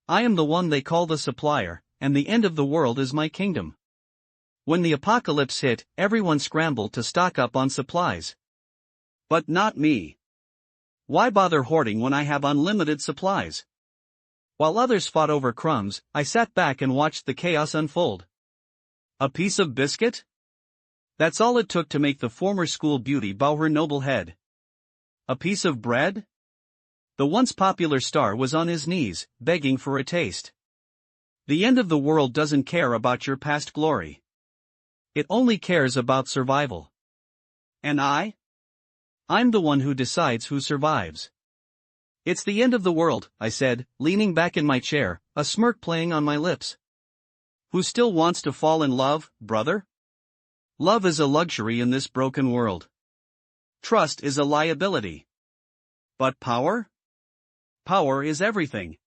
I am the one they call the supplier, and the end of the world is my kingdom. When the apocalypse hit, everyone scrambled to stock up on supplies. But not me. Why bother hoarding when I have unlimited supplies? While others fought over crumbs, I sat back and watched the chaos unfold. A piece of biscuit? That's all it took to make the former school beauty bow her noble head. A piece of bread? The once popular star was on his knees, begging for a taste. The end of the world doesn't care about your past glory. It only cares about survival. And I'm the one who decides who survives. It's the end of the world, I said, leaning back in my chair, a smirk playing on my lips. Who still wants to fall in love, brother? Love is a luxury in this broken world. Trust is a liability. But power? Power is everything.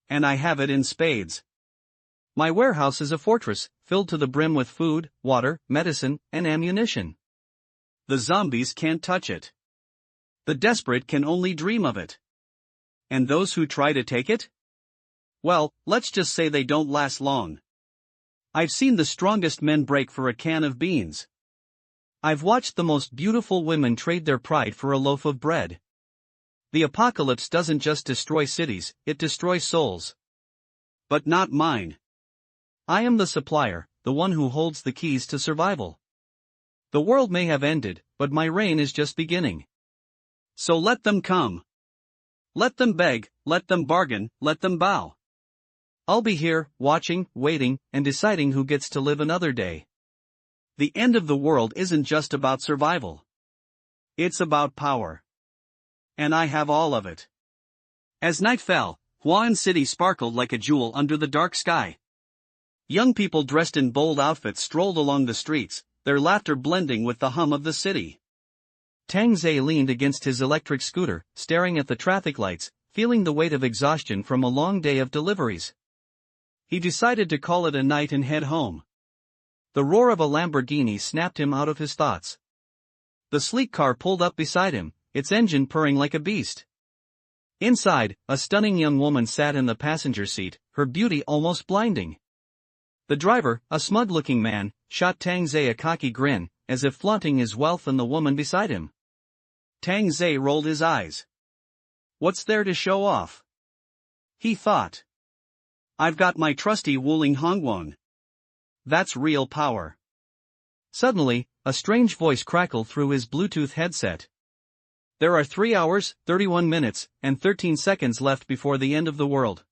And I have it in spades. My warehouse is a fortress, filled to the brim with food, water, medicine, and ammunition. The zombies can't touch it. The desperate can only dream of it. And those who try to take it? Well, let's just say they don't last long. I've seen the strongest men break for a can of beans. I've watched the most beautiful women trade their pride for a loaf of bread. The apocalypse doesn't just destroy cities, it destroys souls. But not mine. I am the supplier, the one who holds the keys to survival. The world may have ended, but my reign is just beginning. So let them come. Let them beg, let them bargain, let them bow. I'll be here, watching, waiting, and deciding who gets to live another day. The end of the world isn't just about survival. It's about power. And I have all of it. As night fell, Huan City sparkled like a jewel under the dark sky. Young people dressed in bold outfits strolled along the streets, their laughter blending with the hum of the city. Tang Zhe leaned against his electric scooter, staring at the traffic lights, feeling the weight of exhaustion from a long day of deliveries. He decided to call it a night and head home. The roar of a Lamborghini snapped him out of his thoughts. The sleek car pulled up beside him, its engine purring like a beast. Inside, a stunning young woman sat in the passenger seat, her beauty almost blinding. The driver, a smug-looking man, shot Tang Zhe a cocky grin, as if flaunting his wealth and the woman beside him. Tang Zhe rolled his eyes. What's there to show off? He thought. I've got my trusty Wuling Hongwon. That's real power. Suddenly, a strange voice crackled through his Bluetooth headset. There are 3 hours, 31 minutes, and 13 seconds left before the end of the world.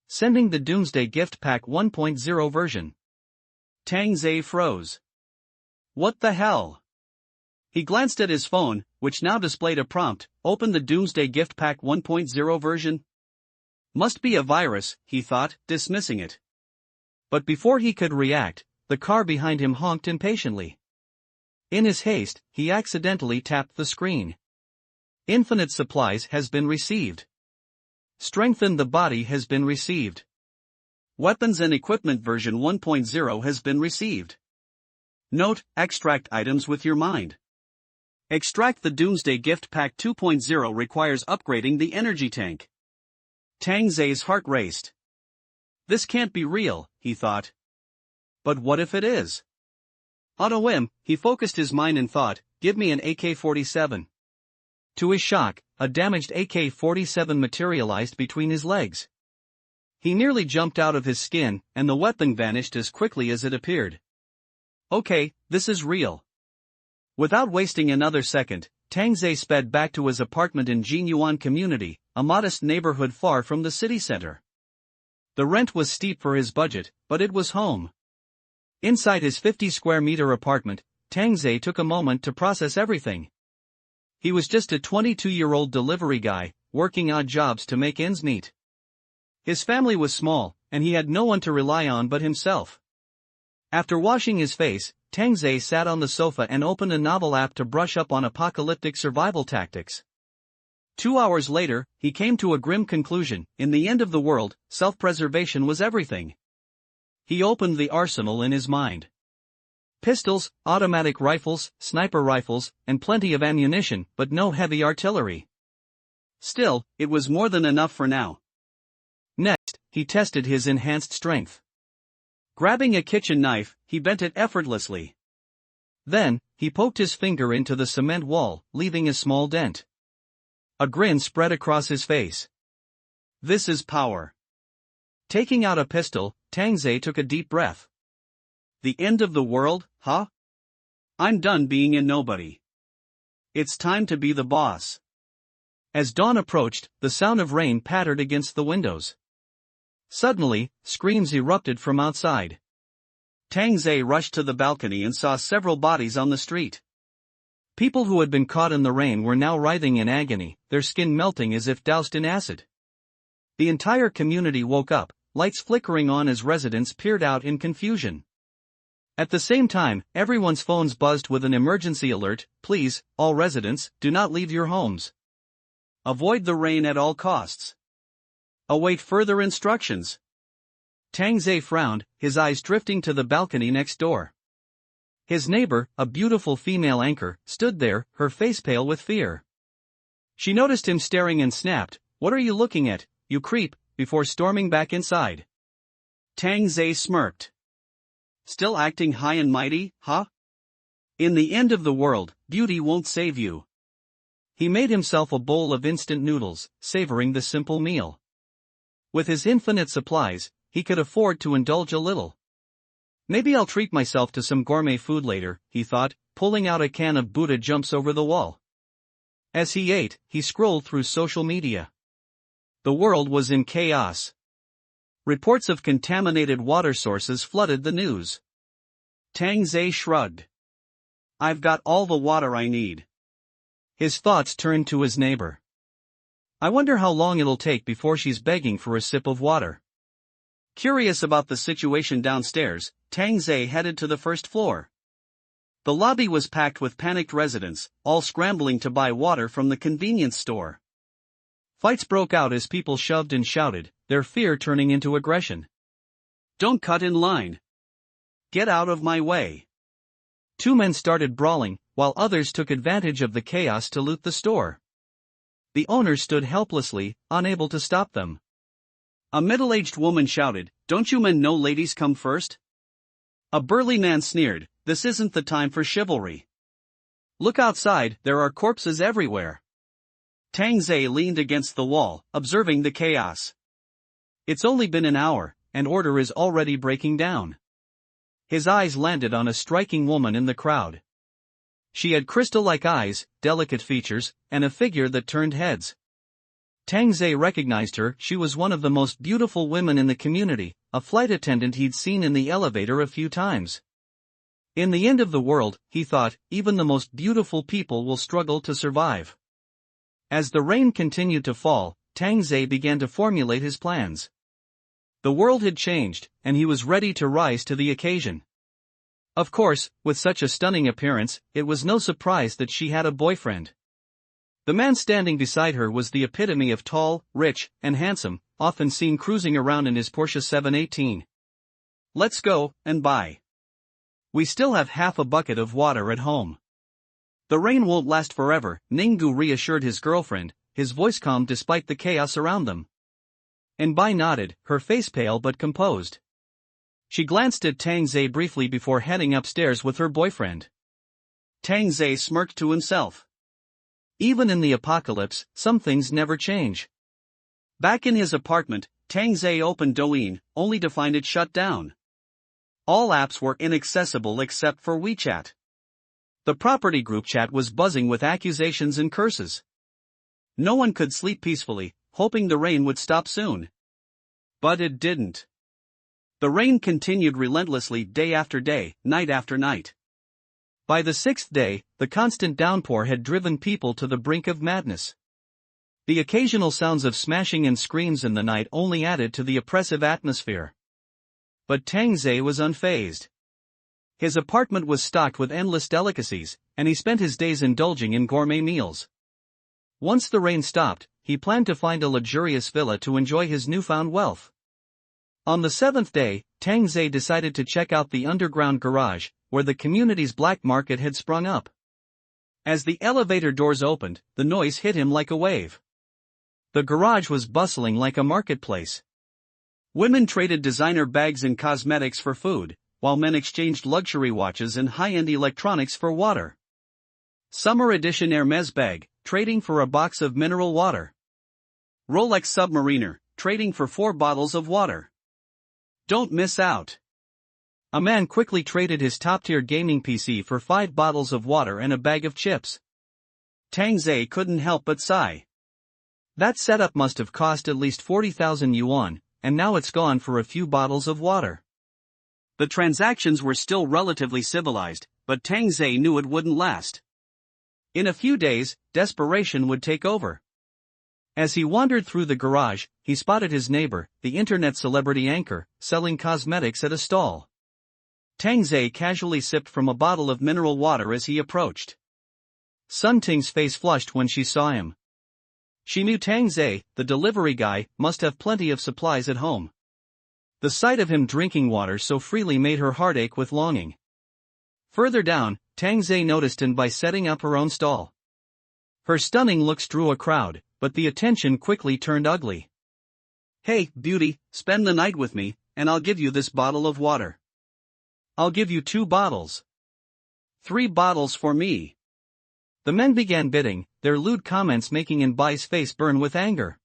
Sending the Doomsday Gift Pack 1.0 version. Tang Zhe froze. What the hell? He glanced at his phone, which now displayed a prompt, open the Doomsday Gift Pack 1.0 version. Must be a virus, he thought, dismissing it. But before he could react, the car behind him honked impatiently. In his haste, he accidentally tapped the screen. Infinite supplies has been received. Strengthen the body has been received. Weapons and equipment version 1.0 has been received. Note, extract items with your mind. Extract the Doomsday Gift Pack 2.0 requires upgrading the energy tank. Tang Zhe's heart raced. This can't be real, he thought. But what if it is? On a whim, he focused his mind and thought, give me an AK-47. To his shock, a damaged AK-47 materialized between his legs. He nearly jumped out of his skin, and the weapon vanished as quickly as it appeared. Okay, this is real. Without wasting another second, Tang Zhe sped back to his apartment in Jinyuan Community, a modest neighborhood far from the city center. The rent was steep for his budget, but it was home. Inside his 50-square-meter apartment, Tang Zhe took a moment to process everything. He was just a 22-year-old delivery guy, working odd jobs to make ends meet. His family was small, and he had no one to rely on but himself. After washing his face, Tang Zhe sat on the sofa and opened a novel app to brush up on apocalyptic survival tactics. 2 hours later, he came to a grim conclusion: in the end of the world, self-preservation was everything. He opened the arsenal in his mind. Pistols, automatic rifles, sniper rifles, and plenty of ammunition, but no heavy artillery. Still, it was more than enough for now. Next, he tested his enhanced strength. Grabbing a kitchen knife, he bent it effortlessly. Then, he poked his finger into the cement wall, leaving a small dent. A grin spread across his face. This is power. Taking out a pistol, Tangze took a deep breath. The end of the world, huh? I'm done being a nobody. It's time to be the boss. As dawn approached, the sound of rain pattered against the windows. Suddenly, screams erupted from outside. Tangze rushed to the balcony and saw several bodies on the street. People who had been caught in the rain were now writhing in agony, their skin melting as if doused in acid. The entire community woke up, lights flickering on as residents peered out in confusion. At the same time, everyone's phones buzzed with an emergency alert: please, all residents, do not leave your homes. Avoid the rain at all costs. Await further instructions. Tangze frowned, his eyes drifting to the balcony next door. His neighbor, a beautiful female anchor, stood there, her face pale with fear. She noticed him staring and snapped, "What are you looking at, you creep?" before storming back inside. Tangze smirked. Still acting high and mighty, huh? In the end of the world, beauty won't save you. He made himself a bowl of instant noodles, savoring the simple meal. With his infinite supplies, he could afford to indulge a little. Maybe I'll treat myself to some gourmet food later, he thought, pulling out a can of Buddha jumps over the wall. As he ate, he scrolled through social media. The world was in chaos. Reports of contaminated water sources flooded the news. Tangze shrugged. I've got all the water I need. His thoughts turned to his neighbor. I wonder how long it'll take before she's begging for a sip of water. Curious about the situation downstairs, Tangze headed to the first floor. The lobby was packed with panicked residents, all scrambling to buy water from the convenience store. Fights broke out as people shoved and shouted, their fear turning into aggression. Don't cut in line. Get out of my way. Two men started brawling, while others took advantage of the chaos to loot the store. The owner stood helplessly, unable to stop them. A middle-aged woman shouted, "Don't you men know ladies come first?" A burly man sneered, "This isn't the time for chivalry. Look outside, there are corpses everywhere." Tangze leaned against the wall, observing the chaos. It's only been an hour, and order is already breaking down. His eyes landed on a striking woman in the crowd. She had crystal-like eyes, delicate features, and a figure that turned heads. Tangze recognized her. She was one of the most beautiful women in the community, a flight attendant he'd seen in the elevator a few times. In the end of the world, he thought, even the most beautiful people will struggle to survive. As the rain continued to fall, Tangze began to formulate his plans. The world had changed, and he was ready to rise to the occasion. Of course, with such a stunning appearance, it was no surprise that she had a boyfriend. The man standing beside her was the epitome of tall, rich, and handsome, often seen cruising around in his Porsche 718. Let's go, and buy. We still have half a bucket of water at home. The rain won't last forever, Ninggu reassured his girlfriend, his voice calm despite the chaos around them. And Bai nodded, her face pale but composed. She glanced at Tangze briefly before heading upstairs with her boyfriend. Tangze smirked to himself. Even in the apocalypse, some things never change. Back in his apartment, Tangze opened Douyin, only to find it shut down. All apps were inaccessible except for WeChat. The property group chat was buzzing with accusations and curses. No one could sleep peacefully, hoping the rain would stop soon. But it didn't. The rain continued relentlessly day after day, night after night. By the sixth day, the constant downpour had driven people to the brink of madness. The occasional sounds of smashing and screams in the night only added to the oppressive atmosphere. But Tangze was unfazed. His apartment was stocked with endless delicacies, and he spent his days indulging in gourmet meals. Once the rain stopped, he planned to find a luxurious villa to enjoy his newfound wealth. On the seventh day, Tangze decided to check out the underground garage, where the community's black market had sprung up. As the elevator doors opened, the noise hit him like a wave. The garage was bustling like a marketplace. Women traded designer bags and cosmetics for food, while men exchanged luxury watches and high-end electronics for water. Summer edition Hermes bag, trading for a box of mineral water. Rolex Submariner, trading for 4 bottles of water. Don't miss out. A man quickly traded his top-tier gaming PC for 5 bottles of water and a bag of chips. Tang Zhe couldn't help but sigh. That setup must have cost at least 40,000 yuan, and now it's gone for a few bottles of water. The transactions were still relatively civilized, but Tang Zhe knew it wouldn't last. In a few days, desperation would take over. As he wandered through the garage, he spotted his neighbor, the internet celebrity anchor, selling cosmetics at a stall. Tang Zhe casually sipped from a bottle of mineral water as he approached. Sun Ting's face flushed when she saw him. She knew Tang Zhe, the delivery guy, must have plenty of supplies at home. The sight of him drinking water so freely made her heart ache with longing. Further down, Tang Zhe noticed him by setting up her own stall. Her stunning looks drew a crowd, but the attention quickly turned ugly. "Hey, beauty, spend the night with me, and I'll give you this bottle of water. I'll give you 2 bottles. 3 bottles for me." The men began bidding, their lewd comments making Bai's face burn with anger.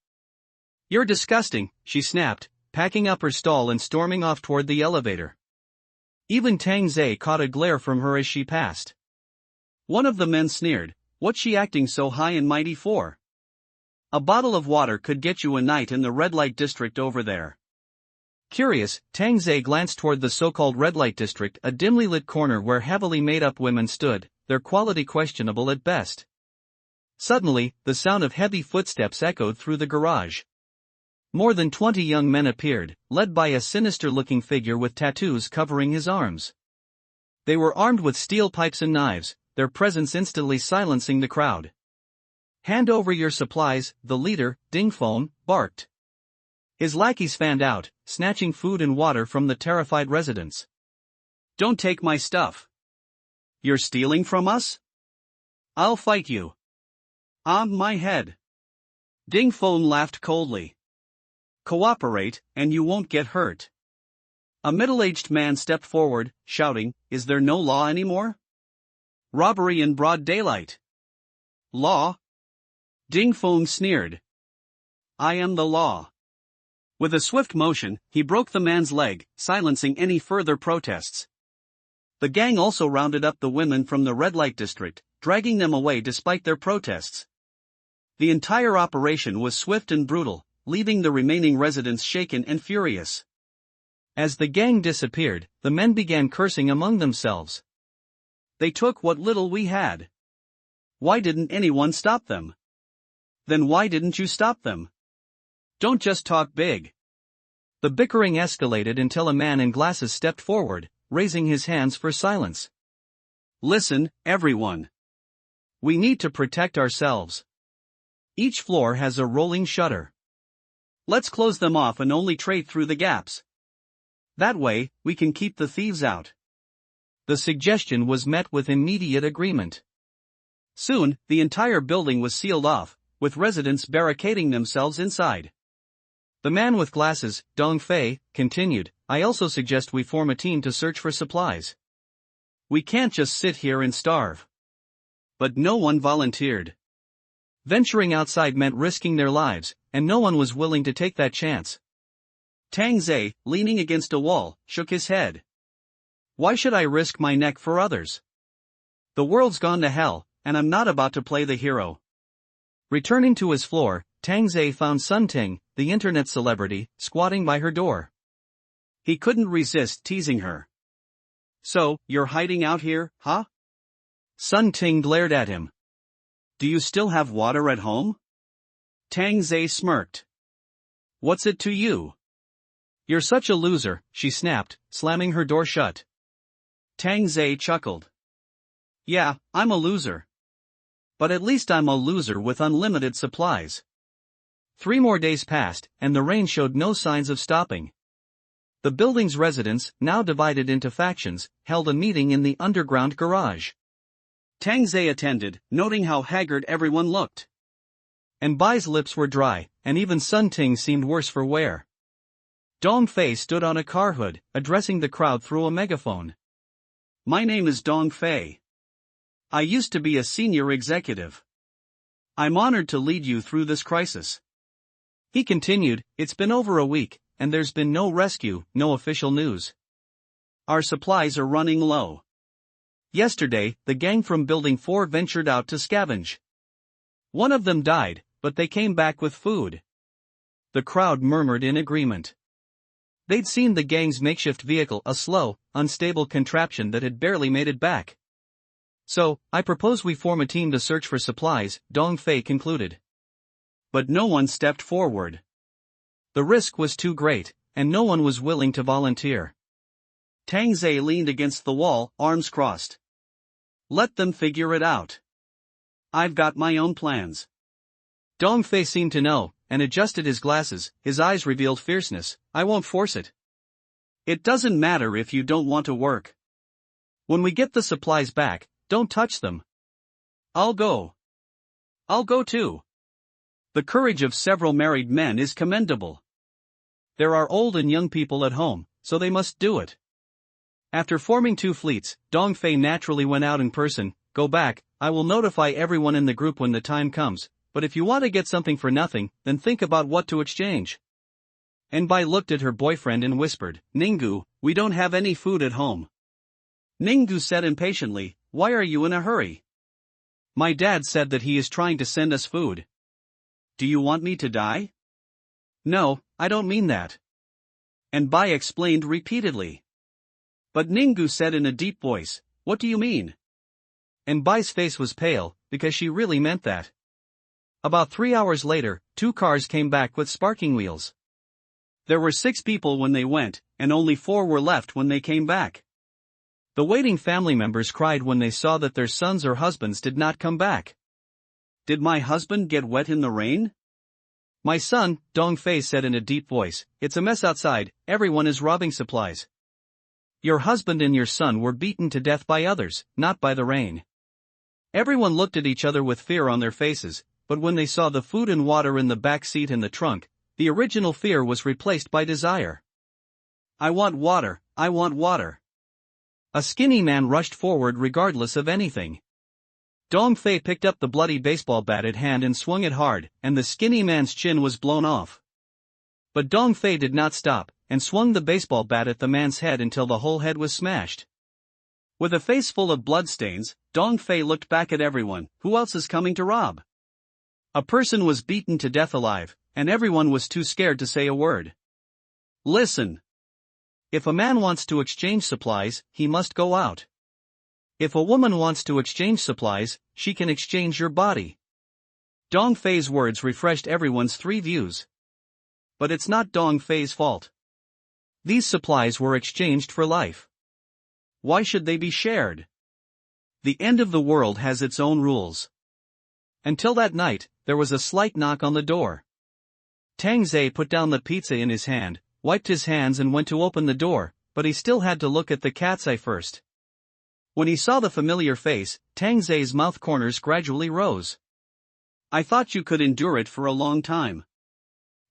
"You're disgusting," she snapped, packing up her stall and storming off toward the elevator. Even Tang Zhe caught a glare from her as she passed. One of the men sneered, "What's she acting so high and mighty for? A bottle of water could get you a night in the red light district over there." Curious, Tang Zhe glanced toward the so-called red light district, a dimly lit corner where heavily made-up women stood, their quality questionable at best. Suddenly, the sound of heavy footsteps echoed through the garage. More than 20 young men appeared, led by a sinister-looking figure with tattoos covering his arms. They were armed with steel pipes and knives, their presence instantly silencing the crowd. "Hand over your supplies," the leader, Ding Feng, barked. His lackeys fanned out, snatching food and water from the terrified residents. "Don't take my stuff. You're stealing from us? I'll fight you. On my head." Ding Feng laughed coldly. "Cooperate, and you won't get hurt." A middle-aged man stepped forward, shouting, "Is there no law anymore? Robbery in broad daylight. Law?" Ding Feng sneered. "I am the law." With a swift motion, he broke the man's leg, silencing any further protests. The gang also rounded up the women from the red light district, dragging them away despite their protests. The entire operation was swift and brutal, leaving the remaining residents shaken and furious. As the gang disappeared, the men began cursing among themselves. "They took what little we had. Why didn't anyone stop them? Then why didn't you stop them? Don't just talk big." The bickering escalated until a man in glasses stepped forward, raising his hands for silence. "Listen, everyone. We need to protect ourselves. Each floor has a rolling shutter. Let's close them off and only trade through the gaps. That way, we can keep the thieves out." The suggestion was met with immediate agreement. Soon, the entire building was sealed off, with residents barricading themselves inside. The man with glasses, Dong Fei, continued, "I also suggest we form a team to search for supplies. We can't just sit here and starve." But no one volunteered. Venturing outside meant risking their lives, and no one was willing to take that chance. Tang Zhe, leaning against a wall, shook his head. "Why should I risk my neck for others? The world's gone to hell, and I'm not about to play the hero." Returning to his floor, Tang Zhe found Sun Ting, the internet celebrity, squatting by her door. He couldn't resist teasing her. "So, you're hiding out here, huh?" Sun Ting glared at him. "Do you still have water at home?" Tang Zhe smirked. "What's it to you? You're such a loser," she snapped, slamming her door shut. Tang Zhe chuckled. "Yeah, I'm a loser. But at least I'm a loser with unlimited supplies." 3 more days passed, and the rain showed no signs of stopping. The building's residents, now divided into factions, held a meeting in the underground garage. Tang Zhe attended, noting how haggard everyone looked. And Bai's lips were dry, and even Sun Ting seemed worse for wear. Dong Fei stood on a car hood, addressing the crowd through a megaphone. My name is Dong Fei. I used to be a senior executive. I'm honored to lead you through this crisis. He continued, it's been over a week, and there's been no rescue, no official news. Our supplies are running low. Yesterday, the gang from Building 4 ventured out to scavenge. One of them died, but they came back with food. The crowd murmured in agreement. They'd seen the gang's makeshift vehicle, a slow, unstable contraption that had barely made it back. So, I propose we form a team to search for supplies, Dong Fei concluded. But no one stepped forward. The risk was too great, and no one was willing to volunteer. Tang Zhe leaned against the wall, arms crossed. Let them figure it out. I've got my own plans. Dong Fei seemed to know, and adjusted his glasses. His eyes revealed fierceness. I won't force it. It doesn't matter if you don't want to work. When we get the supplies back, don't touch them. I'll go. I'll go too. The courage of several married men is commendable. There are old and young people at home, so they must do it. After forming two fleets, Dong Fei naturally went out in person. Go back, I will notify everyone in the group when the time comes, but if you want to get something for nothing, then think about what to exchange. Enbai looked at her boyfriend and whispered, Ninggu, we don't have any food at home. Ninggu said impatiently, why are you in a hurry? My dad said that he is trying to send us food. Do you want me to die? No, I don't mean that. Enbai explained repeatedly. But Ninggu said in a deep voice, what do you mean? Enbai's face was pale, because she really meant that. About 3 hours later, 2 cars came back with sparking wheels. There were 6 people when they went, and only 4 were left when they came back. The waiting family members cried when they saw that their sons or husbands did not come back. Did my husband get wet in the rain? My son, Dong Fei said in a deep voice, it's a mess outside, everyone is robbing supplies. Your husband and your son were beaten to death by others, not by the rain. Everyone looked at each other with fear on their faces, but when they saw the food and water in the back seat and the trunk, the original fear was replaced by desire. I want water, I want water. A skinny man rushed forward regardless of anything. Dong Fei picked up the bloody baseball bat at hand and swung it hard, and the skinny man's chin was blown off. But Dong Fei did not stop, and swung the baseball bat at the man's head until the whole head was smashed. With a face full of bloodstains, Dong Fei looked back at everyone. Who else is coming to rob? A person was beaten to death alive, and everyone was too scared to say a word. Listen. If a man wants to exchange supplies, he must go out. If a woman wants to exchange supplies, she can exchange your body. Dong Fei's words refreshed everyone's 3 views. But it's not Dong Fei's fault. These supplies were exchanged for life. Why should they be shared? The end of the world has its own rules. Until that night, there was a slight knock on the door. Tang Zhe put down the pizza in his hand, wiped his hands and went to open the door, but he still had to look at the cat's eye first. When he saw the familiar face, Tang Zhe's mouth corners gradually rose. I thought you could endure it for a long time.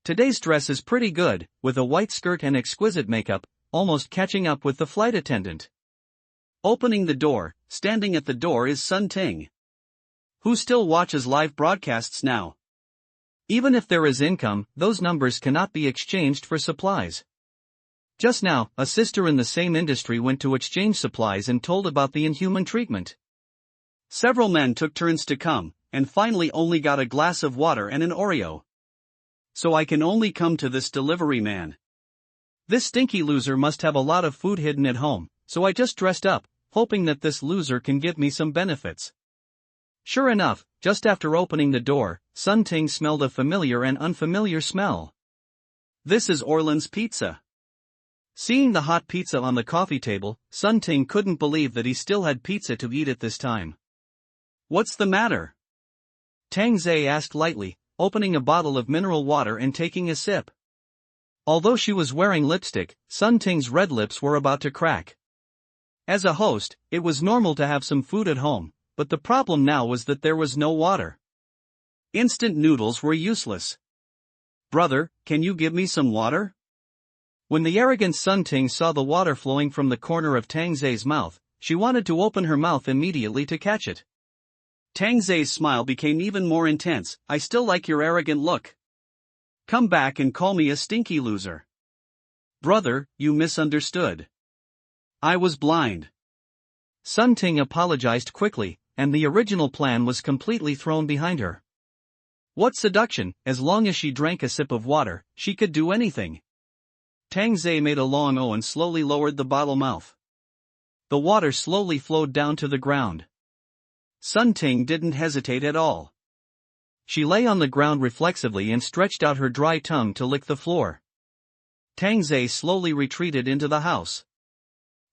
Today's dress is pretty good, with a white skirt and exquisite makeup, almost catching up with the flight attendant. Opening the door, standing at the door is Sun Ting. Who still watches live broadcasts now? Even if there is income, those numbers cannot be exchanged for supplies. Just now, a sister in the same industry went to exchange supplies and told about the inhuman treatment. Several men took turns to come, and finally only got a glass of water and an Oreo. So I can only come to this delivery man. This stinky loser must have a lot of food hidden at home, so I just dressed up, hoping that this loser can give me some benefits. Sure enough, just after opening the door, Sun Ting smelled a familiar and unfamiliar smell. This is Orlan's pizza. Seeing the hot pizza on the coffee table, Sun Ting couldn't believe that he still had pizza to eat at this time. What's the matter? Tang Zhe asked lightly, opening a bottle of mineral water and taking a sip. Although she was wearing lipstick, Sun Ting's red lips were about to crack. As a host, it was normal to have some food at home, but the problem now was that there was no water. Instant noodles were useless. Brother, can you give me some water? When the arrogant Sun Ting saw the water flowing from the corner of Tang Zei's mouth, she wanted to open her mouth immediately to catch it. Tang Zei's smile became even more intense. I still like your arrogant look. Come back and call me a stinky loser. Brother, you misunderstood. I was blind. Sun Ting apologized quickly, and the original plan was completely thrown behind her. What seduction? As long as she drank a sip of water, she could do anything. Tang Zei made a long O and slowly lowered the bottle mouth. The water slowly flowed down to the ground. Sun Ting didn't hesitate at all. She lay on the ground reflexively and stretched out her dry tongue to lick the floor. Tang Zei slowly retreated into the house.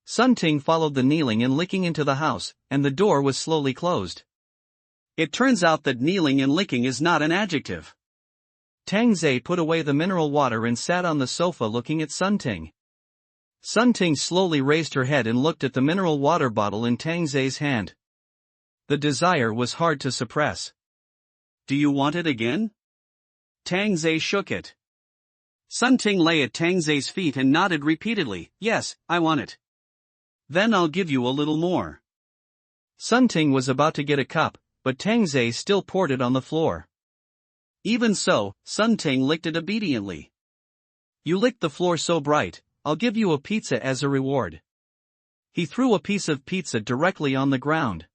Sun Ting followed the kneeling and licking into the house, and the door was slowly closed. It turns out that kneeling and licking is not an adjective. Tang Zei put away the mineral water and sat on the sofa looking at Sun Ting. Sun Ting slowly raised her head and looked at the mineral water bottle in Tang Zei's hand. The desire was hard to suppress. Do you want it again? Tang Zei shook it. Sun Ting lay at Tang Zei's feet and nodded repeatedly. Yes, I want it. Then I'll give you a little more. Sun Ting was about to get a cup, but Tang Zei still poured it on the floor. Even so, Sun Ting licked it obediently. You licked the floor so bright, I'll give you a pizza as a reward. He threw a piece of pizza directly on the ground.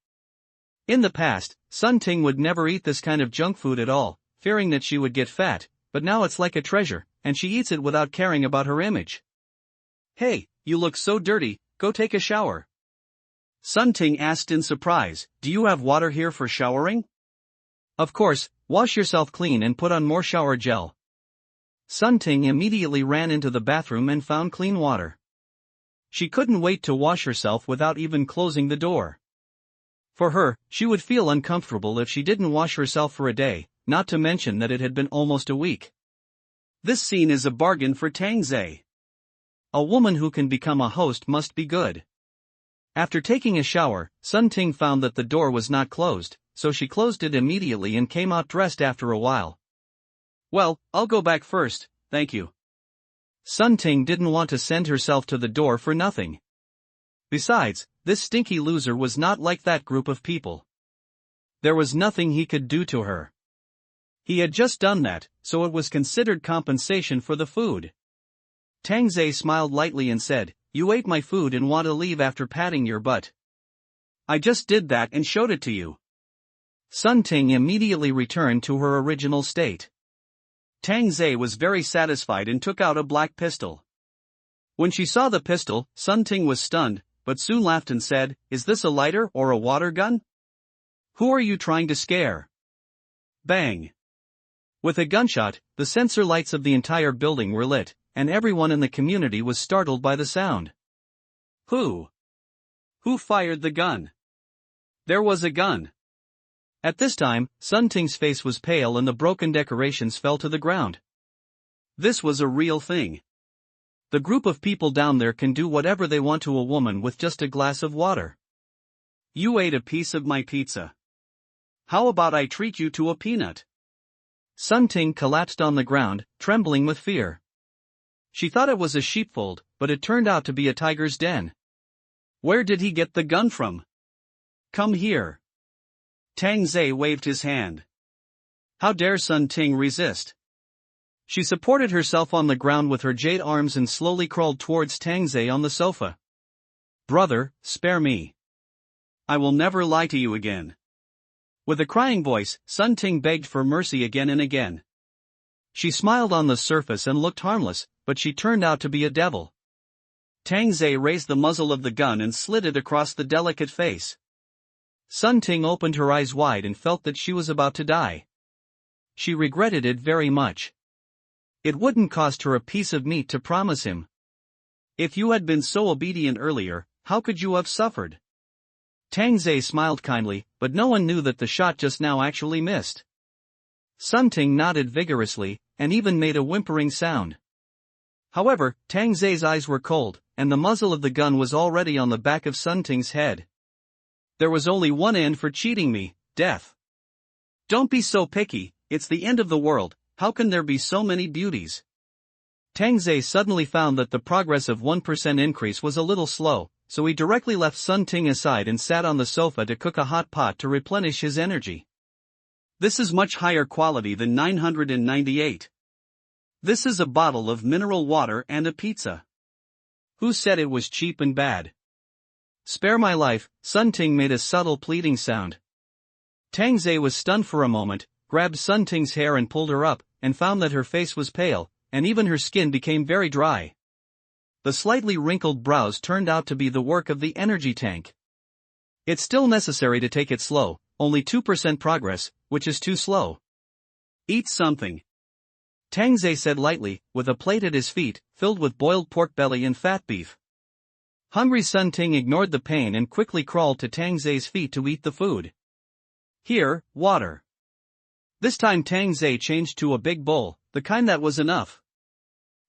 In the past, Sun Ting would never eat this kind of junk food at all, fearing that she would get fat, but now it's like a treasure, and she eats it without caring about her image. Hey, you look so dirty, go take a shower. Sun Ting asked in surprise, do you have water here for showering? Of course, wash yourself clean and put on more shower gel. Sun Ting immediately ran into the bathroom and found clean water. She couldn't wait to wash herself without even closing the door. For her, she would feel uncomfortable if she didn't wash herself for a day, not to mention that it had been almost a week. This scene is a bargain for Tang Zei. A woman who can become a host must be good. After taking a shower, Sun Ting found that the door was not closed, so she closed it immediately and came out dressed after a while. Well, I'll go back first, thank you. Sun Ting didn't want to send herself to the door for nothing. Besides, this stinky loser was not like that group of people. There was nothing he could do to her. He had just done that, so it was considered compensation for the food. Tang Zei smiled lightly and said, you ate my food and want to leave after patting your butt. I just did that and showed it to you. Sun Ting immediately returned to her original state. Tang Zei was very satisfied and took out a black pistol. When she saw the pistol, Sun Ting was stunned, but soon laughed and said, is this a lighter or a water gun? Who are you trying to scare? Bang! With a gunshot, the sensor lights of the entire building were lit, and everyone in the community was startled by the sound. Who fired the gun? There was a gun. At this time, Sun Ting's face was pale and the broken decorations fell to the ground. This was a real thing. The group of people down there can do whatever they want to a woman with just a glass of water. You ate a piece of my pizza. How about I treat you to a peanut? Sun Ting collapsed on the ground, trembling with fear. She thought it was a sheepfold, but it turned out to be a tiger's den. Where did he get the gun from? Come here. Tang Zei waved his hand. How dare Sun Ting resist? She supported herself on the ground with her jade arms and slowly crawled towards Tang Zei on the sofa. Brother, spare me. I will never lie to you again. With a crying voice, Sun Ting begged for mercy again and again. She smiled on the surface and looked harmless, but she turned out to be a devil. Tang Zei raised the muzzle of the gun and slid it across the delicate face. Sun Ting opened her eyes wide and felt that she was about to die. She regretted it very much. It wouldn't cost her a piece of meat to promise him. If you had been so obedient earlier, how could you have suffered? Tang Zei smiled kindly, but no one knew that the shot just now actually missed. Sun Ting nodded vigorously, and even made a whimpering sound. However, Tang Zei's eyes were cold, and the muzzle of the gun was already on the back of Sun Ting's head. There was only one end for cheating me, death. Don't be so picky, it's the end of the world, how can there be so many beauties? Tang Zhe suddenly found that the progress of 1% increase was a little slow, so he directly left Sun Ting aside and sat on the sofa to cook a hot pot to replenish his energy. This is much higher quality than 998. This is a bottle of mineral water and a pizza. Who said it was cheap and bad? Spare my life, Sun Ting made a subtle pleading sound. Tang Zhe was stunned for a moment, grabbed Sun Ting's hair and pulled her up, and found that her face was pale, and even her skin became very dry. The slightly wrinkled brows turned out to be the work of the energy tank. It's still necessary to take it slow, only 2% progress, which is too slow. Eat something. Tang Zhe said lightly, with a plate at his feet, filled with boiled pork belly and fat beef. Hungry Sun Ting ignored the pain and quickly crawled to Tang Zhe's feet to eat the food. Here, water. This time Tang Zhe changed to a big bowl, the kind that was enough.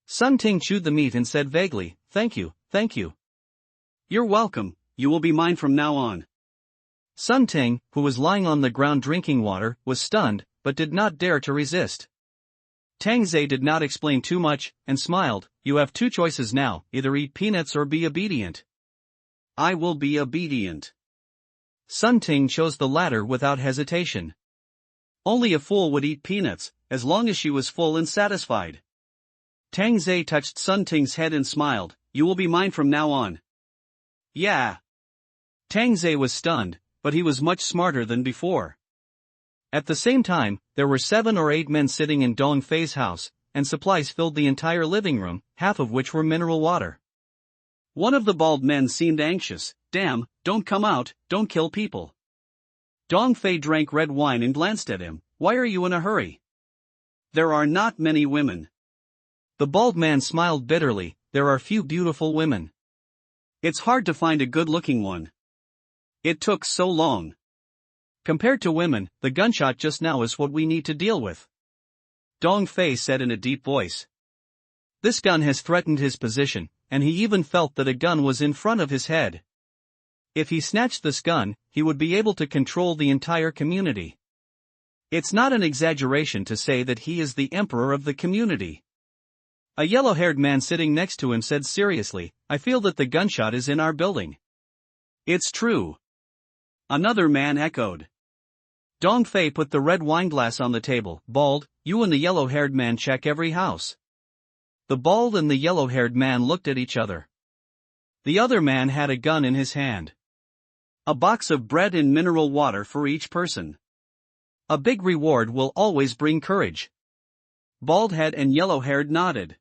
Sun Ting chewed the meat and said vaguely, "Thank you, thank you." "You're welcome, you will be mine from now on." Sun Ting, who was lying on the ground drinking water, was stunned, but did not dare to resist. Tang Zhe did not explain too much, and smiled, "You have two choices now, either eat peanuts or be obedient." "I will be obedient." Sun Ting chose the latter without hesitation. Only a fool would eat peanuts, as long as she was full and satisfied. Tang Zhe touched Sun Ting's head and smiled, "You will be mine from now on." Yeah. Tang Zhe was stunned, but he was much smarter than before. At the same time, there were 7 or 8 men sitting in Dong Fei's house, and supplies filled the entire living room, half of which were mineral water. One of the bald men seemed anxious. "Damn, don't come out, don't kill people." Dong Fei drank red wine and glanced at him. "Why are you in a hurry? There are not many women." The bald man smiled bitterly, "There are few beautiful women. It's hard to find a good-looking one. It took so long. Compared to women, the gunshot just now is what we need to deal with." Dong Fei said in a deep voice. This gun has threatened his position, and he even felt that a gun was in front of his head. If he snatched this gun, he would be able to control the entire community. It's not an exaggeration to say that he is the emperor of the community. A yellow-haired man sitting next to him said seriously, "I feel that the gunshot is in our building." "It's true." Another man echoed. Dong Fei put the red wineglass on the table. "Bald, you and the yellow-haired man check every house." The bald and the yellow-haired man looked at each other. The other man had a gun in his hand. "A box of bread and mineral water for each person. A big reward will always bring courage." Baldhead and Yellowhaired nodded.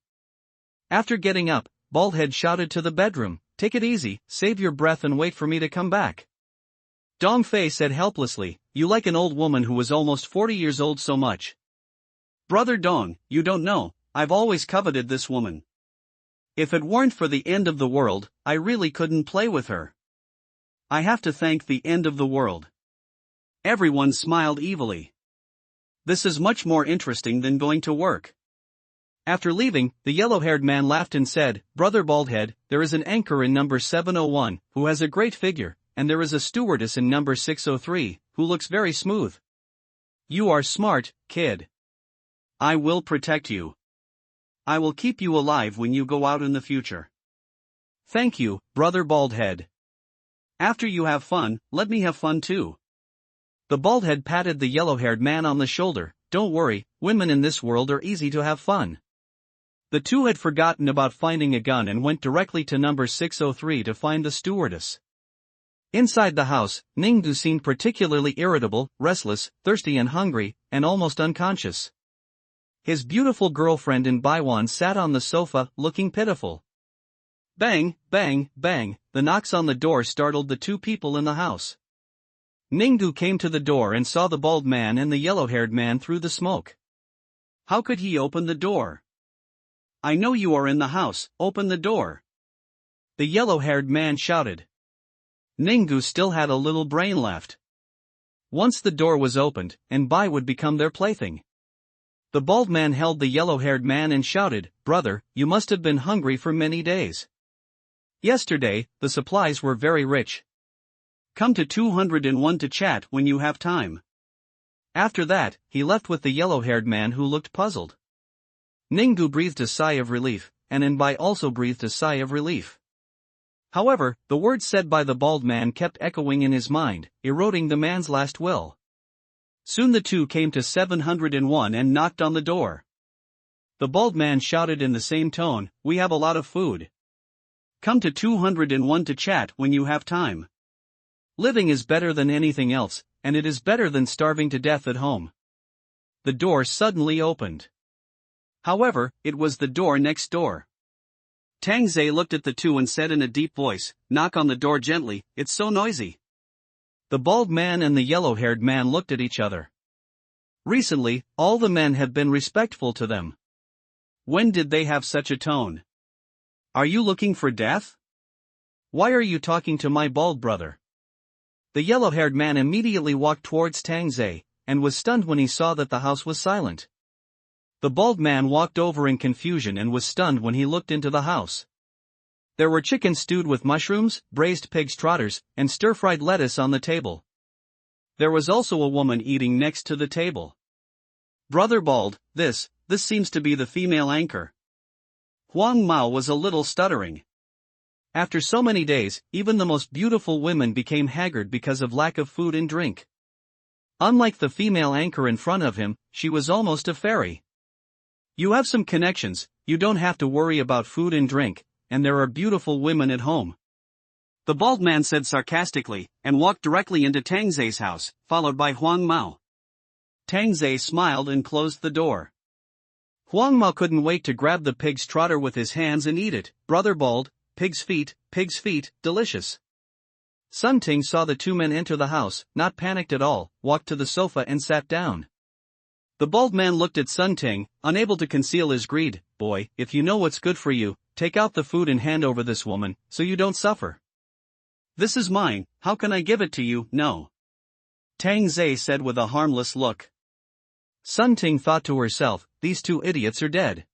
After getting up, Baldhead shouted to the bedroom, "Take it easy, save your breath and wait for me to come back." Dong Fei said helplessly, "You like an old woman who was almost 40 years old so much." "Brother Dong, you don't know, I've always coveted this woman. If it weren't for the end of the world, I really couldn't play with her. I have to thank the end of the world." Everyone smiled evilly. This is much more interesting than going to work. After leaving, the yellow-haired man laughed and said, "Brother Baldhead, there is an anchor in number 701, who has a great figure, and there is a stewardess in number 603, who looks very smooth. You are smart, kid. I will protect you. I will keep you alive when you go out in the future." "Thank you, Brother Baldhead. After you have fun, let me have fun too." The Baldhead patted the yellow-haired man on the shoulder. "Don't worry, women in this world are easy to have fun." The two had forgotten about finding a gun and went directly to number 603 to find the stewardess. Inside the house, Ningdu seemed particularly irritable, restless, thirsty and hungry, and almost unconscious. His beautiful girlfriend in Baiwan sat on the sofa, looking pitiful. Bang, bang, bang, the knocks on the door startled the two people in the house. Ningdu came to the door and saw the bald man and the yellow-haired man through the smoke. How could he open the door? "I know you are in the house, open the door," the yellow-haired man shouted. Ningdu still had a little brain left. Once the door was opened, and Bai would become their plaything. The bald man held the yellow-haired man and shouted, "Brother, you must have been hungry for many days. Yesterday, the supplies were very rich. Come to 201 to chat when you have time." After that, he left with the yellow-haired man who looked puzzled. Ningu breathed a sigh of relief, and Inbai also breathed a sigh of relief. However, the words said by the bald man kept echoing in his mind, eroding the man's last will. Soon the two came to 701 and knocked on the door. The bald man shouted in the same tone, "We have a lot of food. Come to 201 to chat when you have time. Living is better than anything else, and it is better than starving to death at home." The door suddenly opened. However, it was the door next door. Tang Zhe looked at the two and said in a deep voice, "Knock on the door gently, it's so noisy." The bald man and the yellow-haired man looked at each other. Recently, all the men had been respectful to them. When did they have such a tone? "Are you looking for death? Why are you talking to my bald brother?" The yellow-haired man immediately walked towards Tang Zhe, and was stunned when he saw that the house was silent. The bald man walked over in confusion and was stunned when he looked into the house. There were chicken stewed with mushrooms, braised pig's trotters, and stir-fried lettuce on the table. There was also a woman eating next to the table. "Brother Bald, this seems to be the female anchor." Huang Mao was a little stuttering. After so many days, even the most beautiful women became haggard because of lack of food and drink. Unlike the female anchor in front of him, she was almost a fairy. "You have some connections, you don't have to worry about food and drink, and there are beautiful women at home," the bald man said sarcastically, and walked directly into Tang Zhe's house, followed by Huang Mao. Tang Zhe smiled and closed the door. Huang Mao couldn't wait to grab the pig's trotter with his hands and eat it. "Brother Bald, pig's feet, delicious." Sun Ting saw the two men enter the house, not panicked at all, walked to the sofa and sat down. The bald man looked at Sun Ting, unable to conceal his greed. "Boy, if you know what's good for you, take out the food and hand over this woman, so you don't suffer." "This is mine, how can I give it to you?" "No," Tang Zhe said with a harmless look. Sun Ting thought to herself, "These two idiots are dead.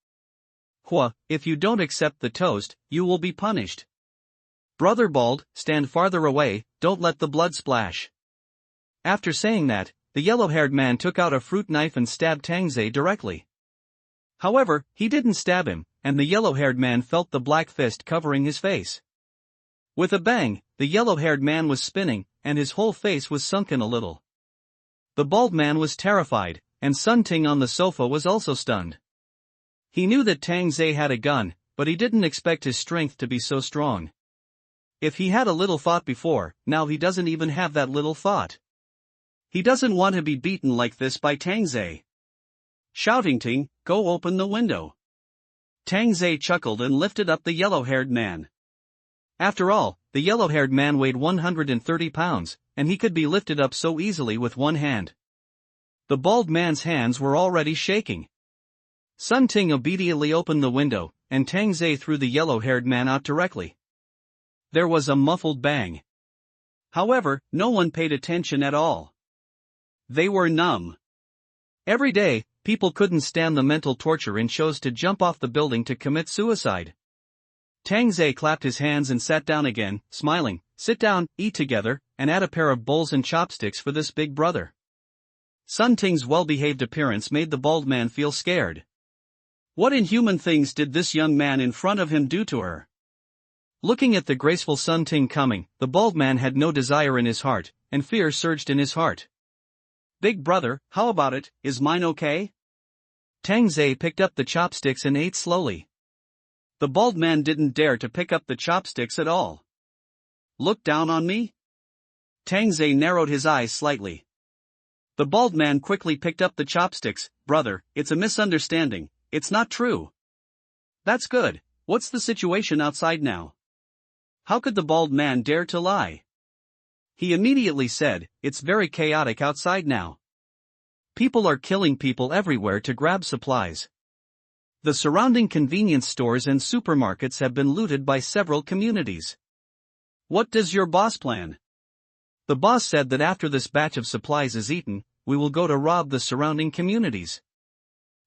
Hua, if you don't accept the toast, you will be punished. Brother Bald, stand farther away, don't let the blood splash." After saying that, the yellow-haired man took out a fruit knife and stabbed Tang Zhe directly. However, he didn't stab him, and the yellow-haired man felt the black fist covering his face. With a bang, the yellow-haired man was spinning, and his whole face was sunken a little. The bald man was terrified, and Sun Ting on the sofa was also stunned. He knew that Tang Zhe had a gun, but he didn't expect his strength to be so strong. If he had a little thought before, now he doesn't even have that little thought. He doesn't want to be beaten like this by Tang Zhe. Shouting, "Ting, go open the window." Tang Zhe chuckled and lifted up the yellow-haired man. After all, the yellow-haired man weighed 130 pounds, and he could be lifted up so easily with one hand. The bald man's hands were already shaking. Sun Ting obediently opened the window, and Tang Zhe threw the yellow-haired man out directly. There was a muffled bang. However, no one paid attention at all. They were numb. Every day, people couldn't stand the mental torture and chose to jump off the building to commit suicide. Tang Zhe clapped his hands and sat down again, smiling. "Sit down, eat together, and add a pair of bowls and chopsticks for this big brother." Sun Ting's well-behaved appearance made the bald man feel scared. What inhuman things did this young man in front of him do to her? Looking at the graceful Sun Ting coming, the bald man had no desire in his heart, and fear surged in his heart. "Big brother, how about it, is mine okay?" Tang Zhe picked up the chopsticks and ate slowly. The bald man didn't dare to pick up the chopsticks at all. "Look down on me?" Tang Zhe narrowed his eyes slightly. The bald man quickly picked up the chopsticks. "Brother, it's a misunderstanding, it's not true." "That's good, what's the situation outside now?" How could the bald man dare to lie? He immediately said, "It's very chaotic outside now. People are killing people everywhere to grab supplies. The surrounding convenience stores and supermarkets have been looted by several communities." "What does your boss plan?" "The boss said that after this batch of supplies is eaten, we will go to rob the surrounding communities."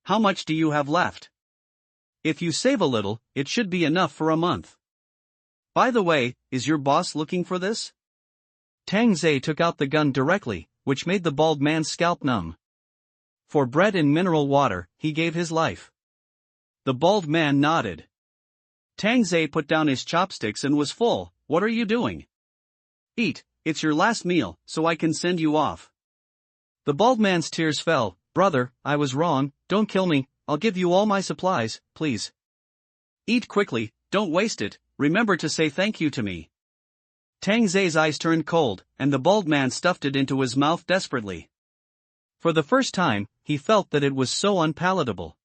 "How much do you have left?" "If you save a little, it should be enough for a month." "By the way, is your boss looking for this?" Tang Zhe took out the gun directly, which made the bald man's scalp numb. For bread and mineral water, he gave his life. The bald man nodded. Tang Zei put down his chopsticks and was full. What are you doing? Eat, it's your last meal, so I can send you off. The bald man's tears fell. Brother, I was wrong, don't kill me, I'll give you all my supplies, please. Eat quickly, don't waste it, remember to say thank you to me. Tang Zei's eyes turned cold, and the bald man stuffed it into his mouth desperately. For the first time, he felt that it was so unpalatable.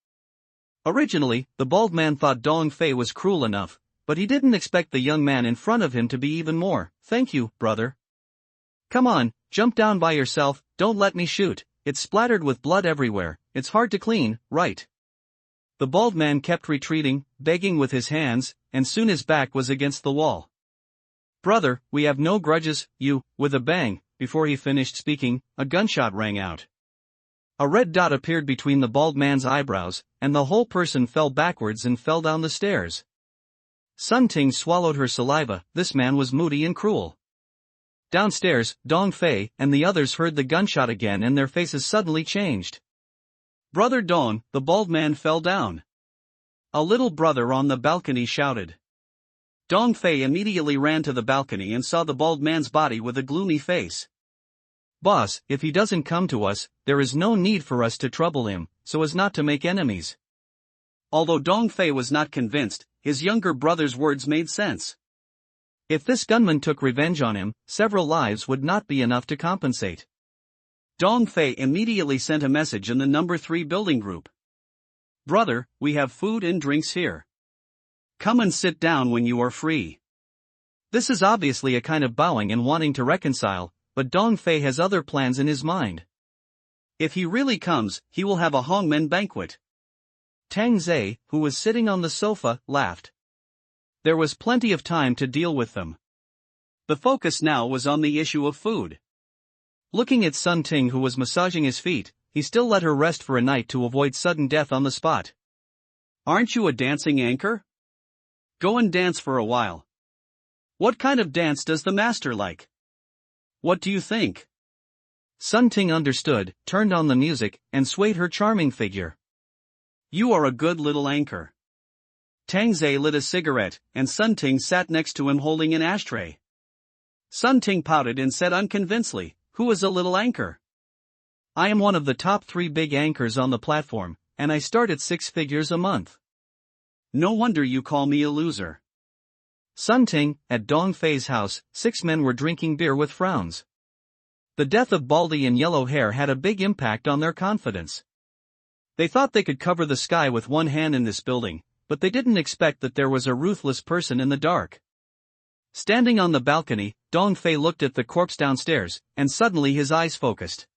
Originally, the bald man thought Dong Fei was cruel enough, but he didn't expect the young man in front of him to be even more. Thank you, brother. Come on, jump down by yourself, don't let me shoot, it's splattered with blood everywhere, it's hard to clean, right? The bald man kept retreating, begging with his hands, and soon his back was against the wall. Brother, we have no grudges, you, with a bang. Before he finished speaking, a gunshot rang out. A red dot appeared between the bald man's eyebrows, and the whole person fell backwards and fell down the stairs. Sun Ting swallowed her saliva, this man was moody and cruel. Downstairs, Dong Fei and the others heard the gunshot again and their faces suddenly changed. Brother Dong, the bald man fell down. A little brother on the balcony shouted. Dong Fei immediately ran to the balcony and saw the bald man's body with a gloomy face. Boss, if he doesn't come to us, there is no need for us to trouble him, so as not to make enemies. Although Dong Fei was not convinced, his younger brother's words made sense. If this gunman took revenge on him, several lives would not be enough to compensate. Dong Fei immediately sent a message in the number 3 building group. Brother, we have food and drinks here. Come and sit down when you are free. This is obviously a kind of bowing and wanting to reconcile, but Dong Fei has other plans in his mind. If he really comes, he will have a hongmen banquet. Tang Zei, who was sitting on the sofa, laughed. There was plenty of time to deal with them. The focus now was on the issue of food. Looking at Sun Ting, who was massaging his feet, he still let her rest for a night to avoid sudden death on the spot. Aren't you a dancing anchor? Go and dance for a while. What kind of dance does the master like? What do you think? Sun Ting understood, turned on the music, and swayed her charming figure. You are a good little anchor. Tang Zei lit a cigarette, and Sun Ting sat next to him holding an ashtray. Sun Ting pouted and said unconvincedly, who is a little anchor? I am one of the top 3 big anchors on the platform, and I start at 6 figures a month. No wonder you call me a loser. Sun Ting, at Dong Fei's house, 6 men were drinking beer with frowns. The death of Baldy and Yellow Hair had a big impact on their confidence. They thought they could cover the sky with one hand in this building, but they didn't expect that there was a ruthless person in the dark. Standing on the balcony, Dong Fei looked at the corpse downstairs, and suddenly his eyes focused.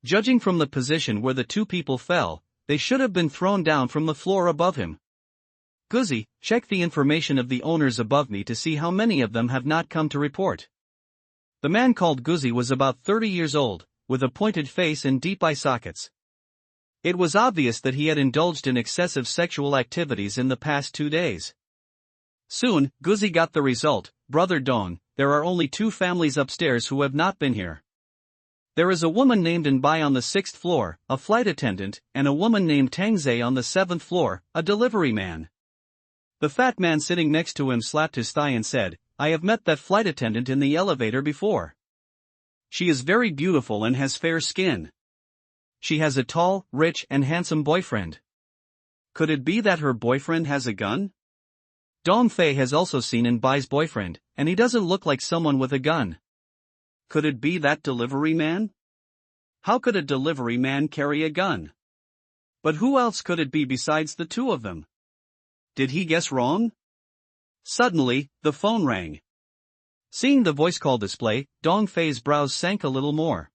Judging from the position where the 2 people fell, they should have been thrown down from the floor above him. Guzzi, check the information of the owners above me to see how many of them have not come to report. The man called Guzzi was about 30 years old, with a pointed face and deep eye sockets. It was obvious that he had indulged in excessive sexual activities in the past 2 days. Soon, Guzzi got the result. Brother Dong, there are only 2 families upstairs who have not been here. There is a woman named Nbai on the 6th floor, a flight attendant, and a woman named Tang Zei on the 7th floor, a delivery man. The fat man sitting next to him slapped his thigh and said, I have met that flight attendant in the elevator before. She is very beautiful and has fair skin. She has a tall, rich and handsome boyfriend. Could it be that her boyfriend has a gun? Dong Fei has also seen Nbai's boyfriend, and he doesn't look like someone with a gun. Could it be that delivery man? How could a delivery man carry a gun? But who else could it be besides the 2 of them? Did he guess wrong? Suddenly, the phone rang. Seeing the voice call display, Dong Fei's brows sank a little more.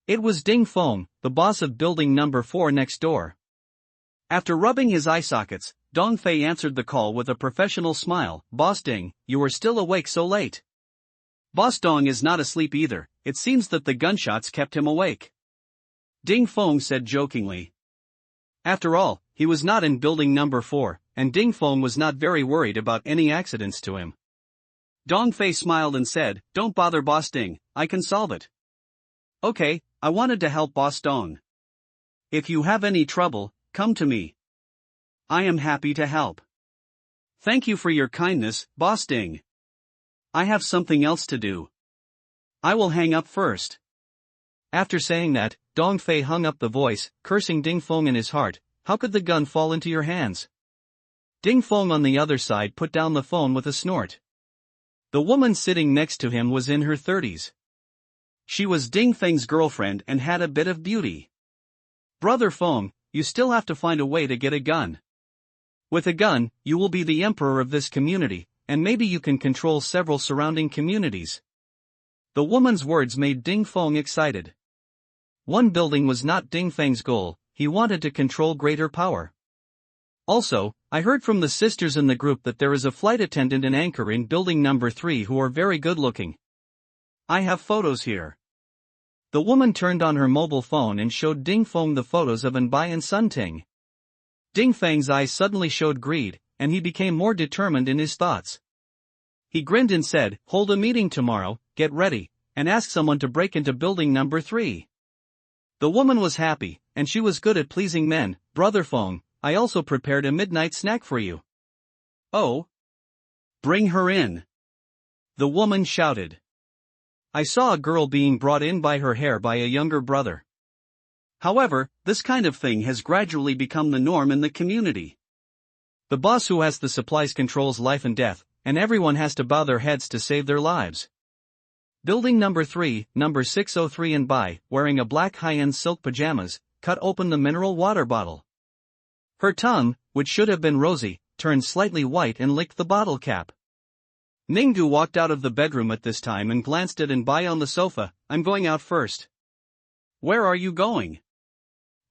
It was Ding Feng, the boss of building number 4 next door. After rubbing his eye sockets, Dong Fei answered the call with a professional smile. Boss Ding, you are still awake so late. Boss Dong is not asleep either, it seems that the gunshots kept him awake. Ding Feng said jokingly. After all, he was not in building number 4, and Ding Feng was not very worried about any accidents to him. Dong Fei smiled and said, don't bother Boss Ding, I can solve it. Okay, I wanted to help Boss Dong. If you have any trouble, come to me. I am happy to help. Thank you for your kindness, Boss Ding. I have something else to do. I will hang up first. After saying that, Dong Fei hung up the voice, cursing Ding Feng in his heart. How could the gun fall into your hands? Ding Feng on the other side put down the phone with a snort. The woman sitting next to him was in her 30s. She was Ding Feng's girlfriend and had a bit of beauty. Brother Feng, you still have to find a way to get a gun. With a gun, you will be the emperor of this community, and maybe you can control several surrounding communities. The woman's words made Ding Feng excited. One building was not Ding Feng's goal, he wanted to control greater power. Also, I heard from the sisters in the group that there is a flight attendant and anchor in building number 3 who are very good looking. I have photos here. The woman turned on her mobile phone and showed Ding Feng the photos of Anbai and Sun Ting. Ding Feng's eyes suddenly showed greed, and he became more determined in his thoughts. He grinned and said, hold a meeting tomorrow, get ready, and ask someone to break into building number 3. The woman was happy, and she was good at pleasing men. Brother Feng, I also prepared a midnight snack for you. Oh? Bring her in. The woman shouted. I saw a girl being brought in by her hair by a younger brother. However, this kind of thing has gradually become the norm in the community. The boss who has the supplies controls life and death, and everyone has to bow their heads to save their lives. Building number 3, number 603 and Bai, wearing a black high-end silk pajamas, cut open the mineral water bottle. Her tongue, which should have been rosy, turned slightly white and licked the bottle cap. Ninggu walked out of the bedroom at this time and glanced at Anbai on the sofa. I'm going out first. Where are you going?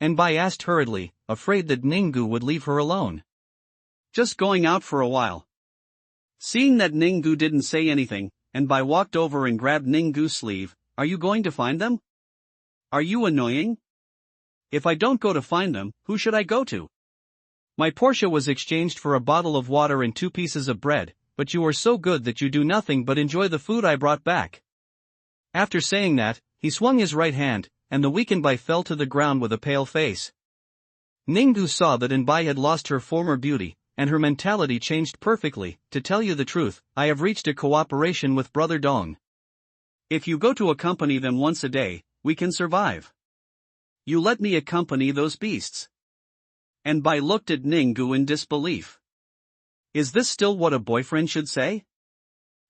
Anbai asked hurriedly, afraid that Ninggu would leave her alone. Just going out for a while. Seeing that Ninggu didn't say anything, Anbai walked over and grabbed Ninggu's sleeve. Are you going to find them? Are you annoying? If I don't go to find them, who should I go to? My Porsche was exchanged for a bottle of water and 2 pieces of bread, but you are so good that you do nothing but enjoy the food I brought back. After saying that, he swung his right hand, and the weak Anbai fell to the ground with a pale face. Ninggu saw that Anbai had lost her former beauty, and her mentality changed perfectly. To tell you the truth, I have reached a cooperation with Brother Dong. If you go to accompany them once a day, we can survive. You let me accompany those beasts. Anbai looked at Ninggu in disbelief. Is this still what a boyfriend should say?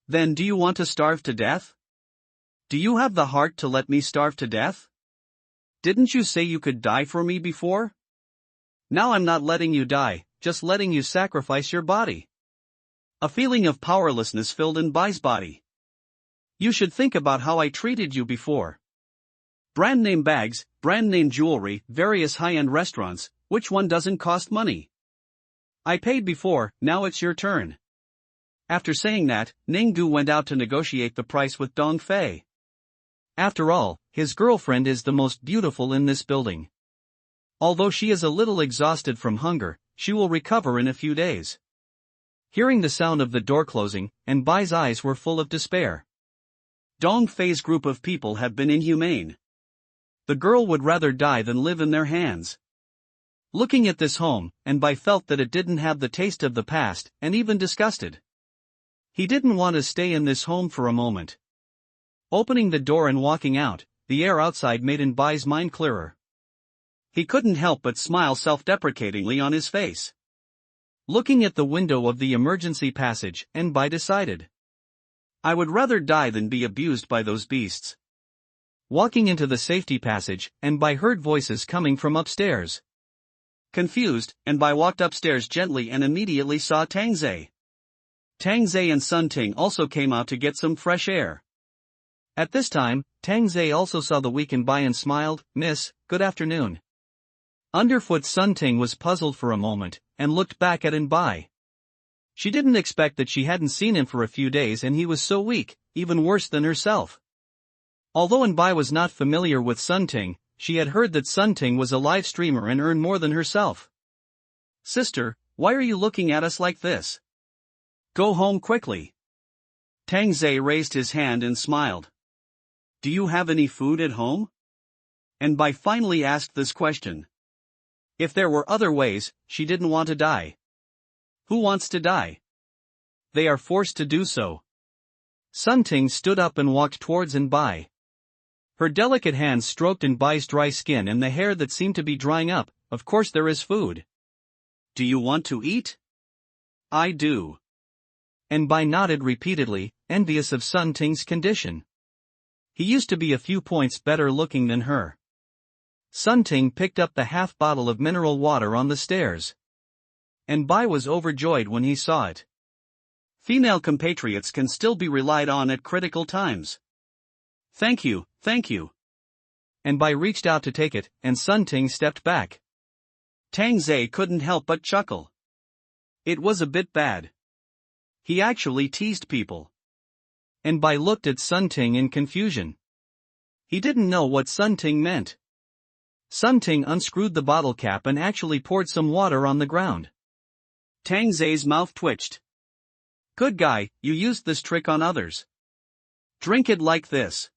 Then do you want to starve to death? Do you have the heart to let me starve to death? Didn't you say you could die for me before? Now I'm not letting you die, just letting you sacrifice your body. A feeling of powerlessness filled Anbai's body. You should think about how I treated you before. Brand name bags, brand name jewelry, various high-end restaurants, which one doesn't cost money? I paid before, now it's your turn. After saying that, Ninggu went out to negotiate the price with Dong Fei. After all, his girlfriend is the most beautiful in this building. Although she is a little exhausted from hunger, she will recover in a few days. Hearing the sound of the door closing, Anbai's eyes were full of despair. Dong Fei's group of people have been inhumane. The girl would rather die than live in their hands. Looking at this home, Anbai felt that it didn't have the taste of the past, and even disgusted. He didn't want to stay in this home for a moment. Opening the door and walking out, the air outside made Anbai's mind clearer. He couldn't help but smile self-deprecatingly on his face. Looking at the window of the emergency passage, Anbai decided. I would rather die than be abused by those beasts. Walking into the safety passage, Anbai heard voices coming from upstairs. Confused, Anbai walked upstairs gently and immediately saw Tangzai. Tangzai and Sun Ting also came out to get some fresh air. At this time, Tangzai also saw the weak Anbai and smiled. Miss, good afternoon. Underfoot Sun Ting was puzzled for a moment, and looked back at Anbai. She didn't expect that she hadn't seen him for a few days and he was so weak, even worse than herself. Although Anbai was not familiar with Sun Ting, she had heard that Sun Ting was a live streamer and earned more than herself. Sister, why are you looking at us like this? Go home quickly. Tangzai raised his hand and smiled. Do you have any food at home? Anbai finally asked this question. If there were other ways, she didn't want to die. Who wants to die? They are forced to do so. Sun Ting stood up and walked towards Bai. Her delicate hands stroked Bai's dry skin and the hair that seemed to be drying up. Of course there is food. Do you want to eat? I do. Bai nodded repeatedly, envious of Sun Ting's condition. He used to be a few points better looking than her. Sun Ting picked up the half bottle of mineral water on the stairs. Bai was overjoyed when he saw it. Female compatriots can still be relied on at critical times. Thank you, thank you. Bai reached out to take it, and Sun Ting stepped back. Tang Zhe couldn't help but chuckle. It was a bit bad. He actually teased people. Bai looked at Sun Ting in confusion. He didn't know what Sun Ting meant. Sun Ting unscrewed the bottle cap and actually poured some water on the ground. Tang Zhe's mouth twitched. Good guy, you used this trick on others. Drink it like this.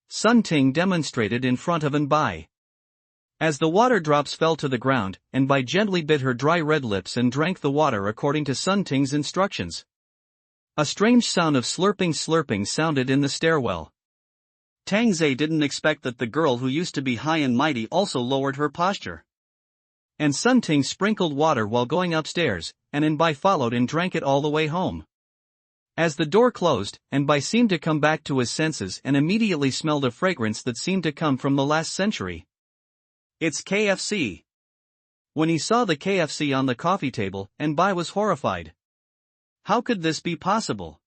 Sun Ting demonstrated in front of Bai. As the water drops fell to the ground, Bai gently bit her dry red lips and drank the water according to Sun Ting's instructions. A strange sound of slurping sounded in the stairwell. Tang Zhe didn't expect that the girl who used to be high and mighty also lowered her posture. And Sun Ting sprinkled water while going upstairs, and Bai followed and drank it all the way home. As the door closed, Bai seemed to come back to his senses and immediately smelled a fragrance that seemed to come from the last century. It's KFC. When he saw the KFC on the coffee table, Bai was horrified. How could this be possible?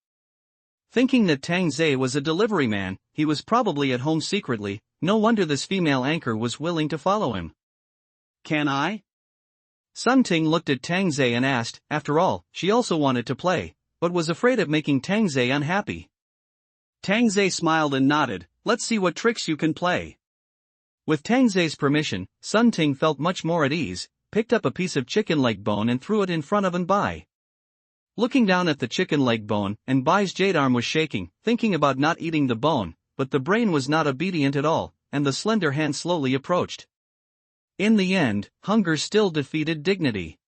Thinking that Tang Zhe was a delivery man, he was probably at home secretly. No wonder this female anchor was willing to follow him. Can I? Sun Ting looked at Tang Zhe and asked. After all, she also wanted to play, but was afraid of making Tang Zhe unhappy. Tang Zhe smiled and nodded. Let's see what tricks you can play. With Tang Zhe's permission, Sun Ting felt much more at ease, picked up a piece of chicken leg bone and threw it in front of Bai. Looking down at the chicken leg bone, Bai's jade arm was shaking, thinking about not eating the bone, but the brain was not obedient at all, and the slender hand slowly approached. In the end, hunger still defeated dignity.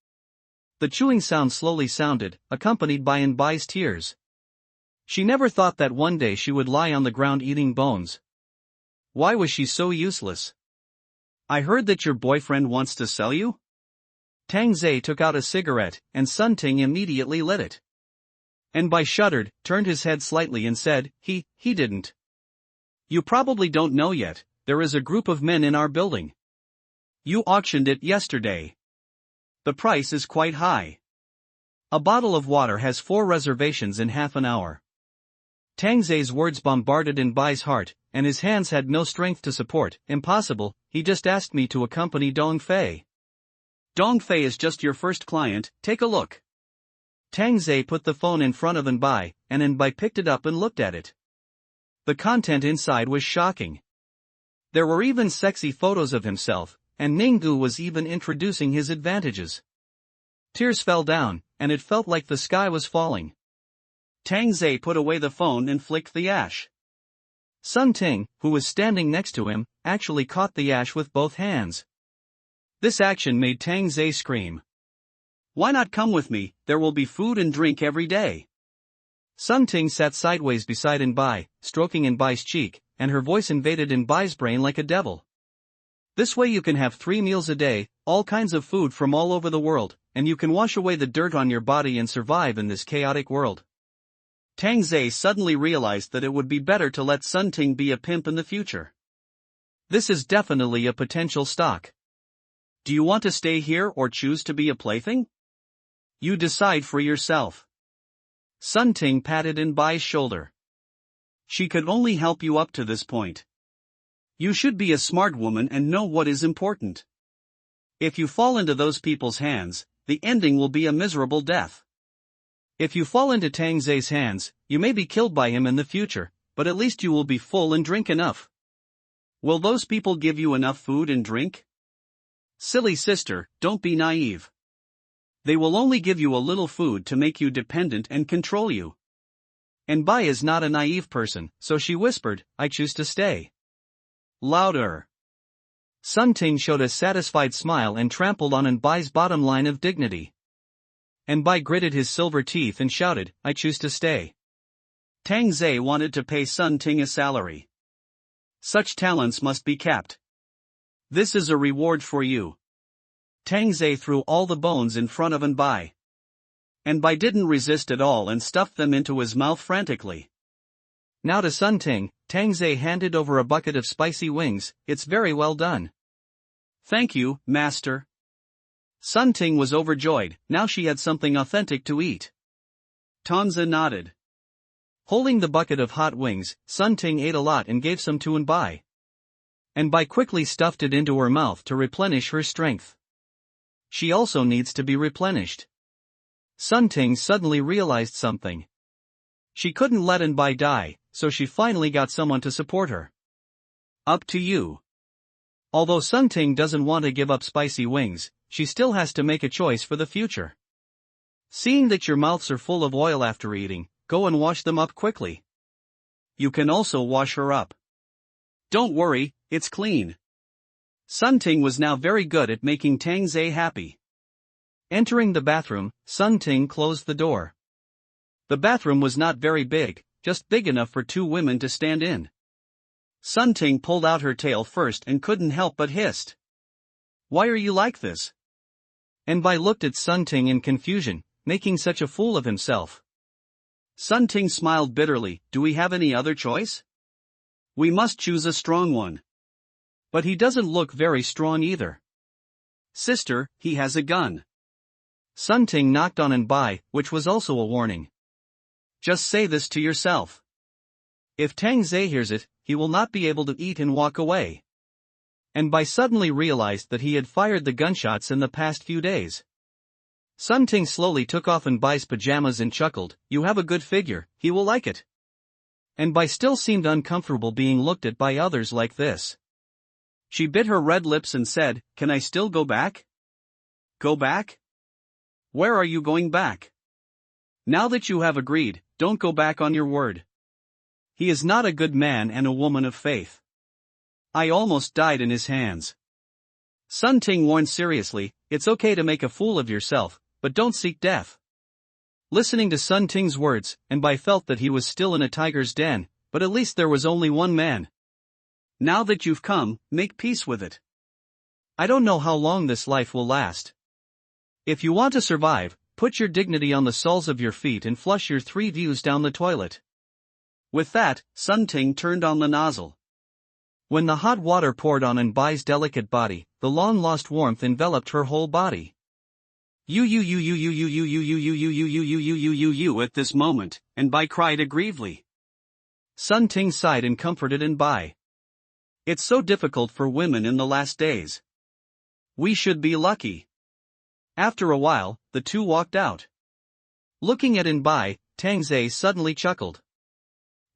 The chewing sound slowly sounded, accompanied by Bai's tears. She never thought that one day she would lie on the ground eating bones. Why was she so useless? I heard that your boyfriend wants to sell you? Tang Zhe took out a cigarette, and Sun Ting immediately lit it. Bai shuddered, turned his head slightly and said, he didn't. You probably don't know yet, there is a group of men in our building. You auctioned it yesterday. The price is quite high. A bottle of water has 4 reservations in half an hour. Tang Zhe's words bombarded Bai's heart, and his hands had no strength to support. Impossible, he just asked me to accompany Dong Fei. Dong Fei is just your first client, take a look. Tang Zhe put the phone in front of Bai, and Bai picked it up and looked at it. The content inside was shocking. There were even sexy photos of himself, and Ninggu was even introducing his advantages. Tears fell down, and it felt like the sky was falling. Tang Zhe put away the phone and flicked the ash. Sun Ting, who was standing next to him, actually caught the ash with both hands. This action made Tang Zhe scream. Why not come with me, there will be food and drink every day. Sun Ting sat sideways beside Bai, stroking Bai's cheek, and her voice invaded Bai's brain like a devil. This way you can have 3 meals a day, all kinds of food from all over the world, and you can wash away the dirt on your body and survive in this chaotic world. Tang Zhe suddenly realized that it would be better to let Sun Ting be a pimp in the future. This is definitely a potential stock. Do you want to stay here or choose to be a plaything? You decide for yourself. Sun Ting patted Bai's shoulder. She could only help you up to this point. You should be a smart woman and know what is important. If you fall into those people's hands, the ending will be a miserable death. If you fall into Tang Zhe's hands, you may be killed by him in the future, but at least you will be full and drink enough. Will those people give you enough food and drink? Silly sister, don't be naive. They will only give you a little food to make you dependent and control you. Bai is not a naive person, so she whispered, I choose to stay. Louder. Sun Ting showed a satisfied smile and trampled on Anbai's bottom line of dignity. Anbai gritted his silver teeth and shouted, I choose to stay. Tang Zhe wanted to pay Sun Ting a salary. Such talents must be capped. This is a reward for you. Tang Zhe threw all the bones in front of Anbai. Anbai didn't resist at all and stuffed them into his mouth frantically. Now to Sun Ting, Tang Zhe handed over a bucket of spicy wings. It's very well done. Thank you, master. Sun Ting was overjoyed, now she had something authentic to eat. Tanza nodded. Holding the bucket of hot wings, Sun Ting ate a lot and gave some to Anbai. Anbai quickly stuffed it into her mouth to replenish her strength. She also needs to be replenished. Sun Ting suddenly realized something. She couldn't let Anbai die, so she finally got someone to support her. Up to you. Although Sun Ting doesn't want to give up spicy wings, she still has to make a choice for the future. Seeing that your mouths are full of oil after eating, go and wash them up quickly. You can also wash her up. Don't worry, it's clean. Sun Ting was now very good at making Tang Zhe happy. Entering the bathroom, Sun Ting closed the door. The bathroom was not very big, just big enough for two women to stand in. Sun Ting pulled out her tail first and couldn't help but hissed. Why are you like this? Anbai looked at Sun Ting in confusion, making such a fool of himself. Sun Ting smiled bitterly, do we have any other choice? We must choose a strong one. But he doesn't look very strong either. Sister, he has a gun. Sun Ting knocked on Anbai, which was also a warning. Just say this to yourself. If Tang Zhe hears it, he will not be able to eat and walk away. Anbai suddenly realized that he had fired the gunshots in the past few days. Sun Ting slowly took off Anbai's pajamas and chuckled, you have a good figure, he will like it. Anbai still seemed uncomfortable being looked at by others like this. She bit her red lips and said, can I still go back? Go back? Where are you going back? Now that you have agreed, don't go back on your word. He is not a good man and a woman of faith. I almost died in his hands. Sun Ting warned seriously, it's okay to make a fool of yourself, but don't seek death. Listening to Sun Ting's words, Anbai felt that he was still in a tiger's den, but at least there was only one man. Now that you've come, make peace with it. I don't know how long this life will last. If you want to survive, put your dignity on the soles of your feet and flush your 3 views down the toilet. With that, Sun Ting turned on the nozzle. When the hot water poured on Anbai's delicate body, the long-lost warmth enveloped her whole body. You at this moment, Anbai cried aggrievely. Sun Ting sighed and comforted Anbai. It's so difficult for women in the last days. We should be lucky. After a while, the two walked out. Looking at Anbai, Tang Zhe suddenly chuckled.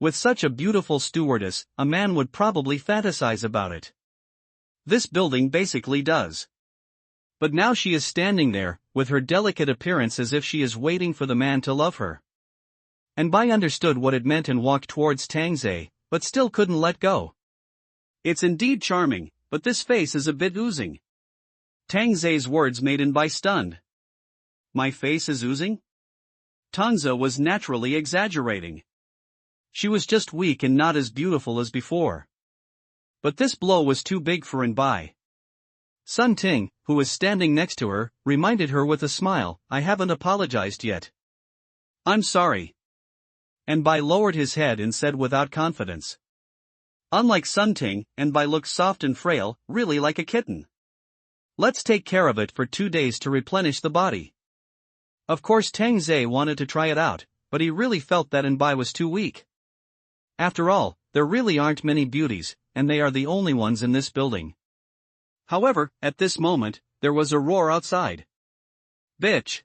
With such a beautiful stewardess, a man would probably fantasize about it. This building basically does. But now she is standing there, with her delicate appearance as if she is waiting for the man to love her. Anbai understood what it meant and walked towards Tang Zhe, but still couldn't let go. It's indeed charming, but this face is a bit oozing. Tang Zhe's words made Anbai stunned. My face is oozing? Tanza was naturally exaggerating. She was just weak and not as beautiful as before. But this blow was too big for Anbai. Sun Ting, who was standing next to her, reminded her with a smile, I haven't apologized yet. I'm sorry. Anbai lowered his head and said without confidence. Unlike Sun Ting, Anbai looks soft and frail, really like a kitten. Let's take care of it for 2 days to replenish the body. Of course Tang Zhe wanted to try it out, but he really felt that Anbai was too weak. After all, there really aren't many beauties, and they are the only ones in this building. However, at this moment, there was a roar outside. Bitch!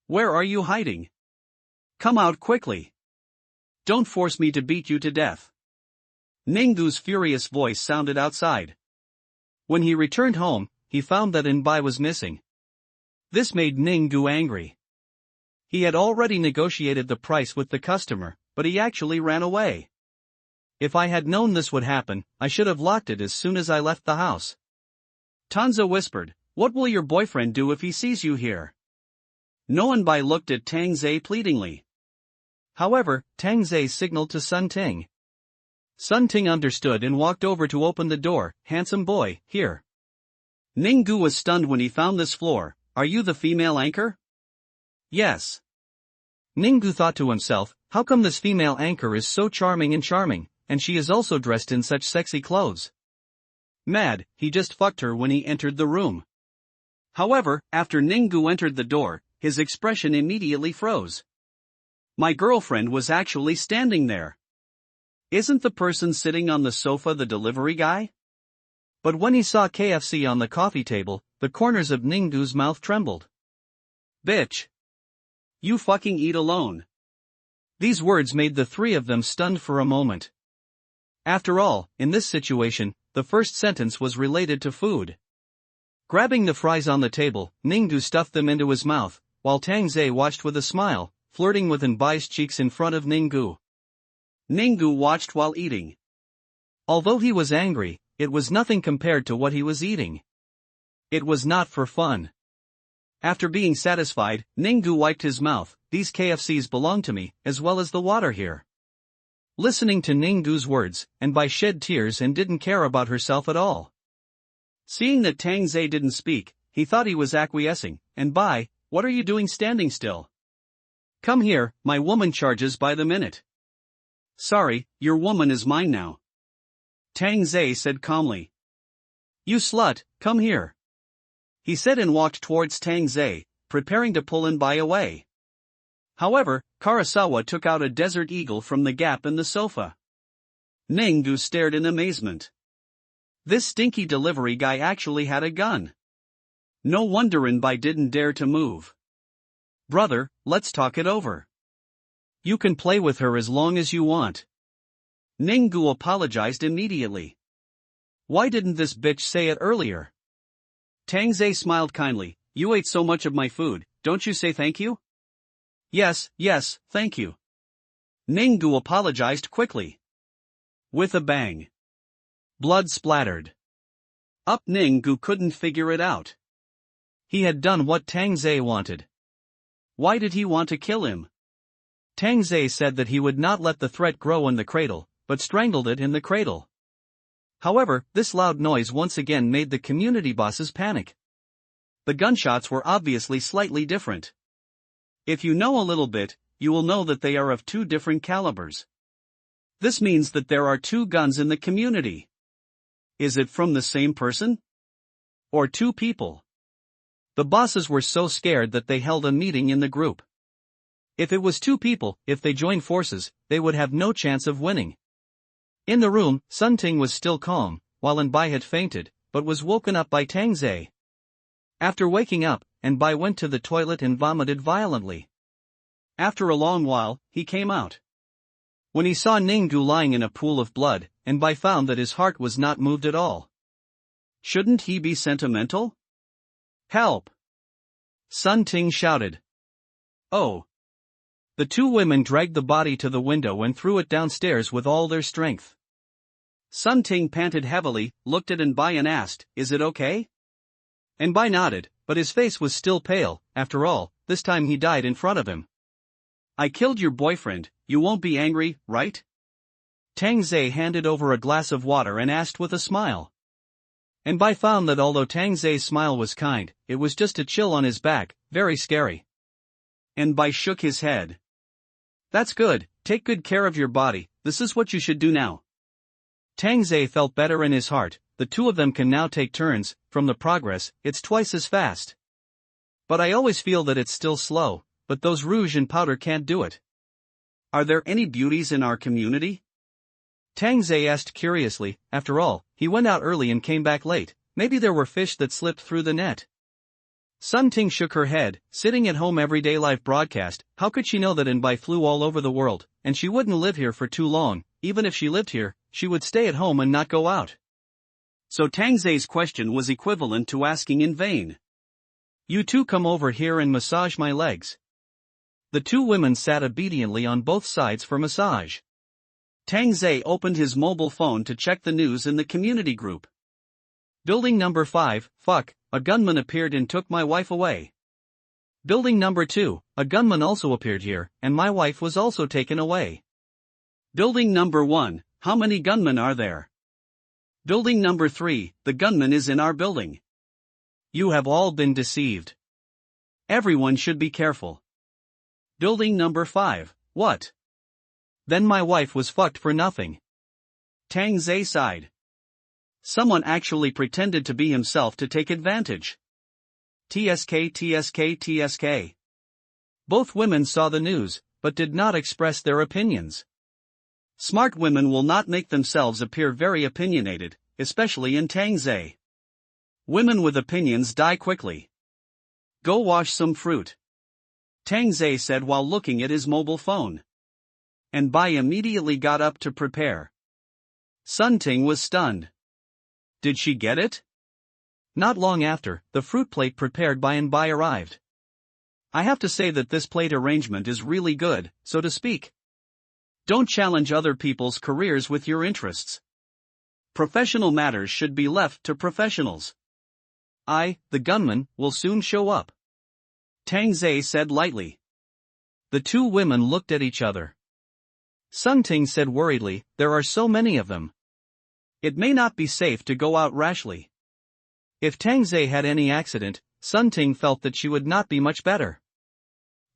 Where are you hiding? Come out quickly. Don't force me to beat you to death. Ninggu's furious voice sounded outside. When he returned home, he found that Anbai was missing. This made Ninggu angry. He had already negotiated the price with the customer, but he actually ran away. If I had known this would happen, I should have locked it as soon as I left the house. Tanza whispered, "What will your boyfriend do if he sees you here?" Noenbai looked at Tang Zhe pleadingly. However, Tang Zhe signaled to Sun Ting. Sun Ting understood and walked over to open the door. "Handsome boy, here." Ninggu was stunned when he found this floor. "Are you the female anchor?" "Yes." Ninggu thought to himself, how come this female anchor is so charming, and she is also dressed in such sexy clothes? Mad, he just fucked her when he entered the room. However, after Ninggu entered the door, his expression immediately froze. My girlfriend was actually standing there. Isn't the person sitting on the sofa the delivery guy? But when he saw KFC on the coffee table, the corners of Ninggu's mouth trembled. Bitch! You fucking eat alone. These words made the three of them stunned for a moment. After all, in this situation, the first sentence was related to food. Grabbing the fries on the table, Ninggu stuffed them into his mouth, while Tang Zhe watched with a smile, flirting with Nbai's cheeks in front of Ninggu. Ninggu watched while eating. Although he was angry, it was nothing compared to what he was eating. It was not for fun. After being satisfied, Ninggu wiped his mouth. These KFCs belong to me, as well as the water here. Listening to Ninggu's words, Nbai shed tears and didn't care about herself at all. Seeing that Tang Zhe didn't speak, he thought he was acquiescing. "Nbai, what are you doing standing still? Come here, my woman charges by the minute." "Sorry, your woman is mine now," Tang Zhe said calmly. "You slut, come here," he said and walked towards Tang Zhe, preparing to pull Nbai away. However, Karasawa took out a desert eagle from the gap in the sofa. Ninggu stared in amazement. This stinky delivery guy actually had a gun. No wonder Nbai didn't dare to move. "Brother, let's talk it over. You can play with her as long as you want." Ninggu apologized immediately. "Why didn't this bitch say it earlier?" Tang Zhe smiled kindly. "You ate so much of my food, don't you say thank you?" Yes, thank you." Ninggu apologized quickly. With a bang. Blood splattered. Ninggu couldn't figure it out. He had done what Tang Zhe wanted. Why did he want to kill him? Tang Zhe said that he would not let the threat grow in the cradle, but strangled it in the cradle. However, this loud noise once again made the community bosses panic. The gunshots were obviously slightly different. If you know a little bit, you will know that they are of two different calibers. This means that there are two guns in the community. Is it from the same person? Or two people? The bosses were so scared that they held a meeting in the group. If it was two people, if they joined forces, they would have no chance of winning. In the room, Sun Ting was still calm, while Nbai had fainted, but was woken up by Tang Zhe. After waking up, Nbai went to the toilet and vomited violently. After a long while, he came out. When he saw Ninggu lying in a pool of blood, Nbai found that his heart was not moved at all. Shouldn't he be sentimental? "Help!" Sun Ting shouted. "Oh!" The two women dragged the body to the window and threw it downstairs with all their strength. Sun Ting panted heavily, looked at Nbai and asked, "Is it okay?" Nbai nodded, but his face was still pale. After all, this time he died in front of him. "I killed your boyfriend, you won't be angry, right?" Tang Zhe handed over a glass of water and asked with a smile. Nbai found that although Tang Zhe's smile was kind, it was just a chill on his back, very scary. Nbai shook his head. "That's good, take good care of your body, this is what you should do now." Tang Zhe felt better in his heart. The two of them can now take turns. From the progress, it's twice as fast. But I always feel that it's still slow, but those rouge and powder can't do it. Are there any beauties in our community? Tang Zhe asked curiously. After all, he went out early and came back late. Maybe there were fish that slipped through the net. Sun Ting shook her head. Sitting at home everyday live broadcast, how could she know that Nbai flew all over the world, and she wouldn't live here for too long? Even if she lived here, she would stay at home and not go out. So Tang Zhe's question was equivalent to asking in vain. "You two come over here and massage my legs." The two women sat obediently on both sides for massage. Tang Zhe opened his mobile phone to check the news in the community group. Building number 5, fuck, a gunman appeared and took my wife away. Building number 2, a gunman also appeared here, and my wife was also taken away. Building number 1, how many gunmen are there? Building number 3, the gunman is in our building. You have all been deceived. Everyone should be careful. Building number 5, what? Then my wife was fucked for nothing. Tang Zhe sighed. Someone actually pretended to be himself to take advantage. TSK TSK TSK. Both women saw the news, but did not express their opinions. Smart women will not make themselves appear very opinionated, especially in Tang Zhe. Women with opinions die quickly. Go wash some fruit. Tang Zhe said while looking at his mobile phone. And Bai immediately got up to prepare. Sun Ting was stunned. Did she get it? Not long after, the fruit plate prepared by and Bai arrived. I have to say that this plate arrangement is really good, so to speak. Don't challenge other people's careers with your interests. Professional matters should be left to professionals. The gunman, will soon show up. Tang Zhe said lightly. The two women looked at each other. Sun Ting said worriedly, there are so many of them. It may not be safe to go out rashly. If Tang Zhe had any accident, Sun Ting felt that she would not be much better.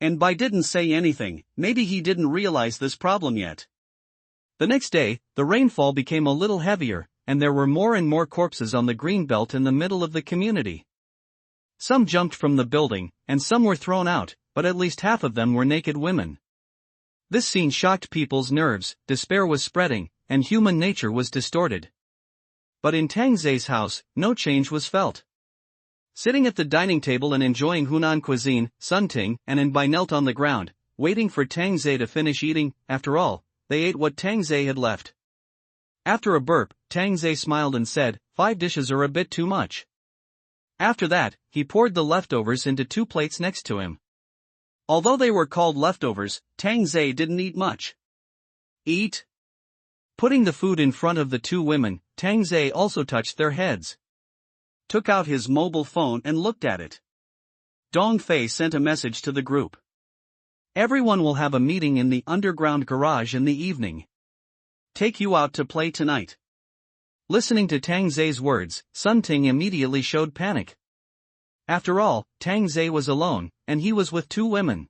And Bai didn't say anything, maybe he didn't realize this problem yet. The next day, the rainfall became a little heavier, and there were more and more corpses on the green belt in the middle of the community. Some jumped from the building, and some were thrown out, but at least half of them were naked women. This scene shocked people's nerves, despair was spreading, and human nature was distorted. But in Tang Zhe's house, no change was felt. Sitting at the dining table and enjoying Hunan cuisine, Sun Ting and Bai knelt on the ground, waiting for Tang Zhe to finish eating. After all, they ate what Tang Zhe had left. After a burp, Tang Zhe smiled and said, 5 dishes are a bit too much. After that, he poured the leftovers into 2 plates next to him. Although they were called leftovers, Tang Zhe didn't eat much. Eat? Putting the food in front of the 2 women, Tang Zhe also touched their heads. Took out his mobile phone and looked at it. Dong Fei sent a message to the group. Everyone will have a meeting in the underground garage in the evening. Take you out to play tonight. Listening to Tang Zhe's words, Sun Ting immediately showed panic. After all, Tang Zhe was alone, and he was with 2 women.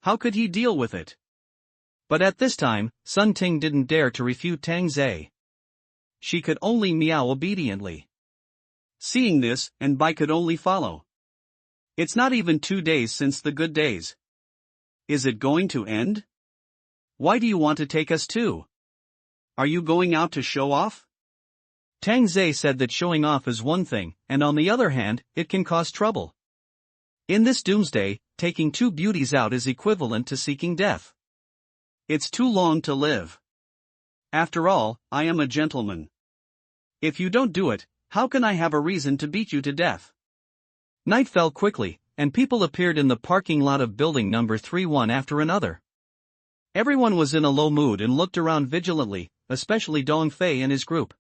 How could he deal with it? But at this time, Sun Ting didn't dare to refute Tang Zhe. She could only meow obediently. Seeing this, and Bai could only follow. It's not even 2 days since the good days. Is it going to end? Why do you want to take us too? Are you going out to show off? Tang Zhe said that showing off is one thing, and on the other hand, it can cause trouble. In this doomsday, taking 2 beauties out is equivalent to seeking death. It's too long to live. After all, I am a gentleman. If you don't do it, how can I have a reason to beat you to death? Night fell quickly, and people appeared in the parking lot of building number 3 one after another. Everyone was in a low mood and looked around vigilantly, especially Dong Fei and his group.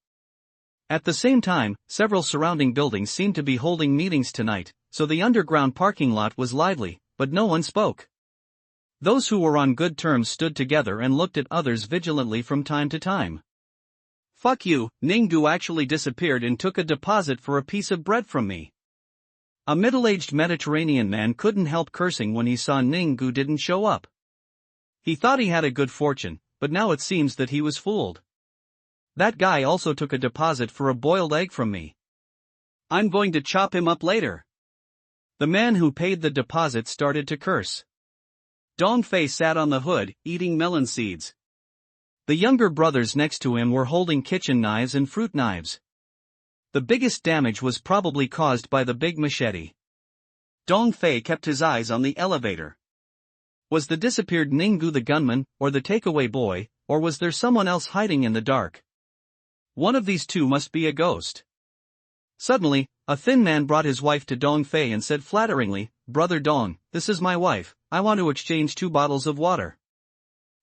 At the same time, several surrounding buildings seemed to be holding meetings tonight, so the underground parking lot was lively, but no one spoke. Those who were on good terms stood together and looked at others vigilantly from time to time. Fuck you, Ninggu actually disappeared and took a deposit for a piece of bread from me. A middle-aged Mediterranean man couldn't help cursing when he saw Ninggu didn't show up. He thought he had a good fortune, but now it seems that he was fooled. That guy also took a deposit for a boiled egg from me. I'm going to chop him up later. The man who paid the deposit started to curse. Dong Fei sat on the hood, eating melon seeds. The younger brothers next to him were holding kitchen knives and fruit knives. The biggest damage was probably caused by the big machete. Dong Fei kept his eyes on the elevator. Was the disappeared Ninggu the gunman, or the takeaway boy, or was there someone else hiding in the dark? One of these 2 must be a ghost. Suddenly, a thin man brought his wife to Dong Fei and said flatteringly, Brother Dong, this is my wife, I want to exchange 2 bottles of water.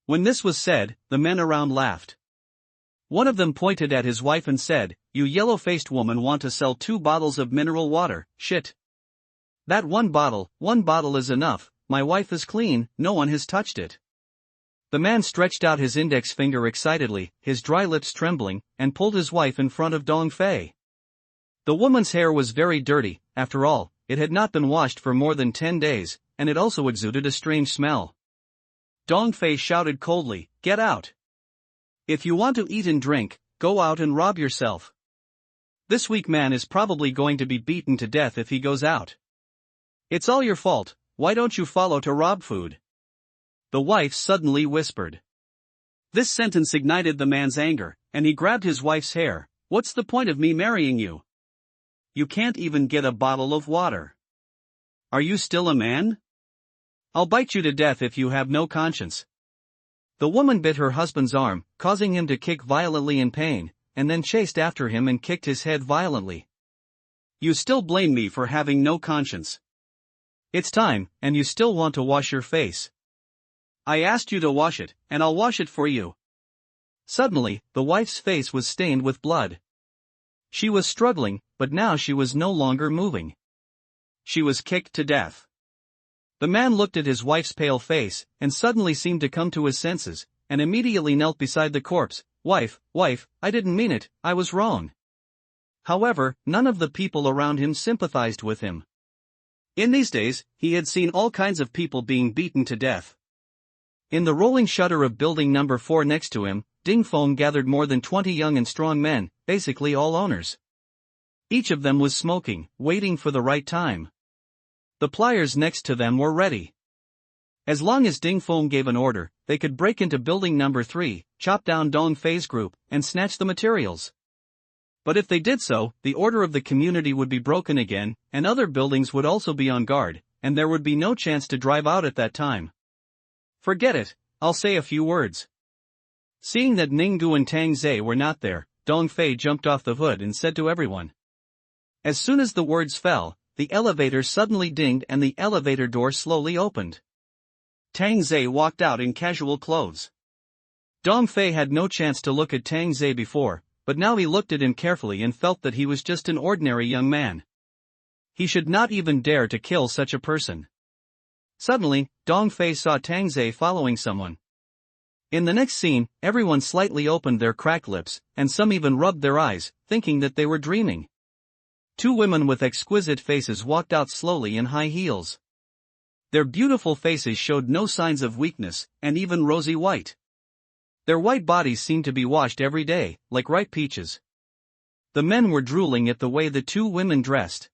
When this was said, the men around laughed. One of them pointed at his wife and said, "You yellow-faced woman want to sell 2 bottles of mineral water, shit. That one bottle is enough, my wife is clean, no one has touched it." The man stretched out his index finger excitedly, his dry lips trembling, and pulled his wife in front of Dong Fei. The woman's hair was very dirty, after all, it had not been washed for more than 10 days, and it also exuded a strange smell. Dong Fei shouted coldly, "Get out! If you want to eat and drink, go out and rob yourself. This weak man is probably going to be beaten to death if he goes out. It's all your fault, why don't you follow to rob food?" The wife suddenly whispered. This sentence ignited the man's anger, and he grabbed his wife's hair. "What's the point of me marrying you? You can't even get a bottle of water. Are you still a man? I'll bite you to death if you have no conscience." The woman bit her husband's arm, causing him to kick violently in pain, and then chased after him and kicked his head violently. "You still blame me for having no conscience. It's time, and you still want to wash your face. I asked you to wash it, and I'll wash it for you." Suddenly, the wife's face was stained with blood. She was struggling, but now she was no longer moving. She was kicked to death. The man looked at his wife's pale face, and suddenly seemed to come to his senses, and immediately knelt beside the corpse. Wife, I didn't mean it, I was wrong." However, none of the people around him sympathized with him. In these days, he had seen all kinds of people being beaten to death. In the rolling shutter of building number 4 next to him, Ding Feng gathered more than 20 young and strong men, basically all owners. Each of them was smoking, waiting for the right time. The pliers next to them were ready. As long as Ding Feng gave an order, they could break into building number 3, chop down Dong Fei's group, and snatch the materials. But if they did so, the order of the community would be broken again, and other buildings would also be on guard, and there would be no chance to drive out at that time. "Forget it, I'll say a few words." Seeing that Ninggu and Tang Zhe were not there, Dong Fei jumped off the hood and said to everyone. As soon as the words fell, the elevator suddenly dinged and the elevator door slowly opened. Tang Zhe walked out in casual clothes. Dong Fei had no chance to look at Tang Zhe before, but now he looked at him carefully and felt that he was just an ordinary young man. He should not even dare to kill such a person. Suddenly, Dong Fei saw Tang Zhe following someone. In the next scene, everyone slightly opened their cracked lips, and some even rubbed their eyes, thinking that they were dreaming. 2 women with exquisite faces walked out slowly in high heels. Their beautiful faces showed no signs of weakness, and even rosy white. Their white bodies seemed to be washed every day, like ripe peaches. The men were drooling at the way the 2 women dressed.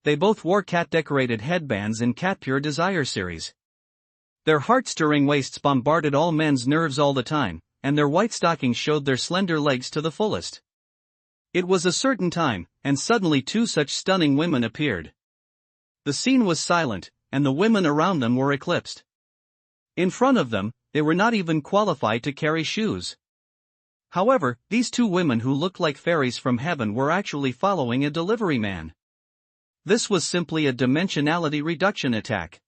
They both wore cat-decorated headbands in Cat Pure Desire series. Their heart-stirring waists bombarded all men's nerves all the time, and their white stockings showed their slender legs to the fullest. It was a certain time, and suddenly 2 such stunning women appeared. The scene was silent, and the women around them were eclipsed. In front of them, they were not even qualified to carry shoes. However, these 2 women who looked like fairies from heaven were actually following a delivery man. This was simply a dimensionality reduction attack.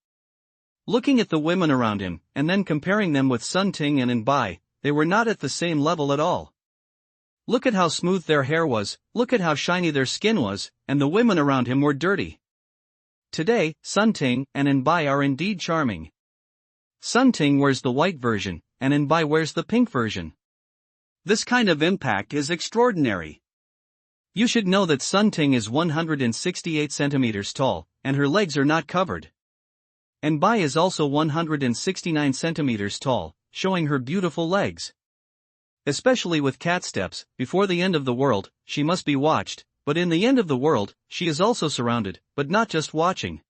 Looking at the women around him, and then comparing them with Sun Ting and Bai, they were not at the same level at all. Look at how smooth their hair was, look at how shiny their skin was, and the women around him were dirty. Today, Sun Ting and Bai are indeed charming. Sun Ting wears the white version, and Bai wears the pink version. This kind of impact is extraordinary. You should know that Sun Ting is 168 centimeters tall, and her legs are not covered. Bai is also 169 centimeters tall, showing her beautiful legs. Especially with cat steps, before the end of the world, she must be watched, but in the end of the world, she is also surrounded, but not just watching.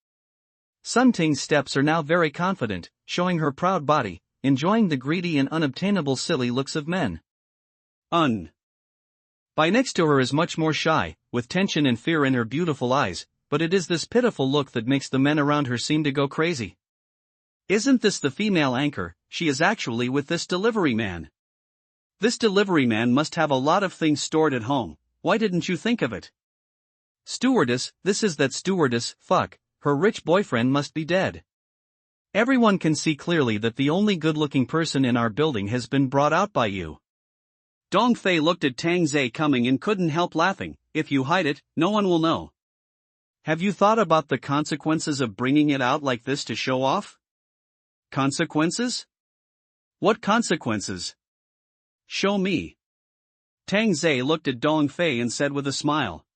Sun Ting's steps are now very confident, showing her proud body, enjoying the greedy and unobtainable silly looks of men. Bai next to her is much more shy, with tension and fear in her beautiful eyes, but it is this pitiful look that makes the men around her seem to go crazy. Isn't this the female anchor? She is actually with this delivery man. This delivery man must have a lot of things stored at home, why didn't you think of it? Stewardess, this is that stewardess, fuck, her rich boyfriend must be dead. Everyone can see clearly that the only good-looking person in our building has been brought out by you. Dong Fei looked at Tang Zhe coming and couldn't help laughing. If you hide it, no one will know. Have you thought about the consequences of bringing it out like this to show off? Consequences? What consequences? Show me. Tang Zhe looked at Dong Fei and said with a smile.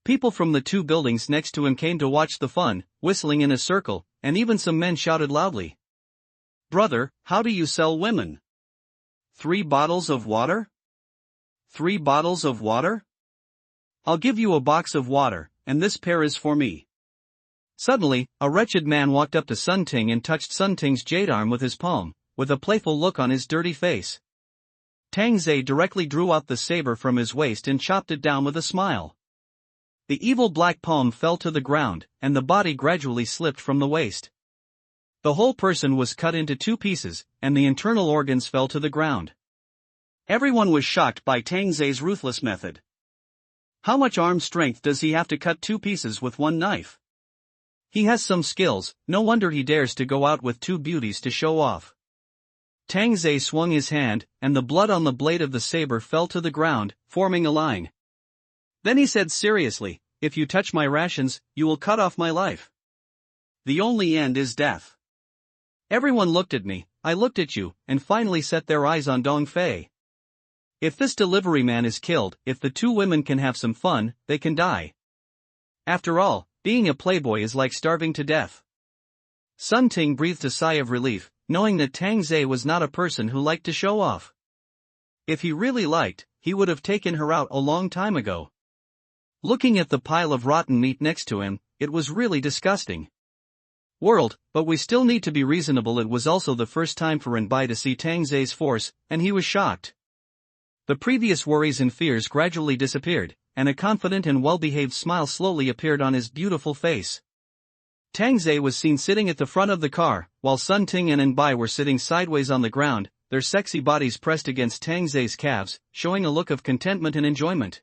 People from the two buildings next to him came to watch the fun, whistling in a circle, and even some men shouted loudly. Brother, how do you sell women? 3 bottles of water? 3 bottles of water? I'll give you a box of water, and this pair is for me. Suddenly, a wretched man walked up to Sun Ting and touched Sun Ting's jade arm with his palm, with a playful look on his dirty face. Tang Zhe directly drew out the saber from his waist and chopped it down with a smile. The evil black palm fell to the ground, and the body gradually slipped from the waist. The whole person was cut into 2 pieces, and the internal organs fell to the ground. Everyone was shocked by Tang Zhe's ruthless method. How much arm strength does he have to cut 2 pieces with one knife? He has some skills, no wonder he dares to go out with 2 beauties to show off. Tang Zhe swung his hand, and the blood on the blade of the saber fell to the ground, forming a line. Then he said seriously, if you touch my rations, you will cut off my life. The only end is death. Everyone looked at me, I looked at you, and finally set their eyes on Dong Fei. If this delivery man is killed, if the 2 women can have some fun, they can die. After all, being a playboy is like starving to death. Sun Ting breathed a sigh of relief, knowing that Tang Zhe was not a person who liked to show off. If he really liked, he would have taken her out a long time ago. Looking at the pile of rotten meat next to him, it was really disgusting. World, but we still need to be reasonable. It was also the first time for Renbai to see Tang Zhe's force, and he was shocked. The previous worries and fears gradually disappeared, and a confident and well-behaved smile slowly appeared on his beautiful face. Tang Zhe was seen sitting at the front of the car, while Sun Ting and Renbai were sitting sideways on the ground, their sexy bodies pressed against Tang Zhe's calves, showing a look of contentment and enjoyment.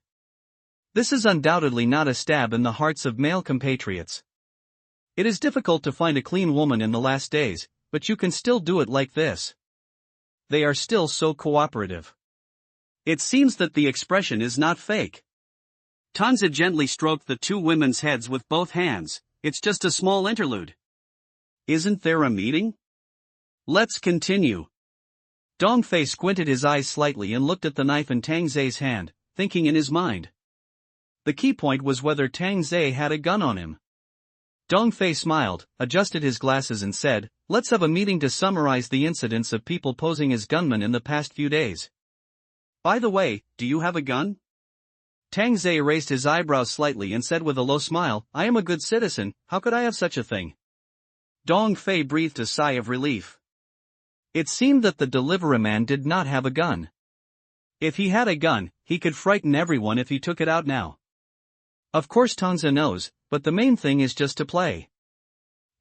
This is undoubtedly not a stab in the hearts of male compatriots. It is difficult to find a clean woman in the last days, but you can still do it like this. They are still so cooperative. It seems that the expression is not fake. Tanza gently stroked the 2 women's heads with both hands. It's just a small interlude. Isn't there a meeting? Let's continue. Dong Fei squinted his eyes slightly and looked at the knife in Tang Zhe's hand, thinking in his mind. The key point was whether Tang Zhe had a gun on him. Dong Fei smiled, adjusted his glasses and said, let's have a meeting to summarize the incidents of people posing as gunmen in the past few days. By the way, do you have a gun? Tang Zhe raised his eyebrows slightly and said with a low smile, I am a good citizen, how could I have such a thing? Dong Fei breathed a sigh of relief. It seemed that the delivery man did not have a gun. If he had a gun, he could frighten everyone if he took it out now. Of course Tanza knows, but the main thing is just to play.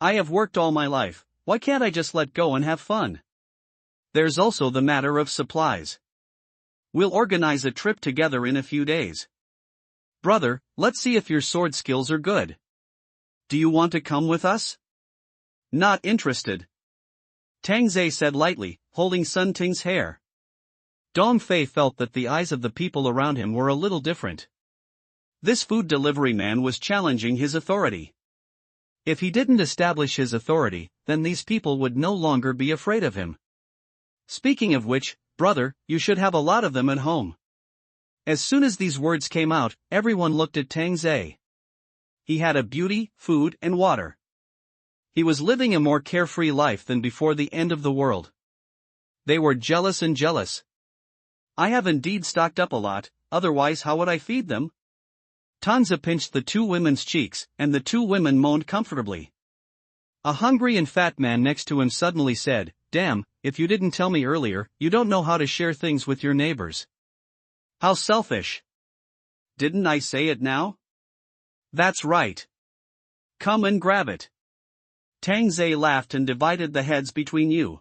I have worked all my life, why can't I just let go and have fun? There's also the matter of supplies. We'll organize a trip together in a few days. Brother, let's see if your sword skills are good. Do you want to come with us? Not interested. Tang Zhe said lightly, holding Sun Ting's hair. Dong Fei felt that the eyes of the people around him were a little different. This food delivery man was challenging his authority. If he didn't establish his authority, then these people would no longer be afraid of him. Speaking of which, brother, you should have a lot of them at home. As soon as these words came out, everyone looked at Tang Zhe. He had a beauty, food, and water. He was living a more carefree life than before the end of the world. They were jealous and jealous. I have indeed stocked up a lot, otherwise how would I feed them? Tanza pinched the 2 women's cheeks, and the 2 women moaned comfortably. A hungry and fat man next to him suddenly said, damn, if you didn't tell me earlier, you don't know how to share things with your neighbors. How selfish. Didn't I say it now? That's right. Come and grab it. Tang Zhe laughed and divided the heads between you.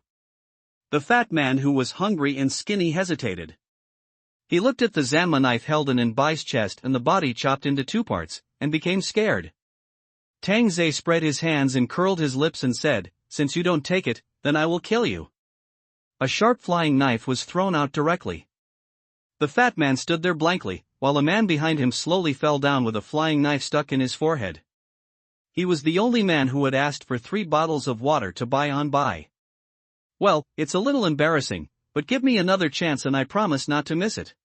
The fat man who was hungry and skinny hesitated. He looked at the Zanma knife held in Nbai's chest and the body chopped into 2 parts, and became scared. Tang Zhe spread his hands and curled his lips and said, since you don't take it, then I will kill you. A sharp flying knife was thrown out directly. The fat man stood there blankly, while a man behind him slowly fell down with a flying knife stuck in his forehead. He was the only man who had asked for 3 bottles of water to buy on by. Well, it's a little embarrassing, but give me another chance and I promise not to miss it.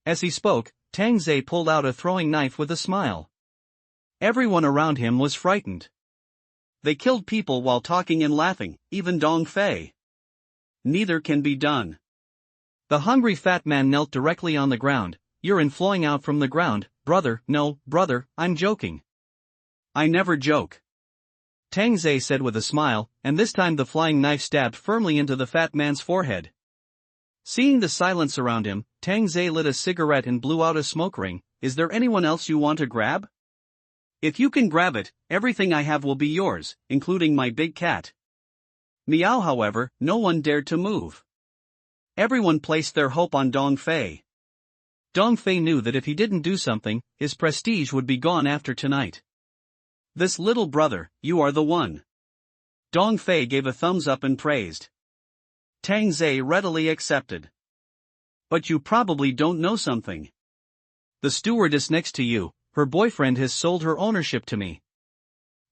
As he spoke, Tang Zhe pulled out a throwing knife with a smile. Everyone around him was frightened. They killed people while talking and laughing, even Dong Fei. Neither can be done. The hungry fat man knelt directly on the ground. Urine flowing out from the ground. Brother, no, brother, I'm joking. I never joke. Tang Zhe said with a smile, and this time the flying knife stabbed firmly into the fat man's forehead. Seeing the silence around him, Tang Zhe lit a cigarette and blew out a smoke ring. Is there anyone else you want to grab? If you can grab it, everything I have will be yours, including my big cat. Meow. However, no one dared to move. Everyone placed their hope on Dong Fei. Dong Fei knew that if he didn't do something, his prestige would be gone after tonight. This little brother, you are the one. Dong Fei gave a thumbs up and praised. Tang Zhe readily accepted. But you probably don't know something. The stewardess next to you, her boyfriend has sold her ownership to me.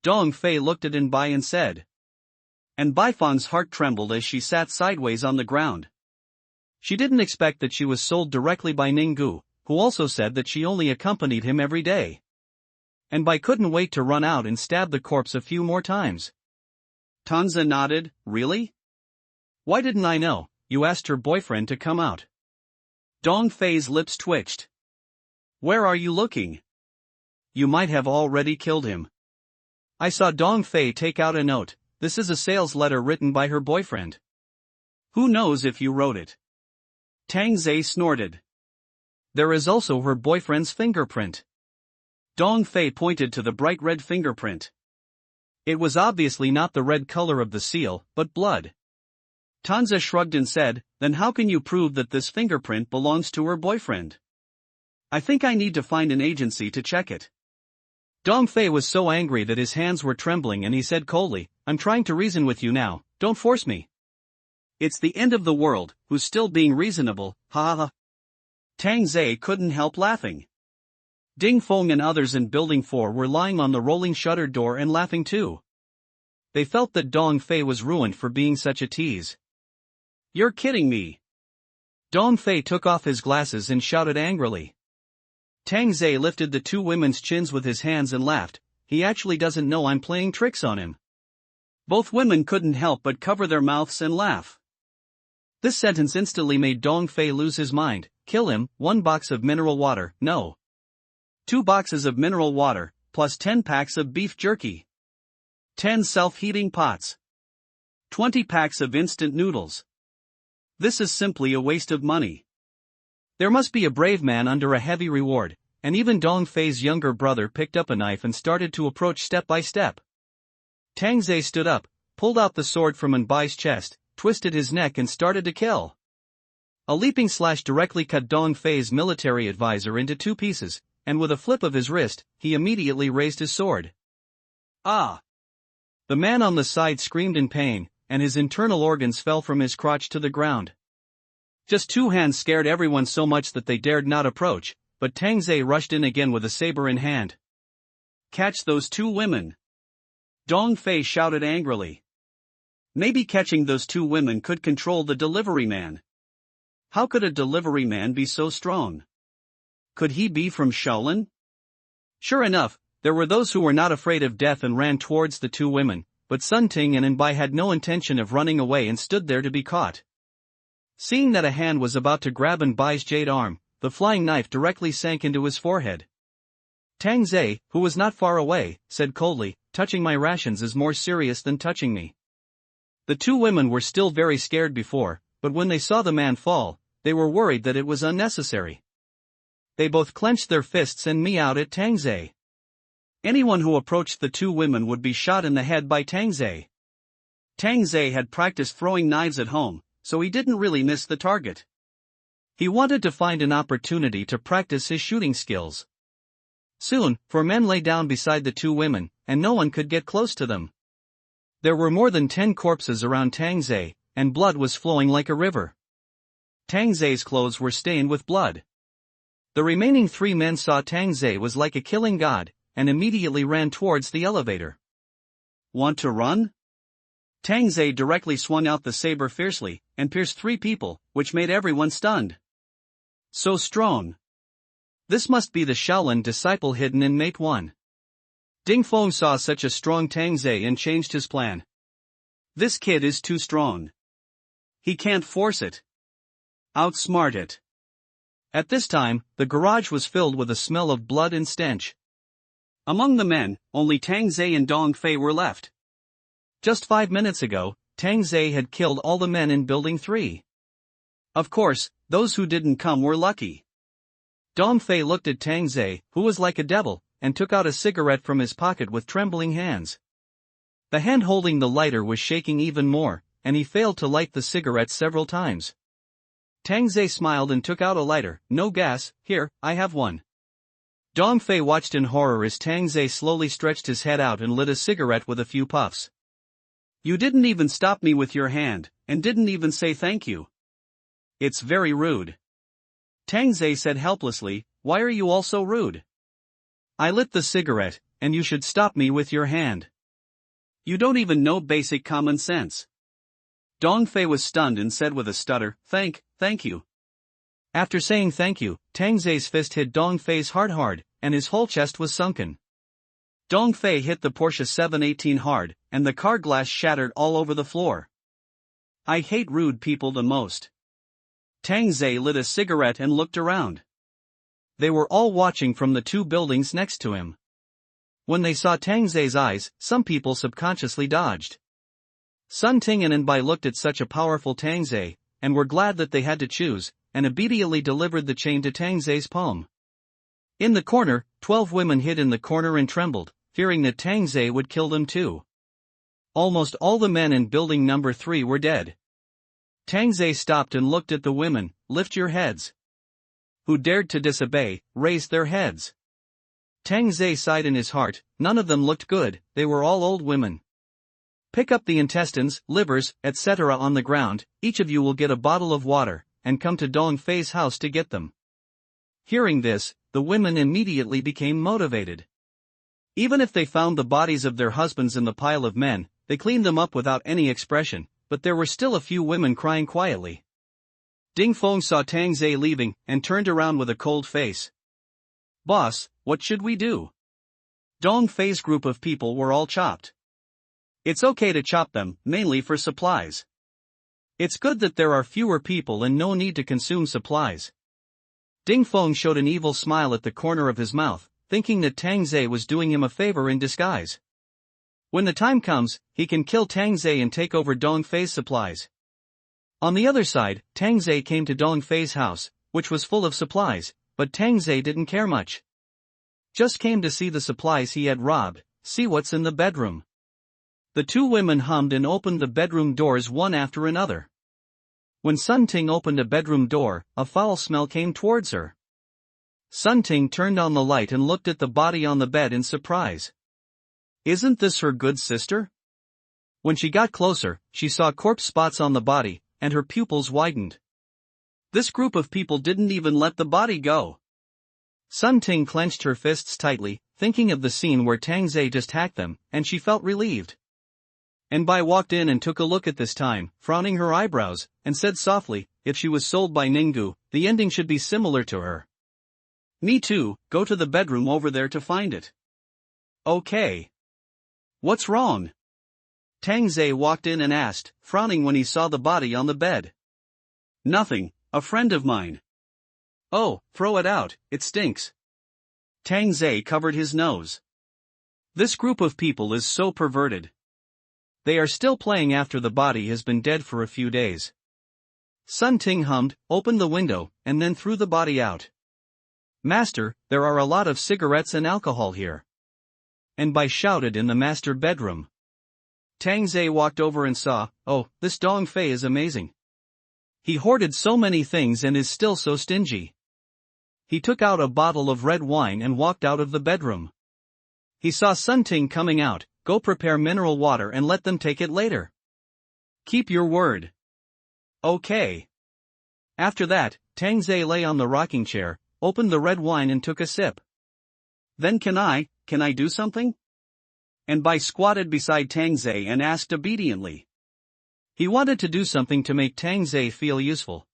Dong Fei looked at Bai and said. And Baifang's heart trembled as she sat sideways on the ground. She didn't expect that she was sold directly by Ninggu, who also said that she only accompanied him every day. And Bai couldn't wait to run out and stab the corpse a few more times. Tanza nodded. Really? Why didn't I know? You asked her boyfriend to come out. Dong Fei's lips twitched. Where are you looking? You might have already killed him. I saw Dong Fei take out a note. This is a sales letter written by her boyfriend. Who knows if you wrote it? Tang Zhe snorted. There is also her boyfriend's fingerprint. Dong Fei pointed to the bright red fingerprint. It was obviously not the red color of the seal, but blood. Tanza shrugged and said, then how can you prove that this fingerprint belongs to her boyfriend? I think I need to find an agency to check it. Dong Fei was so angry that his hands were trembling and he said coldly, I'm trying to reason with you now, don't force me. It's the end of the world, who's still being reasonable, ha ha. Tang Zhe couldn't help laughing. Ding Feng and others in Building 4 were lying on the rolling shutter door and laughing too. They felt that Dong Fei was ruined for being such a tease. You're kidding me. Dong Fei took off his glasses and shouted angrily. Tang Zhe lifted the 2 women's chins with his hands and laughed. He actually doesn't know I'm playing tricks on him. Both women couldn't help but cover their mouths and laugh. This sentence instantly made Dong Fei lose his mind. Kill him. 1 box of mineral water, no. 2 boxes of mineral water, plus 10 packs of beef jerky. 10 self-heating pots. 20 packs of instant noodles. This is simply a waste of money. There must be a brave man under a heavy reward, and even Dong Fei's younger brother picked up a knife and started to approach step by step. Tang Zhe stood up, pulled out the sword from Bai's chest, twisted his neck and started to kill. A leaping slash directly cut Dong Fei's military advisor into 2 pieces, and with a flip of his wrist, he immediately raised his sword. Ah! The man on the side screamed in pain, and his internal organs fell from his crotch to the ground. Just 2 hands scared everyone so much that they dared not approach, but Tang Zhe rushed in again with a saber in hand. Catch those 2 women! Dong Fei shouted angrily. Maybe catching those 2 women could control the delivery man. How could a delivery man be so strong? Could he be from Shaolin? Sure enough, there were those who were not afraid of death and ran towards the 2 women, but Sun Ting and Bai had no intention of running away and stood there to be caught. Seeing that a hand was about to grab Bai's jade arm, the flying knife directly sank into his forehead. Tang Zhe, who was not far away, said coldly, touching my rations is more serious than touching me. The 2 women were still very scared before, but when they saw the man fall, they were worried that it was unnecessary. They both clenched their fists and meowed at Tang Zhe. Anyone who approached the 2 women would be shot in the head by Tang Zhe. Tang Zhe had practiced throwing knives at home, so he didn't really miss the target. He wanted to find an opportunity to practice his shooting skills. Soon, 4 men lay down beside the 2 women, and no one could get close to them. There were more than 10 corpses around Tang Zhe, and blood was flowing like a river. Tang Zei's clothes were stained with blood. The remaining 3 men saw Tang Zei was like a killing god, and immediately ran towards the elevator. Want to run? Tang Zei directly swung out the saber fiercely, and pierced 3 people, which made everyone stunned. So strong. This must be the Shaolin disciple hidden in Mate 1. Ding Feng saw such a strong Tang Zei and changed his plan. This kid is too strong. He can't force it. Outsmart it. At this time, the garage was filled with a smell of blood and stench. Among the men, only Tang Zei and Dong Fei were left. Just 5 minutes ago, Tang Zei had killed all the men in Building 3. Of course, those who didn't come were lucky. Dong Fei looked at Tang Zei, who was like a devil, and took out a cigarette from his pocket with trembling hands. The hand holding the lighter was shaking even more, and he failed to light the cigarette several times. Tang Zei smiled and took out a lighter. No gas, here, I have one. Dong Fei watched in horror as Tang Zei slowly stretched his head out and lit a cigarette with a few puffs. You didn't even stop me with your hand, and didn't even say thank you. It's very rude. Tang Zei said helplessly, why are you all so rude? I lit the cigarette, and you should stop me with your hand. You don't even know basic common sense. Dong Fei was stunned and said with a stutter, thank you. After saying thank you, Tang Zei's fist hit Dong Fei's heart hard, and his whole chest was sunken. Dong Fei hit the Porsche 718 hard, and the car glass shattered all over the floor. I hate rude people the most. Tang Zei lit a cigarette and looked around. They were all watching from the 2 buildings next to him. When they saw Tang Zei's eyes, some people subconsciously dodged. Sun Ting and Bai looked at such a powerful Tang Zei, and were glad that they had to choose, and immediately delivered the chain to Tang Zei's palm. In the corner, 12 women hid in the corner and trembled, fearing that Tang Zei would kill them too. Almost all the men in building number 3 were dead. Tang Zei stopped and looked at the women. Lift your heads. Who dared to disobey, raised their heads. Tang Zei sighed in his heart, none of them looked good, they were all old women. Pick up the intestines, livers, etc. on the ground, each of you will get a bottle of water, and come to Dong Fei's house to get them. Hearing this, the women immediately became motivated. Even if they found the bodies of their husbands in the pile of men, they cleaned them up without any expression, but there were still a few women crying quietly. Ding Feng saw Tang Zei leaving, and turned around with a cold face. Boss, what should we do? Dong Fei's group of people were all chopped. It's okay to chop them, mainly for supplies. It's good that there are fewer people and no need to consume supplies. Ding Feng showed an evil smile at the corner of his mouth, thinking that Tang Zei was doing him a favor in disguise. When the time comes, he can kill Tang Zei and take over Dong Fei's supplies. On the other side, Tang Zei came to Dong Fei's house, which was full of supplies, but Tang Zei didn't care much. Just came to see the supplies he had robbed, see what's in the bedroom. The 2 women hummed and opened the bedroom doors one after another. When Sun Ting opened a bedroom door, a foul smell came towards her. Sun Ting turned on the light and looked at the body on the bed in surprise. Isn't this her good sister? When she got closer, she saw corpse spots on the body, and her pupils widened. This group of people didn't even let the body go. Sun Ting clenched her fists tightly, thinking of the scene where Tang Zei just hacked them, and she felt relieved. Bai walked in and took a look at this time, frowning her eyebrows, and said softly, if she was sold by Ninggu, the ending should be similar to her. Me too, go to the bedroom over there to find it. Okay. What's wrong? Tang Zei walked in and asked, frowning when he saw the body on the bed. Nothing, a friend of mine. Oh, throw it out, it stinks. Tang Zei covered his nose. This group of people is so perverted. They are still playing after the body has been dead for a few days. Sun Ting hummed, opened the window, and then threw the body out. Master, there are a lot of cigarettes and alcohol here. Bai shouted in the master bedroom. Tang Zei walked over and saw, oh, this Dong Fei is amazing. He hoarded so many things and is still so stingy. He took out a bottle of red wine and walked out of the bedroom. He saw Sun Ting coming out, go prepare mineral water and let them take it later. Keep your word. Okay. After that, Tang Zhe lay on the rocking chair, opened the red wine and took a sip. Then can I do something? And Bai squatted beside Tang Zhe and asked obediently. He wanted to do something to make Tang Zhe feel useful.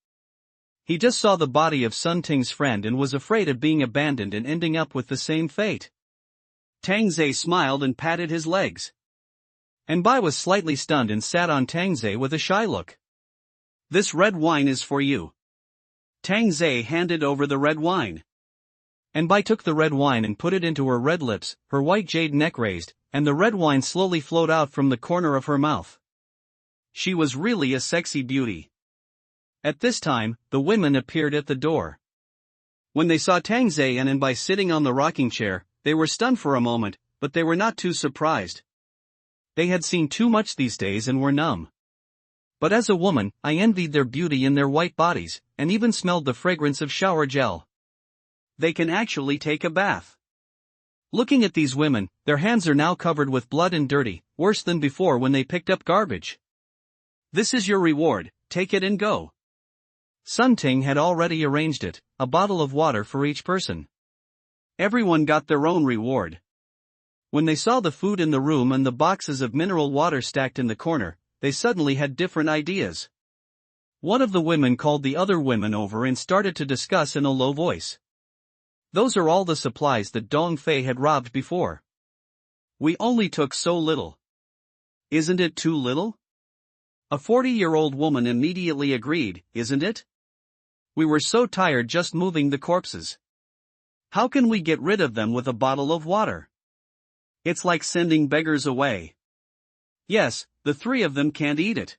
He just saw the body of Sun Ting's friend and was afraid of being abandoned and ending up with the same fate. Tang Zhe smiled and patted his legs. And Bai was slightly stunned and sat on Tang Zhe with a shy look. This red wine is for you. Tang Zhe handed over the red wine. And Bai took the red wine and put it into her red lips, her white jade neck raised, and the red wine slowly flowed out from the corner of her mouth. She was really a sexy beauty. At this time, the women appeared at the door. When they saw Tang Zhe and Bai sitting on the rocking chair, they were stunned for a moment, but they were not too surprised. They had seen too much these days and were numb. But as a woman, I envied their beauty in their white bodies, and even smelled the fragrance of shower gel. They can actually take a bath. Looking at these women, their hands are now covered with blood and dirty, worse than before when they picked up garbage. This is your reward, take it and go. Sun Ting had already arranged it, a bottle of water for each person. Everyone got their own reward. When they saw the food in the room and the boxes of mineral water stacked in the corner, they suddenly had different ideas. One of the women called the other women over and started to discuss in a low voice. Those are all the supplies that Dong Fei had robbed before. We only took so little. Isn't it too little? A 40-year-old woman immediately agreed, isn't it? We were so tired just moving the corpses. How can we get rid of them with a bottle of water? It's like sending beggars away. Yes, the three of them can't eat it.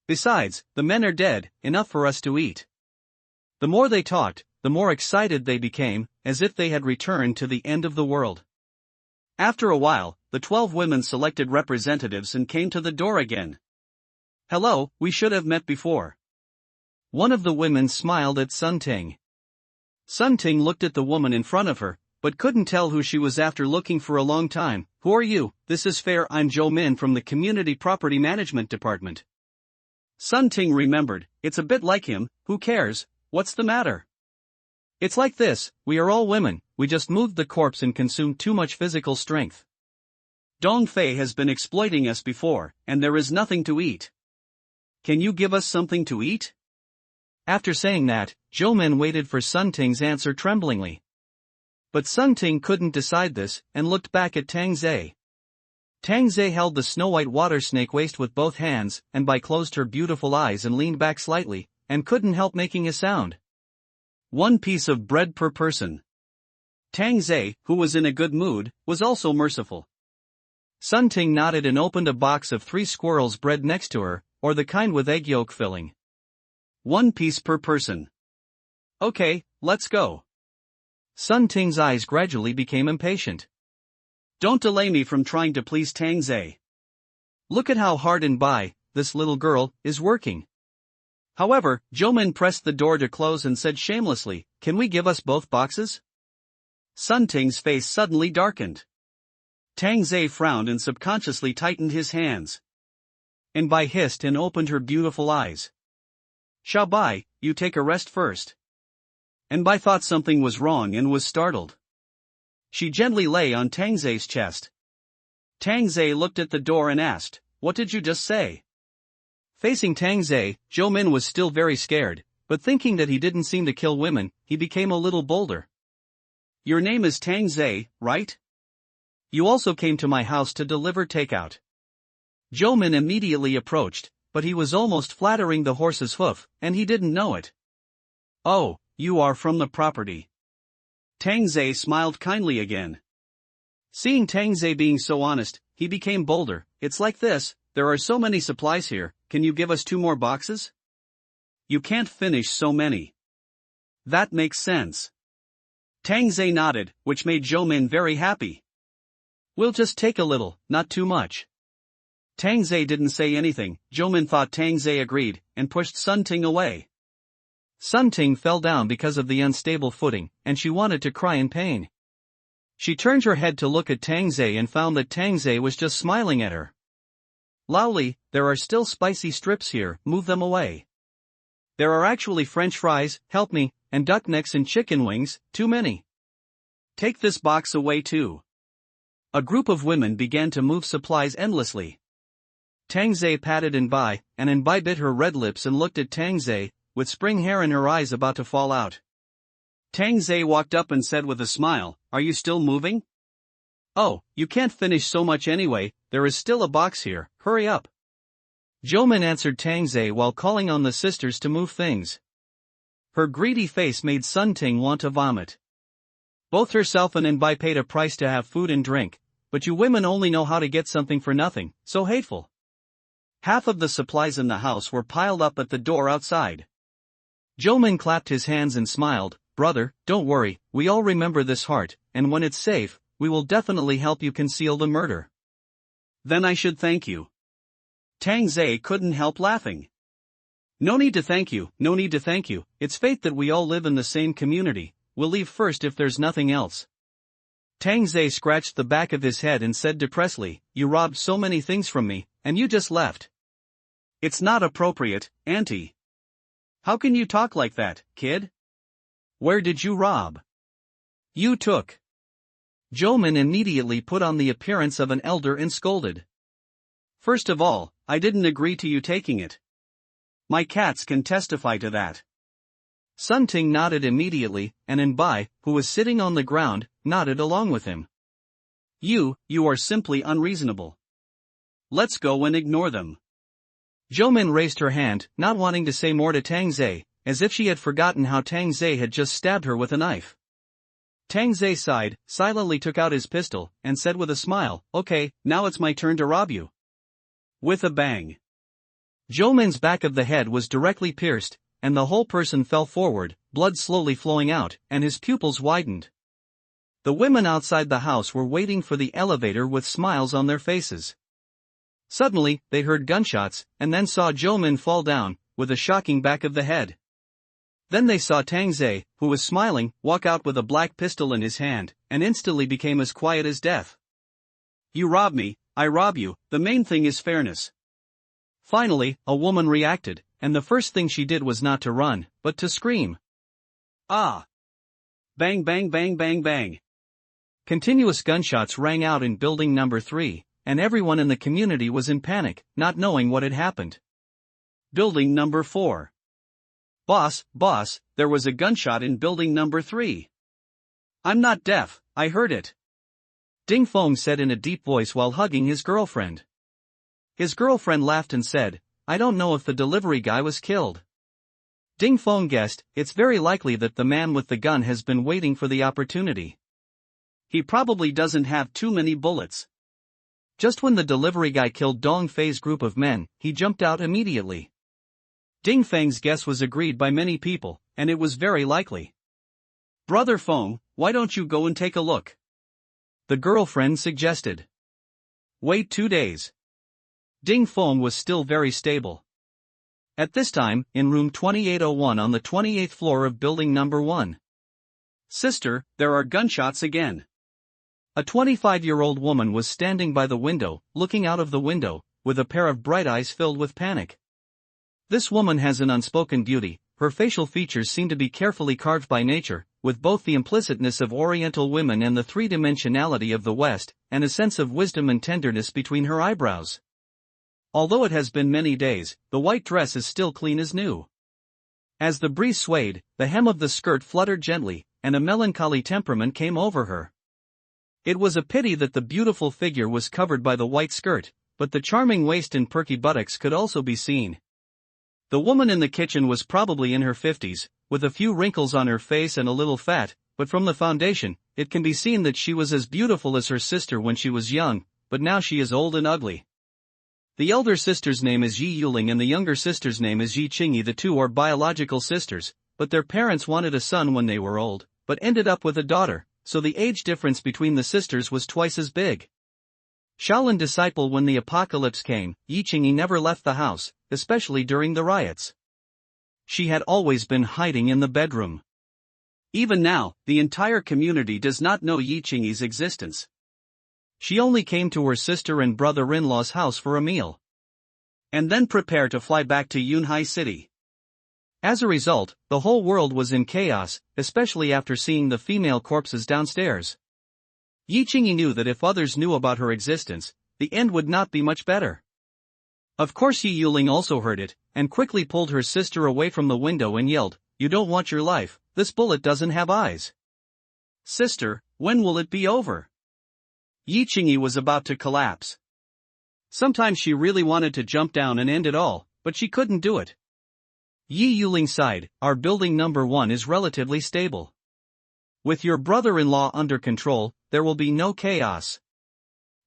Besides, the men are dead, enough for us to eat. The more they talked, the more excited they became, as if they had returned to the end of the world. After a while, the 12 women selected representatives and came to the door again. Hello, we should have met before. One of the women smiled at Sun Ting. Sun Ting looked at the woman in front of her, but couldn't tell who she was after looking for a long time. Who are you? This is fair, I'm Zhou Min from the Community Property Management Department. Sun Ting remembered, it's a bit like him, who cares, what's the matter? It's like this, we are all women, we just moved the corpse and consumed too much physical strength. Dong Fei has been exploiting us before, and there is nothing to eat. Can you give us something to eat? After saying that, Zhou Min waited for Sun Ting's answer tremblingly. But Sun Ting couldn't decide this, and looked back at Tang Zhe. Tang Zhe held the snow-white water snake waist with both hands, and Bai closed her beautiful eyes and leaned back slightly, and couldn't help making a sound. 1 piece of bread per person. Tang Zhe, who was in a good mood, was also merciful. Sun Ting nodded and opened a box of 3 squirrels bread next to her, or the kind with egg yolk filling. 1 piece per person. Okay, let's go. Sun Ting's eyes gradually became impatient. Don't delay me from trying to please Tang Zhe. Look at how hard and Bai, this little girl, is working. However, Zhou Min pressed the door to close and said shamelessly, can we give us both boxes? Sun Ting's face suddenly darkened. Tang Zhe frowned and subconsciously tightened his hands. And Bai hissed and opened her beautiful eyes. Xiao Bai, you take a rest first. And Bai thought something was wrong and was startled. She gently lay on Tang Zhe's chest. Tang Zhe looked at the door and asked, what did you just say? Facing Tang Zhe, Zhou Min was still very scared, but thinking that he didn't seem to kill women, he became a little bolder. Your name is Tang Zhe, right? You also came to my house to deliver takeout. Zhou Min immediately approached, but he was almost flattering the horse's hoof, and he didn't know it. Oh, you are from the property. Tang Zhe smiled kindly again. Seeing Tang Zhe being so honest, he became bolder. It's like this, there are so many supplies here, can you give us 2 more boxes? You can't finish so many. That makes sense. Tang Zhe nodded, which made Zhou Min very happy. We'll just take a little, not too much. Tang Zhe didn't say anything. Zhou Min thought Tang Zhe agreed, and pushed Sun Ting away. Sun Ting fell down because of the unstable footing, and she wanted to cry in pain. She turned her head to look at Tang Zhe and found that Tang Zhe was just smiling at her. Laoli, there are still spicy strips here, move them away. There are actually French fries, help me, and duck necks and chicken wings, too many. Take this box away too. A group of women began to move supplies endlessly. Tangzhe patted Inbai, and Inbai bit her red lips and looked at Tangzhe, with spring hair in her eyes about to fall out. Tangzhe walked up and said with a smile, "Are you still moving?" "Oh, you can't finish so much anyway, there is still a box here, hurry up." Jomin answered Tangzhe while calling on the sisters to move things. Her greedy face made Sun Ting want to vomit. Both herself and Inbai paid a price to have food and drink, but you women only know how to get something for nothing, so hateful. Half of the supplies in the house were piled up at the door outside. Jomin clapped his hands and smiled, "Brother, don't worry, we all remember this heart, and when it's safe, we will definitely help you conceal the murder." "Then I should thank you." Tangzhe couldn't help laughing. "No need to thank you, no need to thank you, it's fate that we all live in the same community, we'll leave first if there's nothing else." Tangzhe scratched the back of his head and said depressedly, "You robbed so many things from me, and you just left. It's not appropriate, auntie. How can you talk like that, kid? Where did you rob? You took." Jomin immediately put on the appearance of an elder and scolded. "First of all, I didn't agree to you taking it. My cats can testify to that." Sun Ting nodded immediately, and Inbai, who was sitting on the ground, nodded along with him. You are simply unreasonable. Let's go and ignore them." Jomin raised her hand, not wanting to say more to Tangzhe, as if she had forgotten how Tangzhe had just stabbed her with a knife. Tangzhe sighed, silently took out his pistol, and said with a smile, "Okay, now it's my turn to rob you." With a bang. Jomin's back of the head was directly pierced, and the whole person fell forward, blood slowly flowing out, and his pupils widened. The women outside the house were waiting for the elevator with smiles on their faces. Suddenly, they heard gunshots, and then saw Jomin fall down, with a shocking back of the head. Then they saw Tangzhe, who was smiling, walk out with a black pistol in his hand, and instantly became as quiet as death. "You rob me, I rob you, the main thing is fairness." Finally, a woman reacted, and the first thing she did was not to run, but to scream. "Ah!" Bang bang bang bang bang. Continuous gunshots rang out in building number 3, and everyone in the community was in panic, not knowing what had happened. Building number 4. Boss, there was a gunshot in building number 3. "I'm not deaf, I heard it," Ding Feng said in a deep voice while hugging his girlfriend. His girlfriend laughed and said, "I don't know if the delivery guy was killed." Ding Feng guessed, "It's very likely that the man with the gun has been waiting for the opportunity. He probably doesn't have too many bullets." Just when the delivery guy killed Dong Fei's group of men, he jumped out immediately. Ding Feng's guess was agreed by many people, and it was very likely. "Brother Feng, why don't you go and take a look?" the girlfriend suggested. "Wait 2 days." Ding Feng was still very stable. At this time, in room 2801 on the 28th floor of building number 1. "Sister, there are gunshots again." A 25-year-old woman was standing by the window, looking out of the window, with a pair of bright eyes filled with panic. This woman has an unspoken beauty, her facial features seem to be carefully carved by nature, with both the implicitness of Oriental women and the three-dimensionality of the West, and a sense of wisdom and tenderness between her eyebrows. Although it has been many days, the white dress is still clean as new. As the breeze swayed, the hem of the skirt fluttered gently, and a melancholy temperament came over her. It was a pity that the beautiful figure was covered by the white skirt, but the charming waist and perky buttocks could also be seen. The woman in the kitchen was probably in her 50s, with a few wrinkles on her face and a little fat, but from the foundation, it can be seen that she was as beautiful as her sister when she was young, but now she is old and ugly. The elder sister's name is Yi Yuling and the younger sister's name is Yi Qingyi. The two are biological sisters, but their parents wanted a son when they were old, but ended up with a daughter, so the age difference between the sisters was twice as big. Shaolin disciple. When the apocalypse came, Yi Qingyi never left the house, especially during the riots. She had always been hiding in the bedroom. Even now, the entire community does not know Yi Qingyi's existence. She only came to her sister and brother-in-law's house for a meal, and then prepare to fly back to Yunhai City. As a result, the whole world was in chaos, especially after seeing the female corpses downstairs. Yi Qingyi knew that if others knew about her existence, the end would not be much better. Of course Yi Yuling also heard it, and quickly pulled her sister away from the window and yelled, "You don't want your life, this bullet doesn't have eyes." "Sister, when will it be over?" Yi Qingyi was about to collapse. Sometimes she really wanted to jump down and end it all, but she couldn't do it. Yi Yuling sighed, "Our building number 1 is relatively stable. With your brother-in-law under control, there will be no chaos.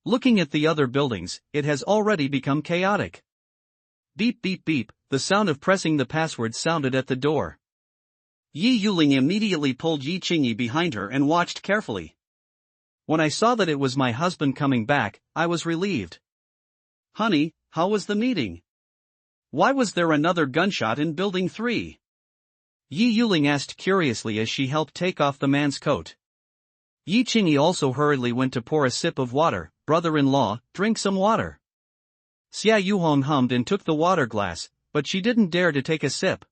Looking at the other buildings, it has already become chaotic." Beep beep beep, the sound of pressing the password sounded at the door. Yi Yuling immediately pulled Yi Qingyi behind her and watched carefully. "When I saw that it was my husband coming back, I was relieved." "Honey, how was the meeting? Why was there another gunshot in Building 3? Yi Yuling asked curiously as she helped take off the man's coat. Yi Qingyi also hurriedly went to pour a sip of water. "Brother-in-law, drink some water." Xia Yuhong hummed and took the water glass, but she didn't dare to take a sip.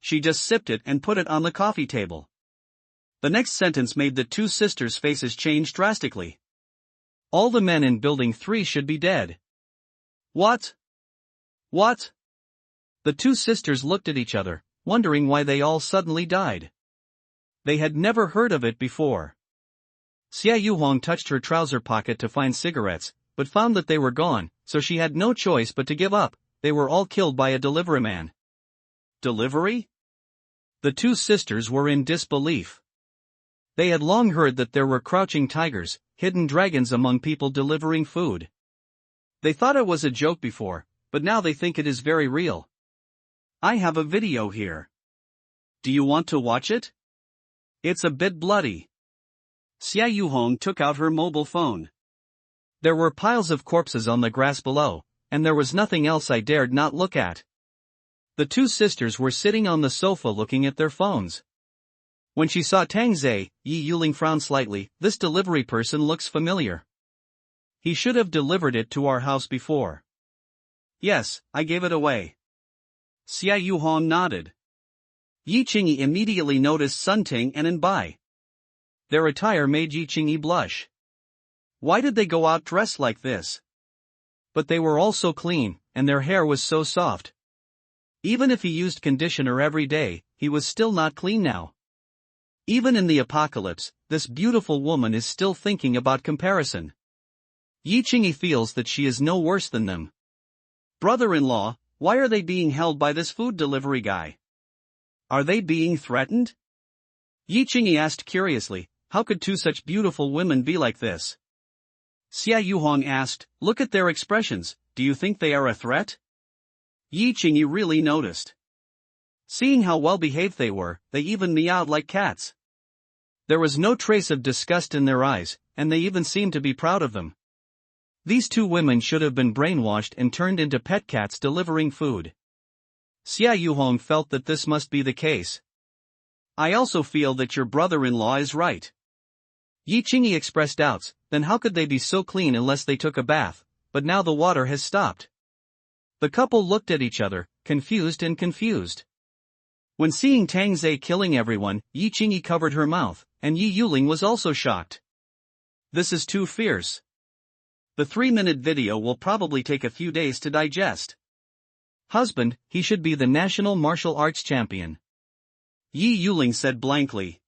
She just sipped it and put it on the coffee table. The next sentence made the two sisters' faces change drastically. "All the men in Building 3 should be dead." "What? What?" The two sisters looked at each other, wondering why they all suddenly died. They had never heard of it before. Xia Yuhong touched her trouser pocket to find cigarettes, but found that they were gone, so she had no choice but to give up. They were all killed by a delivery man. Delivery? The two sisters were in disbelief. They had long heard that there were crouching tigers, hidden dragons among people delivering food. They thought it was a joke before, but now they think it is very real. I have a video here. Do you want to watch it? It's a bit bloody. Xia Yuhong took out her mobile phone. There were piles of corpses on the grass below, and there was nothing else I dared not look at. The two sisters were sitting on the sofa looking at their phones. When she saw Tang Zhe, Yi Yuling frowned slightly. "This delivery person looks familiar. He should have delivered it to our house before." "Yes, I gave it away." Xia Yuhong nodded. Yi Qingyi immediately noticed Sun Ting and Anbai. Their attire made Yi Qingyi blush. Why did they go out dressed like this? But they were all so clean, and their hair was so soft. Even if he used conditioner every day, he was still not clean now. Even in the apocalypse, this beautiful woman is still thinking about comparison. Yi Qingyi feels that she is no worse than them. Brother-in-law, why are they being held by this food delivery guy? Are they being threatened? Yi Qingyi asked curiously, how could two such beautiful women be like this? Xia Yuhong asked, look at their expressions, do you think they are a threat? Yi Qingyi really noticed. Seeing how well behaved they were, they even meowed like cats. There was no trace of disgust in their eyes, and they even seemed to be proud of them. These two women should have been brainwashed and turned into pet cats delivering food. Xia Yuhong felt that this must be the case. I also feel that your brother-in-law is right. Yi Qingyi expressed doubts, then how could they be so clean unless they took a bath, but now the water has stopped. The couple looked at each other, confused. When seeing Tang Zhe killing everyone, Yi Qingyi covered her mouth, and Yi Yuling was also shocked. This is too fierce. The 3-minute video will probably take a few days to digest. Husband, he should be the national martial arts champion. Yi Yuling said blankly.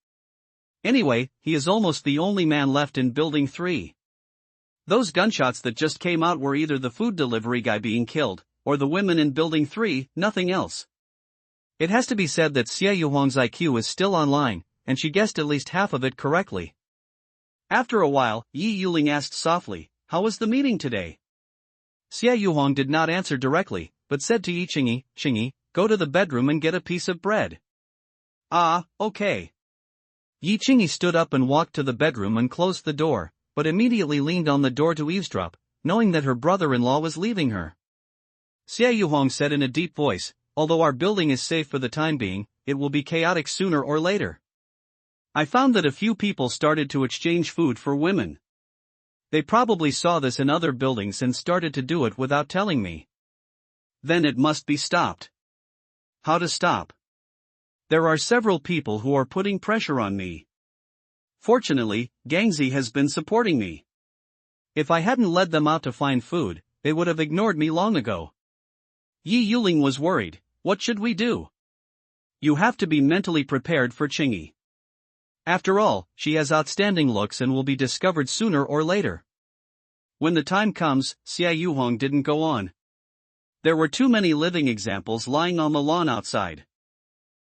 Anyway, he is almost the only man left in Building 3. Those gunshots that just came out were either the food delivery guy being killed, or the women in Building 3, nothing else. It has to be said that Xia Yuhong's IQ is still online, and she guessed at least half of it correctly. After a while, Yi Yuling asked softly, how was the meeting today? Xia Yuhong did not answer directly, but said to Yi Qingyi, Qingyi, go to the bedroom and get a piece of bread. Ah, okay. Yi Qingyi stood up and walked to the bedroom and closed the door, but immediately leaned on the door to eavesdrop, knowing that her brother-in-law was leaving her. Xia Yuhong said in a deep voice, although our building is safe for the time being, it will be chaotic sooner or later. I found that a few people started to exchange food for women. They probably saw this in other buildings and started to do it without telling me. Then it must be stopped. How to stop? There are several people who are putting pressure on me. Fortunately, Gangzi has been supporting me. If I hadn't led them out to find food, they would have ignored me long ago. Yi Yuling was worried. What should we do? You have to be mentally prepared for Qingyi. After all, she has outstanding looks and will be discovered sooner or later. When the time comes, Xia Yuhong didn't go on. There were too many living examples lying on the lawn outside.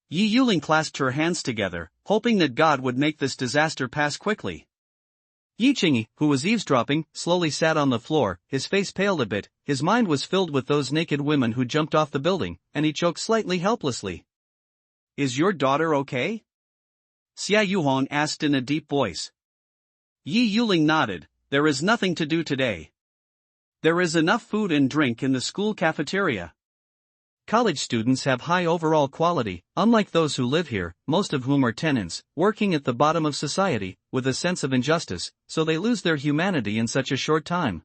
Yi Yuling clasped her hands together, hoping that God would make this disaster pass quickly. Yi Qingyi, who was eavesdropping, slowly sat on the floor, his face paled a bit, his mind was filled with those naked women who jumped off the building, and he choked slightly helplessly. Is your daughter okay? Xia Yuhong asked in a deep voice. Yi Yuling nodded. There is nothing to do today. There is enough food and drink in the school cafeteria. College students have high overall quality, unlike those who live here, most of whom are tenants, working at the bottom of society, with a sense of injustice, so they lose their humanity in such a short time.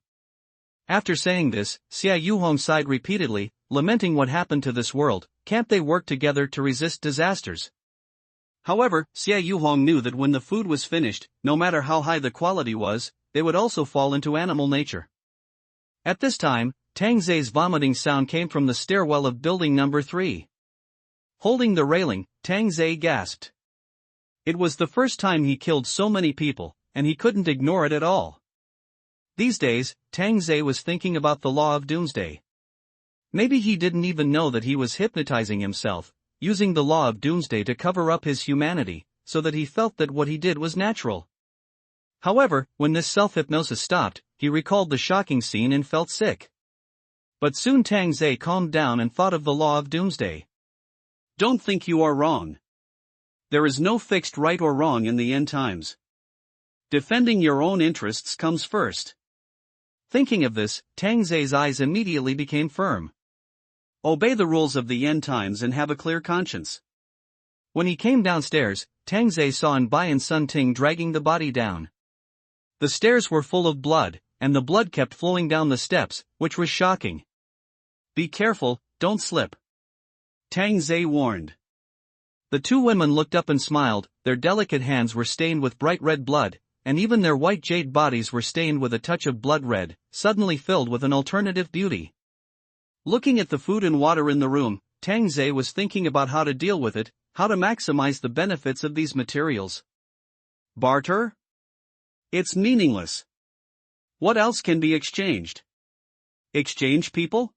After saying this, Xia Yuhong sighed repeatedly, lamenting what happened to this world. Can't they work together to resist disasters? However, Xia Yuhong knew that when the food was finished, no matter how high the quality was, they would also fall into animal nature. At this time, Tang Zai's vomiting sound came from the stairwell of building number 3. Holding the railing, Tang Zai gasped. It was the first time he killed so many people, and he couldn't ignore it at all. These days, Tang Zai was thinking about the law of doomsday. Maybe he didn't even know that he was hypnotizing himself, using the law of doomsday to cover up his humanity, so that he felt that what he did was natural. However, when this self-hypnosis stopped, he recalled the shocking scene and felt sick. But soon Tang Zai calmed down and thought of the law of doomsday. Don't think you are wrong. There is no fixed right or wrong in the end times. Defending your own interests comes first. Thinking of this, Tang Zai's eyes immediately became firm. Obey the rules of the end times and have a clear conscience. When he came downstairs, Tang Zai saw Anbai and Sun Ting dragging the body down. The stairs were full of blood, and the blood kept flowing down the steps, which was shocking. Be careful, don't slip. Tang Zai warned. The two women looked up and smiled, their delicate hands were stained with bright red blood, and even their white jade bodies were stained with a touch of blood red, suddenly filled with an alternative beauty. Looking at the food and water in the room, Tang Zai was thinking about how to deal with it, how to maximize the benefits of these materials. Barter? It's meaningless. What else can be exchanged? Exchange people?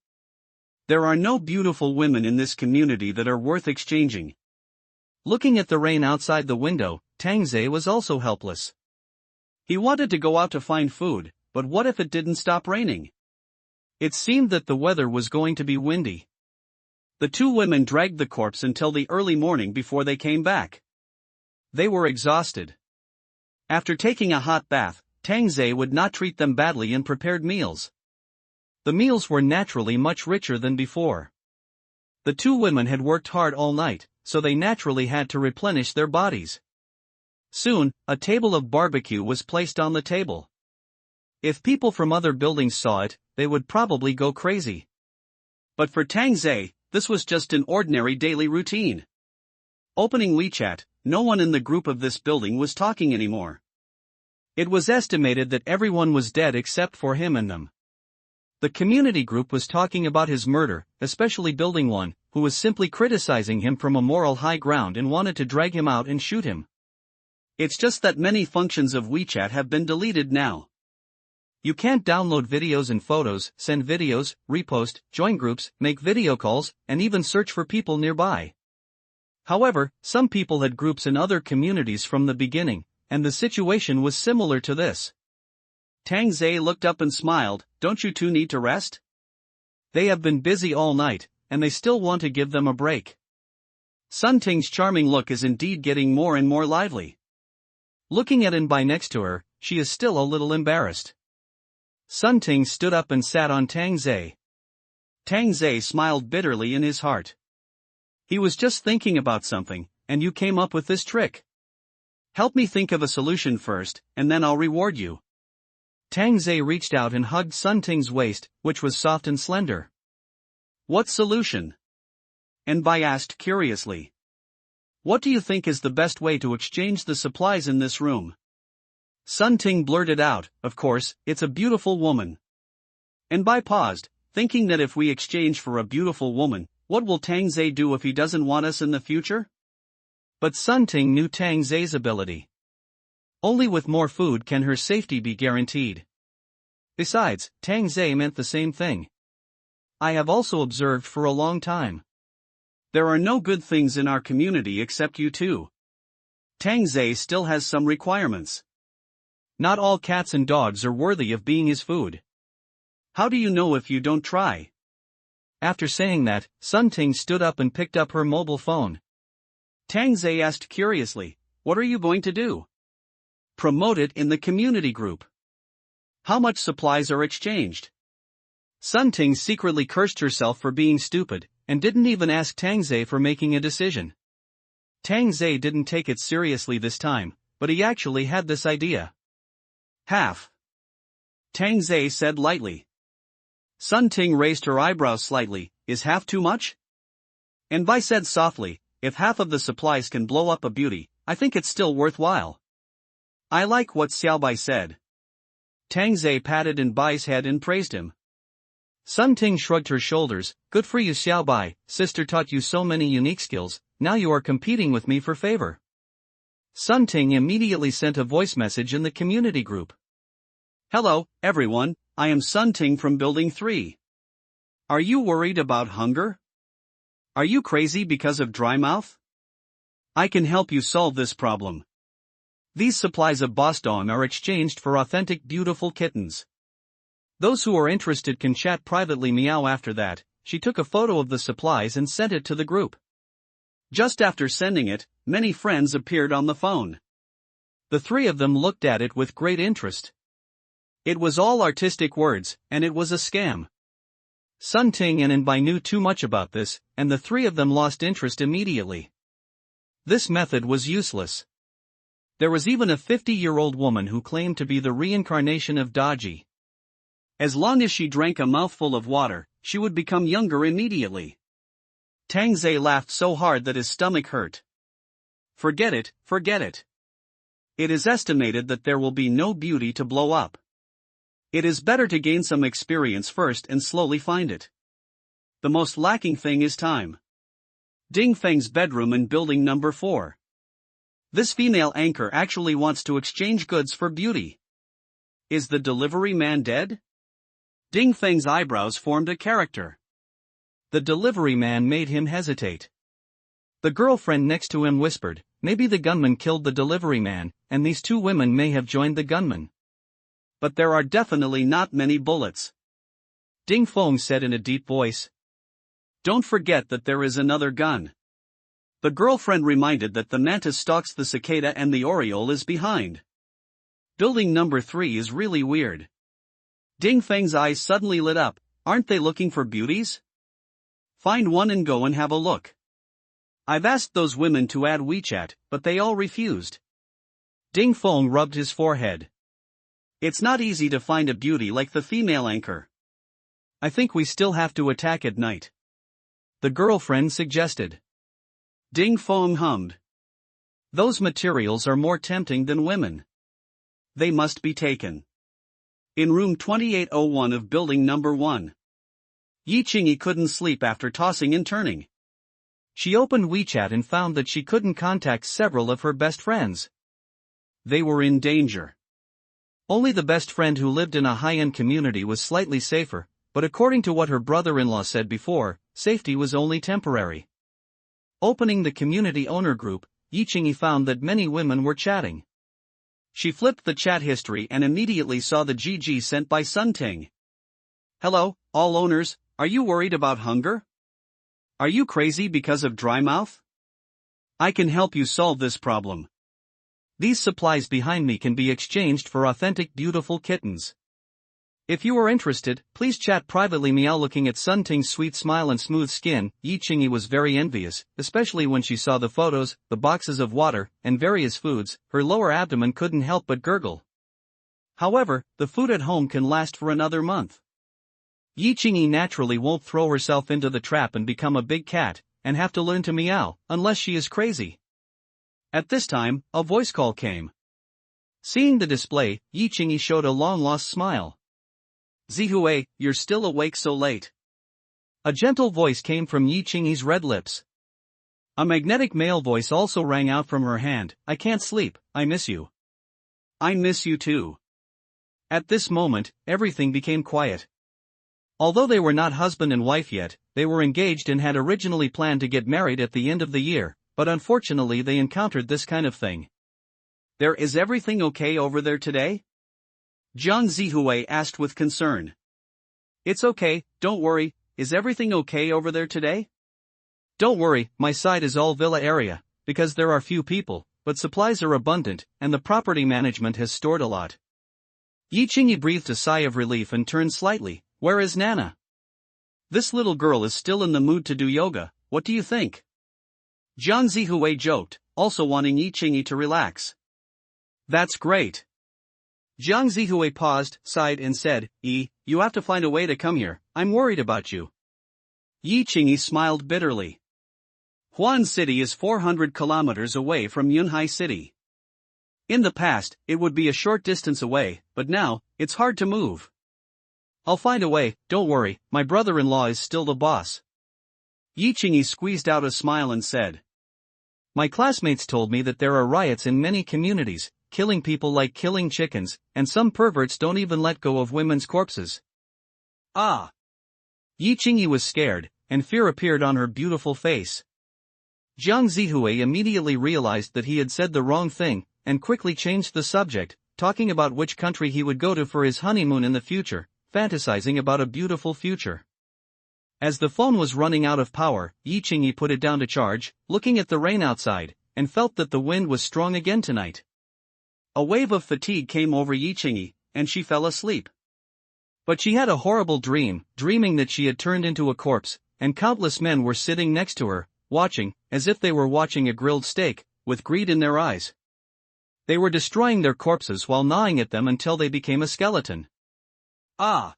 There are no beautiful women in this community that are worth exchanging. Looking at the rain outside the window, Tang Zai was also helpless. He wanted to go out to find food, but what if it didn't stop raining? It seemed that the weather was going to be windy. The two women dragged the corpse until the early morning before they came back. They were exhausted. After taking a hot bath, Tang Zai would not treat them badly and prepared meals. The meals were naturally much richer than before. The two women had worked hard all night, so they naturally had to replenish their bodies. Soon, a table of barbecue was placed on the table. If people from other buildings saw it, they would probably go crazy. But for Tang Zai, this was just an ordinary daily routine. Opening WeChat, no one in the group of this building was talking anymore. It was estimated that everyone was dead except for him and them. The community group was talking about his murder, especially Building 1, who was simply criticizing him from a moral high ground and wanted to drag him out and shoot him. It's just that many functions of WeChat have been deleted now. You can't download videos and photos, send videos, repost, join groups, make video calls, and even search for people nearby. However, some people had groups in other communities from the beginning, and the situation was similar to this. Tang Zai looked up and smiled, don't you two need to rest? They have been busy all night, and they still want to give them a break. Sun Ting's charming look is indeed getting more and more lively. Looking at Anbai next to her, she is still a little embarrassed. Sun Ting stood up and sat on Tang Zai. Tang Zai smiled bitterly in his heart. He was just thinking about something, and you came up with this trick. Help me think of a solution first, and then I'll reward you. Tang Zai reached out and hugged Sun Ting's waist, which was soft and slender. What solution? Anbai asked curiously. What do you think is the best way to exchange the supplies in this room? Sun Ting blurted out, of course, it's a beautiful woman. And Bai paused, thinking that if we exchange for a beautiful woman, what will Tang Zhe do if he doesn't want us in the future? But Sun Ting knew Tang Zhe's ability. Only with more food can her safety be guaranteed. Besides, Tang Zhe meant the same thing. I have also observed for a long time. There are no good things in our community except you two. Tang Zhe still has some requirements. Not all cats and dogs are worthy of being his food. How do you know if you don't try? After saying that, Sun Ting stood up and picked up her mobile phone. Tang Zhe asked curiously, what are you going to do? Promote it in the community group. How much supplies are exchanged? Sun Ting secretly cursed herself for being stupid, and didn't even ask Tang Zhe for making a decision. Tang Zhe didn't take it seriously this time, but he actually had this idea. Half. Tang Zhe said lightly. Sun Ting raised her eyebrows slightly, is half too much? And Bai said softly, if half of the supplies can blow up a beauty, I think it's still worthwhile. I like what Xiaobai said. Tang Zhe patted in Bai's head and praised him. Sun Ting shrugged her shoulders, good for you Xiaobai, sister taught you so many unique skills, now you are competing with me for favor. Sun Ting immediately sent a voice message in the community group. Hello, everyone, I am Sun Ting from Building 3. Are you worried about hunger? Are you crazy because of dry mouth? I can help you solve this problem. These supplies of Boston are exchanged for authentic beautiful kittens. Those who are interested can chat privately. Meow. After that, she took a photo of the supplies and sent it to the group. Just after sending it, many friends appeared on the phone. The three of them looked at it with great interest. It was all artistic words, and it was a scam. Sun Ting and Bai knew too much about this, and the three of them lost interest immediately. This method was useless. There was even a 50-year-old woman who claimed to be the reincarnation of Daji. As long as she drank a mouthful of water, she would become younger immediately. Tang Zhe laughed so hard that his stomach hurt. Forget it, forget it. It is estimated that there will be no beauty to blow up. It is better to gain some experience first and slowly find it. The most lacking thing is time. Ding Feng's bedroom in building number 4. This female anchor actually wants to exchange goods for beauty. Is the delivery man dead? Ding Feng's eyebrows formed a character. The delivery man made him hesitate. The girlfriend next to him whispered, maybe the gunman killed the delivery man, and these two women may have joined the gunman. But there are definitely not many bullets. Ding Feng said in a deep voice. Don't forget that there is another gun. The girlfriend reminded that the mantis stalks the cicada and the oriole is behind. Building number 3 is really weird. Ding Feng's eyes suddenly lit up, aren't they looking for beauties? Find one and go and have a look. I've asked those women to add WeChat, but they all refused. Ding Feng rubbed his forehead. It's not easy to find a beauty like the female anchor. I think we still have to attack at night. The girlfriend suggested. Ding Feng hummed. Those materials are more tempting than women. They must be taken. In room 2801 of building number 1. Yi Qingyi couldn't sleep after tossing and turning. She opened WeChat and found that she couldn't contact several of her best friends. They were in danger. Only the best friend who lived in a high-end community was slightly safer, but according to what her brother-in-law said before, safety was only temporary. Opening the community owner group, Yi Qingyi found that many women were chatting. She flipped the chat history and immediately saw the GG sent by Sun Ting. Hello, all owners, are you worried about hunger? Are you crazy because of dry mouth? I can help you solve this problem. These supplies behind me can be exchanged for authentic beautiful kittens. If you are interested, please chat privately. Meow. Looking at Sun Ting's sweet smile and smooth skin, Yi Qingyi was very envious, especially when she saw the photos, the boxes of water, and various foods. Her lower abdomen couldn't help but gurgle. However, the food at home can last for another month. Yi Qingyi naturally won't throw herself into the trap and become a big cat, and have to learn to meow, unless she is crazy. At this time, a voice call came. Seeing the display, Yi Qingyi showed a long-lost smile. Zihui, you're still awake so late. A gentle voice came from Yi Qingyi's red lips. A magnetic male voice also rang out from her hand. I can't sleep, I miss you. I miss you too. At this moment, everything became quiet. Although they were not husband and wife yet, they were engaged and had originally planned to get married at the end of the year, but unfortunately they encountered this kind of thing. Is everything okay over there today? Jiang Zihui asked with concern. It's okay, don't worry, is everything okay over there today? Don't worry, my side is all villa area, because there are few people, but supplies are abundant, and the property management has stored a lot. Yi Qingyi breathed a sigh of relief and turned slightly. Where is Nana? This little girl is still in the mood to do yoga, what do you think? Jiang Zihui joked, also wanting Yi Qingyi to relax. That's great. Jiang Zihui paused, sighed and said, you have to find a way to come here, I'm worried about you. Yi Qingyi smiled bitterly. Huan City is 400 kilometers away from Yunhai City. In the past, it would be a short distance away, but now, it's hard to move. I'll find a way, don't worry, my brother-in-law is still the boss. Yi Qingyi squeezed out a smile and said. My classmates told me that there are riots in many communities, killing people like killing chickens, and some perverts don't even let go of women's corpses. Ah! Yi Qingyi was scared, and fear appeared on her beautiful face. Jiang Zihui immediately realized that he had said the wrong thing, and quickly changed the subject, talking about which country he would go to for his honeymoon in the future, fantasizing about a beautiful future. As the phone was running out of power, Yi Qingyi put it down to charge, looking at the rain outside, and felt that the wind was strong again tonight. A wave of fatigue came over Yi Qingyi, and she fell asleep. But she had a horrible dream, dreaming that she had turned into a corpse, and countless men were sitting next to her, watching, as if they were watching a grilled steak, with greed in their eyes. They were destroying their corpses while gnawing at them until they became a skeleton. Ah!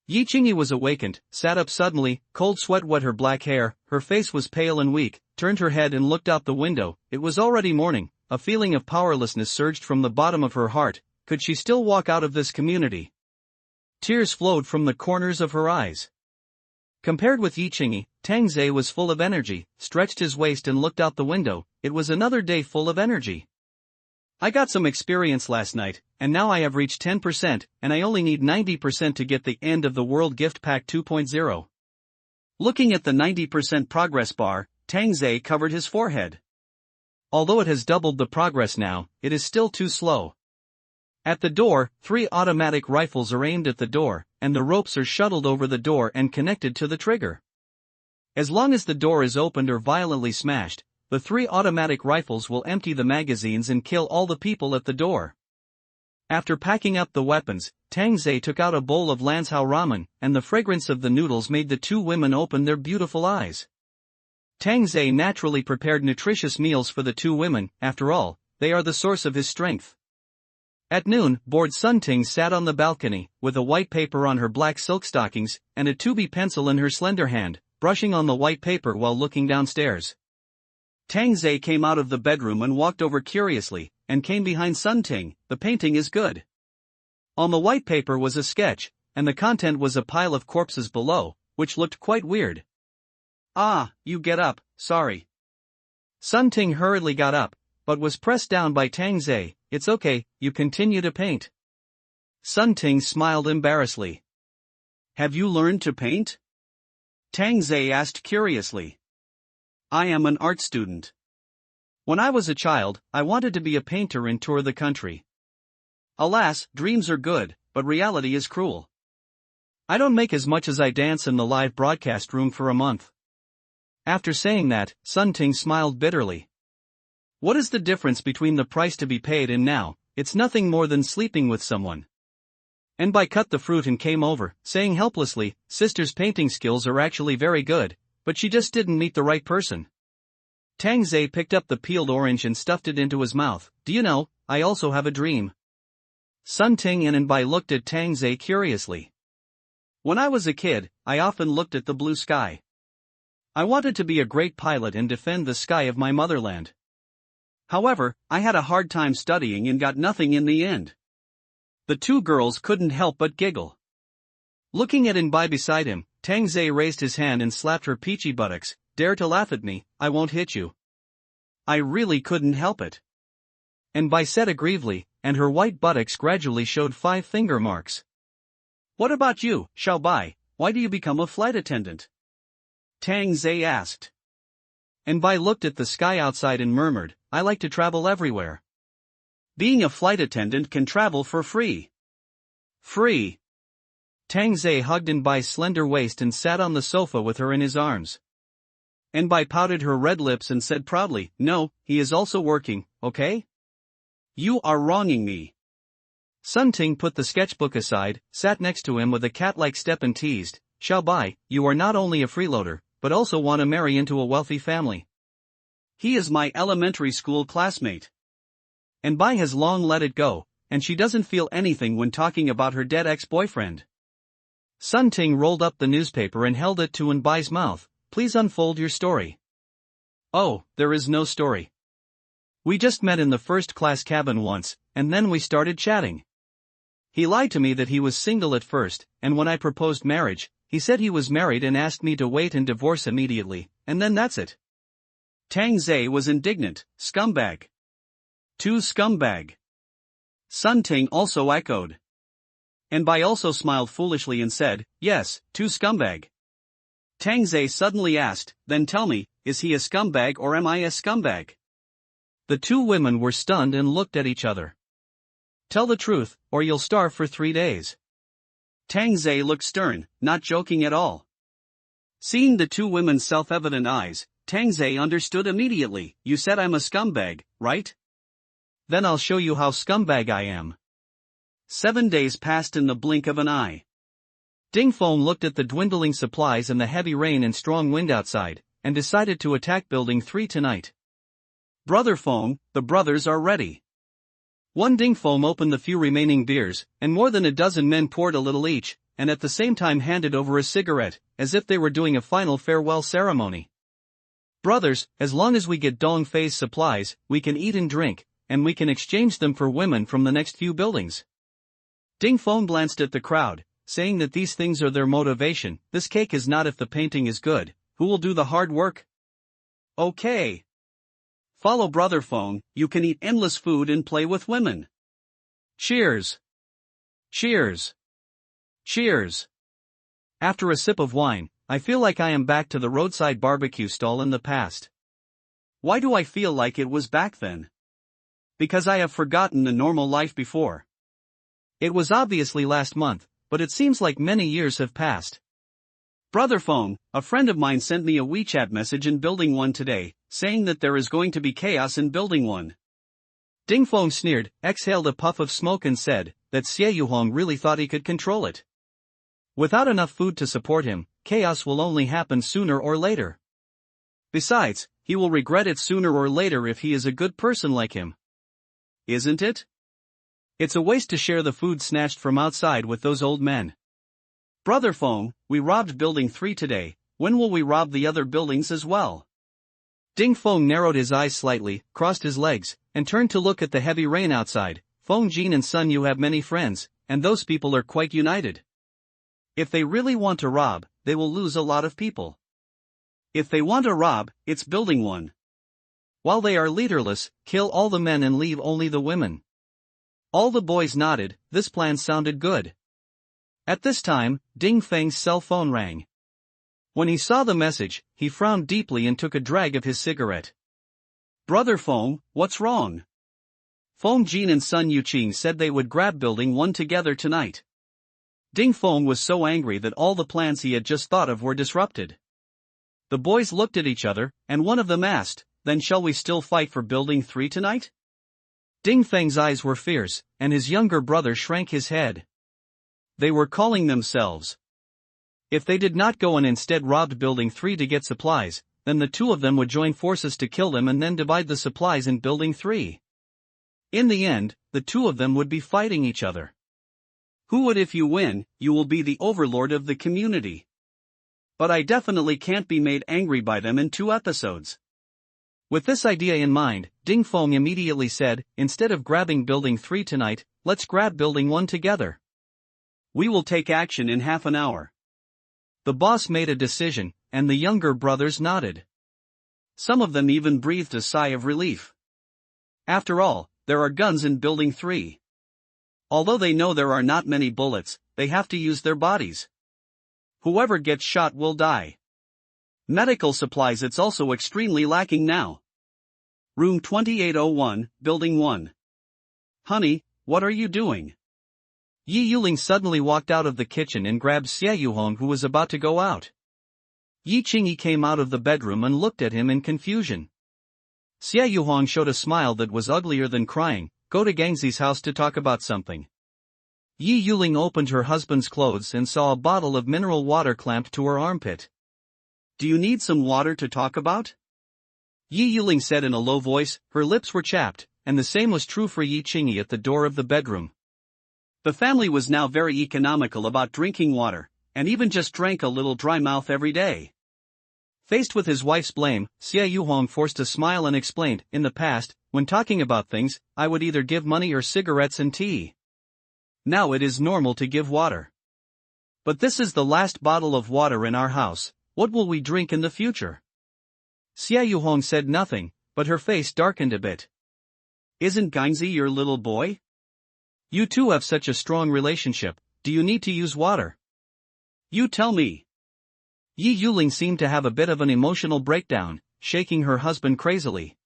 Yi Qingyi was awakened, sat up suddenly, cold sweat wet her black hair, her face was pale and weak, turned her head and looked out the window. It was already morning, a feeling of powerlessness surged from the bottom of her heart. Could she still walk out of this community? Tears flowed from the corners of her eyes. Compared with Yi Qingyi, Tang Zhe was full of energy, stretched his waist and looked out the window. It was another day full of energy. I got some experience last night, and now I have reached 10%, and I only need 90% to get the end of the world gift pack 2.0. Looking at the 90% progress bar, Tang Zhe covered his forehead. Although it has doubled the progress now, it is still too slow. At the door, 3 automatic rifles are aimed at the door, and the ropes are shuttled over the door and connected to the trigger. As long as the door is opened or violently smashed, the 3 automatic rifles will empty the magazines and kill all the people at the door. After packing up the weapons, Tang Zhe took out a bowl of Lanzhou ramen, and the fragrance of the noodles made the 2 women open their beautiful eyes. Tang Zhe naturally prepared nutritious meals for the 2 women, after all, they are the source of his strength. At noon, bored Sun Ting sat on the balcony, with a white paper on her black silk stockings, and a 2B pencil in her slender hand, brushing on the white paper while looking downstairs. Tang Zhe came out of the bedroom and walked over curiously, and came behind Sun Ting. The painting is good. On the white paper was a sketch, and the content was a pile of corpses below, which looked quite weird. Ah, you get up, sorry. Sun Ting hurriedly got up, but was pressed down by Tang Zhe. It's okay, you continue to paint. Sun Ting smiled embarrassedly. Have you learned to paint? Tang Zhe asked curiously. I am an art student. When I was a child, I wanted to be a painter and tour the country. Alas, dreams are good, but reality is cruel. I don't make as much as I dance in the live broadcast room for a month. After saying that, Sun Ting smiled bitterly. What is the difference between the price to be paid and now? It's nothing more than sleeping with someone. And I cut the fruit and came over, saying helplessly, sister's painting skills are actually very good, but she just didn't meet the right person. Tang Zhe picked up the peeled orange and stuffed it into his mouth. Do you know, I also have a dream. Sun Ting and Bai looked at Tang Zhe curiously. When I was a kid, I often looked at the blue sky. I wanted to be a great pilot and defend the sky of my motherland. However, I had a hard time studying and got nothing in the end. The two girls couldn't help but giggle. Looking at Inbai beside him, Tang Zhe raised his hand and slapped her peachy buttocks. Dare to laugh at me, I won't hit you. I really couldn't help it. Inbai said aggrievely, and her white buttocks gradually showed 5 finger marks. What about you, Xiaobai? Why do you become a flight attendant? Tang Zhe asked. Inbai looked at the sky outside and murmured, I like to travel everywhere. Being a flight attendant can travel for free. Free. Tang Zhe hugged Inbai's slender waist and sat on the sofa with her in his arms. Inbai pouted her red lips and said proudly, no, he is also working, okay? You are wronging me. Sun Ting put the sketchbook aside, sat next to him with a cat-like step and teased, Xiaobai, you are not only a freeloader, but also want to marry into a wealthy family. He is my elementary school classmate. Inbai has long let it go, and she doesn't feel anything when talking about her dead ex-boyfriend. Sun Ting rolled up the newspaper and held it to Inbai's mouth. Please unfold your story. Oh, there is no story. We just met in the first-class cabin once, and then we started chatting. He lied to me that he was single at first, and when I proposed marriage, he said he was married and asked me to wait and divorce immediately, and then that's it. Tang Zhe was indignant. Scumbag. Too scumbag. Sun Ting also echoed. Inbai also smiled foolishly and said, yes, too scumbag. Tang Zhe suddenly asked, then tell me, is he a scumbag or am I a scumbag? The two women were stunned and looked at each other. Tell the truth, or you'll starve for 3 days. Tang Zhe looked stern, not joking at all. Seeing the two women's self-evident eyes, Tang Zhe understood immediately. You said I'm a scumbag, right? Then I'll show you how scumbag I am. 7 days passed in the blink of an eye. Ding Feng looked at the dwindling supplies and the heavy rain and strong wind outside, and decided to attack Building 3 tonight. Brother Feng, the brothers are ready. One Ding Feng opened the few remaining beers, and more than a dozen men poured a little each, and at the same time handed over a cigarette, as if they were doing a final farewell ceremony. Brothers, as long as we get Dong Fei's supplies, we can eat and drink, and we can exchange them for women from the next few buildings. Ding Feng glanced at the crowd, saying that these things are their motivation. This cake is not if the painting is good. Who will do the hard work? Okay. Follow Brother Feng, you can eat endless food and play with women. Cheers. Cheers. Cheers. After a sip of wine, I feel like I am back to the roadside barbecue stall in the past. Why do I feel like it was back then? Because I have forgotten the normal life before. It was obviously last month, but it seems like many years have passed. Brother Feng, a friend of mine sent me a WeChat message in Building 1 today, saying that there is going to be chaos in Building 1. Ding Feng sneered, exhaled a puff of smoke and said, that Xie Yuhong really thought he could control it. Without enough food to support him, chaos will only happen sooner or later. Besides, he will regret it sooner or later if he is a good person like him. Isn't it? It's a waste to share the food snatched from outside with those old men. Brother Feng, we robbed Building 3 today, when will we rob the other buildings as well? Ding Feng narrowed his eyes slightly, crossed his legs, and turned to look at the heavy rain outside. Feng Jin and Sun, you have many friends, and those people are quite united. If they really want to rob, they will lose a lot of people. If they want to rob, it's Building 1. While they are leaderless, kill all the men and leave only the women. All the boys nodded. This plan sounded good. At this time, Ding Feng's cell phone rang. When he saw the message, he frowned deeply and took a drag of his cigarette. Brother Feng, what's wrong? Feng Jin and Sun Yuqing said they would grab Building 1 together tonight. Ding Feng was so angry that all the plans he had just thought of were disrupted. The boys looked at each other, and one of them asked, then shall we still fight for Building 3 tonight? Ding Feng's eyes were fierce, and his younger brother shrank his head. They were calling themselves. If they did not go and instead robbed Building 3 to get supplies, then the two of them would join forces to kill them and then divide the supplies in Building 3. In the end, the two of them would be fighting each other. Who would? If you win, you will be the overlord of the community. But I definitely can't be made angry by them in 2 episodes. With this idea in mind, Ding Feng immediately said, instead of grabbing building 3 tonight, let's grab building 1 together. We will take action in half an hour. The boss made a decision, and the younger brothers nodded. Some of them even breathed a sigh of relief. After all, there are guns in building 3. Although they know there are not many bullets, they have to use their bodies. Whoever gets shot will die. Medical supplies, it's also extremely lacking now. Room 2801, Building 1. Honey, what are you doing? Yi Yuling suddenly walked out of the kitchen and grabbed Xie Yuhong, who was about to go out. Yi Qingyi came out of the bedroom and looked at him in confusion. Xie Yuhong showed a smile that was uglier than crying. Go to Gangxi's house to talk about something. Yi Yuling opened her husband's clothes and saw a bottle of mineral water clamped to her armpit. Do you need some water to talk about? Yi Yuling said in a low voice. Her lips were chapped, and the same was true for Yi Qingyi at the door of the bedroom. The family was now very economical about drinking water, and even just drank a little dry mouth every day. Faced with his wife's blame, Xie Yuhong forced a smile and explained, in the past, when talking about things, I would either give money or cigarettes and tea. Now it is normal to give water. But this is the last bottle of water in our house. What will we drink in the future? Xie Yuhong said nothing, but her face darkened a bit. Isn't Gangxi your little boy? You two have such a strong relationship. Do you need to use water? You tell me. Yi Yuling seemed to have a bit of an emotional breakdown, shaking her husband crazily.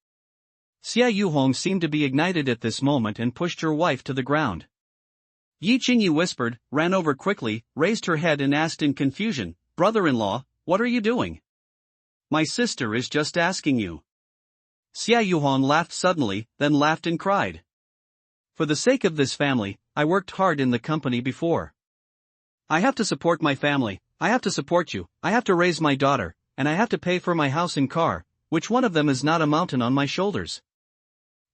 Xie Yuhong seemed to be ignited at this moment and pushed her wife to the ground. Yi Qingyi whispered, ran over quickly, raised her head and asked in confusion, Brother-in-law, what are you doing? My sister is just asking you. Xie Yuhong laughed suddenly, then laughed and cried. For the sake of this family, I worked hard in the company before. I have to support my family, I have to support you, I have to raise my daughter, and I have to pay for my house and car, which one of them is not a mountain on my shoulders?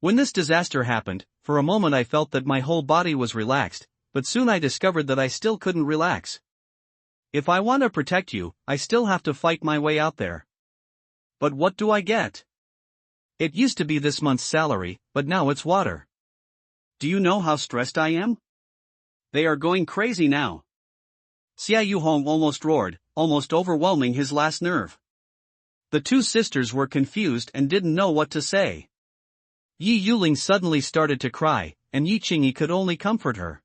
When this disaster happened, for a moment I felt that my whole body was relaxed, but soon I discovered that I still couldn't relax. If I want to protect you, I still have to fight my way out there. But what do I get? It used to be this month's salary, but now it's water. Do you know how stressed I am? They are going crazy now. Xie Yuhong almost roared, almost overwhelming his last nerve. The two sisters were confused and didn't know what to say. Yi Yuling suddenly started to cry, and Yi Qingyi could only comfort her.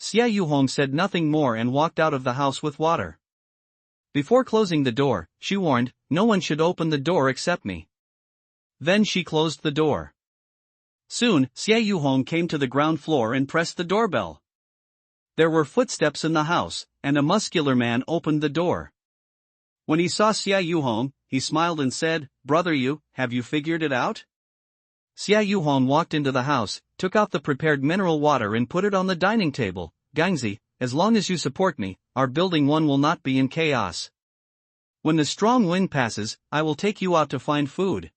Xie Yuhong said nothing more and walked out of the house with water. Before closing the door, she warned, no one should open the door except me. Then she closed the door. Soon, Xie Yuhong came to the ground floor and pressed the doorbell. There were footsteps in the house, and a muscular man opened the door. When he saw Xie Yuhong, he smiled and said, Brother Yu, have you figured it out? Xie Yuhong walked into the house, took out the prepared mineral water and put it on the dining table. Gangxi, as long as you support me, our building 1 will not be in chaos. When the strong wind passes, I will take you out to find food.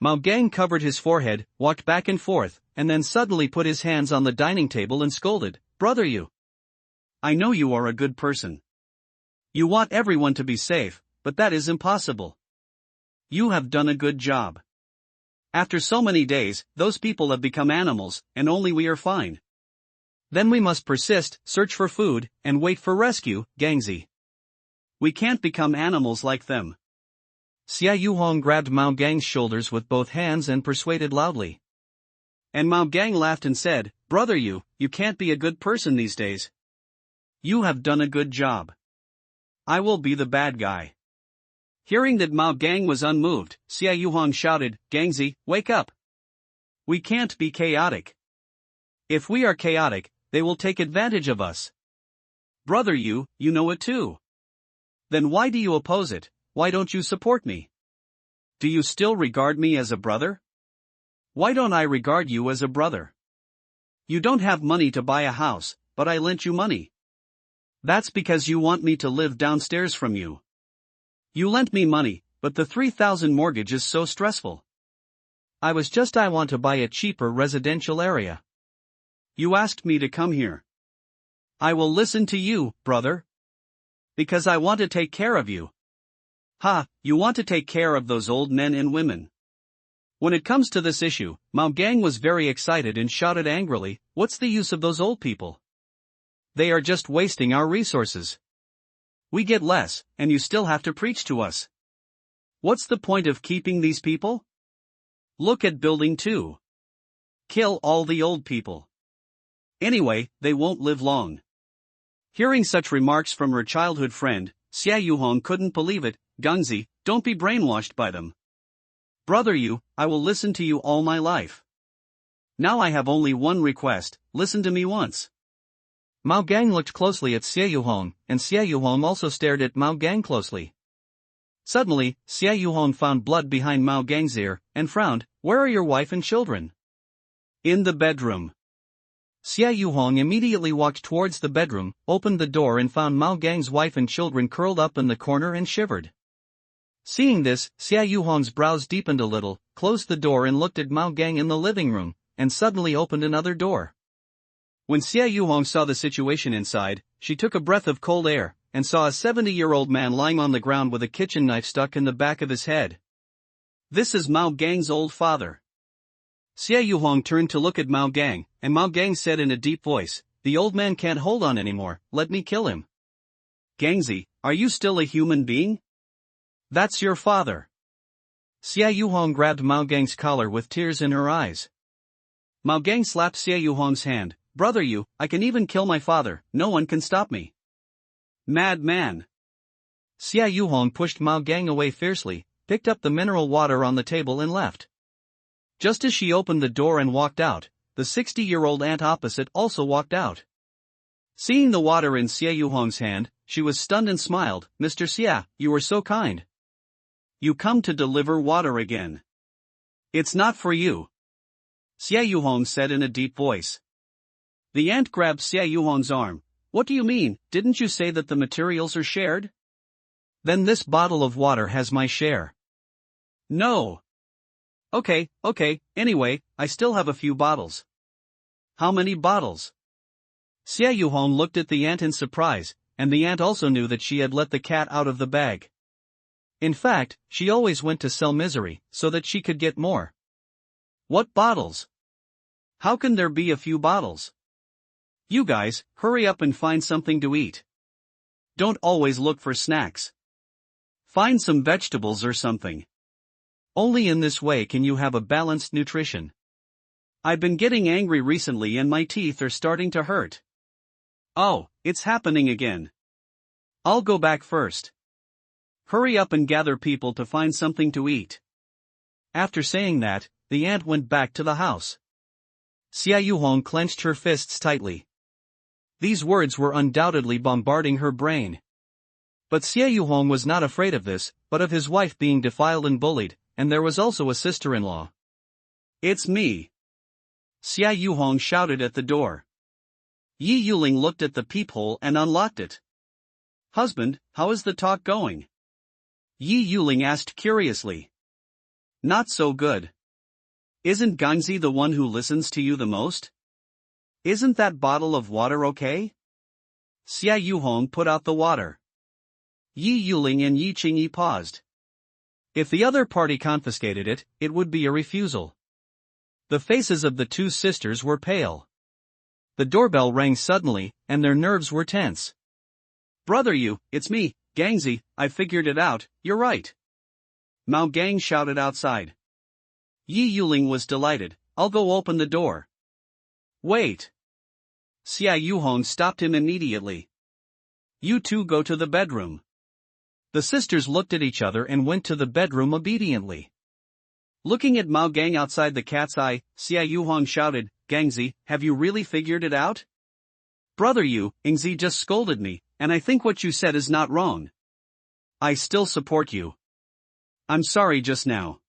Mao Gang covered his forehead, walked back and forth, and then suddenly put his hands on the dining table and scolded, Brother Yu. I know you are a good person. You want everyone to be safe, but that is impossible. You have done a good job. After so many days, those people have become animals, and only we are fine. Then we must persist, search for food, and wait for rescue, Gangxi. We can't become animals like them. Xie Yuhong grabbed Mao Gang's shoulders with both hands and persuaded loudly. And Mao Gang laughed and said, Brother Yu, you can't be a good person these days. You have done a good job. I will be the bad guy. Hearing that Mao Gang was unmoved, Xie Yuhong shouted, Gangxi, wake up. We can't be chaotic. If we are chaotic, they will take advantage of us. Brother Yu, you know it too. Then why do you oppose it? Why don't you support me? Do you still regard me as a brother? Why don't I regard you as a brother? You don't have money to buy a house, but I lent you money. That's because you want me to live downstairs from you. You lent me money, but the 3,000 mortgage is so stressful. I want to buy a cheaper residential area. You asked me to come here. I will listen to you, brother. Because I want to take care of you. Ha, you want to take care of those old men and women. When it comes to this issue, Mao Gang was very excited and shouted angrily, "What's the use of those old people? They are just wasting our resources. We get less, and you still have to preach to us. What's the point of keeping these people? Look at building 2. Kill all the old people. Anyway, they won't live long." Hearing such remarks from her childhood friend, Xia Yuhong couldn't believe it. "Gangzi, don't be brainwashed by them. Brother Yu, I will listen to you all my life. Now I have only one request, listen to me once." Mao Gang looked closely at Xia Yuhong, and Xia Yuhong also stared at Mao Gang closely. Suddenly, Xia Yuhong found blood behind Mao Gang's ear, and frowned. "Where are your wife and children?" "In the bedroom." Xia Yuhong immediately walked towards the bedroom, opened the door and found Mao Gang's wife and children curled up in the corner and shivered. Seeing this, Xia Yuhong's brows deepened a little, closed the door and looked at Mao Gang in the living room, and suddenly opened another door. When Xia Yuhong saw the situation inside, she took a breath of cold air, and saw a 70-year-old man lying on the ground with a kitchen knife stuck in the back of his head. This is Mao Gang's old father. Xia Yuhong turned to look at Mao Gang, and Mao Gang said in a deep voice, "The old man can't hold on anymore, let me kill him." "Gangzi, are you still a human being? That's your father." Xia Yuhong grabbed Mao Gang's collar with tears in her eyes. Mao Gang slapped Xia Yuhong's hand. "Brother Yu, I can even kill my father, no one can stop me." "Madman." Xia Yuhong pushed Mao Gang away fiercely, picked up the mineral water on the table and left. Just as she opened the door and walked out, the 60-year-old aunt opposite also walked out. Seeing the water in Xia Yuhong's hand, she was stunned and smiled. "Mr. Xia, you were so kind. You come to deliver water again. It's not for you," Xia Yuhong said in a deep voice. The aunt grabbed Xia Yuhong's arm. "What do you mean, didn't you say that the materials are shared? Then this bottle of water has my share." "No." Okay, anyway, I still have a few bottles." "How many bottles?" Xia Yuhong looked at the aunt in surprise, and the aunt also knew that she had let the cat out of the bag. In fact, she always went to sell misery, so that she could get more. "What bottles? How can there be a few bottles? You guys, hurry up and find something to eat. Don't always look for snacks. Find some vegetables or something. Only in this way can you have a balanced nutrition. I've been getting angry recently and my teeth are starting to hurt. Oh, it's happening again. I'll go back first. Hurry up and gather people to find something to eat." After saying that, the aunt went back to the house. Xia Yuhong clenched her fists tightly. These words were undoubtedly bombarding her brain. But Xia Yuhong was not afraid of this, but of his wife being defiled and bullied, and there was also a sister-in-law. "It's me!" Xia Yuhong shouted at the door. Yi Yuling looked at the peephole and unlocked it. "Husband, how is the talk going?" Yi Yuling asked curiously. "Not so good. Isn't Gangzi the one who listens to you the most? Isn't that bottle of water okay?" Xia Yuhong put out the water. Yi Yuling and Yi Qingyi paused. If the other party confiscated it, it would be a refusal. The faces of the two sisters were pale. The doorbell rang suddenly, and their nerves were tense. "Brother Yu, it's me, Gangzi, I figured it out, you're right." Mao Gang shouted outside. Yi Yuling was delighted. "I'll go open the door." "Wait." Xia Yuhong stopped him immediately. "You two go to the bedroom." The sisters looked at each other and went to the bedroom obediently. Looking at Mao Gang outside the cat's eye, Xia Yuhong shouted, "Gangzi, have you really figured it out?" "Brother Yu, Ingzi just scolded me, and I think what you said is not wrong. I still support you. I'm sorry just now."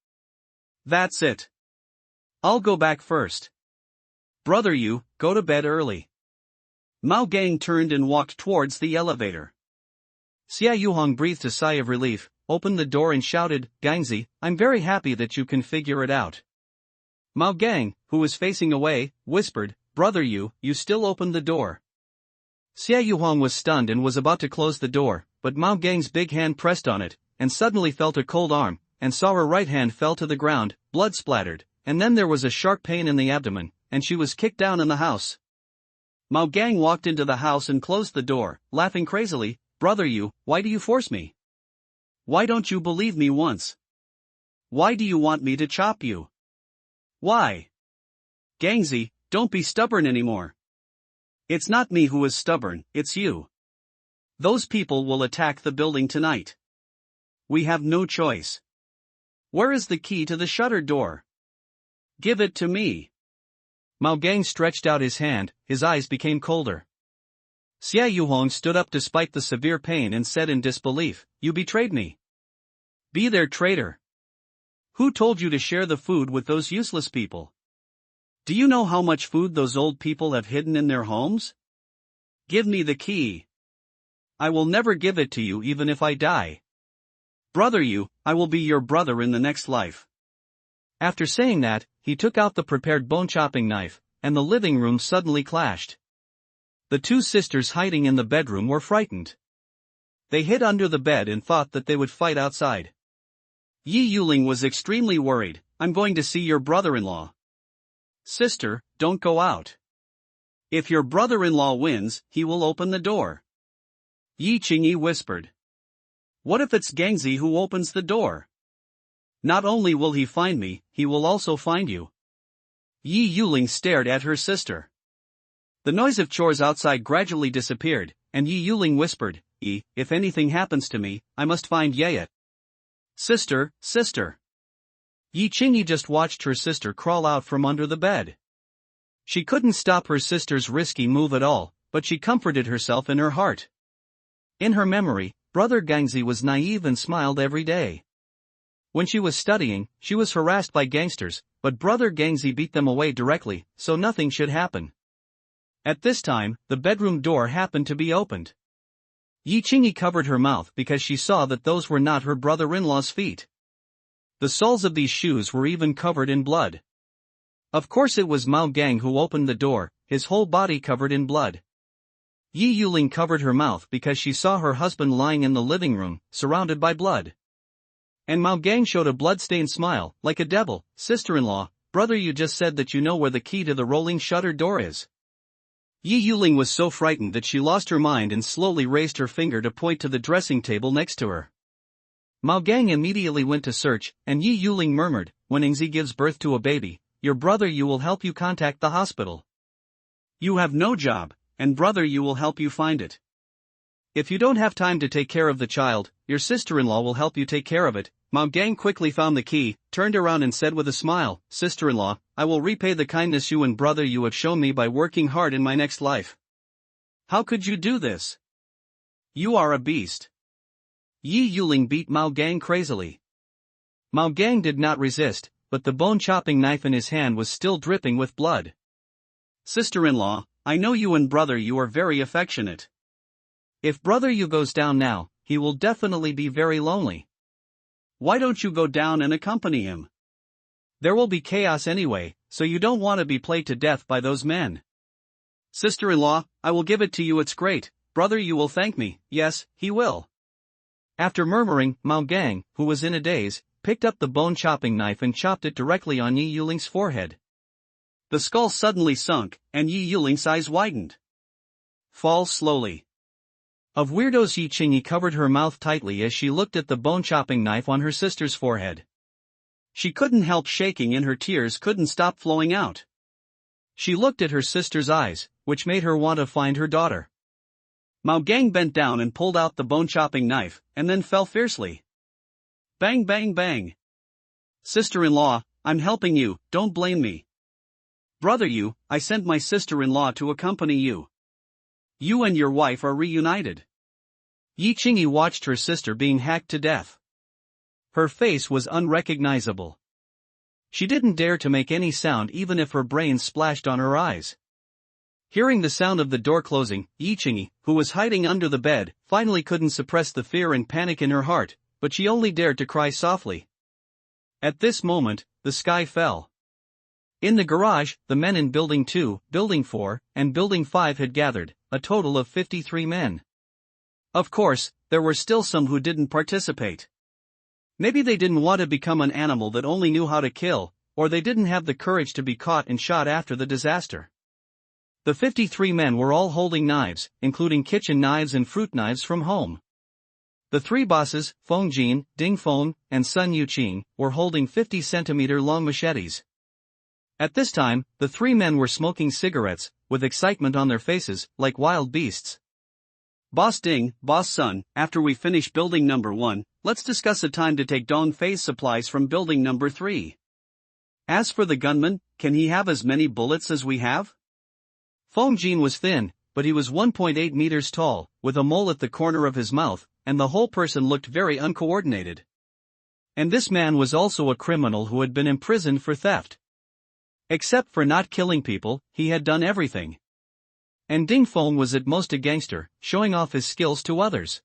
"That's it. I'll go back first. Brother Yu, go to bed early." Mao Gang turned and walked towards the elevator. Xia Yuhong breathed a sigh of relief, opened the door and shouted, "Gangzi, I'm very happy that you can figure it out." Mao Gang, who was facing away, whispered, "Brother Yu, you still opened the door." Xia Yuhong was stunned and was about to close the door, but Mao Gang's big hand pressed on it, and suddenly felt a cold arm, and saw her right hand fell to the ground. blood splattered, and then there was a sharp pain in the abdomen, and she was kicked down in the house. Mao Gang walked into the house and closed the door, laughing crazily. Brother you, why do you force me? Why don't you believe me once? Why do you want me to chop you? Why? Gangzi, don't be stubborn anymore. It's not me who is stubborn, it's you. Those people will attack the building tonight. We have no choice. Where is the key to the shutter door? Give it to me. Mao Gang stretched out his hand, his eyes became colder. Xia Yuhong stood up despite the severe pain and said in disbelief, You betrayed me. Be there, traitor. Who told you to share the food with those useless people? Do you know how much food those old people have hidden in their homes? Give me the key. I will never give it to you even if I die. Brother you, I will be your brother in the next life. After saying that, he took out the prepared bone-chopping knife, and the living room suddenly clashed. The two sisters hiding in the bedroom were frightened. They hid under the bed and thought that they would fight outside. Yi Yuling was extremely worried. I'm going to see your brother-in-law. Sister, don't go out. If your brother-in-law wins, he will open the door. Yi Qingyi whispered. What if it's Gangzi who opens the door? Not only will he find me, he will also find you. Yi Yuling stared at her sister. The noise of chores outside gradually disappeared, and Yi Yuling whispered, if anything happens to me, I must find Yayat. Sister, sister. Yi Qingyi just watched her sister crawl out from under the bed. She couldn't stop her sister's risky move at all, but she comforted herself in her heart. In her memory, Brother Gangzi was naive and smiled every day. When she was studying, she was harassed by gangsters, but Brother Gangzi beat them away directly, so nothing should happen. At this time, the bedroom door happened to be opened. Yi Qingyi covered her mouth because she saw that those were not her brother-in-law's feet. The soles of these shoes were even covered in blood. Of course it was Mao Gang who opened the door, his whole body covered in blood. Yi Yuling covered her mouth because she saw her husband lying in the living room, surrounded by blood. And Mao Gang showed a blood-stained smile, like a devil. Sister-in-law, brother, you just said that you know where the key to the rolling shutter door is. Yi Yuling was so frightened that she lost her mind and slowly raised her finger to point to the dressing table next to her. Mao Gang immediately went to search, and Yi Yuling murmured, when Ingzi gives birth to a baby, your brother you will help you contact the hospital. You have no job, and brother you will help you find it. If you don't have time to take care of the child, your sister-in-law will help you take care of it. Mao Gang quickly found the key, turned around and said with a smile, Sister-in-law, I will repay the kindness you and brother you have shown me by working hard in my next life. How could you do this? You are a beast. Yi Yuling beat Mao Gang crazily. Mao Gang did not resist, but the bone-chopping knife in his hand was still dripping with blood. Sister-in-law, I know you and brother you are very affectionate. If brother you goes down now, he will definitely be very lonely. Why don't you go down and accompany him? There will be chaos anyway, so you don't want to be played to death by those men. Sister-in-law, I will give it to you, it's great. Brother you will thank me. Yes, he will. After murmuring, Mao Gang, who was in a daze, picked up the bone-chopping knife and chopped it directly on Yi Yuling's forehead. The skull suddenly sunk, and Yi Yuling's eyes widened. Fall slowly. Of weirdos, Yi Qingyi covered her mouth tightly as she looked at the bone-chopping knife on her sister's forehead. She couldn't help shaking and her tears couldn't stop flowing out. She looked at her sister's eyes, which made her want to find her daughter. Mao Gang bent down and pulled out the bone-chopping knife, and then fell fiercely. Bang bang bang. Sister-in-law, I'm helping you, don't blame me. Brother you, I sent my sister-in-law to accompany you. You and your wife are reunited. Yi Qingyi watched her sister being hacked to death. Her face was unrecognizable. She didn't dare to make any sound even if her brain splashed on her eyes. Hearing the sound of the door closing, Yi Qingyi, who was hiding under the bed, finally couldn't suppress the fear and panic in her heart, but she only dared to cry softly. At this moment, the sky fell. In the garage, the men in Building 2, Building 4, and Building 5 had gathered, a total of 53 men. Of course, there were still some who didn't participate. Maybe they didn't want to become an animal that only knew how to kill, or they didn't have the courage to be caught and shot after the disaster. The 53 men were all holding knives, including kitchen knives and fruit knives from home. The three bosses, Feng Jin, Ding Feng, and Sun Yuqing, were holding 50-centimeter-long machetes. At this time, the three men were smoking cigarettes, with excitement on their faces, like wild beasts. Boss Ding, Boss Sun, after we finish building number 1, let's discuss a time to take Dong Fei's supplies from building number 3. As for the gunman, can he have as many bullets as we have? Feng Jin was thin, but he was 1.8 meters tall, with a mole at the corner of his mouth, and the whole person looked very uncoordinated. And this man was also a criminal who had been imprisoned for theft. Except for not killing people, he had done everything. And Ding Feng was at most a gangster, showing off his skills to others.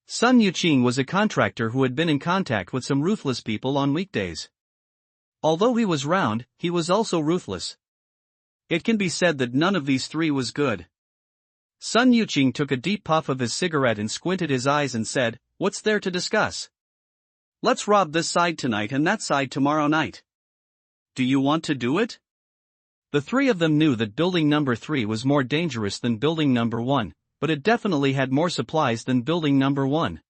Sun Yuqing was a contractor who had been in contact with some ruthless people on weekdays. Although he was round, he was also ruthless. It can be said that none of these three was good. Sun Yuqing took a deep puff of his cigarette and squinted his eyes and said, "What's there to discuss? Let's rob this side tonight and that side tomorrow night. Do you want to do it?" The three of them knew that building number 3 was more dangerous than building number 1, but it definitely had more supplies than building number 1.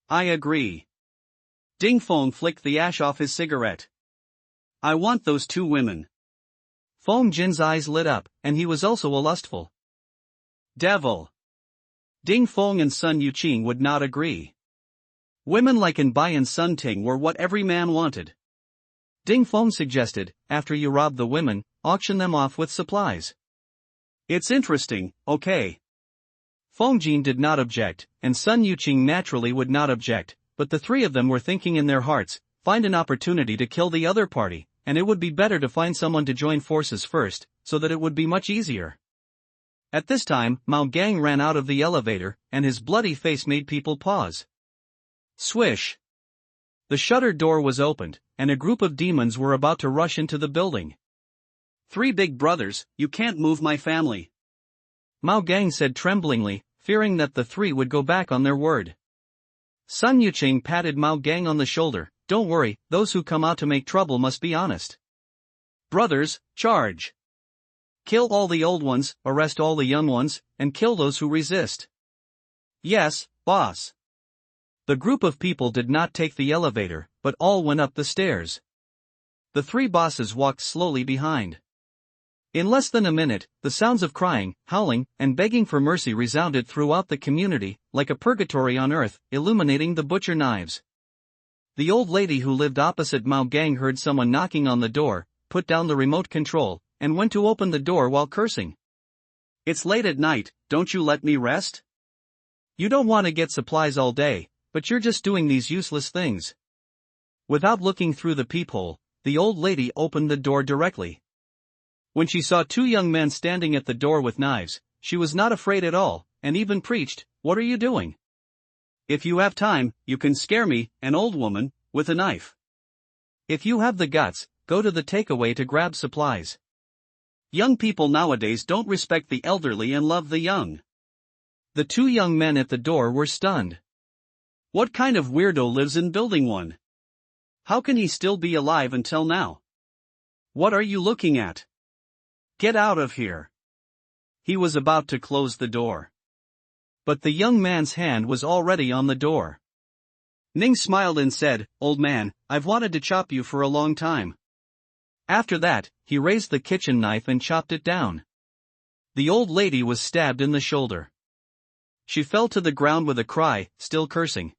I agree. Ding Feng flicked the ash off his cigarette. I want those two women. Feng Jin's eyes lit up, and he was also a lustful devil. Ding Feng and Sun Yuqing would not agree. Women like In Bai and Sun Ting were what every man wanted. Ding Feng suggested, after you rob the women, auction them off with supplies. It's interesting, okay. Feng Jin did not object, and Sun Yuqing naturally would not object, but the three of them were thinking in their hearts, find an opportunity to kill the other party, and it would be better to find someone to join forces first, so that it would be much easier. At this time, Mao Gang ran out of the elevator, and his bloody face made people pause. Swish! The shutter door was opened, and a group of demons were about to rush into the building. Three big brothers, you can't move my family, Mao Gang said tremblingly, fearing that the three would go back on their word. Sun Yuqing patted Mao Gang on the shoulder. Don't worry, those who come out to make trouble must be honest. Brothers, charge! Kill all the old ones, arrest all the young ones, and kill those who resist. Yes, boss. The group of people did not take the elevator, but all went up the stairs. The three bosses walked slowly behind. In less than a minute, the sounds of crying, howling, and begging for mercy resounded throughout the community, like a purgatory on earth, illuminating the butcher knives. The old lady who lived opposite Mao Gang heard someone knocking on the door, put down the remote control, and went to open the door while cursing. It's late at night, don't you let me rest? You don't want to get supplies all day, but you're just doing these useless things. Without looking through the peephole, the old lady opened the door directly. When she saw two young men standing at the door with knives, she was not afraid at all, and even preached, "What are you doing? If you have time, you can scare me, an old woman, with a knife. If you have the guts, go to the takeaway to grab supplies. Young people nowadays don't respect the elderly and love the young." The two young men at the door were stunned. What kind of weirdo lives in building 1? How can he still be alive until now? What are you looking at? Get out of here. He was about to close the door. But the young man's hand was already on the door. Ning smiled and said, "Old man, I've wanted to chop you for a long time." After that, he raised the kitchen knife and chopped it down. The old lady was stabbed in the shoulder. She fell to the ground with a cry, still cursing.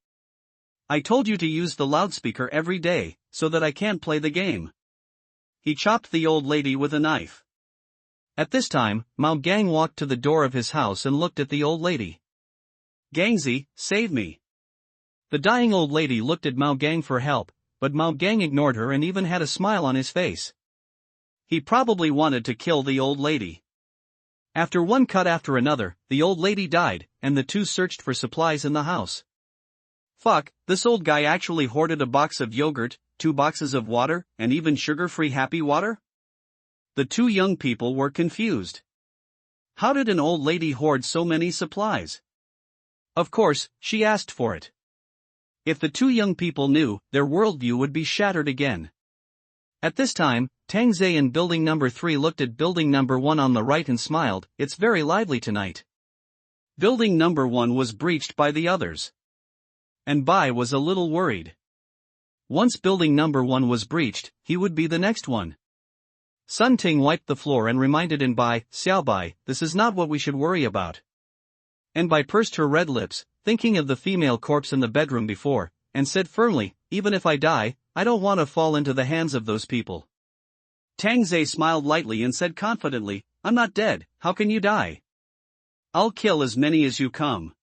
"I told you to use the loudspeaker every day, so that I can't play the game." He chopped the old lady with a knife. At this time, Mao Gang walked to the door of his house and looked at the old lady. "Gangzi, save me." The dying old lady looked at Mao Gang for help, but Mao Gang ignored her and even had a smile on his face. He probably wanted to kill the old lady. After one cut after another, the old lady died, and the two searched for supplies in the house. Fuck, this old guy actually hoarded a box of yogurt, 2 boxes of water, and even sugar-free happy water? The two young people were confused. How did an old lady hoard so many supplies? Of course, she asked for it. If the two young people knew, their worldview would be shattered again. At this time, Tang Zhe in building number 3 looked at building number 1 on the right and smiled. It's very lively tonight. Building number 1 was breached by the others. And Bai was a little worried. Once building number 1 was breached, he would be the next one. Sun Ting wiped the floor and reminded Bai, Xiao Bai, this is not what we should worry about. Bai pursed her red lips, thinking of the female corpse in the bedroom before, and said firmly, even if I die, I don't want to fall into the hands of those people. Tang Zhe smiled lightly and said confidently, I'm not dead, how can you die? I'll kill as many as you come.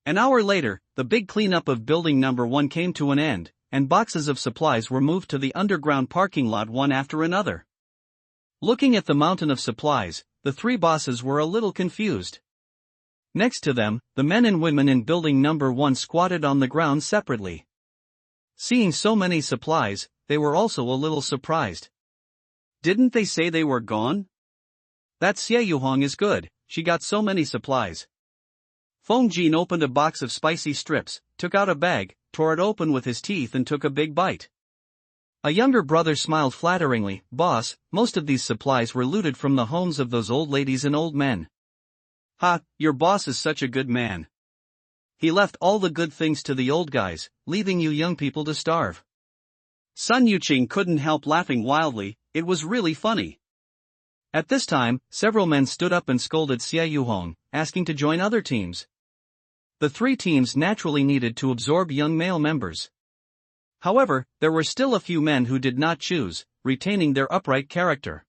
An hour later, the big cleanup of building number 1 came to an end, and boxes of supplies were moved to the underground parking lot one after another. Looking at the mountain of supplies, the three bosses were a little confused. Next to them, the men and women in building number 1 squatted on the ground separately. Seeing so many supplies, they were also a little surprised. Didn't they say they were gone? That Xie Yuhong is good, she got so many supplies. Feng Jin opened a box of spicy strips, took out a bag, tore it open with his teeth and took a big bite. A younger brother smiled flatteringly, Boss, most of these supplies were looted from the homes of those old ladies and old men. Ha, your boss is such a good man. He left all the good things to the old guys, leaving you young people to starve. Sun Yuqing couldn't help laughing wildly, it was really funny. At this time, several men stood up and scolded Xie Yuhong, asking to join other teams. The three teams naturally needed to absorb young male members. However, there were still a few men who did not choose, retaining their upright character.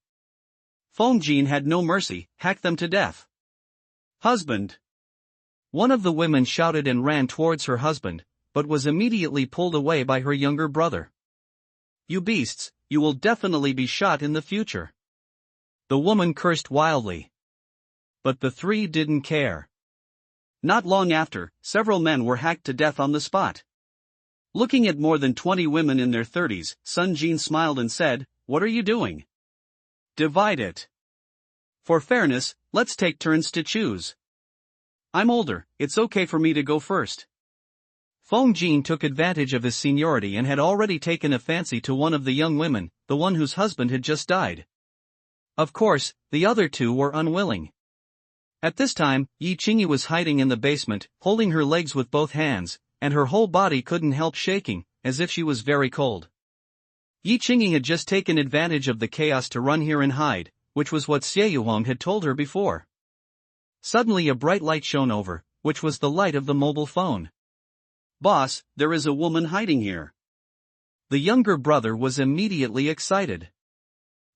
Feng Jin had no mercy, hacked them to death. Husband! One of the women shouted and ran towards her husband, but was immediately pulled away by her younger brother. You beasts, you will definitely be shot in the future. The woman cursed wildly. But the three didn't care. Not long after, several men were hacked to death on the spot. Looking at more than 20 women in their 30s, Sun Jin smiled and said, What are you doing? Divide it. For fairness, let's take turns to choose. I'm older, it's okay for me to go first. Feng Jin took advantage of his seniority and had already taken a fancy to one of the young women, the one whose husband had just died. Of course, the other two were unwilling. At this time, Yi Qingyi was hiding in the basement, holding her legs with both hands, and her whole body couldn't help shaking, as if she was very cold. Yi Qingyi had just taken advantage of the chaos to run here and hide, which was what Xie Yuhong had told her before. Suddenly a bright light shone over, which was the light of the mobile phone. Boss, there is a woman hiding here. The younger brother was immediately excited.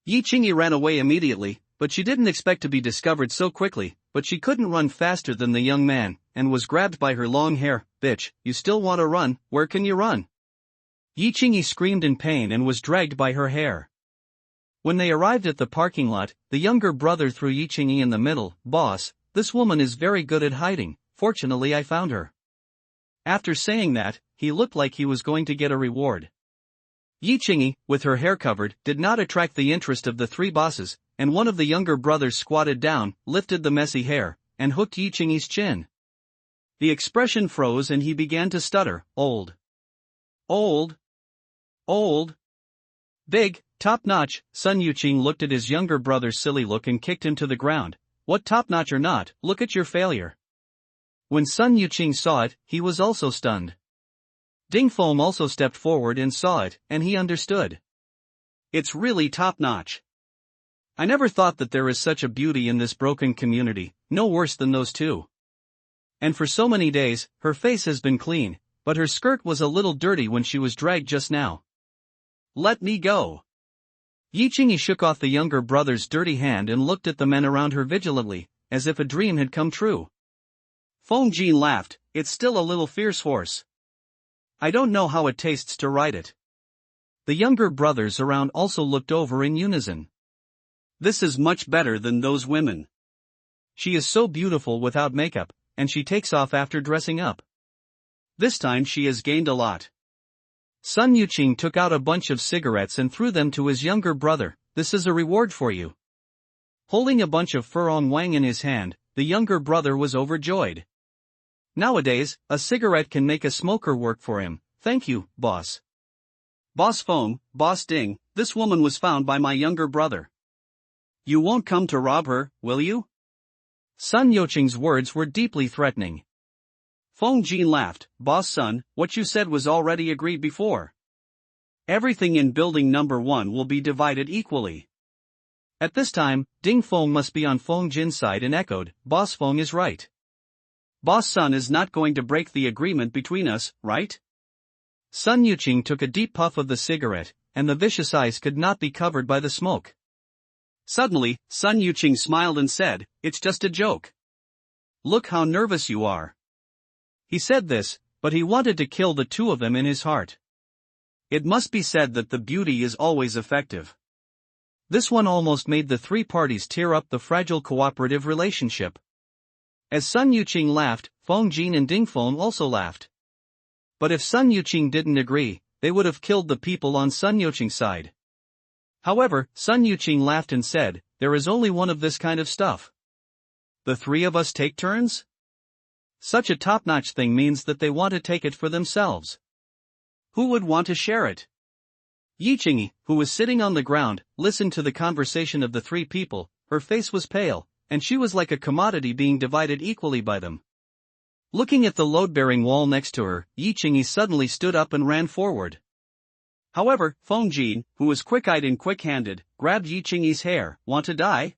Yi Qingyi ran away immediately, but she didn't expect to be discovered so quickly, but she couldn't run faster than the young man, and was grabbed by her long hair. Bitch, you still want to run, where can you run? Yi Qingyi screamed in pain and was dragged by her hair. When they arrived at the parking lot, the younger brother threw Yi Qingyi in the middle. Boss, this woman is very good at hiding, fortunately I found her. After saying that, he looked like he was going to get a reward. Yi Qingyi, with her hair covered, did not attract the interest of the three bosses, and one of the younger brothers squatted down, lifted the messy hair, and hooked Yi Qingyi's chin. The expression froze and he began to stutter, old. Old. Old. Big, top-notch. Sun Yuqing looked at his younger brother's silly look and kicked him to the ground. What top-notch or not, look at your failure. When Sun Yuqing saw it, he was also stunned. Ding Feng also stepped forward and saw it, and he understood. It's really top-notch. I never thought that there is such a beauty in this broken community, no worse than those two. And for so many days, her face has been clean, but her skirt was a little dirty when she was dragged just now. Let me go. Yi Qingyi shook off the younger brother's dirty hand and looked at the men around her vigilantly, as if a dream had come true. Feng Jin laughed, it's still a little fierce horse. I don't know how it tastes to ride it. The younger brothers around also looked over in unison. This is much better than those women. She is so beautiful without makeup, and she takes off after dressing up. This time she has gained a lot. Sun Yuqing took out a bunch of cigarettes and threw them to his younger brother. This is a reward for you. Holding a bunch of Furong Wang in his hand, the younger brother was overjoyed. Nowadays, a cigarette can make a smoker work for him. Thank you, boss. Boss Fong, Boss Ding, this woman was found by my younger brother. You won't come to rob her, will you? Sun Yoqing's words were deeply threatening. Fong Jin laughed. Boss Sun, what you said was already agreed before. Everything in building number 1 will be divided equally. At this time, Ding Fong must be on Fong Jin's side and echoed, Boss Fong is right. Boss Sun is not going to break the agreement between us, right? Sun Yuqing took a deep puff of the cigarette, and the vicious eyes could not be covered by the smoke. Suddenly, Sun Yuqing smiled and said, it's just a joke. Look how nervous you are. He said this, but he wanted to kill the two of them in his heart. It must be said that the beauty is always effective. This one almost made the three parties tear up the fragile cooperative relationship. As Sun Yuqing laughed, Fong Jin and Ding Fong also laughed. But if Sun Yuqing didn't agree, they would have killed the people on Sun Yuqing's side. However, Sun Yuqing laughed and said, there is only one of this kind of stuff. The three of us take turns? Such a top-notch thing means that they want to take it for themselves. Who would want to share it? Yi Qingyi, who was sitting on the ground, listened to the conversation of the three people. Her face was pale, and she was like a commodity being divided equally by them. Looking at the load-bearing wall next to her, Yi Qingyi suddenly stood up and ran forward. However, Fong Jin, who was quick-eyed and quick-handed, grabbed Yi Qingyi's hair. Want to die?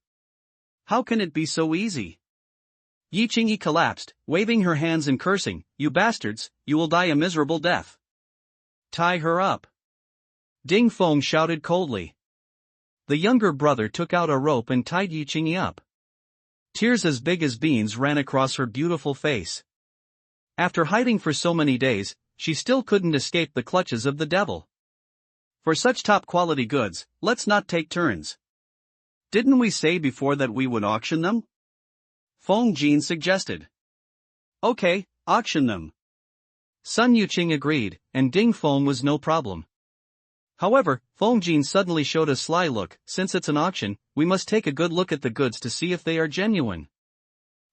How can it be so easy? Yi Qingyi collapsed, waving her hands and cursing, you bastards, you will die a miserable death. Tie her up. Ding Fong shouted coldly. The younger brother took out a rope and tied Yi Qingyi up. Tears as big as beans ran across her beautiful face. After hiding for so many days, she still couldn't escape the clutches of the devil. For such top-quality goods, let's not take turns. Didn't we say before that we would auction them? Fong Jin suggested. Okay, auction them. Sun Yuqing agreed, and Ding Fong was no problem. However, Fong Jin suddenly showed a sly look. Since it's an auction, we must take a good look at the goods to see if they are genuine.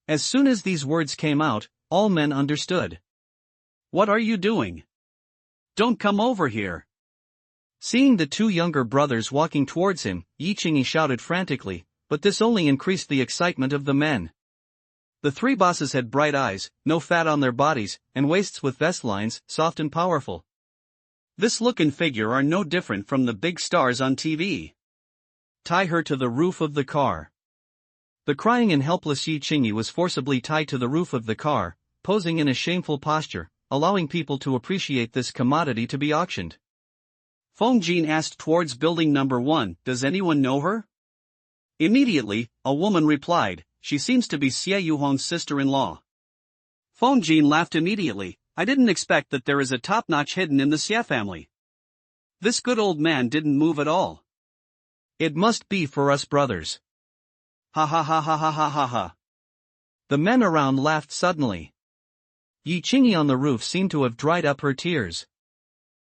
As soon as these words came out, all men understood. What are you doing? Don't come over here. Seeing the two younger brothers walking towards him, Yi Qingyi shouted frantically, but this only increased the excitement of the men. The three bosses had bright eyes, no fat on their bodies, and waists with vest lines, soft and powerful. This look and figure are no different from the big stars on TV. Tie her to the roof of the car. The crying and helpless Yi Qingyi was forcibly tied to the roof of the car, posing in a shameful posture, allowing people to appreciate this commodity to be auctioned. Fong Jin asked towards building number 1, does anyone know her? Immediately, a woman replied, she seems to be Xie Yuhong's sister-in-law. Fong Jin laughed immediately, I didn't expect that there is a top-notch hidden in the Xie family. This good old man didn't move at all. It must be for us brothers. Ha ha ha ha ha ha ha ha. The men around laughed suddenly. Yi Qingyi on the roof seemed to have dried up her tears.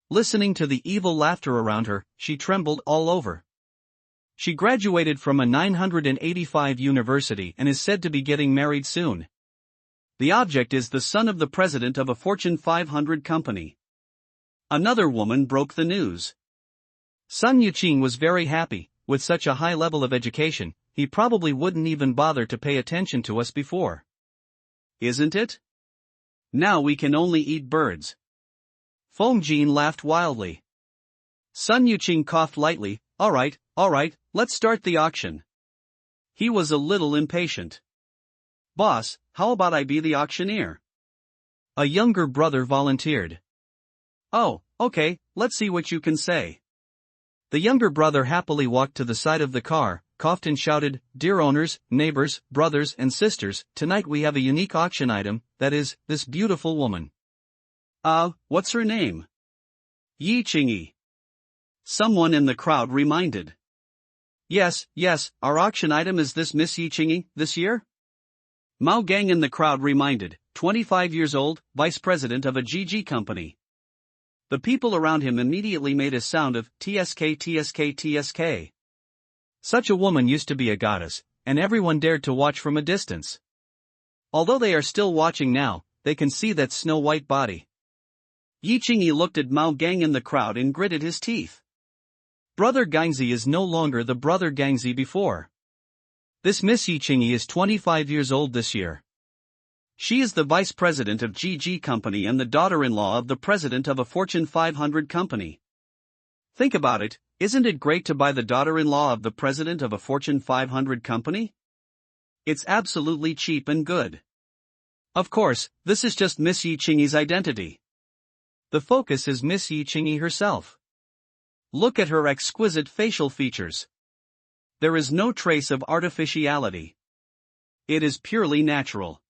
Listening to the evil laughter around her, she trembled all over. She graduated from a 985 university and is said to be getting married soon. The object is the son of the president of a Fortune 500 company. Another woman broke the news. Sun Yuqing was very happy. With such a high level of education, he probably wouldn't even bother to pay attention to us before. Isn't it? Now we can only eat birds. Fong Jin laughed wildly. Sun Yuqing coughed lightly, all right, let's start the auction. He was a little impatient. Boss, how about I be the auctioneer? A younger brother volunteered. Oh, okay, let's see what you can say. The younger brother happily walked to the side of the car, coughed and shouted, dear owners, neighbors, brothers and sisters, tonight we have a unique auction item, that is, this beautiful woman. What's her name? Yi Qingyi. Someone in the crowd reminded. Yes, our auction item is this Miss Yi Qingyi, this year? Mao Gang in the crowd reminded, 25 years old, vice president of a GG company. The people around him immediately made a sound of TSK TSK TSK. Such a woman used to be a goddess, and everyone dared to watch from a distance. Although they are still watching now, they can see that snow-white body. Yi Qingyi looked at Mao Gang in the crowd and gritted his teeth. Brother Gangzi is no longer the brother Gangzi before. This Miss Yi Qingyi is 25 years old this year. She is the vice president of GG Company and the daughter-in-law of the president of a Fortune 500 company. Think about it, isn't it great to buy the daughter-in-law of the president of a Fortune 500 company? It's absolutely cheap and good. Of course, this is just Miss Yi Qingyi's identity. The focus is Miss Yi Qingyi herself. Look at her exquisite facial features. There is no trace of artificiality. It is purely natural.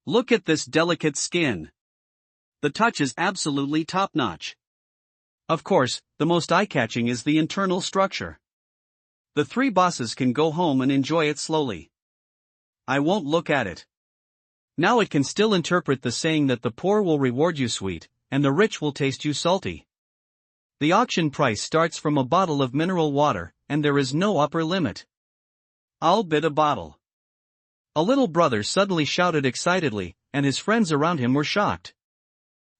Look at this delicate skin. The touch is absolutely top-notch. Of course, the most eye-catching is the internal structure. The three bosses can go home and enjoy it slowly. I won't look at it. Now it can still interpret the saying that the poor will reward you sweet, and the rich will taste you salty. The auction price starts from a bottle of mineral water, and there is no upper limit. I'll bid a bottle. A little brother suddenly shouted excitedly, and his friends around him were shocked.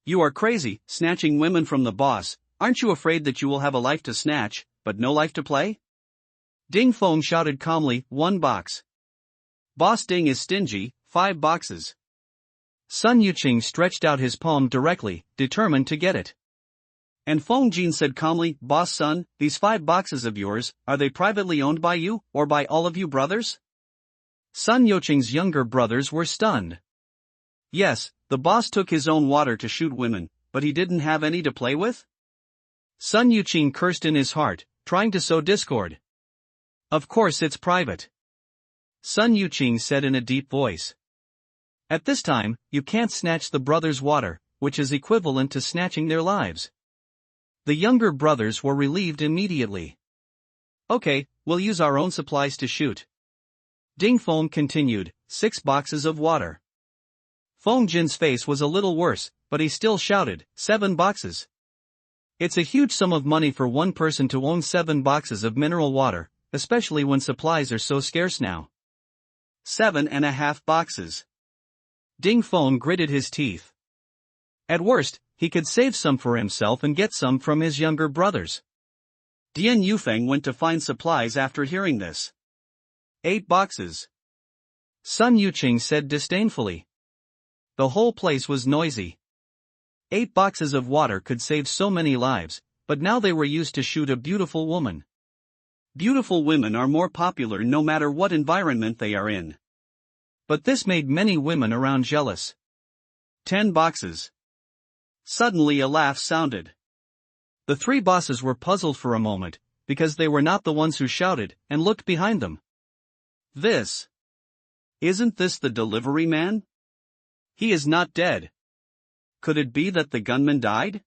You are crazy, snatching women from the boss. Aren't you afraid that you will have a life to snatch, but no life to play? Ding Feng shouted calmly, 1 box. Boss Ding is stingy, 5 boxes. Sun Yuqing stretched out his palm directly, determined to get it. And Feng Jin said calmly, Boss Sun, these 5 boxes of yours, are they privately owned by you, or by all of you brothers? Sun Yuqing's younger brothers were stunned. Yes, the boss took his own water to shoot women, but he didn't have any to play with? Sun Yuqing cursed in his heart, trying to sow discord. Of course it's private. Sun Yuqing said in a deep voice. At this time, you can't snatch the brothers' water, which is equivalent to snatching their lives. The younger brothers were relieved immediately. Okay, we'll use our own supplies to shoot. Ding Feng continued, 6 boxes of water. Feng Jin's face was a little worse, but he still shouted, 7 boxes. It's a huge sum of money for one person to own 7 boxes of mineral water, especially when supplies are so scarce now. 7.5 boxes. Ding Feng gritted his teeth. At worst, he could save some for himself and get some from his younger brothers. Dian Yufeng went to find supplies after hearing this. 8 boxes. Sun Yuqing said disdainfully. The whole place was noisy. 8 boxes of water could save so many lives, but now they were used to shoot a beautiful woman. Beautiful women are more popular no matter what environment they are in. But this made many women around jealous. 10 boxes. Suddenly a laugh sounded. The 3 bosses were puzzled for a moment, because they were not the ones who shouted, and looked behind them. Isn't this the delivery man? He is not dead. Could it be that the gunman died?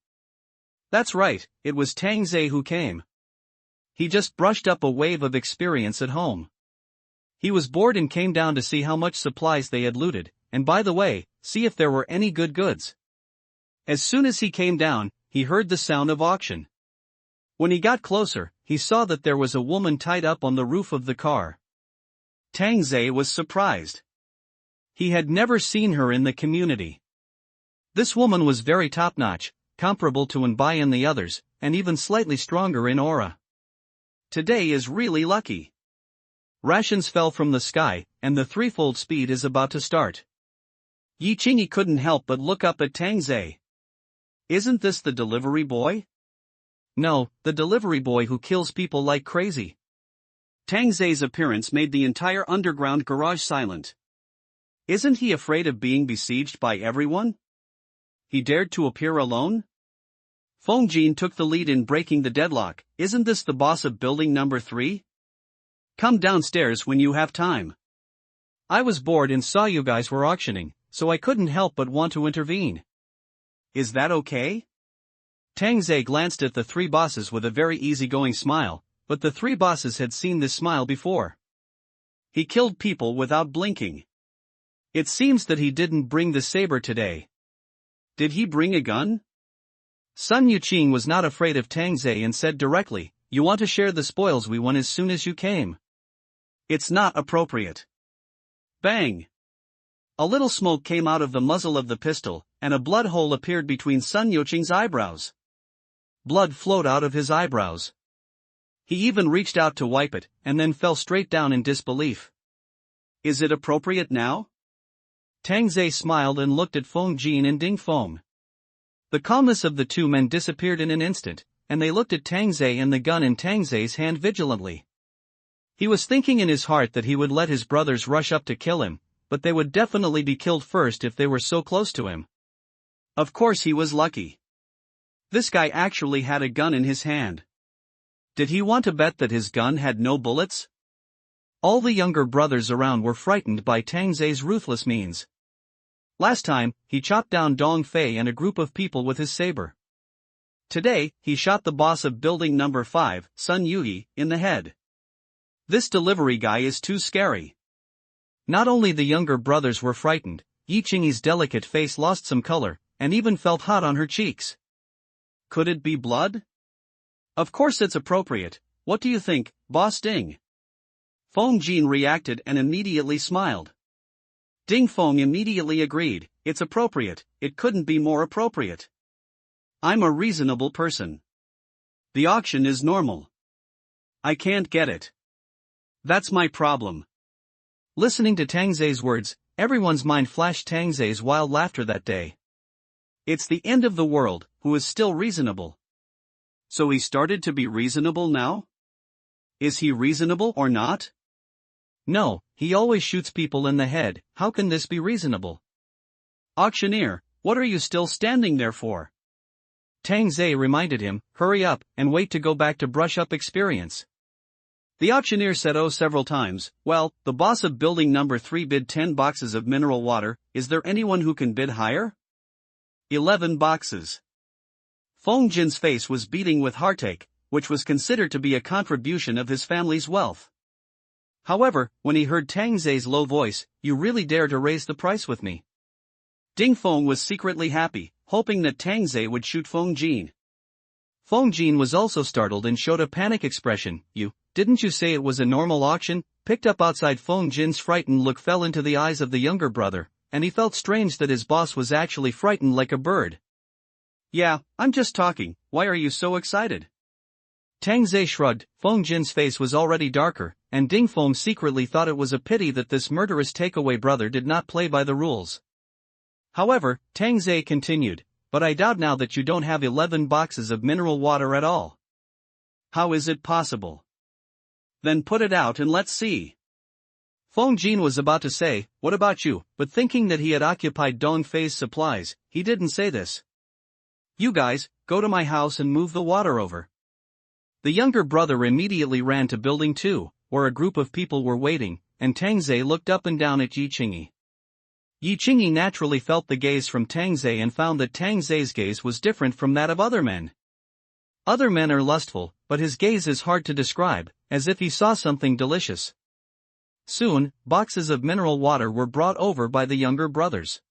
That's right, it was Tang Zhe who came. He just brushed up a wave of experience at home. He was bored and came down to see how much supplies they had looted, and by the way, see if there were any good goods. As soon as he came down, he heard the sound of auction. When he got closer, he saw that there was a woman tied up on the roof of the car. Tang Zhe was surprised. He had never seen her in the community. This woman was very top-notch, comparable to Enbai and the others, and even slightly stronger in aura. Today is really lucky. Rations fell from the sky, and the threefold speed is about to start. Yi Qingyi couldn't help but look up at Tang Zhe. Isn't this the delivery boy? No, the delivery boy who kills people like crazy. Tang Zhe's appearance made the entire underground garage silent. Isn't he afraid of being besieged by everyone? He dared to appear alone? Feng Jin took the lead in breaking the deadlock. Isn't this the boss of building number 3? Come downstairs when you have time. I was bored and saw you guys were auctioning, so I couldn't help but want to intervene. Is that okay? Tang Zhe glanced at the 3 bosses with a very easygoing smile, but the 3 bosses had seen this smile before. He killed people without blinking. It seems that he didn't bring the saber today. Did he bring a gun? Sun Yuqing was not afraid of Tang Zhe and said directly, you want to share the spoils we won as soon as you came. It's not appropriate. Bang! A little smoke came out of the muzzle of the pistol, and a blood hole appeared between Sun Yuqing's eyebrows. Blood flowed out of his eyebrows. He even reached out to wipe it, and then fell straight down in disbelief. Is it appropriate now? Tang Zhe smiled and looked at Feng Jin and Ding Feng. The calmness of the two men disappeared in an instant, and they looked at Tang Zhe and the gun in Tang Zhe's hand vigilantly. He was thinking in his heart that he would let his brothers rush up to kill him, but they would definitely be killed first if they were so close to him. Of course he was lucky. This guy actually had a gun in his hand. Did he want to bet that his gun had no bullets? All the younger brothers around were frightened by Tang Zhe's ruthless means. Last time, he chopped down Dong Fei and a group of people with his saber. Today, he shot the boss of building number 5, Sun Yuyi, in the head. This delivery guy is too scary. Not only the younger brothers were frightened, Yi Qingyi's delicate face lost some color, and even felt hot on her cheeks. Could it be blood? Of course it's appropriate. What do you think, Boss Ding? Feng Jin reacted and immediately smiled. Ding Feng immediately agreed, it's appropriate, it couldn't be more appropriate. I'm a reasonable person. The auction is normal. I can't get it. That's my problem. Listening to Tang Zhe's words, everyone's mind flashed Tang Zhe's wild laughter that day. It's the end of the world, who is still reasonable. So he started to be reasonable now? Is he reasonable or not? No, he always shoots people in the head, how can this be reasonable? Auctioneer, what are you still standing there for? Tang Zhe reminded him, hurry up, and wait to go back to brush up experience. The auctioneer said oh several times, well, the boss of building number 3 bid 10 boxes of mineral water, is there anyone who can bid higher? 11 boxes. Feng Jin's face was beating with heartache, which was considered to be a contribution of his family's wealth. However, when he heard Tang Zhe's low voice, you really dare to raise the price with me? Ding Feng was secretly happy, hoping that Tang Zhe would shoot Feng Jin. Feng Jin was also startled and showed a panic expression. Didn't you say it was a normal auction? Picked up outside Feng Jin's frightened look fell into the eyes of the younger brother, and he felt strange that his boss was actually frightened like a bird. Yeah, I'm just talking, why are you so excited? Tang Zhe shrugged. Feng Jin's face was already darker, and Ding Feng secretly thought it was a pity that this murderous takeaway brother did not play by the rules. However, Tang Zhe continued, but I doubt now that you don't have 11 boxes of mineral water at all. How is it possible? Then put it out and let's see. Feng Jin was about to say, what about you, but thinking that he had occupied Dong Fei's supplies, he didn't say this. You guys, go to my house and move the water over. The younger brother immediately ran to building 2, where a group of people were waiting, and Tang Zhe looked up and down at Yi Qingyi. Yi Qingyi naturally felt the gaze from Tang Zhe and found that Tang Zhe's gaze was different from that of other men. Other men are lustful, but his gaze is hard to describe, as if he saw something delicious. Soon, boxes of mineral water were brought over by the younger brothers.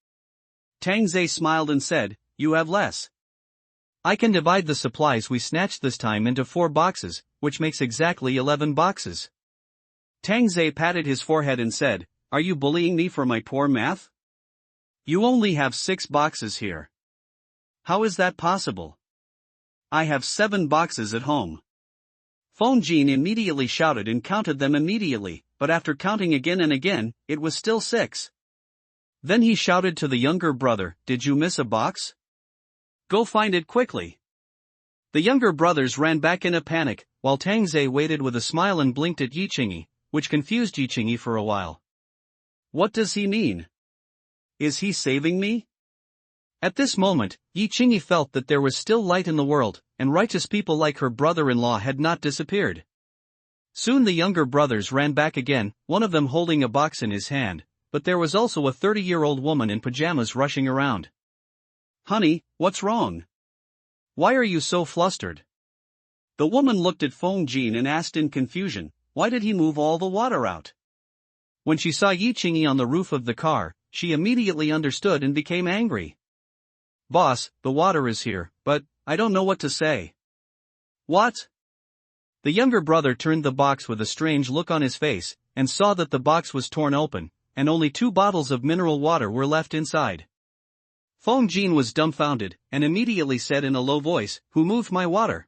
Tang Zhe smiled and said, you have less. I can divide the supplies we snatched this time into 4 boxes, which makes exactly 11 boxes. Tang Zhe patted his forehead and said, are you bullying me for my poor math? You only have 6 boxes here. How is that possible? I have 7 boxes at home. Feng Jin immediately shouted and counted them immediately, but after counting again and again, it was still 6. Then he shouted to the younger brother, did you miss a box? Go find it quickly. The younger brothers ran back in a panic, while Tang Zhe waited with a smile and blinked at Yi Qingyi, which confused Yi Qingyi for a while. What does he mean? Is he saving me? At this moment, Yi Qingyi felt that there was still light in the world, and righteous people like her brother-in-law had not disappeared. Soon the younger brothers ran back again, one of them holding a box in his hand, but there was also a 30-year-old woman in pajamas rushing around. Honey, what's wrong? Why are you so flustered? The woman looked at Feng Jin and asked in confusion, why did he move all the water out? When she saw Yi Qingyi on the roof of the car, she immediately understood and became angry. Boss, the water is here, but I don't know what to say. What? The younger brother turned the box with a strange look on his face, and saw that the box was torn open, and only 2 bottles of mineral water were left inside. Feng Jin was dumbfounded, and immediately said in a low voice, "Who moved my water?"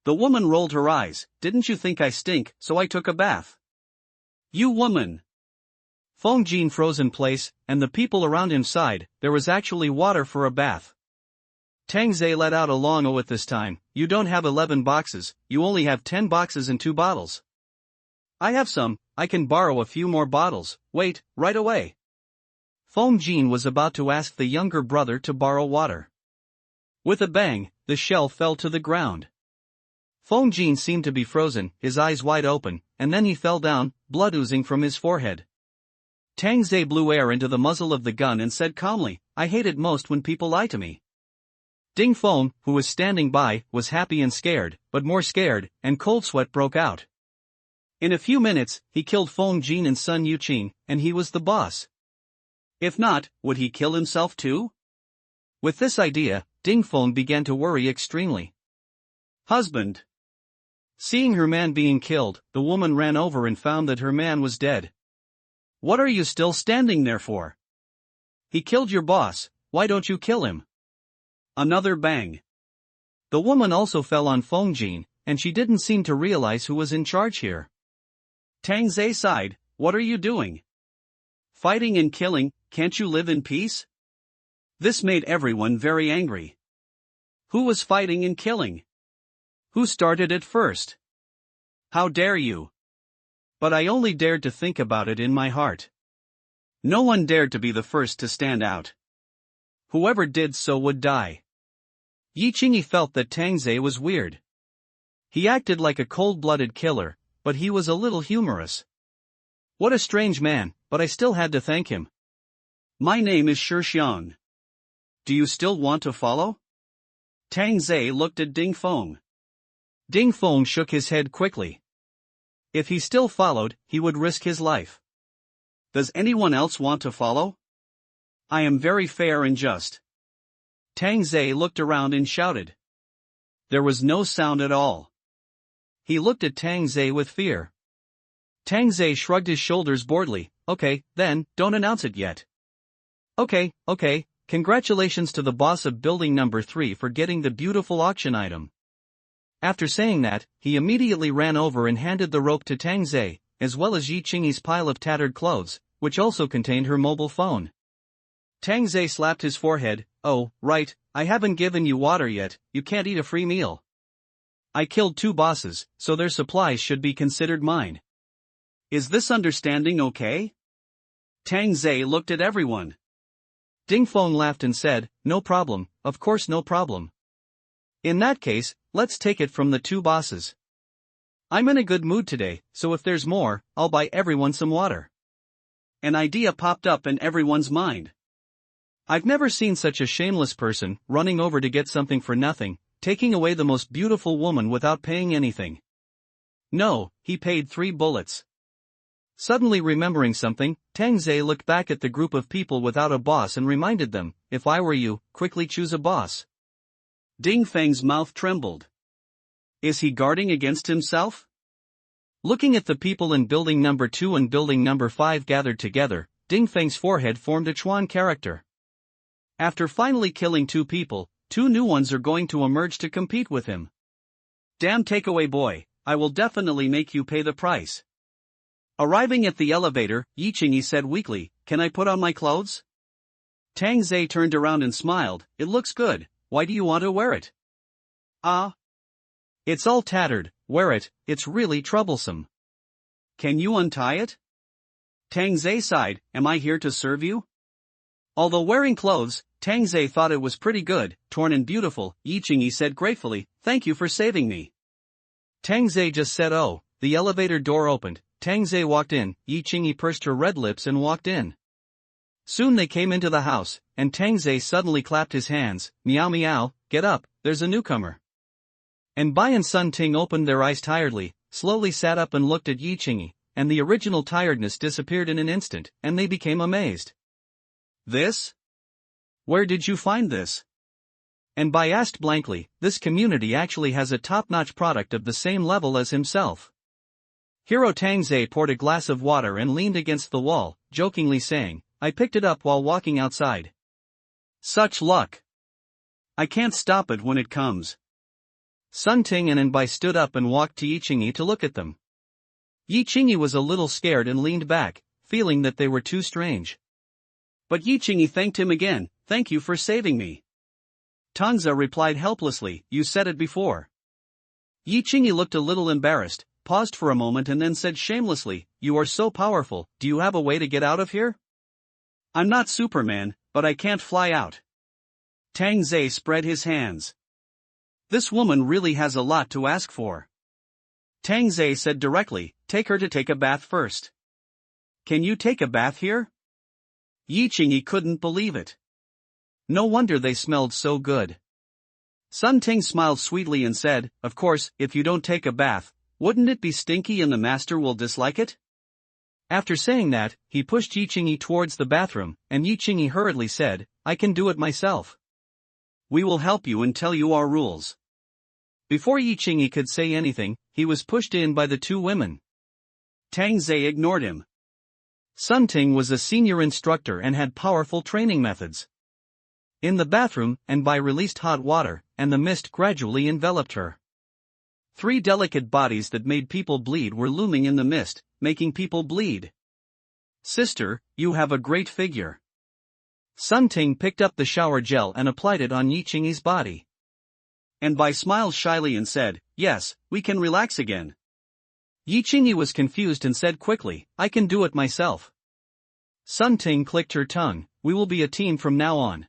The woman rolled her eyes. "Didn't you think I stink, so I took a bath?" "You woman!" Feng Jin froze in place, and the people around him sighed. There was actually water for a bath. Tang Zhe let out a long oath this time. "You don't have 11 boxes, you only have 10 boxes and 2 bottles. I have some, I can borrow a few more bottles, wait, right away." Feng Jin was about to ask the younger brother to borrow water. With a bang, the shell fell to the ground. Feng Jin seemed to be frozen, his eyes wide open, and then he fell down, blood oozing from his forehead. Tang Zhe blew air into the muzzle of the gun and said calmly, "I hate it most when people lie to me." Ding Feng, who was standing by, was happy and scared, but more scared, and cold sweat broke out. In a few minutes, he killed Feng Jin and Sun Yuqing, and he was the boss. If not, would he kill himself too? With this idea, Ding Feng began to worry extremely. "Husband." Seeing her man being killed, the woman ran over and found that her man was dead. "What are you still standing there for? He killed your boss, why don't you kill him?" Another bang. The woman also fell on Feng Jin, and she didn't seem to realize who was in charge here. Tang Zhe sighed, "What are you doing? Fighting and killing, can't you live in peace?" This made everyone very angry. Who was fighting and killing? Who started it first? How dare you? But I only dared to think about it in my heart. No one dared to be the first to stand out. Whoever did so would die. Yi Qingyi felt that Tang Zhe was weird. He acted like a cold-blooded killer, but he was a little humorous. What a strange man, but I still had to thank him. "My name is Shixiang. Do you still want to follow?" Tang Zhe looked at Ding Feng. Ding Feng shook his head quickly. If he still followed, he would risk his life. "Does anyone else want to follow? I am very fair and just." Tang Zhe looked around and shouted. There was no sound at all. He looked at Tang Zhe with fear. Tang Zhe shrugged his shoulders boredly. "Okay, then, don't announce it yet." Okay, congratulations to the boss of building number 3 for getting the beautiful auction item." After saying that, he immediately ran over and handed the rope to Tang Zhe, as well as Yi Qingyi's pile of tattered clothes, which also contained her mobile phone. Tang Zhe slapped his forehead. "Oh, right, I haven't given you water yet, you can't eat a free meal. I killed 2 bosses, so their supplies should be considered mine. Is this understanding okay?" Tang Zhe looked at everyone. Ding Feng laughed and said, "No problem, of course no problem. In that case, let's take it from the 2 bosses. I'm in a good mood today, so if there's more, I'll buy everyone some water." An idea popped up in everyone's mind. I've never seen such a shameless person, running over to get something for nothing, taking away the most beautiful woman without paying anything. No, he paid 3 bullets. Suddenly remembering something, Tang Zhe looked back at the group of people without a boss and reminded them, "If I were you, quickly choose a boss." Ding Feng's mouth trembled. Is he guarding against himself? Looking at the people in building number 2 and building number 5 gathered together, Ding Feng's forehead formed a Chuan character. After finally killing 2 people, 2 new ones are going to emerge to compete with him. Damn takeaway boy, I will definitely make you pay the price. Arriving at the elevator, Yi Qingyi said weakly, "Can I put on my clothes?" Tang Zhe turned around and smiled. "It looks good, why do you want to wear it?" "Ah. It's all tattered, wear it, it's really troublesome." "Can you untie it?" Tang Zhe sighed, "Am I here to serve you?" Although wearing clothes, Tang Zhe thought it was pretty good, torn and beautiful. Yi Qingyi said gratefully, "Thank you for saving me." Tang Zhe just said "Oh." The elevator door opened, Tang Zhe walked in, Yi Qingyi pursed her red lips and walked in. Soon they came into the house, and Tang Zhe suddenly clapped his hands. "Meow meow, get up, there's a newcomer." And Bai and Sun Ting opened their eyes tiredly, slowly sat up and looked at Yi Qingyi, and the original tiredness disappeared in an instant, and they became amazed. "This? Where did you find this?" And Bai asked blankly. This community actually has a top-notch product of the same level as himself. Hero Tangze poured a glass of water and leaned against the wall, jokingly saying, I picked it up while walking outside. Such luck! I can't stop it when it comes. Sun Ting and Anbai stood up and walked to Yichingi to look at them. Yichingi was a little scared and leaned back, feeling that they were too strange. But Yichingi thanked him again, thank you for saving me. Tanza replied helplessly, you said it before. Yichingi looked a little embarrassed, paused for a moment and then said shamelessly, you are so powerful, do you have a way to get out of here? I'm not Superman, but I can't fly out. Tangze spread his hands. This woman really has a lot to ask for. Tangze said directly, take her to take a bath first. Can you take a bath here? Yichingi couldn't believe it. No wonder they smelled so good. Sun Ting smiled sweetly and said, of course, if you don't take a bath, wouldn't it be stinky and the master will dislike it? After saying that, he pushed Yichingi towards the bathroom, and Yichingi hurriedly said, I can do it myself. We will help you and tell you our rules. Before Yichingi could say anything, he was pushed in by the two women. Tangze ignored him. Sun Ting was a senior instructor and had powerful training methods. In the bathroom, Anbai released hot water, and the mist gradually enveloped her. 3 delicate bodies that made people bleed were looming in the mist, making people bleed. Sister, you have a great figure. Sun Ting picked up the shower gel and applied it on Yichingi's body. Anbai smiled shyly and said, yes, we can relax again. Yichingi was confused and said quickly, I can do it myself. Sun Ting clicked her tongue, we will be a team from now on.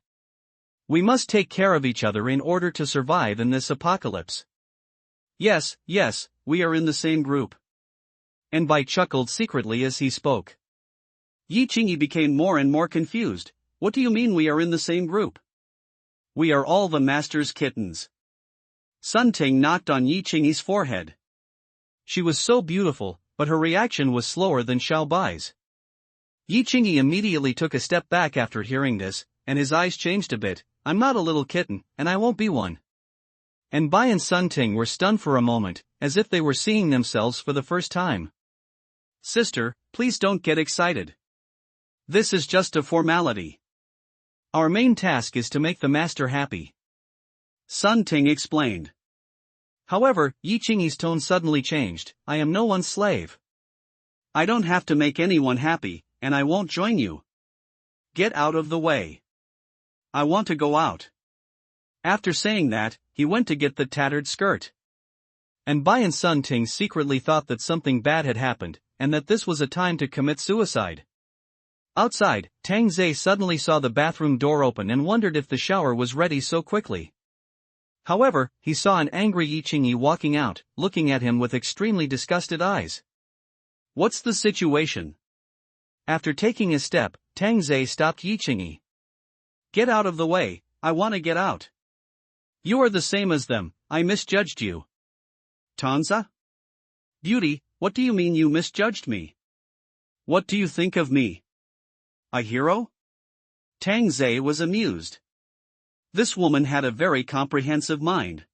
We must take care of each other in order to survive in this apocalypse. Yes, we are in the same group. Anbai chuckled secretly as he spoke. Yichingi became more and more confused. What do you mean we are in the same group? We are all the master's kittens. Sun Ting knocked on Yichingi's forehead. She was so beautiful, but her reaction was slower than Xiaobai's. Yichingi immediately took a step back after hearing this, and his eyes changed a bit. I'm not a little kitten, and I won't be one. Anbai and Sun Ting were stunned for a moment, as if they were seeing themselves for the first time. Sister, please don't get excited. This is just a formality. Our main task is to make the master happy. Sun Ting explained. However, Yichingi's tone suddenly changed, I am no one's slave. I don't have to make anyone happy, and I won't join you. Get out of the way. I want to go out. After saying that, he went to get the tattered skirt. Anbai and Sun Ting secretly thought that something bad had happened, and that this was a time to commit suicide. Outside, Tangze suddenly saw the bathroom door open and wondered if the shower was ready so quickly. However, he saw an angry Yichingi walking out, looking at him with extremely disgusted eyes. What's the situation? After taking a step, Tangze stopped Yichingi. Get out of the way, I want to get out. You are the same as them, I misjudged you. Tanza? Beauty, what do you mean you misjudged me? What do you think of me? A hero? Tangze was amused. This woman had a very comprehensive mind.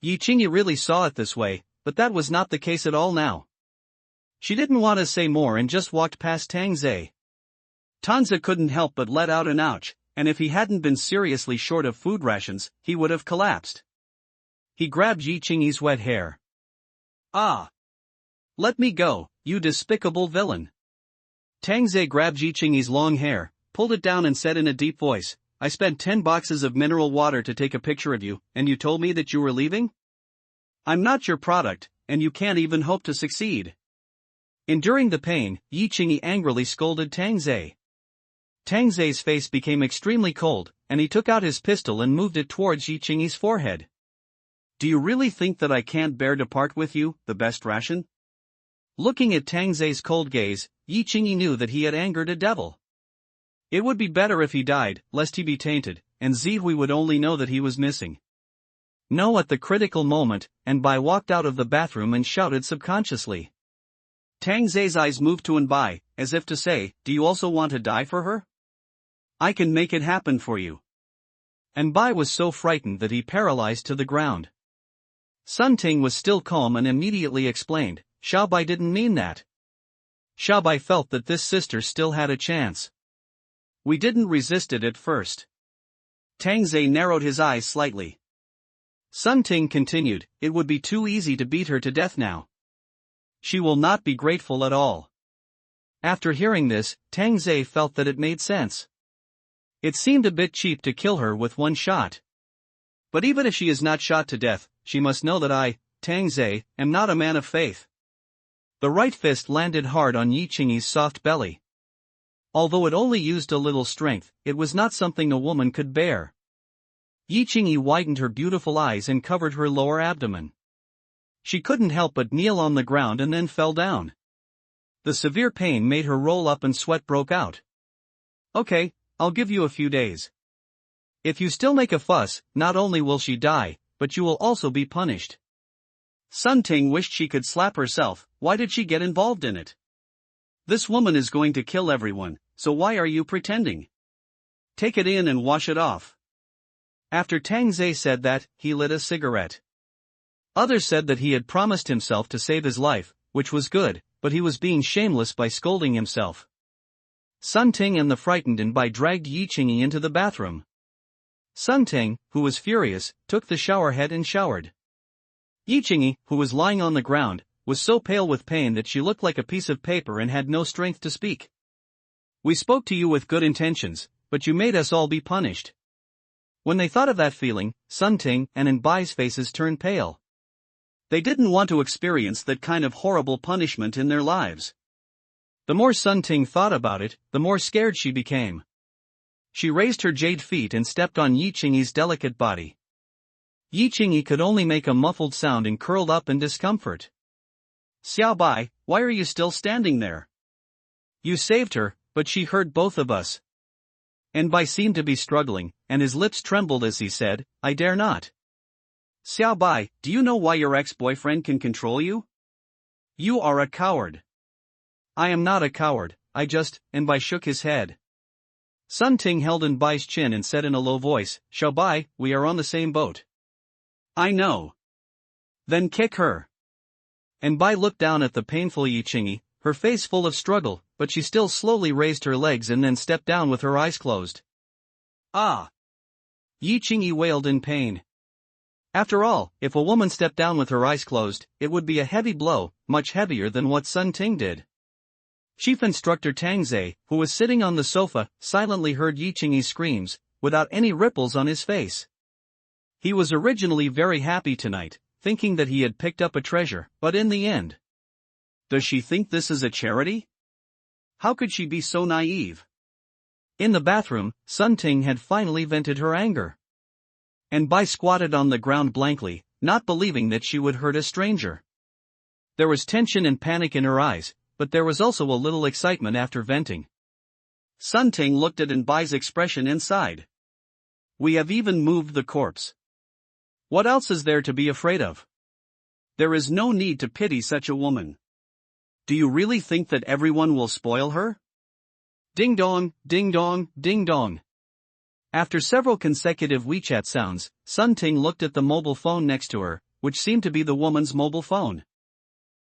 Yichingi really saw it this way, but that was not the case at all now. She didn't want to say more and just walked past Tangze. Tanza couldn't help but let out an ouch, and if he hadn't been seriously short of food rations, he would have collapsed. He grabbed Yichingi's wet hair. Ah! Let me go, you despicable villain. Tangze grabbed Yichingi's long hair, pulled it down and said in a deep voice, I spent 10 boxes of mineral water to take a picture of you, and you told me that you were leaving? I'm not your product, and you can't even hope to succeed. Enduring the pain, Yichingi angrily scolded Tangze. Tangze's face became extremely cold, and he took out his pistol and moved it towards Yichingi's forehead. Do you really think that I can't bear to part with you, the best ration? Looking at Tangze's cold gaze, Yichingi knew that he had angered a devil. It would be better if he died, lest he be tainted, and Zihui would only know that he was missing. No, at the critical moment, Anbai walked out of the bathroom and shouted subconsciously. Tangze's eyes moved to Anbai, as if to say, do you also want to die for her? I can make it happen for you. Anbai was so frightened that he paralyzed to the ground. Sun Ting was still calm and immediately explained, Xiaobai didn't mean that. Xiaobai felt that this sister still had a chance. We didn't resist it at first. Tang Zhe narrowed his eyes slightly. Sun Ting continued, it would be too easy to beat her to death now. She will not be grateful at all. After hearing this, Tang Zhe felt that it made sense. It seemed a bit cheap to kill her with one shot. But even if she is not shot to death, she must know that I, Tang Zhe, am not a man of faith. The right fist landed hard on Yi Qingyi's soft belly. Although it only used a little strength, it was not something a woman could bear. Yi Qingyi widened her beautiful eyes and covered her lower abdomen. She couldn't help but kneel on the ground and then fell down. The severe pain made her roll up and sweat broke out. Okay, I'll give you a few days. If you still make a fuss, not only will she die, but you will also be punished. Sun Ting wished she could slap herself. Why did she get involved in it? This woman is going to kill everyone, so why are you pretending? Take it in and wash it off. After Tang Zhe said that, he lit a cigarette. Others said that he had promised himself to save his life, which was good, but he was being shameless by scolding himself. Sun Ting and the frightened Anbai dragged Yi Qingyi into the bathroom. Sun Ting, who was furious, took the shower head and showered. Yi Qingyi, who was lying on the ground, was so pale with pain that she looked like a piece of paper and had no strength to speak. We spoke to you with good intentions, but you made us all be punished. When they thought of that feeling, Sun Ting and Anbai's faces turned pale. They didn't want to experience that kind of horrible punishment in their lives. The more Sun Ting thought about it, the more scared she became. She raised her jade feet and stepped on Yi Qingyi's delicate body. Yi Qingyi could only make a muffled sound and curled up in discomfort. Xiaobai, why are you still standing there? You saved her, but she hurt both of us. Anbai seemed to be struggling, and his lips trembled as he said, I dare not. Xiaobai, do you know why your ex-boyfriend can control you? You are a coward. I am not a coward, Anbai shook his head. Sun Ting held Anbai's chin and said in a low voice, Xiaobai, we are on the same boat. I know. Then kick her. Anbai looked down at the painful Yi Qingyi, her face full of struggle, but she still slowly raised her legs and then stepped down with her eyes closed. Ah! Yi Qingyi wailed in pain. After all, if a woman stepped down with her eyes closed, it would be a heavy blow, much heavier than what Sun Ting did. Chief Instructor Tang Zhe, who was sitting on the sofa, silently heard Yi Qingyi's screams, without any ripples on his face. He was originally very happy tonight, thinking that he had picked up a treasure, but in the end. Does she think this is a charity? How could she be so naive? In the bathroom, Sun Ting had finally vented her anger. Anbai squatted on the ground blankly, not believing that she would hurt a stranger. There was tension and panic in her eyes, but there was also a little excitement after venting. Sun Ting looked at Anbai's expression inside. We have even moved the corpse. What else is there to be afraid of? There is no need to pity such a woman. Do you really think that everyone will spoil her? Ding dong, ding dong, ding dong. After several consecutive WeChat sounds, Sun Ting looked at the mobile phone next to her, which seemed to be the woman's mobile phone.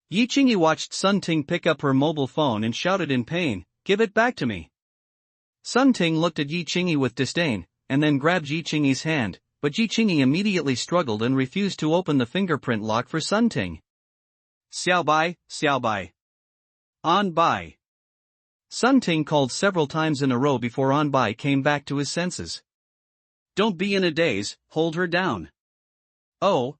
Yi Qingyi watched Sun Ting pick up her mobile phone and shouted in pain, "Give it back to me." Sun Ting looked at Yi Qingyi with disdain, and then grabbed Yi Qingyi's hand, but Yi Qingyi immediately struggled and refused to open the fingerprint lock for Sun Ting. Xiaobai, Xiaobai. Anbai. Sun Ting called several times in a row before Anbai came back to his senses. Don't be in a daze, hold her down. Oh.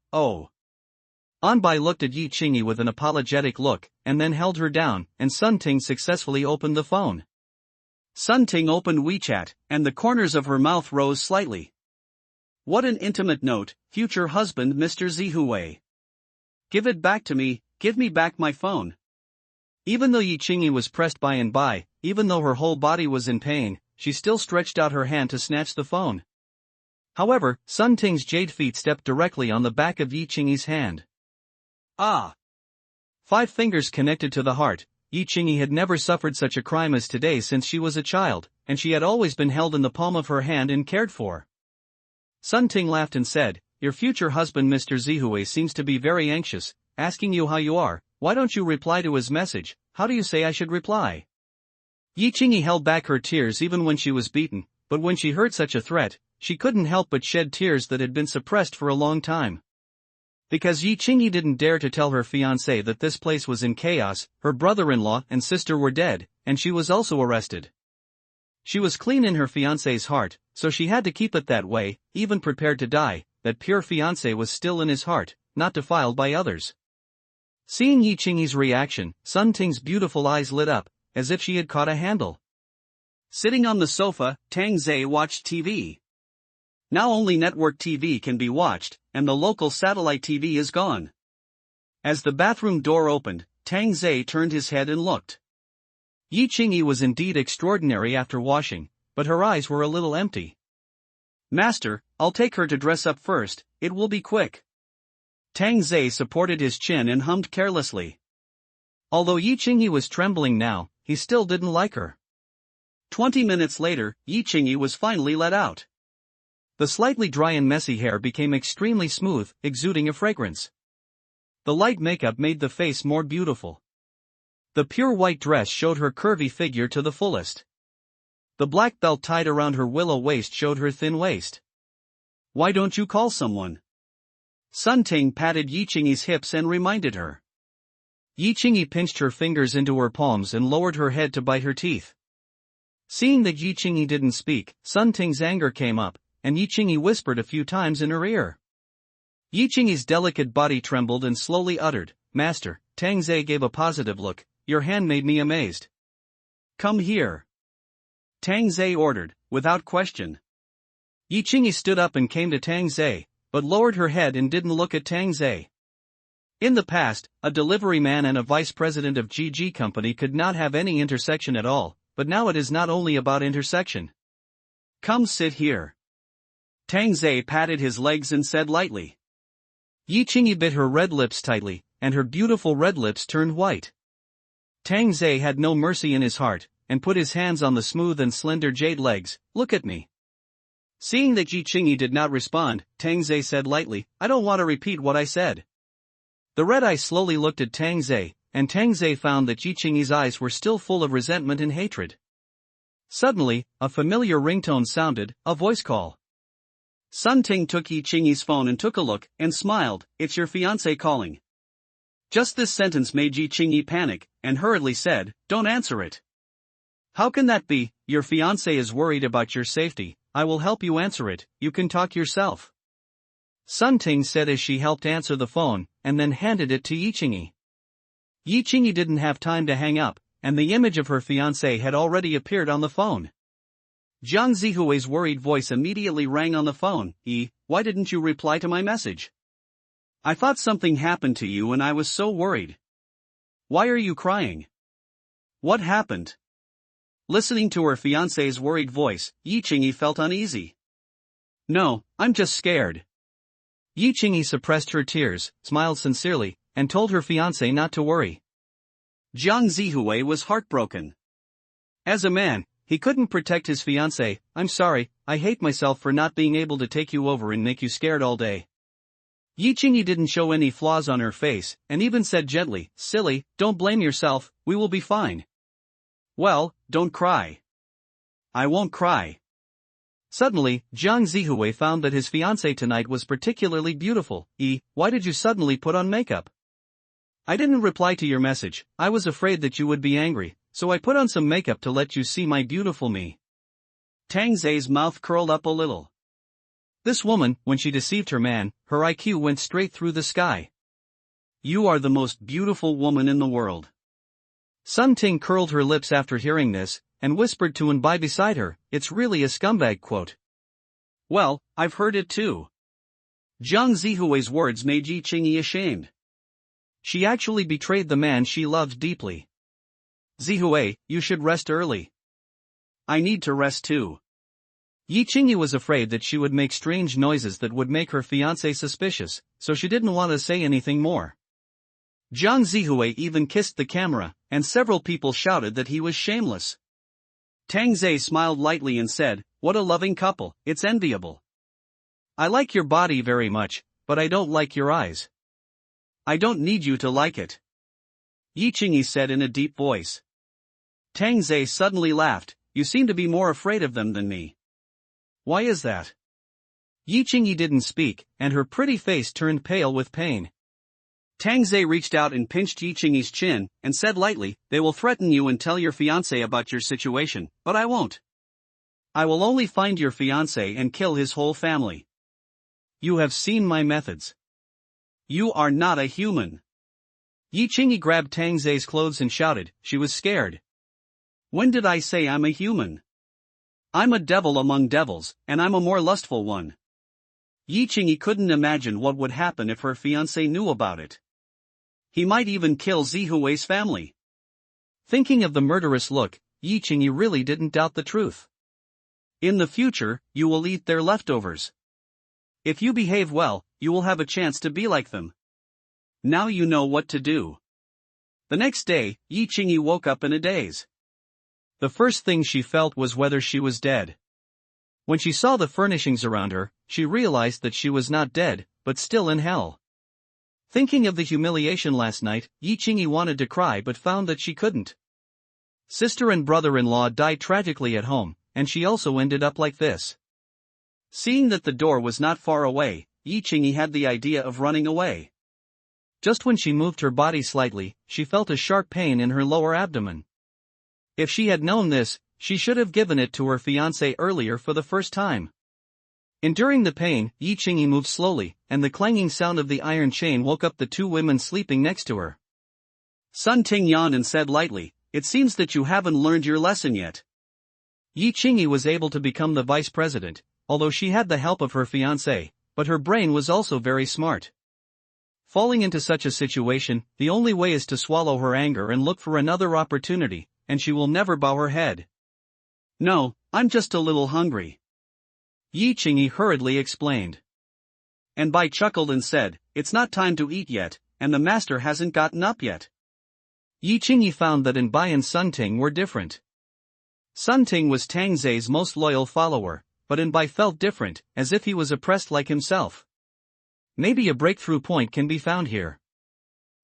Anbai looked at Yi Qingyi with an apologetic look, and then held her down, and Sun Ting successfully opened the phone. Sun Ting opened WeChat, and the corners of her mouth rose slightly. What an intimate note, future husband Mr. Zihui. Give it back to me, give me back my phone. Even though Yi Qingyi was pressed by Anbai, even though her whole body was in pain, she still stretched out her hand to snatch the phone. However, Sun Ting's jade feet stepped directly on the back of Yi Qingyi's hand. Ah! 5 fingers connected to the heart. Yi Qingyi had never suffered such a crime as today since she was a child, and she had always been held in the palm of her hand and cared for. Sun Ting laughed and said, Your future husband Mr. Zihui seems to be very anxious, asking you how you are, why don't you reply to his message? How do you say I should reply? Yi Qingyi held back her tears even when she was beaten, but when she heard such a threat, she couldn't help but shed tears that had been suppressed for a long time. Because Yi Qingyi didn't dare to tell her fiancé that this place was in chaos, her brother-in-law and sister were dead, and she was also arrested. She was clean in her fiancé's heart, so she had to keep it that way, even prepared to die. That pure fiancé was still in his heart, not defiled by others. Seeing Yi Qingyi's reaction, Sun Ting's beautiful eyes lit up, as if she had caught a handle. Sitting on the sofa, Tang Zhe watched TV. Now only network TV can be watched, and the local satellite TV is gone. As the bathroom door opened, Tang Zhe turned his head and looked. Yi Qingyi was indeed extraordinary after washing, but her eyes were a little empty. Master, I'll take her to dress up first, it will be quick. Tang Zhe supported his chin and hummed carelessly. Although Yi Qingyi was trembling now, he still didn't like her. 20 minutes later, Yi Qingyi was finally let out. The slightly dry and messy hair became extremely smooth, exuding a fragrance. The light makeup made the face more beautiful. The pure white dress showed her curvy figure to the fullest. The black belt tied around her willow waist showed her thin waist. Why don't you call someone? Sun Ting patted Yi Qingyi's hips and reminded her. Yi Qingyi pinched her fingers into her palms and lowered her head to bite her teeth. Seeing that Yi Qingyi didn't speak, Sun Ting's anger came up, and Yi Qingyi whispered a few times in her ear. Yi Qingyi's delicate body trembled and slowly uttered, Master. Tang Zhe gave a positive look. Your hand made me amazed. Come here. Tang Zhe ordered, without question. Yi Qingyi stood up and came to Tang Zhe, but lowered her head and didn't look at Tang Zhe. In the past, a delivery man and a vice president of GG Company could not have any intersection at all, but now it is not only about intersection. Come sit here. Tang Zhe patted his legs and said lightly. Yi Qingyi bit her red lips tightly, and her beautiful red lips turned white. Tang Zhe had no mercy in his heart, and put his hands on the smooth and slender jade legs. Look at me. Seeing that Yi Qingyi did not respond, Tang Zhe said lightly, I don't want to repeat what I said. The red eye slowly looked at Tang Zhe, and Tang Zhe found that Yi Qingyi's eyes were still full of resentment and hatred. Suddenly, a familiar ringtone sounded, a voice call. Sun Ting took Yi Qingyi's phone and took a look, and smiled, It's your fiancé calling. Just this sentence made Yi Qingyi panic, and hurriedly said, Don't answer it. How can that be? Your fiancé is worried about your safety. I will help you answer it, you can talk yourself. Sun Ting said as she helped answer the phone, and then handed it to Yi Qingyi. Yi Qingyi didn't have time to hang up, and the image of her fiancé had already appeared on the phone. Jiang Zihui's worried voice immediately rang on the phone. Why didn't you reply to my message? I thought something happened to you and I was so worried. Why are you crying? What happened? Listening to her fiancé's worried voice, Yi Qingyi felt uneasy. No, I'm just scared. Yi Qingyi suppressed her tears, smiled sincerely, and told her fiancé not to worry. Jiang Zihui was heartbroken. As a man, he couldn't protect his fiancé. I'm sorry, I hate myself for not being able to take you over and make you scared all day. Yi Qingyi didn't show any flaws on her face, and even said gently, Silly, don't blame yourself, we will be fine. Well, don't cry. I won't cry. Suddenly, Jiang Zihui found that his fiancée tonight was particularly beautiful. Why did you suddenly put on makeup? I didn't reply to your message, I was afraid that you would be angry, so I put on some makeup to let you see my beautiful me. Tang Zhe's mouth curled up a little. This woman, when she deceived her man, her IQ went straight through the sky. You are the most beautiful woman in the world. Sun Ting curled her lips after hearing this, and whispered to Bai beside her, It's really a scumbag quote. Well, I've heard it too. Jiang Zihui's words made Yi Qingyi ashamed. She actually betrayed the man she loved deeply. Zihui, you should rest early. I need to rest too. Yi Qingyi was afraid that she would make strange noises that would make her fiancé suspicious, so she didn't want to say anything more. Jiang Zihui even kissed the camera, and several people shouted that he was shameless. Tang Zhe smiled lightly and said, What a loving couple, it's enviable. I like your body very much, but I don't like your eyes. I don't need you to like it. Yi Qingyi said in a deep voice. Tang Zhe suddenly laughed. You seem to be more afraid of them than me. Why is that? Yi Qingyi didn't speak, and her pretty face turned pale with pain. Tang Zhe reached out and pinched Yi Qingyi's chin, and said lightly, They will threaten you and tell your fiancé about your situation, but I won't. I will only find your fiancé and kill his whole family. You have seen my methods. You are not a human. Yi Qingyi grabbed Tang Zhe's clothes and shouted. She was scared. When did I say I'm a human? I'm a devil among devils, and I'm a more lustful one. Yi Qingyi couldn't imagine what would happen if her fiancé knew about it. He might even kill Zihui's family. Thinking of the murderous look, Yi Qingyi really didn't doubt the truth. In the future, you will eat their leftovers. If you behave well, you will have a chance to be like them. Now you know what to do. The next day, Yi Qingyi woke up in a daze. The first thing she felt was whether she was dead. When she saw the furnishings around her, she realized that she was not dead, but still in hell. Thinking of the humiliation last night, Yi Qingyi wanted to cry but found that she couldn't. Sister and brother-in-law died tragically at home, and she also ended up like this. Seeing that the door was not far away, Yi Qingyi had the idea of running away. Just when she moved her body slightly, she felt a sharp pain in her lower abdomen. If she had known this, she should have given it to her fiancé earlier for the first time. Enduring the pain, Yi Qingyi moved slowly, and the clanging sound of the iron chain woke up the two women sleeping next to her. Sun Ting yawned and said lightly, It seems that you haven't learned your lesson yet. Yi Qingyi was able to become the vice president, although she had the help of her fiancé, but her brain was also very smart. Falling into such a situation, the only way is to swallow her anger and look for another opportunity, and she will never bow her head. No, I'm just a little hungry. Yi Qingyi hurriedly explained. And Bai chuckled and said, It's not time to eat yet, and the master hasn't gotten up yet. Yi Qingyi found that Bai and Sun Ting were different. Sun Ting was Tang Zhe's most loyal follower, but Bai felt different, as if he was oppressed like himself. Maybe a breakthrough point can be found here.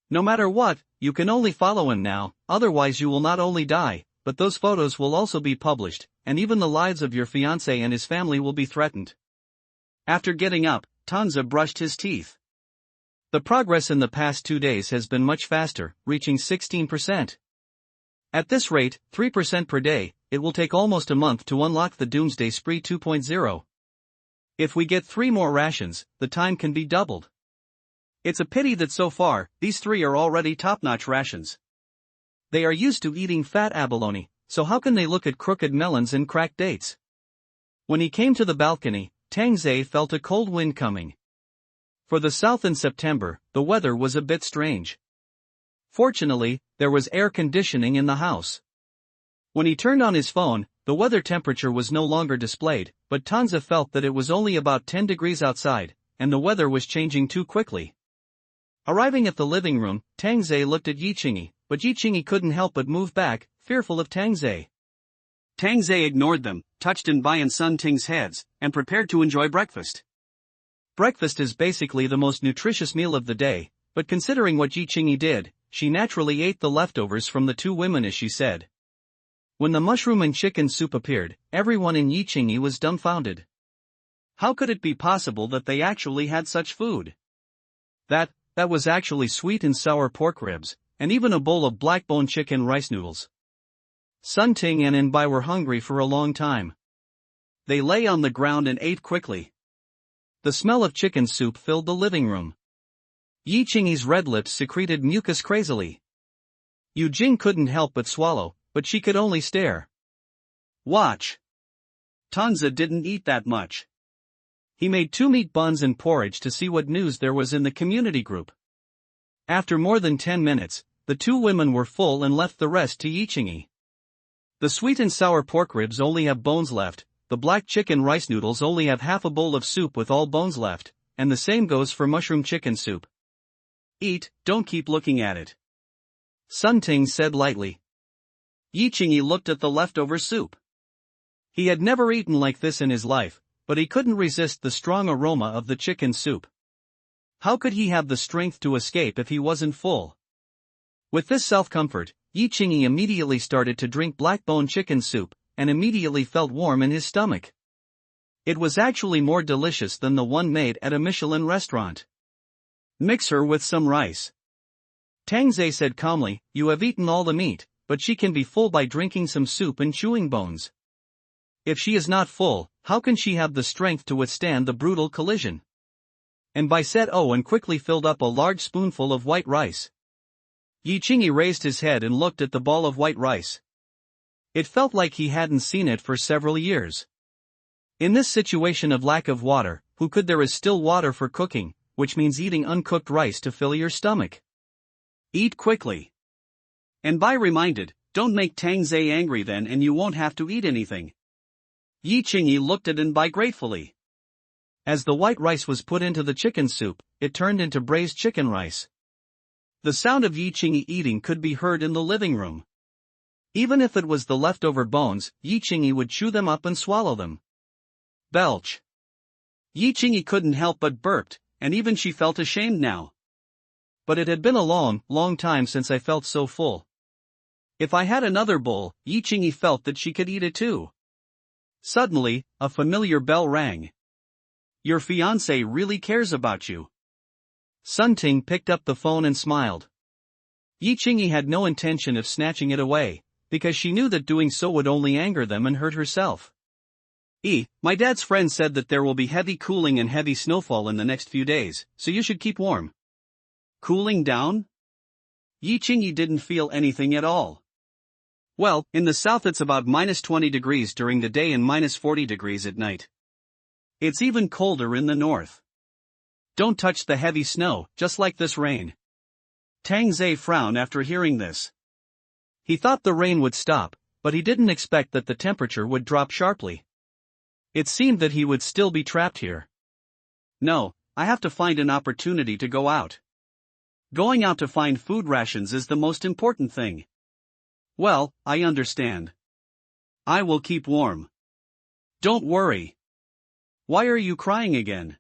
No matter what, you can only follow him now, otherwise you will not only die, but those photos will also be published, and even the lives of your fiancé and his family will be threatened. After getting up, Tanza brushed his teeth. The progress in the past 2 days has been much faster, reaching 16%. At this rate, 3% per day, it will take almost a month to unlock the Doomsday Spree 2.0. If we get 3 more rations, the time can be doubled. It's a pity that so far, these 3 are already top-notch rations. They are used to eating fat abalone, so how can they look at crooked melons and cracked dates? When he came to the balcony, Tang Zhe felt a cold wind coming. For the south in September, the weather was a bit strange. Fortunately, there was air conditioning in the house. When he turned on his phone, the weather temperature was no longer displayed, but Tanza felt that it was only about 10 degrees outside, and the weather was changing too quickly. Arriving at the living room, Tang Zhe looked at Yi Qingyi, but Yi Qingyi couldn't help but move back, fearful of Tang Zhe. Tang Zhe ignored them, touched Bai and Sun Ting's heads, and prepared to enjoy breakfast. Breakfast is basically the most nutritious meal of the day, but considering what Yi Qingyi did, she naturally ate the leftovers from the 2 women as she said. When the mushroom and chicken soup appeared, everyone in Yi Qingyi was dumbfounded. How could it be possible that they actually had such food? That was actually sweet and sour pork ribs, and even a bowl of black bone chicken rice noodles. Sun Ting and Bai were hungry for a long time. They lay on the ground and ate quickly. The smell of chicken soup filled the living room. Yi Qingyi's red lips secreted mucus crazily. Yu Jing couldn't help but swallow, but she could only stare. Watch. Tanza didn't eat that much. He made 2 meat buns and porridge to see what news there was in the community group. After more than 10 minutes, the 2 women were full and left the rest to Yi Qingyi. The sweet and sour pork ribs only have bones left, the black chicken rice noodles only have half a bowl of soup with all bones left, and the same goes for mushroom chicken soup. Eat, don't keep looking at it. Sun Ting said lightly. Yi Qingyi looked at the leftover soup. He had never eaten like this in his life, but he couldn't resist the strong aroma of the chicken soup. How could he have the strength to escape if he wasn't full? With this self-comfort, Yi Qingyi immediately started to drink black bone chicken soup, and immediately felt warm in his stomach. It was actually more delicious than the one made at a Michelin restaurant. Mix her with some rice. Tang Zhe said calmly, you have eaten all the meat, but she can be full by drinking some soup and chewing bones. If she is not full, how can she have the strength to withstand the brutal collision? And Bai said and quickly filled up a large spoonful of white rice. Yi Qingyi raised his head and looked at the ball of white rice. It felt like he hadn't seen it for several years. In this situation of lack of water, there is still water for cooking, which means eating uncooked rice to fill your stomach. Eat quickly. And Bai reminded, don't make Tang Zhe angry then and you won't have to eat anything. Yi Qingyi looked at Bai gratefully. As the white rice was put into the chicken soup, it turned into braised chicken rice. The sound of Yi Qingyi eating could be heard in the living room. Even if it was the leftover bones, Yi Qingyi would chew them up and swallow them. Belch. Yi Qingyi couldn't help but burped, and even she felt ashamed now. But it had been a long, long time since I felt so full. If I had another bowl, Yi Qingyi felt that she could eat it too. Suddenly, a familiar bell rang. Your fiancé really cares about you. Sun Ting picked up the phone and smiled. Yi Qingyi had no intention of snatching it away, because she knew that doing so would only anger them and hurt herself. My dad's friend said that there will be heavy cooling and heavy snowfall in the next few days, so you should keep warm. Cooling down? Yi Qingyi didn't feel anything at all. Well, in the south it's about -20 degrees during the day and -40 degrees at night. It's even colder in the north. Don't touch the heavy snow, just like this rain. Tang Zhe frowned after hearing this. He thought the rain would stop, but he didn't expect that the temperature would drop sharply. It seemed that he would still be trapped here. No, I have to find an opportunity to go out. Going out to find food rations is the most important thing. Well, I understand. I will keep warm. Don't worry. Why are you crying again?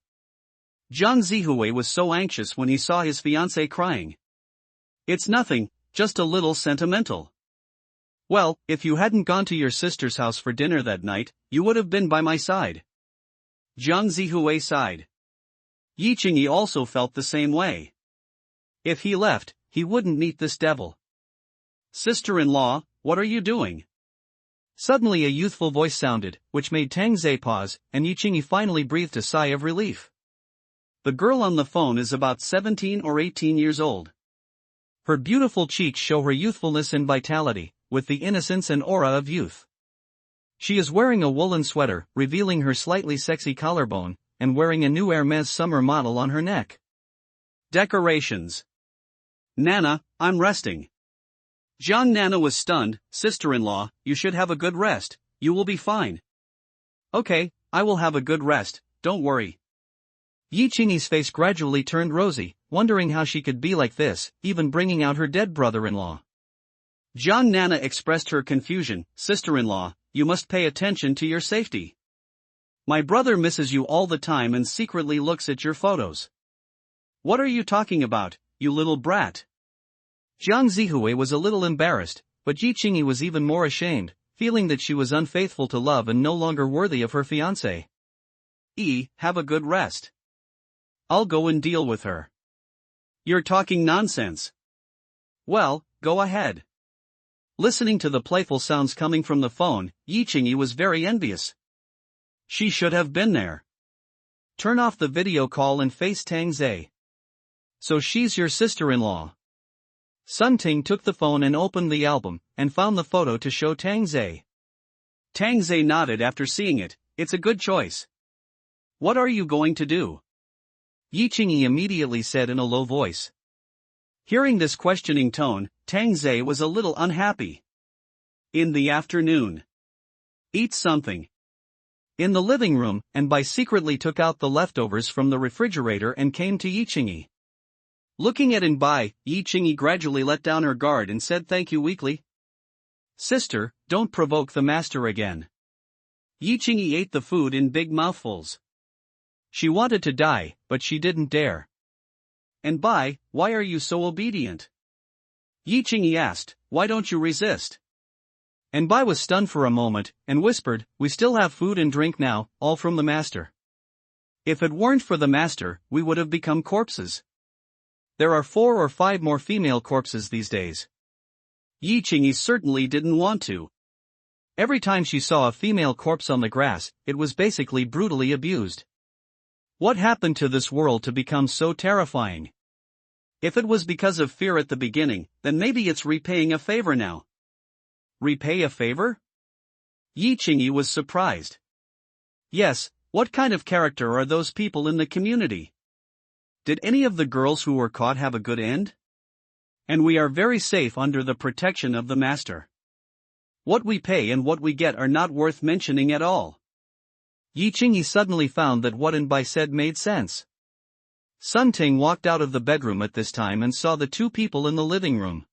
Jiang Zihui was so anxious when he saw his fiancée crying. It's nothing, just a little sentimental. Well, if you hadn't gone to your sister's house for dinner that night, you would have been by my side. Jiang Zihui sighed. Yi Qingyi also felt the same way. If he left, he wouldn't meet this devil. Sister-in-law, what are you doing? Suddenly a youthful voice sounded, which made Tang Zhe pause, and Yi Qingyi finally breathed a sigh of relief. The girl on the phone is about 17 or 18 years old. Her beautiful cheeks show her youthfulness and vitality, with the innocence and aura of youth. She is wearing a woolen sweater, revealing her slightly sexy collarbone, and wearing a new Hermès summer model on her neck. Decorations. Nana, I'm resting. Jiang Nana was stunned. Sister-in-law, you should have a good rest, you will be fine. Okay, I will have a good rest, don't worry. Yi Qingyi's face gradually turned rosy, wondering how she could be like this, even bringing out her dead brother-in-law. Jiang Nana expressed her confusion. Sister-in-law, you must pay attention to your safety. My brother misses you all the time and secretly looks at your photos. What are you talking about, you little brat? Jiang Zihui was a little embarrassed, but Yi Qingyi was even more ashamed, feeling that she was unfaithful to love and no longer worthy of her fiancé. Have a good rest. I'll go and deal with her. You're talking nonsense. Well, go ahead. Listening to the playful sounds coming from the phone, Yi Qingyi was very envious. She should have been there. Turn off the video call and face Tang Zhe. So she's your sister-in-law. Sun Ting took the phone and opened the album, and found the photo to show Tang Zhe. Tang Zhe nodded after seeing it. It's a good choice. What are you going to do? Yi Qingyi immediately said in a low voice. Hearing this questioning tone, Tang Zhe was a little unhappy. In the afternoon. Eat something. In the living room, and Bai secretly took out the leftovers from the refrigerator and came to Yi Qingyi. Looking at Bai, Yi Qingyi gradually let down her guard and said thank you weakly. Sister, don't provoke the master again. Yi Qingyi ate the food in big mouthfuls. She wanted to die, but she didn't dare. And Bai, why are you so obedient? Yi Qingyi asked, why don't you resist? And Bai was stunned for a moment, and whispered, we still have food and drink now, all from the master. If it weren't for the master, we would have become corpses. There are 4 or 5 more female corpses these days. Yi Qingyi certainly didn't want to. Every time she saw a female corpse on the grass, it was basically brutally abused. What happened to this world to become so terrifying? If it was because of fear at the beginning, then maybe it's repaying a favor now. Repay a favor? Yi Qingyi was surprised. Yes, what kind of character are those people in the community? Did any of the girls who were caught have a good end? And we are very safe under the protection of the master. What we pay and what we get are not worth mentioning at all. Yi Qingyi suddenly found that what Bai said made sense. Sun Ting walked out of the bedroom at this time and saw the 2 people in the living room.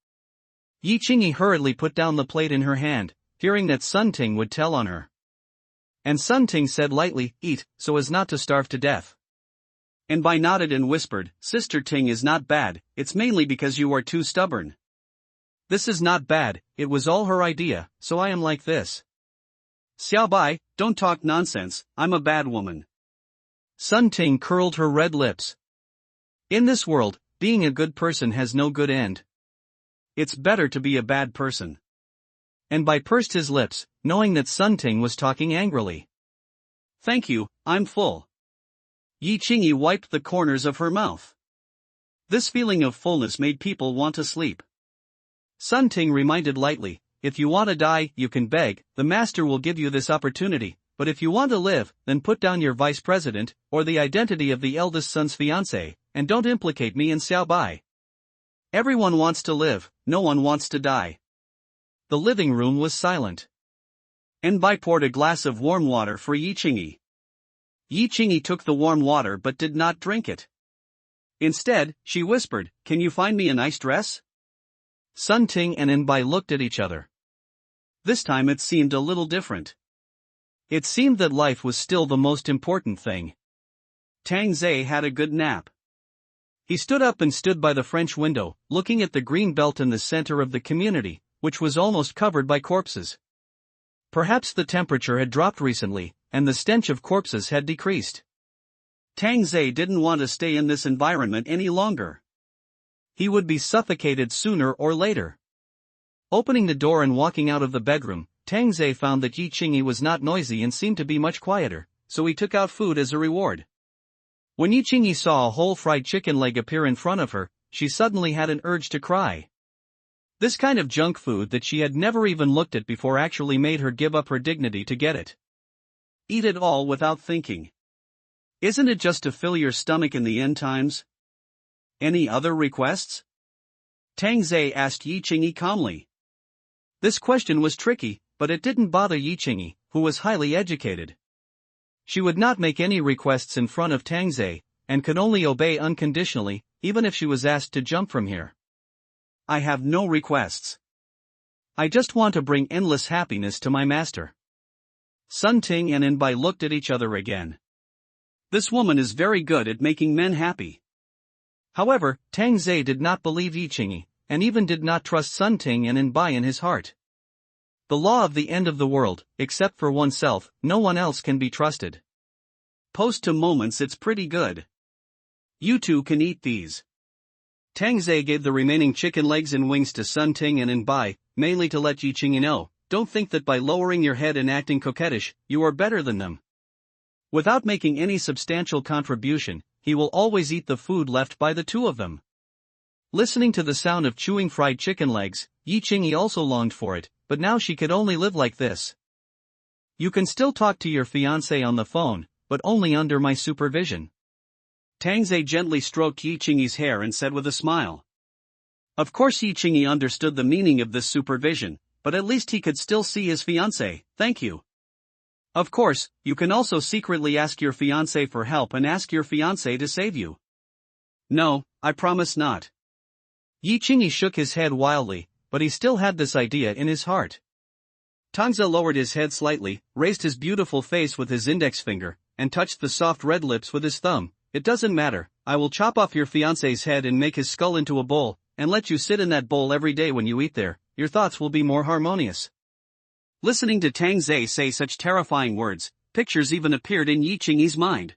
Yi Qingyi hurriedly put down the plate in her hand, fearing that Sun Ting would tell on her. And Sun Ting said lightly, eat, so as not to starve to death. And Bai nodded and whispered, Sister Ting is not bad, it's mainly because you are too stubborn. This is not bad, it was all her idea, so I am like this. Xiao Bai, don't talk nonsense, I'm a bad woman. Sun Ting curled her red lips. In this world, being a good person has no good end. It's better to be a bad person. And Bai pursed his lips, knowing that Sun Ting was talking angrily. Thank you, I'm full. Yi Qingyi wiped the corners of her mouth. This feeling of fullness made people want to sleep. Sun Ting reminded lightly, if you want to die, you can beg, the master will give you this opportunity, but if you want to live, then put down your vice president, or the identity of the eldest son's fiancé, and don't implicate me in Xiao Bai. Everyone wants to live, no one wants to die. The living room was silent. Bai poured a glass of warm water for Yi Qingyi. Yi Qingyi took the warm water but did not drink it. Instead, she whispered, can you find me a nice dress? Sun Ting and Bai looked at each other. This time it seemed a little different. It seemed that life was still the most important thing. Tang Zhe had a good nap. He stood up and stood by the French window, looking at the green belt in the center of the community, which was almost covered by corpses. Perhaps the temperature had dropped recently, and the stench of corpses had decreased. Tang Zhe didn't want to stay in this environment any longer. He would be suffocated sooner or later. Opening the door and walking out of the bedroom, Tang Zhe found that Yi Qingyi was not noisy and seemed to be much quieter, so he took out food as a reward. When Yi Qingyi saw a whole fried chicken leg appear in front of her, she suddenly had an urge to cry. This kind of junk food that she had never even looked at before actually made her give up her dignity to get it. Eat it all without thinking. Isn't it just to fill your stomach in the end times? Any other requests? Tang Zhe asked Yi Qingyi calmly. This question was tricky, but it didn't bother Yi Qingyi, who was highly educated. She would not make any requests in front of Tang Zhe, and could only obey unconditionally, even if she was asked to jump from here. I have no requests. I just want to bring endless happiness to my master. Sun Ting and Bai looked at each other again. This woman is very good at making men happy. However, Tang Zhe did not believe Yi Qingyi, and even did not trust Sun Ting and Bai in his heart. The law of the end of the world, except for oneself, no one else can be trusted. Post to moments, it's pretty good. You two can eat these. Tang Zhe gave the remaining chicken legs and wings to Sun Ting and Bai, mainly to let Yi Qingyi know, don't think that by lowering your head and acting coquettish, you are better than them. Without making any substantial contribution, he will always eat the food left by the 2 of them. Listening to the sound of chewing fried chicken legs, Yi Qingyi also longed for it, but now she could only live like this. You can still talk to your fiancé on the phone, but only under my supervision. Tang Zhe gently stroked Yi Qingyi's hair and said with a smile. Of course Yi Qingyi understood the meaning of this supervision, but at least he could still see his fiancé, thank you. Of course, you can also secretly ask your fiancé for help and ask your fiancé to save you. No, I promise not. Yi Qingyi shook his head wildly, but he still had this idea in his heart. Tang Zhe lowered his head slightly, raised his beautiful face with his index finger, and touched the soft red lips with his thumb. It doesn't matter, I will chop off your fiancé's head and make his skull into a bowl, and let you sit in that bowl every day when you eat there, your thoughts will be more harmonious. Listening to Tang Zhe say such terrifying words, pictures even appeared in Yi Qingyi's mind.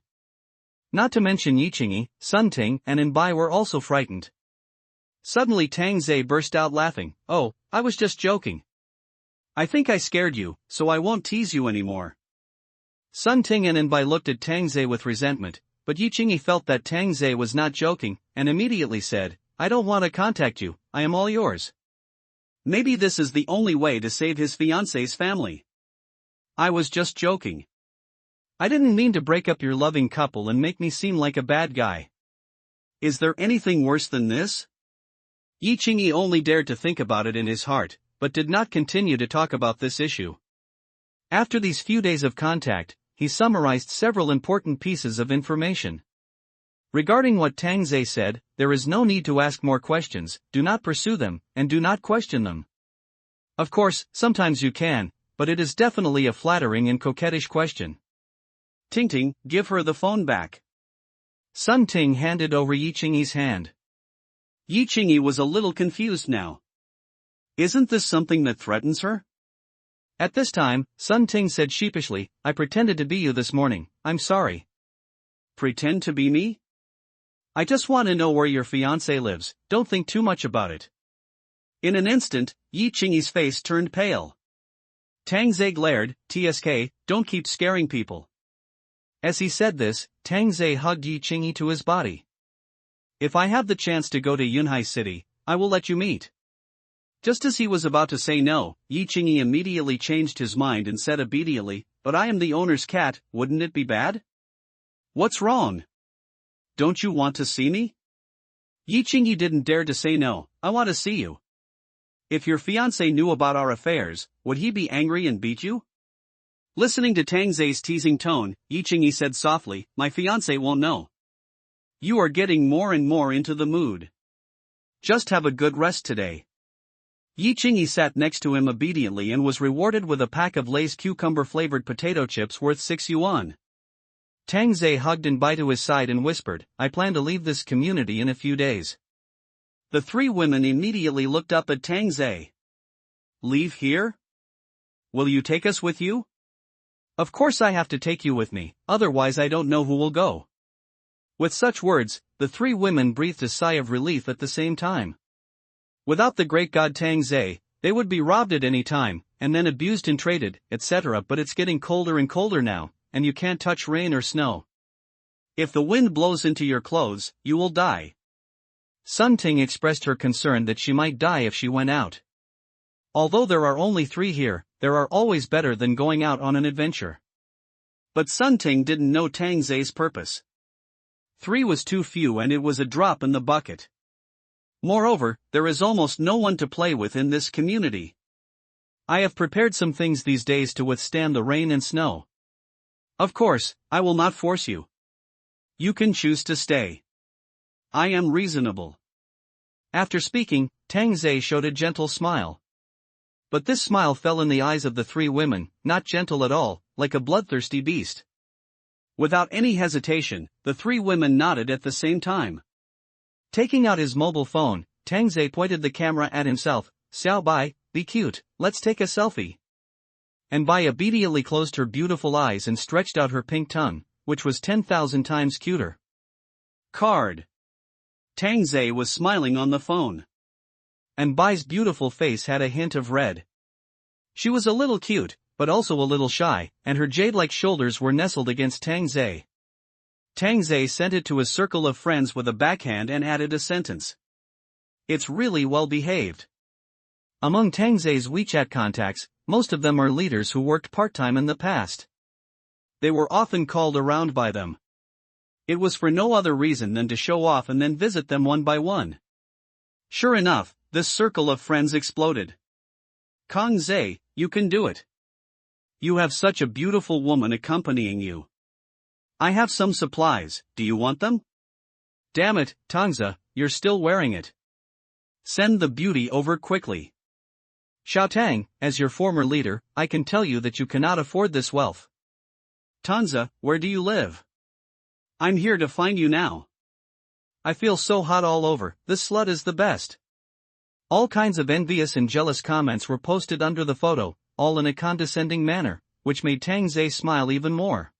Not to mention Yi Qingyi, Sun Ting and Inbai were also frightened. Suddenly Tang Zhe burst out laughing. "Oh, I was just joking. I think I scared you, so I won't tease you anymore." Sun Ting and Inbai looked at Tang Zhe with resentment, but Yi Qingyi felt that Tang Zhe was not joking, and immediately said, "I don't want to contact you, I am all yours." Maybe this is the only way to save his fiancée's family. "I was just joking. I didn't mean to break up your loving couple and make me seem like a bad guy. Is there anything worse than this?" Yi Qingyi only dared to think about it in his heart, but did not continue to talk about this issue. After these few days of contact, he summarized several important pieces of information. Regarding what Tang Zhe said, there is no need to ask more questions, do not pursue them, and do not question them. Of course, sometimes you can, but it is definitely a flattering and coquettish question. "Ting Ting, give her the phone back." Sun Ting handed over Yi Qingyi's hand. Yi Qingyi was a little confused now. Isn't this something that threatens her? At this time, Sun Ting said sheepishly, "I pretended to be you this morning, I'm sorry." "Pretend to be me? I just want to know where your fiancé lives, don't think too much about it." In an instant, Yi Qingyi's face turned pale. Tang Zhe glared, "TSK, don't keep scaring people." As he said this, Tang Zhe hugged Yi Qingyi to his body. "If I have the chance to go to Yunhai City, I will let you meet." Just as he was about to say no, Yi Qingyi immediately changed his mind and said obediently, "But I am the owner's cat, wouldn't it be bad?" "What's wrong? Don't you want to see me?" Yi Qingyi didn't dare to say no. "I want to see you." "If your fiancé knew about our affairs, would he be angry and beat you?" Listening to Tang Zhe's teasing tone, Yi Qingyi said softly, "My fiancé won't know." "You are getting more and more into the mood. Just have a good rest today." Yi Qingyi sat next to him obediently and was rewarded with a pack of Lay's cucumber-flavored potato chips worth 6 yuan. Tang Zhe hugged Inbai to his side and whispered, "I plan to leave this community in a few days." The three women immediately looked up at Tang Zhe. "Leave here? Will you take us with you?" "Of course I have to take you with me, otherwise I don't know who will go." With such words, the three women breathed a sigh of relief at the same time. Without the great god Tang Zhe, they would be robbed at any time, and then abused and traded, etc. But it's getting colder and colder now, and you can't touch rain or snow. If the wind blows into your clothes, you will die. Sun Ting expressed her concern that she might die if she went out. Although there are only 3 here, there are always better than going out on an adventure. But Sun Ting didn't know Tang Zhe's purpose. 3 was too few and it was a drop in the bucket. Moreover, there is almost no one to play with in this community. I have prepared some things these days to withstand the rain and snow. Of course, I will not force you. You can choose to stay. I am reasonable. After speaking, Tang Zhe showed a gentle smile. But this smile fell in the eyes of the 3 women, not gentle at all, like a bloodthirsty beast. Without any hesitation, the 3 women nodded at the same time. Taking out his mobile phone, Tang Zhe pointed the camera at himself. "Xiao Bai, be cute, let's take a selfie." And Bai obediently closed her beautiful eyes and stretched out her pink tongue, which was 10,000 times cuter. Card. Tang Zhe was smiling on the phone. And Bai's beautiful face had a hint of red. She was a little cute, but also a little shy, and her jade-like shoulders were nestled against Tang Zhe. Tang Zhe sent it to his circle of friends with a backhand and added a sentence. "It's really well behaved." Among Tang Zhe's WeChat contacts, most of them are leaders who worked part-time in the past. They were often called around by them. It was for no other reason than to show off and then visit them one by one. Sure enough, this circle of friends exploded. "Kang Zhe, you can do it. You have such a beautiful woman accompanying you. I have some supplies, do you want them? Damn it, Tangza, you're still wearing it. Send the beauty over quickly. Xiaotang, as your former leader, I can tell you that you cannot afford this wealth. Tanza, where do you live? I'm here to find you now. I feel so hot all over, this slut is the best." All kinds of envious and jealous comments were posted under the photo, all in a condescending manner, which made Tang Zhe smile even more.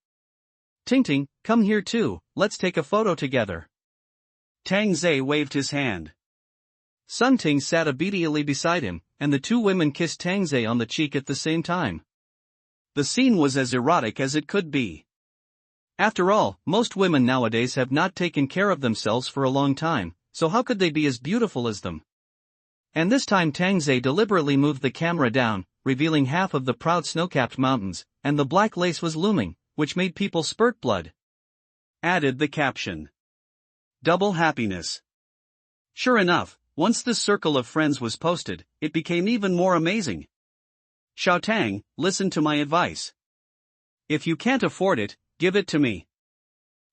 Ting, come here too, let's take a photo together. Tang Zhe waved his hand. Sun Ting sat obediently beside him, and the two women kissed Tang Zhe on the cheek at the same time. The scene was as erotic as it could be. After all, most women nowadays have not taken care of themselves for a long time, so how could they be as beautiful as them? And this time Tang Zhe deliberately moved the camera down, revealing half of the proud snow-capped mountains, and the black lace was looming, which made people spurt blood. Added the caption. Double happiness. Sure enough, once this circle of friends was posted, it became even more amazing. Xiao Tang, listen to my advice. If you can't afford it, give it to me.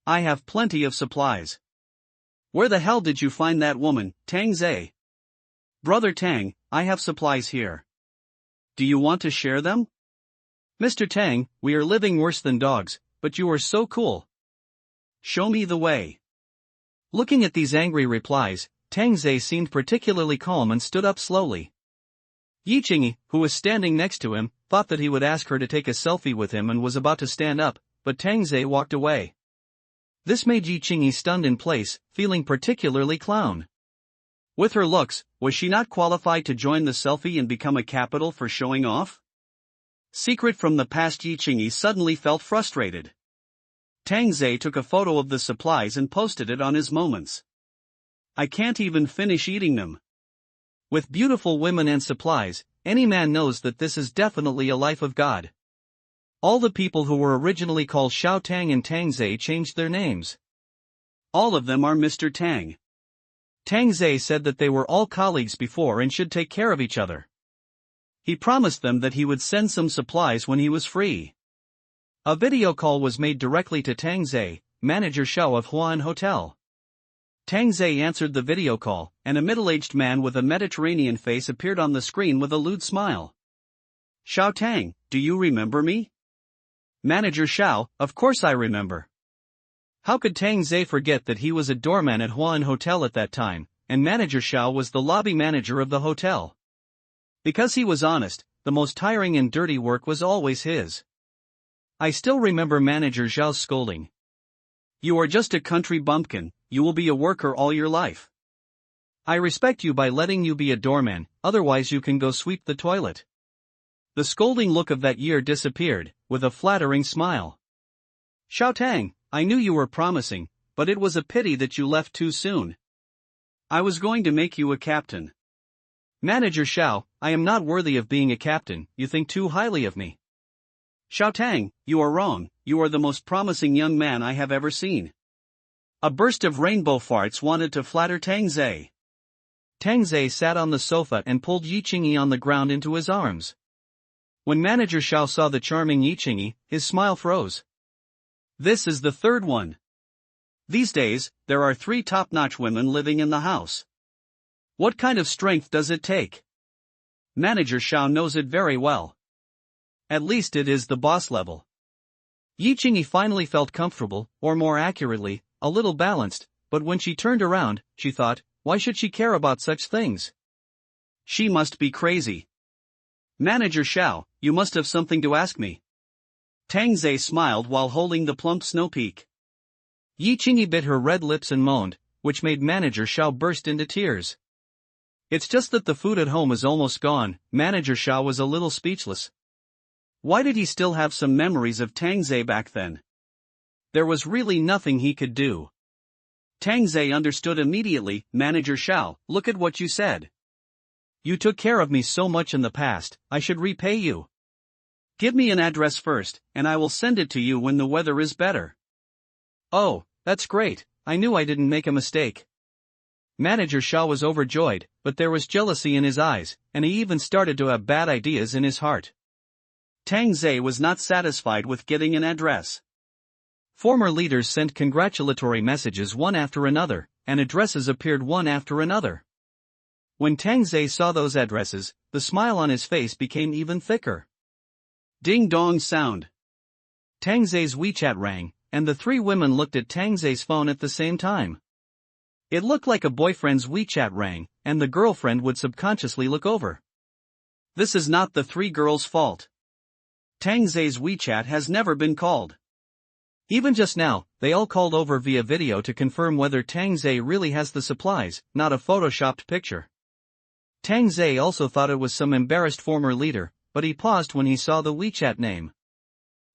I have plenty of supplies. Where the hell did you find that woman, Tang Zhe? Brother Tang, I have supplies here. Do you want to share them? Mr. Tang, we are living worse than dogs, but you are so cool. Show me the way. Looking at these angry replies, Tang Zhe seemed particularly calm and stood up slowly. Yi Qingyi, who was standing next to him, thought that he would ask her to take a selfie with him and was about to stand up, but Tang Zhe walked away. This made Yi Qingyi stunned in place, feeling particularly clown. With her looks, was she not qualified to join the selfie and become a capital for showing off? Secret from the past. Yi Qingyi suddenly felt frustrated. Tang Zhe took a photo of the supplies and posted it on his moments. I can't even finish eating them. With beautiful women and supplies, any man knows that this is definitely a life of God. All the people who were originally called Xiao Tang and Tang Zhe changed their names. All of them are Mr. Tang. Tang Zhe said that they were all colleagues before and should take care of each other. He promised them that he would send some supplies when he was free. A video call was made directly to Tang Zhe, manager Xiao of Huan Hotel. Tang Zhe answered the video call, and a middle-aged man with a Mediterranean face appeared on the screen with a lewd smile. Xiao Tang, do you remember me? Manager Xiao, of course I remember. How could Tang Zhe forget that he was a doorman at Huan Hotel at that time, and Manager Xiao was the lobby manager of the hotel? Because he was honest, the most tiring and dirty work was always his. I still remember Manager Xiao's scolding. You are just a country bumpkin, you will be a worker all your life. I respect you by letting you be a doorman, otherwise you can go sweep the toilet. The scolding look of that year disappeared, with a flattering smile. Xiao Tang, I knew you were promising, but it was a pity that you left too soon. I was going to make you a captain. Manager Xiao, I am not worthy of being a captain, you think too highly of me. Xiao Tang, you are wrong, you are the most promising young man I have ever seen. A burst of rainbow farts wanted to flatter Tang Zhe. Tang Zhe sat on the sofa and pulled Yi Qingyi on the ground into his arms. When Manager Xiao saw the charming Yi Qingyi, his smile froze. This is the third one. These days, there are 3 top-notch women living in the house. What kind of strength does it take? Manager Xiao knows it very well. At least it is the boss level. Yi Qingyi finally felt comfortable, or more accurately, a little balanced, but when she turned around, she thought, why should she care about such things? She must be crazy. Manager Xiao, you must have something to ask me. Tang Zhe smiled while holding the plump snow peak. Yi Qingyi bit her red lips and moaned, which made Manager Xiao burst into tears. It's just that the food at home is almost gone. Manager Xiao was a little speechless. Why did he still have some memories of Tang Zhe back then? There was really nothing he could do. Tang Zhe understood immediately. Manager Xiao, look at what you said. You took care of me so much in the past, I should repay you. Give me an address first, and I will send it to you when the weather is better. Oh, that's great, I knew I didn't make a mistake. Manager Xiao was overjoyed, but there was jealousy in his eyes, and he even started to have bad ideas in his heart. Tang Zhe was not satisfied with getting an address. Former leaders sent congratulatory messages one after another, and addresses appeared one after another. When Tang Zhe saw those addresses, the smile on his face became even thicker. Ding-dong sound. Tang Zhe's WeChat rang, and the 3 women looked at Tang Zhe's phone at the same time. It looked like a boyfriend's WeChat rang, and the girlfriend would subconsciously look over. This is not the three girls' fault. Tang Zay's WeChat has never been called. Even just now, they all called over via video to confirm whether Tang Zay really has the supplies, not a photoshopped picture. Tang Zay also thought it was some embarrassed former leader, but he paused when he saw the WeChat name.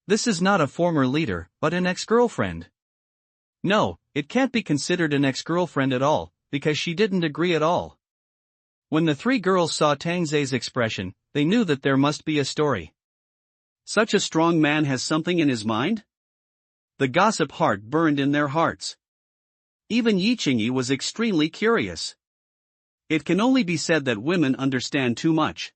This is not a former leader, but an ex-girlfriend. No, it can't be considered an ex-girlfriend at all, because she didn't agree at all. When the three girls saw Tang Zay's expression, they knew that there must be a story. Such a strong man has something in his mind? The gossip heart burned in their hearts. Even Yi Qingyi was extremely curious. It can only be said that women understand too much.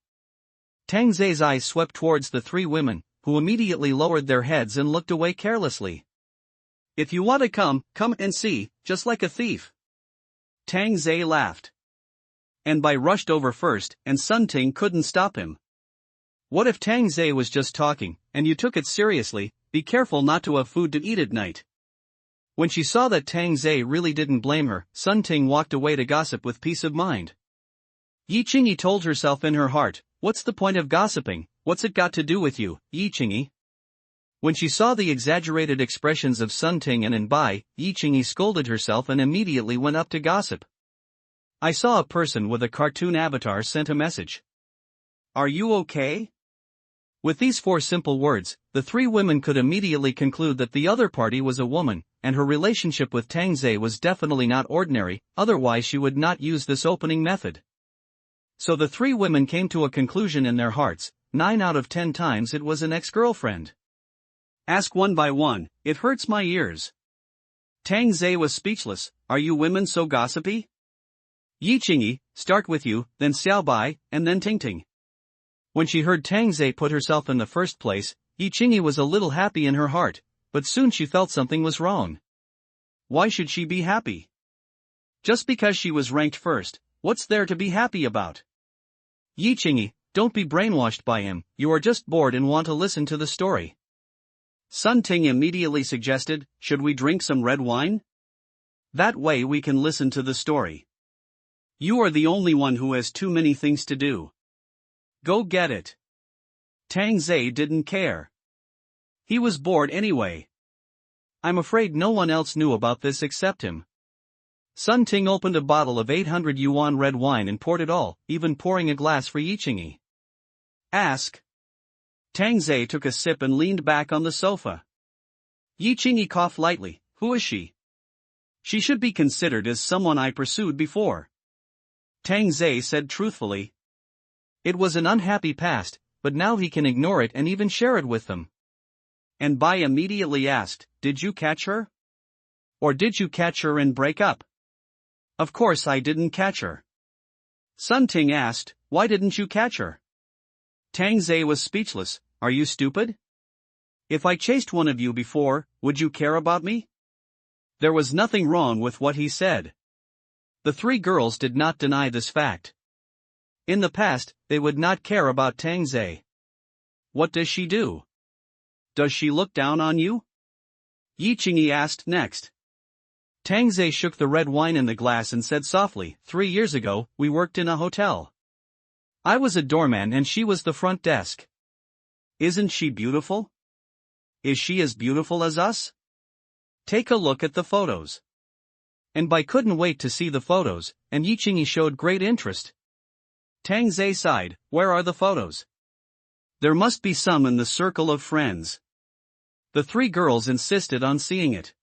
Tang Zay's eyes swept towards the three women, who immediately lowered their heads and looked away carelessly. If you want to come and see, just like a thief. Tang Zay laughed. And Bai rushed over first, and Sun Ting couldn't stop him. What if Tang Zay was just talking, and you took it seriously? Be careful not to have food to eat at night. When she saw that Tang Zay really didn't blame her, Sun Ting walked away to gossip with peace of mind. Yi Qingyi told herself in her heart, what's the point of gossiping? What's it got to do with you, Yi Qingyi? When she saw the exaggerated expressions of Sun Ting and Bai, Yi Qingyi scolded herself and immediately went up to gossip. I saw a person with a cartoon avatar sent a message. Are you okay? With these four simple words, the three women could immediately conclude that the other party was a woman, and her relationship with Tang Zay was definitely not ordinary, otherwise she would not use this opening method. So the three women came to a conclusion in their hearts, 9 out of 10 times it was an ex-girlfriend. Ask one by one, it hurts my ears. Tang Zay was speechless. Are you women so gossipy? Yi Qingyi, start with you, then Xiao Bai, and then Tingting. When she heard Tang Zay put herself in the first place, Yi Qingyi was a little happy in her heart, but soon she felt something was wrong. Why should she be happy? Just because she was ranked first, what's there to be happy about? Yi Qingyi, don't be brainwashed by him, you are just bored and want to listen to the story. Sun Ting immediately suggested, should we drink some red wine? That way we can listen to the story. You are the only one who has too many things to do. Go get it. Tang Zay didn't care. He was bored anyway. I'm afraid no one else knew about this except him. Sun Ting opened a bottle of 800 yuan red wine and poured it all, even pouring a glass for Yi Qingyi. Ask. Tang Zay took a sip and leaned back on the sofa. Yi Qingyi coughed lightly. Who is she? She should be considered as someone I pursued before. Tang Zay said truthfully. It was an unhappy past, but now he can ignore it and even share it with them. And Bai immediately asked, did you catch her? Or did you catch her and break up? Of course I didn't catch her. Sun Ting asked, why didn't you catch her? Tang Zay was speechless. Are you stupid? If I chased one of you before, would you care about me? There was nothing wrong with what he said. The three girls did not deny this fact. In the past, they would not care about Tang Zay. What does she do? Does she look down on you? Yi Qingyi asked next. Tang Zay shook the red wine in the glass and said softly, 3 years ago, we worked in a hotel. I was a doorman and she was the front desk. Isn't she beautiful? Is she as beautiful as us? Take a look at the photos. And Bai couldn't wait to see the photos, and Yi Qingyi showed great interest. Tang Zay sighed, where are the photos? There must be some in the circle of friends. The three girls insisted on seeing it.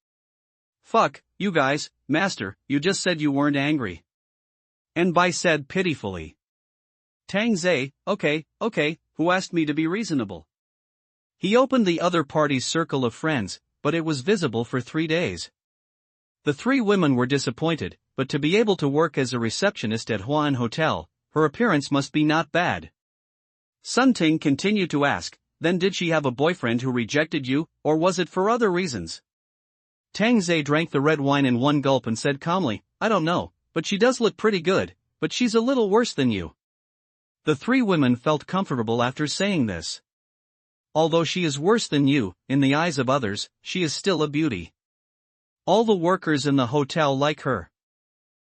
Fuck, you guys, master, you just said you weren't angry. And Bai said pitifully. Tang Zay, okay, who asked me to be reasonable? He opened the other party's circle of friends, but it was visible for 3 days. The three women were disappointed, but to be able to work as a receptionist at Huan Hotel, her appearance must be not bad. Sun Ting continued to ask, then did she have a boyfriend who rejected you, or was it for other reasons? Tang Zay drank the red wine in one gulp and said calmly, I don't know, but she does look pretty good, but she's a little worse than you. The three women felt comfortable after saying this. Although she is worse than you, in the eyes of others, she is still a beauty. All the workers in the hotel like her.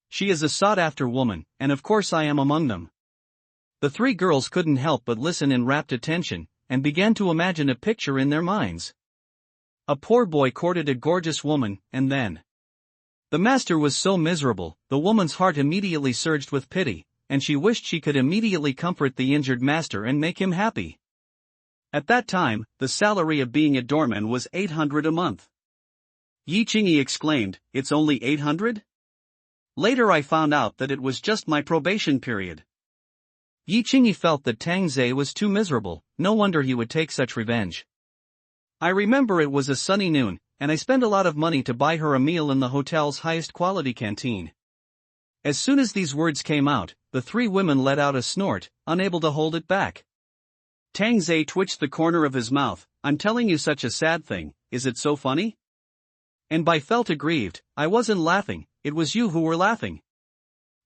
She is a sought-after woman, and of course I am among them. The three girls couldn't help but listen in rapt attention, and began to imagine a picture in their minds. A poor boy courted a gorgeous woman, and then the master was so miserable, the woman's heart immediately surged with pity, and she wished she could immediately comfort the injured master and make him happy. At that time, the salary of being a doorman was 800 a month. Yi Qingyi exclaimed, "It's only 800? Later I found out that it was just my probation period." Yi Qingyi felt that Tang Zhe was too miserable, no wonder he would take such revenge. "I remember it was a sunny noon, and I spent a lot of money to buy her a meal in the hotel's highest quality canteen." As soon as these words came out, the three women let out a snort, unable to hold it back. Tang Zhe twitched the corner of his mouth. "I'm telling you such a sad thing, is it so funny?" And Bai felt aggrieved. "I wasn't laughing, it was you who were laughing."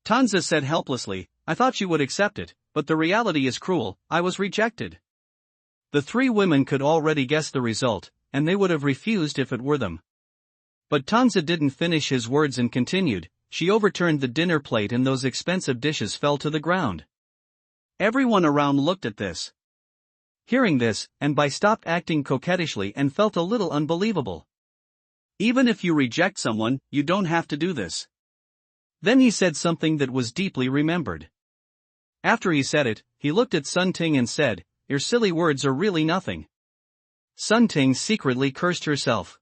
Tanzi said helplessly, "I thought you would accept it, but the reality is cruel, I was rejected." The three women could already guess the result, and they would have refused if it were them. But Tanzi didn't finish his words and continued. She overturned the dinner plate and those expensive dishes fell to the ground. Everyone around looked at this. Hearing this, and Bai stopped acting coquettishly and felt a little unbelievable. "Even if you reject someone, you don't have to do this." Then he said something that was deeply remembered. After he said it, he looked at Sun Ting and said, "Your silly words are really nothing." Sun Ting secretly cursed herself.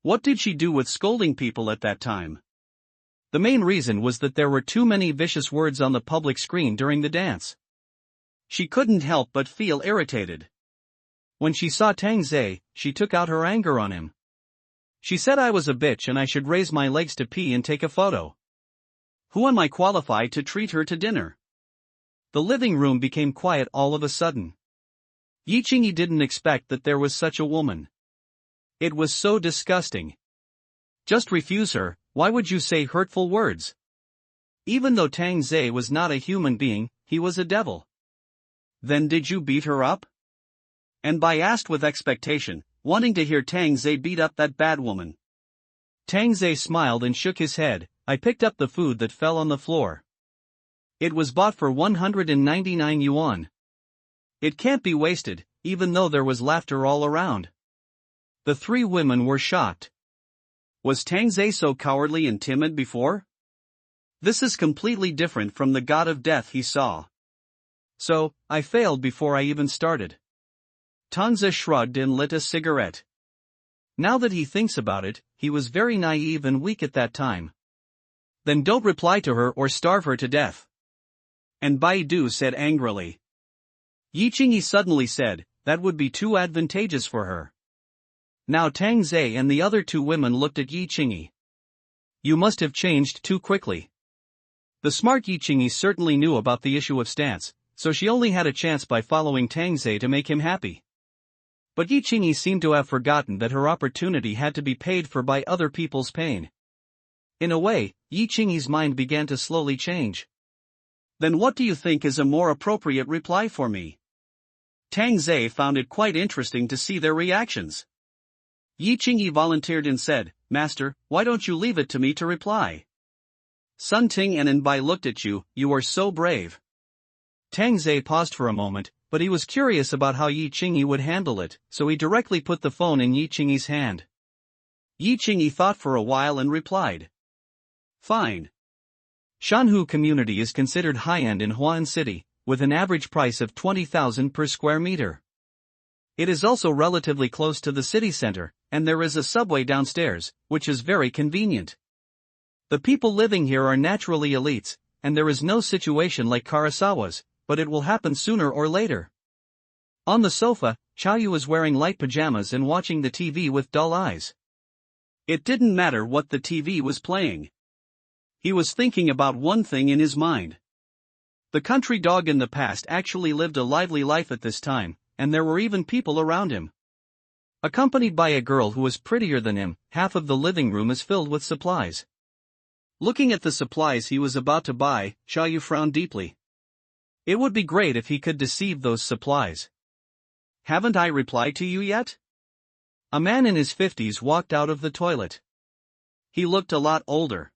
What did she do with scolding people at that time? The main reason was that there were too many vicious words on the public screen during the dance. She couldn't help but feel irritated. When she saw Tang Zhe, she took out her anger on him. She said I was a bitch and I should raise my legs to pee and take a photo. Who am I qualified to treat her to dinner? The living room became quiet all of a sudden. Yi Qingyi didn't expect that there was such a woman. It was so disgusting. Just refuse her, why would you say hurtful words? Even though Tang Zhe was not a human being, he was a devil. Then did you beat her up? And Bai asked with expectation, wanting to hear Tang Zhe beat up that bad woman. Tang Zhe smiled and shook his head. I picked up the food that fell on the floor. It was bought for 199 yuan. It can't be wasted, even though there was laughter all around. The three women were shocked. Was Tang Zhe so cowardly and timid before? This is completely different from the god of death he saw. So, I failed before I even started. Tanzi shrugged and lit a cigarette. Now that he thinks about it, he was very naive and weak at that time. Then don't reply to her or starve her to death. And Baidu said angrily. Yi Qingyi suddenly said, that would be too advantageous for her. Now Tang Zhe and the other two women looked at Yi Qingyi. You must have changed too quickly. The smart Yi Qingyi certainly knew about the issue of stance, so she only had a chance by following Tang Zhe to make him happy. But Yi Qingyi seemed to have forgotten that her opportunity had to be paid for by other people's pain. In a way, Yi Qingyi's mind began to slowly change. Then what do you think is a more appropriate reply for me? Tang Zhe found it quite interesting to see their reactions. Yi Qingyi volunteered and said, Master, why don't you leave it to me to reply? Sun Ting and Bai looked at you, you are so brave. Tang Zhe paused for a moment, but he was curious about how Yi Qingyi would handle it, so he directly put the phone in Yi Qingyi's hand. Yi Qingyi thought for a while and replied. Fine. Shanhu community is considered high-end in Huan City, with an average price of 20,000 per square meter. It is also relatively close to the city center, and there is a subway downstairs, which is very convenient. The people living here are naturally elites, and there is no situation like Karasawa's, but it will happen sooner or later. On the sofa, Chaoyu is wearing light pajamas and watching the TV with dull eyes. It didn't matter what the TV was playing. He was thinking about one thing in his mind. The country dog in the past actually lived a lively life at this time, and there were even people around him. Accompanied by a girl who was prettier than him, half of the living room is filled with supplies. Looking at the supplies he was about to buy, Chaoyu frowned deeply. It would be great if he could deceive those supplies. Haven't I replied to you yet? A man in his 50s walked out of the toilet. He looked a lot older.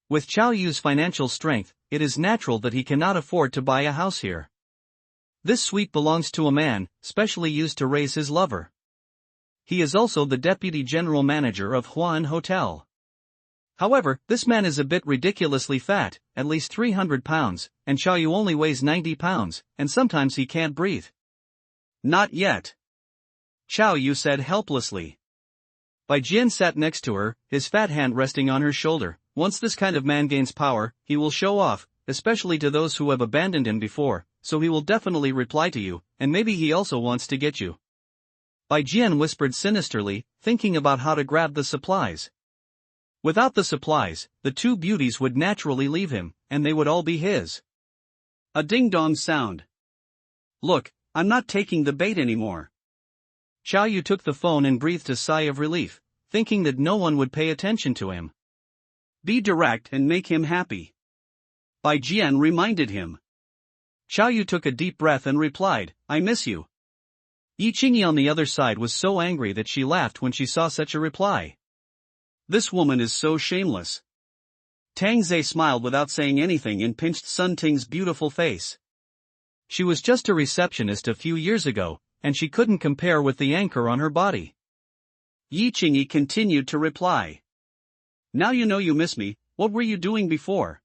With Xiao Yu's financial strength, it is natural that he cannot afford to buy a house here. This suite belongs to a man, specially used to raise his lover. He is also the deputy general manager of Huan Hotel. However, this man is a bit ridiculously fat, at least 300 pounds, and Xiao Yu only weighs 90 pounds, and sometimes he can't breathe. Not yet. Xiao Yu said helplessly. Bai Jian sat next to her, his fat hand resting on her shoulder. Once this kind of man gains power, he will show off, especially to those who have abandoned him before, so he will definitely reply to you, and maybe he also wants to get you. Bai Jian whispered sinisterly, thinking about how to grab the supplies. Without the supplies, the two beauties would naturally leave him, and they would all be his. A ding-dong sound. Look, I'm not taking the bait anymore. Xiao Yu took the phone and breathed a sigh of relief, thinking that no one would pay attention to him. Be direct and make him happy. Bai Jian reminded him. Xiao Yu took a deep breath and replied, I miss you. Yi Qingyi on the other side was so angry that she laughed when she saw such a reply. This woman is so shameless. Tang Zhe smiled without saying anything and pinched Sun Ting's beautiful face. She was just a receptionist a few years ago, and she couldn't compare with the anchor on her body. Yi Qingyi continued to reply. Now you know you miss me, what were you doing before?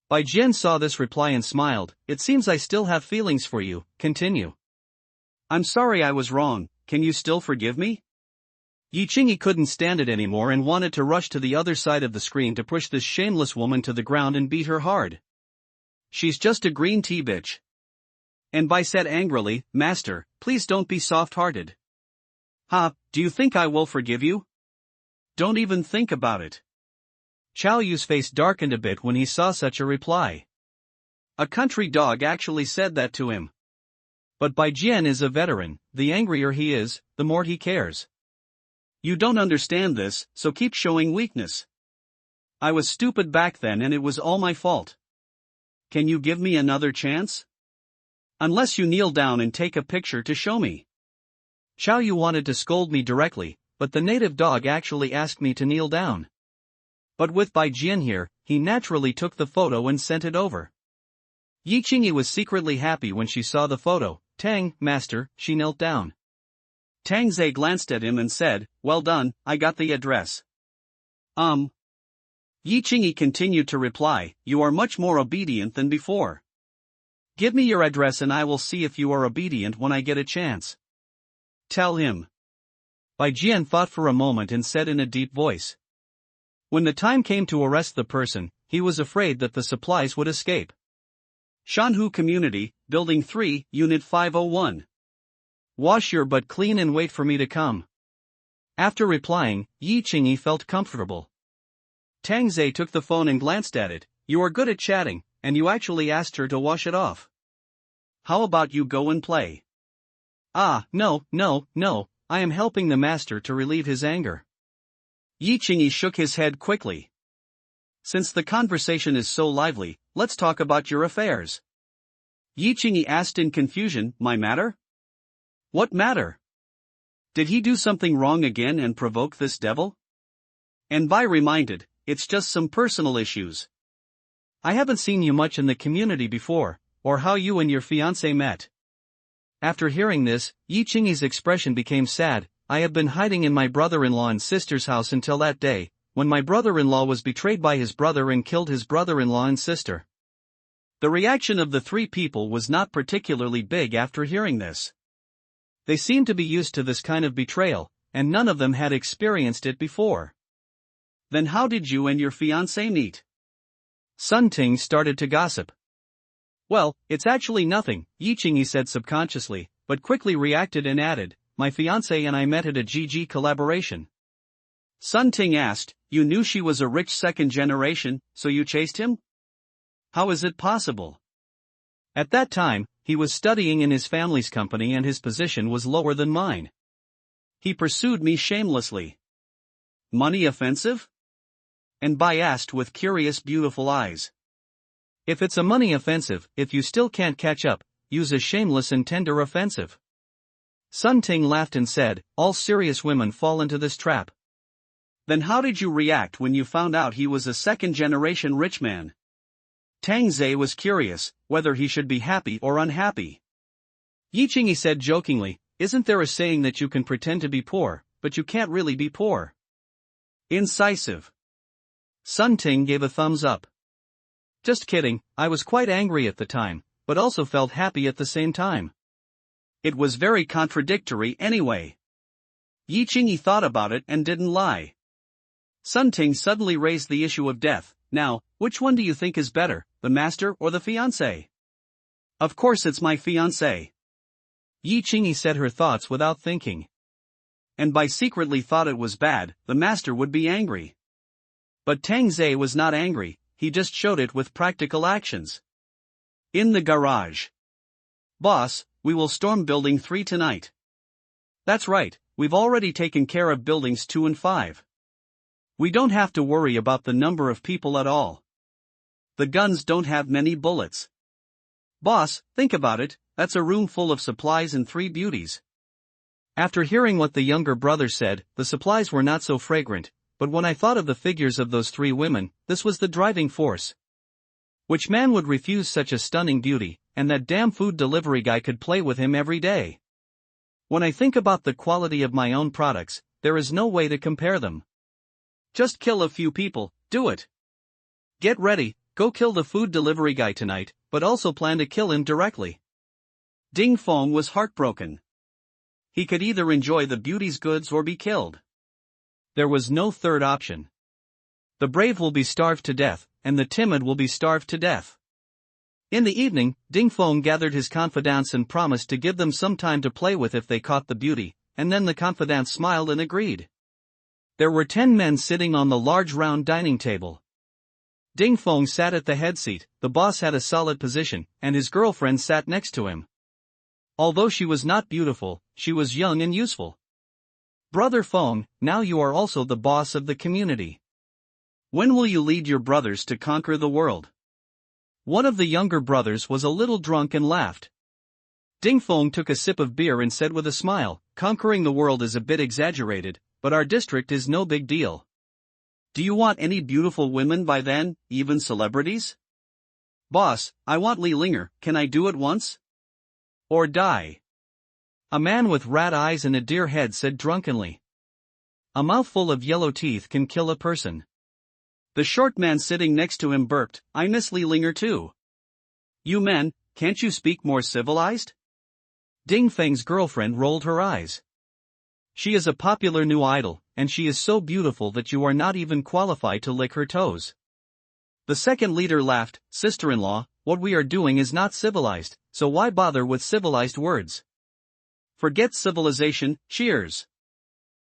Bai Jian saw this reply and smiled, it seems I still have feelings for you, continue. I'm sorry I was wrong, can you still forgive me? Yi Qingyi couldn't stand it anymore and wanted to rush to the other side of the screen to push this shameless woman to the ground and beat her hard. She's just a green tea bitch. And Bai said angrily, Master, please don't be soft-hearted. Ha, do you think I will forgive you? Don't even think about it. Xiao Yu's face darkened a bit when he saw such a reply. A country dog actually said that to him. But Bai Jian is a veteran, the angrier he is, the more he cares. You don't understand this, so keep showing weakness. I was stupid back then and it was all my fault. Can you give me another chance? Unless you kneel down and take a picture to show me. Xiao Yu wanted to scold me directly, but the native dog actually asked me to kneel down. But with Bai Jian here, he naturally took the photo and sent it over. Yi Qingyi was secretly happy when she saw the photo. Tang, master, she knelt down. Tang Zhe glanced at him and said, well done, I got the address. Yi Qingyi continued to reply, you are much more obedient than before. Give me your address and I will see if you are obedient when I get a chance. Tell him. Bai Jian thought for a moment and said in a deep voice. When the time came to arrest the person, he was afraid that the supplies would escape. Shanhu Community, Building 3, Unit 501. Wash your butt clean and wait for me to come. After replying, Yi Qingyi felt comfortable. Tang Zhe took the phone and glanced at it. You are good at chatting, and you actually asked her to wash it off. How about you go and play? No, I am helping the master to relieve his anger. Yi Qingyi shook his head quickly. Since the conversation is so lively, let's talk about your affairs. Yi Qingyi asked in confusion, my matter? What matter? Did he do something wrong again and provoke this devil? And Bai reminded, it's just some personal issues. I haven't seen you much in the community before, or how you and your fiancé met. After hearing this, Yi Qingyi's expression became sad. I have been hiding in my brother-in-law and sister's house until that day, when my brother-in-law was betrayed by his brother and killed his brother-in-law and sister. The reaction of the three people was not particularly big after hearing this. They seemed to be used to this kind of betrayal, and none of them had experienced it before. Then how did you and your fiancé meet? Sun Ting started to gossip. Well, it's actually nothing, Yi Qingyi said subconsciously, but quickly reacted and added, my fiancé and I met at a GG collaboration. Sun Ting asked, you knew she was a rich second generation, so you chased him? How is it possible? At that time, he was studying in his family's company and his position was lower than mine. He pursued me shamelessly. Money offensive? And Bai asked with curious beautiful eyes. If it's a money offensive, if you still can't catch up, use a shameless and tender offensive. Sun Ting laughed and said, all serious women fall into this trap. Then how did you react when you found out he was a second-generation rich man? Tang Ze was curious, whether he should be happy or unhappy. Yi Qingyi said jokingly, "Isn't there a saying that you can pretend to be poor, but you can't really be poor?" Incisive. Sun Ting gave a thumbs up. Just kidding, I was quite angry at the time, but also felt happy at the same time. It was very contradictory anyway. Yi Qingyi thought about it and didn't lie. Sun Ting suddenly raised the issue of death. Now, which one do you think is better, the master or the fiancé? Of course it's my fiancé. Yi Qingyi said her thoughts without thinking. And by secretly thought it was bad, the master would be angry. But Tang Ze was not angry, he just showed it with practical actions. In the garage. Boss, we will storm building 3 tonight. That's right, we've already taken care of buildings 2 and 5. We don't have to worry about the number of people at all. The guns don't have many bullets. Boss, think about it, that's a room full of supplies and 3 beauties. After hearing what the younger brother said, the supplies were not so fragrant, but when I thought of the figures of those 3 women, this was the driving force. Which man would refuse such a stunning beauty, and that damn food delivery guy could play with him every day? When I think about the quality of my own products, there is no way to compare them. Just kill a few people, do it. Get ready, go kill the food delivery guy tonight, but also plan to kill him directly. Ding Feng was heartbroken. He could either enjoy the beauty's goods or be killed. There was no third option. The brave will be starved to death, and the timid will be starved to death. In the evening, Ding Feng gathered his confidants and promised to give them some time to play with if they caught the beauty, and then the confidants smiled and agreed. There were 10 men sitting on the large round dining table. Ding Feng sat at the head seat, the boss had a solid position, and his girlfriend sat next to him. Although she was not beautiful, she was young and useful. Brother Feng, now you are also the boss of the community. When will you lead your brothers to conquer the world? One of the younger brothers was a little drunk and laughed. Ding Feng took a sip of beer and said with a smile, "Conquering the world is a bit exaggerated, but our district is no big deal. Do you want any beautiful women by then, even celebrities?" "Boss, I want Li Linger, can I do it once? Or die?" A man with rat eyes and a deer head said drunkenly. "A mouthful of yellow teeth can kill a person." The short man sitting next to him burped, "I miss Li Linger too." "You men, can't you speak more civilized?" Ding Feng's girlfriend rolled her eyes. "She is a popular new idol, and she is so beautiful that you are not even qualified to lick her toes." The second leader laughed, "Sister-in-law, what we are doing is not civilized, so why bother with civilized words? Forget civilization, cheers."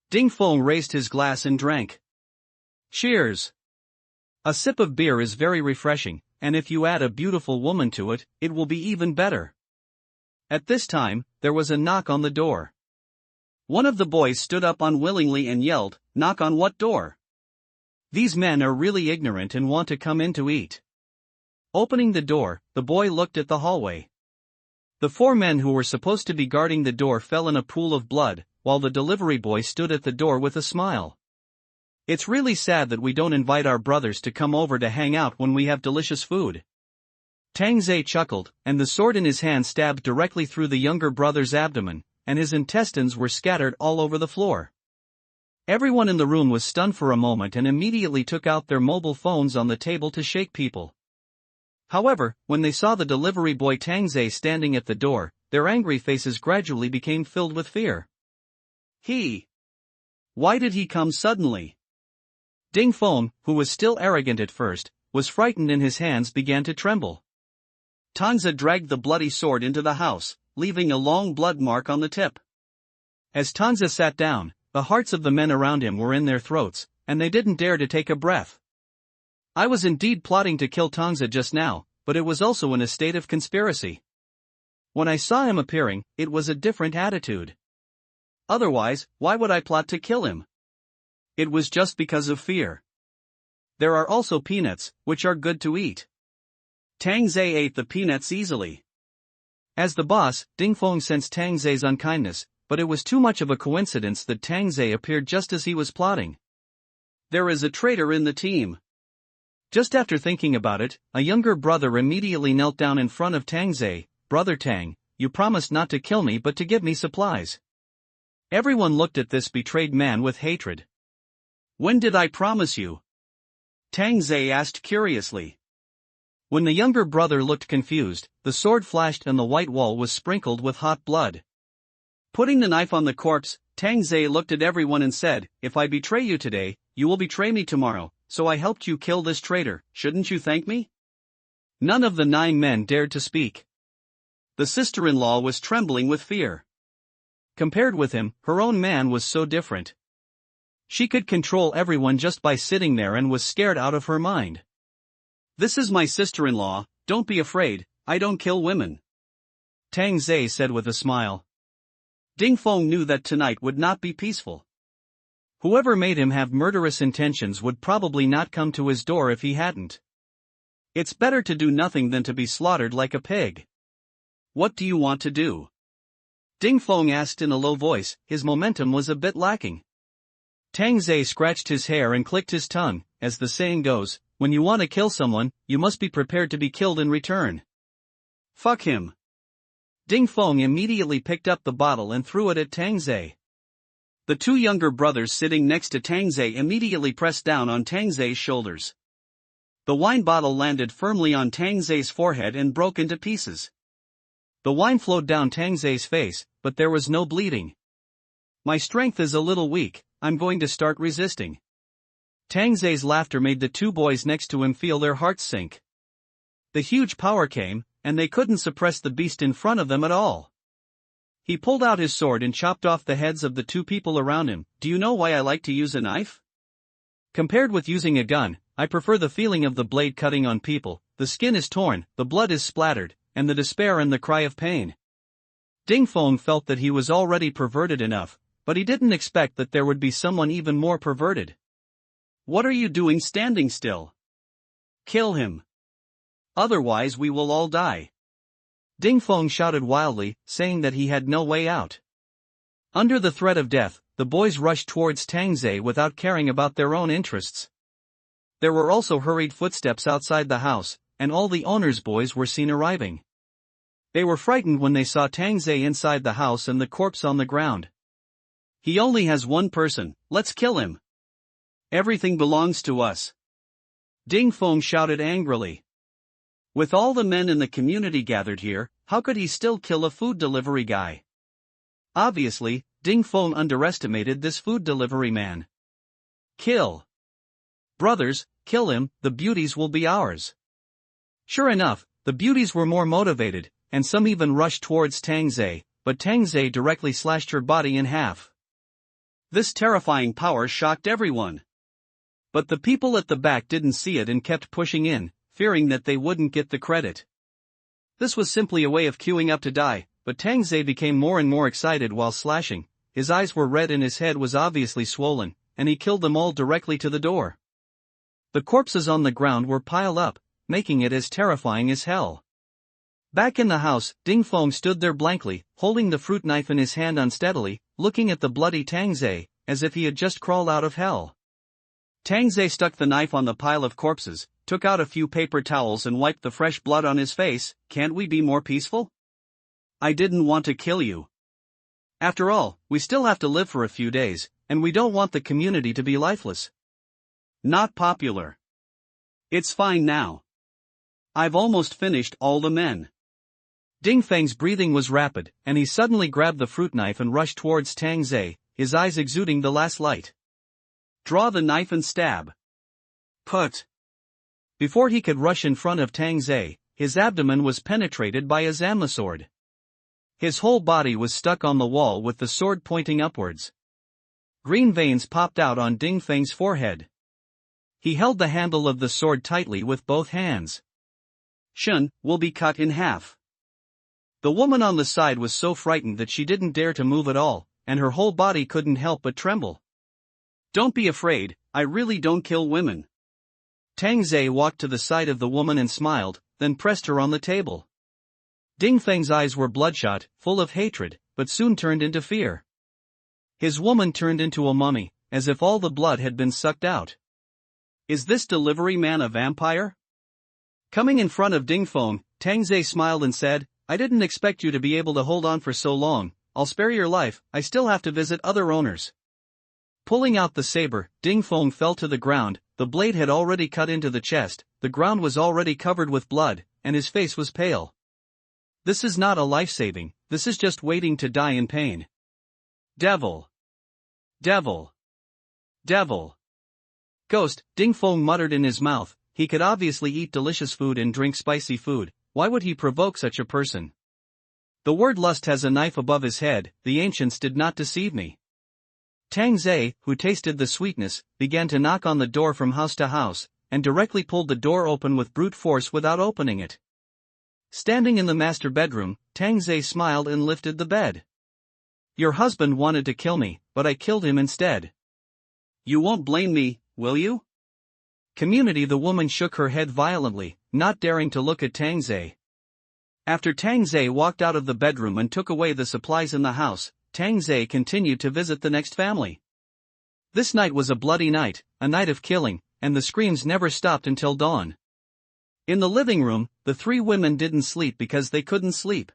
Ding Feng raised his glass and drank. Cheers. A sip of beer is very refreshing, and if you add a beautiful woman to it, it will be even better. At this time, there was a knock on the door. One of the boys stood up unwillingly and yelled, "Knock on what door? These men are really ignorant and want to come in to eat." Opening the door, the boy looked at the hallway. The 4 men who were supposed to be guarding the door fell in a pool of blood, while the delivery boy stood at the door with a smile. "It's really sad that we don't invite our brothers to come over to hang out when we have delicious food." Tang Ze chuckled, and the sword in his hand stabbed directly through the younger brother's abdomen, and his intestines were scattered all over the floor. Everyone in the room was stunned for a moment and immediately took out their mobile phones on the table to shake people. However, when they saw the delivery boy Tang Ze standing at the door, their angry faces gradually became filled with fear. Why did he come suddenly? Ding Feng, who was still arrogant at first, was frightened and his hands began to tremble. Tang Ze dragged the bloody sword into the house, leaving a long blood mark on the tip. As Tang Ze sat down, the hearts of the men around him were in their throats, and they didn't dare to take a breath. I was indeed plotting to kill Tang Ze just now, but it was also in a state of conspiracy. When I saw him appearing, it was a different attitude. Otherwise, why would I plot to kill him? It was just because of fear. There are also peanuts, which are good to eat. Tang Ze ate the peanuts easily. As the boss, Ding Feng sensed Tang Ze's unkindness, but it was too much of a coincidence that Tang Ze appeared just as he was plotting. There is a traitor in the team. Just after thinking about it, a younger brother immediately knelt down in front of Tangze. Brother Tang, you promised not to kill me but to give me supplies. Everyone looked at this betrayed man with hatred. When did I promise you? Tangze asked curiously. When the younger brother looked confused, the sword flashed and the white wall was sprinkled with hot blood. Putting the knife on the corpse, Tangze looked at everyone and said, if I betray you today, you will betray me tomorrow, so I helped you kill this traitor, shouldn't you thank me? None of the 9 men dared to speak. The sister-in-law was trembling with fear. Compared with him, her own man was so different. She could control everyone just by sitting there and was scared out of her mind. This is my sister-in-law, don't be afraid, I don't kill women. Tangze said with a smile. Ding Feng knew that tonight would not be peaceful. Whoever made him have murderous intentions would probably not come to his door if he hadn't. It's better to do nothing than to be slaughtered like a pig. What do you want to do? Ding Feng asked in a low voice, his momentum was a bit lacking. Tangze scratched his hair and clicked his tongue, as the saying goes, when you want to kill someone, you must be prepared to be killed in return. Fuck him. Ding Feng immediately picked up the bottle and threw it at Tangze. The 2 younger brothers sitting next to Tangze immediately pressed down on Tangze's shoulders. The wine bottle landed firmly on Tangze's forehead and broke into pieces. The wine flowed down Tangze's face, but there was no bleeding. My strength is a little weak, I'm going to start resisting. Tangze's laughter made the 2 boys next to him feel their hearts sink. The huge power came, and they couldn't suppress the beast in front of them at all. He pulled out his sword and chopped off the heads of the 2 people around him. Do you know why I like to use a knife? Compared with using a gun, I prefer the feeling of the blade cutting on people. The skin is torn, the blood is splattered, and the despair and the cry of pain. Ding Feng felt that he was already perverted enough, but he didn't expect that there would be someone even more perverted. What are you doing standing still? Kill him. Otherwise we will all die. Ding Feng shouted wildly, saying that he had no way out. Under the threat of death, the boys rushed towards Tangze without caring about their own interests. There were also hurried footsteps outside the house, and all the owner's boys were seen arriving. They were frightened when they saw Tangze inside the house and the corpse on the ground. He only has one person, let's kill him. Everything belongs to us. Ding Feng shouted angrily. With all the men in the community gathered here, how could he still kill a food delivery guy? Obviously, Ding Feng underestimated this food delivery man. Kill. Brothers, kill him, the beauties will be ours. Sure enough, the beauties were more motivated, and some even rushed towards Tangze, but Tangze directly slashed her body in half. This terrifying power shocked everyone. But the people at the back didn't see it and kept pushing in, fearing that they wouldn't get the credit. This was simply a way of queuing up to die, but Tangze became more and more excited while slashing. His eyes were red and his head was obviously swollen, and he killed them all directly to the door. The corpses on the ground were piled up, making it as terrifying as hell. Back in the house, Ding Feng stood there blankly, holding the fruit knife in his hand unsteadily, looking at the bloody Tangze, as if he had just crawled out of hell. Tangze stuck the knife on the pile of corpses, took out a few paper towels and wiped the fresh blood on his face. Can't we be more peaceful? I didn't want to kill you. After all, we still have to live for a few days, and we don't want the community to be lifeless. Not popular. It's fine now. I've almost finished all the men. Ding Feng's breathing was rapid, and he suddenly grabbed the fruit knife and rushed towards Tangze, his eyes exuding the last light. Draw the knife and stab. Put. Before he could rush in front of Tangze, his abdomen was penetrated by a Zanma sword. His whole body was stuck on the wall with the sword pointing upwards. Green veins popped out on Ding Feng's forehead. He held the handle of the sword tightly with both hands. Shun will be cut in half. The woman on the side was so frightened that she didn't dare to move at all, and her whole body couldn't help but tremble. Don't be afraid, I really don't kill women. Tangze walked to the side of the woman and smiled, then pressed her on the table. Ding Feng's eyes were bloodshot, full of hatred, but soon turned into fear. His woman turned into a mummy, as if all the blood had been sucked out. Is this delivery man a vampire? Coming in front of Ding Feng, Tang Zhe smiled and said, I didn't expect you to be able to hold on for so long. I'll spare your life, I still have to visit other owners. Pulling out the saber, Ding Feng fell to the ground. The blade had already cut into the chest, the ground was already covered with blood, and his face was pale. This is not a life-saving, this is just waiting to die in pain. Devil! Devil! Devil! Ghost, Ding Feng muttered in his mouth. He could obviously eat delicious food and drink spicy food, why would he provoke such a person? The word lust has a knife above his head, the ancients did not deceive me. Tang Zhe, who tasted the sweetness, began to knock on the door from house to house, and directly pulled the door open with brute force without opening it. Standing in the master bedroom, Tang Zhe smiled and lifted the bed. Your husband wanted to kill me, but I killed him instead. You won't blame me, will you? Community. The woman shook her head violently, not daring to look at Tang Zhe. After Tang Zhe walked out of the bedroom and took away the supplies in the house, Tang Zhe continued to visit the next family. This night was a bloody night, a night of killing, and the screams never stopped until dawn. In the living room, the three women didn't sleep because they couldn't sleep.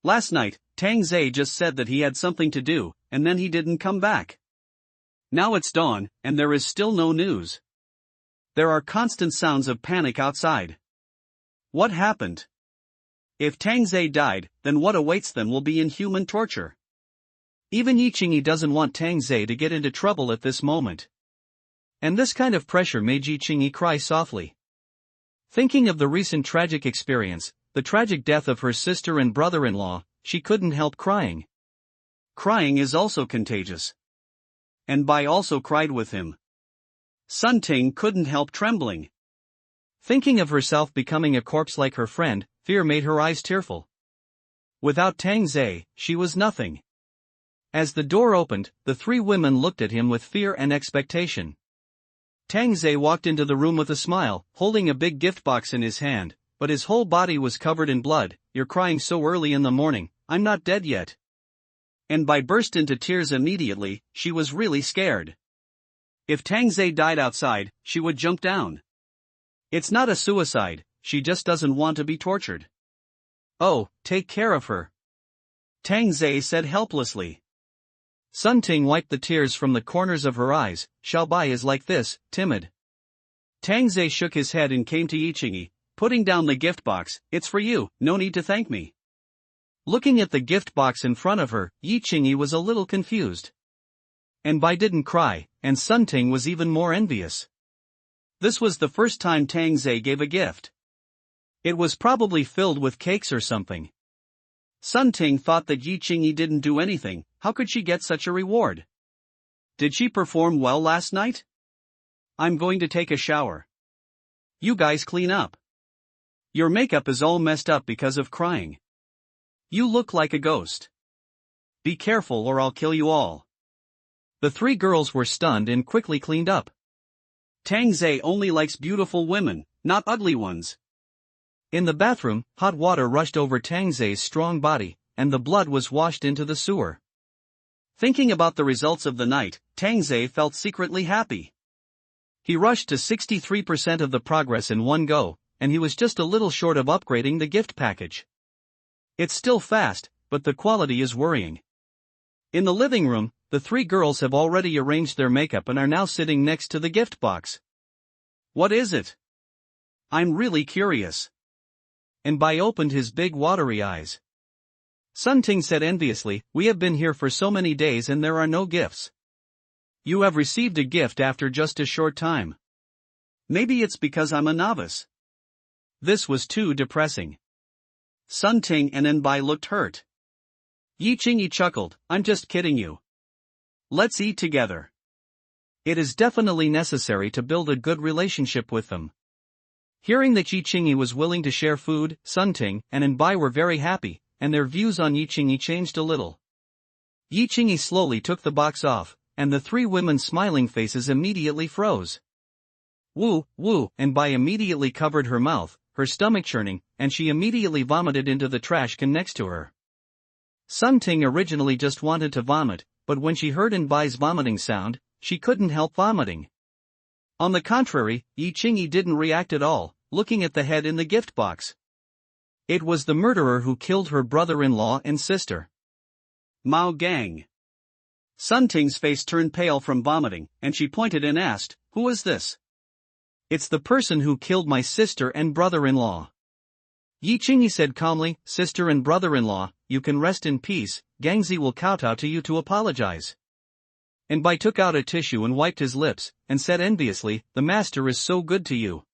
Last night, Tang Zhe just said that he had something to do, and then he didn't come back. Now it's dawn, and there is still no news. There are constant sounds of panic outside. What happened? If Tang Zhe died, then what awaits them will be inhuman torture. Even Yi Qingyi doesn't want Tang Zhe to get into trouble at this moment. And this kind of pressure made Yi Qingyi cry softly. Thinking of the recent tragic experience, the tragic death of her sister and brother-in-law, she couldn't help crying. Crying is also contagious. And Bai also cried with him. Sun Ting couldn't help trembling. Thinking of herself becoming a corpse like her friend, fear made her eyes tearful. Without Tang Zhe, she was nothing. As the door opened, the three women looked at him with fear and expectation. Tang Zhe walked into the room with a smile, holding a big gift box in his hand, but his whole body was covered in blood. You're crying so early in the morning, I'm not dead yet. And Bai burst into tears immediately. She was really scared. If Tang Zhe died outside, she would jump down. It's not a suicide, she just doesn't want to be tortured. Oh, take care of her. Tang Zhe said helplessly. Sun Ting wiped the tears from the corners of her eyes. Xiao Bai is like this, timid. Tang Zhe shook his head and came to Yi Qingyi, putting down the gift box. It's for you, no need to thank me. Looking at the gift box in front of her, Yi Qingyi was a little confused. And Bai didn't cry, and Sun Ting was even more envious. This was the first time Tang Zhe gave a gift. It was probably filled with cakes or something. Sun Ting thought that Yi Qingyi didn't do anything. How could she get such a reward? Did she perform well last night? I'm going to take a shower. You guys clean up. Your makeup is all messed up because of crying. You look like a ghost. Be careful or I'll kill you all. The three girls were stunned and quickly cleaned up. Tang Zhe only likes beautiful women, not ugly ones. In the bathroom, hot water rushed over Tang Zhe's strong body, and the blood was washed into the sewer. Thinking about the results of the night, Tang Zhe felt secretly happy. He rushed to 63% of the progress in one go, and he was just a little short of upgrading the gift package. It's still fast, but the quality is worrying. In the living room, the three girls have already arranged their makeup and are now sitting next to the gift box. What is it? I'm really curious. And Bai opened his big watery eyes. Sun Ting said enviously, we have been here for so many days and there are no gifts. You have received a gift after just a short time. Maybe it's because I'm a novice. This was too depressing. Sun Ting and Bai looked hurt. Yi Qingyi chuckled, I'm just kidding you. Let's eat together. It is definitely necessary to build a good relationship with them. Hearing that Yi Qingyi was willing to share food, Sun Ting and Bai were very happy, and their views on Yi Qingyi changed a little. Yi Qingyi slowly took the box off, and the three women's smiling faces immediately froze. Woo, woo, and Bai immediately covered her mouth, her stomach churning, and she immediately vomited into the trash can next to her. Sun Ting originally just wanted to vomit, but when she heard Bai's vomiting sound, she couldn't help vomiting. On the contrary, Yi Qingyi didn't react at all, looking at the head in the gift box. It was the murderer who killed her brother-in-law and sister. Mao Gang. Sun Ting's face turned pale from vomiting, and she pointed and asked, "Who is this?" "It's the person who killed my sister and brother-in-law." Yi Qingyi said calmly, "Sister and brother-in-law, you can rest in peace, Gangzi will kowtow to you to apologize." And Bai took out a tissue and wiped his lips, and said enviously, "The master is so good to you."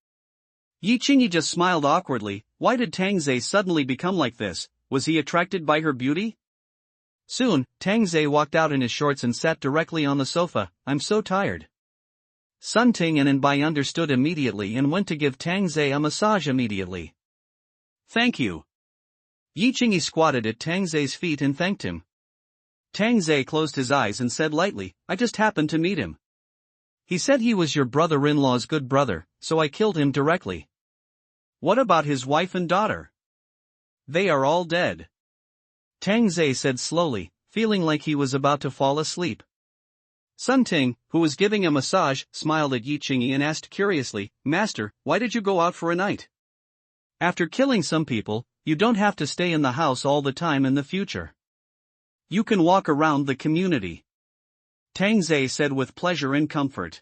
Yi Qingyi just smiled awkwardly. Why did Tang Zhe suddenly become like this? Was he attracted by her beauty? Soon, Tang Zhe walked out in his shorts and sat directly on the sofa. "I'm so tired." Sun Ting and Bai understood immediately and went to give Tang Zhe a massage immediately. "Thank you." Yi Qingyi squatted at Tang Zhe's feet and thanked him. Tang Zhe closed his eyes and said lightly, "I just happened to meet him. He said he was your brother-in-law's good brother, so I killed him directly." "What about his wife and daughter?" "They are all dead." Tang Zhe said slowly, feeling like he was about to fall asleep. Sun Ting, who was giving a massage, smiled at Yi Qingyi and asked curiously, "Master, why did you go out for a night? After killing some people, you don't have to stay in the house all the time in the future. You can walk around the community." Tang Zhe said with pleasure and comfort.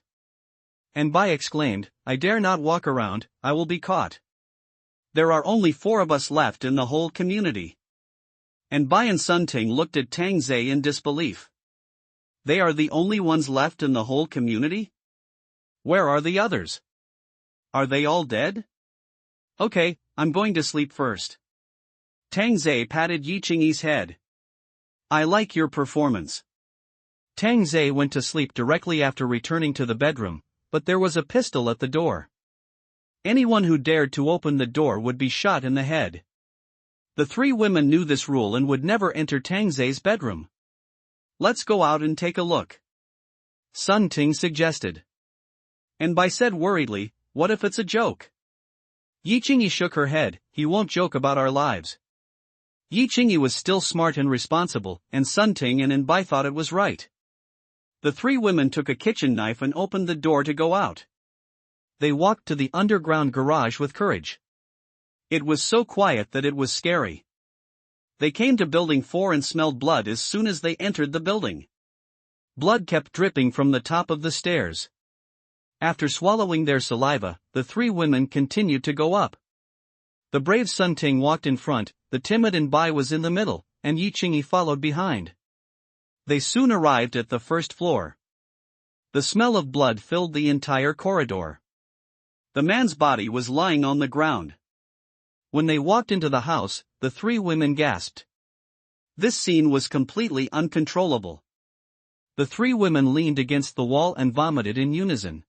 And Bai exclaimed, "I dare not walk around, I will be caught. There are only 4 of us left in the whole community." And Bai and Sun Ting looked at Tang Zhe in disbelief. They are the only ones left in the whole community? Where are the others? Are they all dead? Okay, I'm going to sleep first. Tang Zhe patted Yi Qingyi's head. "I like your performance." Tang Zhe went to sleep directly after returning to the bedroom, but there was a pistol at the door. Anyone who dared to open the door would be shot in the head. The 3 women knew this rule and would never enter Tang Zhe's bedroom. "Let's go out and take a look," Sun Ting suggested. And Bai said worriedly, "What if it's a joke?" Yi Qingyi shook her head, "He won't joke about our lives." Yi Qingyi was still smart and responsible, and Sun Ting and Bai thought it was right. The 3 women took a kitchen knife and opened the door to go out. They walked to the underground garage with courage. It was so quiet that it was scary. They came to building 4 and smelled blood as soon as they entered the building. Blood kept dripping from the top of the stairs. After swallowing their saliva, the 3 women continued to go up. The brave Sun Ting walked in front, the timid Bai was in the middle, and Yi Qingyi followed behind. They soon arrived at the first floor. The smell of blood filled the entire corridor. The man's body was lying on the ground. When they walked into the house, the 3 women gasped. This scene was completely uncontrollable. The 3 women leaned against the wall and vomited in unison.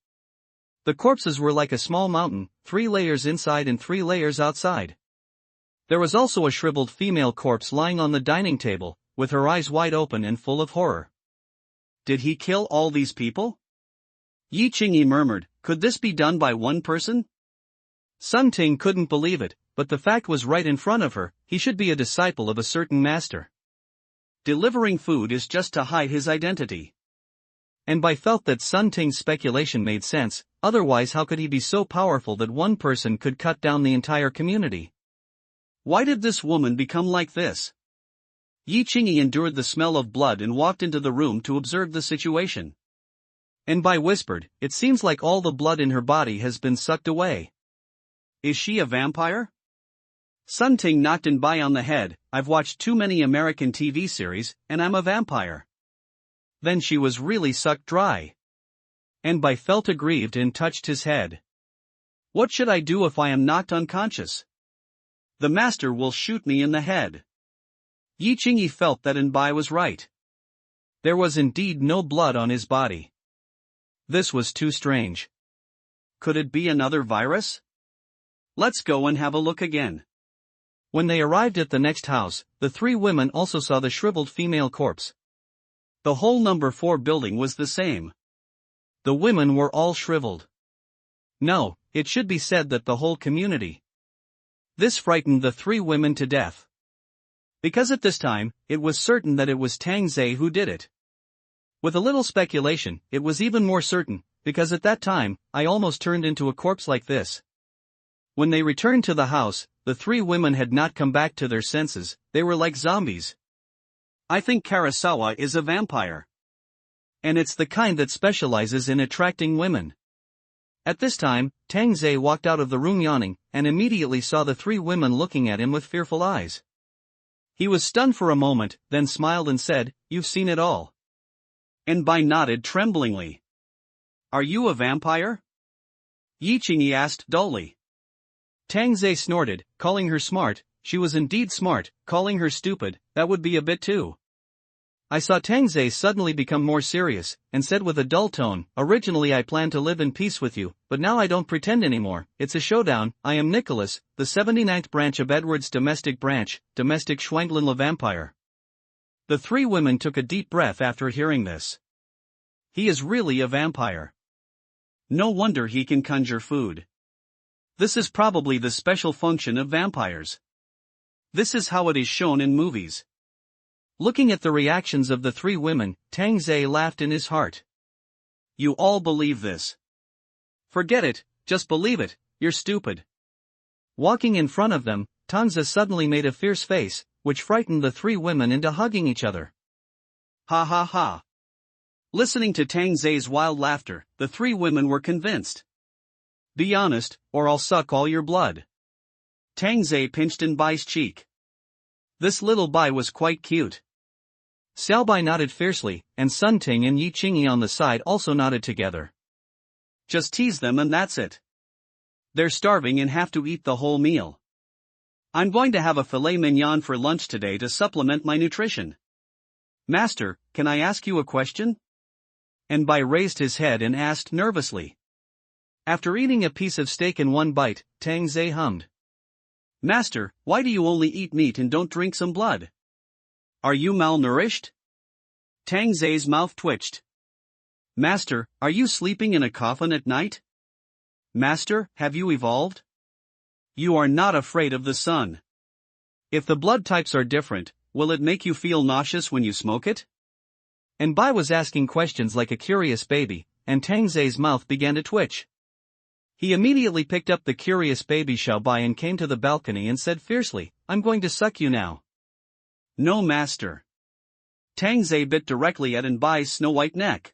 The corpses were like a small mountain, 3 layers inside and 3 layers outside. There was also a shriveled female corpse lying on the dining table, with her eyes wide open and full of horror. Did he kill all these people? Yi Qingyi murmured, could this be done by one person? Sun Ting couldn't believe it, but the fact was right in front of her, he should be a disciple of a certain master. Delivering food is just to hide his identity. And Bai felt that Sun Ting's speculation made sense, otherwise how could he be so powerful that one person could cut down the entire community? Why did this woman become like this? Yi Qingyi endured the smell of blood and walked into the room to observe the situation. And Bai whispered, it seems like all the blood in her body has been sucked away. Is she a vampire? Sun Ting knocked Bai on the head, I've watched too many American TV series, and I'm a vampire. Then she was really sucked dry. And Bai felt aggrieved and touched his head. What should I do if I am knocked unconscious? The master will shoot me in the head. Yi Qingyi felt that Bai was right. There was indeed no blood on his body. This was too strange. Could it be another virus? Let's go and have a look again. When they arrived at the next house, the 3 women also saw the shriveled female corpse. The whole number 4 building was the same. The women were all shriveled. No, it should be said that the whole community. This frightened the 3 women to death. Because at this time, it was certain that it was Tang Zhe who did it. With a little speculation, it was even more certain, because at that time, I almost turned into a corpse like this. When they returned to the house, the three women had not come back to their senses, they were like zombies. I think Karasawa is a vampire. And it's the kind that specializes in attracting women. At this time, Tangze walked out of the room yawning, and immediately saw the three women looking at him with fearful eyes. He was stunned for a moment, then smiled and said, "You've seen it all." And Bai nodded tremblingly. "Are you a vampire?" Yi Qingyi asked dully. Tangze snorted, calling her smart. She was indeed smart. Calling her stupid, that would be a bit too. I saw Tangze suddenly become more serious, and said with a dull tone, "Originally I planned to live in peace with you, but now I don't pretend anymore. It's a showdown. I am Nicholas, the 79th branch of Edward's domestic branch, domestic Schwanglen le vampire." The three women took a deep breath after hearing this. He is really a vampire. No wonder he can conjure food. This is probably the special function of vampires. This is how it is shown in movies. Looking at the reactions of the three women, Tangze laughed in his heart. "You all believe this? Forget it, just believe it, you're stupid." Walking in front of them, Tangze suddenly made a fierce face, which frightened the three women into hugging each other. Ha ha ha. Listening to Tangze's wild laughter, the three women were convinced. "Be honest, or I'll suck all your blood." Tangze pinched in Bai's cheek. This little Bai was quite cute. Xiaobai nodded fiercely, and Sun Ting and Yi Qingyi on the side also nodded together. "Just tease them and that's it. They're starving and have to eat the whole meal. I'm going to have a filet mignon for lunch today to supplement my nutrition. Master, can I ask you a question?" And Bai raised his head and asked nervously. After eating a piece of steak in one bite, Tangze hummed. "Master, why do you only eat meat and don't drink some blood? Are you malnourished?" Tangze's mouth twitched. "Master, are you sleeping in a coffin at night? Master, have you evolved? You are not afraid of the sun. If the blood types are different, will it make you feel nauseous when you smoke it?" And Bai was asking questions like a curious baby, and Tangze's mouth began to twitch. He immediately picked up the curious baby Xiaobai and came to the balcony and said fiercely, "I'm going to suck you now." "No, master." Tangze bit directly at Bai's snow-white neck.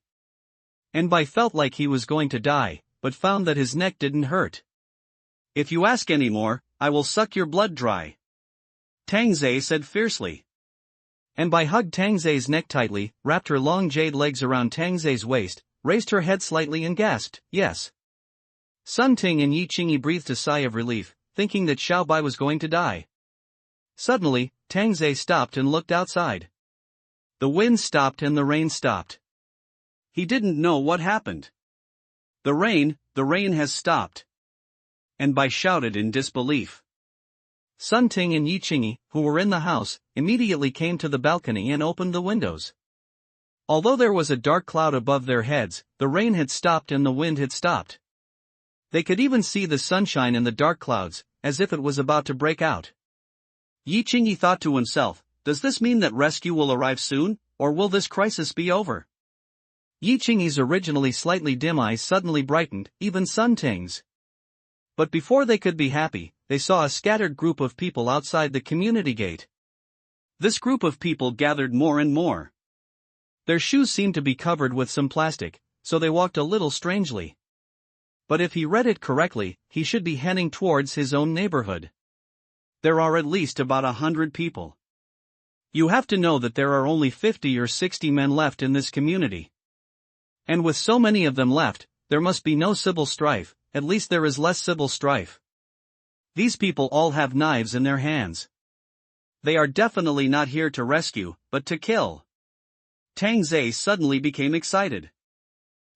Bai felt like he was going to die, but found that his neck didn't hurt. "If you ask any more, I will suck your blood dry," Tangze said fiercely. Bai hugged Tangze's neck tightly, wrapped her long jade legs around Tangze's waist, raised her head slightly and gasped, "Yes." Sun Ting and Yi Qingyi breathed a sigh of relief, thinking that Xiaobai was going to die. Suddenly, Tangze stopped and looked outside. The wind stopped and the rain stopped. He didn't know what happened. The rain has stopped." Bai shouted in disbelief. Sun Ting and Yi Qingyi, who were in the house, immediately came to the balcony and opened the windows. Although there was a dark cloud above their heads, the rain had stopped and the wind had stopped. They could even see the sunshine in the dark clouds, as if it was about to break out. Yi Qingyi thought to himself, "Does this mean that rescue will arrive soon, or will this crisis be over?" Yi Qingyi's originally slightly dim eyes suddenly brightened, even Sun Ting's. But before they could be happy, they saw a scattered group of people outside the community gate. This group of people gathered more and more. Their shoes seemed to be covered with some plastic, so they walked a little strangely. But if he read it correctly, he should be heading towards his own neighborhood. There are at least about 100 people. You have to know that there are only 50 or 60 men left in this community. And with so many of them left, there must be no civil strife, at least there is less civil strife. These people all have knives in their hands. They are definitely not here to rescue, but to kill. Tangze suddenly became excited.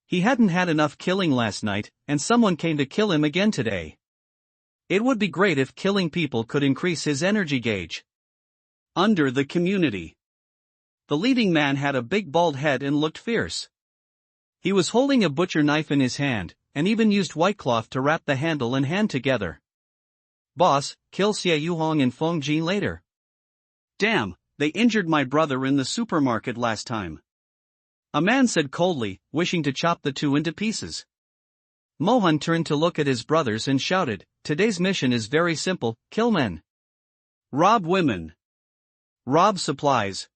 He hadn't had enough killing last night, and someone came to kill him again today. It would be great if killing people could increase his energy gauge. Under the community. The leading man had a big bald head and looked fierce. He was holding a butcher knife in his hand, and even used white cloth to wrap the handle and hand together. "Boss, kill Xie Yuhong and Feng Jin later." "Damn, they injured my brother in the supermarket last time." a man said coldly, wishing to chop the two into pieces. Mohan turned to look at his brothers and shouted, "Today's mission is very simple: kill men, rob women, rob supplies."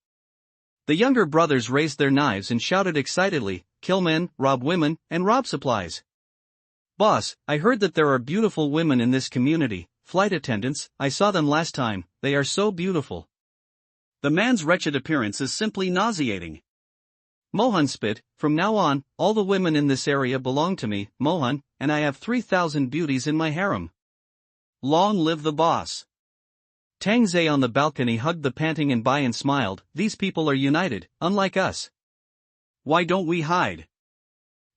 The younger brothers raised their knives and shouted excitedly, "Kill men, rob women, and rob supplies." "Boss, I heard that there are beautiful women in this community, flight attendants. I saw them last time, they are so beautiful." The man's wretched appearance is simply nauseating. Mohan spit, "From now on, all the women in this area belong to me, Mohan, and I have 3,000 beauties in my harem. Long live the boss." Tangze on the balcony hugged the panting Anbai and smiled, "These people are united, unlike us. Why don't we hide?"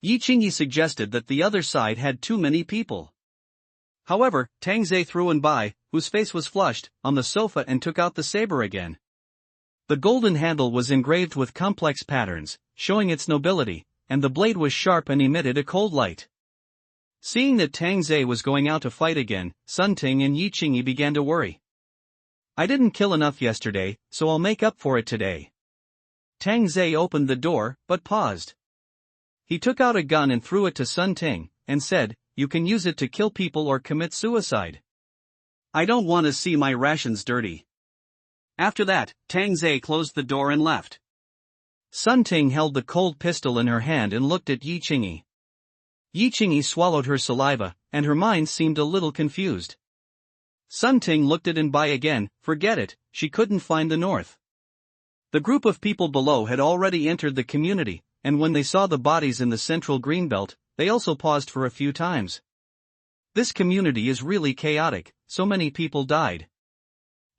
Yi Qingyi suggested that the other side had too many people. However, Tangze threw Anbai, whose face was flushed, on the sofa and took out the saber again. The golden handle was engraved with complex patterns, showing its nobility, and the blade was sharp and emitted a cold light. Seeing that Tangze was going out to fight again, Sun Ting and Yi Qingyi began to worry. "I didn't kill enough yesterday, so I'll make up for it today." Tangze opened the door, but paused. He took out a gun and threw it to Sun Ting, and said, "You can use it to kill people or commit suicide. I don't want to see my rations dirty." After that, Tangze closed the door and left. Sun Ting held the cold pistol in her hand and looked at Yi Qingyi. Yi Qingyi swallowed her saliva, and her mind seemed a little confused. Sun Ting looked at Anbai again. Forget it, she couldn't find the north. The group of people below had already entered the community, and when they saw the bodies in the central greenbelt, they also paused for a few times. This community is really chaotic, so many people died.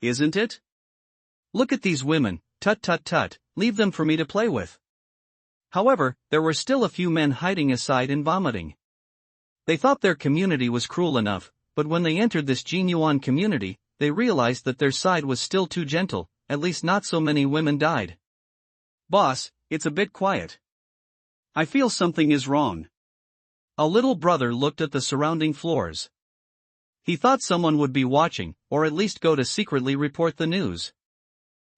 Isn't it? Look at these women, tut tut tut, leave them for me to play with. However, there were still a few men hiding aside and vomiting. They thought their community was cruel enough, but when they entered this Jinyuan community, they realized that their side was still too gentle, at least not so many women died. "Boss, it's a bit quiet. I feel something is wrong." A little brother looked at the surrounding floors. He thought someone would be watching, or at least go to secretly report the news.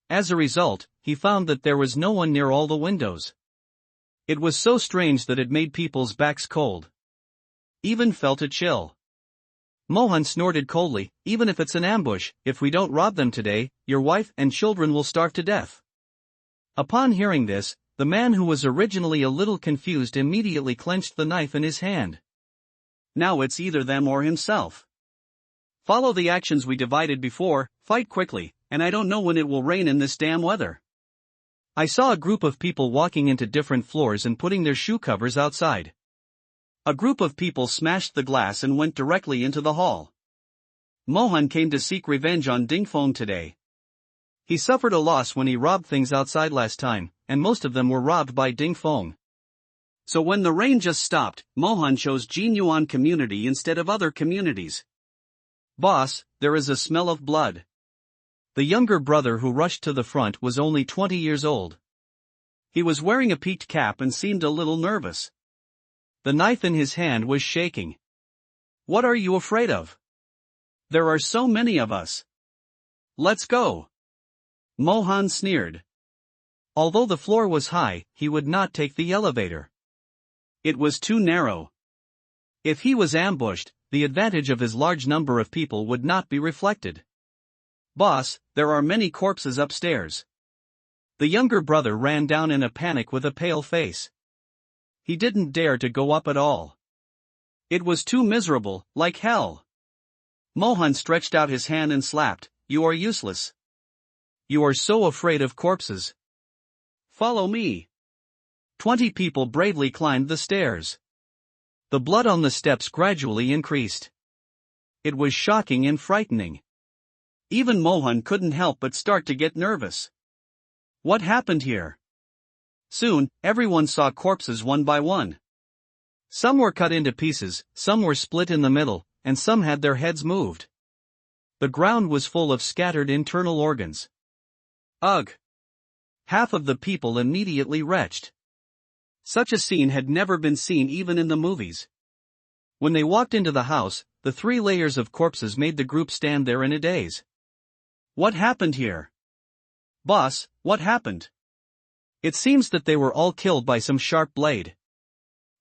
As a result, he found that there was no one near all the windows. It was so strange that it made people's backs cold. Even felt a chill. Mohan snorted coldly, "Even if it's an ambush, if we don't rob them today, your wife and children will starve to death." Upon hearing this, the man who was originally a little confused immediately clenched the knife in his hand. Now it's either them or himself. Follow the actions we divided before, fight quickly, and I don't know when it will rain in this damn weather. I saw a group of people walking into different floors and putting their shoe covers outside. A group of people smashed the glass and went directly into the hall. Mohan came to seek revenge on Dingfeng today. He suffered a loss when he robbed things outside last time, and most of them were robbed by Dingfeng. So when the rain just stopped, Mohan chose Jinyuan community instead of other communities. "Boss, there is a smell of blood." The younger brother who rushed to the front was only 20 years old. He was wearing a peaked cap and seemed a little nervous. The knife in his hand was shaking. "What are you afraid of? There are so many of us. Let's go." Mohan sneered. Although the floor was high, he would not take the elevator. It was too narrow. If he was ambushed, the advantage of his large number of people would not be reflected. "Boss, there are many corpses upstairs." The younger brother ran down in a panic with a pale face. He didn't dare to go up at all. It was too miserable, like hell. Mohan stretched out his hand and slapped, "You are useless. You are so afraid of corpses. Follow me." 20 people bravely climbed the stairs. The blood on the steps gradually increased. It was shocking and frightening. Even Mohan couldn't help but start to get nervous. What happened here? Soon, everyone saw corpses one by one. Some were cut into pieces, some were split in the middle, and some had their heads moved. The ground was full of scattered internal organs. Ugh! Half of the people immediately retched. Such a scene had never been seen even in the movies. When they walked into the house, the 3 layers of corpses made the group stand there in a daze. What happened here? Boss, what happened? It seems that they were all killed by some sharp blade.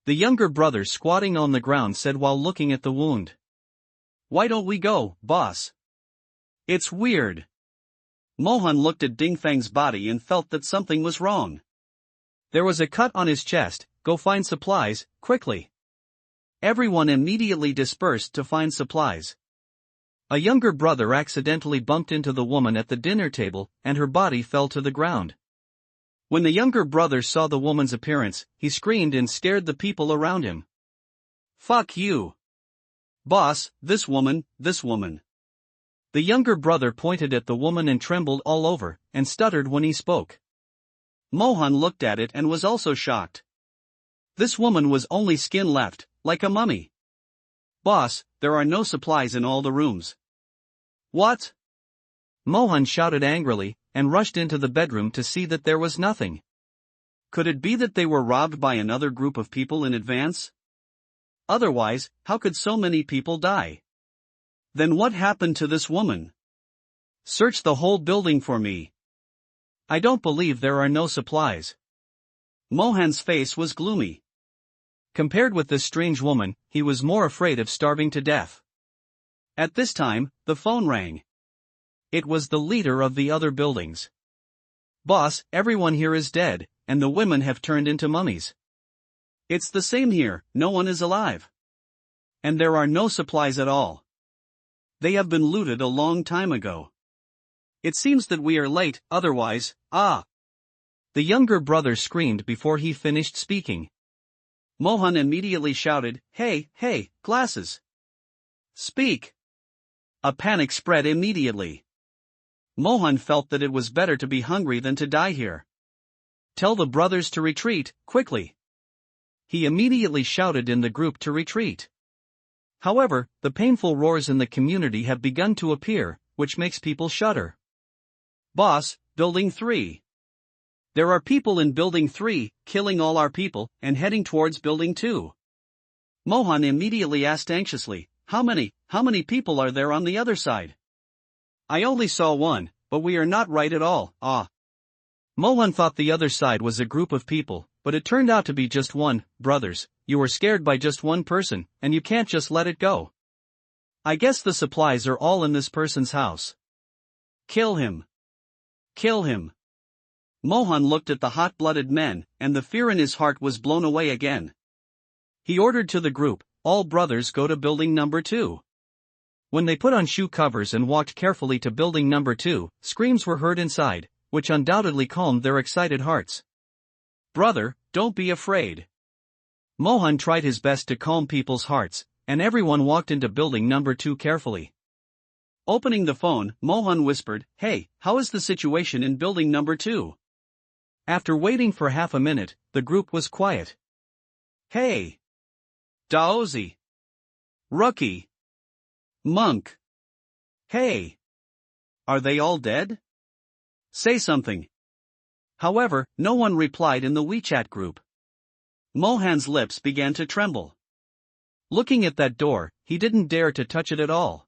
The younger brother squatting on the ground said while looking at the wound. Why don't we go, boss? It's weird. Mohan looked at Dingfang's body and felt that something was wrong. There was a cut on his chest. Go find supplies, quickly. Everyone immediately dispersed to find supplies. A younger brother accidentally bumped into the woman at the dinner table, and her body fell to the ground. When the younger brother saw the woman's appearance, he screamed and scared the people around him. Fuck you. Boss, this woman. The younger brother pointed at the woman and trembled all over, and stuttered when he spoke. Mohan looked at it and was also shocked. This woman was only skin left, like a mummy. Boss, there are no supplies in all the rooms. What? Mohan shouted angrily, and rushed into the bedroom to see that there was nothing. Could it be that they were robbed by another group of people in advance? Otherwise, how could so many people die? Then what happened to this woman? Search the whole building for me. I don't believe there are no supplies. Mohan's face was gloomy. Compared with this strange woman, he was more afraid of starving to death. At this time, the phone rang. It was the leader of the other buildings. Boss, everyone here is dead, and the women have turned into mummies. It's the same here, no one is alive. And there are no supplies at all. They have been looted a long time ago. It seems that we are late, otherwise, The younger brother screamed before he finished speaking. Mohan immediately shouted, Hey, glasses! Speak! A panic spread immediately. Mohan felt that it was better to be hungry than to die here. Tell the brothers to retreat, quickly. He immediately shouted in the group to retreat. However, the painful roars in the community have begun to appear, which makes people shudder. Boss, Building 3. There are people in Building 3, killing all our people, and heading towards Building 2. Mohan immediately asked anxiously, How many people are there on the other side? I only saw one, but we are not right at all, Mohan thought the other side was a group of people, but it turned out to be just one. Brothers, you were scared by just one person, and you can't just let it go. I guess the supplies are all in this person's house. Kill him. Kill him. Mohan looked at the hot-blooded men, and the fear in his heart was blown away again. He ordered to the group, all brothers go to building number 2. When they put on shoe covers and walked carefully to building number 2, screams were heard inside, which undoubtedly calmed their excited hearts. Brother, don't be afraid. Mohan tried his best to calm people's hearts, and everyone walked into building number 2 carefully. Opening the phone, Mohan whispered, Hey, how is the situation in building number 2? After waiting for half a minute, the group was quiet. Hey! Daozi! Rookie! Monk! Hey! Are they all dead? Say something. However, no one replied in the WeChat group. Mohan's lips began to tremble. Looking at that door, he didn't dare to touch it at all.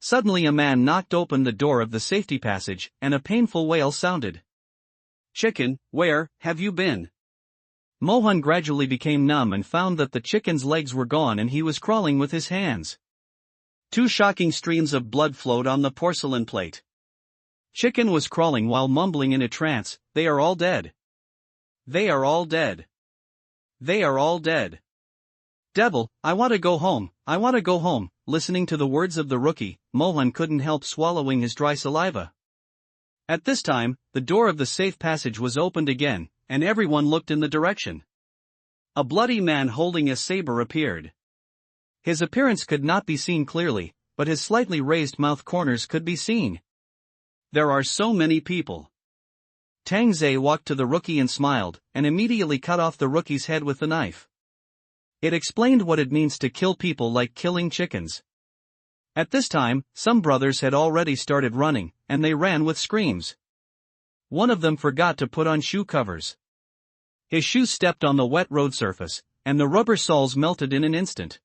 Suddenly a man knocked open the door of the safety passage, and a painful wail sounded. Chicken, where have you been? Mohan gradually became numb and found that the chicken's legs were gone and he was crawling with his hands. 2 shocking streams of blood flowed on the porcelain plate. Chicken was crawling while mumbling in a trance, They are all dead. They are all dead. They are all dead. Devil, I want to go home, I want to go home. Listening to the words of the rookie, Mohan couldn't help swallowing his dry saliva. At this time, the door of the safe passage was opened again, and everyone looked in the direction. A bloody man holding a saber appeared. His appearance could not be seen clearly, but his slightly raised mouth corners could be seen. There are so many people. Tang Zhe walked to the rookie and smiled, and immediately cut off the rookie's head with the knife. It explained what it means to kill people like killing chickens. At this time, some brothers had already started running, and they ran with screams. One of them forgot to put on shoe covers. His shoes stepped on the wet road surface, and the rubber soles melted in an instant.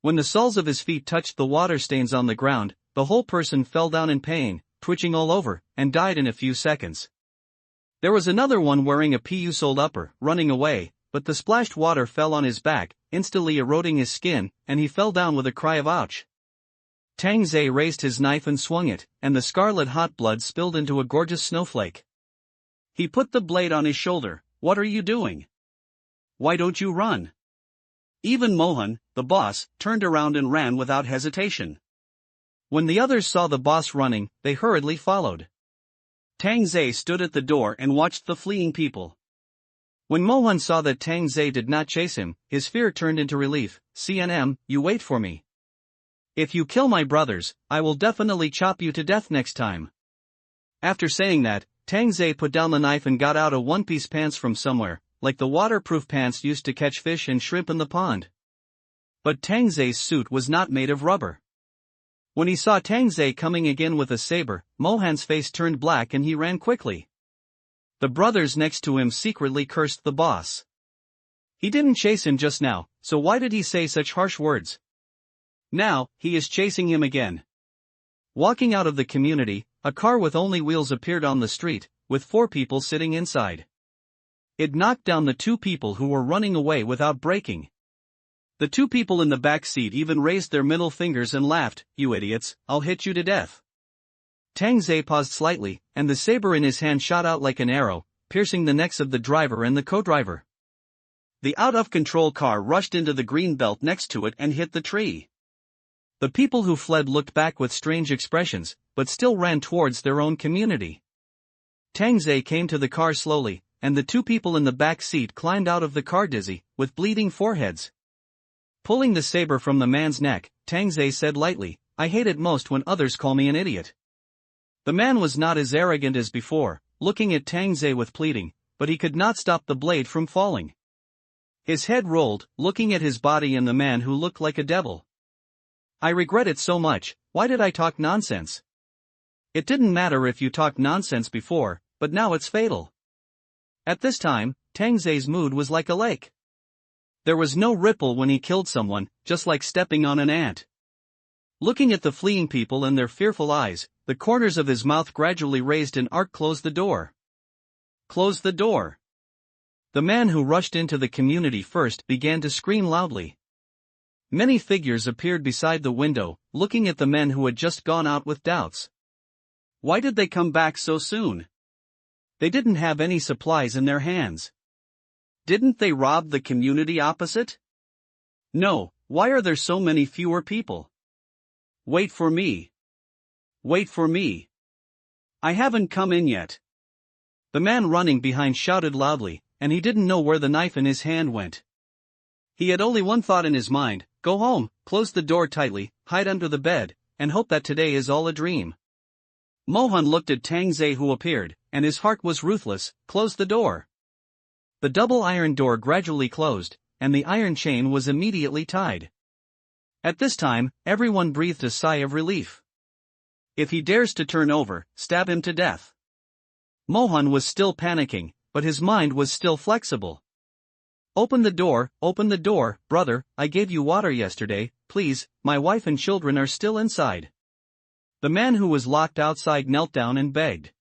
When the soles of his feet touched the water stains on the ground, the whole person fell down in pain, twitching all over, and died in a few seconds. There was another one wearing a PU-soled upper, running away, but the splashed water fell on his back, instantly eroding his skin, and he fell down with a cry of ouch. Tang Zhe raised his knife and swung it, and the scarlet hot blood spilled into a gorgeous snowflake. He put the blade on his shoulder. What are you doing? Why don't you run? Even Mohan, the boss, turned around and ran without hesitation. When the others saw the boss running, they hurriedly followed. Tang Zhe stood at the door and watched the fleeing people. When Mohan saw that Tang Zhe did not chase him, his fear turned into relief. CNM, you wait for me. If you kill my brothers, I will definitely chop you to death next time. After saying that, Tang Zhe put down the knife and got out a one-piece pants from somewhere, like the waterproof pants used to catch fish and shrimp in the pond. But Tang Zhe's suit was not made of rubber. When he saw Tang Zhe coming again with a saber, Mohan's face turned black and he ran quickly. The brothers next to him secretly cursed the boss. He didn't chase him just now, so why did he say such harsh words? Now, he is chasing him again. Walking out of the community, a car with only wheels appeared on the street, with 4 people sitting inside. It knocked down the 2 people who were running away without braking. The 2 people in the back seat even raised their middle fingers and laughed. You idiots, I'll hit you to death. Tang Zhe paused slightly, and the saber in his hand shot out like an arrow, piercing the necks of the driver and the co-driver. The out-of-control car rushed into the green belt next to it and hit the tree. The people who fled looked back with strange expressions, but still ran towards their own community. Tang Zhe came to the car slowly, and the 2 people in the back seat climbed out of the car dizzy, with bleeding foreheads. Pulling the saber from the man's neck, Tang Zhe said lightly, I hate it most when others call me an idiot. The man was not as arrogant as before, looking at Tang Zhe with pleading, but he could not stop the blade from falling. His head rolled, looking at his body and the man who looked like a devil. I regret it so much. Why did I talk nonsense? It didn't matter if you talked nonsense before, but now it's fatal. At this time, Tang Zhe's mood was like a lake. There was no ripple when he killed someone, just like stepping on an ant. Looking at the fleeing people and their fearful eyes, the corners of his mouth gradually raised an arc. Close the door. Close the door. The man who rushed into the community first began to scream loudly. Many figures appeared beside the window, looking at the men who had just gone out with doubts. Why did they come back so soon? They didn't have any supplies in their hands. Didn't they rob the community opposite? No, why are there so many fewer people? Wait for me. Wait for me. I haven't come in yet. The man running behind shouted loudly, and he didn't know where the knife in his hand went. He had only one thought in his mind, go home, close the door tightly, hide under the bed, and hope that today is all a dream. Mohan looked at Tang Zhe who appeared, and his heart was ruthless. Close the door. The double iron door gradually closed, and the iron chain was immediately tied. At this time, everyone breathed a sigh of relief. If he dares to turn over, stab him to death. Mohan was still panicking, but his mind was still flexible. Open the door, brother, I gave you water yesterday, please, my wife and children are still inside. The man who was locked outside knelt down and begged.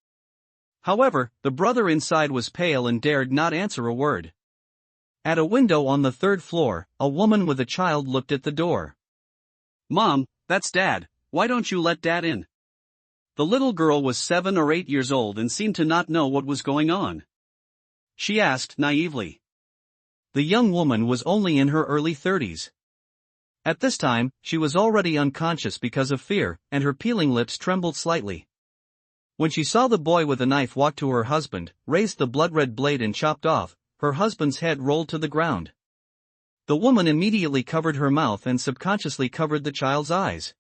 However, the brother inside was pale and dared not answer a word. At a window on the 3rd floor, a woman with a child looked at the door. Mom, that's Dad, why don't you let Dad in? The little girl was 7 or 8 years old and seemed to not know what was going on. She asked naively. The young woman was only in her early 30s. At this time, she was already unconscious because of fear, and her peeling lips trembled slightly. When she saw the boy with a knife walk to her husband, raised the blood-red blade and chopped off, her husband's head rolled to the ground. The woman immediately covered her mouth and subconsciously covered the child's eyes.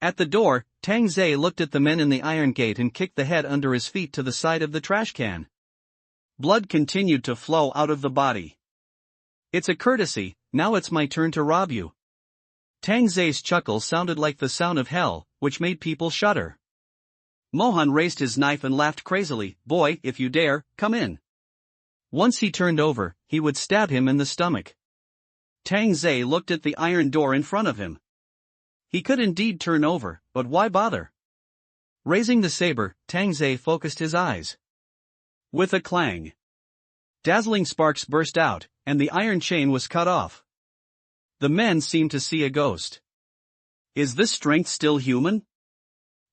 At the door, Tang Zhe looked at the men in the iron gate and kicked the head under his feet to the side of the trash can. Blood continued to flow out of the body. It's a courtesy, now it's my turn to rob you. Tang Zhe's chuckle sounded like the sound of hell, which made people shudder. Mohan raised his knife and laughed crazily. Boy, if you dare, come in. Once he turned over, he would stab him in the stomach. Tang Zhe looked at the iron door in front of him. He could indeed turn over, but why bother? Raising the saber, Tang Zhe focused his eyes. With a clang, dazzling sparks burst out, and the iron chain was cut off. The men seemed to see a ghost. Is this strength still human?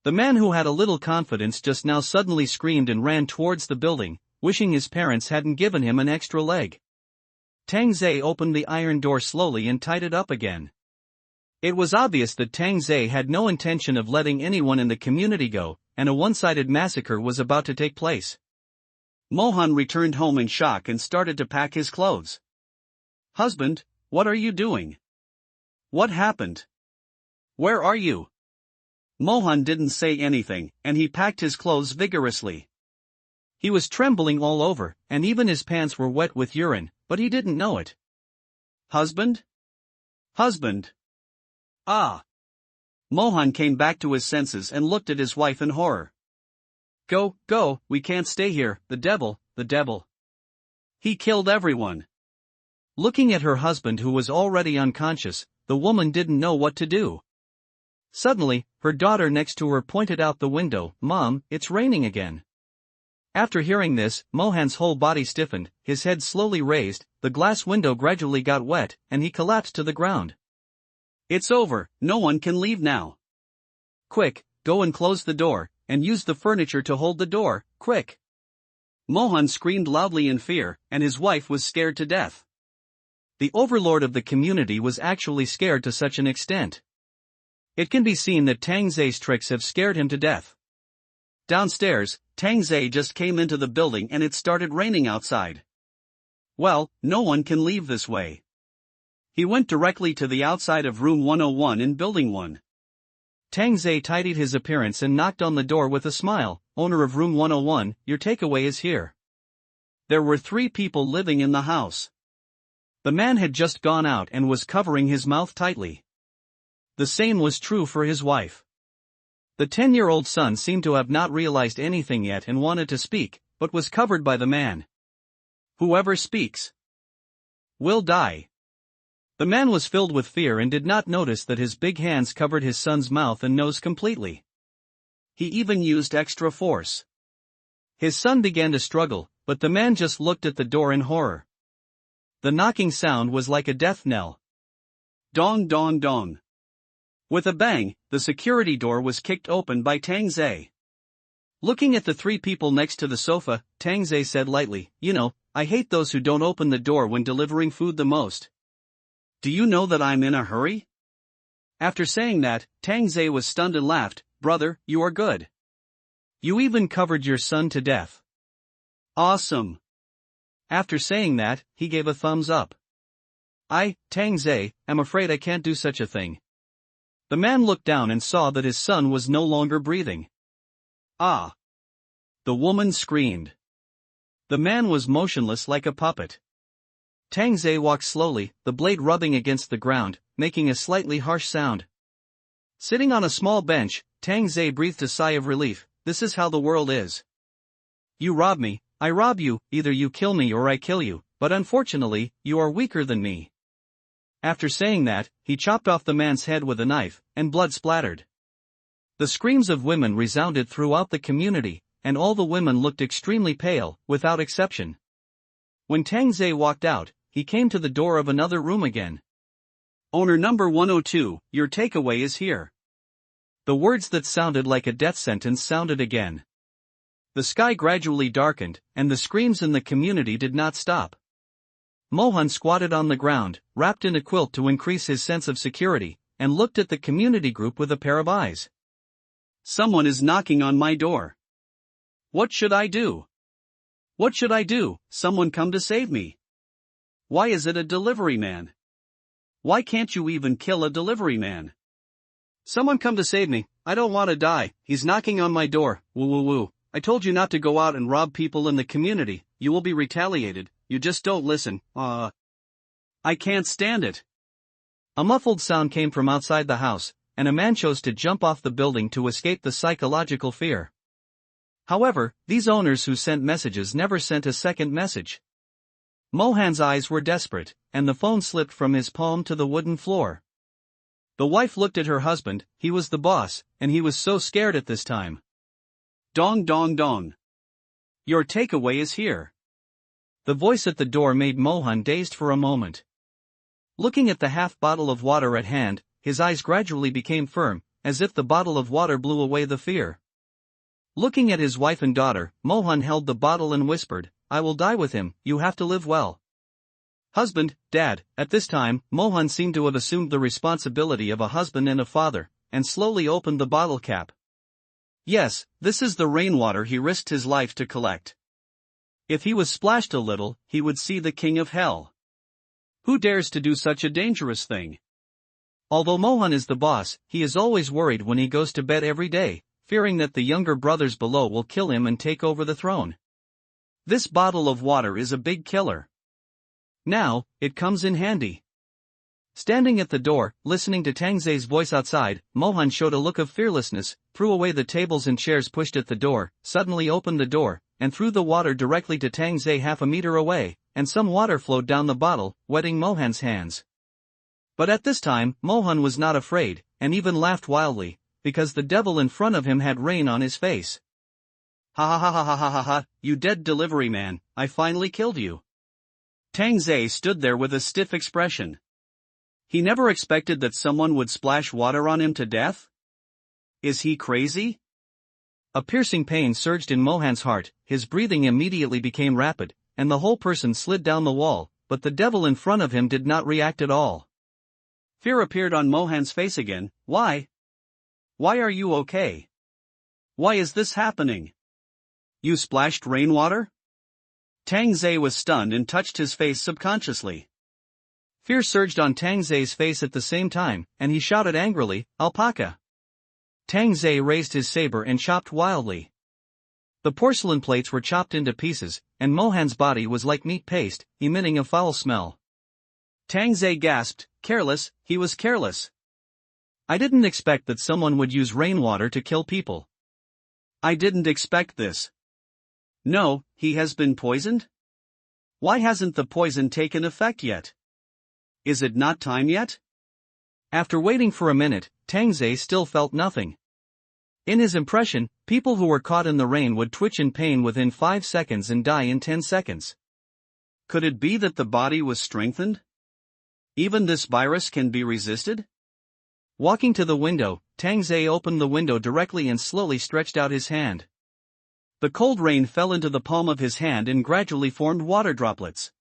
The man who had a little confidence just now suddenly screamed and ran towards the building, wishing his parents hadn't given him an extra leg. Tang Zhe opened the iron door slowly and tied it up again. It was obvious that Tang Zhe had no intention of letting anyone in the community go, and a one-sided massacre was about to take place. Mohan returned home in shock and started to pack his clothes. Husband, what are you doing? What happened? Where are you? Mohan didn't say anything, and he packed his clothes vigorously. He was trembling all over, and even his pants were wet with urine, but he didn't know it. Husband? Husband! Ah! Mohan came back to his senses and looked at his wife in horror. Go, go, we can't stay here, the devil, the devil. He killed everyone. Looking at her husband who was already unconscious, the woman didn't know what to do. Suddenly, her daughter next to her pointed out the window, Mom, it's raining again. After hearing this, Mohan's whole body stiffened, his head slowly raised, the glass window gradually got wet, and he collapsed to the ground. It's over, no one can leave now. Quick, go and close the door, and use the furniture to hold the door, quick. Mohan screamed loudly in fear, and his wife was scared to death. The overlord of the community was actually scared to such an extent. It can be seen that Tang Zhe's tricks have scared him to death. Downstairs, Tang Zhe just came into the building and it started raining outside. Well, no one can leave this way. He went directly to the outside of room 101 in building 1. Tang Zhe tidied his appearance and knocked on the door with a smile. Owner of room 101, your takeaway is here. There were 3 people living in the house. The man had just gone out and was covering his mouth tightly. The same was true for his wife. The 10-year-old son seemed to have not realized anything yet and wanted to speak, but was covered by the man. Whoever speaks will die. The man was filled with fear and did not notice that his big hands covered his son's mouth and nose completely. He even used extra force. His son began to struggle, but the man just looked at the door in horror. The knocking sound was like a death knell. Dong dong dong. With a bang, the security door was kicked open by Tang Zhe. Looking at the 3 people next to the sofa, Tang Zhe said lightly, You know, I hate those who don't open the door when delivering food the most. Do you know that I'm in a hurry? After saying that, Tang Zhe was stunned and laughed, Brother, you are good. You even covered your son to death. Awesome. After saying that, he gave a thumbs up. I, Tang Zhe, am afraid I can't do such a thing. The man looked down and saw that his son was no longer breathing. Ah! The woman screamed. The man was motionless like a puppet. Tang Zhe walked slowly, the blade rubbing against the ground, making a slightly harsh sound. Sitting on a small bench, Tang Zhe breathed a sigh of relief. This is how the world is. You rob me, I rob you, either you kill me or I kill you, but unfortunately, you are weaker than me. After saying that, he chopped off the man's head with a knife, and blood splattered. The screams of women resounded throughout the community, and all the women looked extremely pale, without exception. When Tang Zhe walked out, he came to the door of another room again. Owner number 102, your takeaway is here. The words that sounded like a death sentence sounded again. The sky gradually darkened, and the screams in the community did not stop. Mohan squatted on the ground, wrapped in a quilt to increase his sense of security, and looked at the community group with a pair of eyes. Someone is knocking on my door. What should I do? What should I do? Someone come to save me. Why is it a delivery man? Why can't you even kill a delivery man? Someone come to save me, I don't want to die, he's knocking on my door, woo woo woo. I told you not to go out and rob people in the community, you will be retaliated, you just don't listen, I can't stand it. A muffled sound came from outside the house, and a man chose to jump off the building to escape the psychological fear. However, these owners who sent messages never sent a second message. Mohan's eyes were desperate, and the phone slipped from his palm to the wooden floor. The wife looked at her husband, he was the boss, and he was so scared at this time. Dong dong dong. Your takeaway is here. The voice at the door made Mohan dazed for a moment. Looking at the half bottle of water at hand, his eyes gradually became firm, as if the bottle of water blew away the fear. Looking at his wife and daughter, Mohan held the bottle and whispered, "I will die with him, you have to live well." Husband, Dad. At this time, Mohan seemed to have assumed the responsibility of a husband and a father, and slowly opened the bottle cap. Yes, this is the rainwater he risked his life to collect. If he was splashed a little, he would see the king of hell. Who dares to do such a dangerous thing? Although Mohan is the boss, he is always worried when he goes to bed every day, fearing that the younger brothers below will kill him and take over the throne. This bottle of water is a big killer. Now, it comes in handy. Standing at the door, listening to Tangze's voice outside, Mohan showed a look of fearlessness, threw away the tables and chairs pushed at the door, suddenly opened the door, and threw the water directly to Tangze half a meter away, and some water flowed down the bottle, wetting Mohan's hands. But at this time, Mohan was not afraid, and even laughed wildly, because the devil in front of him had rain on his face. Ha ha ha ha ha ha ha ha, you dead delivery man, I finally killed you. Tangze stood there with a stiff expression. He never expected that someone would splash water on him to death? Is he crazy? A piercing pain surged in Mohan's heart, his breathing immediately became rapid, and the whole person slid down the wall, but the devil in front of him did not react at all. Fear appeared on Mohan's face again. Why? Why are you okay? Why is this happening? You splashed rainwater? Tangze was stunned and touched his face subconsciously. Fear surged on Tangze's face at the same time, and he shouted angrily, "Alpaca!" Tangze raised his saber and chopped wildly. The porcelain plates were chopped into pieces, and Mohan's body was like meat paste, emitting a foul smell. Tangze gasped, "Careless, he was careless. I didn't expect that someone would use rainwater to kill people. I didn't expect this. No, he has been poisoned? Why hasn't the poison taken effect yet? Is it not time yet?" After waiting for a minute, Tangze still felt nothing. In his impression, people who were caught in the rain would twitch in pain within 5 seconds and die in 10 seconds. Could it be that the body was strengthened? Even this virus can be resisted? Walking to the window, Tangze opened the window directly and slowly stretched out his hand. The cold rain fell into the palm of his hand and gradually formed water droplets.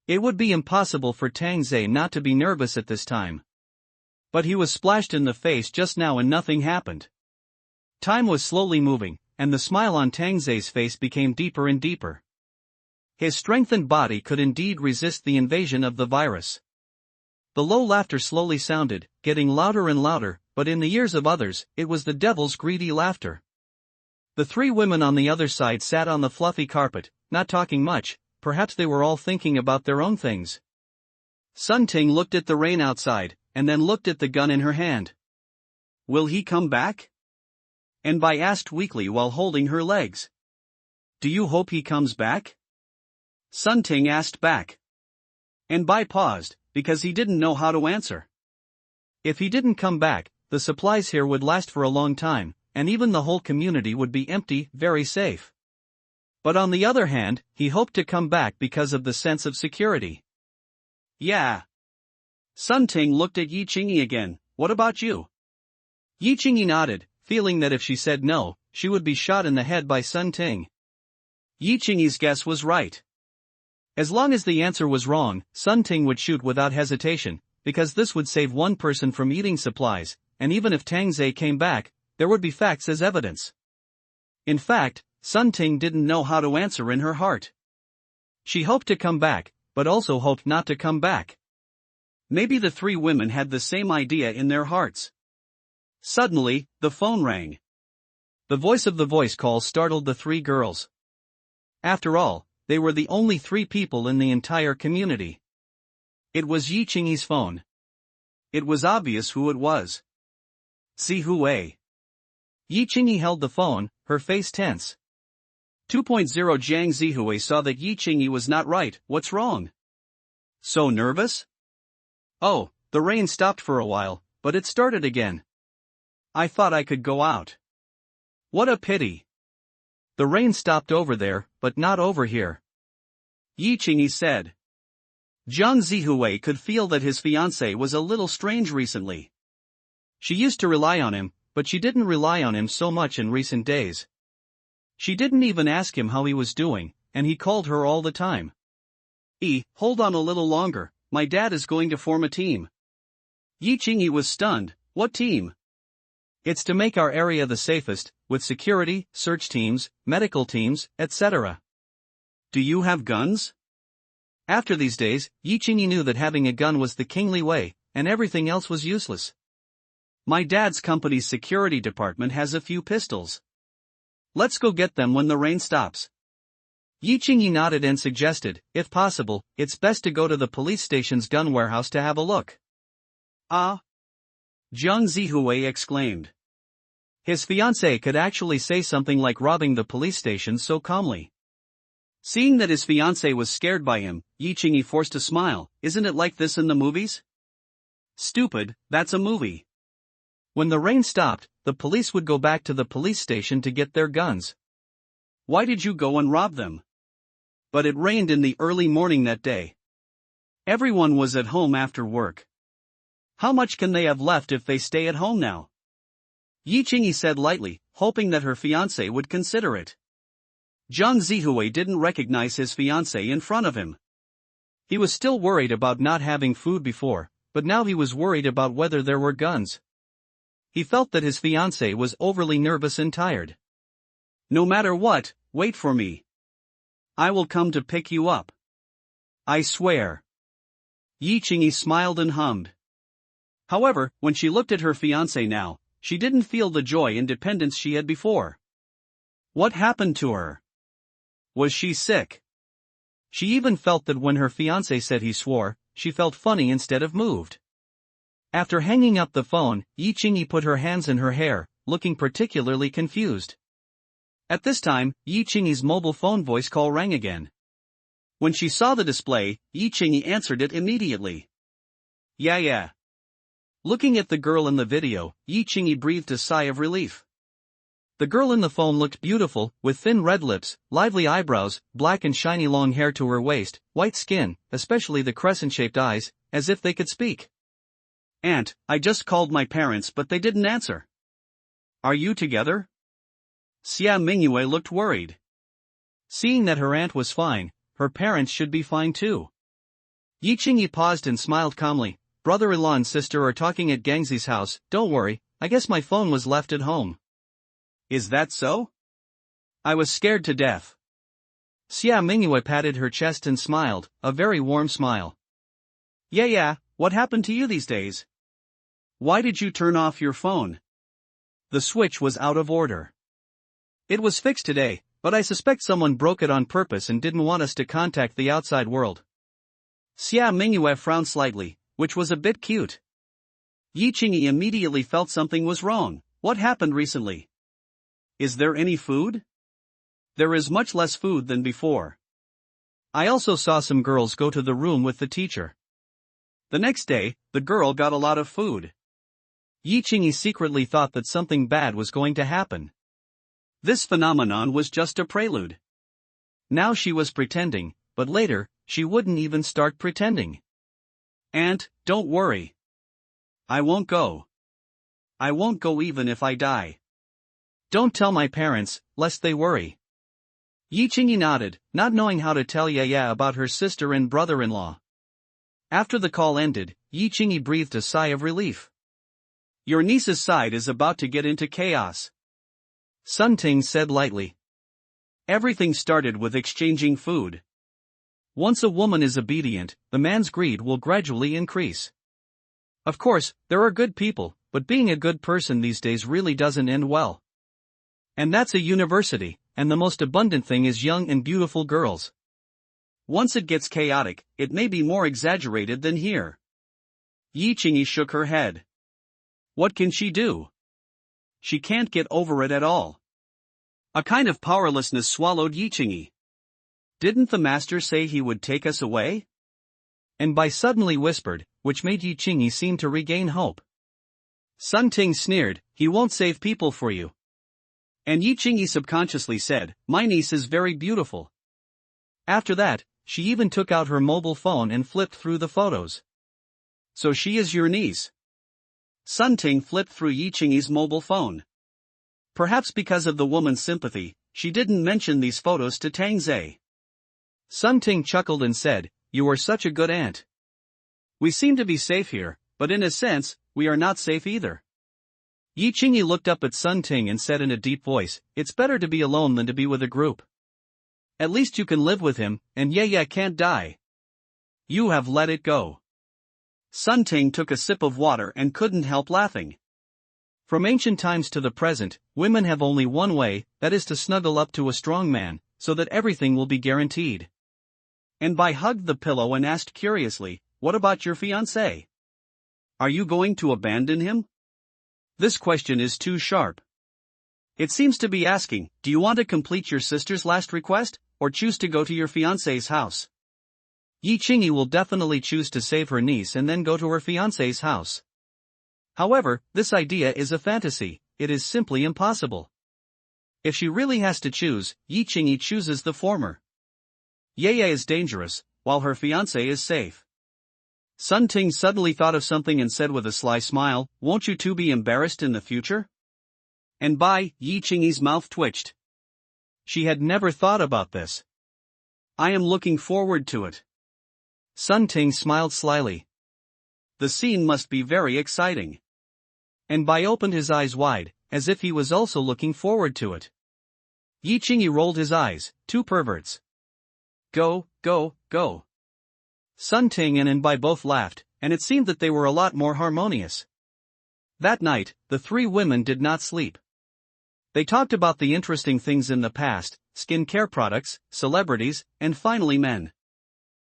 It would be impossible for Tangze not to be nervous at this time. But he was splashed in the face just now and nothing happened. Time was slowly moving, and the smile on Tangze's face became deeper and deeper. His strengthened body could indeed resist the invasion of the virus. The low laughter slowly sounded, getting louder and louder, but in the ears of others, it was the devil's greedy laughter. The three women on the other side sat on the fluffy carpet, not talking much. Perhaps they were all thinking about their own things. Sun Ting looked at the rain outside, and then looked at the gun in her hand. Will he come back? And Bai asked weakly while holding her legs. Do you hope he comes back? Sun Ting asked back. And Bai paused, because he didn't know how to answer. If he didn't come back, the supplies here would last for a long time, and even the whole community would be empty, very safe. But on the other hand, he hoped to come back because of the sense of security. Yeah. Sun Ting looked at Yi Qingyi again. What about you? Yi Qingyi nodded, feeling that if she said no, she would be shot in the head by Sun Ting. Yi Qingyi's guess was right. As long as the answer was wrong, Sun Ting would shoot without hesitation, because this would save one person from eating supplies, and even if Tangze came back, there would be facts as evidence. In fact, Sun Ting didn't know how to answer in her heart. She hoped to come back, but also hoped not to come back. Maybe the three women had the same idea in their hearts. Suddenly, the phone rang. The voice of the voice call startled the three girls. After all, they were the only 3 people in the entire community. It was Yi Qingyi's phone. It was obvious who it was. Zihui. Yi Qingyi held the phone, her face tense. 2.0 Jiang Zihui saw that Yi Qingyi was not right. What's wrong? So nervous? Oh, the rain stopped for a while, but it started again. I thought I could go out. What a pity. The rain stopped over there, but not over here. Yi Qingyi said. Jiang Zihui could feel that his fiancée was a little strange recently. She used to rely on him, but she didn't rely on him so much in recent days. She didn't even ask him how he was doing, and he called her all the time. Hold on a little longer, my dad is going to form a team. Yi Qingyi was stunned. What team? It's to make our area the safest, with security, search teams, medical teams, etc. Do you have guns? After these days, Yi Qingyi knew that having a gun was the kingly way, and everything else was useless. My dad's company's security department has a few pistols. Let's go get them when the rain stops. Yi Qingyi nodded and suggested, if possible, it's best to go to the police station's gun warehouse to have a look. Ah! Jiang Zihui exclaimed. His fiancée could actually say something like robbing the police station so calmly. Seeing that his fiancée was scared by him, Yi Qingyi forced a smile. Isn't it like this in the movies? Stupid, that's a movie. When the rain stopped, the police would go back to the police station to get their guns. Why did you go and rob them? But it rained in the early morning that day. Everyone was at home after work. How much can they have left if they stay at home now? Yi Qingyi said lightly, hoping that her fiancé would consider it. Jiang Zihui didn't recognize his fiancé in front of him. He was still worried about not having food before, but now he was worried about whether there were guns. He felt that his fiancé was overly nervous and tired. No matter what, wait for me. I will come to pick you up. I swear. Yi Qingyi smiled and hummed. However, when she looked at her fiancé now, she didn't feel the joy and independence she had before. What happened to her? Was she sick? She even felt that when her fiancé said he swore, she felt funny instead of moved. After hanging up the phone, Yi Qingyi put her hands in her hair, looking particularly confused. At this time, Yi Qingyi's mobile phone voice call rang again. When she saw the display, Yi Qingyi answered it immediately. Yeah. Looking at the girl in the video, Yi Qingyi breathed a sigh of relief. The girl in the phone looked beautiful, with thin red lips, lively eyebrows, black and shiny long hair to her waist, white skin, especially the crescent-shaped eyes, as if they could speak. Aunt, I just called my parents but they didn't answer. Are you together? Xia Mingyue looked worried. Seeing that her aunt was fine, her parents should be fine too. Yi Qingyi paused and smiled calmly. Brother-in-law and sister are talking at Gangxi's house. Don't worry, I guess my phone was left at home. Is that so? I was scared to death. Xia Mingyue patted her chest and smiled, a very warm smile. Yeah, what happened to you these days? Why did you turn off your phone? The switch was out of order. It was fixed today, but I suspect someone broke it on purpose and didn't want us to contact the outside world. Xia Mingyue frowned slightly, which was a bit cute. Yi Qingyi immediately felt something was wrong. What happened recently? Is there any food? There is much less food than before. I also saw some girls go to the room with the teacher. The next day, the girl got a lot of food. Yi Qingyi secretly thought that something bad was going to happen. This phenomenon was just a prelude. Now she was pretending, but later, she wouldn't even start pretending. Aunt, don't worry. I won't go. I won't go even if I die. Don't tell my parents, lest they worry. Yi Qingyi nodded, not knowing how to tell Yaya about her sister and brother-in-law. After the call ended, Yi Qingyi breathed a sigh of relief. Your niece's side is about to get into chaos. Sun Ting said lightly. Everything started with exchanging food. Once a woman is obedient, the man's greed will gradually increase. Of course, there are good people, but being a good person these days really doesn't end well. And that's a university, and the most abundant thing is young and beautiful girls. Once it gets chaotic, it may be more exaggerated than here. Yi Qingyi shook her head. What can she do? She can't get over it at all. A kind of powerlessness swallowed Yi Qingyi. Didn't the master say he would take us away? And Bai suddenly whispered, which made Yi Qingyi seem to regain hope. Sun Ting sneered, he won't save people for you. And Yi Qingyi subconsciously said, "My niece is very beautiful." After that, she even took out her mobile phone and flipped through the photos. "So she is your niece?" Sun Ting flipped through Yi Qingyi's mobile phone. Perhaps because of the woman's sympathy, she didn't mention these photos to Tang Zai. Sun Ting chuckled and said, "You are such a good aunt. We seem to be safe here, but in a sense, we are not safe either." Yi Qingyi looked up at Sun Ting and said in a deep voice, "It's better to be alone than to be with a group. At least you can live with him, and yeah can't die. You have let it go." Sun Ting took a sip of water and couldn't help laughing. From ancient times to the present, women have only one way, that is to snuggle up to a strong man, so that everything will be guaranteed. And Bai hugged the pillow and asked curiously, "What about your fiancé? Are you going to abandon him?" This question is too sharp. It seems to be asking, do you want to complete your sister's last request, or choose to go to your fiancé's house? Yi Qingyi will definitely choose to save her niece and then go to her fiancé's house. However, this idea is a fantasy, it is simply impossible. If she really has to choose, Yi Qingyi chooses the former. Yeye is dangerous, while her fiancé is safe. Sun Ting suddenly thought of something and said with a sly smile, "Won't you two be embarrassed in the future?" And Bai, Yi Qingyi's mouth twitched. She had never thought about this. "I am looking forward to it." Sun Ting smiled slyly. "The scene must be very exciting." And Bai opened his eyes wide, as if he was also looking forward to it. Yi Qingyi rolled his eyes, "Two perverts. Go, go, go." Sun Ting and Bai both laughed, and it seemed that they were a lot more harmonious. That night, the three women did not sleep. They talked about the interesting things in the past, skincare products, celebrities, and finally men.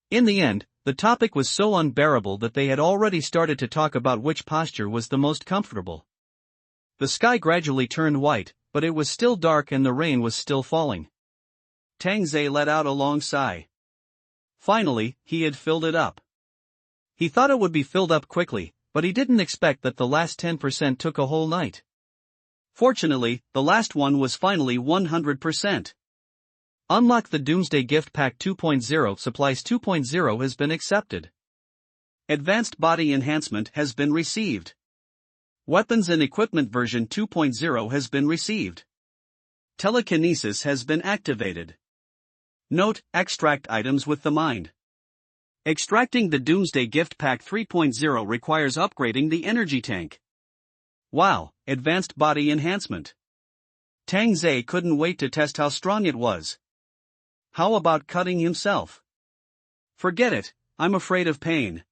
In the end, the topic was so unbearable that they had already started to talk about which posture was the most comfortable. The sky gradually turned white, but it was still dark and the rain was still falling. Tang Zai let out a long sigh. Finally, he had filled it up. He thought it would be filled up quickly, but he didn't expect that the last 10% took a whole night. Fortunately, the last one was finally 100%. Unlock the Doomsday Gift Pack 2.0. Supplies 2.0 has been accepted. Advanced Body Enhancement has been received. Weapons and Equipment version 2.0 has been received. Telekinesis has been activated. Note: extract items with the mind. Extracting the Doomsday Gift Pack 3.0 requires upgrading the energy tank. Wow, advanced body enhancement. Tang Zai couldn't wait to test how strong it was. How about cutting himself? Forget it, I'm afraid of pain.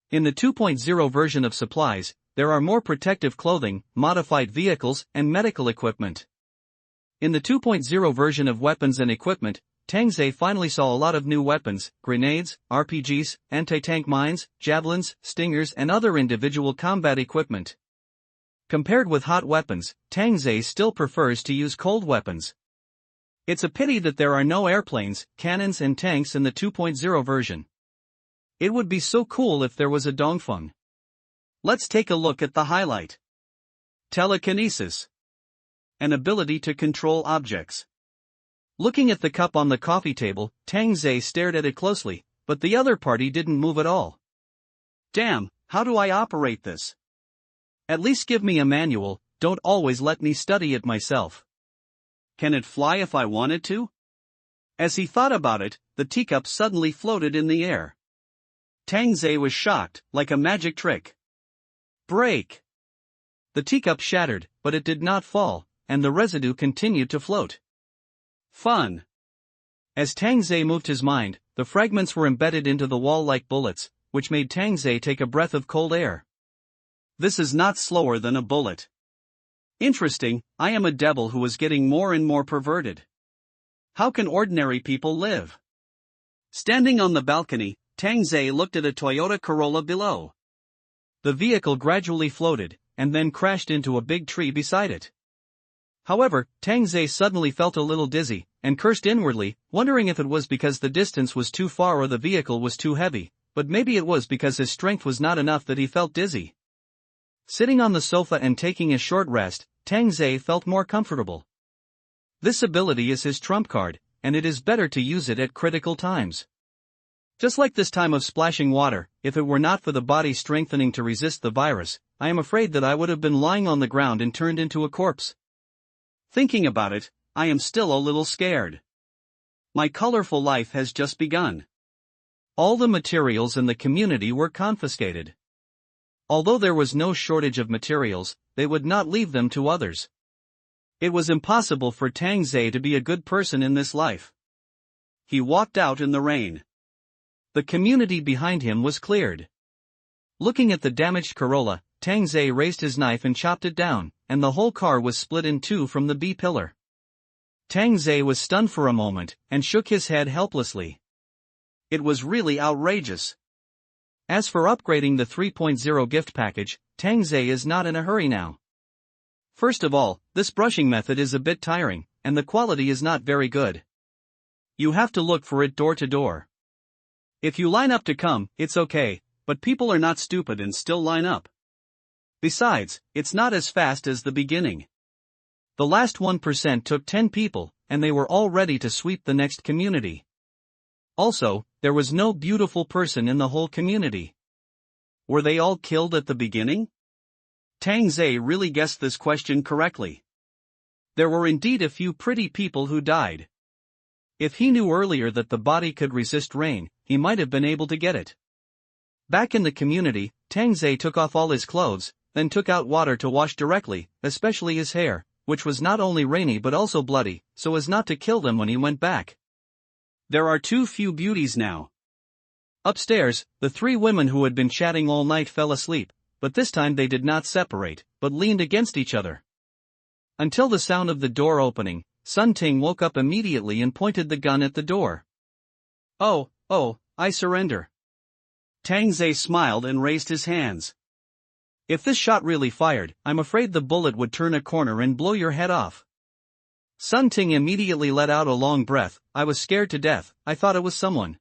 In the 2.0 version of supplies, there are more protective clothing, modified vehicles, and medical equipment. In the 2.0 version of weapons and equipment, Tang Zai finally saw a lot of new weapons, grenades, RPGs, anti-tank mines, javelins, stingers and other individual combat equipment. Compared with hot weapons, Tang Zai still prefers to use cold weapons. It's a pity that there are no airplanes, cannons and tanks in the 2.0 version. It would be so cool if there was a Dongfeng. Let's take a look at the highlight. Telekinesis. An ability to control objects. Looking at the cup on the coffee table, Tang Zai stared at it closely, but the other party didn't move at all. Damn, how do I operate this? At least give me a manual, don't always let me study it myself. Can it fly if I wanted to? As he thought about it, the teacup suddenly floated in the air. Tang Zai was shocked, like a magic trick. Break! The teacup shattered, but it did not fall, and the residue continued to float. Fun! As Tang Zai moved his mind, the fragments were embedded into the wall like bullets, which made Tang Zai take a breath of cold air. This is not slower than a bullet. Interesting, I am a devil who is getting more and more perverted. How can ordinary people live? Standing on the balcony, Tang Zai looked at a Toyota Corolla below. The vehicle gradually floated, and then crashed into a big tree beside it. However, Tang Zai suddenly felt a little dizzy, and cursed inwardly, wondering if it was because the distance was too far or the vehicle was too heavy, but maybe it was because his strength was not enough that he felt dizzy. Sitting on the sofa and taking a short rest, Tang Zai felt more comfortable. This ability is his trump card, and it is better to use it at critical times. Just like this time of splashing water, if it were not for the body strengthening to resist the virus, I am afraid that I would have been lying on the ground and turned into a corpse. Thinking about it, I am still a little scared. My colorful life has just begun. All the materials in the community were confiscated. Although there was no shortage of materials, they would not leave them to others. It was impossible for Tang Zhe to be a good person in this life. He walked out in the rain. The community behind him was cleared. Looking at the damaged Corolla, Tang Zhe raised his knife and chopped it down, and the whole car was split in two from the B pillar. Tang Zhe was stunned for a moment, and shook his head helplessly. It was really outrageous. As for upgrading the 3.0 gift package, Tang Zhe is not in a hurry now. First of all, this brushing method is a bit tiring, and the quality is not very good. You have to look for it door to door. If you line up to come, it's okay, but people are not stupid and still line up. Besides, it's not as fast as the beginning. The last 1% took 10 people, and they were all ready to sweep the next community. Also, there was no beautiful person in the whole community. Were they all killed at the beginning? Tang Zhe really guessed this question correctly. There were indeed a few pretty people who died. If he knew earlier that the body could resist rain, he might have been able to get it. Back in the community, Tang Zhe took off all his clothes, then took out water to wash directly, especially his hair, which was not only rainy but also bloody, so as not to kill them when he went back. There are too few beauties now. Upstairs, the three women who had been chatting all night fell asleep, but this time they did not separate, but leaned against each other. Until the sound of the door opening, Sun Ting woke up immediately and pointed the gun at the door. Oh, I surrender. Tang Zhe smiled and raised his hands. If this shot really fired, I'm afraid the bullet would turn a corner and blow your head off. Sun Ting immediately let out a long breath. I was scared to death, I thought it was someone.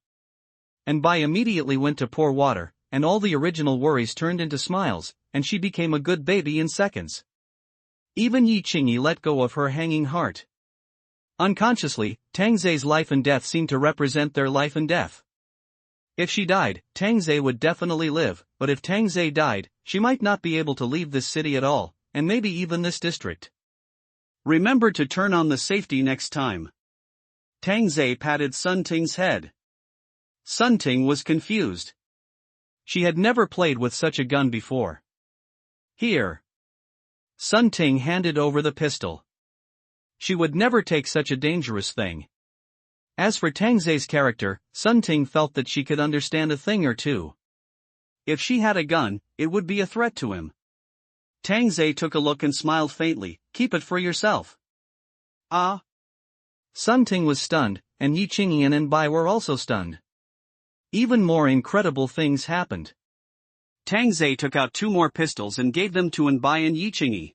And Bai immediately went to pour water, and all the original worries turned into smiles, and she became a good baby in seconds. Even Yi Qingyi let go of her hanging heart. Unconsciously, Tang Zhe's life and death seemed to represent their life and death. If she died, Tang Zhe would definitely live, but if Tang Zhe died, she might not be able to leave this city at all, and maybe even this district. Remember to turn on the safety next time. Tang Zhe patted Sun Ting's head. Sun Ting was confused. She had never played with such a gun before. Here. Sun Ting handed over the pistol. She would never take such a dangerous thing. As for Tang Zhe's character, Sun Ting felt that she could understand a thing or two. If she had a gun, it would be a threat to him. Tang Zhe took a look and smiled faintly. Keep it for yourself. Ah. Sun Ting was stunned, and Yi Qingyi and Bai were also stunned. Even more incredible things happened. Tang Zhe took out 2 more pistols and gave them to Bai and Yi Qingyi.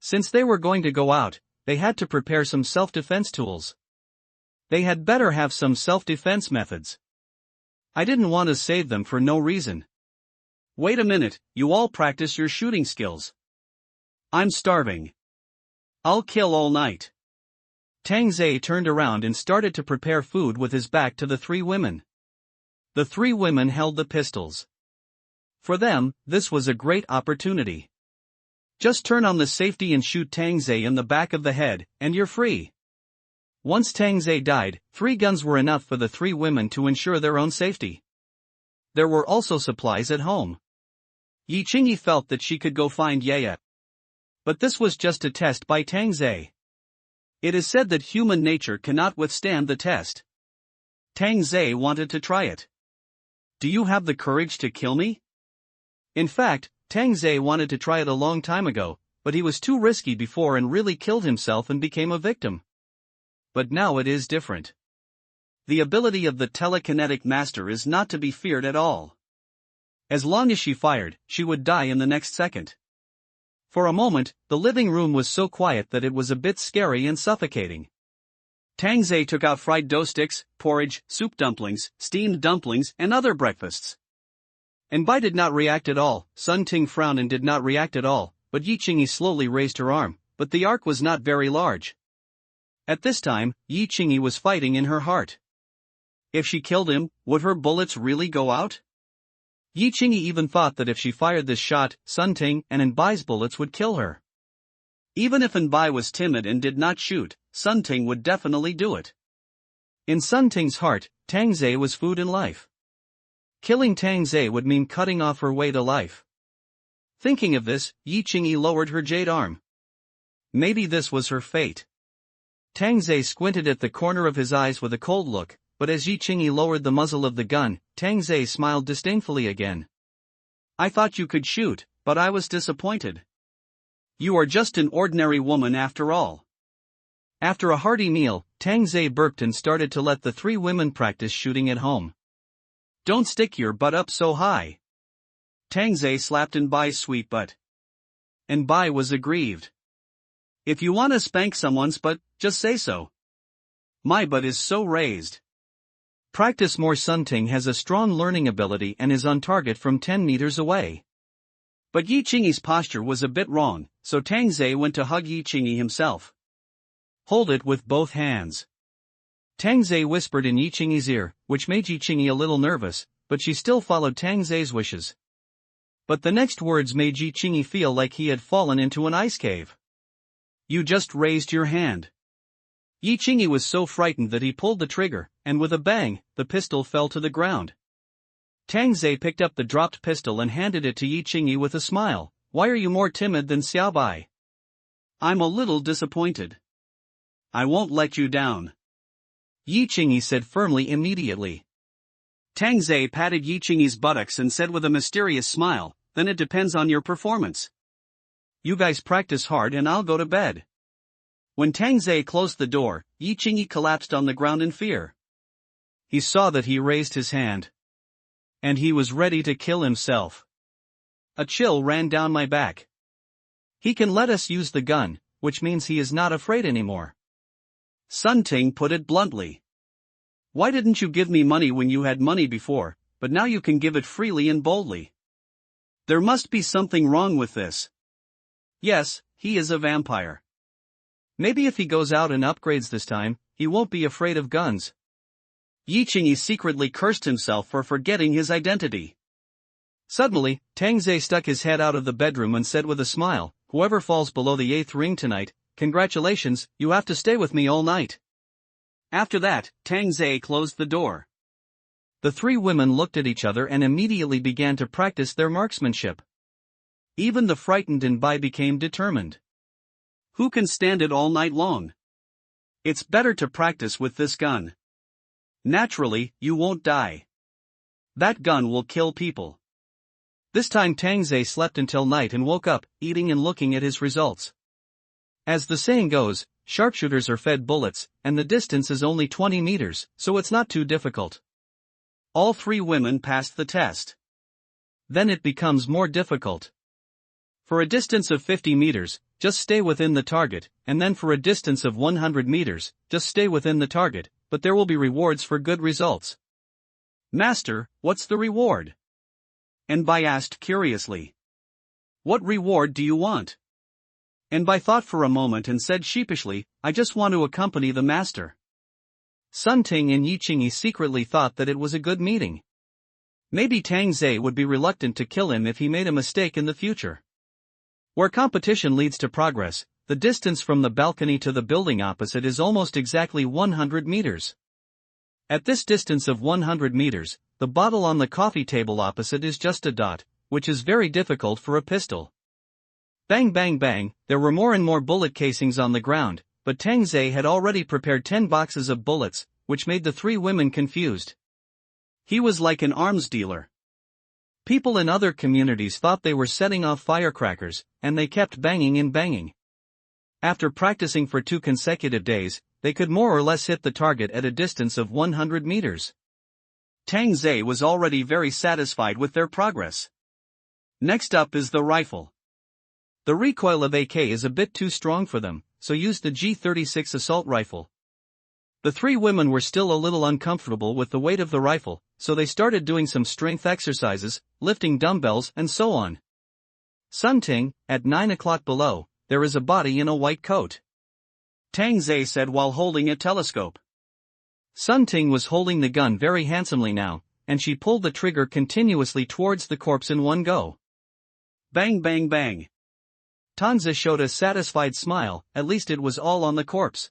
Since they were going to go out, they had to prepare some self-defense tools. They had better have some self-defense methods. I didn't want to save them for no reason. Wait a minute, you all practice your shooting skills. I'm starving. I'll kill all night. Tang Zhe turned around and started to prepare food with his back to the 3 women. The 3 women held the pistols. For them, this was a great opportunity. Just turn on the safety and shoot Tang Zhe in the back of the head, and you're free. Once Tang Zhe died, 3 guns were enough for the 3 women to ensure their own safety. There were also supplies at home. Yi Qingyi felt that she could go find Ye. But this was just a test by Tang Zhe. It is said that human nature cannot withstand the test. Tang Zhe wanted to try it. Do you have the courage to kill me? In fact, Tang Zhe wanted to try it a long time ago, but he was too risky before and really killed himself and became a victim. But now it is different. The ability of the telekinetic master is not to be feared at all. As long as she fired, she would die in the next second. For a moment, the living room was so quiet that it was a bit scary and suffocating. Tang Zhe took out fried dough sticks, porridge, soup dumplings, steamed dumplings, and other breakfasts. And Bai did not react at all. Sun Ting frowned and did not react at all, but Yi Qingyi slowly raised her arm, but the arc was not very large. At this time, Yi Qingyi was fighting in her heart. If she killed him, would her bullets really go out? Yi Qingyi even thought that if she fired this shot, Sun Ting and Anbai's bullets would kill her. Even if Anbai was timid and did not shoot, Sun Ting would definitely do it. In Sun Ting's heart, Tang Zhe was food and life. Killing Tang Zhe would mean cutting off her way to life. Thinking of this, Yi Qingyi lowered her jade arm. Maybe this was her fate. Tang Zhe squinted at the corner of his eyes with a cold look, but as Yi Qingyi lowered the muzzle of the gun, Tang Zhe smiled disdainfully again. I thought you could shoot, but I was disappointed. You are just an ordinary woman after all. After a hearty meal, Tang Zhe burped and started to let the three women practice shooting at home. Don't stick your butt up so high. Tang Zhe slapped Anbai's sweet butt. Anbai was aggrieved. If you want to spank someone's butt, just say so. My butt is so raised. Practice more. Sun Ting has a strong learning ability and is on target from 10 meters away. But Yi Qingyi's posture was a bit wrong, so Tang Zhe went to hug Yi Qingyi himself. Hold it with both hands. Tang Zhe whispered in Yi Qingyi's ear, which made Yi Qingyi a little nervous, but she still followed Tang Zhe's wishes. But the next words made Yi Qingyi feel like he had fallen into an ice cave. You just raised your hand. Yi Qingyi was so frightened that he pulled the trigger, and with a bang, the pistol fell to the ground. Tang Zhe picked up the dropped pistol and handed it to Yi Qingyi with a smile. Why are you more timid than Xiaobai? I'm a little disappointed. I won't let you down. Yi Qingyi said firmly immediately. Tang Zhe patted Yi Qingyi's buttocks and said with a mysterious smile, then it depends on your performance. You guys practice hard and I'll go to bed. When Tang Zhe closed the door, Yi Qingyi collapsed on the ground in fear. He saw that he raised his hand. And he was ready to kill himself. A chill ran down my back. He can let us use the gun, which means he is not afraid anymore. Sun Ting put it bluntly. Why didn't you give me money when you had money before, but now you can give it freely and boldly? There must be something wrong with this. Yes, he is a vampire. Maybe if he goes out and upgrades this time, he won't be afraid of guns. Yi Qingyi secretly cursed himself for forgetting his identity. Suddenly, Tang Zhe stuck his head out of the bedroom and said with a smile, whoever falls below the 8th ring tonight, congratulations, you have to stay with me all night. After that, Tang Zhe closed the door. The three women looked at each other and immediately began to practice their marksmanship. Even the frightened Anbai became determined. Who can stand it all night long? It's better to practice with this gun. Naturally, you won't die. That gun will kill people. This time Tang Zhe slept until night and woke up, eating and looking at his results. As the saying goes, sharpshooters are fed bullets, and the distance is only 20 meters, so it's not too difficult. All three women passed the test. Then it becomes more difficult. For a distance of 50 meters, just stay within the target, and then for a distance of 100 meters, just stay within the target, but there will be rewards for good results. Master, what's the reward? Anbai asked curiously. What reward do you want? Anbai thought for a moment and said sheepishly, I just want to accompany the master. Sun Ting and Yi Qingyi secretly thought that it was a good meeting. Maybe Tang Zhe would be reluctant to kill him if he made a mistake in the future. Where competition leads to progress, the distance from the balcony to the building opposite is almost exactly 100 meters. At this distance of 100 meters, the bottle on the coffee table opposite is just a dot, which is very difficult for a pistol. Bang bang bang, there were more and more bullet casings on the ground, but Tang Zhe had already prepared 10 boxes of bullets, which made the three women confused. He was like an arms dealer. People in other communities thought they were setting off firecrackers, and they kept banging and banging. After practicing for 2 consecutive days, they could more or less hit the target at a distance of 100 meters. Tang Zhe was already very satisfied with their progress. Next up is the rifle. The recoil of AK is a bit too strong for them, so use the G36 assault rifle. The three women were still a little uncomfortable with the weight of the rifle, so they started doing some strength exercises, lifting dumbbells and so on. Sun Ting, at 9 o'clock below, there is a body in a white coat. Tang Zhe said while holding a telescope. Sun Ting was holding the gun very handsomely now, and she pulled the trigger continuously towards the corpse in one go. Bang bang bang. Tanza showed a satisfied smile, at least it was all on the corpse.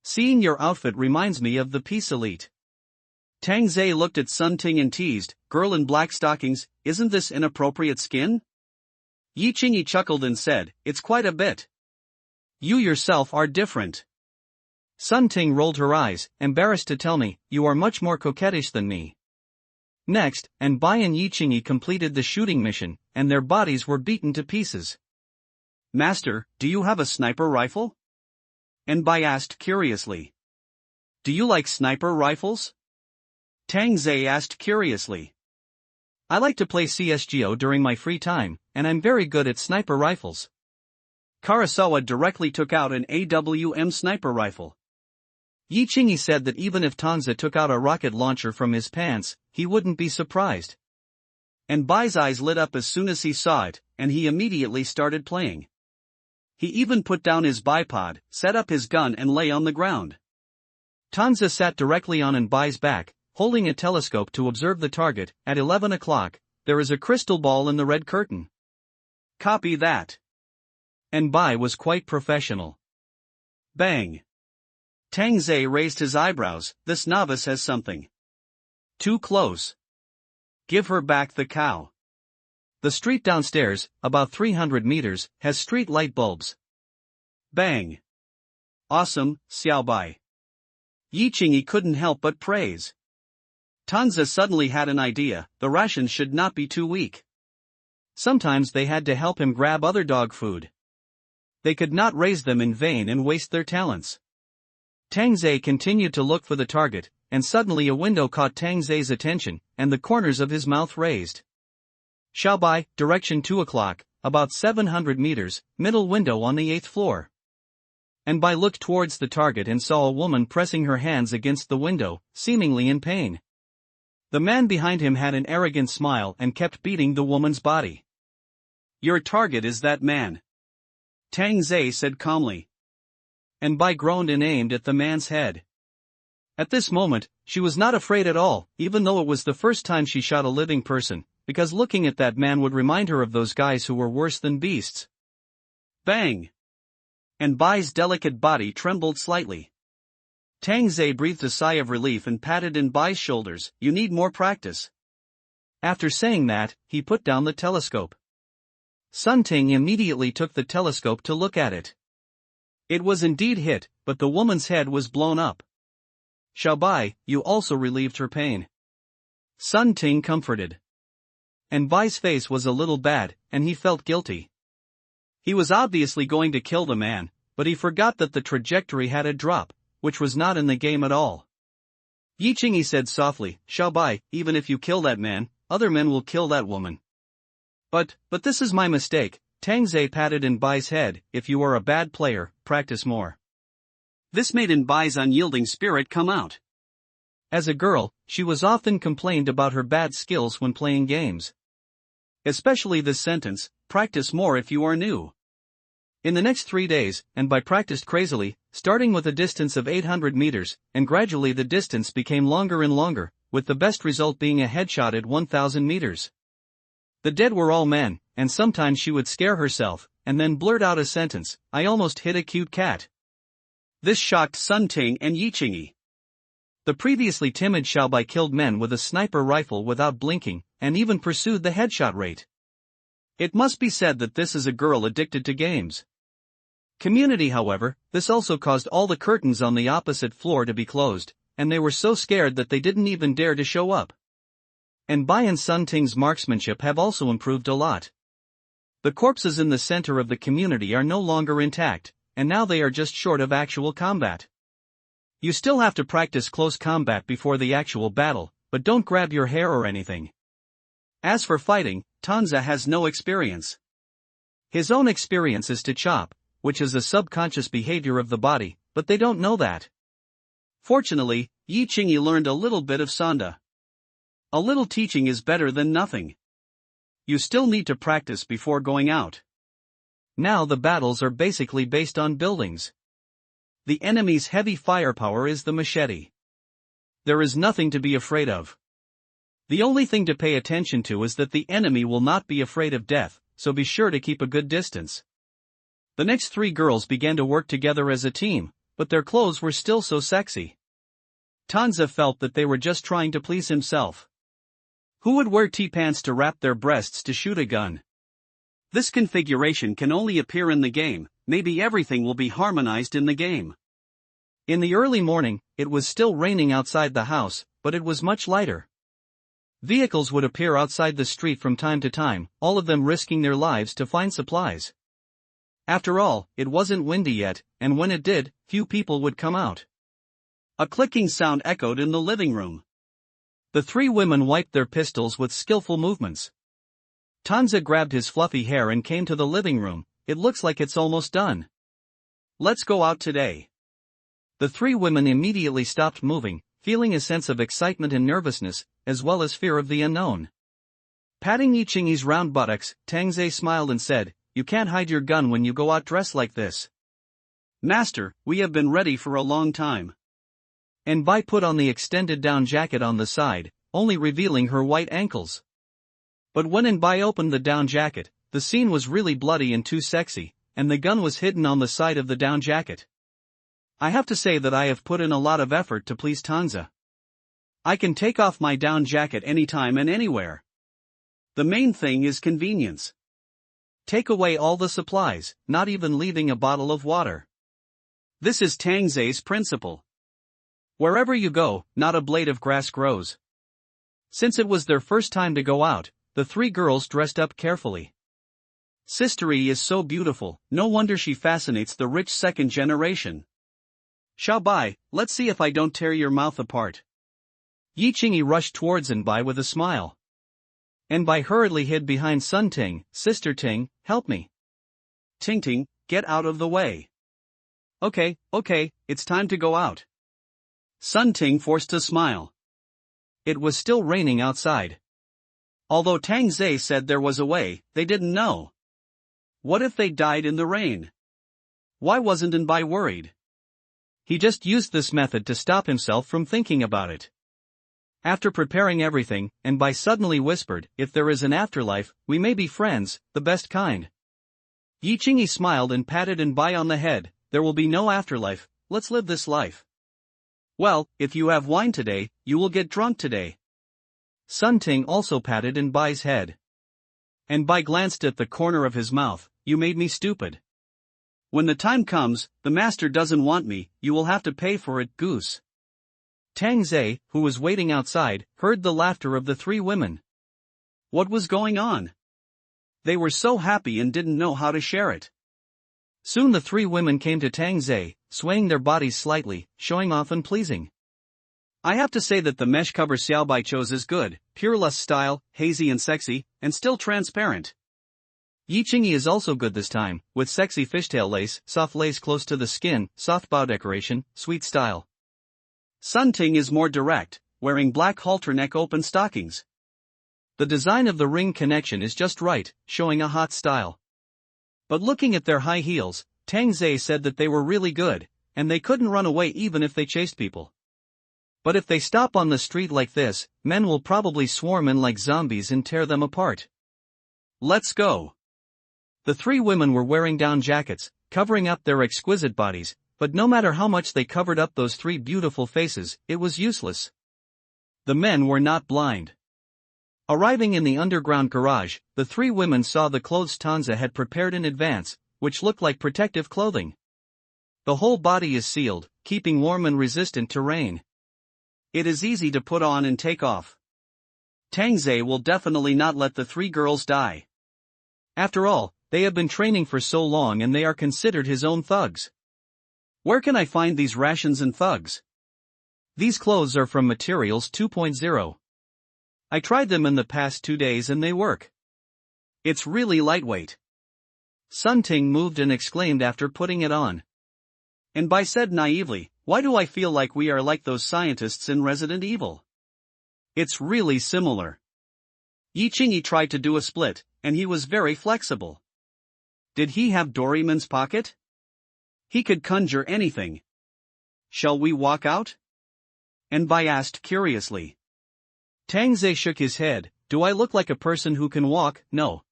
Seeing your outfit reminds me of the Peace Elite. Tang Zhe looked at Sun Ting and teased, girl in black stockings, isn't this inappropriate skin? Yi Qingyi chuckled and said, it's quite a bit. You yourself are different. Sun Ting rolled her eyes, embarrassed to tell me, you are much more coquettish than me. Next, Bai and Yi Qingyi completed the shooting mission, and their bodies were beaten to pieces. Master, do you have a sniper rifle? Bai asked curiously. Do you like sniper rifles? Tang Zhe asked curiously. I like to play CSGO during my free time, and I'm very good at sniper rifles. Karasawa directly took out an AWM sniper rifle. Yi Qingyi said that even if Tanza took out a rocket launcher from his pants, he wouldn't be surprised. Bai's eyes lit up as soon as he saw it, and he immediately started playing. He even put down his bipod, set up his gun and lay on the ground. Tanza sat directly on Bai's back, holding a telescope to observe the target. At 11 o'clock, there is a crystal ball in the red curtain. Copy that. Bai was quite professional. Bang. Tang Zhe raised his eyebrows, this novice has something. Too close. Give her back the cow. The street downstairs, about 300 meters, has street light bulbs. Bang. Awesome, Xiaobai. Yi Qingyi couldn't help but praise. Tanza suddenly had an idea, the rations should not be too weak. Sometimes they had to help him grab other dog food. They could not raise them in vain and waste their talents. Tang Zhe continued to look for the target, and suddenly a window caught Tang Zhe's attention, and the corners of his mouth raised. Xiaobai, direction 2 o'clock, about 700 meters, middle window on the 8th floor. Bai looked towards the target and saw a woman pressing her hands against the window, seemingly in pain. The man behind him had an arrogant smile and kept beating the woman's body. Your target is that man. Tang Zhe said calmly. Bai groaned and aimed at the man's head. At this moment, she was not afraid at all, even though it was the first time she shot a living person, because looking at that man would remind her of those guys who were worse than beasts. Bang! Bai's delicate body trembled slightly. Tang Zhe breathed a sigh of relief and patted Bai's shoulders, you need more practice. After saying that, he put down the telescope. Sun Ting immediately took the telescope to look at it. It was indeed hit, but the woman's head was blown up. Xiaobai, you also relieved her pain. Sun Ting comforted. Bai's face was a little bad, and he felt guilty. He was obviously going to kill the man, but he forgot that the trajectory had a drop, which was not in the game at all. Yi Qingyi said softly, Xiaobai, even if you kill that man, other men will kill that woman. But this is my mistake. Tang Zhe patted Bai's head, if you are a bad player, practice more. This made Bai's unyielding spirit come out. As a girl, she was often complained about her bad skills when playing games. Especially this sentence, practice more if you are new. In the next 3 days, Bai practiced crazily, starting with a distance of 800 meters, and gradually the distance became longer and longer, with the best result being a headshot at 1000 meters. The dead were all men, and sometimes she would scare herself, and then blurt out a sentence, I almost hit a cute cat. This shocked Sun Ting and Yi Qingyi. The previously timid Xiaobai killed men with a sniper rifle without blinking, and even pursued the headshot rate. It must be said that this is a girl addicted to games. Community, however, this also caused all the curtains on the opposite floor to be closed, and they were so scared that they didn't even dare to show up. Bai and Sun Ting's marksmanship have also improved a lot. The corpses in the center of the community are no longer intact, and now they are just short of actual combat. You still have to practice close combat before the actual battle, but don't grab your hair or anything. As for fighting, Tanza has no experience. His own experience is to chop, which is a subconscious behavior of the body, but they don't know that. Fortunately, Yi Qingyi learned a little bit of Sanda. A little teaching is better than nothing. You still need to practice before going out. Now the battles are basically based on buildings. The enemy's heavy firepower is the machete. There is nothing to be afraid of. The only thing to pay attention to is that the enemy will not be afraid of death, so be sure to keep a good distance. The next three girls began to work together as a team, but their clothes were still so sexy. Tanza felt that they were just trying to please himself. Who would wear T-pants to wrap their breasts to shoot a gun? This configuration can only appear in the game, maybe everything will be harmonized in the game. In the early morning, it was still raining outside the house, but it was much lighter. Vehicles would appear outside the street from time to time, all of them risking their lives to find supplies. After all, it wasn't windy yet, and when it did, few people would come out. A clicking sound echoed in the living room. The three women wiped their pistols with skillful movements. Tanza grabbed his fluffy hair and came to the living room. It looks like it's almost done. Let's go out today. The three women immediately stopped moving, feeling a sense of excitement and nervousness, as well as fear of the unknown. Patting Yichingi's round buttocks, Tangze smiled and said, "You can't hide your gun when you go out dressed like this." "Master, we have been ready for a long time." And Bai put on the extended down jacket on the side, only revealing her white ankles. But when Bai opened the down jacket, the scene was really bloody and too sexy, and the gun was hidden on the side of the down jacket. I have to say that I have put in a lot of effort to please Tanza. I can take off my down jacket anytime and anywhere. The main thing is convenience. Take away all the supplies, not even leaving a bottle of water. This is Tangze's principle. Wherever you go, not a blade of grass grows. Since it was their first time to go out, the three girls dressed up carefully. Sistery is so beautiful, no wonder she fascinates the rich second generation. Xiao Bai, let's see if I don't tear your mouth apart. Yichingi rushed towards Bai with a smile. Bai hurriedly hid behind Sun Ting. "Sister Ting, help me." "Ting Ting, get out of the way." Okay, it's time to go out." Sun Ting forced a smile. It was still raining outside. Although Tangze said there was a way, they didn't know. What if they died in the rain? Why wasn't Bai worried? He just used this method to stop himself from thinking about it. After preparing everything, Bai suddenly whispered, "If there is an afterlife, we may be friends, the best kind." Yichingi smiled and patted Bai on the head. "There will be no afterlife, let's live this life." "Well, if you have wine today, you will get drunk today." Sun Ting also patted Bai's head. Bai glanced at the corner of his mouth. "You made me stupid. When the time comes, the master doesn't want me, you will have to pay for it, goose." Tangze, who was waiting outside, heard the laughter of the three women. What was going on? They were so happy and didn't know how to share it. Soon the three women came to Tangze, swaying their bodies slightly, showing off and pleasing. "I have to say that the mesh cover Xiao Bai chose is good, pure lust style, hazy and sexy, and still transparent. Yichingi is also good this time, with sexy fishtail lace, soft lace close to the skin, soft bow decoration, sweet style. Sun Ting is more direct, wearing black halter neck open stockings. The design of the ring connection is just right, showing a hot style. But looking at their high heels, Tangze said that they were really good, and they couldn't run away even if they chased people. But if they stop on the street like this, men will probably swarm in like zombies and tear them apart. Let's go." The three women were wearing down jackets, covering up their exquisite bodies, but no matter how much they covered up those three beautiful faces, it was useless. The men were not blind. Arriving in the underground garage, the three women saw the clothes Tanza had prepared in advance, which looked like protective clothing. The whole body is sealed, keeping warm and resistant to rain. It is easy to put on and take off. Tangze will definitely not let the three girls die. After all, they have been training for so long and they are considered his own thugs. Where can I find these rations and thugs? These clothes are from Materials 2.0. I tried them in the past 2 days and they work. It's really lightweight. Sun Ting moved and exclaimed after putting it on. Bai said naively, "Why do I feel like we are like those scientists in Resident Evil?" It's really similar. Yichingi tried to do a split, and he was very flexible. Did he have Doraemon's pocket? He could conjure anything. shall we walk out? Enbai asked curiously. Tang Ze shook his head. Do I look like a person who can walk? No.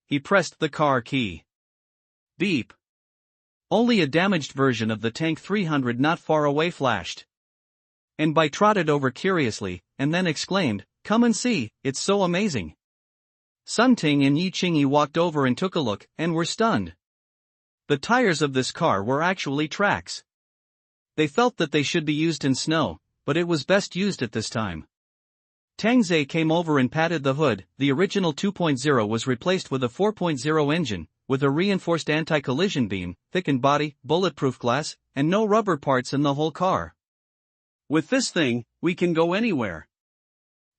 He pressed the car key. Beep. Only a damaged version of the Tank 300 not far away flashed. Enbai trotted over curiously, and then exclaimed, come and see, it's so amazing. Sun Ting and Yi Qingyi walked over and took a look, and were stunned. The tires of this car were actually tracks. They felt that they should be used in snow, but it was best used at this time. Tang Ze came over and patted the hood. The original 2.0 was replaced with a 4.0 engine, with a reinforced anti-collision beam, thickened body, bulletproof glass, and no rubber parts in the whole car. With this thing, we can go anywhere.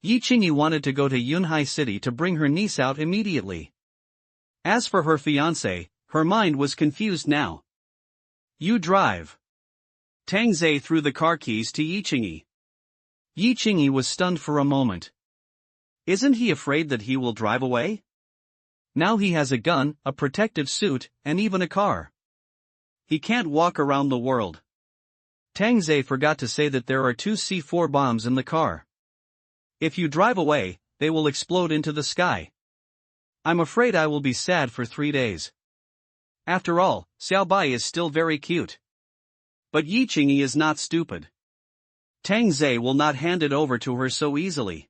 Yi Qingyi wanted to go to Yunhai City to bring her niece out immediately. As for her fiancé, her mind was confused now. You drive. Tang Ze threw the car keys to Yi Qingyi. Yi Qingyi was stunned for a moment. Isn't he afraid that he will drive away? Now he has a gun, a protective suit, and even a car. He can't walk around the world. Tang Ze forgot to say that there are 2 C4 bombs in the car. If you drive away, they will explode into the sky. I'm afraid I will be sad for 3 days. After all, Xiaobai is still very cute. But Yi Qingyi is not stupid. Tang Ze will not hand it over to her so easily.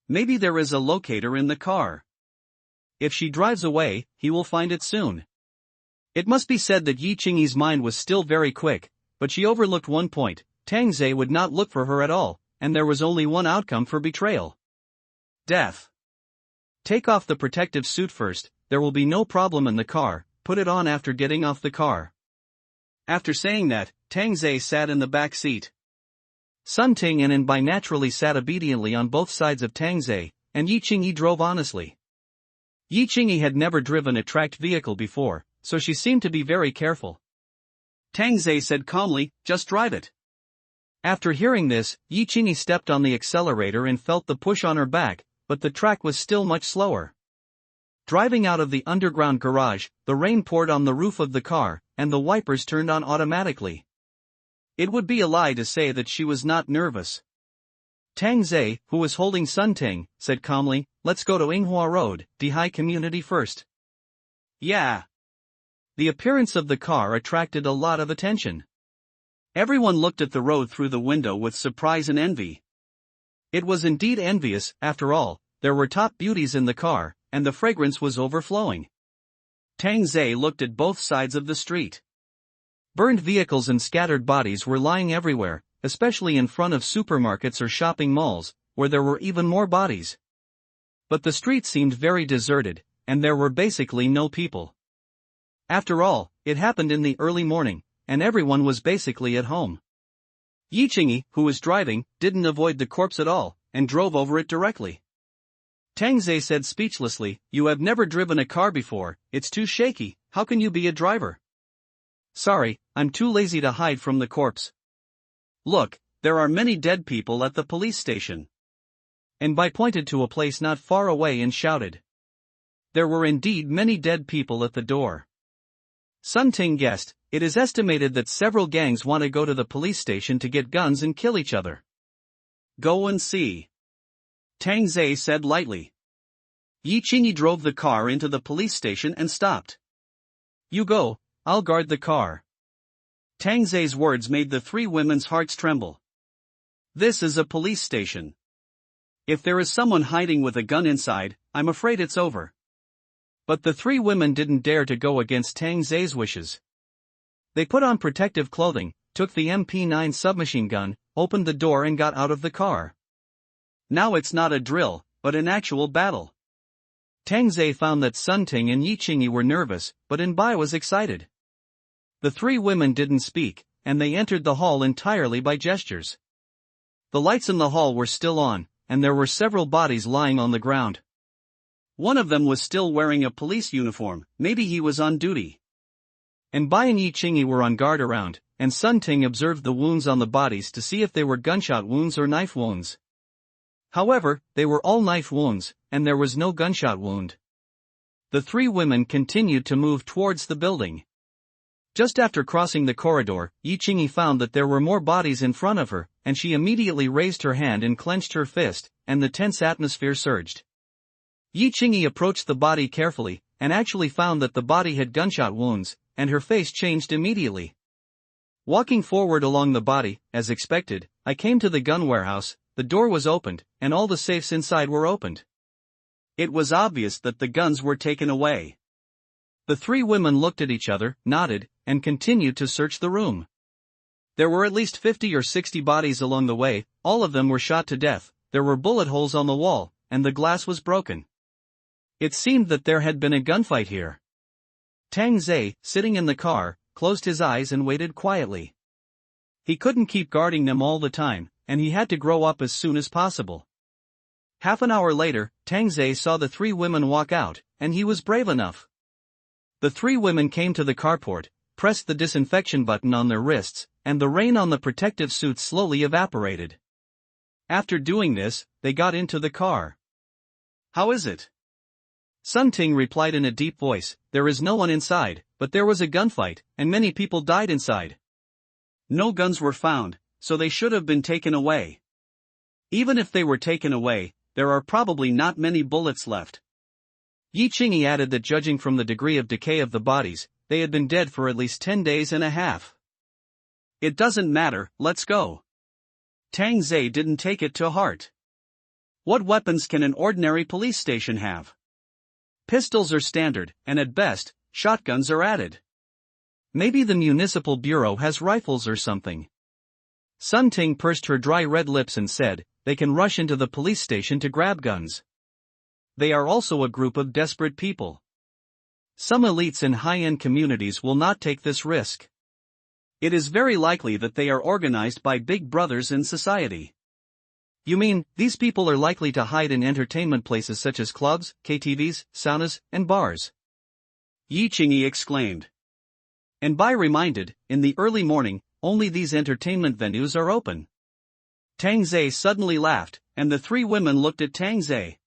Maybe there is a locator in the car. If she drives away, he will find it soon. It must be said that Yi Qingyi's mind was still very quick, but she overlooked one point: Tang Ze would not look for her at all, and there was only one outcome for betrayal. Death. Take off the protective suit first, there will be no problem in the car, put it on after getting off the car. After saying that, Tang Ze sat in the back seat. Sun Ting and Enbai naturally sat obediently on both sides of Tang Ze, and Yi Qingyi drove honestly. Yi Qingyi had never driven a tracked vehicle before, so she seemed to be very careful. Tang Ze said calmly, just drive it. After hearing this, Yi Qingyi stepped on the accelerator and felt the push on her back, but the track was still much slower. Driving out of the underground garage, the rain poured on the roof of the car, and the wipers turned on automatically. It would be a lie to say that she was not nervous. Tang Ze, who was holding Sun Ting, said calmly, let's go to Yinghua Road, Dihai Community first. Yeah. The appearance of the car attracted a lot of attention. Everyone looked at the road through the window with surprise and envy. It was indeed envious, after all, there were top beauties in the car, and the fragrance was overflowing. Tang Ze looked at both sides of the street. Burned vehicles and scattered bodies were lying everywhere, especially in front of supermarkets or shopping malls, where there were even more bodies. But the street seemed very deserted, and there were basically no people. After all, it happened in the early morning, and everyone was basically at home. Yi Qingyi, who was driving, didn't avoid the corpse at all, and drove over it directly. Tang Ze said speechlessly, you have never driven a car before, it's too shaky, how can you be a driver? Sorry, I'm too lazy to hide from the corpse. Look, there are many dead people at the police station. Enbai pointed to a place not far away and shouted. There were indeed many dead people at the door. Sun Ting guessed, it is estimated that several gangs want to go to the police station to get guns and kill each other. Go and see. Tang Ze said lightly. Yi Qingyi drove the car into the police station and stopped. You go, I'll guard the car. Tang Ze's words made the 3 women's hearts tremble. This is a police station. If there is someone hiding with a gun inside, I'm afraid it's over. But the 3 women didn't dare to go against Tang Ze's wishes. They put on protective clothing, took the MP9 submachine gun, opened the door and got out of the car. Now it's not a drill, but an actual battle. Tang Ze found that Sun Ting and Yi Qingyi were nervous, but Enbai was excited. The 3 women didn't speak, and they entered the hall entirely by gestures. The lights in the hall were still on, and there were several bodies lying on the ground. One of them was still wearing a police uniform, maybe he was on duty. Enbai and Yi Qingyi were on guard around, and Sun Ting observed the wounds on the bodies to see if they were gunshot wounds or knife wounds. However, they were all knife wounds, and there was no gunshot wound. The 3 women continued to move towards the building. Just after crossing the corridor, Yi Qingyi found that there were more bodies in front of her, and she immediately raised her hand and clenched her fist, and the tense atmosphere surged. Yi Qingyi approached the body carefully, and actually found that the body had gunshot wounds, and her face changed immediately. Walking forward along the body, as expected, I came to the gun warehouse. The door was opened, and all the safes inside were opened. It was obvious that the guns were taken away. The three women looked at each other, nodded, and continued to search the room. There were at least 50 or 60 bodies along the way. All of them were shot to death. There were bullet holes on the wall, and the glass was broken. It seemed that there had been a gunfight here. Tang Zhe, sitting in the car, closed his eyes and waited quietly. He couldn't keep guarding them all the time, and he had to grow up as soon as possible. Half an hour later, Tang Zhe saw the three women walk out, and he was brave enough. The three women came to the carport, pressed the disinfection button on their wrists, and the rain on the protective suits slowly evaporated. After doing this, they got into the car. "How is it?" Sun Ting replied in a deep voice, "There is no one inside, but there was a gunfight, and many people died inside. No guns were found, so they should have been taken away. Even if they were taken away, there are probably not many bullets left." Yi Qingyi added that judging from the degree of decay of the bodies, they had been dead for at least 10 days and a half. "It doesn't matter, let's go." Tang Zhe didn't take it to heart. What weapons can an ordinary police station have? Pistols are standard, and at best, shotguns are added. Maybe the municipal bureau has rifles or something. Sun Ting pursed her dry red lips and said, "They can rush into the police station to grab guns. They are also a group of desperate people. Some elites in high-end communities will not take this risk. It is very likely that they are organized by big brothers in society." "You mean, these people are likely to hide in entertainment places such as clubs, KTVs, saunas, and bars?" Yi Qingyi exclaimed. And Bai reminded, "In the early morning, only these entertainment venues are open." Tang Zhe suddenly laughed, and the three women looked at Tang Zhe.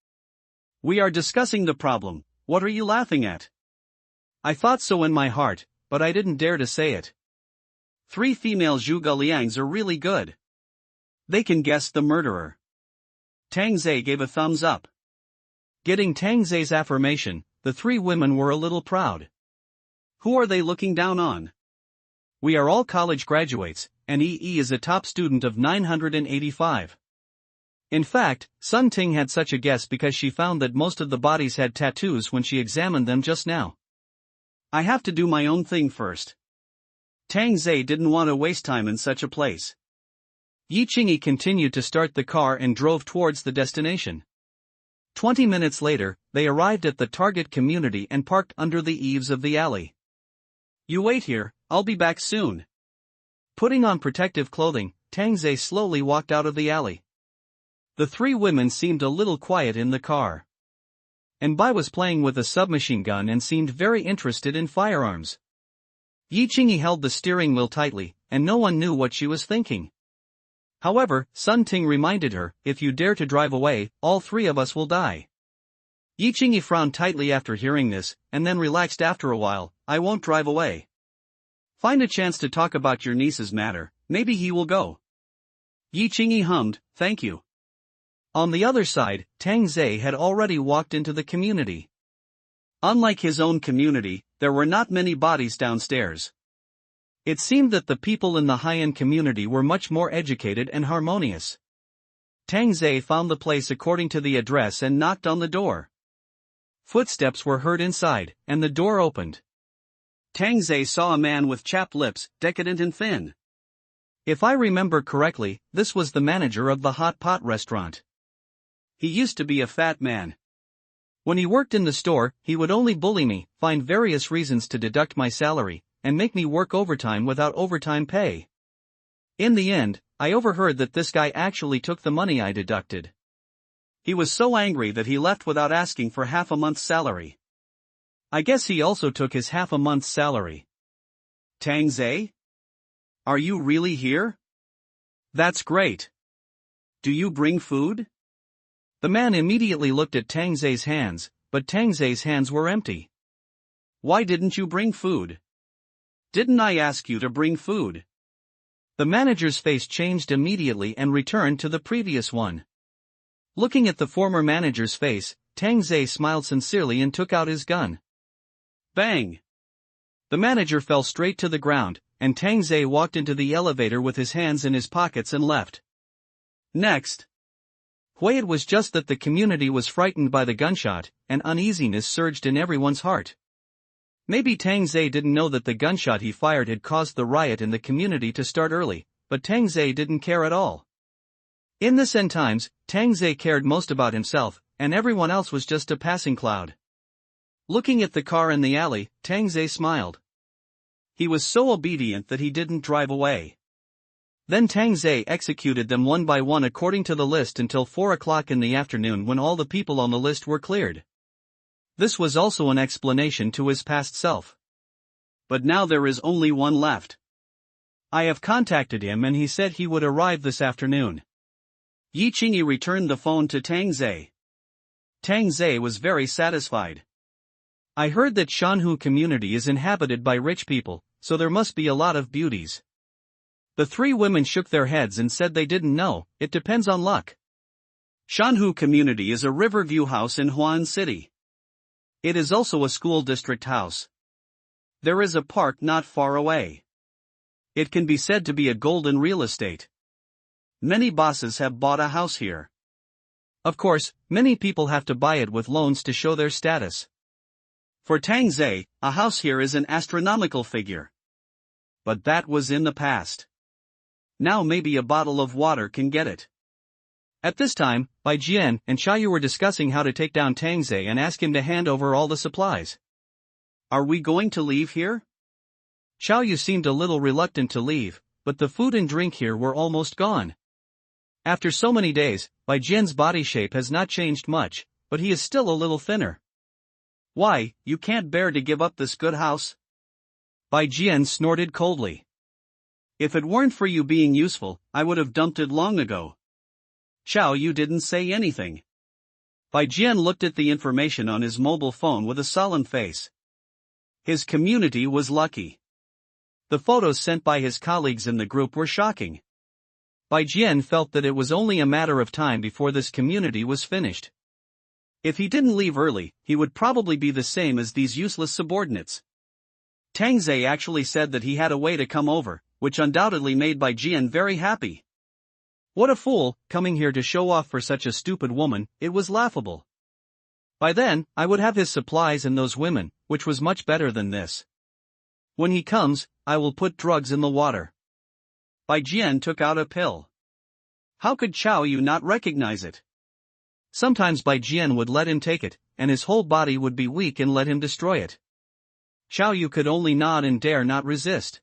"We are discussing the problem, what are you laughing at?" "I thought so in my heart, but I didn't dare to say it. 3 female Zhuge Liangs are really good. They can guess the murderer." Tang Zhe gave a thumbs up. Getting Tang Zhe's affirmation, the three women were a little proud. "Who are they looking down on?" "We are all college graduates, and EE is a top student of 985. In fact, Sun Ting had such a guess because she found that most of the bodies had tattoos when she examined them just now. "I have to do my own thing first." Tang Zhe didn't want to waste time in such a place. Yi Qingyi continued to start the car and drove towards the destination. 20 minutes later, they arrived at the target community and parked under the eaves of the alley. "You wait here, I'll be back soon." Putting on protective clothing, Tang Zhe slowly walked out of the alley. The three women seemed a little quiet in the car. And Bai was playing with a submachine gun and seemed very interested in firearms. Yi Qingyi held the steering wheel tightly, and no one knew what she was thinking. However, Sun Ting reminded her, "If you dare to drive away, all 3 of us will die." Yi Qingyi frowned tightly after hearing this, and then relaxed after a while. "I won't drive away. Find a chance to talk about your niece's matter, maybe he will go." Yi Qingyi hummed, "Thank you." On the other side, Tang Zhe had already walked into the community. Unlike his own community, there were not many bodies downstairs. It seemed that the people in the high-end community were much more educated and harmonious. Tang Zhe found the place according to the address and knocked on the door. Footsteps were heard inside, and the door opened. Tang Zhe saw a man with chapped lips, decadent and thin. If I remember correctly, this was the manager of the hot pot restaurant. He used to be a fat man. When he worked in the store, he would only bully me, find various reasons to deduct my salary, and make me work overtime without overtime pay. In the end, I overheard that this guy actually took the money I deducted. He was so angry that he left without asking for half a month's salary. I guess he also took his half a month's salary. "Tang Zhe? Are you really here? That's great. Do you bring food?" The man immediately looked at Tang Zhe's hands, but Tang Zhe's hands were empty. "Why didn't you bring food?" Didn't I ask you to bring food? The manager's face changed immediately and returned to the previous one. Looking at the former manager's face, Tang Zhe smiled sincerely and took out his gun. Bang! The manager fell straight to the ground, and Tang Zhe walked into the elevator with his hands in his pockets and left. Next. It was just that the community was frightened by the gunshot, and uneasiness surged in everyone's heart. Maybe Tang Zhe didn't know that the gunshot he fired had caused the riot in the community to start early, but Tang Zhe didn't care at all. In this end times, Tang Zhe cared most about himself, and everyone else was just a passing cloud. Looking at the car in the alley, Tang Zhe smiled. He was so obedient that he didn't drive away. Then Tang Zhe executed them one by one according to the list until 4 o'clock in the afternoon, when all the people on the list were cleared. This was also an explanation to his past self. But now there is only one left. I have contacted him and he said he would arrive this afternoon. Yi Qingyi returned the phone to Tang Zhe. Tang Zhe was very satisfied. I heard that Shanhu community is inhabited by rich people, so there must be a lot of beauties. The three women shook their heads and said they didn't know, it depends on luck. Shanhu community is a Riverview house in Huan City. It is also a school district house. There is a park not far away. It can be said to be a golden real estate. Many bosses have bought a house here. Of course, many people have to buy it with loans to show their status. For Tang Zhe, a house here is an astronomical figure. But that was in the past. Now maybe a bottle of water can get it. At this time, Bai Jian and Xiaoyu were discussing how to take down Tang Zhe and ask him to hand over all the supplies. Are we going to leave here? Xiaoyu seemed a little reluctant to leave, but the food and drink here were almost gone. After so many days, Bai Jian's body shape has not changed much, but he is still a little thinner. Why, you can't bear to give up this good house? Bai Jian snorted coldly. If it weren't for you being useful, I would have dumped it long ago. Xiaoyu didn't say anything. Bai Jian looked at the information on his mobile phone with a solemn face. His community was lucky. The photos sent by his colleagues in the group were shocking. Bai Jian felt that it was only a matter of time before this community was finished. If he didn't leave early, he would probably be the same as these useless subordinates. Tang Zhe actually said that he had a way to come over, which undoubtedly made Bai Jian very happy. What a fool, coming here to show off for such a stupid woman, it was laughable. By then, I would have his supplies and those women, which was much better than this. When he comes, I will put drugs in the water. Bai Jian took out a pill. How could Xiaoyu not recognize it? Sometimes Bai Jian would let him take it, and his whole body would be weak and let him destroy it. Xiaoyu could only nod and dare not resist.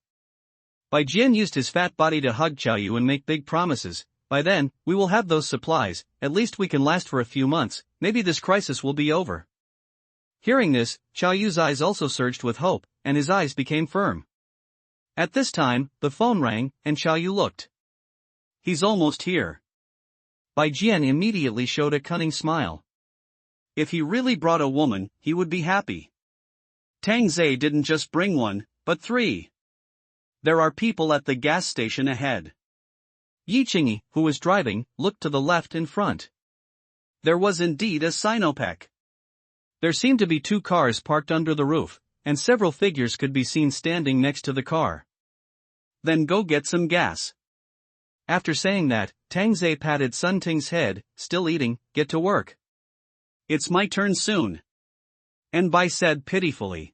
Bai Jian used his fat body to hug Xiaoyu and make big promises. By then, we will have those supplies, at least we can last for a few months, maybe this crisis will be over. Hearing this, Xiaoyu's eyes also surged with hope, and his eyes became firm. At this time, the phone rang, and Xiaoyu looked. He's almost here. Bai Jian immediately showed a cunning smile. If he really brought a woman, he would be happy. Tang Zhe didn't just bring one, but 3. There are people at the gas station ahead. Yi Qingyi, who was driving, looked to the left in front. There was indeed a Sinopec. There seemed to be 2 cars parked under the roof, and several figures could be seen standing next to the car. Then go get some gas. After saying that, Tang Zhe patted Sun Ting's head. Still eating, get to work. It's my turn soon. And Bai said pitifully.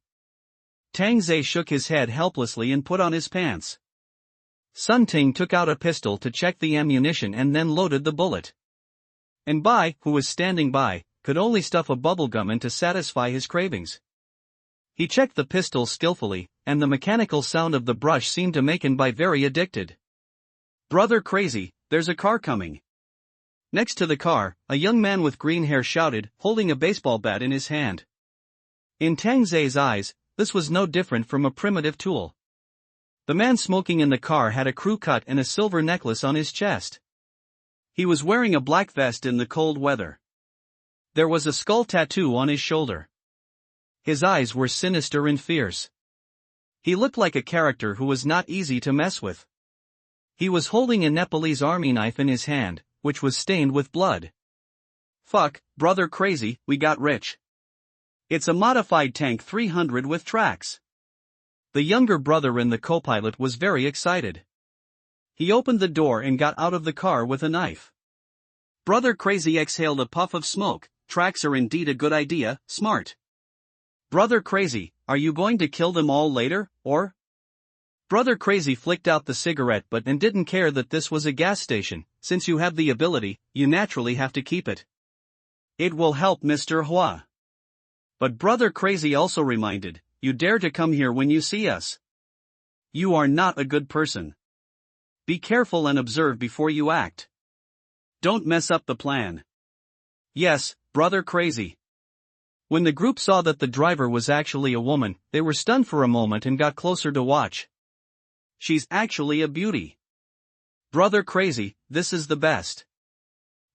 Tang Zhe shook his head helplessly and put on his pants. Sun Ting took out a pistol to check the ammunition and then loaded the bullet. And Bai, who was standing by, could only stuff a bubblegum in to satisfy his cravings. He checked the pistol skillfully, and the mechanical sound of the brush seemed to make him Bai very addicted. Brother crazy, there's a car coming. Next to the car, a young man with green hair shouted, holding a baseball bat in his hand. In Tang Zhe's eyes, this was no different from a primitive tool. The man smoking in the car had a crew cut and a silver necklace on his chest. He was wearing a black vest in the cold weather. There was a skull tattoo on his shoulder. His eyes were sinister and fierce. He looked like a character who was not easy to mess with. He was holding a Nepalese army knife in his hand, which was stained with blood. Fuck, brother crazy, we got rich. It's a modified tank 300 with tracks. The younger brother in the co-pilot was very excited. He opened the door and got out of the car with a knife. Brother Crazy exhaled a puff of smoke. Tracks are indeed a good idea, smart. Brother Crazy, are you going to kill them all later, or? Brother Crazy flicked out the cigarette butt and didn't care that this was a gas station. Since you have the ability, you naturally have to keep it. It will help Mr. Hua. But Brother Crazy also reminded, you dare to come here when you see us. You are not a good person. Be careful and observe before you act. Don't mess up the plan. Yes, Brother Crazy. When the group saw that the driver was actually a woman, they were stunned for a moment and got closer to watch. She's actually a beauty. Brother Crazy, this is the best.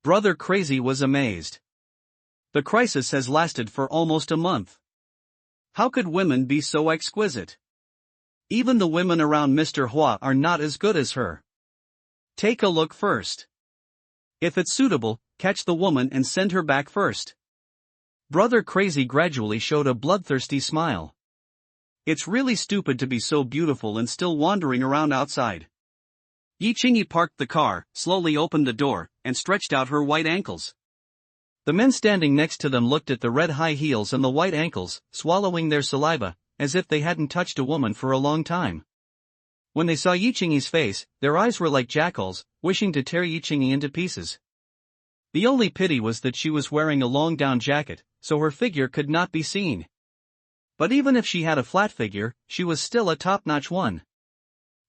Brother Crazy was amazed. The crisis has lasted for almost a month. How could women be so exquisite? Even the women around Mr. Hua are not as good as her. Take a look first. If it's suitable, catch the woman and send her back first. Brother Crazy gradually showed a bloodthirsty smile. It's really stupid to be so beautiful and still wandering around outside. Yi Qingyi parked the car, slowly opened the door, and stretched out her white ankles. The men standing next to them looked at the red high heels and the white ankles, swallowing their saliva, as if they hadn't touched a woman for a long time. When they saw Yi Qingyi's face, their eyes were like jackals, wishing to tear Yi Qingyi into pieces. The only pity was that she was wearing a long down jacket, so her figure could not be seen. But even if she had a flat figure, she was still a top-notch one.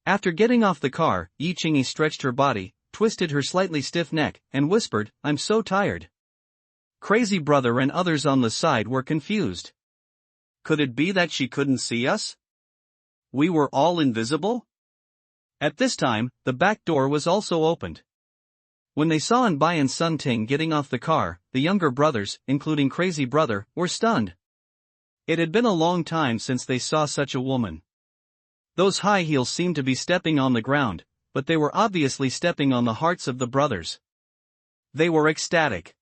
After getting off the car, Yi Qingyi stretched her body, twisted her slightly stiff neck, and whispered, "I'm so tired." Crazy Brother and others on the side were confused. Could it be that she couldn't see us? We were all invisible? At this time, the back door was also opened. When they saw Anbai and Sun Ting getting off the car, the younger brothers, including Crazy Brother, were stunned. It had been a long time since they saw such a woman. Those high heels seemed to be stepping on the ground, but they were obviously stepping on the hearts of the brothers. They were ecstatic.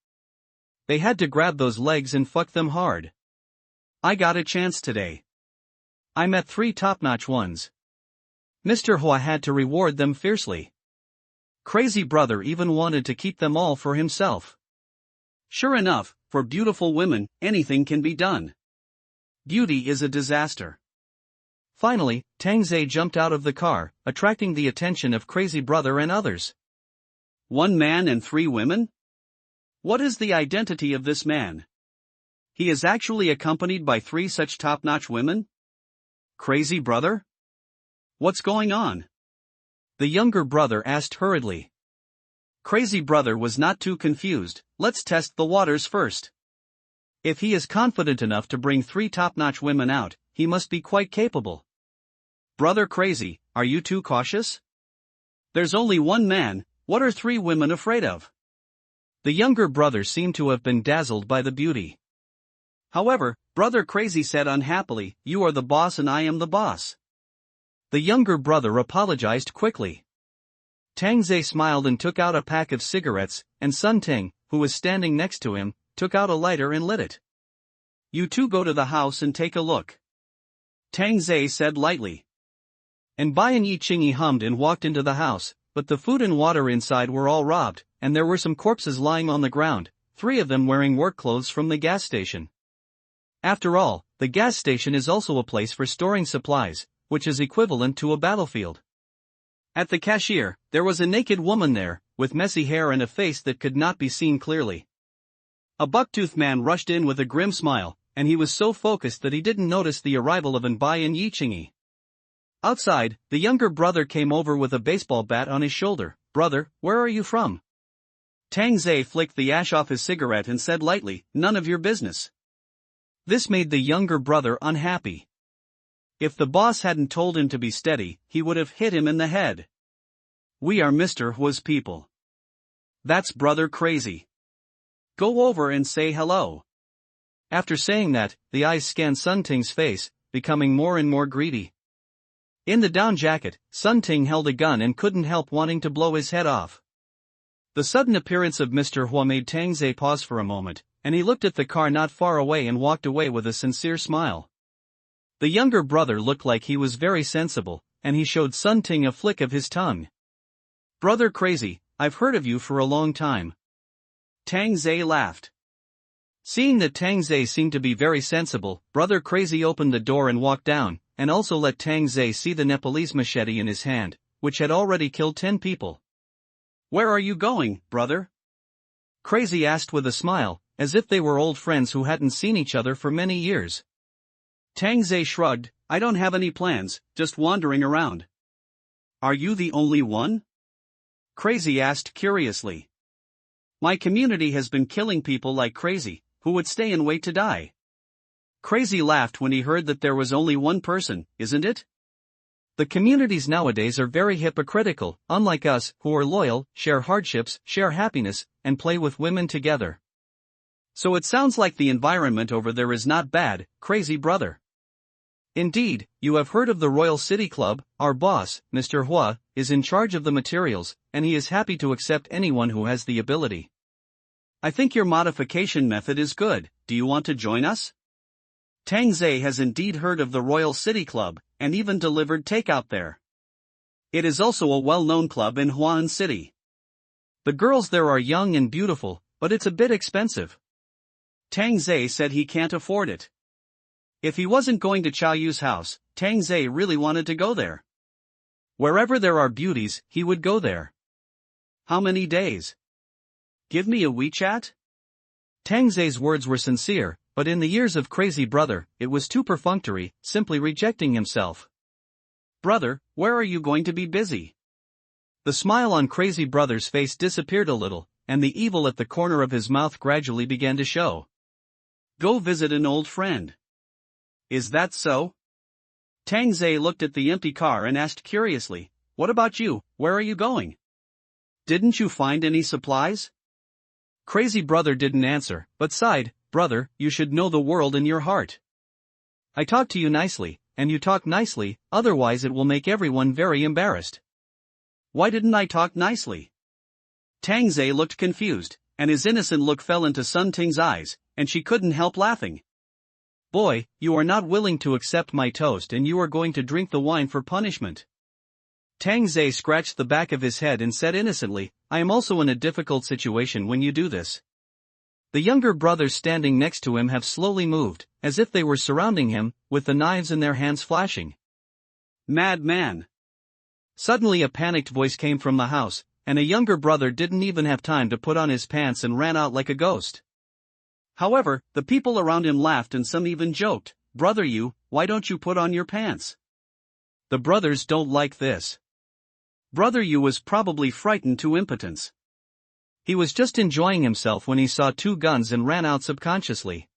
They had to grab those legs and fuck them hard. I got a chance today. I met 3 top-notch ones. Mr. Hua had to reward them fiercely. Crazy Brother even wanted to keep them all for himself. Sure enough, for beautiful women, anything can be done. Beauty is a disaster. Finally, Tang Zhe jumped out of the car, attracting the attention of Crazy Brother and others. 1 man and 3 women? What is the identity of this man? He is actually accompanied by 3 such top-notch women? Crazy Brother? What's going on? The younger brother asked hurriedly. Crazy Brother was not too confused. Let's test the waters first. If he is confident enough to bring 3 top-notch women out, he must be quite capable. Brother Crazy, are you too cautious? There's only 1 man, what are 3 women afraid of? The younger brother seemed to have been dazzled by the beauty. However, Brother Crazy said unhappily, "You are the boss and I am the boss." The younger brother apologized quickly. Tang Zhe smiled and took out a pack of cigarettes, and Sun Ting, who was standing next to him, took out a lighter and lit it. "You two go to the house and take a look," Tang Zhe said lightly. And Bai and Yi Qingyi hummed and walked into the house, but the food and water inside were all robbed, and there were some corpses lying on the ground, 3 of them wearing work clothes from the gas station. After all, the gas station is also a place for storing supplies, which is equivalent to a battlefield. At the cashier, there was a naked woman there, with messy hair and a face that could not be seen clearly. A bucktooth man rushed in with a grim smile, and he was so focused that he didn't notice the arrival of Anbai and Yi Qingyi. Outside, the younger brother came over with a baseball bat on his shoulder. "Brother, where are you from?" Tang Zhe flicked the ash off his cigarette and said lightly, "None of your business." This made the younger brother unhappy. If the boss hadn't told him to be steady, he would have hit him in the head. "We are Mr. Hua's people. That's Brother Crazy. Go over and say hello." After saying that, the eyes scanned Sun Ting's face, becoming more and more greedy. In the down jacket, Sun Ting held a gun and couldn't help wanting to blow his head off. The sudden appearance of Mr. Hua made Tang Zhe pause for a moment, and he looked at the car not far away and walked away with a sincere smile. The younger brother looked like he was very sensible, and he showed Sun Ting a flick of his tongue. "Brother Crazy, I've heard of you for a long time." Tang Zhe laughed. Seeing that Tang Zhe seemed to be very sensible, Brother Crazy opened the door and walked down, and also let Tang Zhe see the Nepalese machete in his hand, which had already killed 10 people. "Where are you going, brother?" Crazy asked with a smile, as if they were old friends who hadn't seen each other for many years. Tang Zhe shrugged, "I don't have any plans, just wandering around." "Are you the only one?" Crazy asked curiously. "My community has been killing people like crazy, who would stay and wait to die." Crazy laughed when he heard that there was only one person, "Isn't it? The communities nowadays are very hypocritical, unlike us, who are loyal, share hardships, share happiness, and play with women together." "So it sounds like the environment over there is not bad, crazy brother." "Indeed, you have heard of the Royal City Club. Our boss, Mr. Hua, is in charge of the materials, and he is happy to accept anyone who has the ability. I think your modification method is good. Do you want to join us?" Tang Zhe has indeed heard of the Royal City Club, and even delivered takeout there. It is also a well-known club in Huan City. The girls there are young and beautiful, but it's a bit expensive. Tang Zhe said he can't afford it. If he wasn't going to Chao Yu's house, Tang Zhe really wanted to go there. Wherever there are beauties, he would go there. "How many days? Give me a WeChat?" Tang Zhe's words were sincere, but in the ears of Crazy Brother, it was too perfunctory, simply rejecting himself. "Brother, where are you going to be busy?" The smile on Crazy Brother's face disappeared a little, and the evil at the corner of his mouth gradually began to show. "Go visit an old friend." "Is that so?" Tang Zhe looked at the empty car and asked curiously, "What about you, where are you going? Didn't you find any supplies?" Crazy Brother didn't answer, but sighed, "Brother, you should know the world in your heart. I talk to you nicely, and you talk nicely, otherwise it will make everyone very embarrassed." "Why didn't I talk nicely?" Tang Zhe looked confused, and his innocent look fell into Sun Ting's eyes, and she couldn't help laughing. "Boy, you are not willing to accept my toast and you are going to drink the wine for punishment." Tang Zhe scratched the back of his head and said innocently, "I am also in a difficult situation when you do this." The younger brothers standing next to him have slowly moved, as if they were surrounding him, with the knives in their hands flashing. "Madman!" Suddenly a panicked voice came from the house, and a younger brother didn't even have time to put on his pants and ran out like a ghost. However, the people around him laughed and some even joked, "Brother you, why don't you put on your pants?" The brothers don't like this. Brother Yu was probably frightened to impotence. He was just enjoying himself when he saw 2 guns and ran out subconsciously.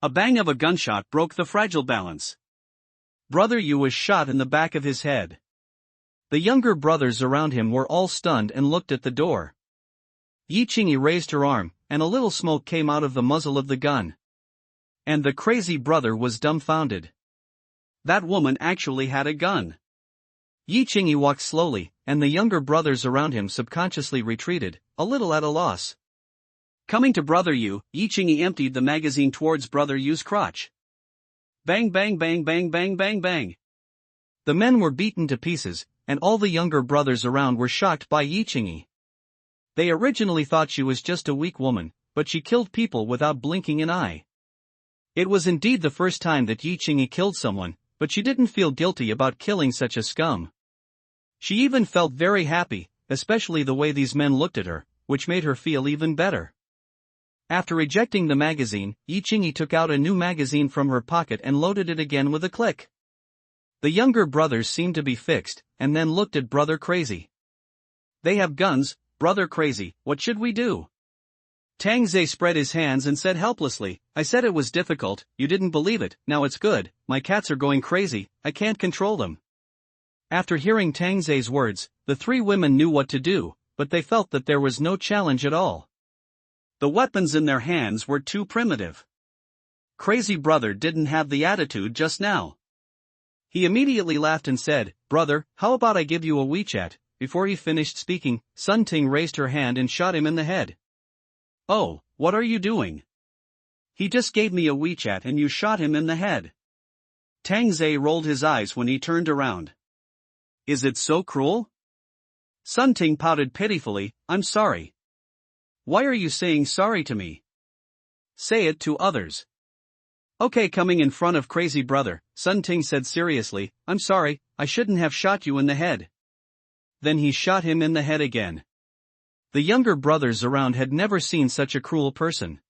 A bang of a gunshot broke the fragile balance. Brother Yu was shot in the back of his head. The younger brothers around him were all stunned and looked at the door. Yi Qingyi raised her arm, and a little smoke came out of the muzzle of the gun. And the crazy brother was dumbfounded. That woman actually had a gun. Yi Qingyi walked slowly, and the younger brothers around him subconsciously retreated, a little at a loss. Coming to Brother Yu, Yi Qingyi emptied the magazine towards Brother Yu's crotch. Bang bang bang bang bang bang bang. The men were beaten to pieces, and all the younger brothers around were shocked by Yi Qingyi. They originally thought she was just a weak woman, but she killed people without blinking an eye. It was indeed the first time that Yi Qingyi killed someone, but she didn't feel guilty about killing such a scum. She even felt very happy, especially the way these men looked at her, which made her feel even better. After ejecting the magazine, Yi Qingyi took out a new magazine from her pocket and loaded it again with a click. The younger brothers seemed to be fixed, and then looked at Brother Crazy. "They have guns, Brother Crazy, what should we do?" Tang Zhe spread his hands and said helplessly, "I said it was difficult, you didn't believe it, now it's good, my cats are going crazy, I can't control them." After hearing Tang Zhe's words, the 3 women knew what to do, but they felt that there was no challenge at all. The weapons in their hands were too primitive. Crazy Brother didn't have the attitude just now. He immediately laughed and said, "Brother, how about I give you a WeChat?" Before he finished speaking, Sun Ting raised her hand and shot him in the head. "Oh, what are you doing? He just gave me a WeChat and you shot him in the head." Tang Zhe rolled his eyes when he turned around. "Is it so cruel?" Sun Ting pouted pitifully, "I'm sorry." "Why are you saying sorry to me? Say it to others." "Okay, coming in front of crazy brother," Sun Ting said seriously, "I'm sorry, I shouldn't have shot you in the head." Then he shot him in the head again. The younger brothers around had never seen such a cruel person.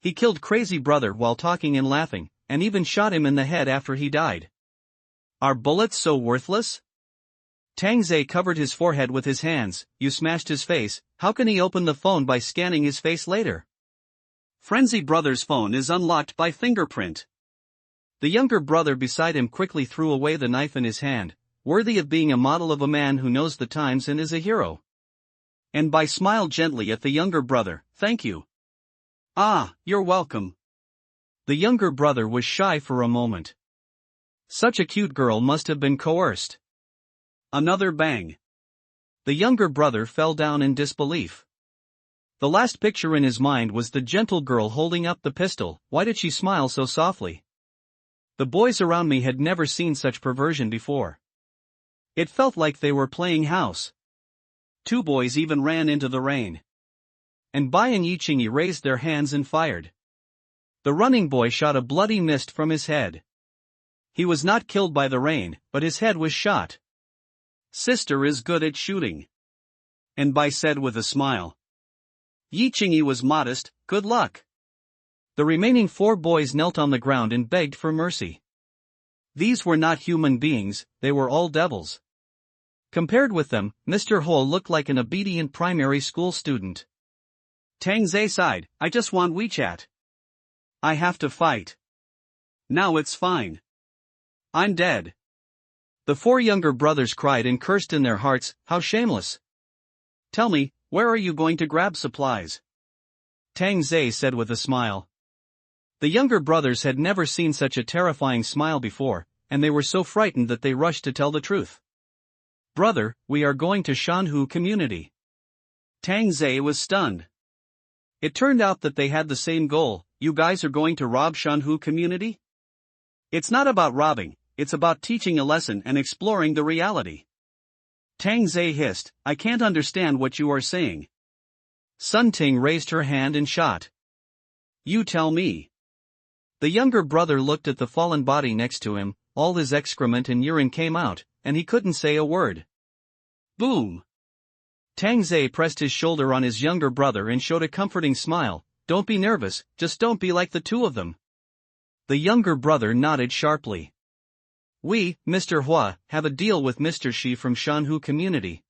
He killed crazy brother while talking and laughing, and even shot him in the head after he died. Are bullets so worthless? Tang Zhe covered his forehead with his hands. "You smashed his face, how can he open the phone by scanning his face later?" Frenzy brother's phone is unlocked by fingerprint. The younger brother beside him quickly threw away the knife in his hand, worthy of being a model of a man who knows the times and is a hero. And Bai smiled gently at the younger brother. "Thank you." "Ah, you're welcome." The younger brother was shy for a moment. Such a cute girl must have been coerced. Another bang. The younger brother fell down in disbelief. The last picture in his mind was the gentle girl holding up the pistol. Why did she smile so softly? The boys around me had never seen such perversion before. It felt like they were playing house. Two boys even ran into the rain. And Bai and Yichingi raised their hands and fired. The running boy shot a bloody mist from his head. He was not killed by the rain, but his head was shot. "Sister is good at shooting." And Bai said with a smile. Yichingi was modest. "Good luck." The remaining four boys knelt on the ground and begged for mercy. These were not human beings, they were all devils. Compared with them, Mr. Ho looked like an obedient primary school student. Tang Zhe sighed, "I just want WeChat. I have to fight. Now it's fine. I'm dead." The four younger brothers cried and cursed in their hearts, "How shameless. Tell me, where are you going to grab supplies?" Tang Zhe said with a smile. The younger brothers had never seen such a terrifying smile before, and they were so frightened that they rushed to tell the truth. "Brother, we are going to Shanhu community." Tang Zhe was stunned. It turned out that they had the same goal. "You guys are going to rob Shanhu community?" "It's not about robbing, it's about teaching a lesson and exploring the reality." Tang Zhe hissed, "I can't understand what you are saying." Sun Ting raised her hand and shot. "You tell me." The younger brother looked at the fallen body next to him, all his excrement and urine came out, and he couldn't say a word. Boom! Tang Zhe pressed his shoulder on his younger brother and showed a comforting smile. "Don't be nervous, just don't be like the two of them." The younger brother nodded sharply. "We, Mr. Hua, have a deal with Mr. Shi from Shanhu community.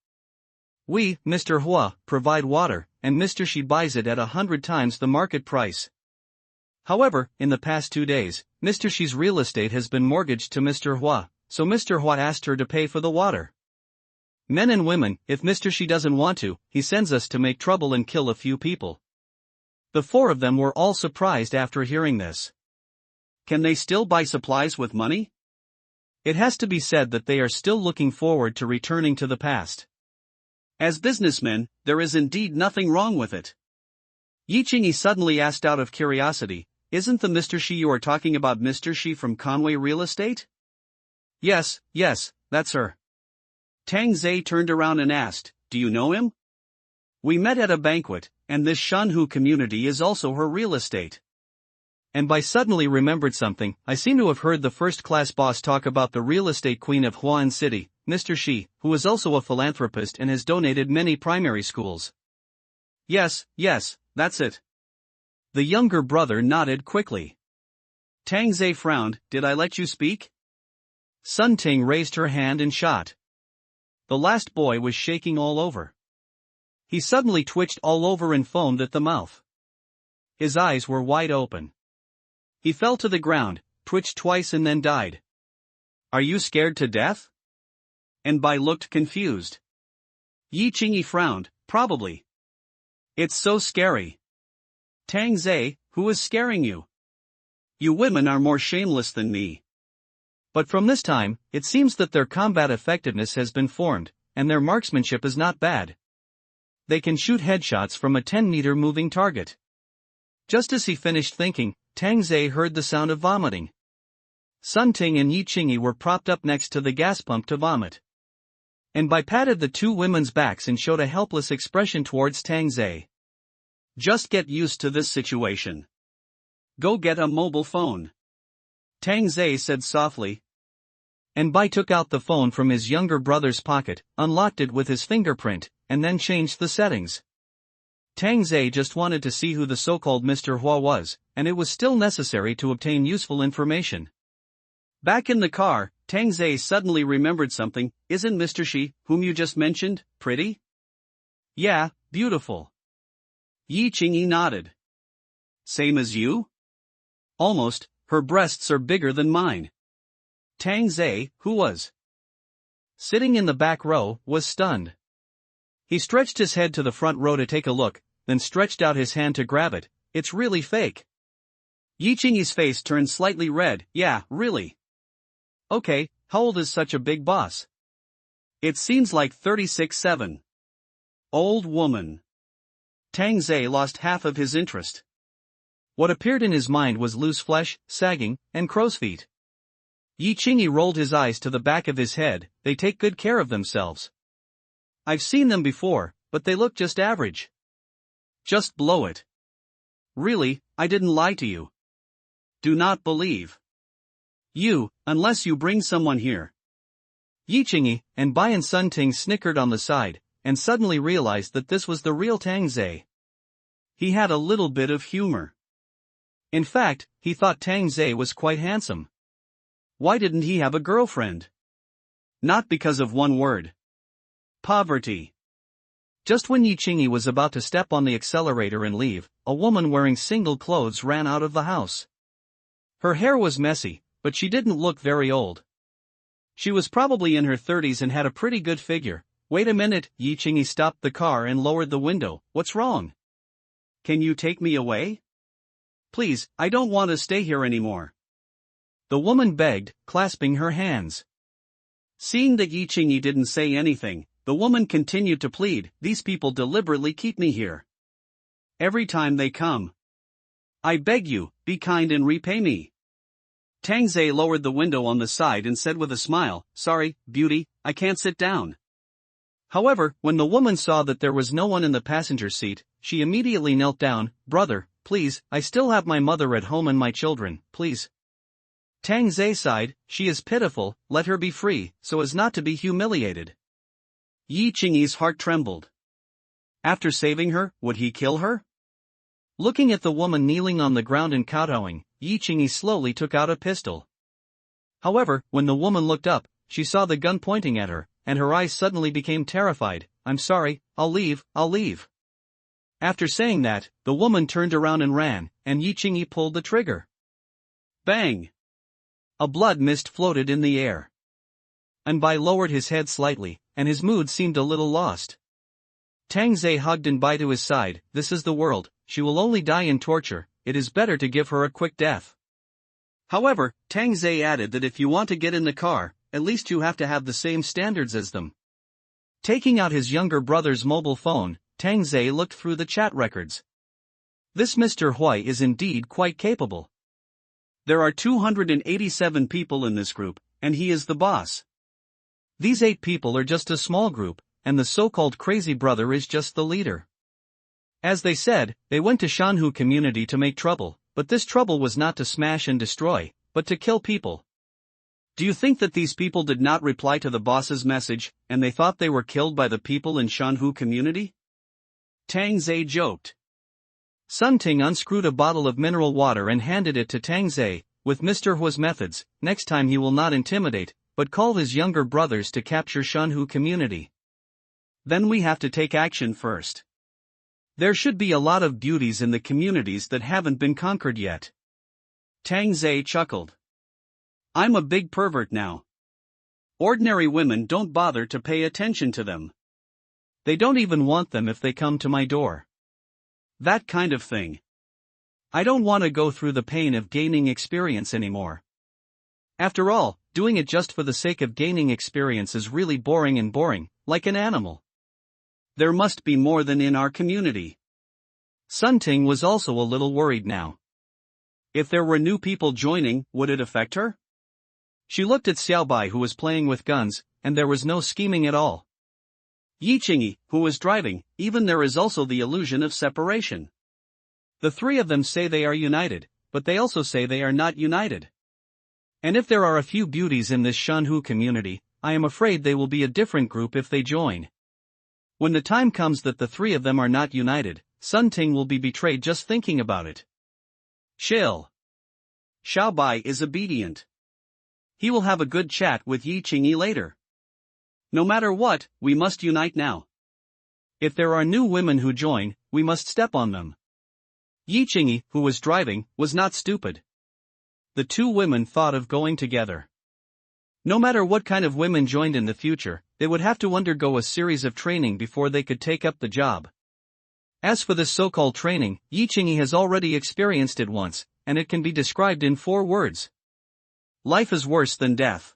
We, Mr. Hua, provide water, and Mr. Shi buys it at 100 times the market price. However, in the past 2 days, Mr. Shi's real estate has been mortgaged to Mr. Hua, so Mr. Hua asked her to pay for the water. Men and women, if Mr. Shi doesn't want to, he sends us to make trouble and kill a few people." The four of them were all surprised after hearing this. Can they still buy supplies with money? It has to be said that they are still looking forward to returning to the past. As businessmen, there is indeed nothing wrong with it. Yichingi suddenly asked out of curiosity, "Isn't the Mr. Shi you are talking about Mr. Shi from Conway Real Estate?" Yes, that's her." Tang Zhe turned around and asked, "Do you know him?" "We met at a banquet, and this Shanhu community is also her real estate." And Bai suddenly remembered something. "I seem to have heard the first-class boss talk about the real estate queen of Huan City, Mr. Shi, who is also a philanthropist and has donated many primary schools." Yes, that's it." The younger brother nodded quickly. Tang Zhe frowned, "Did I let you speak?" Sun Ting raised her hand and shot. The last boy was shaking all over. He suddenly twitched all over and foamed at the mouth. His eyes were wide open. He fell to the ground, twitched twice and then died. "Are you scared to death?" And Bai looked confused. Yichingi frowned, "Probably. It's so scary." Tang Zhe, who is scaring you? You women are more shameless than me. But from this time, it seems that their combat effectiveness has been formed, and their marksmanship is not bad. They can shoot headshots from a 10-meter moving target. Just as he finished thinking, Tang Zhe heard the sound of vomiting. Sun Ting and Yi Qingyi were propped up next to the gas pump to vomit. And Bai patted the two women's backs and showed a helpless expression towards Tang Zhe. Just get used to this situation. Go get a mobile phone. Tang Zhe said softly. And Bai took out the phone from his younger brother's pocket, unlocked it with his fingerprint, and then changed the settings. Tang Zhe just wanted to see who the so-called Mr. Hua was, and it was still necessary to obtain useful information. Back in the car, Tang Zhe suddenly remembered something. Isn't Mr. Shi, whom you just mentioned, pretty? Yeah, beautiful. Yi Qingyi nodded. Same as you? Almost. Her breasts are bigger than mine. Tang Zhe, who was sitting in the back row, was stunned. He stretched his head to the front row to take a look, then stretched out his hand to grab it. It's really fake. Yi Qingyi's face turned slightly red. Yeah, really. Okay, how old is such a big boss? It seems like 36-7. Old woman. Tang Zhe lost half of his interest. What appeared in his mind was loose flesh, sagging, and crow's feet. Yi Qingyi rolled his eyes to the back of his head. They take good care of themselves. I've seen them before, but they look just average. Just blow it. Really, I didn't lie to you. Do not believe you, unless you bring someone here. Yi Qingyi and Bai and Sun Ting snickered on the side, and suddenly realized that this was the real Tang Zhe. He had a little bit of humor. In fact, he thought Tang Zhe was quite handsome. Why didn't he have a girlfriend? Not because of one word. Poverty. Just when Yi Qingyi was about to step on the accelerator and leave, a woman wearing single clothes ran out of the house. Her hair was messy, but she didn't look very old. She was probably in her 30s and had a pretty good figure. Wait a minute, Yi Qingyi stopped the car and lowered the window. What's wrong? Can you take me away? Please, I don't want to stay here anymore. The woman begged, clasping her hands. Seeing that Yi Qingyi didn't say anything, the woman continued to plead. These people deliberately keep me here. Every time they come. I beg you, be kind and repay me. Tang Zhe lowered the window on the side and said with a smile, sorry, beauty, I can't sit down. However, when the woman saw that there was no one in the passenger seat, she immediately knelt down. Brother, please, I still have my mother at home and my children, please. Tang Zhe sighed. She is pitiful, let her be free, so as not to be humiliated. Yi Qingyi's heart trembled. After saving her, would he kill her? Looking at the woman kneeling on the ground and kowtowing, Yi Qingyi slowly took out a pistol. However, when the woman looked up, she saw the gun pointing at her, and her eyes suddenly became terrified. I'm sorry, I'll leave. After saying that, the woman turned around and ran, and Yi Qingyi pulled the trigger. Bang! A blood mist floated in the air. And Bai lowered his head slightly, and his mood seemed a little lost. Tang Zhe hugged and Bai to his side. This is the world, she will only die in torture, it is better to give her a quick death. However, Tang Zhe added that if you want to get in the car, at least you have to have the same standards as them. Taking out his younger brother's mobile phone, Tang Zhe looked through the chat records. This Mr. Hui is indeed quite capable. There are 287 people in this group, and he is the boss. These 8 people are just a small group, and the so-called crazy brother is just the leader. As they said, they went to Shanhu community to make trouble, but this trouble was not to smash and destroy, but to kill people. Do you think that these people did not reply to the boss's message, and they thought they were killed by the people in Shanhu community? Tang Zhe joked. Sun Ting unscrewed a bottle of mineral water and handed it to Tang Zhe. With Mr. Hua's methods, next time he will not intimidate, but call his younger brothers to capture Shanhu community. Then we have to take action first. There should be a lot of beauties in the communities that haven't been conquered yet. Tang Zhe chuckled. I'm a big pervert now. Ordinary women don't bother to pay attention to them. They don't even want them if they come to my door. That kind of thing. I don't want to go through the pain of gaining experience anymore. After all, doing it just for the sake of gaining experience is really boring, like an animal. There must be more than in our community. Sun Ting was also a little worried now. If there were new people joining, would it affect her? She looked at Xiaobai, who was playing with guns, and there was no scheming at all. Yi Qingyi, who was driving, even there is also the illusion of separation. The three of them say they are united, but they also say they are not united. And if there are a few beauties in this Shanhu community, I am afraid they will be a different group if they join. When the time comes that the three of them are not united, Sun Ting will be betrayed just thinking about it. Chill. Xiaobai is obedient. He will have a good chat with Yi Qingyi later. No matter what, we must unite now. If there are new women who join, we must step on them. Yi Qingyi, who was driving, was not stupid. The two women thought of going together. No matter what kind of women joined in the future, they would have to undergo a series of training before they could take up the job. As for this so-called training, Yi Qingyi has already experienced it once, and it can be described in 4 words. Life is worse than death.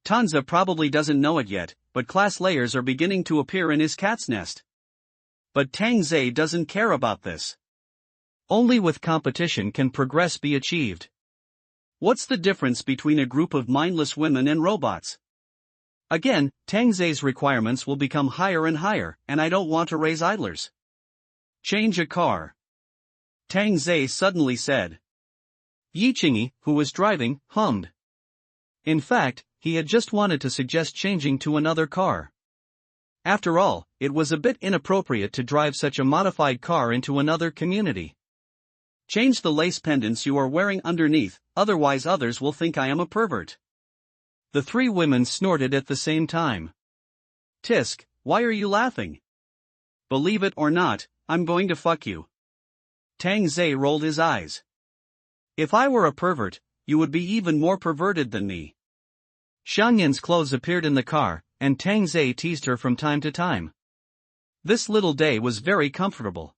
Tanza probably doesn't know it yet, but class layers are beginning to appear in his cat's nest. But Tang Zhe doesn't care about this. Only with competition can progress be achieved. What's the difference between a group of mindless women and robots? Again, Tang Zhe's requirements will become higher and higher, and I don't want to raise idlers. Change a car. Tang Zhe suddenly said. Yi Qingyi, who was driving, hummed. In fact, he had just wanted to suggest changing to another car. After all, it was a bit inappropriate to drive such a modified car into another community. Change the lace pendants you are wearing underneath, otherwise others will think I am a pervert. The 3 women snorted at the same time. Tisk, why are you laughing? Believe it or not, I'm going to fuck you. Tang Zhe rolled his eyes. If I were a pervert, you would be even more perverted than me. Xiangyan's clothes appeared in the car, and Tang Zhe teased her from time to time. This little day was very comfortable.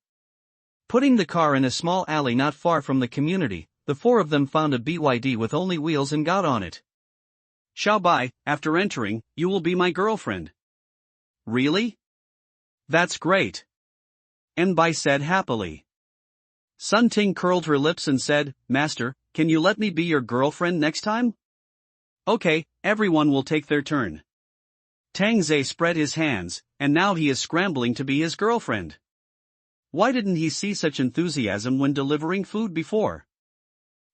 Putting the car in a small alley not far from the community, the 4 of them found a BYD with only wheels and got on it. Xiaobai, after entering, you will be my girlfriend. Really? That's great. Enbai said happily. Sun Ting curled her lips and said, Master, can you let me be your girlfriend next time? Okay, everyone will take their turn. Tang Zhe spread his hands, and now he is scrambling to be his girlfriend. Why didn't he see such enthusiasm when delivering food before?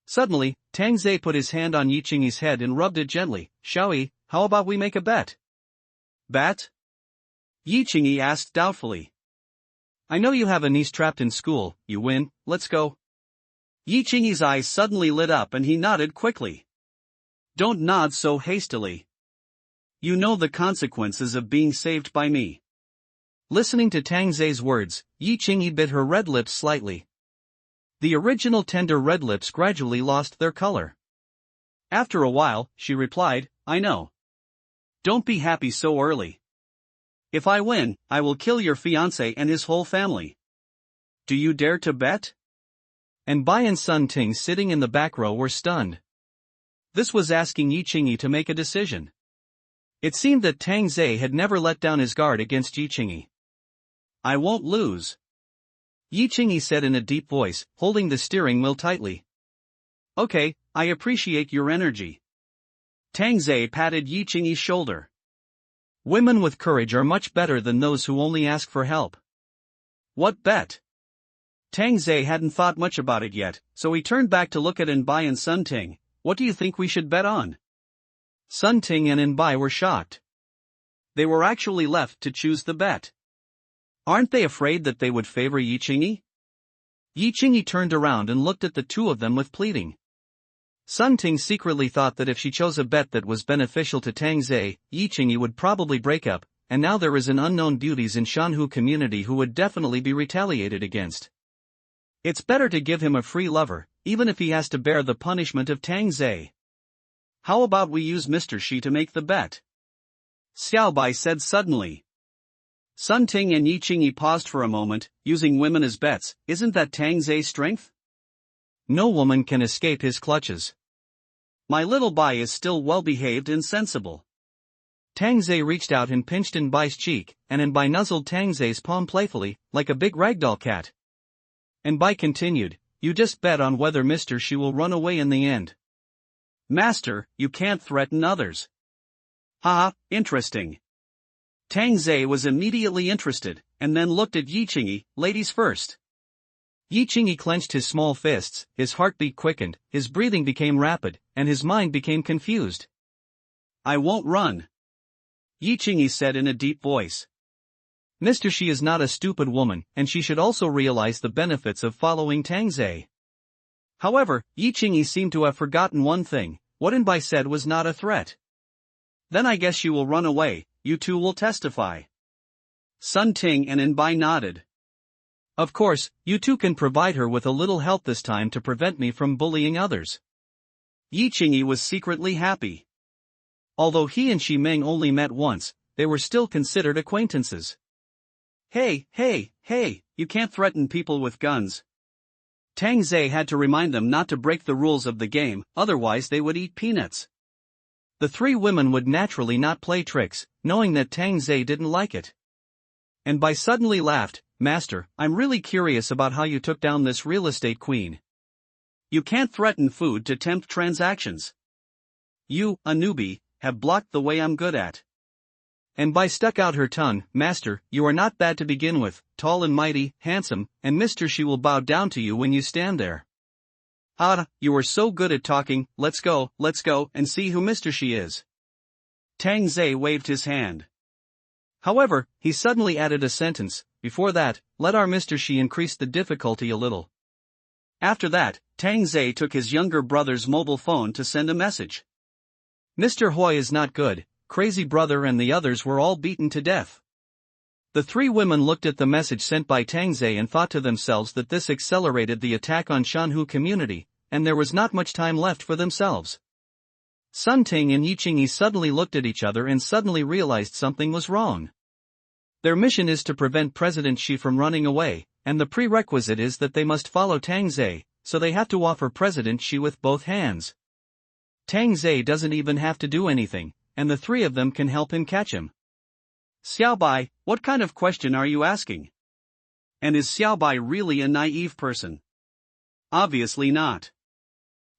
Suddenly, Tang Zhe put his hand on Yi Qingyi's head and rubbed it gently. Xiaoyi, how about we make a bet? Bet? Yi Qingyi asked doubtfully. I know you have a niece trapped in school, you win, let's go. Yi Qingyi's eyes suddenly lit up and he nodded quickly. Don't nod so hastily. You know the consequences of being saved by me. Listening to Tang Zhe's words, Yi Qingyi bit her red lips slightly. The original tender red lips gradually lost their color. After a while, she replied, I know. Don't be happy so early. If I win, I will kill your fiancé and his whole family. Do you dare to bet? And Bai and Sun Ting sitting in the back row were stunned. This was asking Yi Qingyi to make a decision. It seemed that Tang Zhe had never let down his guard against Yi Qingyi. I won't lose. Yi Qingyi said in a deep voice, holding the steering wheel tightly. Okay, I appreciate your energy. Tang Zhe patted Yi Qingyi's shoulder. Women with courage are much better than those who only ask for help. What bet? Tang Zhe hadn't thought much about it yet, so he turned back to look at Enbai and Sun Ting. What do you think we should bet on? Sun Ting and Enbai were shocked. They were actually left to choose the bet. Aren't they afraid that they would favor Yi Qingyi? Yi Qingyi turned around and looked at the 2 of them with pleading. Sun Ting secretly thought that if she chose a bet that was beneficial to Tang Zhe, Yi Qingyi would probably break up, and now there is an unknown beauties in Shanhu community who would definitely be retaliated against. It's better to give him a free lover, even if he has to bear the punishment of Tang Zhe. How about we use Mr. Shi to make the bet? Xiaobai said suddenly. Sun Ting and Yi Qingyi paused for a moment, using women as bets, isn't that Tang Zhe's strength? No woman can escape his clutches. My little Bai is still well-behaved and sensible. Tang Zhe reached out and pinched in Bai's cheek, and Bai nuzzled Tang Zhe's palm playfully, like a big ragdoll cat. And Bai continued, you just bet on whether Mr. Shi will run away in the end. Master, you can't threaten others. Haha, interesting. Tang Zhe was immediately interested, and then looked at Yi Qingyi, ladies first. Yi Qingyi clenched his small fists, his heartbeat quickened, his breathing became rapid, and his mind became confused. I won't run. Yi Qingyi said in a deep voice. Mr. Shi is not a stupid woman, and she should also realize the benefits of following Tang Zhe. However, Yi Qingyi seemed to have forgotten one thing: what Bai said was not a threat. Then I guess she will run away, you two will testify. Sun Ting and Bai nodded. Of course, you two can provide her with a little help this time to prevent me from bullying others. Yi Qingyi was secretly happy. Although he and Shi Meng only met once, they were still considered acquaintances. Hey, you can't threaten people with guns. Tang Zhe had to remind them not to break the rules of the game, otherwise they would eat peanuts. The three women would naturally not play tricks, knowing that Tang Zhe didn't like it. And Bai suddenly laughed, Master, I'm really curious about how you took down this real estate queen. You can't threaten food to tempt transactions. You, a newbie, have blocked the way I'm good at. And Bai stuck out her tongue, Master, you are not bad to begin with, tall and mighty, handsome, and Mr. Shi will bow down to you when you stand there. Ah, you are so good at talking, let's go, and see who Mr. Shi is. Tang Zhe waved his hand. However, he suddenly added a sentence, before that, let our Mr. Shi increase the difficulty a little. After that, Tang Zhe took his younger brother's mobile phone to send a message. Mr. Hui is not good. Crazy brother and the others were all beaten to death. The three women looked at the message sent by Tang Zhe and thought to themselves that this accelerated the attack on Shanhu community, and there was not much time left for themselves. Sun Ting and Yi Qingyi suddenly looked at each other and suddenly realized something was wrong. Their mission is to prevent President Shi from running away, and the prerequisite is that they must follow Tang Zhe, so they have to offer President Shi with both hands. Tang Zhe doesn't even have to do anything, and the three of them can help him catch him. Xiaobai, what kind of question are you asking? And is Xiaobai really a naive person? Obviously not.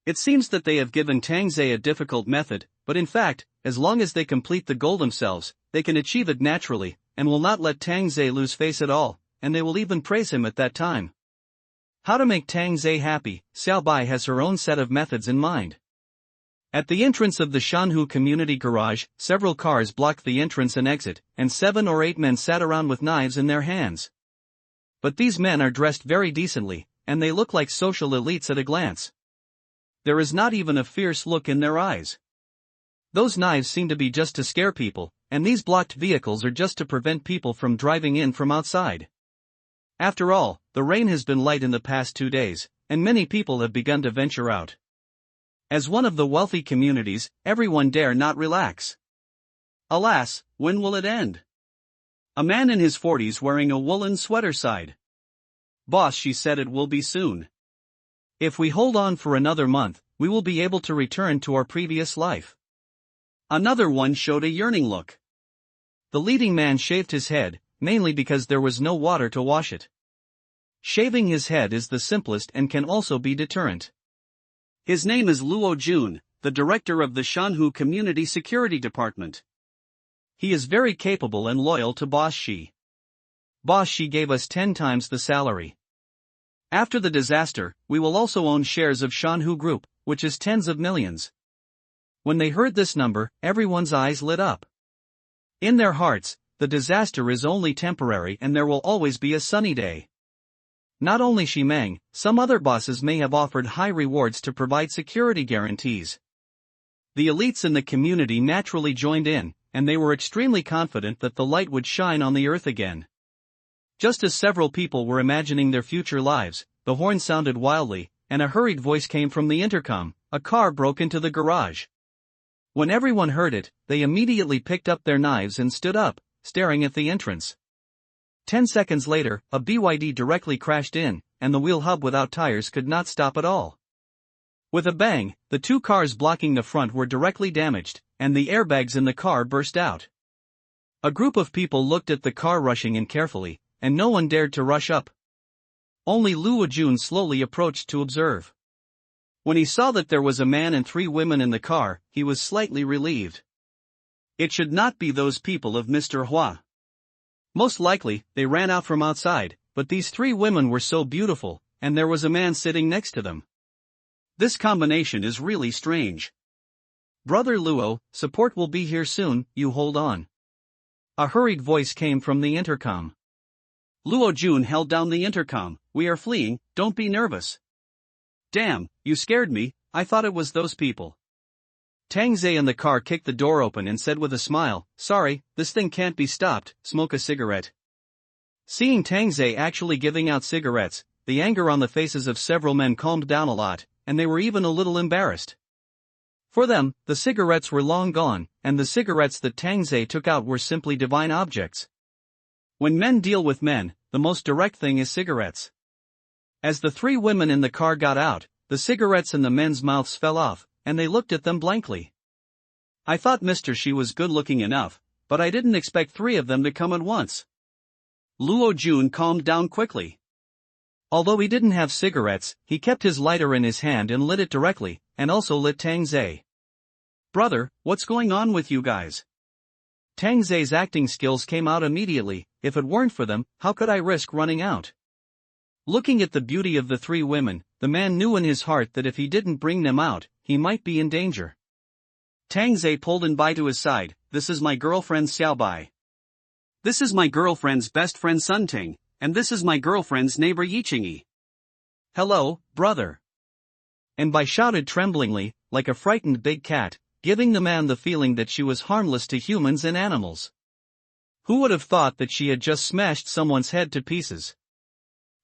It seems that they have given Tang Zhe a difficult method, but in fact, as long as they complete the goal themselves, they can achieve it naturally, and will not let Tang Zhe lose face at all, and they will even praise him at that time. How to make Tang Zhe happy, Xiaobai has her own set of methods in mind. At the entrance of the Shanhu community garage, several cars blocked the entrance and exit, and 7 or 8 men sat around with knives in their hands. But these men are dressed very decently, and they look like social elites at a glance. There is not even a fierce look in their eyes. Those knives seem to be just to scare people, and these blocked vehicles are just to prevent people from driving in from outside. After all, the rain has been light in the past 2 days, and many people have begun to venture out. As one of the wealthy communities, everyone dare not relax. Alas, when will it end? A man in his 40s wearing a woolen sweater sighed. Boss, she said it will be soon. If we hold on for another month, we will be able to return to our previous life. Another one showed a yearning look. The leading man shaved his head, mainly because there was no water to wash it. Shaving his head is the simplest and can also be deterrent. His name is Luo Jun, the director of the Shanhu Community Security Department. He is very capable and loyal to Boss Shi. Boss Shi gave us 10 times the salary. After the disaster, we will also own shares of Shanhu Group, which is tens of millions. When they heard this number, everyone's eyes lit up. In their hearts, the disaster is only temporary and there will always be a sunny day. Not only Shi Meng, some other bosses may have offered high rewards to provide security guarantees. The elites in the community naturally joined in, and they were extremely confident that the light would shine on the earth again. Just as several people were imagining their future lives, the horn sounded wildly, and a hurried voice came from the intercom. A car broke into the garage. When everyone heard it, they immediately picked up their knives and stood up, staring at the entrance. 10 seconds later, a BYD directly crashed in, and the wheel hub without tires could not stop at all. With a bang, the two cars blocking the front were directly damaged, and the airbags in the car burst out. A group of people looked at the car rushing in carefully, and no one dared to rush up. Only Luo Jun slowly approached to observe. When he saw that there was a man and 3 women in the car, he was slightly relieved. It should not be those people of Mr. Hua. Most likely, they ran out from outside, but these 3 women were so beautiful, and there was a man sitting next to them. This combination is really strange. Brother Luo, support will be here soon, you hold on. A hurried voice came from the intercom. Luo Jun held down the intercom. We are fleeing, don't be nervous. Damn, you scared me, I thought it was those people. Tang Zhe in the car kicked the door open and said with a smile, sorry, this thing can't be stopped, smoke a cigarette. Seeing Tang Zhe actually giving out cigarettes, the anger on the faces of several men calmed down a lot, and they were even a little embarrassed. For them, the cigarettes were long gone, and the cigarettes that Tang Zhe took out were simply divine objects. When men deal with men, the most direct thing is cigarettes. As the 3 women in the car got out, the cigarettes in the men's mouths fell off, and they looked at them blankly. I thought Mr. Shi was good-looking enough, but I didn't expect 3 of them to come at once. Luo Jun calmed down quickly. Although he didn't have cigarettes, he kept his lighter in his hand and lit it directly, and also lit Tang Zhe. Brother, what's going on with you guys? Tang Zhe's acting skills came out immediately. If it weren't for them, how could I risk running out? Looking at the beauty of the 3 women, the man knew in his heart that if he didn't bring them out, he might be in danger. Tang Zhe pulled in Bai to his side. This is my girlfriend Xiao Bai. This is my girlfriend's best friend Sun Ting, and this is my girlfriend's neighbor Yi Qingyi. Hello, brother. And Bai shouted tremblingly, like a frightened big cat, giving the man the feeling that she was harmless to humans and animals. Who would have thought that she had just smashed someone's head to pieces?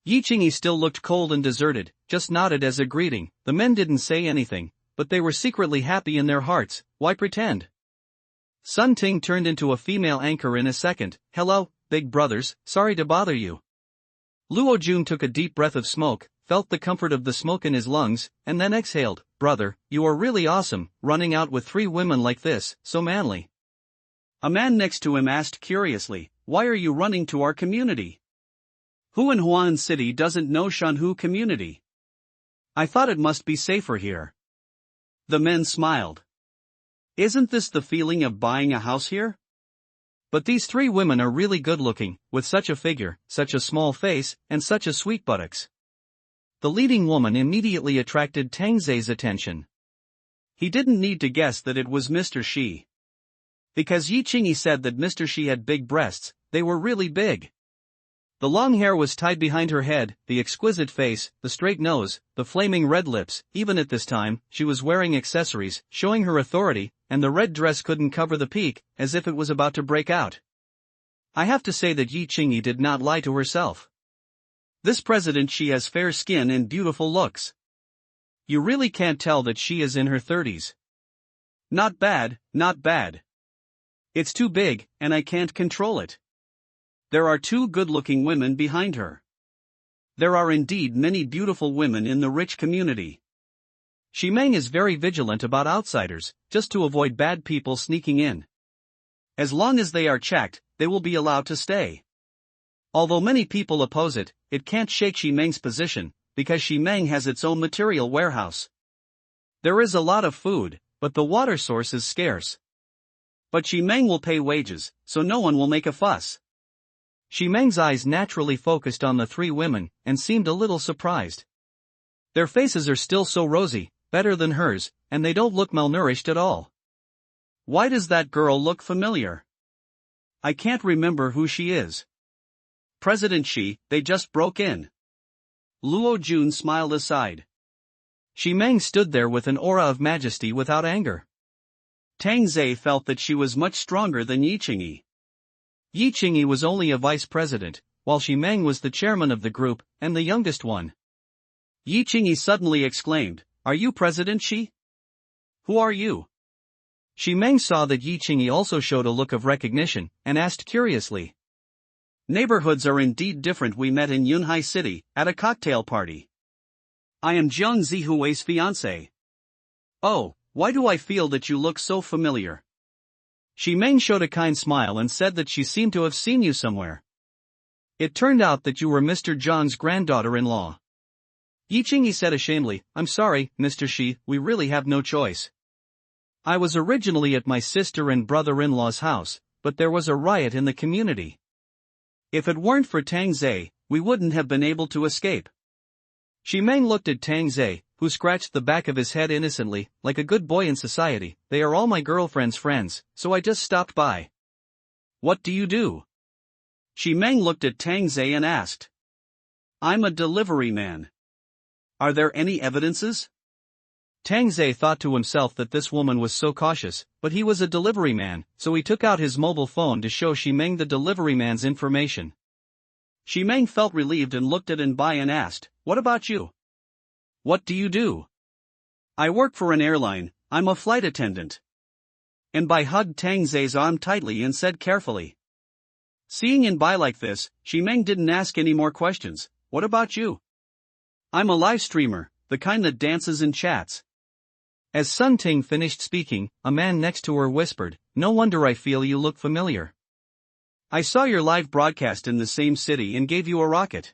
Yi Qingyi still looked cold and deserted, just nodded as a greeting. The men didn't say anything, but they were secretly happy in their hearts. Why pretend? Sun Ting turned into a female anchor in a second. Hello, big brothers, sorry to bother you. Luo Jun took a deep breath of smoke, felt the comfort of the smoke in his lungs, and then exhaled. Brother, you are really awesome, running out with 3 women like this, so manly. A man next to him asked curiously, why are you running to our community? Who in Huan City doesn't know Shanhu community? I thought it must be safer here. The men smiled. Isn't this the feeling of buying a house here? But these 3 women are really good looking, with such a figure, such a small face, and such a sweet buttocks. The leading woman immediately attracted Tang Zhe's attention. He didn't need to guess that it was Mr. Shi. Because Yi Qingyi said that Mr. Shi had big breasts, they were really big. The long hair was tied behind her head, the exquisite face, the straight nose, the flaming red lips. Even at this time, she was wearing accessories, showing her authority, and the red dress couldn't cover the peak, as if it was about to break out. I have to say that Yi Qingyi did not lie to herself. This President Shi has fair skin and beautiful looks. You really can't tell that she is in her 30s. Not bad, not bad. It's too big, and I can't control it. There are 2 good-looking women behind her. There are indeed many beautiful women in the rich community. Shi Meng is very vigilant about outsiders, just to avoid bad people sneaking in. As long as they are checked, they will be allowed to stay. Although many people oppose it, it can't shake Shi Meng's position, because Shi Meng has its own material warehouse. There is a lot of food, but the water source is scarce. But Shi Meng will pay wages, so no one will make a fuss. Shi Meng's eyes naturally focused on the 3 women, and seemed a little surprised. Their faces are still so rosy, better than hers, and they don't look malnourished at all. Why does that girl look familiar? I can't remember who she is. President Shi, they just broke in. Luo Jun smiled aside. Shi Meng stood there with an aura of majesty without anger. Tang Zhe felt that she was much stronger than Yi Qingyi. Yi Qingyi was only a vice president, while Shi Meng was the chairman of the group, and the youngest one. Yi Qingyi suddenly exclaimed, "Are you President Shi? Who are you?" Shi Meng saw that Yi Qingyi also showed a look of recognition, and asked curiously. Neighborhoods are indeed different. We met in Yunhai City, at a cocktail party. I am Jiang Zihui's fiancé. Oh, why do I feel that you look so familiar? Shi Meng showed a kind smile and said that she seemed to have seen you somewhere. It turned out that you were Mr. Zhang's granddaughter-in-law. Yi Qingyi said ashamedly, I'm sorry, Mr. Shi, we really have no choice. I was originally at my sister and brother-in-law's house, but there was a riot in the community. If it weren't for Tang Zhe, we wouldn't have been able to escape. Shi Meng looked at Tang Zhe, who scratched the back of his head innocently, like a good boy in society. They are all my girlfriend's friends, so I just stopped by. What do you do? Shi Meng looked at Tang Zhe and asked. I'm a delivery man. Are there any evidences? Tang Zhe thought to himself that this woman was so cautious, but he was a delivery man, so he took out his mobile phone to show Shi Meng the delivery man's information. Shi Meng felt relieved and looked at Anbai and asked, What about you? What do you do? I work for an airline, I'm a flight attendant. Anbai hugged Tang Zhe's arm tightly and said carefully. Seeing Anbai like this, Shi Meng didn't ask any more questions. What about you? I'm a live streamer, the kind that dances and chats. As Sun Ting finished speaking, a man next to her whispered, No wonder I feel you look familiar. I saw your live broadcast in the same city and gave you a rocket.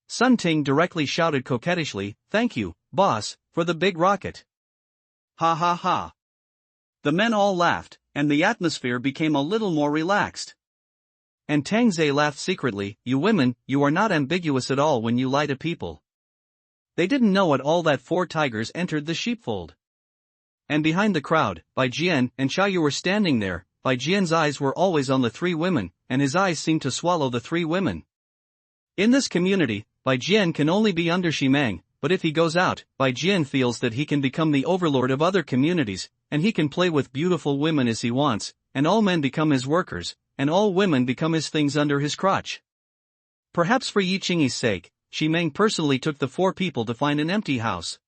Sun Ting directly shouted coquettishly, Thank you, boss, for the big rocket. Ha ha ha. The men all laughed, and the atmosphere became a little more relaxed. And Tang Zhe laughed secretly, You women, you are not ambiguous at all when you lie to people. They didn't know at all that 4 tigers entered the sheepfold. And behind the crowd, Bai Jian and Xiaoyu were standing there. Bai Jian's eyes were always on the 3 women, and his eyes seemed to swallow the 3 women. In this community, Bai Jian can only be under Shi Meng, but if he goes out, Bai Jian feels that he can become the overlord of other communities, and he can play with beautiful women as he wants, and all men become his workers, and all women become his things under his crotch. Perhaps for Yi Qingyi's sake, Shi Meng personally took the 4 people to find an empty house.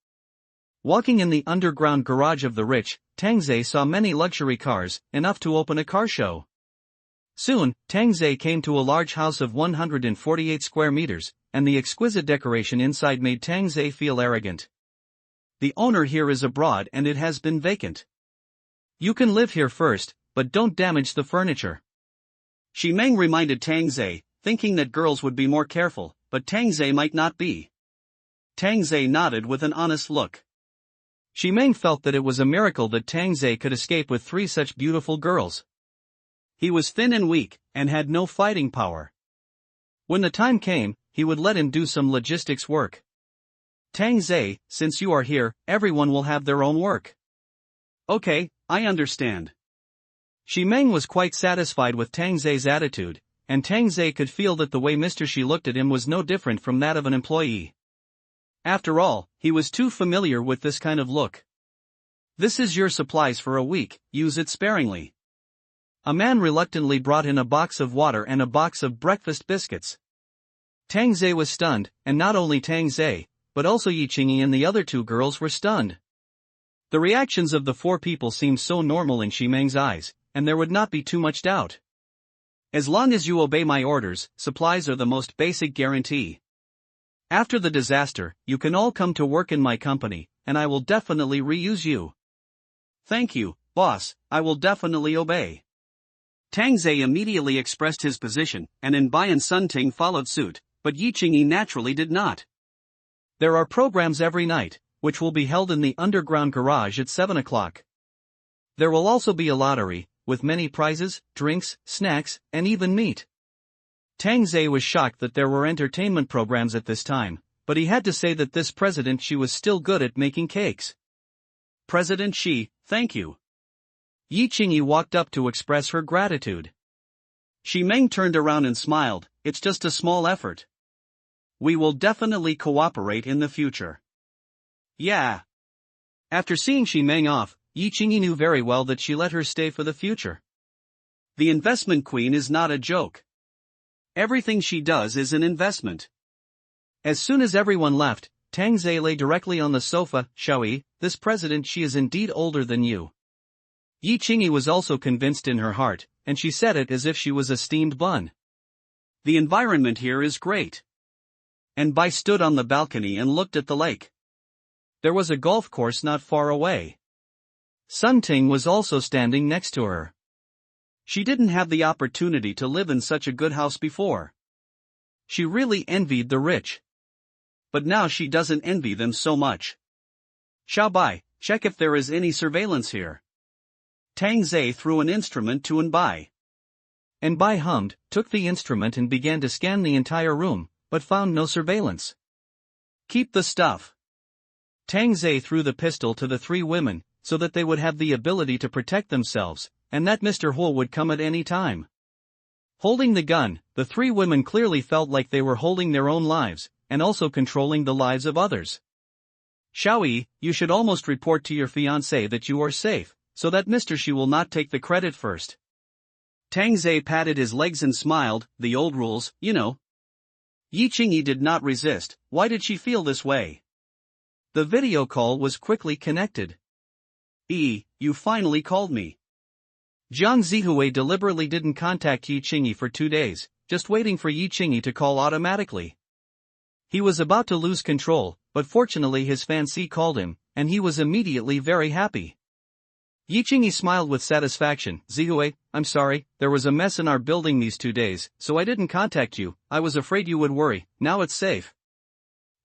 Walking in the underground garage of the rich, Tang Zhe saw many luxury cars, enough to open a car show. Soon, Tang Zhe came to a large house of 148 square meters, and the exquisite decoration inside made Tang Zhe feel arrogant. The owner here is abroad and it has been vacant. You can live here first, but don't damage the furniture. Shi Meng reminded Tang Zhe, thinking that girls would be more careful, but Tang Zhe might not be. Tang Zhe nodded with an honest look. Shi Meng felt that it was a miracle that Tang Zhe could escape with 3 such beautiful girls. He was thin and weak, and had no fighting power. When the time came, he would let him do some logistics work. Tang Zhe, since you are here, everyone will have their own work. Okay, I understand. Shi Meng was quite satisfied with Tang Zhe's attitude, and Tang Zhe could feel that the way Mr. Shi looked at him was no different from that of an employee. After all, he was too familiar with this kind of look. This is your supplies for a week, use it sparingly. A man reluctantly brought in a box of water and a box of breakfast biscuits. Tang Zhe was stunned, and not only Tang Zhe, but also Yi Qingyi and the other 2 girls were stunned. The reactions of the 4 people seemed so normal in Shi Meng's eyes, and there would not be too much doubt. As long as you obey my orders, supplies are the most basic guarantee. After the disaster, you can all come to work in my company, and I will definitely reuse you. Thank you, boss, I will definitely obey. Tang Zhe immediately expressed his position, and Anbai and Sun Ting followed suit, but Yi Qingyi naturally did not. There are programs every night, which will be held in the underground garage at 7 o'clock. There will also be a lottery, with many prizes, drinks, snacks, and even meat. Tang Zhe was shocked that there were entertainment programs at this time, but he had to say that this President Shi was still good at making cakes. President Shi, thank you. Yi Qingyi walked up to express her gratitude. Shi Meng turned around and smiled, it's just a small effort. We will definitely cooperate in the future. Yeah. After seeing Shi Meng off, Yi Qingyi knew very well that she let her stay for the future. The investment queen is not a joke. Everything she does is an investment. As soon as everyone left, Tang Zhe lay directly on the sofa. Xiaoyi, this President Shi is indeed older than you. Yi Qingyi was also convinced in her heart, and she said it as if she was a steamed bun. The environment here is great. And Bai stood on the balcony and looked at the lake. There was a golf course not far away. Sun Ting was also standing next to her. She didn't have the opportunity to live in such a good house before. She really envied the rich. But now she doesn't envy them so much. Xiao Bai, check if there is any surveillance here. Tang Zhe threw an instrument to Bai. Bai hummed, took the instrument and began to scan the entire room, but found no surveillance. Keep the stuff. Tang Zhe threw the pistol to the three women, so that they would have the ability to protect themselves, and that Mr. Huo would come at any time. Holding the gun, the three women clearly felt like they were holding their own lives, and also controlling the lives of others. Xiaoyi, you should almost report to your fiancé that you are safe, so that Mr. Shi will not take the credit first. Tang Zhe patted his legs and smiled, the old rules, you know. Yi Qingyi did not resist. Why did she feel this way? The video call was quickly connected. You finally called me. Jiang Zihui deliberately didn't contact Yi Qingyi for 2 days, just waiting for Yi Qingyi to call automatically. He was about to lose control, but fortunately his fiancée called him, and he was immediately very happy. Yi Qingyi smiled with satisfaction. Zihui, I'm sorry, there was a mess in our building these 2 days, so I didn't contact you. I was afraid you would worry. Now it's safe.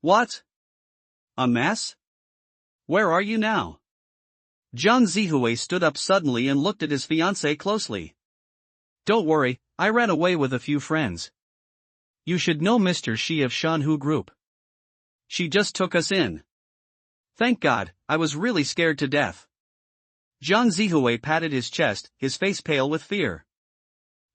What? A mess? Where are you now? Jiang Zihui stood up suddenly and looked at his fiancée closely. Don't worry, I ran away with a few friends. You should know Mr. Shi of Shanhu Group. She just took us in. Thank God, I was really scared to death. Jiang Zihui patted his chest, his face pale with fear.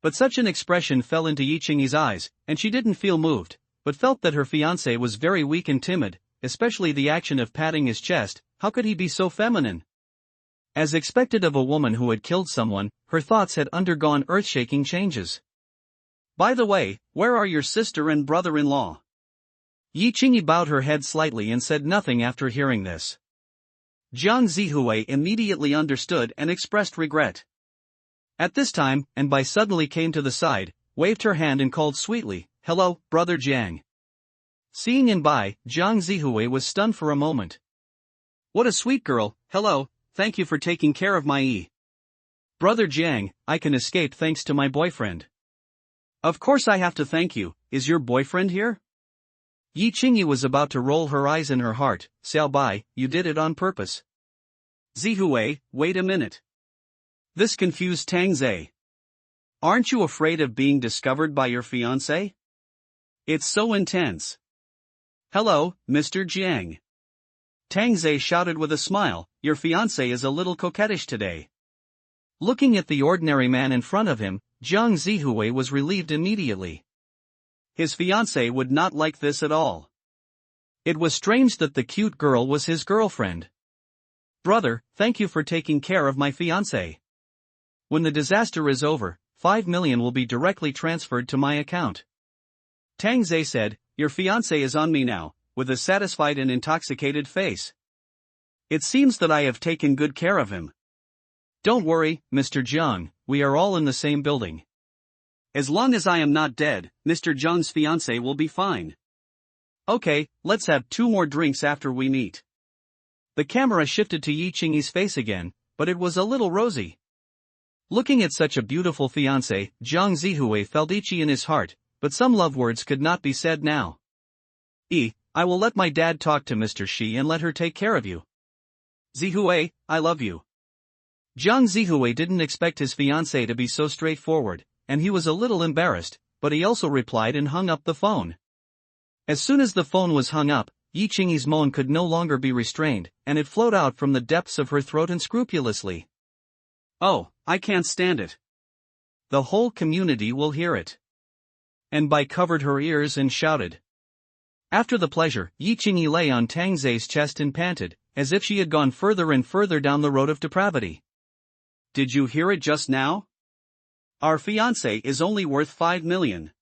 But such an expression fell into Yi Qingyi's eyes, and she didn't feel moved, but felt that her fiancé was very weak and timid, especially the action of patting his chest. How could he be so feminine? As expected of a woman who had killed someone, her thoughts had undergone earth-shaking changes. By the way, where are your sister and brother-in-law? Yi Qingyi bowed her head slightly and said nothing after hearing this. Jiang Zihui immediately understood and expressed regret. At this time, Bai suddenly came to the side, waved her hand and called sweetly, "Hello, brother Jiang." Seeing Bai, Jiang Zihui was stunned for a moment. What a sweet girl. Hello, thank you for taking care of my brother Jiang. I can escape thanks to my boyfriend. Of course I have to thank you. Is your boyfriend here? Yi Qingyi was about to roll her eyes in her heart. Xiao Bai, you did it on purpose. Zihui, wait a minute. This confused Tang Zhe. Aren't you afraid of being discovered by your fiancé? It's so intense. Hello, Mr. Jiang. Tang Zhe shouted with a smile, your fiancé is a little coquettish today. Looking at the ordinary man in front of him, Jiang Zihui was relieved immediately. His fiancée would not like this at all. It was strange that the cute girl was his girlfriend. Brother, thank you for taking care of my fiancé. When the disaster is over, 5 million will be directly transferred to my account. Tang Zhe said, your fiancé is on me now, with a satisfied and intoxicated face. It seems that I have taken good care of him. Don't worry, Mr. Jiang, we are all in the same building. As long as I am not dead, Mr. Jiang's fiancé will be fine. Okay, let's have 2 more drinks after we meet. The camera shifted to Yi Qingyi's face again, but it was a little rosy. Looking at such a beautiful fiancé, Jiang Zihui felt itchy in his heart, but some love words could not be said now. I will let my dad talk to Mr. Shi and let her take care of you. Zihui, I love you. Jiang Zihui didn't expect his fiancé to be so straightforward, and he was a little embarrassed, but he also replied and hung up the phone. As soon as the phone was hung up, Yi Qingyi's moan could no longer be restrained, and it flowed out from the depths of her throat unscrupulously. Oh, I can't stand it. The whole community will hear it. Bai covered her ears and shouted. After the pleasure, Yi Qingyi lay on Tang Zhe's chest and panted, as if she had gone further and further down the road of depravity. Did you hear it just now? Our fiancé is only worth 5 million.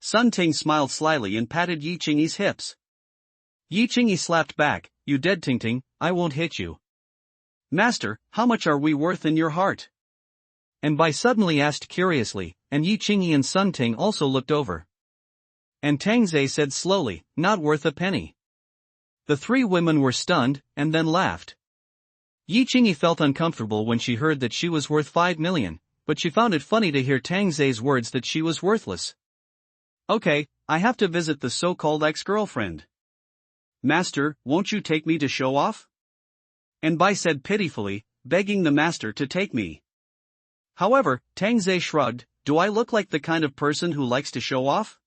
Sun Ting smiled slyly and patted Yi Qingyi's hips. Yi Qingyi slapped back, you dead Ting Ting, I won't hit you. Master, how much are we worth in your heart? Bai suddenly asked curiously, and Yi Qingyi and Sun Ting also looked over. And Tang Zhe said slowly, not worth a penny. The three women were stunned, and then laughed. Yi Qingyi felt uncomfortable when she heard that she was worth 5 million, but she found it funny to hear Tang Zai's words that she was worthless. Okay, I have to visit the so-called ex-girlfriend. Master, won't you take me to show off? And Bai said pitifully, begging the master to take me. However, Tang Zai shrugged, do I look like the kind of person who likes to show off?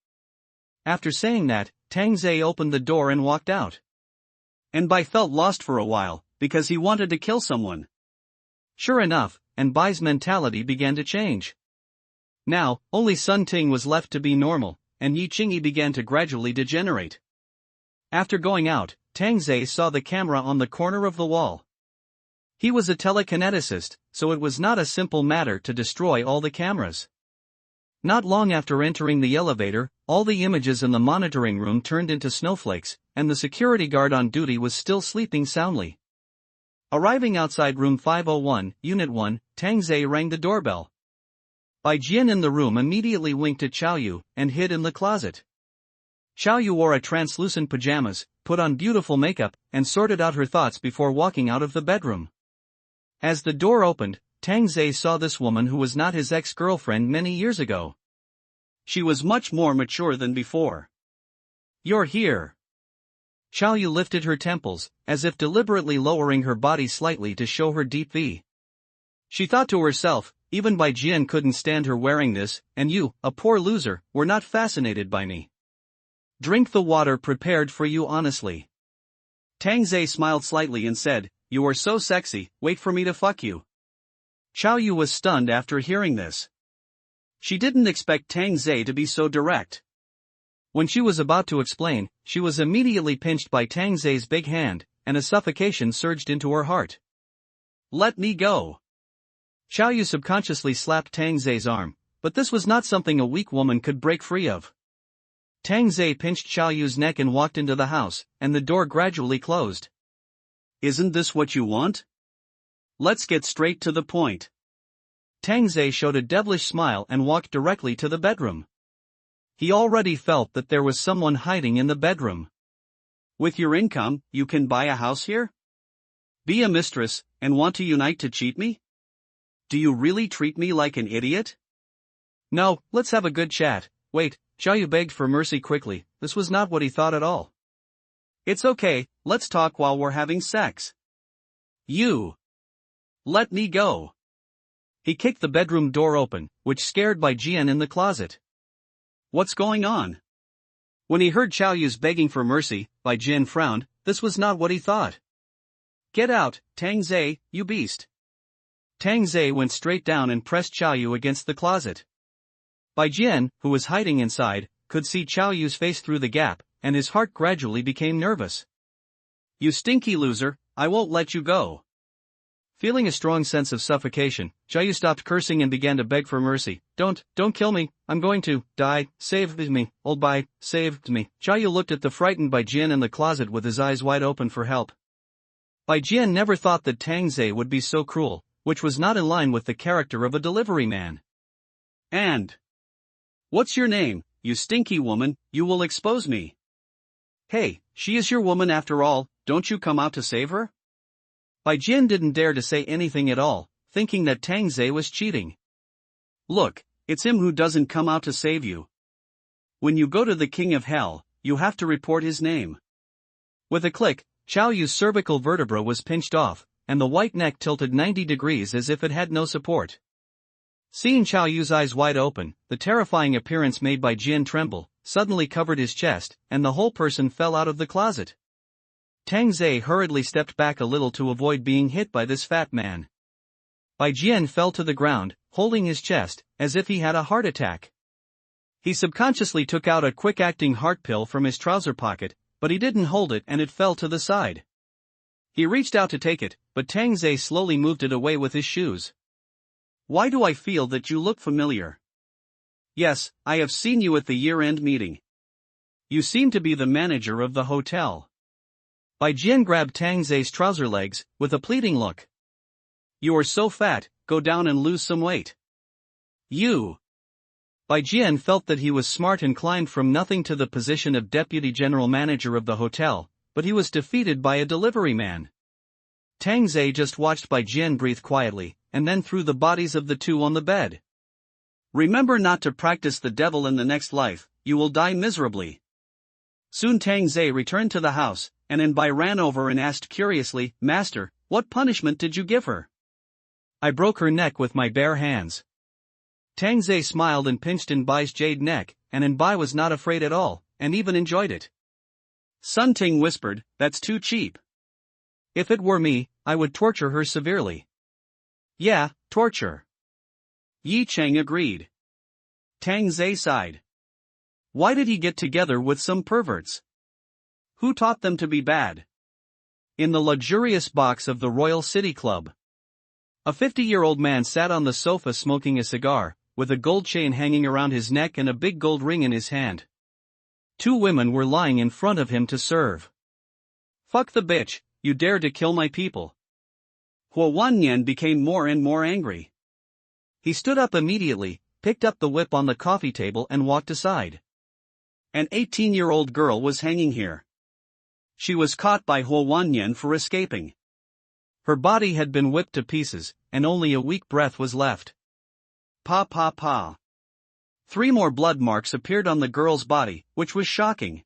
After saying that, Tang Zai opened the door and walked out. And Bai felt lost for a while, because he wanted to kill someone. Sure enough, and Bai's mentality began to change. Now, only Sun Ting was left to be normal, and Yi Qingyi began to gradually degenerate. After going out, Tang Zai saw the camera on the corner of the wall. He was a telekineticist, so it was not a simple matter to destroy all the cameras. Not long after entering the elevator, all the images in the monitoring room turned into snowflakes, and the security guard on duty was still sleeping soundly. Arriving outside room 501, Unit 1, Tang Zai rang the doorbell. Bai Jian in the room immediately winked at Xiaoyu, and hid in the closet. Xiaoyu wore a translucent pajamas, put on beautiful makeup, and sorted out her thoughts before walking out of the bedroom. As the door opened, Tang Zai saw this woman who was not his ex-girlfriend many years ago. She was much more mature than before. You're here. Xiaoyu lifted her temples, as if deliberately lowering her body slightly to show her deep V. She thought to herself, even Bai Jian couldn't stand her wearing this, and you, a poor loser, were not fascinated by me. Drink the water prepared for you honestly. Tang Zai smiled slightly and said, you are so sexy, wait for me to fuck you. Xiaoyu was stunned after hearing this. She didn't expect Tang Zai to be so direct. When she was about to explain, she was immediately pinched by Tang Zai's big hand, and a suffocation surged into her heart. Let me go. Xiaoyu subconsciously slapped Tang Zai's arm, but this was not something a weak woman could break free of. Tang Zai pinched Xiaoyu's neck and walked into the house, and the door gradually closed. Isn't this what you want? Let's get straight to the point. Tang Zai showed a devilish smile and walked directly to the bedroom. He already felt that there was someone hiding in the bedroom. With your income, you can buy a house here? Be a mistress, and want to unite to cheat me? Do you really treat me like an idiot? No, let's have a good chat. Wait, Xiaoyu begged for mercy quickly, this was not what he thought at all. It's okay, let's talk while we're having sex. You. Let me go. He kicked the bedroom door open, which scared Bai Jian in the closet. What's going on? When he heard Xiaoyu's begging for mercy, Bai Jian frowned, this was not what he thought. Get out, Tang Zai, you beast. Tang Zai went straight down and pressed Xiaoyu against the closet. Bai Jian, who was hiding inside, could see Xiaoyu's face through the gap, and his heart gradually became nervous. You stinky loser, I won't let you go. Feeling a strong sense of suffocation, Xiaoyu stopped cursing and began to beg for mercy. Don't kill me, I'm going to die, save me, old Bai, save me. Xiaoyu looked at the frightened Bai Jian in the closet with his eyes wide open for help. Bai Jian never thought that Tang Zai would be so cruel, which was not in line with the character of a delivery man. And what's your name, you stinky woman, you will expose me. Hey, she is your woman after all, don't you come out to save her? Bai Jian didn't dare to say anything at all, thinking that Tang Zai was cheating. Look, it's him who doesn't come out to save you. When you go to the king of hell, you have to report his name. With a click, Xiaoyu's cervical vertebra was pinched off, and the white neck tilted 90 degrees as if it had no support. Seeing Xiaoyu's eyes wide open, the terrifying appearance made Bai Jian tremble, suddenly covered his chest, and the whole person fell out of the closet. Tang Zai hurriedly stepped back a little to avoid being hit by this fat man. Bai Jian fell to the ground, holding his chest, as if he had a heart attack. He subconsciously took out a quick-acting heart pill from his trouser pocket, but he didn't hold it and it fell to the side. He reached out to take it, but Tang Zai slowly moved it away with his shoes. Why do I feel that you look familiar? Yes, I have seen you at the year-end meeting. You seem to be the manager of the hotel. Bai Jian grabbed Tang Zai's trouser legs, with a pleading look. You are so fat, go down and lose some weight. You. Bai Jian felt that he was smart and climbed from nothing to the position of deputy general manager of the hotel, but he was defeated by a delivery man. Tang Zhe just watched Bai Jian breathe quietly, and then threw the bodies of the two on the bed. Remember not to practice the devil in the next life, you will die miserably. Soon Tang Zhe returned to the house, and Bai ran over and asked curiously, Master, what punishment did you give her? I broke her neck with my bare hands. Tang Zhe smiled and pinched Bai's jade neck, and Bai was not afraid at all, and even enjoyed it. Sun Ting whispered, that's too cheap. If it were me, I would torture her severely. Yeah, torture. Yi Cheng agreed. Tang Zhe sighed. Why did he get together with some perverts? Who taught them to be bad? In the luxurious box of the Royal City Club, a 50-year-old man sat on the sofa smoking a cigar, with a gold chain hanging around his neck and a big gold ring in his hand. Two women were lying in front of him to serve. Fuck the bitch, you dare to kill my people. Huo Wanyan became more and more angry. He stood up immediately, picked up the whip on the coffee table and walked aside. An 18-year-old girl was hanging here. She was caught by Huo Wanyan for escaping. Her body had been whipped to pieces, and only a weak breath was left. Pa pa pa. 3 more blood marks appeared on the girl's body, which was shocking.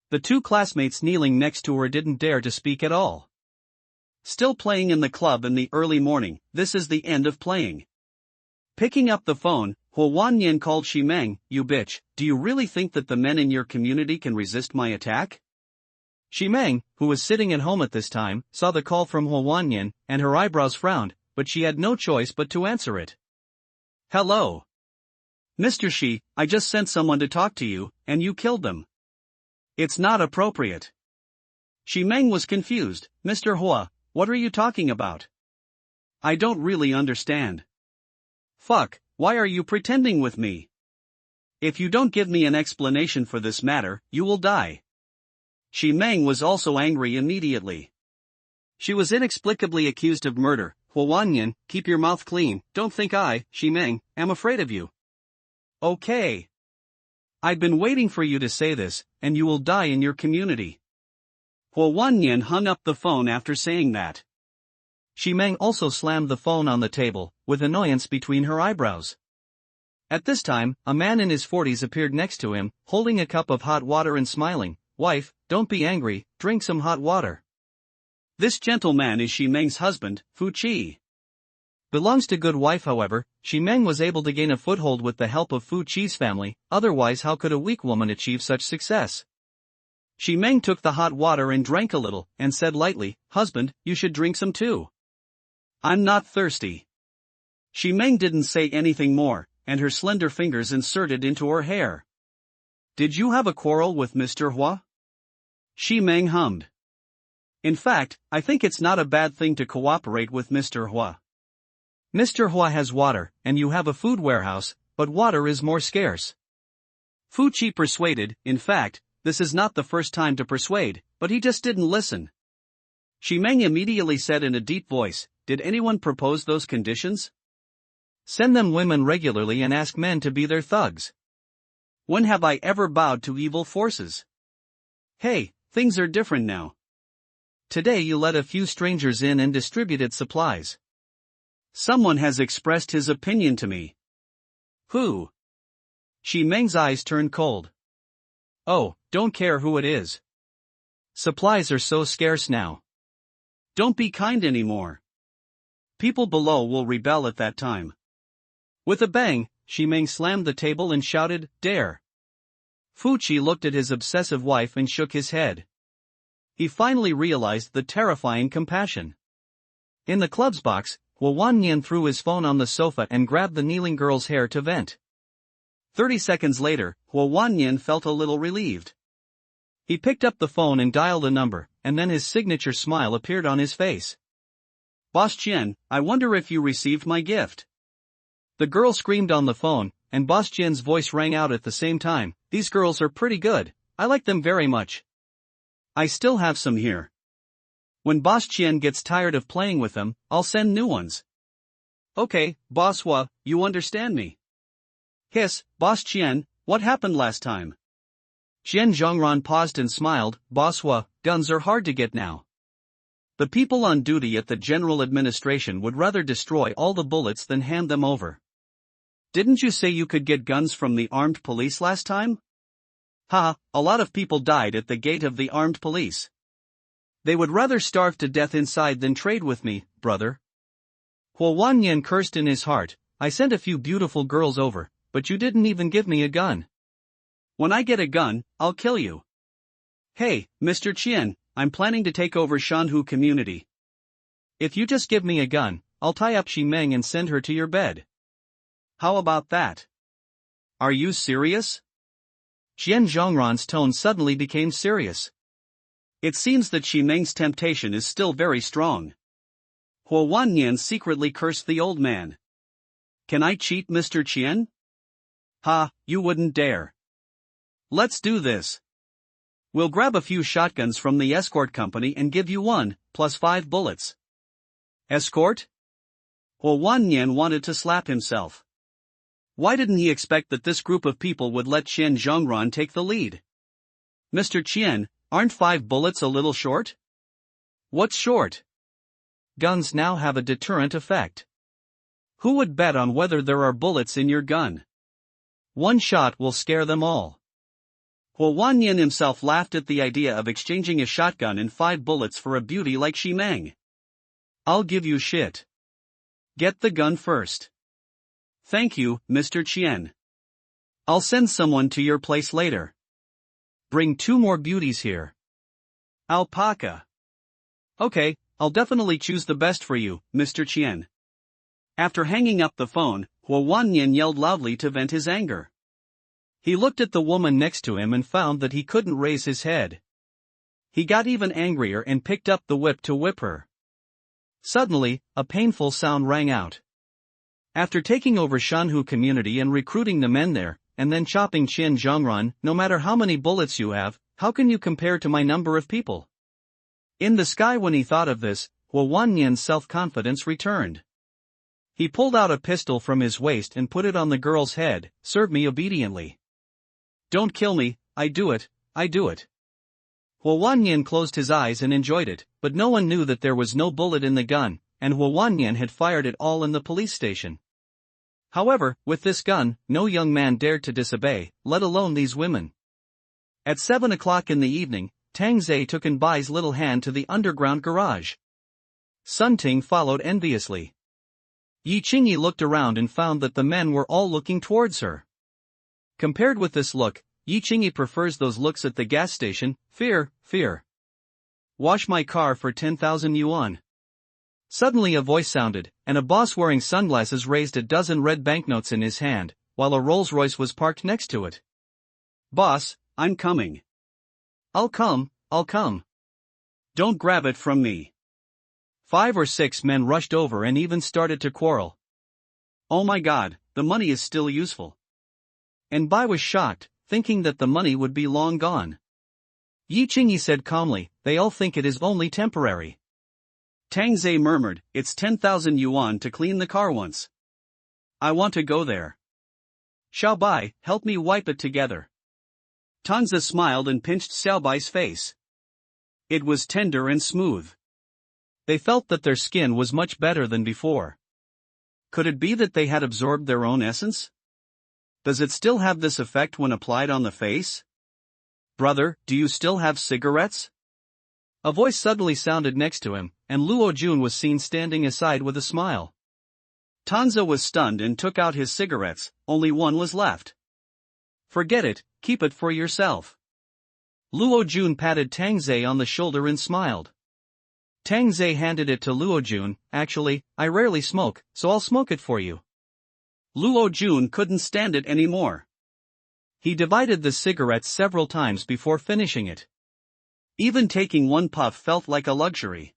The two classmates kneeling next to her didn't dare to speak at all. Still playing in the club in the early morning, this is the end of playing. Picking up the phone, Huo Wanyan called Shimeng, you bitch, do you really think that the men in your community can resist my attack? Shimeng, who was sitting at home at this time, saw the call from Huo Wanyan, and her eyebrows frowned, but she had no choice but to answer it. Hello. Mr. Shi, I just sent someone to talk to you, and you killed them. It's not appropriate. Shimeng was confused. Mr. Hua, what are you talking about? I don't really understand. Fuck, why are you pretending with me? If you don't give me an explanation for this matter, you will die. Shimeng was also angry immediately. She was inexplicably accused of murder. Huo Wanyan, keep your mouth clean, don't think I, Shimeng, am afraid of you. Okay. I've been waiting for you to say this, and you will die in your community. Huo Wanyan hung up the phone after saying that. Shimeng also slammed the phone on the table, with annoyance between her eyebrows. At this time, a man in his 40s appeared next to him, holding a cup of hot water and smiling. Wife, don't be angry, drink some hot water. This gentleman is Shimeng's husband, Fu Qi. Belongs to good wife however, Shimeng was able to gain a foothold with the help of Fu Qi's family, otherwise how could a weak woman achieve such success? Shimeng took the hot water and drank a little, and said lightly, husband, you should drink some too. I'm not thirsty. Shimeng didn't say anything more, and her slender fingers inserted into her hair. Did you have a quarrel with Mr. Hua? Shimeng hummed. In fact, I think it's not a bad thing to cooperate with Mr. Hua. Mr. Hua has water, and you have a food warehouse, but water is more scarce. Fu Qi persuaded. In fact, this is not the first time to persuade, but he just didn't listen. Shimeng immediately said in a deep voice, did anyone propose those conditions? Send them women regularly and ask men to be their thugs. When have I ever bowed to evil forces? Hey, things are different now. Today you let a few strangers in and distributed supplies. Someone has expressed his opinion to me. Who? Shimeng's eyes turned cold. Oh, don't care who it is. Supplies are so scarce now. Don't be kind anymore. People below will rebel at that time. With a bang, Shimeng slammed the table and shouted, dare. Fu Qi looked at his obsessive wife and shook his head. He finally realized the terrifying compassion. In the club's box, Huo Wanyan threw his phone on the sofa and grabbed the kneeling girl's hair to vent. 30 seconds later, Huo Wanyan felt a little relieved. He picked up the phone and dialed a number, and then his signature smile appeared on his face. Boss Qian, I wonder if you received my gift. The girl screamed on the phone, and Boss Qian's voice rang out at the same time. These girls are pretty good, I like them very much. I still have some here. When Boss Qian gets tired of playing with them, I'll send new ones. Okay, Boss Hua, you understand me. Hiss, Boss Qian, what happened last time? Xian Zhongran paused and smiled. Boss, guns are hard to get now. The people on duty at the General Administration would rather destroy all the bullets than hand them over. Didn't you say you could get guns from the armed police last time? Ha, a lot of people died at the gate of the armed police. They would rather starve to death inside than trade with me, brother. Huo Wanyan cursed in his heart. I sent a few beautiful girls over, but you didn't even give me a gun. When I get a gun, I'll kill you. Hey, Mr. Qian, I'm planning to take over Shanhu community. If you just give me a gun, I'll tie up Ximeng and send her to your bed. How about that? Are you serious? Xian Zhongran's tone suddenly became serious. It seems that Ximeng's temptation is still very strong. Huo Wanyan secretly cursed the old man. Can I cheat Mr. Qian? Ha, you wouldn't dare. Let's do this. We'll grab a few shotguns from the escort company and give you one, plus 5 bullets. Escort? Huo Wanyan wanted to slap himself. Why didn't he expect that this group of people would let Xian Zhongran take the lead? Mr. Qian, aren't 5 bullets a little short? What's short? Guns now have a deterrent effect. Who would bet on whether there are bullets in your gun? One shot will scare them all. Huo Wanyan himself laughed at the idea of exchanging a shotgun and 5 bullets for a beauty like Ximeng. I'll give you shit. Get the gun first. Thank you, Mr. Qian. I'll send someone to your place later. Bring 2 more beauties here. Alpaca. Okay, I'll definitely choose the best for you, Mr. Qian. After hanging up the phone, Huo Wanyan yelled loudly to vent his anger. He looked at the woman next to him and found that he couldn't raise his head. He got even angrier and picked up the whip to whip her. Suddenly, a painful sound rang out. After taking over Shanhu community and recruiting the men there, and then chopping Qian Zhongran, no matter how many bullets you have, how can you compare to my number of people? In the sky when he thought of this, Huo Wanyan's self-confidence returned. He pulled out a pistol from his waist and put it on the girl's head. Serve me obediently. Don't kill me, I do it. Huo Wanyan closed his eyes and enjoyed it, but no one knew that there was no bullet in the gun, and Huo Wanyan had fired it all in the police station. However, with this gun, no young man dared to disobey, let alone these women. At 7 o'clock in the evening, Tang Zhe took in Bai's little hand to the underground garage. Sun Ting followed enviously. Yi Qingyi looked around and found that the men were all looking towards her. Compared with this look, Yi Qingyi prefers those looks at the gas station. Fear. Wash my car for 10,000 yuan. Suddenly a voice sounded, and a boss wearing sunglasses raised a dozen red banknotes in his hand, while a Rolls-Royce was parked next to it. Boss, I'm coming. I'll come. Don't grab it from me. 5 or 6 men rushed over and even started to quarrel. Oh my god, the money is still useful. And Bai was shocked, thinking that the money would be long gone. Yi Qingyi said calmly, they all think it is only temporary. Tang Zhe murmured, it's 10,000 yuan to clean the car once. I want to go there. Xiao Bai, help me wipe it together. Tanza smiled and pinched Xiao Bai's face. It was tender and smooth. They felt that their skin was much better than before. Could it be that they had absorbed their own essence? Does it still have this effect when applied on the face? Brother, do you still have cigarettes? A voice suddenly sounded next to him, and Luo Jun was seen standing aside with a smile. Tanza was stunned and took out his cigarettes, only one was left. Forget it, keep it for yourself. Luo Jun patted Tang Zhe on the shoulder and smiled. Tang Zhe handed it to Luo Jun. Actually, I rarely smoke, so I'll smoke it for you. Luo Jun couldn't stand it anymore. He divided the cigarette several times before finishing it. Even taking one puff felt like a luxury.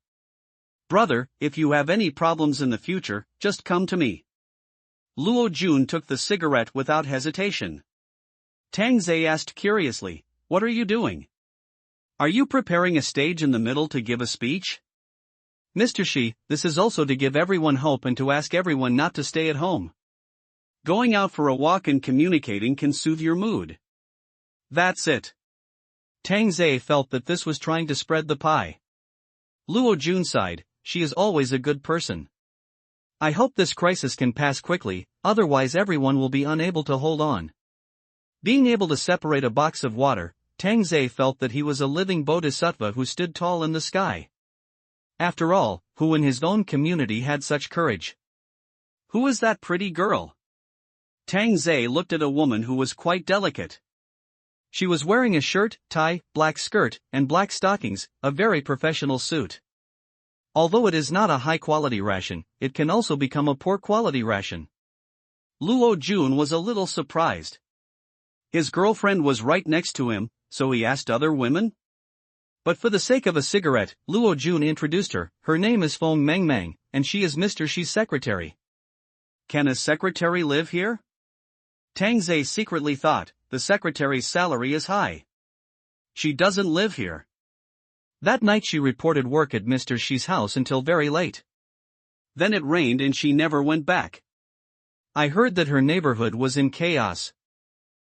Brother, if you have any problems in the future, just come to me. Luo Jun took the cigarette without hesitation. Tang Zhe asked curiously, what are you doing? Are you preparing a stage in the middle to give a speech? Mr. Shi, this is also to give everyone hope and to ask everyone not to stay at home. Going out for a walk and communicating can soothe your mood. That's it. Tang Zhe felt that this was trying to spread the pie. Luo Jun sighed, she is always a good person. I hope this crisis can pass quickly, otherwise everyone will be unable to hold on. Being able to separate a box of water, Tang Zhe felt that he was a living bodhisattva who stood tall in the sky. After all, who in his own community had such courage? Who is that pretty girl? Tang Zhe looked at a woman who was quite delicate. She was wearing a shirt, tie, black skirt, and black stockings, a very professional suit. Although it is not a high-quality ration, it can also become a poor-quality ration. Luo Jun was a little surprised. His girlfriend was right next to him, so he asked other women? But for the sake of a cigarette, Luo Jun introduced her. Her name is Feng Mengmeng, and she is Mr. Shi's secretary. Can a secretary live here? Tang Zhe secretly thought, the secretary's salary is high. She doesn't live here. That night she reported work at Mr. Shi's house until very late. Then it rained and she never went back. I heard that her neighborhood was in chaos.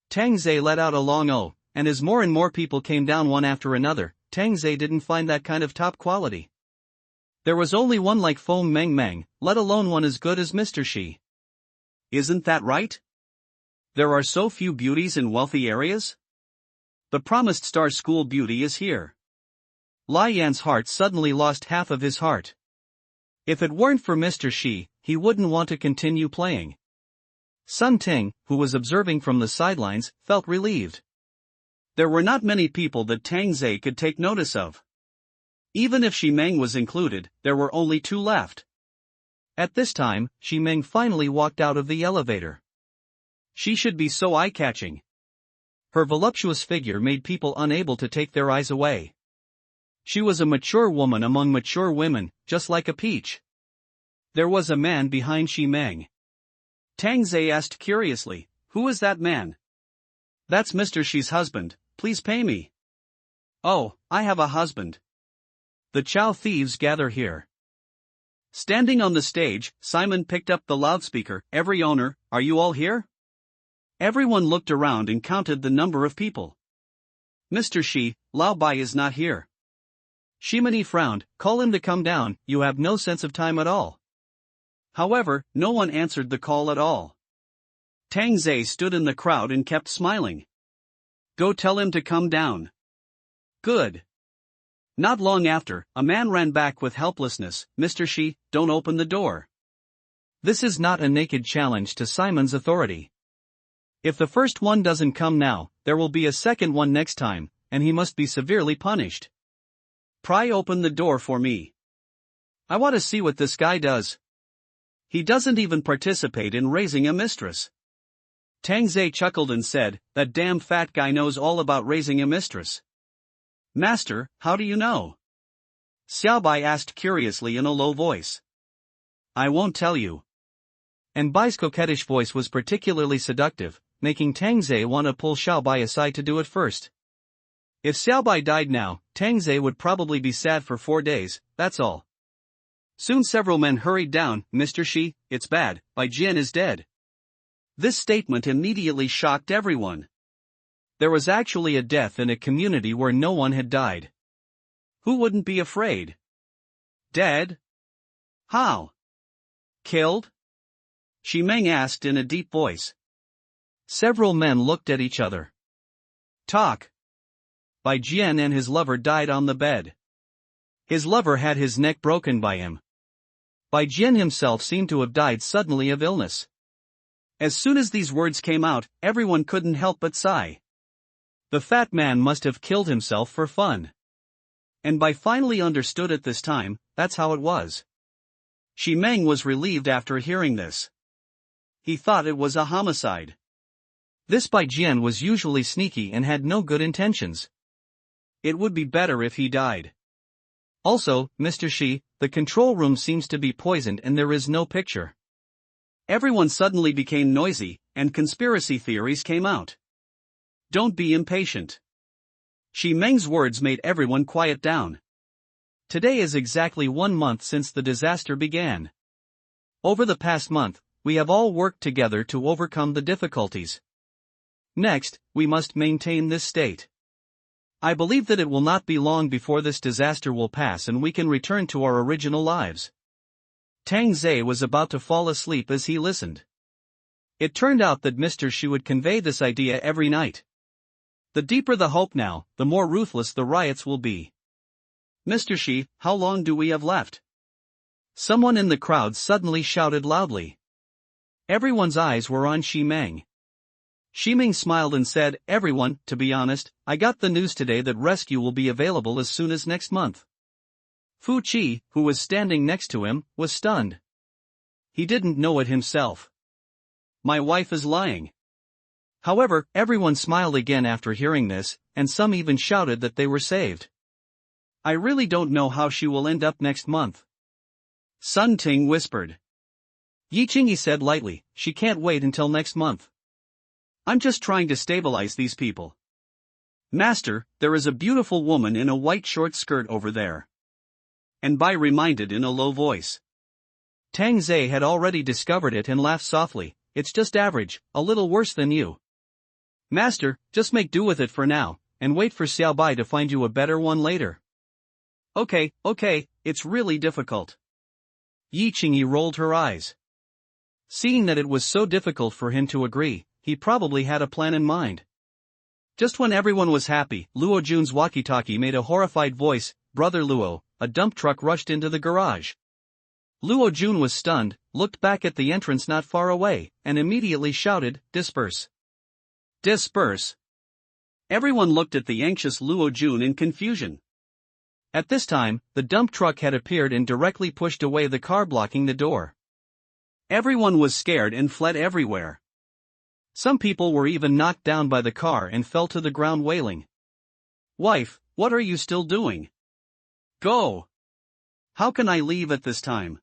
Tang Zhe let out a long "oh," and as more and more people came down one after another, Tang Zhe didn't find that kind of top quality. There was only one like Feng Mengmeng, let alone one as good as Mr. Shi. Isn't that right? There are so few beauties in wealthy areas? The promised star school beauty is here. Lai Yan's heart suddenly lost half of his heart. If it weren't for Mr. Shi, he wouldn't want to continue playing. Sun Ting, who was observing from the sidelines, felt relieved. There were not many people that Tang Zhe could take notice of. Even if Shi Meng was included, there were only 2 left. At this time, Shi Meng finally walked out of the elevator. She should be so eye-catching. Her voluptuous figure made people unable to take their eyes away. She was a mature woman among mature women, just like a peach. There was a man behind Shi Meng. Tang Zhe asked curiously, who is that man? That's Mr. Shi's husband, please pay me. Oh, I have a husband. The Chow thieves gather here. Standing on the stage, Simon picked up the loudspeaker, every owner, are you all here? Everyone looked around and counted the number of people. Mr. Shi, Lao Bai is not here. Shimini frowned, call him to come down, you have no sense of time at all. However, no one answered the call at all. Tang Zhe stood in the crowd and kept smiling. Go tell him to come down. Good. Not long after, a man ran back with helplessness, Mr. Shi, don't open the door. This is not a naked challenge to Simon's authority. If the first one doesn't come now, there will be a second one next time, and he must be severely punished. Pry open the door for me. I want to see what this guy does. He doesn't even participate in raising a mistress. Tang Zhe chuckled and said, that damn fat guy knows all about raising a mistress. Master, how do you know? Xiaobai asked curiously in a low voice. I won't tell you. And Bai's coquettish voice was particularly seductive, making Tang Zhe want to pull Xiaobai aside to do it first. If Xiaobai died now, Tang Zhe would probably be sad for 4 days, that's all. Soon several men hurried down, Mr. Shi, it's bad, Bai Jian is dead. This statement immediately shocked everyone. There was actually a death in a community where no one had died. Who wouldn't be afraid? Dead? How? Killed? Shi Meng asked in a deep voice. Several men looked at each other. Talk. Bai Jian and his lover died on the bed. His lover had his neck broken by him. Bai Jian himself seemed to have died suddenly of illness. As soon as these words came out, everyone couldn't help but sigh. The fat man must have killed himself for fun. And Bai finally understood at this time, that's how it was. Shi Meng was relieved after hearing this. He thought it was a homicide. This Bai Jian was usually sneaky and had no good intentions. It would be better if he died. Also, Mr. Shi, the control room seems to be poisoned and there is no picture. Everyone suddenly became noisy, and conspiracy theories came out. Don't be impatient. Shi Meng's words made everyone quiet down. Today is exactly 1 month since the disaster began. Over the past month, we have all worked together to overcome the difficulties. Next, we must maintain this state. I believe that it will not be long before this disaster will pass and we can return to our original lives. Tang Zhe was about to fall asleep as he listened. It turned out that Mr. Shi would convey this idea every night. The deeper the hope now, the more ruthless the riots will be. Mr. Shi, how long do we have left? Someone in the crowd suddenly shouted loudly. Everyone's eyes were on Xi Meng. Xi Meng smiled and said, "Everyone, to be honest, I got the news today that rescue will be available as soon as next month." Fu Qi, who was standing next to him, was stunned. He didn't know it himself. My wife is lying. However, everyone smiled again after hearing this, and some even shouted that they were saved. I really don't know how she will end up next month. Sun Ting whispered. Yi Qingyi said lightly, she can't wait until next month. I'm just trying to stabilize these people. Master, there is a beautiful woman in a white short skirt over there. And Bai reminded in a low voice. Tang Zhe had already discovered it and laughed softly. It's just average, a little worse than you. Master, just make do with it for now, and wait for Xiao Bai to find you a better one later. Okay, it's really difficult. Yi Qingyi rolled her eyes. Seeing that it was so difficult for him to agree, he probably had a plan in mind. Just when everyone was happy, Luo Jun's walkie-talkie made a horrified voice, "Brother Luo," a dump truck rushed into the garage. Luo Jun was stunned, looked back at the entrance not far away, and immediately shouted, "Disperse! Disperse!" Everyone looked at the anxious Luo Jun in confusion. At this time, the dump truck had appeared and directly pushed away the car blocking the door. Everyone was scared and fled everywhere. Some people were even knocked down by the car and fell to the ground wailing. Wife, what are you still doing? Go! How can I leave at this time?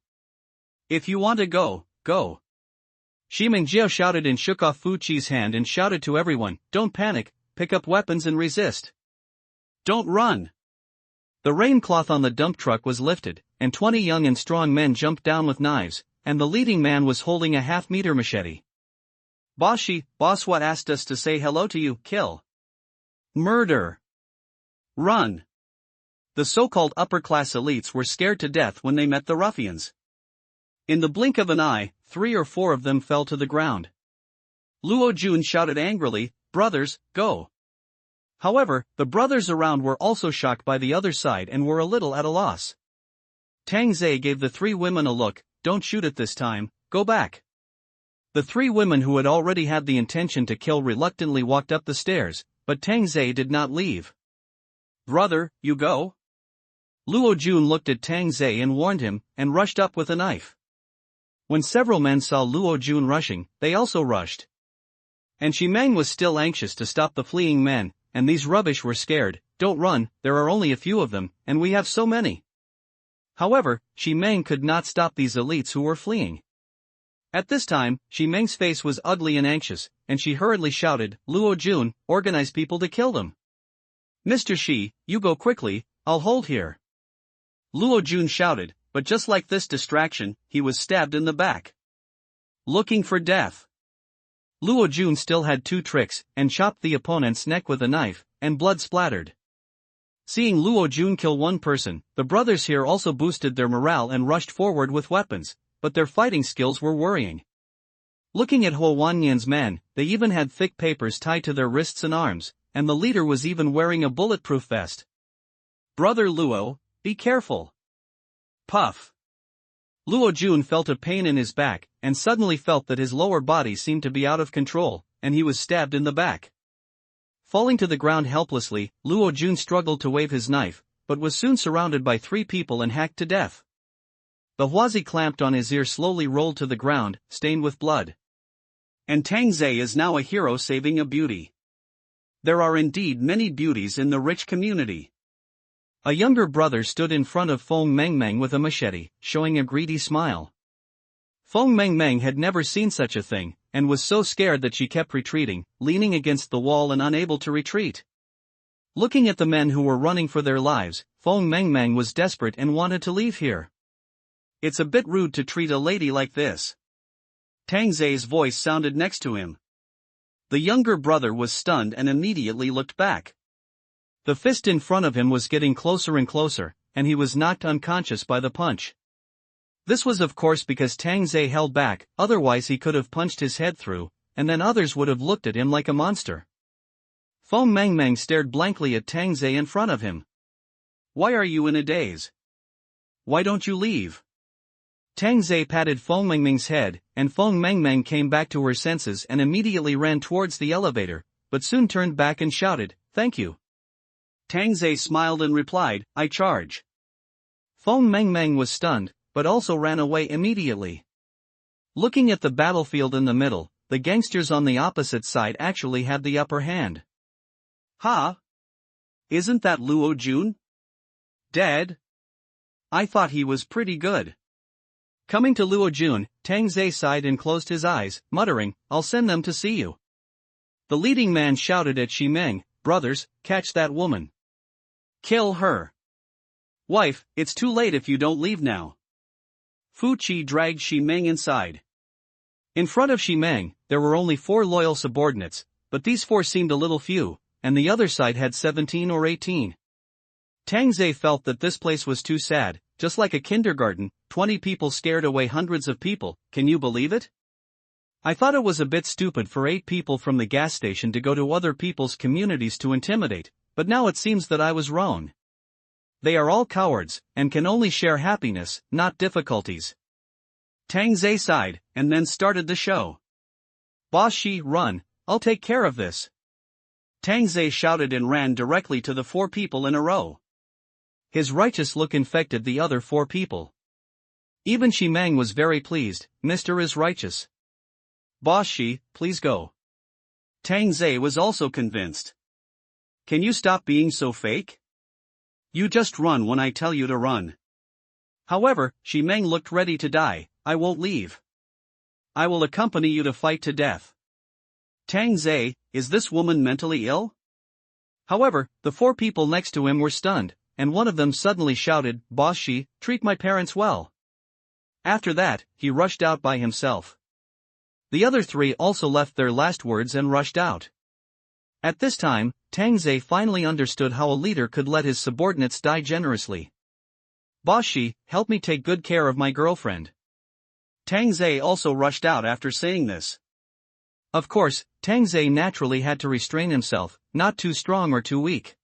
If you want to go, go. Xi Mengjiao shouted and shook off Fu Qi's hand and shouted to everyone, don't panic, pick up weapons and resist. Don't run. The rain cloth on the dump truck was lifted, and 20 young and strong men jumped down with knives, and the leading man was holding a half-meter machete. Boss what asked us to say hello to you, kill. Murder. Run. The so-called upper-class elites were scared to death when they met the ruffians. In the blink of an eye, 3 or 4 of them fell to the ground. Luo Jun shouted angrily, brothers, go. However, the brothers around were also shocked by the other side and were a little at a loss. Tang Zhe gave the 3 women a look, don't shoot at this time, go back. The 3 women who had already had the intention to kill reluctantly walked up the stairs, but Tang Zhe did not leave. Brother, you go? Luo Jun looked at Tang Zhe and warned him, and rushed up with a knife. When several men saw Luo Jun rushing, they also rushed. And Xi Meng was still anxious to stop the fleeing men, and these rubbish were scared, don't run, there are only a few of them, and we have so many. However, Xi Meng could not stop these elites who were fleeing. At this time, Xi Meng's face was ugly and anxious, and she hurriedly shouted, Luo Jun, organize people to kill them. Mr. Shi, you go quickly, I'll hold here. Luo Jun shouted, but just like this distraction, he was stabbed in the back. Looking for death. Luo Jun still had 2 tricks, and chopped the opponent's neck with a knife, and blood splattered. Seeing Luo Jun kill 1 person, the brothers here also boosted their morale and rushed forward with weapons, but their fighting skills were worrying. Looking at Huo Wanyan's men, they even had thick papers tied to their wrists and arms, and the leader was even wearing a bulletproof vest. Brother Luo, be careful. Puff. Luo Jun felt a pain in his back, and suddenly felt that his lower body seemed to be out of control, and he was stabbed in the back. Falling to the ground helplessly, Luo Jun struggled to wave his knife, but was soon surrounded by 3 people and hacked to death. The huazi clamped on his ear slowly rolled to the ground, stained with blood. And Tang Zhe is now a hero saving a beauty. There are indeed many beauties in the rich community. A younger brother stood in front of Feng Mengmeng with a machete, showing a greedy smile. Feng Mengmeng had never seen such a thing, and was so scared that she kept retreating, leaning against the wall and unable to retreat. Looking at the men who were running for their lives, Feng Mengmeng was desperate and wanted to leave here. It's a bit rude to treat a lady like this. Tang Zhe's voice sounded next to him. The younger brother was stunned and immediately looked back. The fist in front of him was getting closer and closer, and he was knocked unconscious by the punch. This was of course because Tang Ze held back, otherwise he could have punched his head through, and then others would have looked at him like a monster. Feng Mengmeng stared blankly at Tang Ze in front of him. "Why are you in a daze? Why don't you leave?" Tang Ze patted Feng Mengmeng's head, and Feng Mengmeng came back to her senses and immediately ran towards the elevator, but soon turned back and shouted, "Thank you." Tang Ze smiled and replied, "I charge." Feng Mengmeng was stunned, but also ran away immediately. Looking at the battlefield in the middle, the gangsters on the opposite side actually had the upper hand. "Ha! Isn't that Luo Jun? Dead? I thought he was pretty good." Coming to Luo Jun, Tang Ze sighed and closed his eyes, muttering, "I'll send them to see you." The leading man shouted at Shi Meng, "Brothers, catch that woman. Kill her. Wife, it's too late if you don't leave now." Fu Qi dragged Shi Meng inside. In front of Shi Meng, there were only 4 loyal subordinates, but these 4 seemed a little few, and the other side had 17 or 18. Tang Ze felt that this place was too sad, just like a kindergarten, 20 people scared away hundreds of people, can you believe it? I thought it was a bit stupid for 8 people from the gas station to go to other people's communities to intimidate, but now it seems that I was wrong. They are all cowards, and can only share happiness, not difficulties. Tang Ze sighed, and then started the show. "Boss Shi, run, I'll take care of this." Tang Ze shouted and ran directly to the 4 people in a row. His righteous look infected the other 4 people. Even Shi Meng was very pleased, "Mr. is righteous. Boss Shi, please go." Tang Ze was also convinced. "Can you stop being so fake? You just run when I tell you to run." However, Shi Meng looked ready to die. "I won't leave. I will accompany you to fight to death." Tang Ze, is this woman mentally ill? However, the 4 people next to him were stunned, and one of them suddenly shouted, "Boss Shi, treat my parents well." After that, he rushed out by himself. The other 3 also left their last words and rushed out. At this time, Tang Ze finally understood how a leader could let his subordinates die generously. "Boss Shi, help me take good care of my girlfriend." Tang Ze also rushed out after saying this. Of course, Tang Ze naturally had to restrain himself, not too strong or too weak.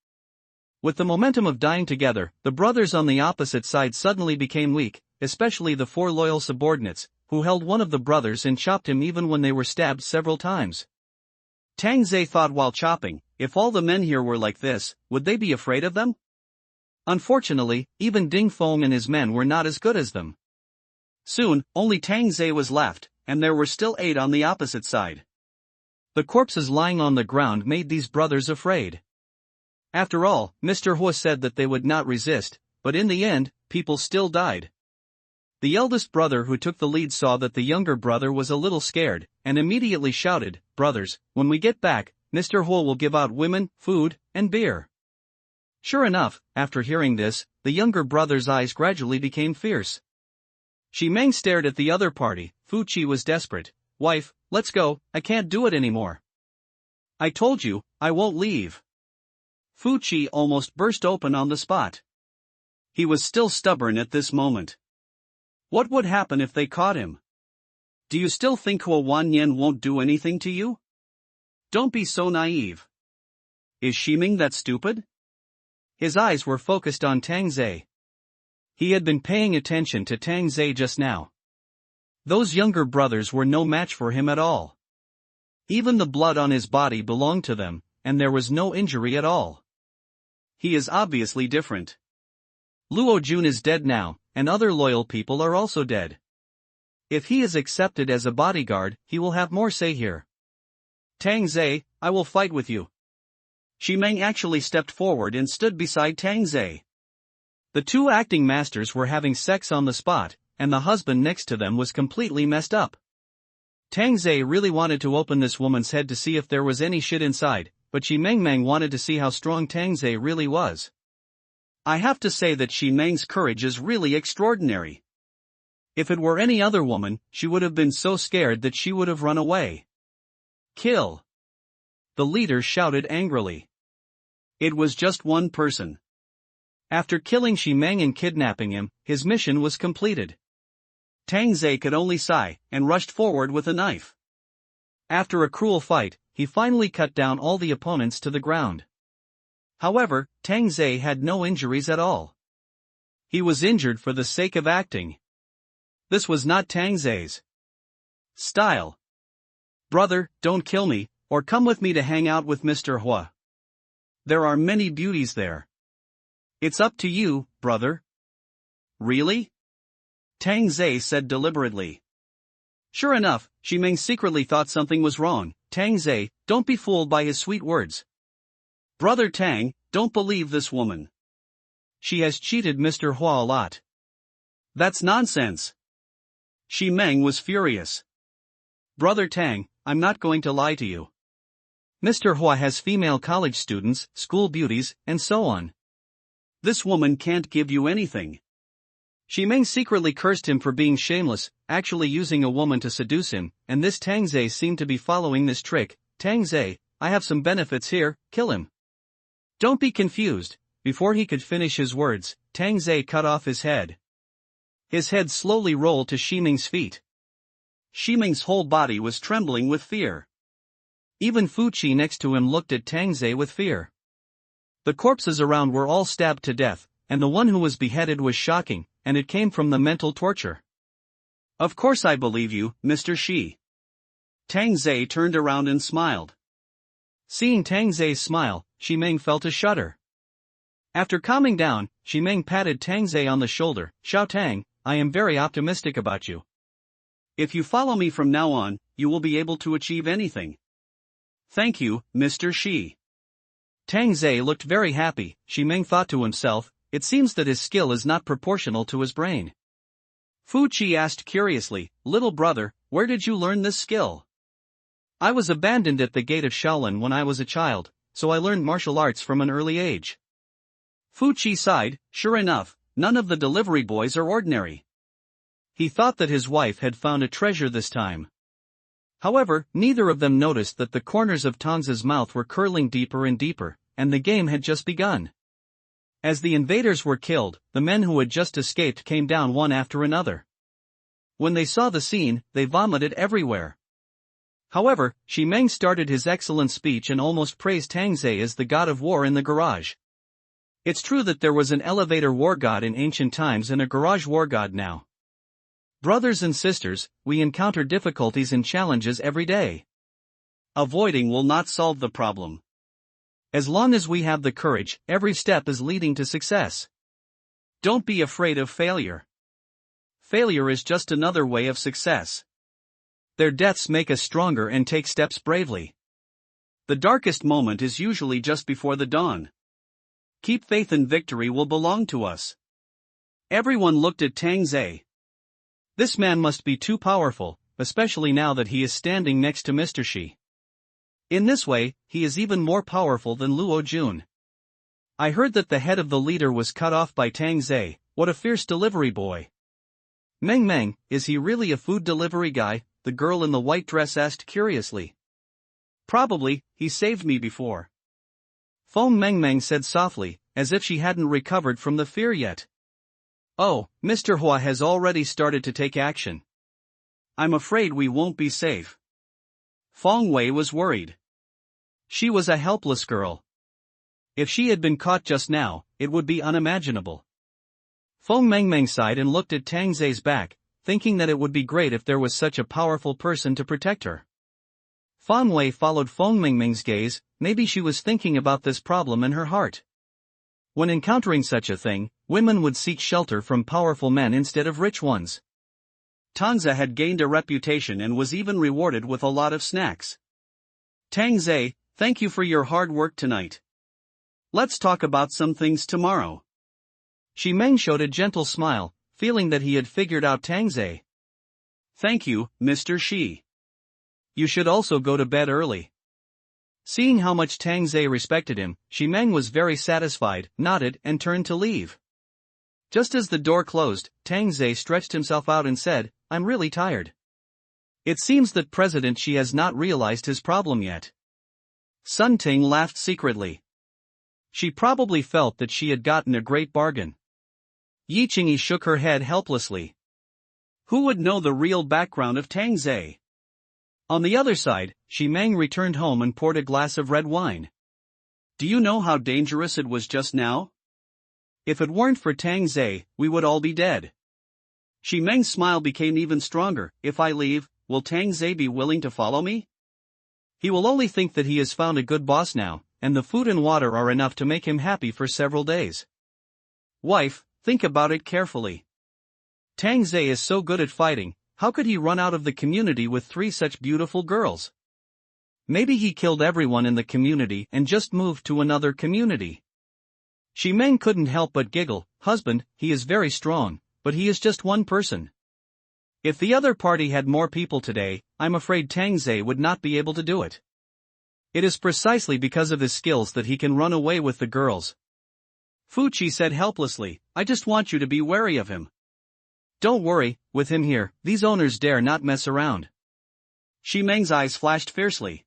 With the momentum of dying together, the brothers on the opposite side suddenly became weak, especially the 4 loyal subordinates, who held one of the brothers and chopped him even when they were stabbed several times. Tang Ze thought while chopping, if all the men here were like this, would they be afraid of them? Unfortunately, even Ding Feng and his men were not as good as them. Soon, only Tang Ze was left, and there were still 8 on the opposite side. The corpses lying on the ground made these brothers afraid. After all, Mr. Hua said that they would not resist, but in the end, people still died. The eldest brother who took the lead saw that the younger brother was a little scared, and immediately shouted, "Brothers, when we get back, Mr. Hua will give out women, food, and beer." Sure enough, after hearing this, the younger brother's eyes gradually became fierce. Shi Meng stared at the other party. Fu Qi was desperate. "Wife, let's go, I can't do it anymore." "I told you, I won't leave." Fu Qi almost burst open on the spot. He was still stubborn at this moment. What would happen if they caught him? Do you still think Hua Wanyan won't do anything to you? Don't be so naive. Is Shi Meng that stupid? His eyes were focused on Tang Ze. He had been paying attention to Tang Ze just now. Those younger brothers were no match for him at all. Even the blood on his body belonged to them, and there was no injury at all. He is obviously different. Luo Jun is dead now, and other loyal people are also dead. If he is accepted as a bodyguard, he will have more say here. Tang Ze, I will fight with you. Shi Meng actually stepped forward and stood beside Tang Ze. The 2 acting masters were having sex on the spot, and the husband next to them was completely messed up. Tang Ze really wanted to open this woman's head to see if there was any shit inside, but Shi Meng wanted to see how strong Tang Ze really was. I have to say that Shi Meng's courage is really extraordinary. If it were any other woman, she would have been so scared that she would have run away. Kill! The leader shouted angrily. It was just one person. After killing Shi Meng and kidnapping him, his mission was completed. Tang Zhe could only sigh, and rushed forward with a knife. After a cruel fight, he finally cut down all the opponents to the ground. However, Tang Zhe had no injuries at all. He was injured for the sake of acting. This was not Tang Zhe's style. Brother, don't kill me, or come with me to hang out with Mr. Hua. There are many beauties there. It's up to you, brother. Really? Tang Zhe said deliberately. Sure enough, Shi Meng secretly thought something was wrong. Tang Zhe, don't be fooled by his sweet words. Brother Tang, don't believe this woman. She has cheated Mr. Hua a lot. That's nonsense. Shi Meng was furious. Brother Tang, I'm not going to lie to you. Mr. Hua has female college students, school beauties, and so on. This woman can't give you anything. Shi Meng secretly cursed him for being shameless, actually using a woman to seduce him, and this Tang Zhe seemed to be following this trick. Tang Zhe, I have some benefits here, kill him. Don't be confused. Before he could finish his words, Tang Zhe cut off his head. His head slowly rolled to Shi Meng's feet. Shi Meng's whole body was trembling with fear. Even Fu Qi next to him looked at Tang Zhe with fear. The corpses around were all stabbed to death, and the one who was beheaded was shocking, and it came from the mental torture. Of course I believe you, Mr. Shi. Tang Zhe turned around and smiled. Seeing Tang Zhe's smile, Shi Meng felt a shudder. After calming down, Shi Meng patted Tang Zhe on the shoulder. Xiao Tang, I am very optimistic about you. If you follow me from now on, you will be able to achieve anything. Thank you, Mr. Shi. Tang Zhe looked very happy. Shi Meng thought to himself, it seems that his skill is not proportional to his brain. Fu Qi asked curiously, little brother, where did you learn this skill? I was abandoned at the gate of Shaolin when I was a child, so I learned martial arts from an early age. Fu Qi sighed. Sure enough, none of the delivery boys are ordinary. He thought that his wife had found a treasure this time. However, neither of them noticed that the corners of Tang's mouth were curling deeper and deeper, and the game had just begun. As the invaders were killed, the men who had just escaped came down one after another. When they saw the scene, they vomited everywhere. However, Shi Meng started his excellent speech and almost praised Tang Zhe as the god of war in the garage. It's true that there was an elevator war god in ancient times and a garage war god now. Brothers and sisters, we encounter difficulties and challenges every day. Avoiding will not solve the problem. As long as we have the courage, every step is leading to success. Don't be afraid of failure. Failure is just another way of success. Their deaths make us stronger and take steps bravely. The darkest moment is usually just before the dawn. Keep faith and victory will belong to us. Everyone looked at Tang Zhe. This man must be too powerful, especially now that he is standing next to Mr. Shi. In this way, he is even more powerful than Luo Jun. I heard that the head of the leader was cut off by Tang Zhe. What a fierce delivery boy. Meng Meng, is he really a food delivery guy? The girl in the white dress asked curiously. Probably, he saved me before. Feng Meng Meng said softly, as if she hadn't recovered from the fear yet. Oh, Mr. Hua has already started to take action. I'm afraid we won't be safe. Feng Wei was worried. She was a helpless girl. If she had been caught just now, it would be unimaginable. Feng Meng Meng sighed and looked at Tang Zhe's back, thinking that it would be great if there was such a powerful person to protect her. Feng Wei followed Feng Meng Meng's gaze. Maybe she was thinking about this problem in her heart. When encountering such a thing, women would seek shelter from powerful men instead of rich ones. Tangza had gained a reputation and was even rewarded with a lot of snacks. Tang Zhe, thank you for your hard work tonight. Let's talk about some things tomorrow. Shi Meng showed a gentle smile, feeling that he had figured out Tang Zhe. Thank you, Mr. Shi. You should also go to bed early. Seeing how much Tang Zhe respected him, Shi Meng was very satisfied, nodded, and turned to leave. Just as the door closed, Tang Zhe stretched himself out and said, I'm really tired. It seems that President Shi has not realized his problem yet. Sun Ting laughed secretly. She probably felt that she had gotten a great bargain. Yi Qingyi shook her head helplessly. Who would know the real background of Tang Zhe? On the other side, Xi Meng returned home and poured a glass of red wine. Do you know how dangerous it was just now? If it weren't for Tang Zhe, we would all be dead. Xi Meng's smile became even stronger. If I leave, will Tang Zhe be willing to follow me? He will only think that he has found a good boss now, and the food and water are enough to make him happy for several days. Wife, think about it carefully. Tang Zhe is so good at fighting, how could he run out of the community with 3 such beautiful girls? Maybe he killed everyone in the community and just moved to another community. Xi Meng couldn't help but giggle. Husband, he is very strong, but he is just one person. If the other party had more people today, I'm afraid Tang Zhe would not be able to do it. It is precisely because of his skills that he can run away with the girls. Fu Qi said helplessly, I just want you to be wary of him. Don't worry, with him here, these owners dare not mess around. Xi Meng's eyes flashed fiercely.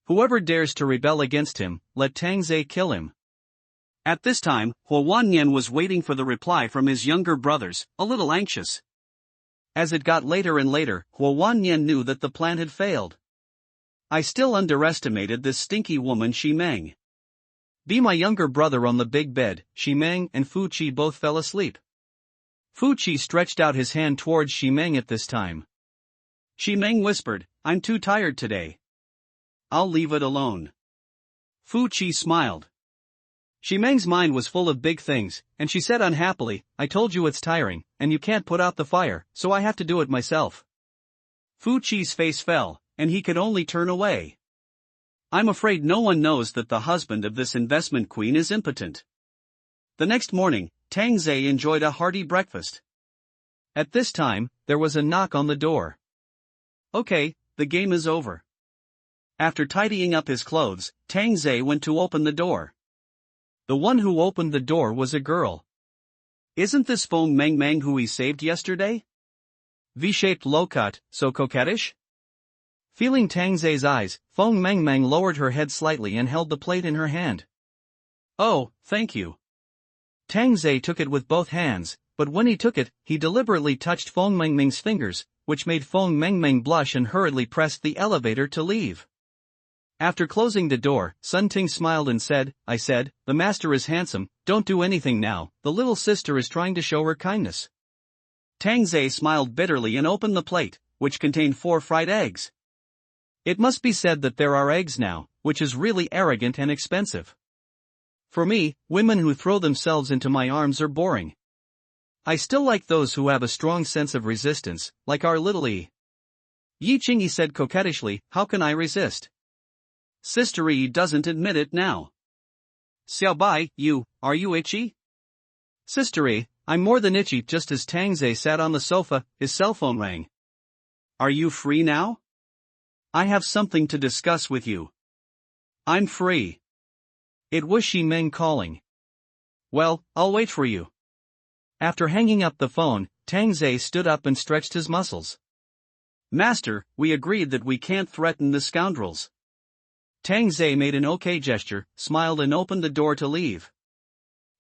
Whoever dares to rebel against him, let Tang Zhe kill him. At this time, Huo Wanyan was waiting for the reply from his younger brothers, a little anxious. As it got later and later, Huo Wanyan knew that the plan had failed. I still underestimated this stinky woman Xi Meng. Be my younger brother on the big bed. Xi Meng and Fu Qi both fell asleep. Fu Qi stretched out his hand towards Xi Meng at this time. Xi Meng whispered, I'm too tired today. I'll leave it alone. Fu Qi smiled. Xi Meng's mind was full of big things, and she said unhappily, I told you it's tiring, and you can't put out the fire, so I have to do it myself. Fu Qi's face fell, and he could only turn away. I'm afraid no one knows that the husband of this investment queen is impotent. The next morning, Tang Zhe enjoyed a hearty breakfast. At this time, there was a knock on the door. Okay, the game is over. After tidying up his clothes, Tang Zhe went to open the door. The one who opened the door was a girl. Isn't this Feng Meng who he saved yesterday? V-shaped low-cut, so coquettish? Feeling Tang Zhe's eyes, Feng Meng lowered her head slightly and held the plate in her hand. Oh, thank you. Tang Zhe took it with both hands, but when he took it, he deliberately touched Feng Meng's fingers, which made Feng Meng blush and hurriedly pressed the elevator to leave. After closing the door, Sun Ting smiled and said, I said, the master is handsome, don't do anything now, the little sister is trying to show her kindness. Tang Zhe smiled bitterly and opened the plate, which contained 4 fried eggs. It must be said that there are eggs now, which is really arrogant and expensive. For me, women who throw themselves into my arms are boring. I still like those who have a strong sense of resistance, like our little Yi. Yi Qingyi said coquettishly, how can I resist? Sister Yi doesn't admit it now. Xiaobai, are you itchy? Sister Yi, I'm more than itchy. Just as Tang Zhe sat on the sofa, his cell phone rang. Are you free now? I have something to discuss with you. I'm free. It was Xi Meng calling. Well, I'll wait for you. After hanging up the phone, Tang Zhe stood up and stretched his muscles. Master, we agreed that we can't threaten the scoundrels. Tang Zhe made an okay gesture, smiled and opened the door to leave.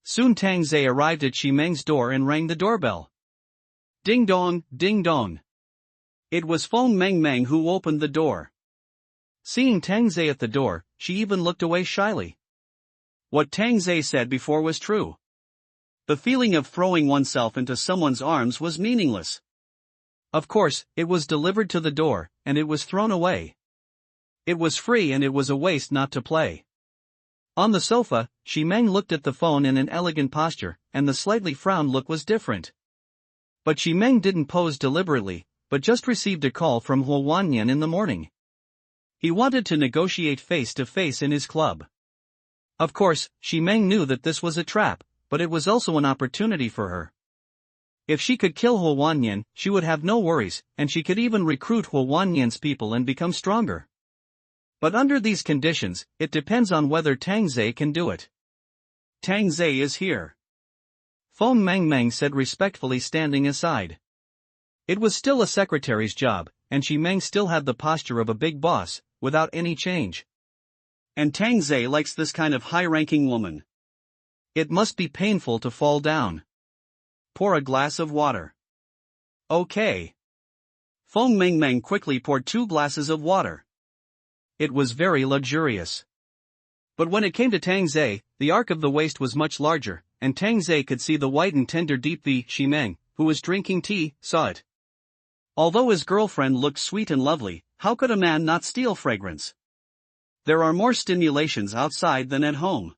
Soon Tang Zhe arrived at Xi Meng's door and rang the doorbell. Ding dong, ding dong. It was Feng Meng who opened the door. Seeing Tang Zhe at the door, she even looked away shyly. What Tang Zhe said before was true. The feeling of throwing oneself into someone's arms was meaningless. Of course, it was delivered to the door, and it was thrown away. It was free and it was a waste not to play. On the sofa, Xi Meng looked at the phone in an elegant posture, and the slightly frowned look was different. But Xi Meng didn't pose deliberately, but just received a call from Huo Wanyan in the morning. He wanted to negotiate face-to-face in his club. Of course, Xi Meng knew that this was a trap, but it was also an opportunity for her. If she could kill Huo Wanyan, she would have no worries, and she could even recruit Huo Wanyan's people and become stronger. But under these conditions, it depends on whether Tang Zhe can do it. Tang Zhe is here. Feng Meng said respectfully, standing aside. It was still a secretary's job, and Xi Meng still had the posture of a big boss, without any change. And Tang Zhe likes this kind of high-ranking woman. It must be painful to fall down. Pour a glass of water. Okay. Feng Mengmeng quickly poured 2 glasses of water. It was very luxurious. But when it came to Tang Zhe, the arc of the waist was much larger, and Tang Zhe could see the white and tender deep V. Ximeng, who was drinking tea, saw it. Although his girlfriend looked sweet and lovely, how could a man not steal fragrance? There are more stimulations outside than at home.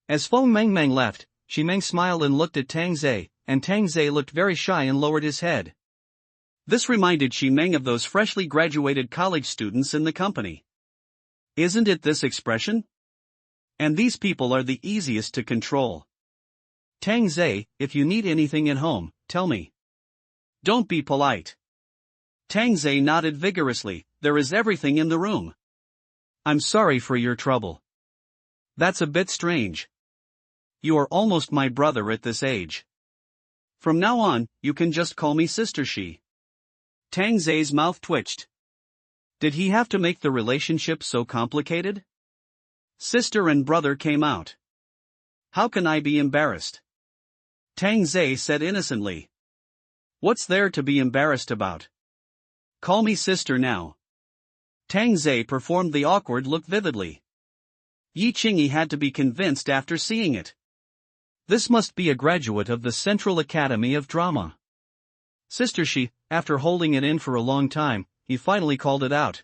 As Feng Mengmeng left, Ximeng smiled and looked at Tang Zhe, and Tang Zhe looked very shy and lowered his head. This reminded Ximeng of those freshly graduated college students in the company. Isn't it this expression? And these people are the easiest to control. Tang Zhe, if you need anything at home, tell me. Don't be polite. Tang Zhe nodded vigorously. There is everything in the room. I'm sorry for your trouble. That's a bit strange. You are almost my brother at this age. From now on, you can just call me Sister Shi. Tang Zhe's mouth twitched. Did he have to make the relationship so complicated? Sister and brother came out. How can I be embarrassed? Tang Zhe said innocently. What's there to be embarrassed about? Call me sister now. Tang Zhe performed the awkward look vividly. Yi Qingyi had to be convinced after seeing it. This must be a graduate of the Central Academy of Drama. Sister Shi, after holding it in for a long time, he finally called it out.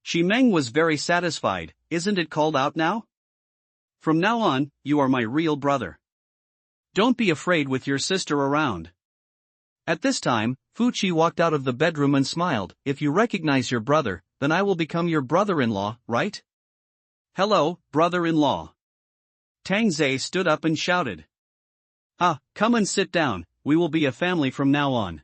Ximeng was very satisfied. Isn't it called out now? From now on, you are my real brother. Don't be afraid with your sister around. At this time, Fu Qi walked out of the bedroom and smiled. If you recognize your brother, then I will become your brother-in-law, right? Hello, brother-in-law. Tang Zhe stood up and shouted. Ah, come and sit down, we will be a family from now on.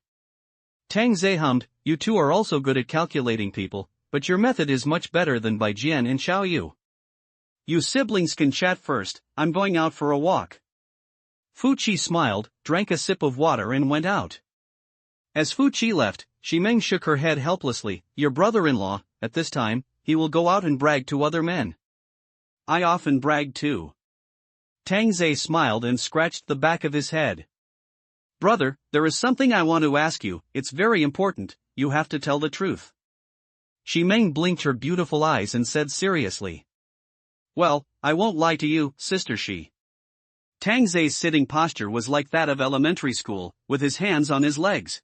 Tang Zhe hummed, you two are also good at calculating people, but your method is much better than Bai Jian and Xiao Yu. You siblings can chat first, I'm going out for a walk. Fu Qi smiled, drank a sip of water and went out. As Fu Qi left, Ximeng shook her head helplessly. Your brother-in-law, at this time, he will go out and brag to other men. I often brag too. Tang Zhe smiled and scratched the back of his head. Brother, there is something I want to ask you, it's very important, you have to tell the truth. Ximeng blinked her beautiful eyes and said seriously. Well, I won't lie to you, Sister Shi. Tang Zhe's sitting posture was like that of elementary school, with his hands on his legs.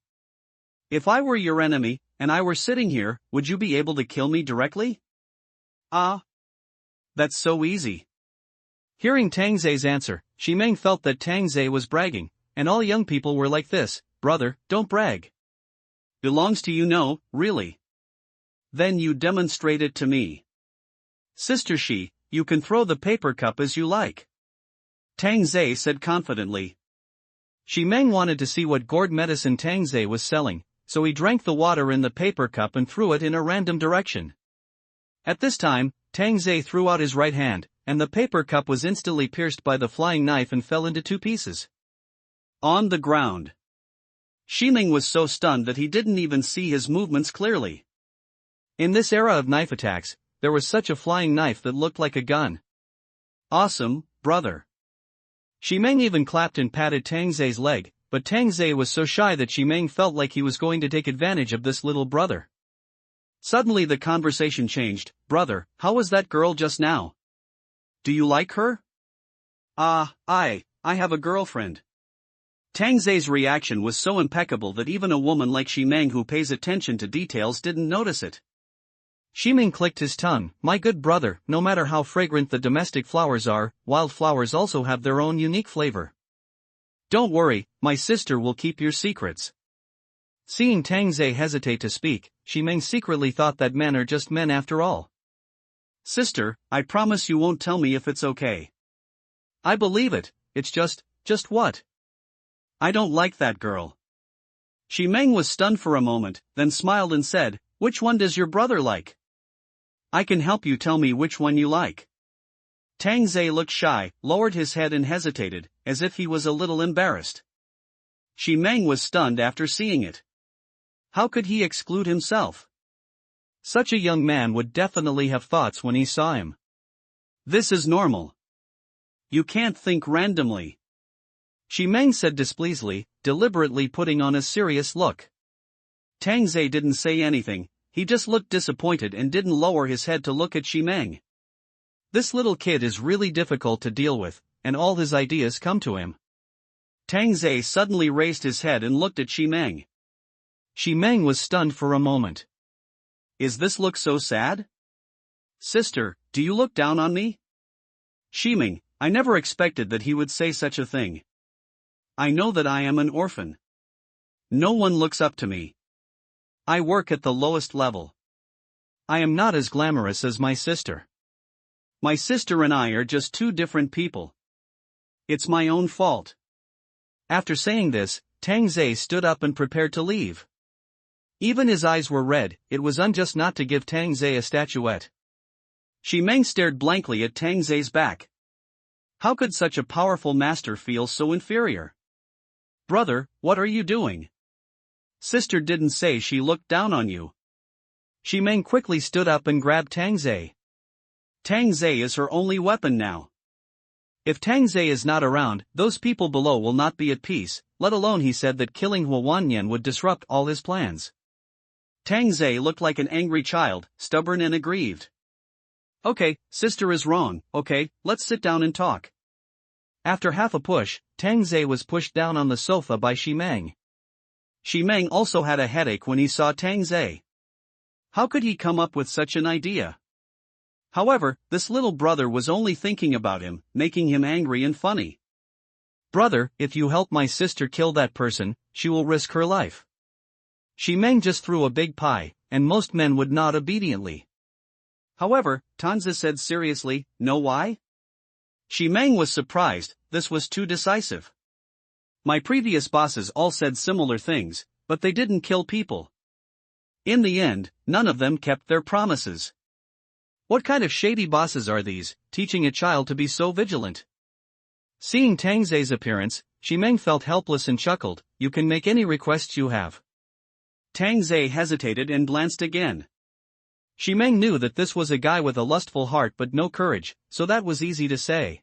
If I were your enemy, and I were sitting here, would you be able to kill me directly? Ah. That's so easy. Hearing Tang Zhe's answer, Ximeng felt that Tang Zhe was bragging, and all young people were like this. Brother, don't brag. Belongs to you, no, really. Then you demonstrate it to me. Sister Shi, you can throw the paper cup as you like. Tang Zhe said confidently. Ximeng wanted to see what gourd medicine Tang Zhe was selling, so he drank the water in the paper cup and threw it in a random direction. At this time, Tang Zhe threw out his right hand, and the paper cup was instantly pierced by the flying knife and fell into 2 pieces. On the ground. Ximeng was so stunned that he didn't even see his movements clearly. In this era of knife attacks, there was such a flying knife that looked like a gun. Awesome, brother. Ximeng even clapped and patted Tang Zhe's leg, but Tang Zhe was so shy that Ximeng felt like he was going to take advantage of this little brother. Suddenly the conversation changed. Brother, how was that girl just now? Do you like her? I have a girlfriend. Tang Zhe's reaction was so impeccable that even a woman like Ximeng who pays attention to details didn't notice it. Ximeng clicked his tongue. My good brother, no matter how fragrant the domestic flowers are, wildflowers also have their own unique flavor. Don't worry, my sister will keep your secrets. Seeing Tang Zhe hesitate to speak, Ximeng secretly thought that men are just men after all. Sister, I promise you won't tell me if it's okay. I believe it, it's just what? I don't like that girl. Ximeng was stunned for a moment, then smiled and said, which one does your brother like? I can help you tell me which one you like. Tang Zhe looked shy, lowered his head and hesitated, as if he was a little embarrassed. Ximeng was stunned after seeing it. How could he exclude himself? Such a young man would definitely have thoughts when he saw him. This is normal. You can't think randomly. Shi Meng said displeasedly, deliberately putting on a serious look. Tang Zhe didn't say anything, he just looked disappointed and didn't lower his head to look at Shi Meng. This little kid is really difficult to deal with, and all his ideas come to him. Tang Zhe suddenly raised his head and looked at Shi Meng. Shi Meng was stunned for a moment. Is this look so sad? Sister, do you look down on me? Shi Meng, I never expected that he would say such a thing. I know that I am an orphan. No one looks up to me. I work at the lowest level. I am not as glamorous as my sister. My sister and I are just two different people. It's my own fault. After saying this, Tang Zhe stood up and prepared to leave. Even his eyes were red, it was unjust not to give Tang Zhe a statuette. Shi Meng stared blankly at Tang Zhe's back. How could such a powerful master feel so inferior? Brother, what are you doing? Sister didn't say she looked down on you. Shi Meng quickly stood up and grabbed Tang Zhe. Tang Zhe is her only weapon now. If Tang Zhe is not around, those people below will not be at peace, let alone he said that killing Hua Wanyan would disrupt all his plans. Tang Zhe looked like an angry child, stubborn and aggrieved. Okay, sister is wrong, okay, let's sit down and talk. After half a push, Tang Zhe was pushed down on the sofa by Shi Meng. Shi Meng also had a headache when he saw Tang Zhe. How could he come up with such an idea? However, this little brother was only thinking about him, making him angry and funny. Brother, if you help my sister kill that person, she will risk her life. Shi Meng just threw a big pie, and most men would nod obediently. However, Tanzi said seriously, know why? Shi Meng was surprised, this was too decisive. My previous bosses all said similar things, but they didn't kill people. In the end, none of them kept their promises. What kind of shady bosses are these, teaching a child to be so vigilant? Seeing Tang Zhe's appearance, Shi Meng felt helpless and chuckled, you can make any requests you have. Tang Zhe hesitated and glanced again. Shi Meng knew that this was a guy with a lustful heart but no courage, so that was easy to say.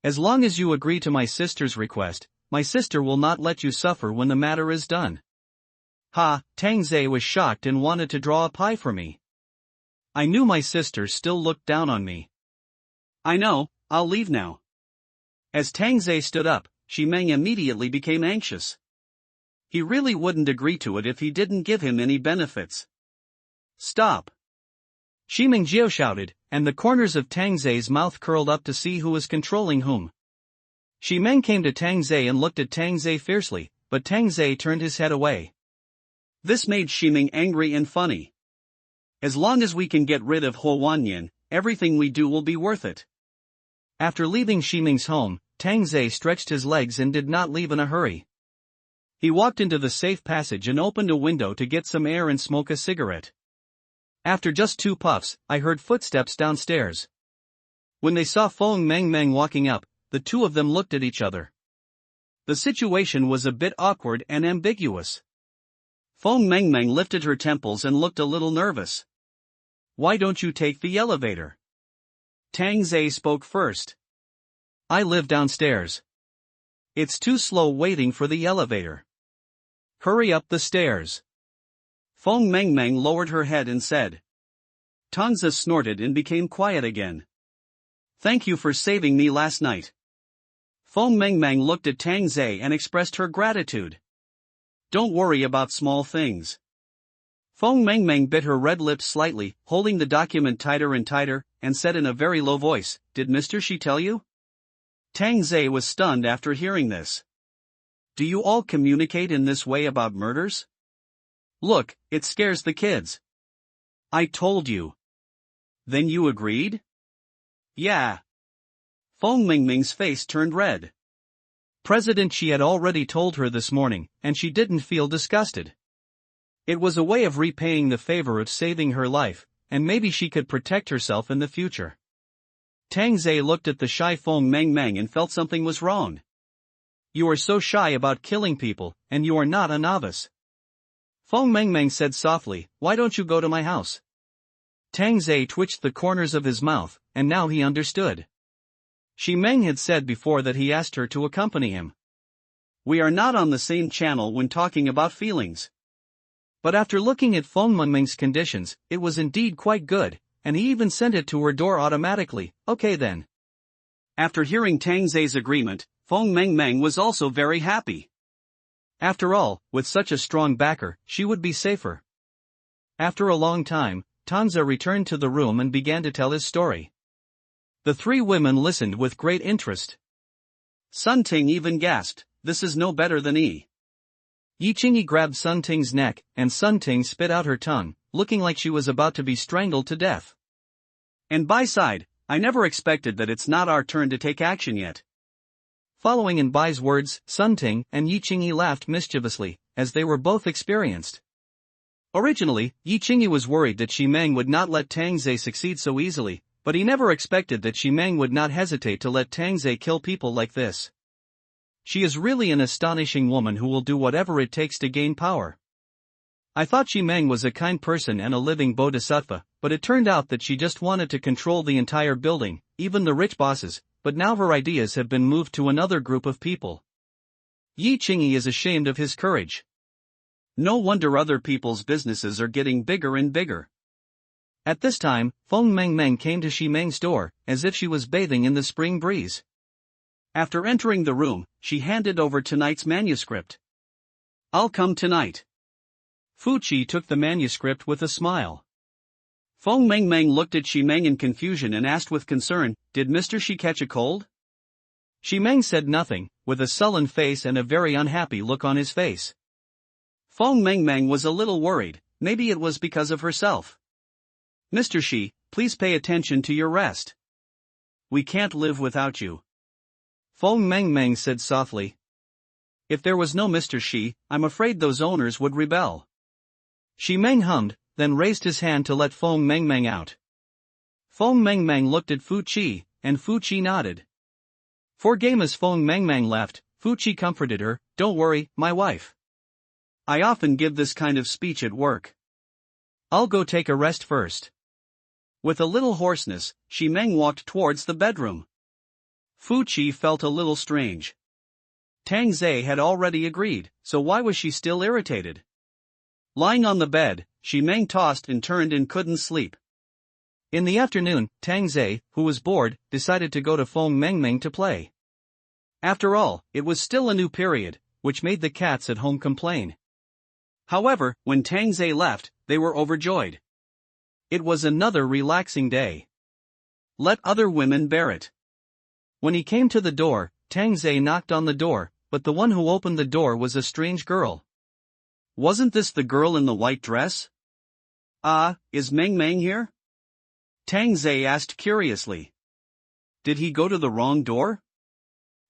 As long as you agree to my sister's request, my sister will not let you suffer when the matter is done. Ha, Tang Zhe was shocked and wanted to draw a pie for me. I knew my sister still looked down on me. I know, I'll leave now. As Tang Zhe stood up, Shi Meng immediately became anxious. He really wouldn't agree to it if he didn't give him any benefits. Stop! Shi Meng Jiao shouted, and the corners of Tang Zhe's mouth curled up to see who was controlling whom. Shi Meng came to Tang Zhe and looked at Tang Zhe fiercely, but Tang Zhe turned his head away. This made Shi Meng angry and funny. As long as we can get rid of Hua Wanyan, everything we do will be worth it. After leaving Shi Meng's home, Tang Zhe stretched his legs and did not leave in a hurry. He walked into the safe passage and opened a window to get some air and smoke a cigarette. After just 2 puffs, I heard footsteps downstairs. When they saw Feng Meng walking up, the two of them looked at each other. The situation was a bit awkward and ambiguous. Feng Meng lifted her temples and looked a little nervous. Why don't you take the elevator? Tang Zhe spoke first. I live downstairs. It's too slow waiting for the elevator. Hurry up the stairs. Feng Meng lowered her head and said. Tanzi snorted and became quiet again. Thank you for saving me last night. Feng Meng looked at Tang Zhe and expressed her gratitude. Don't worry about small things. Feng Meng bit her red lips slightly, holding the document tighter and tighter, and said in a very low voice, Did Mr. Shi tell you? Tang Zhe was stunned after hearing this. Do you all communicate in this way about murders? Look, it scares the kids. I told you. Then you agreed? Yeah. Feng Meng's face turned red. President Shi had already told her this morning, and she didn't feel disgusted. It was a way of repaying the favor of saving her life, and maybe she could protect herself in the future. Tang Zhe looked at the shy Feng Meng and felt something was wrong. You are so shy about killing people, and you are not a novice. Feng Meng said softly, Why don't you go to my house? Tang Zai twitched the corners of his mouth, and now he understood. Shi Meng had said before that he asked her to accompany him. We are not on the same channel when talking about feelings. But after looking at Feng Mengmeng's conditions, it was indeed quite good, and he even sent it to her door automatically. Okay then. After hearing Tang Zai's agreement, Feng Mengmeng was also very happy. After all, with such a strong backer, she would be safer. After a long time, Tanza returned to the room and began to tell his story. The three women listened with great interest. Sun Ting even gasped, "This is no better than E." Yi Qingyi grabbed Sun Ting's neck, and Sun Ting spit out her tongue, looking like she was about to be strangled to death. And Bai sighed, "I never expected that it's not our turn to take action yet." Following in Bai's words, Sun Ting and Yi Qingyi laughed mischievously, as they were both experienced. Originally, Yi Qingyi was worried that Shi Meng would not let Tang Zai succeed so easily, but he never expected that Shi Meng would not hesitate to let Tang Zai kill people like this. She is really an astonishing woman who will do whatever it takes to gain power. I thought Shi Meng was a kind person and a living bodhisattva, but it turned out that she just wanted to control the entire building, even the rich bosses, but now her ideas have been moved to another group of people. Yi Qingyi is ashamed of his courage. No wonder other people's businesses are getting bigger and bigger. At this time, Feng Mengmeng came to Shi Meng's door, as if she was bathing in the spring breeze. After entering the room, she handed over tonight's manuscript. I'll come tonight. Fu Qi took the manuscript with a smile. Feng Mengmeng looked at Shi Meng in confusion and asked with concern, "Did Mr. Shi catch a cold?" Shi Meng said nothing, with a sullen face and a very unhappy look on his face. Feng Mengmeng was a little worried, maybe it was because of herself. "Mr. Shi, please pay attention to your rest. We can't live without you." Feng Mengmeng said softly. If there was no Mr. Shi, I'm afraid those owners would rebel. Shi Meng hummed, then raised his hand to let Feng Mengmeng out. Feng Mengmeng looked at Fu Qi, and Fu Qi nodded. For game as Feng Mengmeng left, Fu Qi comforted her, "Don't worry, my wife. I often give this kind of speech at work. I'll go take a rest first." With a little hoarseness, Shi Meng walked towards the bedroom. Fu Qi felt a little strange. Tang Zai had already agreed, so why was she still irritated? Lying on the bed, Shi Meng tossed and turned and couldn't sleep. In the afternoon, Tang Zai, who was bored, decided to go to Feng Mengmeng to play. After all, it was still a new period, which made the cats at home complain. However, when Tang Zai left, they were overjoyed. It was another relaxing day. Let other women bear it. When he came to the door, Tang Zai knocked on the door, but the one who opened the door was a strange girl. Wasn't this the girl in the white dress? "Ah, is Meng Meng here?" Tang Zai asked curiously. "Did he go to the wrong door?"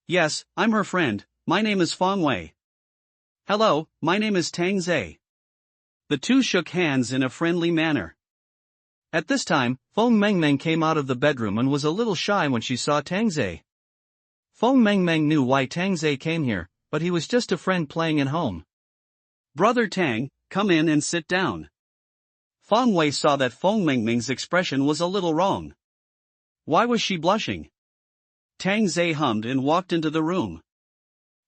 "Yes, I'm her friend, my name is Fang Wei." "Hello, my name is Tang Zai." The two shook hands in a friendly manner. At this time, Feng Mengmeng came out of the bedroom and was a little shy when she saw Tang Zai. Feng Mengmeng knew why Tang Zai came here, but he was just a friend playing at home. "Brother Tang, come in and sit down." Fang Wei saw that Feng Mengmeng's expression was a little wrong. Why was she blushing? Tang Zai hummed and walked into the room.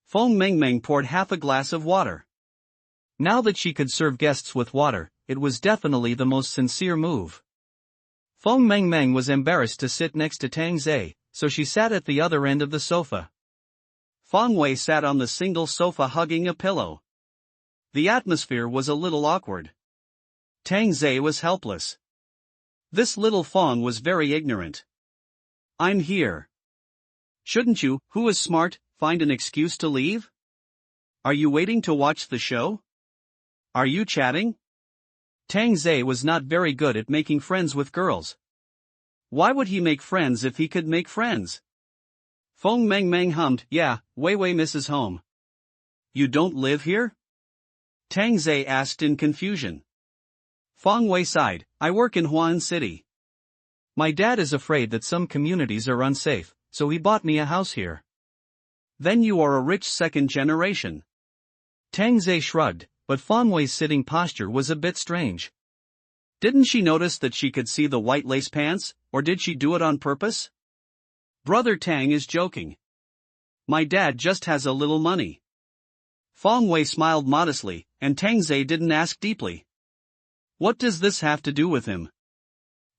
Feng Mengmeng poured half a glass of water. Now that she could serve guests with water, it was definitely the most sincere move. Feng Mengmeng was embarrassed to sit next to Tang Zai, so she sat at the other end of the sofa. Fang Wei sat on the single sofa hugging a pillow. The atmosphere was a little awkward. Tang Zai was helpless. This little Feng was very ignorant. "I'm here. Shouldn't you, who is smart, find an excuse to leave? Are you waiting to watch the show? Are you chatting?" Tang Zai was not very good at making friends with girls. Why would he make friends if he could make friends? Feng Mengmeng hummed, "Yeah, Wei Wei misses home." "You don't live here?" Tang Zai asked in confusion. Feng Wei sighed, "I work in Huan City. My dad is afraid that some communities are unsafe, so he bought me a house here." "Then you are a rich second generation." Tang Zai shrugged, but Feng Wei's sitting posture was a bit strange. Didn't she notice that she could see the white lace pants, or did she do it on purpose? Brother Tang is joking. My dad just has a little money. Feng Wei smiled modestly, and Tang Zhe didn't ask deeply. What does this have to do with him?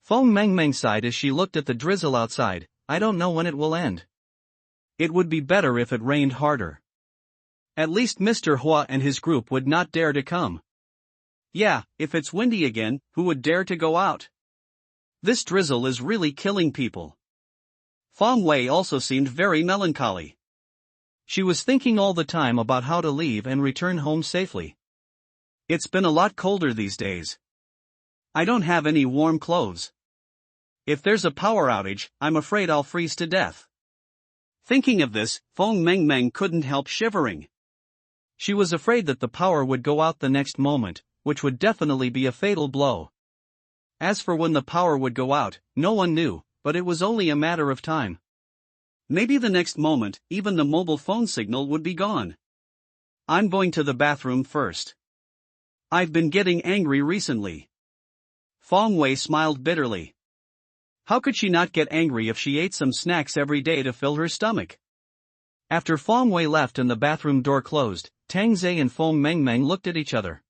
Feng Mengmeng sighed as she looked at the drizzle outside. I don't know when it will end. It would be better if it rained harder. At least Mr. Hua and his group would not dare to come. Yeah, if it's windy again, who would dare to go out? This drizzle is really killing people. Feng Wei also seemed very melancholy. She was thinking all the time about how to leave and return home safely. It's been a lot colder these days. I don't have any warm clothes. If there's a power outage, I'm afraid I'll freeze to death. Thinking of this, Feng Mengmeng couldn't help shivering. She was afraid that the power would go out the next moment, which would definitely be a fatal blow. As for when the power would go out, no one knew, but it was only a matter of time. Maybe the next moment, even the mobile phone signal would be gone. I'm going to the bathroom first. I've been getting angry recently. Feng Wei smiled bitterly. How could she not get angry if she ate some snacks every day to fill her stomach? After Feng Wei left and the bathroom door closed, Tang Zhe and Feng Mengmeng looked at each other.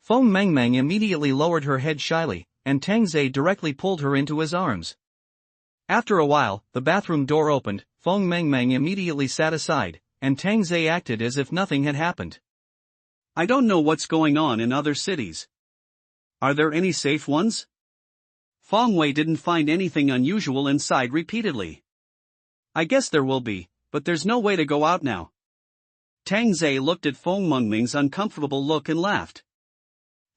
Feng Mengmeng immediately lowered her head shyly, and Tang Zhe directly pulled her into his arms. After a while, the bathroom door opened, Feng Mengmeng immediately sat aside, and Tang Zhe acted as if nothing had happened. I don't know what's going on in other cities. Are there any safe ones? Feng Wei didn't find anything unusual inside repeatedly. I guess there will be, but there's no way to go out now. Tang Zhe looked at Feng Mengmeng's uncomfortable look and laughed.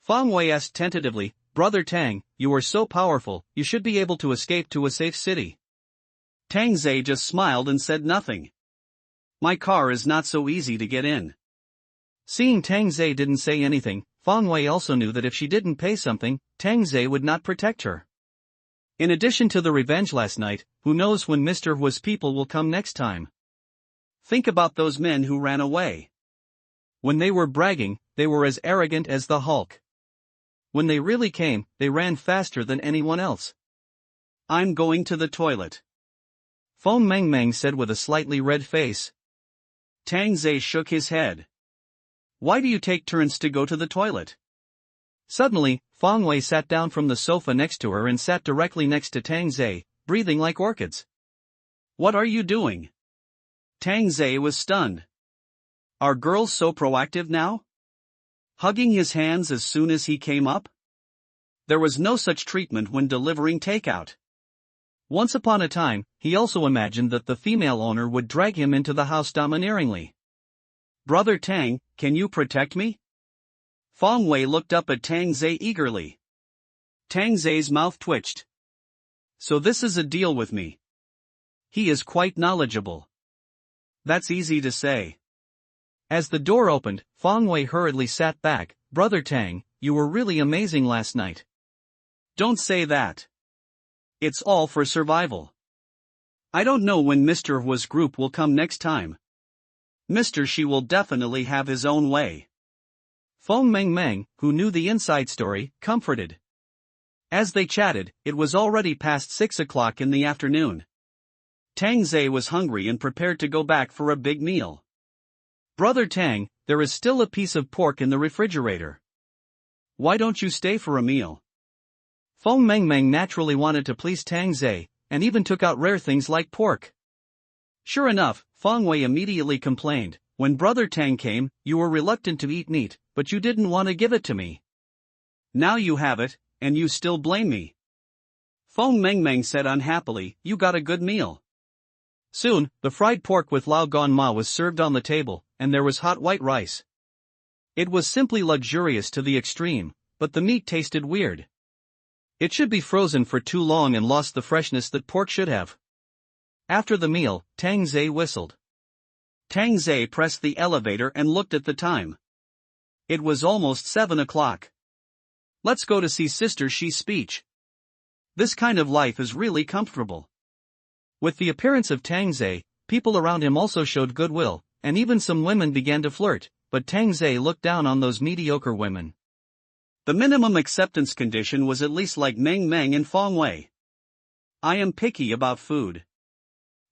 Feng Wei asked tentatively, Brother Tang, you are so powerful, you should be able to escape to a safe city. Tang Zhe just smiled and said nothing. My car is not so easy to get in. Seeing Tang Zhe didn't say anything, Feng Wei also knew that if she didn't pay something, Tang Zhe would not protect her. In addition to the revenge last night, who knows when Mr. Hua's people will come next time? Think about those men who ran away. When they were bragging, they were as arrogant as the Hulk. When they really came, they ran faster than anyone else. I'm going to the toilet. Feng Mengmeng said with a slightly red face. Tang Zhe shook his head. Why do you take turns to go to the toilet? Suddenly, Feng Wei sat down from the sofa next to her and sat directly next to Tang Zhe, breathing like orchids. What are you doing? Tang Zhe was stunned. Are girls so proactive now? Hugging his hands as soon as he came up? There was no such treatment when delivering takeout. Once upon a time, he also imagined that the female owner would drag him into the house domineeringly. Brother Tang, can you protect me? Feng Wei looked up at Tang Zhe eagerly. Tang Zhe's mouth twitched. So this is a deal with me. He is quite knowledgeable. That's easy to say. As the door opened, Feng Wei hurriedly sat back. Brother Tang, you were really amazing last night. Don't say that. It's all for survival. I don't know when Mr. Hua's group will come next time. Mr. Shi will definitely have his own way. Feng Mengmeng, who knew the inside story, comforted. As they chatted, it was already past 6 o'clock in the afternoon. Tang Zhe was hungry and prepared to go back for a big meal. Brother Tang, there is still a piece of pork in the refrigerator. Why don't you stay for a meal? Feng Mengmeng naturally wanted to please Tang Zhe, and even took out rare things like pork. Sure enough, Feng Wei immediately complained, when Brother Tang came, you were reluctant to eat meat, but you didn't want to give it to me. Now you have it, and you still blame me. Feng Mengmeng said unhappily, you got a good meal. Soon, the fried pork with lao gan ma was served on the table, and there was hot white rice. It was simply luxurious to the extreme, but the meat tasted weird. It should be frozen for too long and lost the freshness that pork should have. After the meal, Tang Zhe whistled. Tang Zhe pressed the elevator and looked at the time. It was almost 7 o'clock. Let's go to see Sister Shi's speech. This kind of life is really comfortable. With the appearance of Tang Zhe, people around him also showed goodwill, and even some women began to flirt, but Tang Zhe looked down on those mediocre women. The minimum acceptance condition was at least like Meng Meng and Feng Wei. I am picky about food.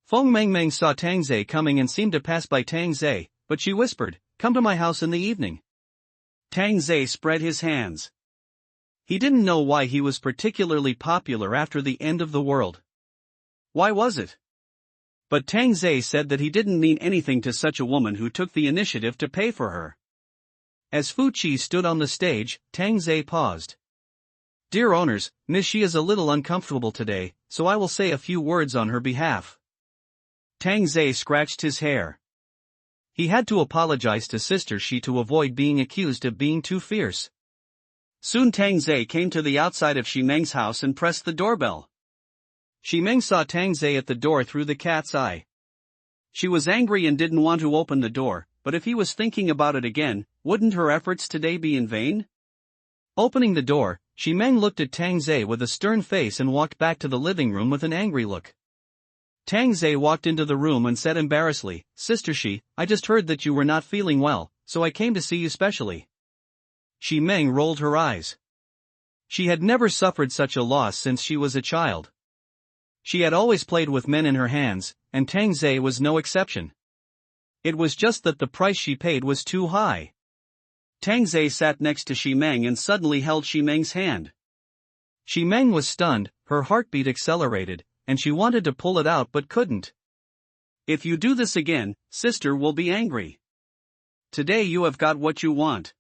Feng Meng Meng saw Tang Zhe coming and seemed to pass by Tang Zhe, but she whispered, "Come to my house in the evening." Tang Zhe spread his hands. He didn't know why he was particularly popular after the end of the world. Why was it? But Tang Zhe said that he didn't mean anything to such a woman who took the initiative to pay for her. As Fu Qi stood on the stage, Tang Zhe paused. "Dear owners, Miss Xi is a little uncomfortable today, so I will say a few words on her behalf." Tang Zhe scratched his hair. He had to apologize to Sister Xi to avoid being accused of being too fierce. Soon Tang Zhe came to the outside of Xi Meng's house and pressed the doorbell. Xi Meng saw Tang Zhe at the door through the cat's eye. She was angry and didn't want to open the door, but if he was thinking about it again, wouldn't her efforts today be in vain? Opening the door, Xi Meng looked at Tang Zhe with a stern face and walked back to the living room with an angry look. Tang Zhe walked into the room and said embarrassedly, "Sister Xi, I just heard that you were not feeling well, so I came to see you specially." Xi Meng rolled her eyes. She had never suffered such a loss since she was a child. She had always played with men in her hands, and Tang Zhe was no exception. It was just that the price she paid was too high. Tang Zhe sat next to Xi Meng and suddenly held Xi Meng's hand. Xi Meng was stunned, her heartbeat accelerated, and she wanted to pull it out but couldn't. "If you do this again, sister will be angry. Today you have got what you want,"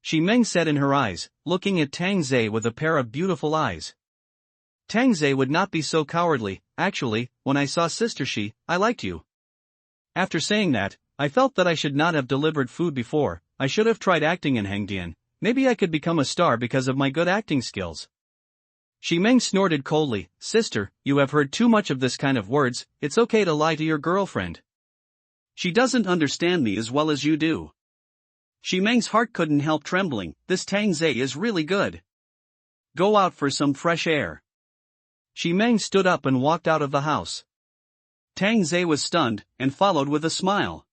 Xi Meng said in her eyes, looking at Tang Zhe with a pair of beautiful eyes. Tang Zhe would not be so cowardly. "Actually, when I saw Sister Xi, I liked you. After saying that, I felt that I should not have delivered food before. I should have tried acting in Hengdian. Maybe I could become a star because of my good acting skills." Xi Meng snorted coldly, "Sister, you have heard too much of this kind of words. It's okay to lie to your girlfriend. She doesn't understand me as well as you do." Xi Meng's heart couldn't help trembling. This Tang Zhe is really good. Go out for some fresh air. Xi Meng stood up and walked out of the house. Tang Zhe was stunned, and followed with a smile.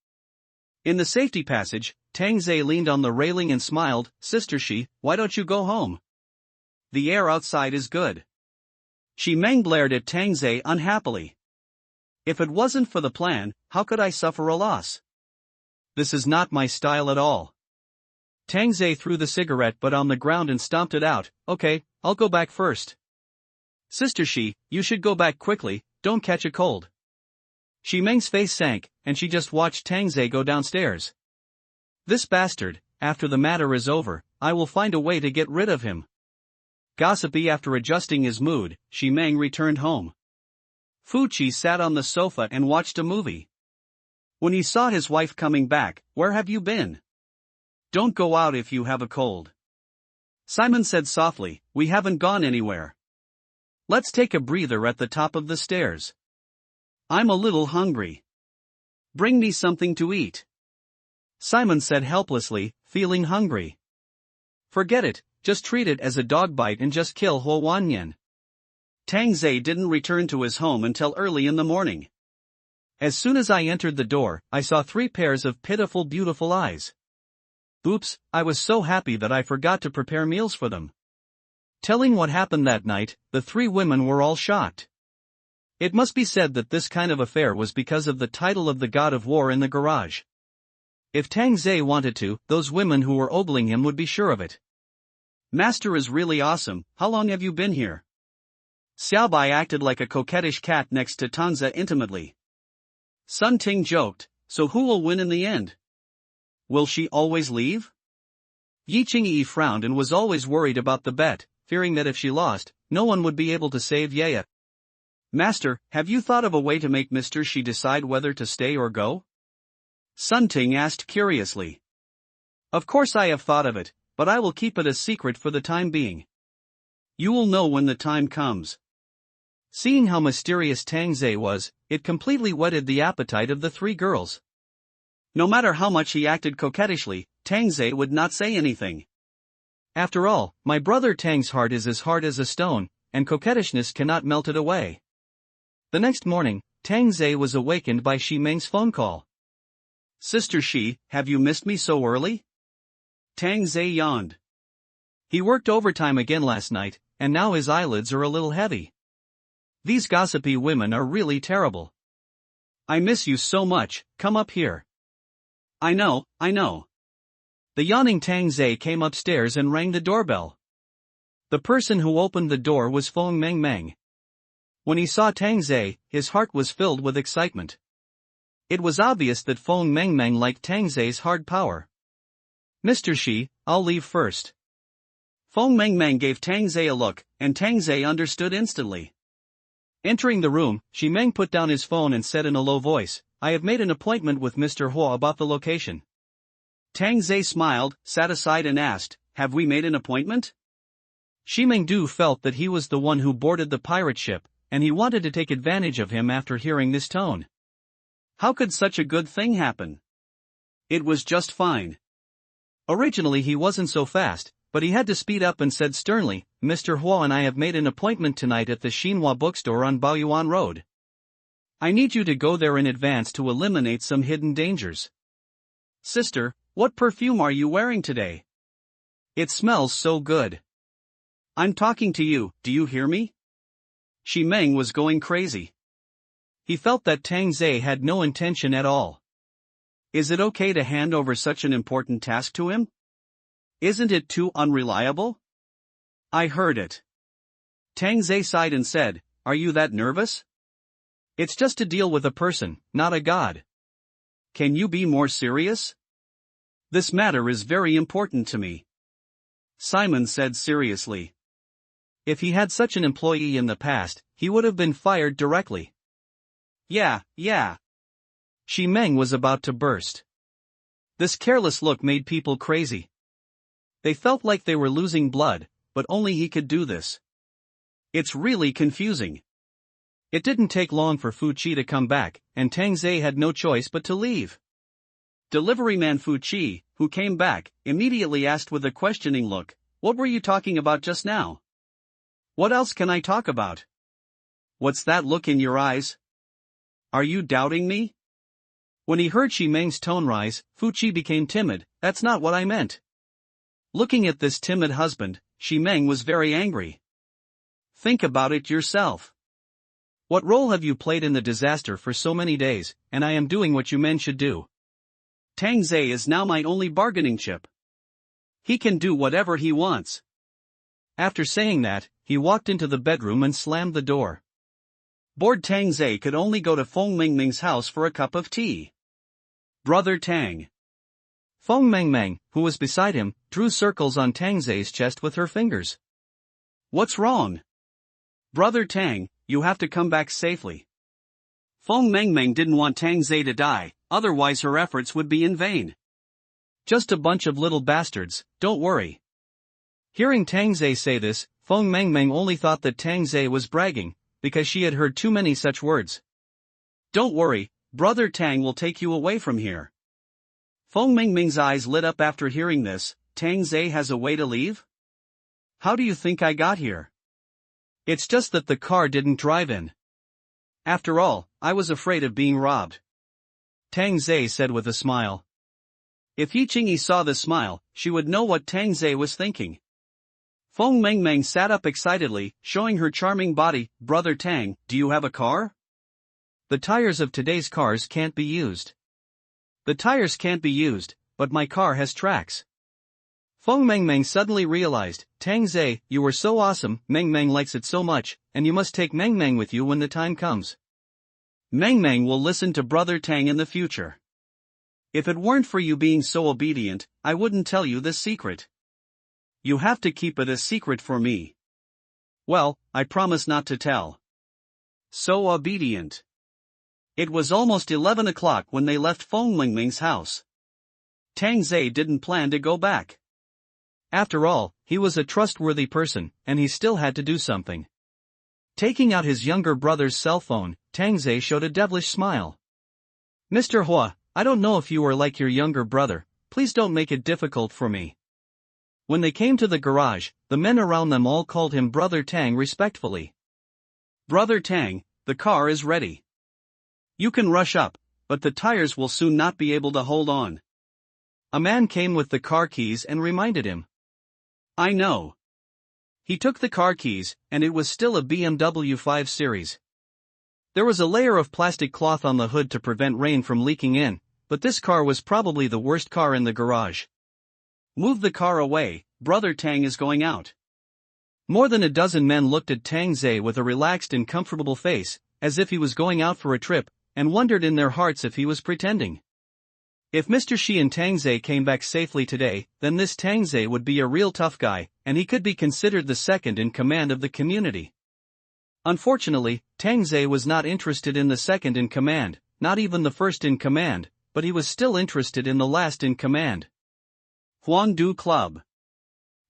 In the safety passage, Tang Zhe leaned on the railing and smiled, "Sister Xi, why don't you go home? The air outside is good." Xi Meng glared at Tang Zhe unhappily. "If it wasn't for the plan, how could I suffer a loss? This is not my style at all." Tang Zhe threw the cigarette butt on the ground and stomped it out. "Okay, I'll go back first." "Sister Xi, you should go back quickly, don't catch a cold." Xi Meng's face sank, and she just watched Tang Zhe go downstairs. "This bastard, after the matter is over, I will find a way to get rid of him." Gossipy. After adjusting his mood, Xi Meng returned home. Fu Qi sat on the sofa and watched a movie. When he saw his wife coming back, "Where have you been? Don't go out if you have a cold." Simon said softly, "We haven't gone anywhere. Let's take a breather at the top of the stairs. I'm a little hungry. Bring me something to eat." Simon said helplessly, feeling hungry. "Forget it, just treat it as a dog bite and just kill Huo Wanyan." Tang Zhe didn't return to his home until early in the morning. As soon as I entered the door, I saw 3 pairs of pitiful beautiful eyes. Oops, I was so happy that I forgot to prepare meals for them. Telling what happened that night, the 3 women were all shocked. It must be said that this kind of affair was because of the title of the god of war in the garage. If Tang Zhe wanted to, those women who were ogling him would be sure of it. "Master is really awesome. How long have you been here?" Xiaobai acted like a coquettish cat next to Tanza intimately. Sun Ting joked, "So who will win in the end? Will she always leave?" Yi Qingyi frowned and was always worried about the bet, fearing that if she lost, no one would be able to save Yaya. "Master, have you thought of a way to make Mr. Xi decide whether to stay or go?" Sun Ting asked curiously. "Of course I have thought of it, but I will keep it a secret for the time being. You will know when the time comes." Seeing how mysterious Tang Zhe was, it completely whetted the appetite of the 3 girls. No matter how much he acted coquettishly, Tang Zhe would not say anything. After all, my brother Tang's heart is as hard as a stone, and coquettishness cannot melt it away. The next morning, Tang Zhe was awakened by Xi Meng's phone call. "Sister Xi, have you missed me so early?" Tang Zhe yawned. He worked overtime again last night, and now his eyelids are a little heavy. These gossipy women are really terrible. I miss you so much, come up here. I know. The yawning Tang Zhe came upstairs and rang the doorbell. The person who opened the door was Feng Mengmeng. When he saw Tang Zhe, his heart was filled with excitement. It was obvious that Feng Mengmeng liked Tang Zhe's hard power. Mr. Shi, I'll leave first. Feng Mengmeng gave Tang Zhe a look, and Tang Zhe understood instantly. Entering the room, Shi Meng put down his phone and said in a low voice, I have made an appointment with Mr. Hua about the location. Tang Zhe smiled, sat aside and asked, have we made an appointment? Shi Mengdu felt that he was the one who boarded the pirate ship, and he wanted to take advantage of him after hearing this tone. How could such a good thing happen? It was just fine. Originally he wasn't so fast, but he had to speed up and said sternly, Mr. Hua and I have made an appointment tonight at the Xinhua bookstore on Baoyuan Road. I need you to go there in advance to eliminate some hidden dangers. Sister, what perfume are you wearing today? It smells so good. I'm talking to you, do you hear me? Shi Meng was going crazy. He felt that Tang Zhe had no intention at all. Is it okay to hand over such an important task to him? Isn't it too unreliable? I heard it. Tang Zhe sighed and said, are you that nervous? It's just to deal with a person, not a god. Can you be more serious? This matter is very important to me. Simon said seriously. If he had such an employee in the past, he would have been fired directly. Yeah. Shi Meng was about to burst. This careless look made people crazy. They felt like they were losing blood, but only he could do this. It's really confusing. It didn't take long for Fu Qi to come back, and Tang Zhe had no choice but to leave. Delivery man Fu Qi, who came back, immediately asked with a questioning look, what were you talking about just now? What else can I talk about? What's that look in your eyes? Are you doubting me? When he heard Shi Meng's tone rise, Fu Qi became timid. That's not what I meant. Looking at this timid husband, Shi Meng was very angry. Think about it yourself. What role have you played in the disaster for so many days, and I am doing what you men should do. Tang Zhe is now my only bargaining chip. He can do whatever he wants. After saying that, he walked into the bedroom and slammed the door. Bored Tang Zhe could only go to Feng Mengmeng's house for a cup of tea. Brother Tang. Feng Mengmeng, who was beside him, drew circles on Tang Zhe's chest with her fingers. What's wrong? Brother Tang, you have to come back safely. Feng Mengmeng didn't want Tang Zhe to die, otherwise her efforts would be in vain. Just a bunch of little bastards, don't worry. Hearing Tang Zhe say this, Feng Mengmeng only thought that Tang Zhe was bragging, because she had heard too many such words. Don't worry, Brother Tang will take you away from here. Feng Mengmeng's eyes lit up after hearing this. Tang Zhe has a way to leave? How do you think I got here? It's just that the car didn't drive in. After all, I was afraid of being robbed. Tang Zhe said with a smile. If Yi Qingyi saw the smile, she would know what Tang Zhe was thinking. Feng Mengmeng sat up excitedly, showing her charming body. Brother Tang, do you have a car? The tires of today's cars can't be used. The tires can't be used, but my car has tracks. Feng Mengmeng suddenly realized, Tang Zhe, you were so awesome, Mengmeng likes it so much, and you must take Mengmeng with you when the time comes. Mengmeng will listen to Brother Tang in the future. If it weren't for you being so obedient, I wouldn't tell you this secret. You have to keep it a secret for me. Well, I promise not to tell. So obedient. It was almost 11 o'clock when they left Feng Mengmeng's house. Tang Zhe didn't plan to go back. After all, he was a trustworthy person, and he still had to do something. Taking out his younger brother's cell phone, Tang Zhe showed a devilish smile. Mr. Hua, I don't know if you are like your younger brother, please don't make it difficult for me. When they came to the garage, the men around them all called him Brother Tang respectfully. Brother Tang, the car is ready. You can rush up, but the tires will soon not be able to hold on. A man came with the car keys and reminded him. I know. He took the car keys, and it was still a BMW 5 Series. There was a layer of plastic cloth on the hood to prevent rain from leaking in, but this car was probably the worst car in the garage. Move the car away, Brother Tang is going out. More than a dozen men looked at Tang Zhe with a relaxed and comfortable face, as if he was going out for a trip, and wondered in their hearts if he was pretending. If Mr. Shi and Tang Zhe came back safely today, then this Tang Zhe would be a real tough guy, and he could be considered the second in command of the community. Unfortunately, Tang Zhe was not interested in the second in command, not even the first in command, but he was still interested in the last in command. Huan Du Club.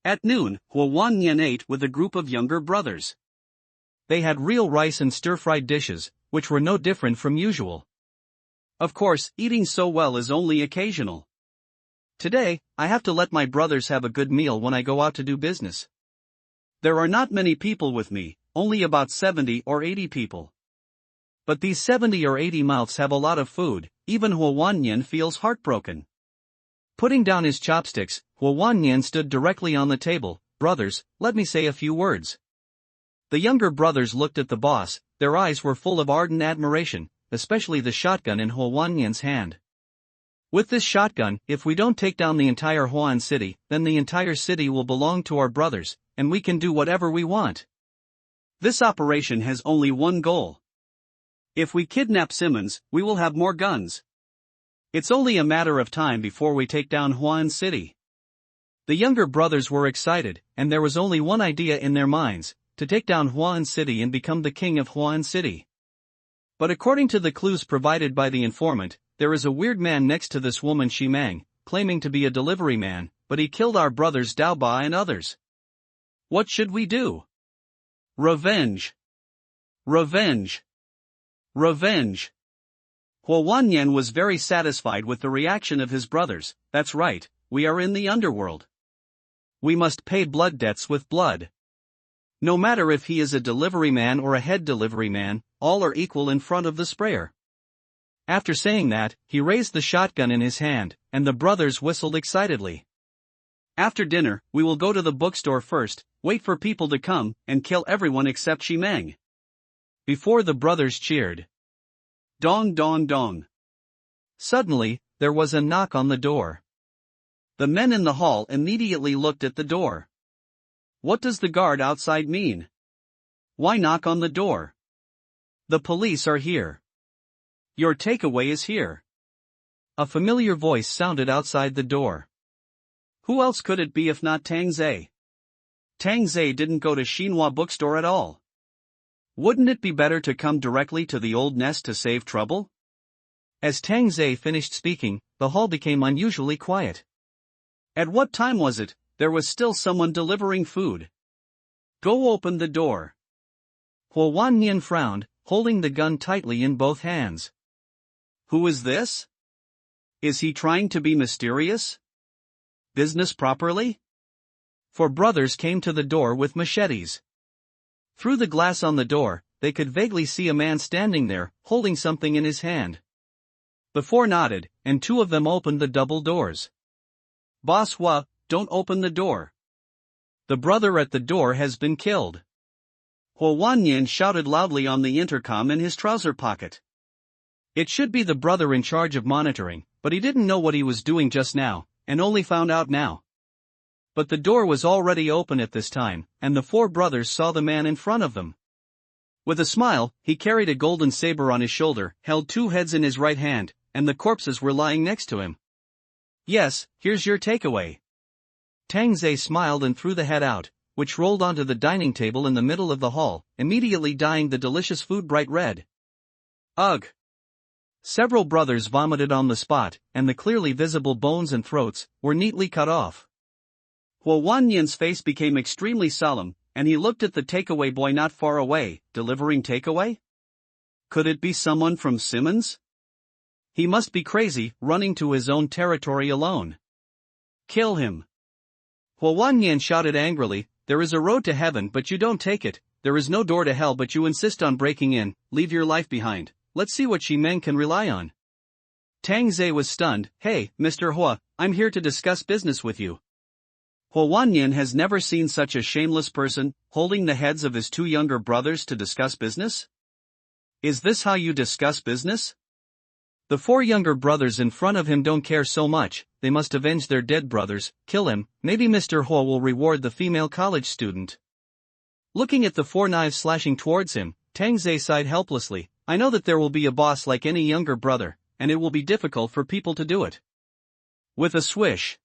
At noon, Huan Yan ate with a group of younger brothers. They had real rice and stir-fried dishes, which were no different from usual. Of course, eating so well is only occasional. Today, I have to let my brothers have a good meal when I go out to do business. There are not many people with me, only about 70 or 80 people. But these 70 or 80 mouths have a lot of food, even Huan Yan feels heartbroken. Putting down his chopsticks, Huan Yan stood directly on the table. Brothers, let me say a few words. The younger brothers looked at the boss, their eyes were full of ardent admiration, especially the shotgun in Huan Yan's hand. With this shotgun, if we don't take down the entire Huan city, then the entire city will belong to our brothers, and we can do whatever we want. This operation has only one goal. If we kidnap Simmons, we will have more guns. It's only a matter of time before we take down Huan City. The younger brothers were excited, and there was only one idea in their minds, to take down Huan City and become the king of Huan City. But according to the clues provided by the informant, there is a weird man next to this woman Shimang, claiming to be a delivery man, but he killed our brothers Daoba and others. What should we do? Revenge. Revenge. Revenge. Huan Yan was very satisfied with the reaction of his brothers. That's right, we are in the underworld. We must pay blood debts with blood. No matter if he is a delivery man or a head delivery man, all are equal in front of the sprayer. After saying that, he raised the shotgun in his hand, and the brothers whistled excitedly. After dinner, we will go to the bookstore first, wait for people to come, and kill everyone except Shimang. Before the brothers cheered. Dong dong dong. Suddenly, there was a knock on the door. The men in the hall immediately looked at the door. What does the guard outside mean? Why knock on the door? The police are here. Your takeaway is here. A familiar voice sounded outside the door. Who else could it be if not Tang Zhe? Tang Zhe didn't go to Xinhua bookstore at all. Wouldn't it be better to come directly to the old nest to save trouble? As Tang Zhe finished speaking, the hall became unusually quiet. At what time was it? There was still someone delivering food. Go open the door. Huan Yan frowned, holding the gun tightly in both hands. Who is this? Is he trying to be mysterious? Business properly? Four brothers came to the door with machetes. Through the glass on the door, they could vaguely see a man standing there, holding something in his hand. The four nodded, and two of them opened the double doors. Boss Hua, don't open the door. The brother at the door has been killed. Huan Yan shouted loudly on the intercom in his trouser pocket. It should be the brother in charge of monitoring, but he didn't know what he was doing just now, and only found out now. But the door was already open at this time, and the four brothers saw the man in front of them. With a smile, he carried a golden saber on his shoulder, held two heads in his right hand, and the corpses were lying next to him. Yes, here's your takeaway. Tang Zhe smiled and threw the head out, which rolled onto the dining table in the middle of the hall, immediately dyeing the delicious food bright red. Ugh! Several brothers vomited on the spot, and the clearly visible bones and throats were neatly cut off. Huan Yan's face became extremely solemn, and he looked at the takeaway boy not far away. Delivering takeaway? Could it be someone from Simmons? He must be crazy, running to his own territory alone. Kill him! Huan Yan shouted angrily, there is a road to heaven but you don't take it, there is no door to hell but you insist on breaking in, leave your life behind, let's see what Shimeng can rely on. Tang Zhe was stunned. Hey, Mr. Hua, I'm here to discuss business with you. Huo Wanyan has never seen such a shameless person, holding the heads of his two younger brothers to discuss business? Is this how you discuss business? The four younger brothers in front of him don't care so much, they must avenge their dead brothers, kill him, maybe Mr. Huo will reward the female college student. Looking at the four knives slashing towards him, Tang Zhe sighed helplessly. I know that there will be a boss like any younger brother, and it will be difficult for people to do it. With a swish,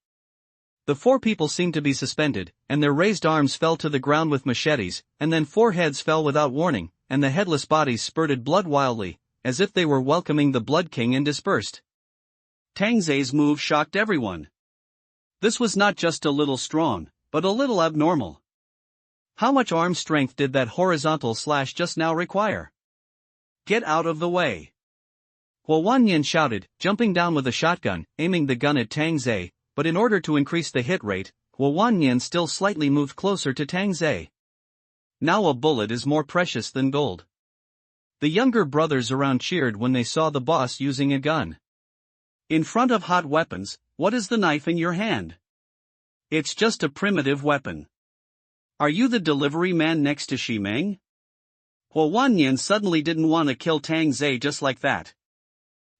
the four people seemed to be suspended, and their raised arms fell to the ground with machetes, and then four heads fell without warning, and the headless bodies spurted blood wildly, as if they were welcoming the Blood King, and dispersed. Tang Zhe's move shocked everyone. This was not just a little strong, but a little abnormal. How much arm strength did that horizontal slash just now require? Get out of the way! Huo Wanyan shouted, jumping down with a shotgun, aiming the gun at Tang Zhe, but in order to increase the hit rate, Huo Wanyan still slightly moved closer to Tang Zhe. Now a bullet is more precious than gold. The younger brothers around cheered when they saw the boss using a gun. In front of hot weapons, what is the knife in your hand? It's just a primitive weapon. Are you the delivery man next to Shimeng? Huo Wanyan suddenly didn't want to kill Tang Zhe just like that.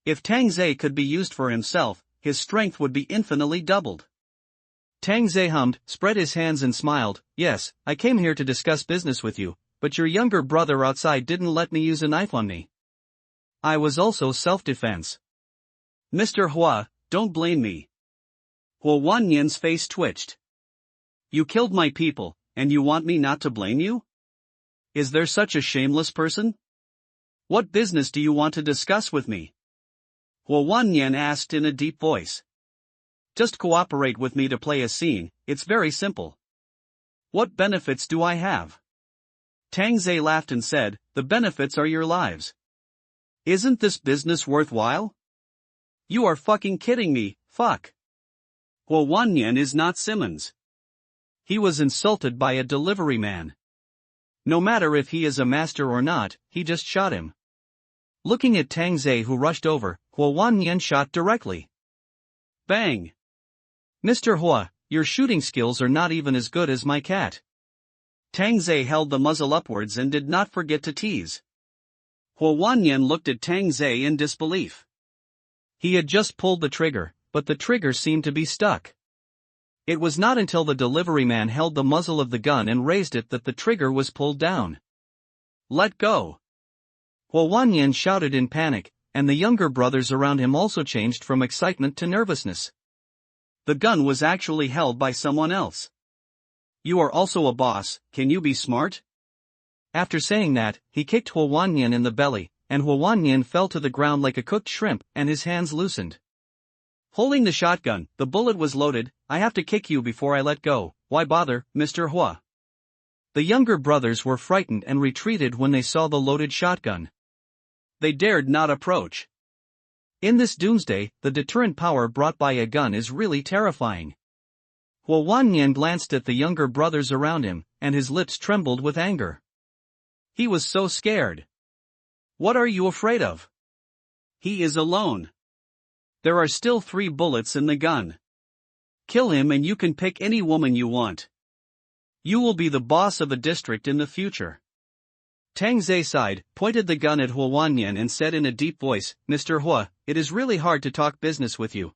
If Tang Zhe could be used for himself, his strength would be infinitely doubled. Tang Zhe hummed, spread his hands and smiled. Yes, I came here to discuss business with you, but your younger brother outside didn't let me use a knife on me. I was also self-defense. Mr. Hua, don't blame me. Huo Wanyan's face twitched. You killed my people, and you want me not to blame you? Is there such a shameless person? What business do you want to discuss with me? Huo Wanyan asked in a deep voice. Just cooperate with me to play a scene, it's very simple. What benefits do I have? Tang Zhe laughed and said, the benefits are your lives. Isn't this business worthwhile? You are fucking kidding me, fuck. Huo Wanyan is not Simmons. He was insulted by a delivery man. No matter if he is a master or not, he just shot him. Looking at Tang Zhe, who rushed over, Huo Wanyan shot directly. Bang! Mr. Hua, your shooting skills are not even as good as my cat. Tang Zhe held the muzzle upwards and did not forget to tease. Huo Wanyan looked at Tang Zhe in disbelief. He had just pulled the trigger, but the trigger seemed to be stuck. It was not until the delivery man held the muzzle of the gun and raised it that the trigger was pulled down. Let go! Huo Wanyan shouted in panic, and the younger brothers around him also changed from excitement to nervousness. The gun was actually held by someone else. You are also a boss, can you be smart? After saying that, he kicked Huo Wanyan in the belly, and Huo Wanyan fell to the ground like a cooked shrimp, and his hands loosened. Holding the shotgun, the bullet was loaded. I have to kick you before I let go. Why bother, Mr. Hua? The younger brothers were frightened and retreated when they saw the loaded shotgun. They dared not approach. In this doomsday, the deterrent power brought by a gun is really terrifying. Huo Wanyan glanced at the younger brothers around him, and his lips trembled with anger. He was so scared. What are you afraid of? He is alone. There are still 3 bullets in the gun. Kill him and you can pick any woman you want. You will be the boss of a district in the future. Tang Zhe sighed, pointed the gun at Huo Wanyan and said in a deep voice, Mr. Hua, it is really hard to talk business with you.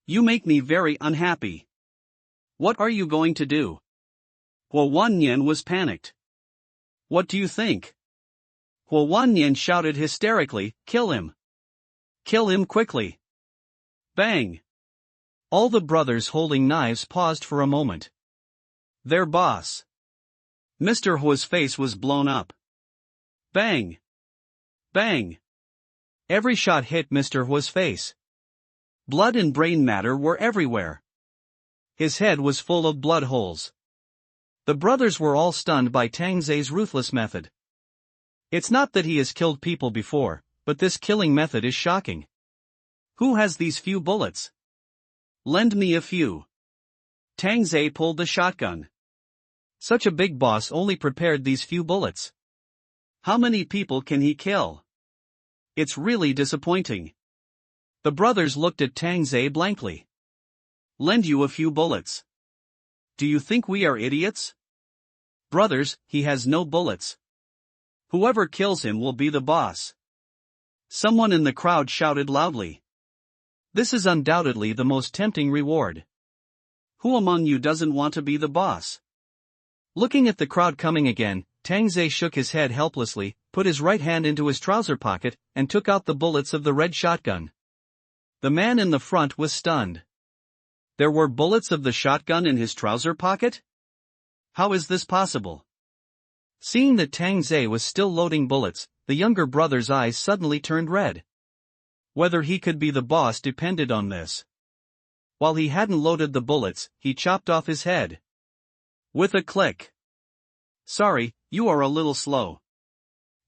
You make me very unhappy. What are you going to do? Huo Wanyan was panicked. What do you think? Huo Wanyan shouted hysterically, kill him. Kill him quickly. Bang! All the brothers holding knives paused for a moment. Their boss. Mr. Hua's face was blown up. Bang! Bang! Every shot hit Mr. Hua's face. Blood and brain matter were everywhere. His head was full of blood holes. The brothers were all stunned by Tang Zhe's ruthless method. It's not that he has killed people before, but this killing method is shocking. Who has these few bullets? Lend me a few. Tang Zhe pulled the shotgun. Such a big boss only prepared these few bullets. How many people can he kill? It's really disappointing. The brothers looked at Tang Zhe blankly. Lend you a few bullets. Do you think we are idiots? Brothers, he has no bullets. Whoever kills him will be the boss. Someone in the crowd shouted loudly. This is undoubtedly the most tempting reward. Who among you doesn't want to be the boss? Looking at the crowd coming again, Tang Zhe shook his head helplessly, put his right hand into his trouser pocket, and took out the bullets of the red shotgun. The man in the front was stunned. There were bullets of the shotgun in his trouser pocket? How is this possible? Seeing that Tang Zhe was still loading bullets, the younger brother's eyes suddenly turned red. Whether he could be the boss depended on this. While he hadn't loaded the bullets, he chopped off his head. With a click. Sorry, you are a little slow.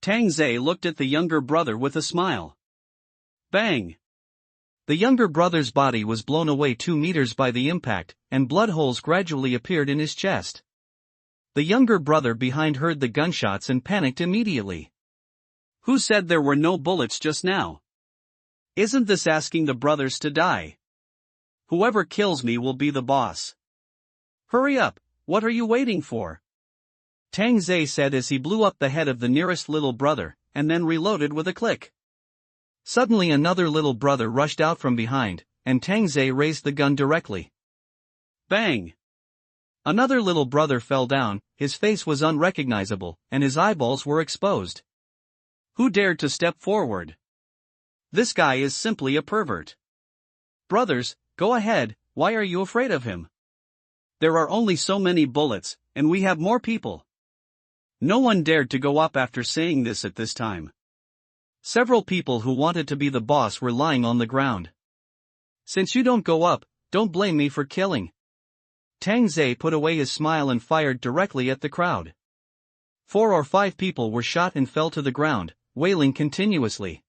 Tang Zhe looked at the younger brother with a smile. Bang! The younger brother's body was blown away 2 meters by the impact, and blood holes gradually appeared in his chest. The younger brother behind heard the gunshots and panicked immediately. Who said there were no bullets just now? Isn't this asking the brothers to die? Whoever kills me will be the boss. Hurry up, what are you waiting for? Tang Zhe said as he blew up the head of the nearest little brother, and then reloaded with a click. Suddenly another little brother rushed out from behind, and Tang Zhe raised the gun directly. Bang! Another little brother fell down, his face was unrecognizable, and his eyeballs were exposed. Who dared to step forward? This guy is simply a pervert. Brothers, go ahead, why are you afraid of him? There are only so many bullets, and we have more people. No one dared to go up after saying this at this time. Several people who wanted to be the boss were lying on the ground. Since you don't go up, don't blame me for killing. Tang Zhe put away his smile and fired directly at the crowd. 4 or 5 people were shot and fell to the ground, wailing continuously.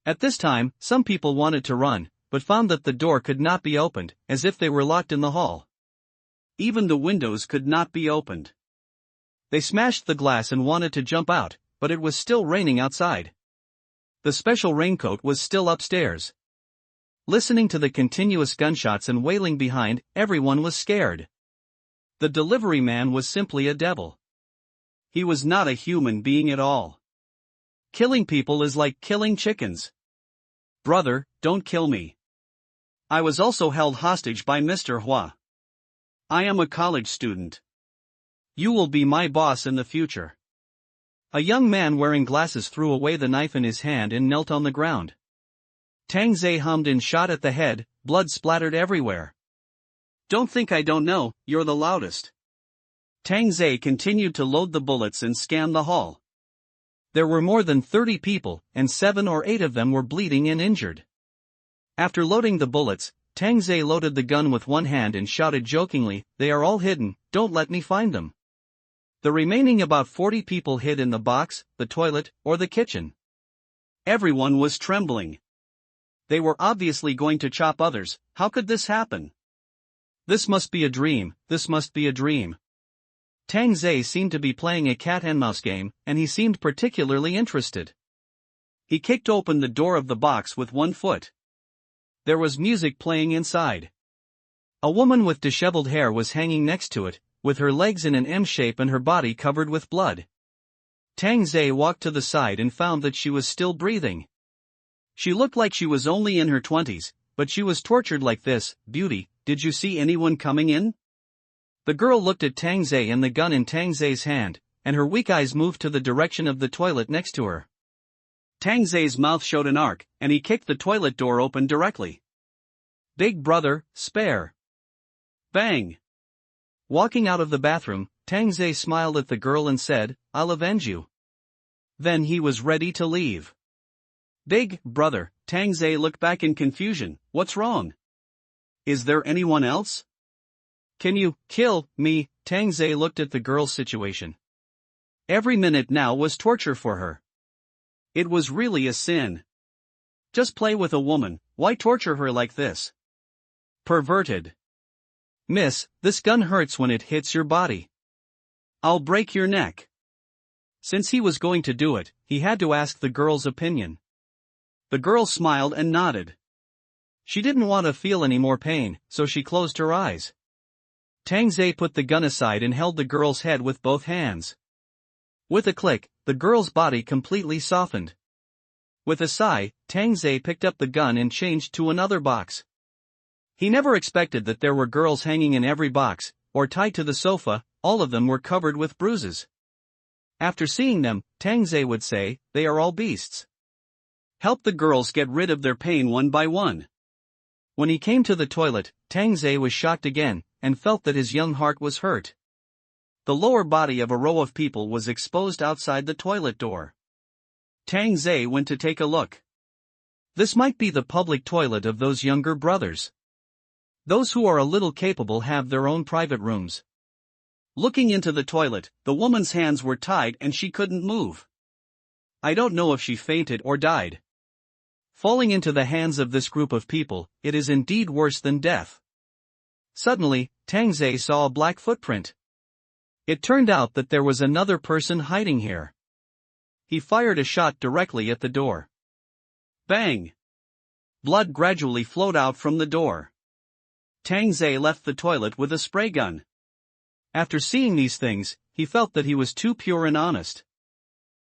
At this time, some people wanted to run, but found that the door could not be opened, as if they were locked in the hall. Even the windows could not be opened. They smashed the glass and wanted to jump out, but it was still raining outside. The special raincoat was still upstairs. Listening to the continuous gunshots and wailing behind, everyone was scared. The delivery man was simply a devil. He was not a human being at all. Killing people is like killing chickens. Brother, don't kill me. I was also held hostage by Mr. Hua. I am a college student. You will be my boss in the future. A young man wearing glasses threw away the knife in his hand and knelt on the ground. Tang Zhe hummed and shot at the head, blood splattered everywhere. Don't think I don't know, you're the loudest. Tang Zhe continued to load the bullets and scan the hall. There were more than 30 people, and 7 or 8 of them were bleeding and injured. After loading the bullets, Tang Zhe loaded the gun with one hand and shouted jokingly, "They are all hidden, don't let me find them." The remaining about 40 people hid in the box, the toilet, or the kitchen. Everyone was trembling. They were obviously going to chop others. How could this happen? This must be a dream, this must be a dream. Tang Zhe seemed to be playing a cat-and-mouse game, and he seemed particularly interested. He kicked open the door of the box with one foot. There was music playing inside. A woman with disheveled hair was hanging next to it, with her legs in an M shape and her body covered with blood. Tang Zhe walked to the side and found that she was still breathing. She looked like she was only in her 20s, but she was tortured like this. "Beauty, did you see anyone coming in?" The girl looked at Tang Zhe and the gun in Tang Zhe's hand, and her weak eyes moved to the direction of the toilet next to her. Tang Zhe's mouth showed an arc, and he kicked the toilet door open directly. "Big brother, spare." Bang! Walking out of the bathroom, Tang Zhe smiled at the girl and said, "I'll avenge you." Then he was ready to leave. "Big brother," Tang Zhe looked back in confusion, "what's wrong? Is there anyone else? Can you kill me?" Tang Zhe looked at the girl's situation. Every minute now was torture for her. It was really a sin. Just play with a woman, why torture her like this? Perverted. "Miss, this gun hurts when it hits your body. I'll break your neck." Since he was going to do it, he had to ask the girl's opinion. The girl smiled and nodded. She didn't want to feel any more pain, so she closed her eyes. Tang Zhe put the gun aside and held the girl's head with both hands. With a click, the girl's body completely softened. With a sigh, Tang Zhe picked up the gun and changed to another box. He never expected that there were girls hanging in every box, or tied to the sofa. All of them were covered with bruises. After seeing them, Tang Zhe would say, "They are all beasts. Help the girls get rid of their pain one by one." When he came to the toilet, Tang Zhe was shocked again, and felt that his young heart was hurt. The lower body of a row of people was exposed outside the toilet door. Tang Zhe went to take a look. This might be the public toilet of those younger brothers. Those who are a little capable have their own private rooms. Looking into the toilet, the woman's hands were tied and she couldn't move. I don't know if she fainted or died. Falling into the hands of this group of people, it is indeed worse than death. Suddenly, Tang Zhe saw a black footprint. It turned out that there was another person hiding here. He fired a shot directly at the door. Bang! Blood gradually flowed out from the door. Tang Zhe left the toilet with a spray gun. After seeing these things, he felt that he was too pure and honest.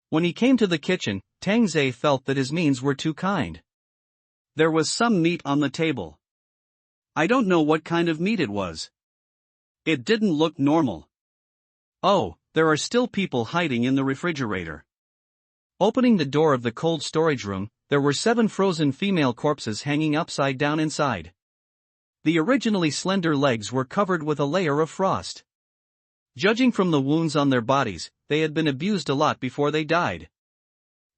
When he came to the kitchen, Tang Zhe felt that his means were too kind. There was some meat on the table. I don't know what kind of meat it was. It didn't look normal. Oh, there are still people hiding in the refrigerator. Opening the door of the cold storage room, there were 7 frozen female corpses hanging upside down inside. The originally slender legs were covered with a layer of frost. Judging from the wounds on their bodies, they had been abused a lot before they died.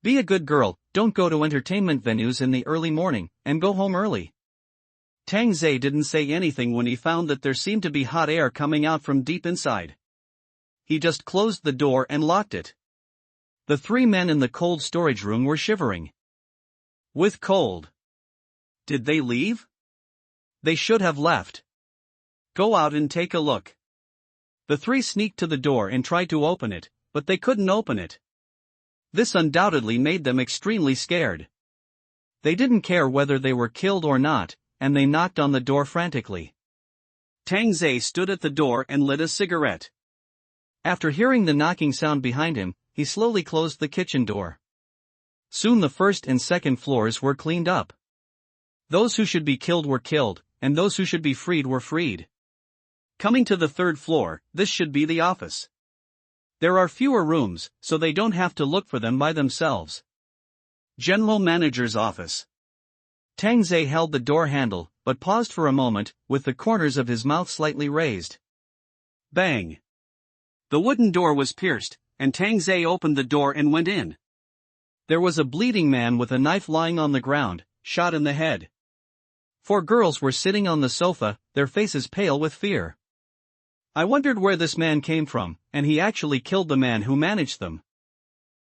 Be a good girl, don't go to entertainment venues in the early morning, and go home early. Tang Zhe didn't say anything when he found that there seemed to be hot air coming out from deep inside. He just closed the door and locked it. The 3 men in the cold storage room were shivering with cold. Did they leave? They should have left. Go out and take a look. The 3 sneaked to the door and tried to open it, but they couldn't open it. This undoubtedly made them extremely scared. They didn't care whether they were killed or not, and they knocked on the door frantically. Tang Zhe stood at the door and lit a cigarette. After hearing the knocking sound behind him, he slowly closed the kitchen door. Soon the 1st and 2nd floors were cleaned up. Those who should be killed were killed, and those who should be freed were freed. Coming to the 3rd floor, this should be the office. There are fewer rooms, so they don't have to look for them by themselves. General Manager's office. Tang Zhe held the door handle, but paused for a moment, with the corners of his mouth slightly raised. Bang! The wooden door was pierced, and Tang Zhe opened the door and went in. There was a bleeding man with a knife lying on the ground, shot in the head. 4 girls were sitting on the sofa, their faces pale with fear. I wondered where this man came from, and he actually killed the man who managed them.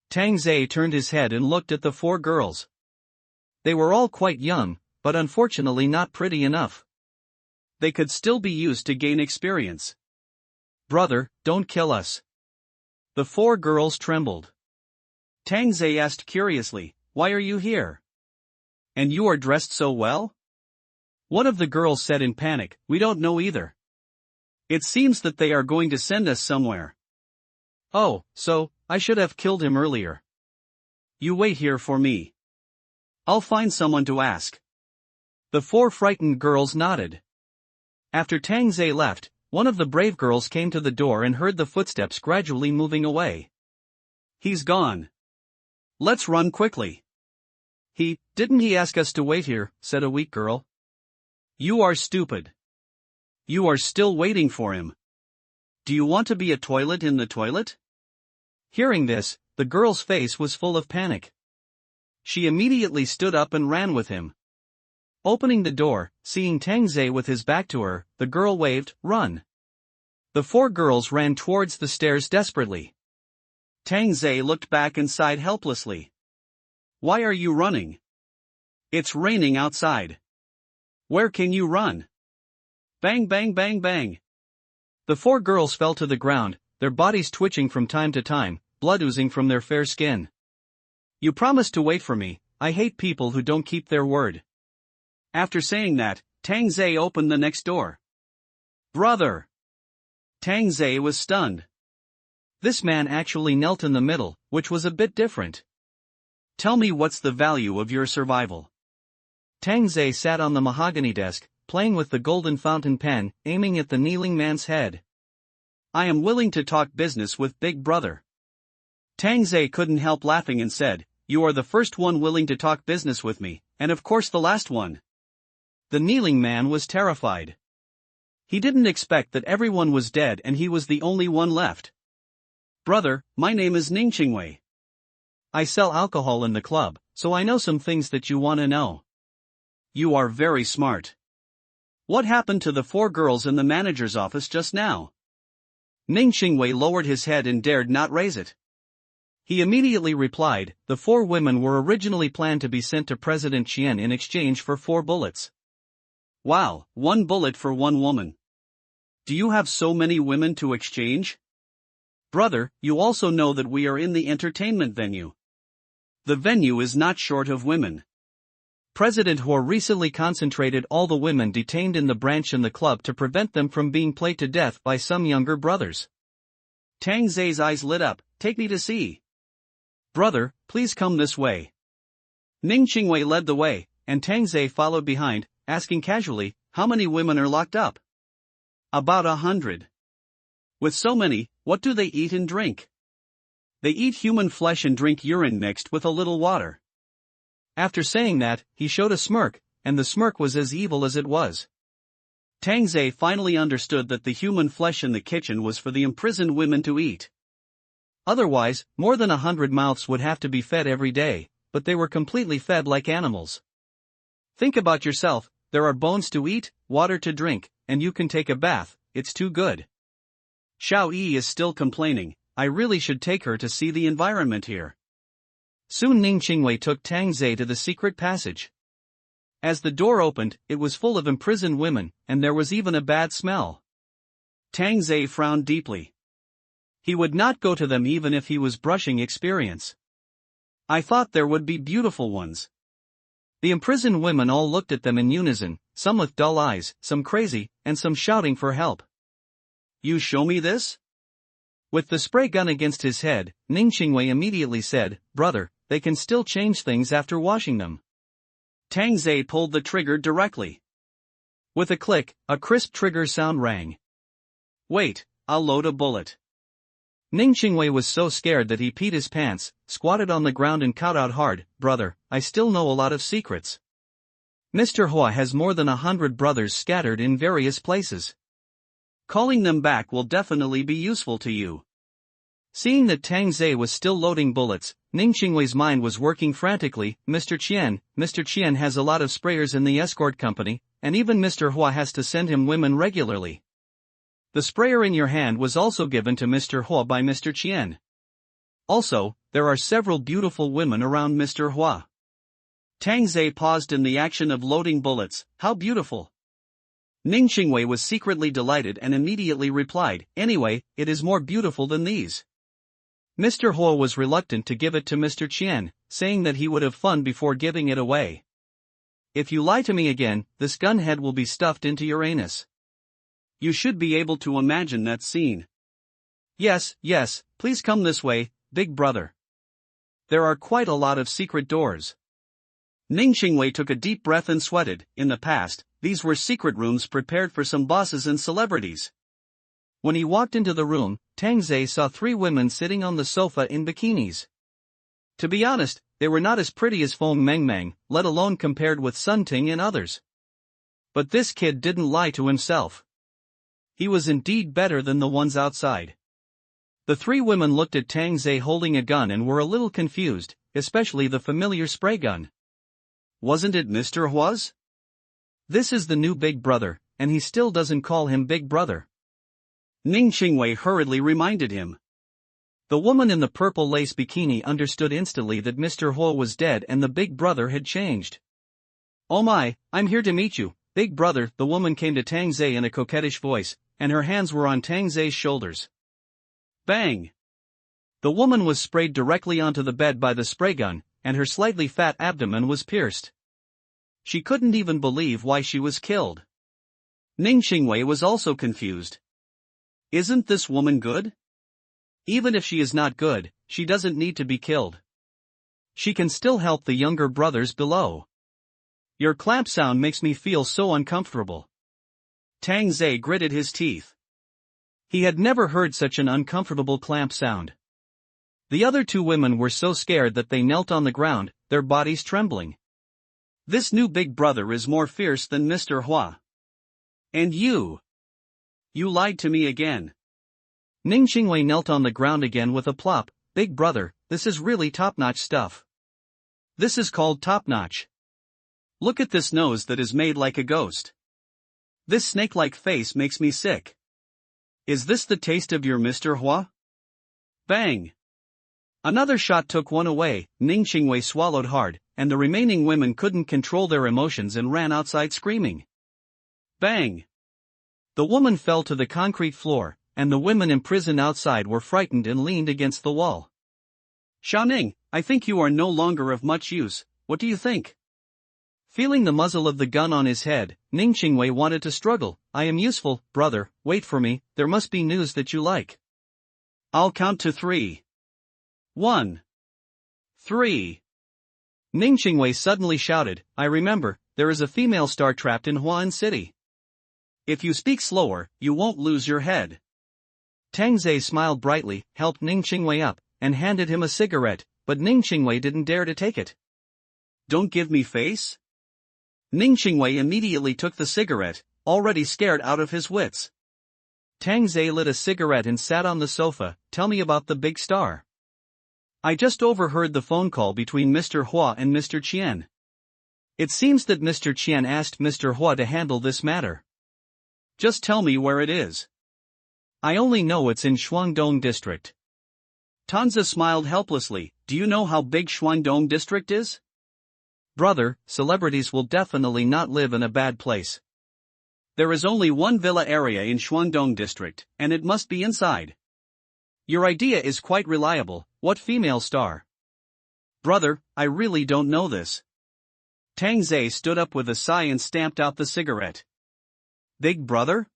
Tang Zhe turned his head and looked at the 4 girls. They were all quite young, but unfortunately not pretty enough. They could still be used to gain experience. Brother, don't kill us. The 4 girls trembled. Tang Zhe asked curiously, why are you here? And you are dressed so well? One of the girls said in panic, we don't know either. It seems that they are going to send us somewhere. Oh, so, I should have killed him earlier. You wait here for me. I'll find someone to ask. The 4 frightened girls nodded. After Tang Zhe left, one of the brave girls came to the door and heard the footsteps gradually moving away. He's gone. Let's run quickly. Didn't he ask us to wait here, said a weak girl. You are stupid. You are still waiting for him. Do you want to be a toilet in the toilet? Hearing this, the girl's face was full of panic. She immediately stood up and ran with him. Opening the door, seeing Tang Zhe with his back to her, the girl waved, run. The 4 girls ran towards the stairs desperately. Tang Zhe looked back and sighed helplessly. Why are you running? It's raining outside. Where can you run? Bang bang bang bang. The 4 girls fell to the ground, their bodies twitching from time to time, blood oozing from their fair skin. You promised to wait for me, I hate people who don't keep their word. After saying that, Tang Zhe opened the next door. Brother! Tang Zhe was stunned. This man actually knelt in the middle, which was a bit different. Tell me what's the value of your survival. Tang Zhe sat on the mahogany desk, playing with the golden fountain pen, aiming at the kneeling man's head. I am willing to talk business with Big Brother. Tang Zhe couldn't help laughing and said, you are the first one willing to talk business with me, and of course the last one. The kneeling man was terrified. He didn't expect that everyone was dead and he was the only one left. Brother, my name is Ning Qingwei. I sell alcohol in the club, so I know some things that you want to know. You are very smart. What happened to the 4 girls in the manager's office just now? Ning Qingwei lowered his head and dared not raise it. He immediately replied, the 4 women were originally planned to be sent to President Qian in exchange for 4 bullets. Wow, 1 bullet for 1 woman. Do you have so many women to exchange? Brother, you also know that we are in the entertainment venue. The venue is not short of women. President He recently concentrated all the women detained in the branch in the club to prevent them from being played to death by some younger brothers. Tang Zhe's eyes lit up, take me to see. Brother, please come this way. Ning Qingwei led the way, and Tang Zhe followed behind, asking casually, how many women are locked up? About 100. With so many, what do they eat and drink? They eat human flesh and drink urine mixed with a little water. After saying that, he showed a smirk, and the smirk was as evil as it was. Tang Zhe finally understood that the human flesh in the kitchen was for the imprisoned women to eat. Otherwise, more than 100 mouths would have to be fed every day, but they were completely fed like animals. Think about yourself, there are bones to eat, water to drink, and you can take a bath, it's too good. Xiao Yi is still complaining, I really should take her to see the environment here. Soon Ning Qingwei took Tang Zhe to the secret passage. As the door opened, it was full of imprisoned women, and there was even a bad smell. Tang Zhe frowned deeply. He would not go to them even if he was brushing experience. I thought there would be beautiful ones. The imprisoned women all looked at them in unison, some with dull eyes, some crazy, and some shouting for help. You show me this? With the spray gun against his head, Ning Qingwei immediately said, Brother, they can still change things after washing them. Tang Zhe pulled the trigger directly. With a click, a crisp trigger sound rang. Wait, I'll load a bullet. Ning Qingwei was so scared that he peed his pants, squatted on the ground and cowed out hard, Brother, I still know a lot of secrets. Mr. Hua has more than 100 brothers scattered in various places. Calling them back will definitely be useful to you. Seeing that Tang Zhe was still loading bullets, Ning Qingwei's mind was working frantically. Mr. Qian has a lot of sprayers in the escort company, and even Mr. Hua has to send him women regularly. The sprayer in your hand was also given to Mr. Hua by Mr. Qian. Also, there are several beautiful women around Mr. Hua. Tang Zhe paused in the action of loading bullets. How beautiful! Ning Qingwei was secretly delighted and immediately replied, Anyway, it is more beautiful than these. Mr. Hua was reluctant to give it to Mr. Qian, saying that he would have fun before giving it away. If you lie to me again, this gun head will be stuffed into your anus. You should be able to imagine that scene. Yes, please come this way, Big Brother. There are quite a lot of secret doors. Ning Qingwei took a deep breath and sweated. In the past, these were secret rooms prepared for some bosses and celebrities. When he walked into the room, Tang Zhe saw 3 women sitting on the sofa in bikinis. To be honest, they were not as pretty as Feng Mengmeng, let alone compared with Sun Ting and others. But this kid didn't lie to himself. He was indeed better than the ones outside. The 3 women looked at Tang Zhe holding a gun and were a little confused, especially the familiar spray gun. Wasn't it Mr. Hua's? This is the new Big Brother, and he still doesn't call him Big Brother. Ning Qingwei hurriedly reminded him. The woman in the purple lace bikini understood instantly that Mr. Hua was dead and the Big Brother had changed. Oh my, I'm here to meet you, Big Brother, the woman came to Tang Zhe in a coquettish voice, and her hands were on Tang Zhe's shoulders. Bang! The woman was sprayed directly onto the bed by the spray gun, and her slightly fat abdomen was pierced. She couldn't even believe why she was killed. Ning Qingwei was also confused. Isn't this woman good? Even if she is not good, she doesn't need to be killed. She can still help the younger brothers below. Your clamp sound makes me feel so uncomfortable. Tang Zhe gritted his teeth. He had never heard such an uncomfortable clamp sound. The other two women were so scared that they knelt on the ground, their bodies trembling. This new big brother is more fierce than Mr. Hua. And you? You lied to me again. Ning Qingwei knelt on the ground again with a plop. Big brother, this is really top-notch stuff. This is called top-notch. Look at this nose that is made like a ghost. This snake-like face makes me sick. Is this the taste of your Mr. Hua? Bang! Another shot took one away. Ning Qingwei swallowed hard, and the remaining women couldn't control their emotions and ran outside screaming. Bang! The woman fell to the concrete floor, and the women imprisoned outside were frightened and leaned against the wall. Xiaoning, I think you are no longer of much use, what do you think? Feeling the muzzle of the gun on his head, Ning Qingwei wanted to struggle. I am useful, brother, wait for me, there must be news that you like. I'll count to 3. 1. 3. Ning Qingwei suddenly shouted, I remember, there is a female star trapped in Huan City. If you speak slower, you won't lose your head. Tang Zhe smiled brightly, helped Ning Qingwei up, and handed him a cigarette, but Ning Qingwei didn't dare to take it. Don't give me face? Ning Qingwei immediately took the cigarette, already scared out of his wits. Tang Zhe lit a cigarette and sat on the sofa. Tell me about the big star. I just overheard the phone call between Mr. Hua and Mr. Qian. It seems that Mr. Qian asked Mr. Hua to handle this matter. Just tell me where it is. I only know it's in Shuangdong district. Tanza smiled helplessly. Do you know how big Shuangdong district is? Brother, celebrities will definitely not live in a bad place. There is only one villa area in Shuangdong district, and it must be inside. Your idea is quite reliable. What female star? Brother, I really don't know this. Tang Zhe stood up with a sigh and stamped out the cigarette. Big brother?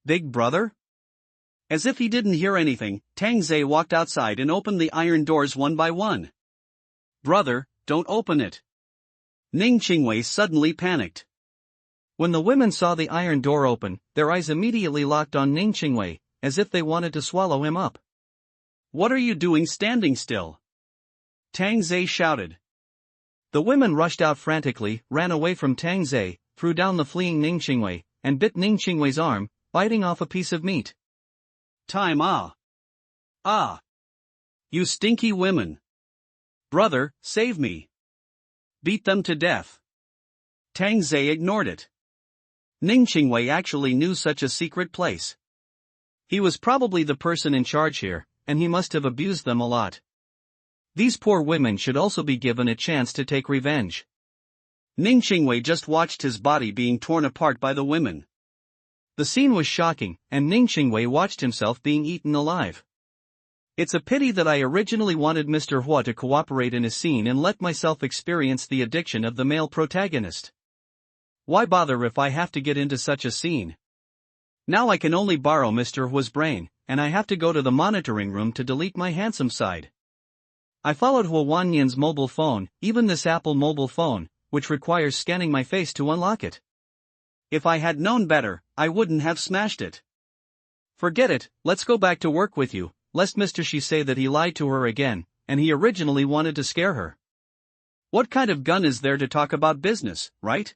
Big brother? As if he didn't hear anything, Tang Zhe walked outside and opened the iron doors one by one. Brother, don't open it. Ning Qingwei suddenly panicked. When the women saw the iron door open, their eyes immediately locked on Ning Qingwei, as if they wanted to swallow him up. What are you doing standing still? Tang Zhe shouted. The women rushed out frantically, ran away from Tang Zhe, threw down the fleeing Ning Qingwei, and bit Ning Qingwei's arm, biting off a piece of meat. Time Ah! You stinky women! Brother, save me! Beat them to death! Tang Zhe ignored it. Ning Qingwei actually knew such a secret place. He was probably the person in charge here, and he must have abused them a lot. These poor women should also be given a chance to take revenge. Ning Qingwei just watched his body being torn apart by the women. The scene was shocking, and Ning Qingwei watched himself being eaten alive. It's a pity that I originally wanted Mr. Hua to cooperate in a scene and let myself experience the addiction of the male protagonist. Why bother if I have to get into such a scene? Now I can only borrow Mr. Hua's brain, and I have to go to the monitoring room to delete my handsome side. I followed Hua Wanyan's mobile phone, even this Apple mobile phone, which requires scanning my face to unlock it. If I had known better, I wouldn't have smashed it. Forget it, let's go back to work with you, lest Mr. Shi say that he lied to her again, and he originally wanted to scare her. What kind of gun is there to talk about business, right?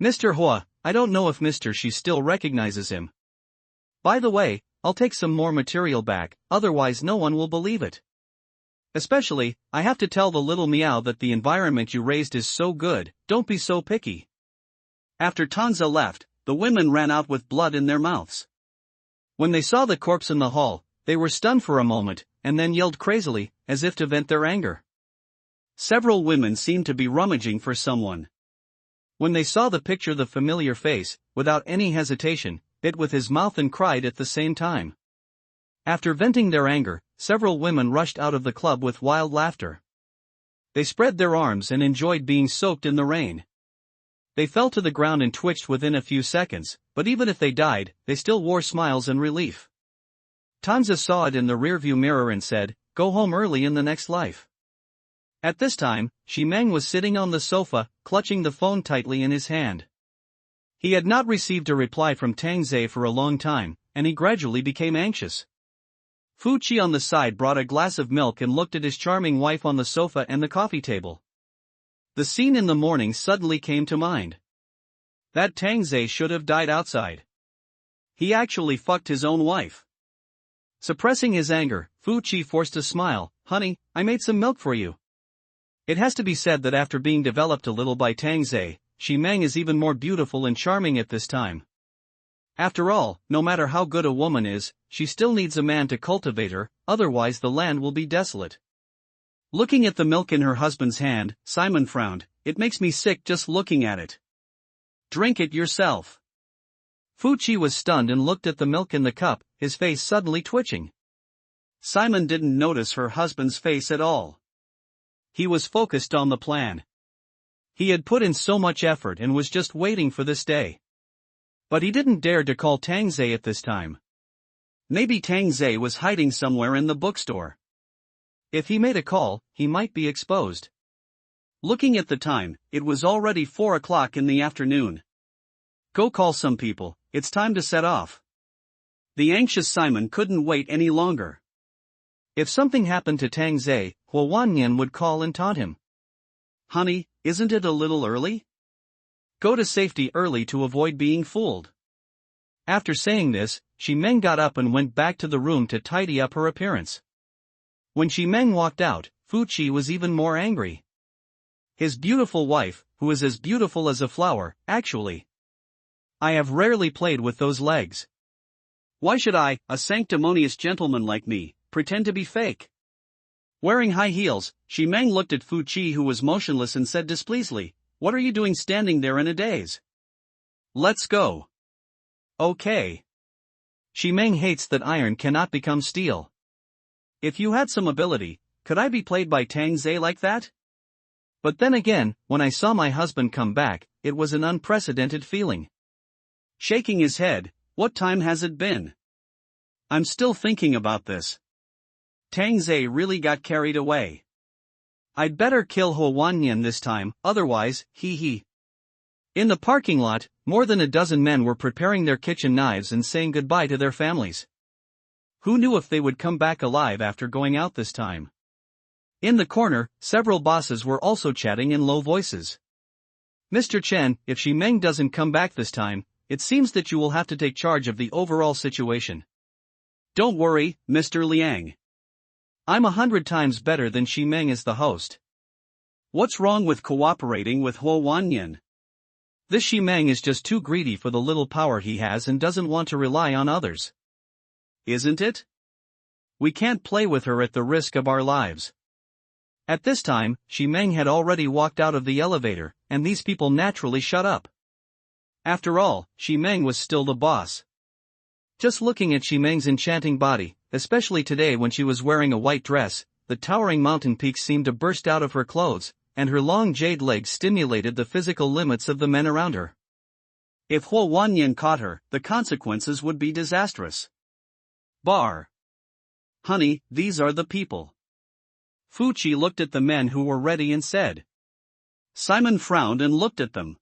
Mr. Hua, I don't know if Mr. Shi still recognizes him. By the way, I'll take some more material back, otherwise no one will believe it. Especially, I have to tell the little meow that the environment you raised is so good, don't be so picky. After Tanza left, the women ran out with blood in their mouths. When they saw the corpse in the hall, they were stunned for a moment, and then yelled crazily, as if to vent their anger. Several women seemed to be rummaging for someone. When they saw the picture, the familiar face, without any hesitation, bit with his mouth and cried at the same time. After venting their anger, several women rushed out of the club with wild laughter. They spread their arms and enjoyed being soaked in the rain. They fell to the ground and twitched within a few seconds, but even if they died, they still wore smiles and relief. Tanza saw it in the rearview mirror and said, "Go home early in the next life." At this time, Shimeng was sitting on the sofa, clutching the phone tightly in his hand. He had not received a reply from Tangze for a long time, and he gradually became anxious. Fu Qi on the side brought a glass of milk and looked at his charming wife on the sofa and the coffee table. The scene in the morning suddenly came to mind. That Tangze should have died outside. He actually fucked his own wife. Suppressing his anger, Fu Qi forced a smile. "Honey, I made some milk for you." It has to be said that after being developed a little by Tangze, Shimeng is even more beautiful and charming at this time. After all, no matter how good a woman is, she still needs a man to cultivate her, otherwise the land will be desolate. Looking at the milk in her husband's hand, Simon frowned. "It makes me sick just looking at it." "Drink it yourself." Fu Qi was stunned and looked at the milk in the cup, his face suddenly twitching. Simon didn't notice her husband's face at all. He was focused on the plan. He had put in so much effort and was just waiting for this day. But he didn't dare to call Tangze at this time. Maybe Tangze was hiding somewhere in the bookstore. If he made a call, he might be exposed. Looking at the time, it was already 4 o'clock in the afternoon. Go call some people, it's time to set off. The anxious Simon couldn't wait any longer. If something happened to Tangze, Huo Wanyan would call and taunt him. "Honey, isn't it a little early? Go to safety early to avoid being fooled." After saying this, Shimeng got up and went back to the room to tidy up her appearance. When Shimeng walked out, Fu Qi was even more angry. His beautiful wife, who is as beautiful as a flower, actually. I have rarely played with those legs. Why should I, a sanctimonious gentleman like me, pretend to be fake? Wearing high heels, Shimeng looked at Fu Qi, who was motionless, and said displeasedly, "What are you doing standing there in a daze? Let's go." Okay. Shimeng hates that iron cannot become steel. If you had some ability, could I be played by Tangze like that? But then again, when I saw my husband come back, it was an unprecedented feeling. Shaking his head, "What time has it been? I'm still thinking about this. Tangze really got carried away. I'd better kill Huo Wanyan this time, otherwise, hee." In the parking lot, more than a dozen men were preparing their kitchen knives and saying goodbye to their families. Who knew if they would come back alive after going out this time? In the corner, several bosses were also chatting in low voices. "Mr. Chen, if Shimeng doesn't come back this time, it seems that you will have to take charge of the overall situation." "Don't worry, Mr. Liang. I'm 100 times better than Shimeng as the host. What's wrong with cooperating with Huo Wanyan? This Shimeng is just too greedy for the little power he has and doesn't want to rely on others. Isn't it? We can't play with her at the risk of our lives." At this time, Shimeng had already walked out of the elevator, and these people naturally shut up. After all, Shimeng was still the boss. Just looking at Shimeng's enchanting body, especially today when she was wearing a white dress, the towering mountain peaks seemed to burst out of her clothes, and her long jade legs stimulated the physical limits of the men around her. If Huo Wanyan caught her, the consequences would be disastrous. Bar. "Honey, these are the people." Fu Qi looked at the men who were ready and said. Simon frowned and looked at them.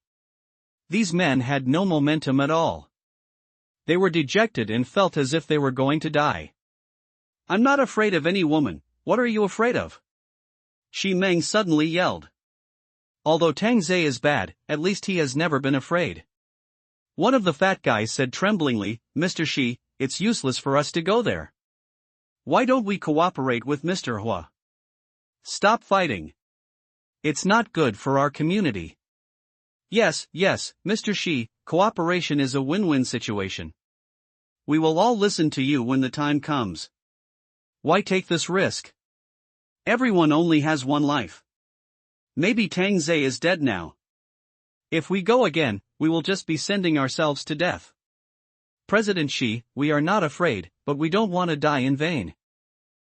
These men had no momentum at all. They were dejected and felt as if they were going to die. "I'm not afraid of any woman, what are you afraid of?" Shimeng suddenly yelled. Although Tangze is bad, at least he has never been afraid. One of the fat guys said tremblingly, "Mr. Shi, it's useless for us to go there. Why don't we cooperate with Mr. Hua? Stop fighting. It's not good for our community." Yes, Mr. Shi, cooperation is a win-win situation. We will all listen to you when the time comes. Why take this risk? Everyone only has one life. Maybe Tangze is dead now. If we go again, we will just be sending ourselves to death. President Shi, we are not afraid, but we don't want to die in vain.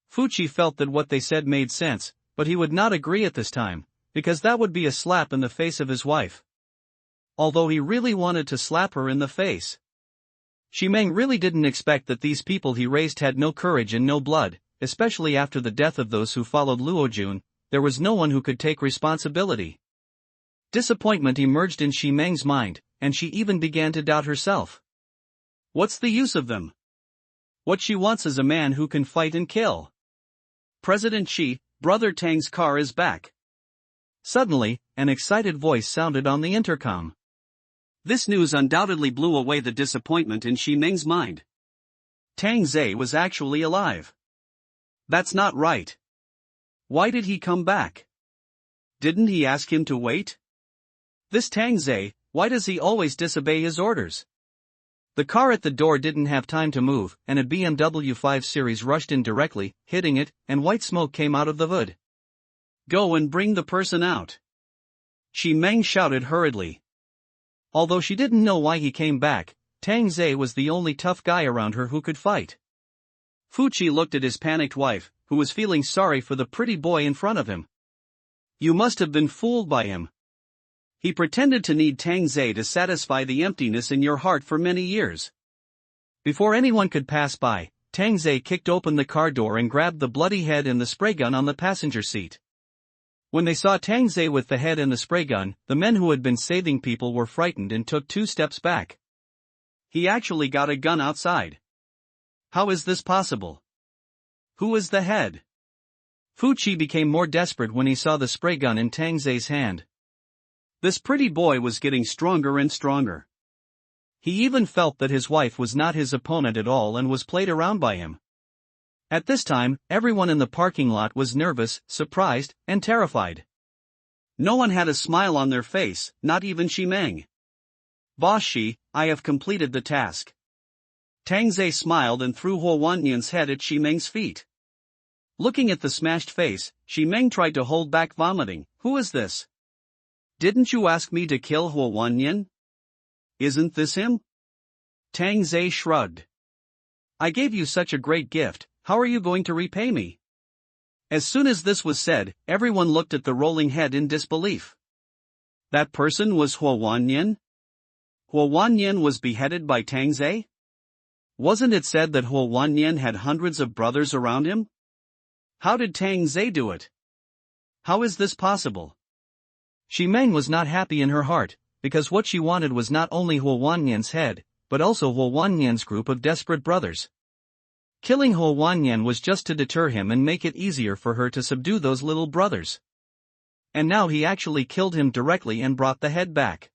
Fu Qi felt that what they said made sense, but he would not agree at this time, because that would be a slap in the face of his wife. although he really wanted to slap her in the face. Shi Meng really didn't expect that these people he raised had no courage and no blood, especially after the death of those who followed Luojun. There was no one who could take responsibility. Disappointment emerged in Shi Meng's mind, and she even began to doubt herself. What's the use of them? What she wants is a man who can fight and kill. President Shi, Brother Tang's car is back. Suddenly, an excited voice sounded on the intercom. This news undoubtedly blew away the disappointment in Shi Meng's mind. Tang Zhe was actually alive. That's not right. Why did he come back? Didn't he ask him to wait? This Tang Zhe, why does he always disobey his orders? The car at the door didn't have time to move, and a BMW 5 Series rushed in directly, hitting it, and white smoke came out of the hood. Go and bring the person out. Shi Meng shouted hurriedly. Although she didn't know why he came back, Tang Zhe was the only tough guy around her who could fight. Fu Qi looked at his panicked wife, who was feeling sorry for the pretty boy in front of him. You must have been fooled by him. He pretended to need Tang Zhe to satisfy the emptiness in your heart for many years. Before anyone could pass by, Tang Zhe kicked open the car door and grabbed the bloody head and the spray gun on the passenger seat. When they saw Tang Zhe with the head and the spray gun, the men who had been saving people were frightened and took 2 steps back. He actually got a gun outside. How is this possible? Who is the head? Fu Qi became more desperate when he saw the spray gun in Tang Zhe's hand. This pretty boy was getting stronger and stronger. He even felt that his wife was not his opponent at all and was played around by him. At this time, everyone in the parking lot was nervous, surprised, and terrified. No one had a smile on their face, not even Shi Meng. Boss Shi, I have completed the task. Tang Zhe smiled and threw Huo Wanyan's head at Shi Meng's feet. Looking at the smashed face, Shi Meng tried to hold back vomiting. Who is this? Didn't you ask me to kill Huo Wanyan? Isn't this him? Tang Zhe shrugged. I gave you such a great gift, how are you going to repay me? As soon as this was said, everyone looked at the rolling head in disbelief. That person was Huo Wanyan? Huo Wanyan was beheaded by Tang Zhe? Wasn't it said that Huo Wanyan had hundreds of brothers around him? How did Tang Zhe do it? How is this possible? Shi Meng was not happy in her heart, because what she wanted was not only Huo Wanyan's head, but also Huo Wanyan's group of desperate brothers. Killing Huo Wanyan was just to deter him and make it easier for her to subdue those little brothers. And now he actually killed him directly and brought the head back.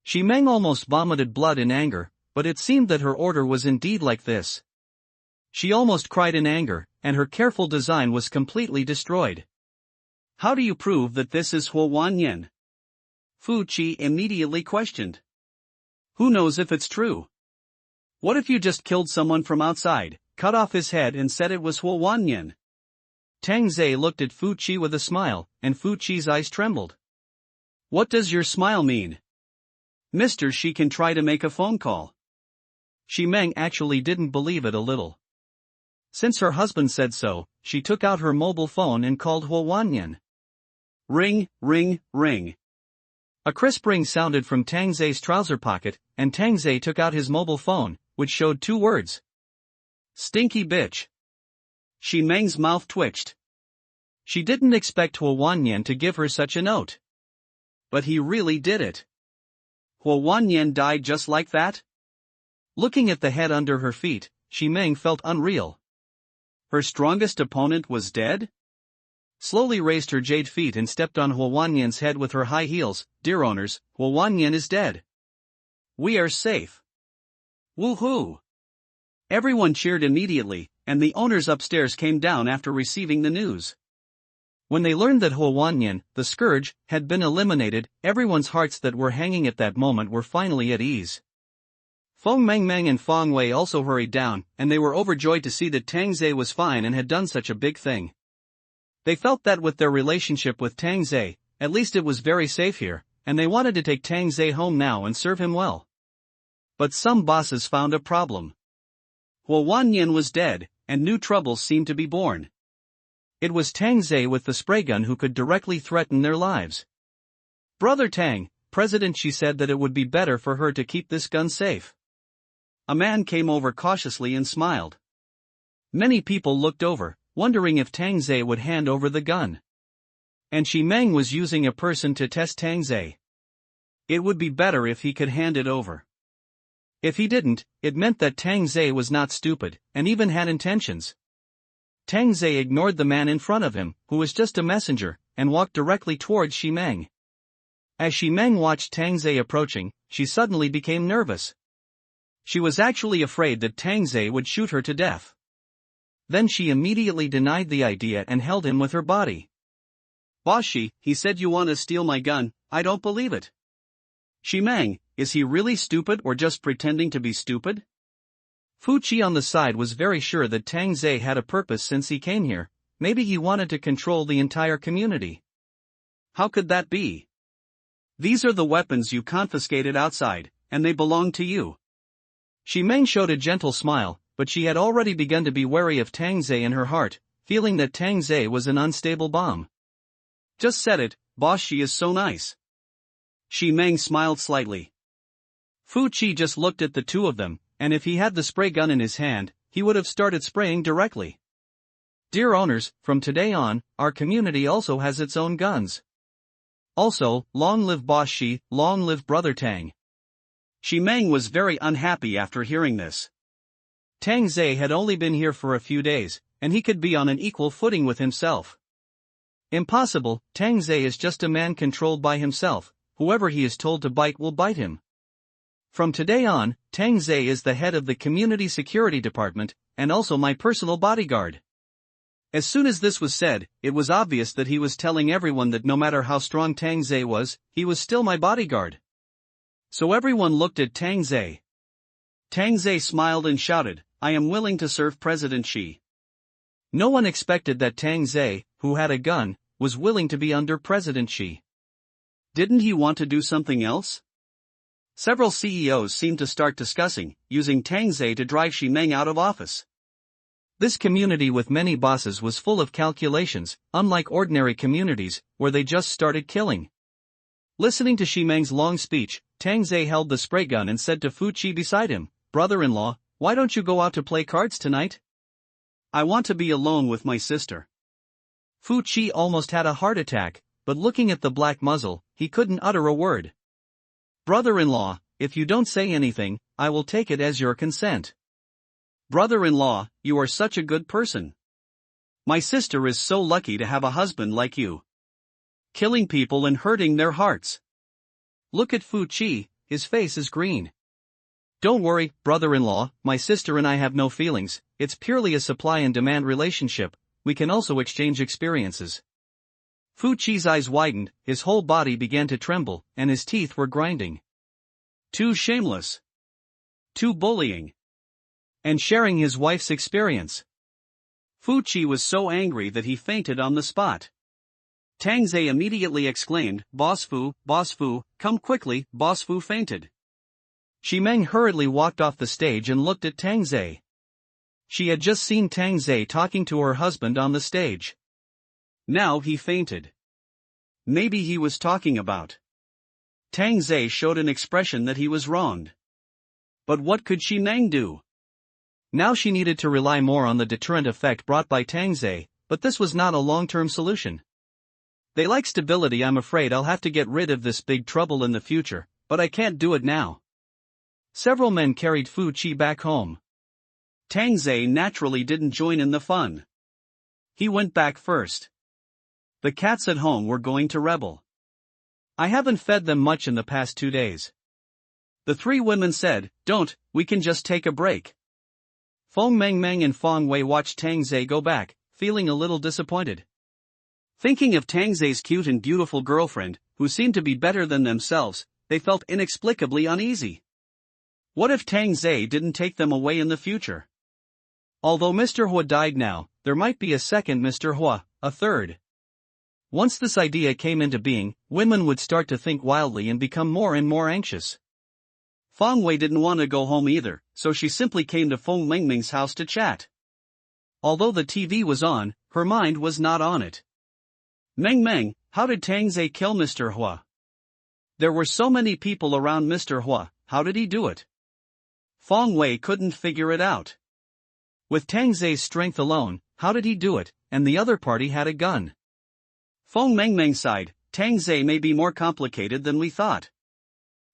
Shi Meng almost vomited blood in anger, but it seemed that her order was indeed like this. She almost cried in anger, and her careful design was completely destroyed. How do you prove that this is Huo Wanyan? Fu Qi immediately questioned. Who knows if it's true? What if you just killed someone from outside, cut off his head and said it was Huo Wanyan? Tang Zhe looked at Fu Qi with a smile, and Fu Qi's eyes trembled. What does your smile mean? Mr. Shi can try to make a phone call. Shi Meng actually didn't believe it a little. Since her husband said so, she took out her mobile phone and called Huo Wanyan. Ring, ring, ring. A crisp ring sounded from Tang Zhe's trouser pocket, and Tang Zhe took out his mobile phone, which showed 2 words. Stinky bitch. Shi Meng's mouth twitched. She didn't expect Huo Wanyan to give her such a note. But he really did it. Huo Wanyan died just like that? Looking at the head under her feet, Shi Meng felt unreal. Her strongest opponent was dead? Slowly raised her jade feet and stepped on Huo Wanyan's head with her high heels. Dear owners, Huo Wanyan is dead. We are safe. Woohoo! Everyone cheered immediately, and the owners upstairs came down after receiving the news. When they learned that Huo Wanyan, the scourge, had been eliminated, everyone's hearts that were hanging at that moment were finally at ease. Feng Mengmeng and Feng Wei also hurried down, and they were overjoyed to see that Tang Zhe was fine and had done such a big thing. They felt that with their relationship with Tang Zhe, at least it was very safe here, and they wanted to take Tang Zhe home now and serve him well. But some bosses found a problem. Huo Wanyan was dead, and new troubles seemed to be born. It was Tang Zhe with the spray gun who could directly threaten their lives. Brother Tang, President Xi said that it would be better for her to keep this gun safe. A man came over cautiously and smiled. Many people looked over, wondering if Tang Zhe would hand over the gun. And Xi Meng was using a person to test Tang Zhe. It would be better if he could hand it over. If he didn't, it meant that Tang Zhe was not stupid, and even had intentions. Tang Zhe ignored the man in front of him, who was just a messenger, and walked directly towards Xi Meng. As Xi Meng watched Tang Zhe approaching, she suddenly became nervous. She was actually afraid that Tang Zhe would shoot her to death. Then she immediately denied the idea and held him with her body. "Boss Xi, he said you want to steal my gun, I don't believe it. Xi Meng, is he really stupid or just pretending to be stupid?" Fu Qi on the side was very sure that Tang Zhe had a purpose since he came here. Maybe he wanted to control the entire community. How could that be? "These are the weapons you confiscated outside, and they belong to you." Xi Meng showed a gentle smile, but she had already begun to be wary of Tang Zhe in her heart, feeling that Tang Zhe was an unstable bomb. "Just said it, boss, she is so nice." Xi Meng smiled slightly. Fu Qi just looked at the two of them, and if he had the spray gun in his hand, he would have started spraying directly. "Dear owners, from today on, our community also has its own guns. Also, long live Boss Xi, long live Brother Tang." Xi Meng was very unhappy after hearing this. Tang Zhe had only been here for a few days, and he could be on an equal footing with himself. Impossible, Tang Zhe is just a man controlled by himself, whoever he is told to bite will bite him. From today on, Tang Zhe is the head of the Community Security Department, and also my personal bodyguard. As soon as this was said, it was obvious that he was telling everyone that no matter how strong Tang Zhe was, he was still my bodyguard. So everyone looked at Tang Zhe. Tang Zhe smiled and shouted, "I am willing to serve President Xi." No one expected that Tang Zhe, who had a gun, was willing to be under President Xi. Didn't he want to do something else? Several CEOs seemed to start discussing using Tang Zhe to drive Xi Meng out of office. This community with many bosses was full of calculations, unlike ordinary communities, where they just started killing. Listening to Xi Meng's long speech, Tang Zhe held the spray gun and said to Fu Qi beside him, "Brother-in-law, why don't you go out to play cards tonight? I want to be alone with my sister." Fu Qi almost had a heart attack, but looking at the black muzzle, he couldn't utter a word. "Brother-in-law, if you don't say anything, I will take it as your consent." "Brother-in-law, you are such a good person. My sister is so lucky to have a husband like you. Killing people and hurting their hearts." Look at Fu Qi, his face is green. "Don't worry, brother-in-law, my sister and I have no feelings, it's purely a supply and demand relationship, we can also exchange experiences." Fu Qi's eyes widened, his whole body began to tremble, and his teeth were grinding. Too shameless. Too bullying. And sharing his wife's experience. Fu Qi was so angry that he fainted on the spot. Tang Zhe immediately exclaimed, Boss Fu, come quickly." Boss Fu fainted. Xi Meng hurriedly walked off the stage and looked at Tang Zhe. She had just seen Tang Zhe talking to her husband on the stage. Now he fainted. Maybe he was talking about. Tang Zhe showed an expression that he was wronged. But what could Xi Meng do? Now she needed to rely more on the deterrent effect brought by Tang Zhe, but this was not a long-term solution. "They like stability. I'm afraid I'll have to get rid of this big trouble in the future, but I can't do it now." Several men carried Fu Qi back home. Tang Zhe naturally didn't join in the fun. He went back first. The cats at home were going to rebel. "I haven't fed them much in the past 2 days." The three women said, "Don't, we can just take a break." Feng Mengmeng and Feng Wei watched Tang Zhe go back, feeling a little disappointed. Thinking of Tang Zhe's cute and beautiful girlfriend, who seemed to be better than themselves, they felt inexplicably uneasy. What if Tang Zhe didn't take them away in the future? Although Mr. Hua died now, there might be a second Mr. Hua, a third. Once this idea came into being, women would start to think wildly and become more and more anxious. Feng Wei didn't want to go home either, so she simply came to Feng Mengmeng's house to chat. Although the TV was on, her mind was not on it. "Meng Meng, how did Tang Zhe kill Mr. Hua?" There were so many people around Mr. Hua, how did he do it? Feng Wei couldn't figure it out. With Tang Zai's strength alone, how did he do it, and the other party had a gun? Feng Mengmeng sighed, Tang Zai may be more complicated than we thought.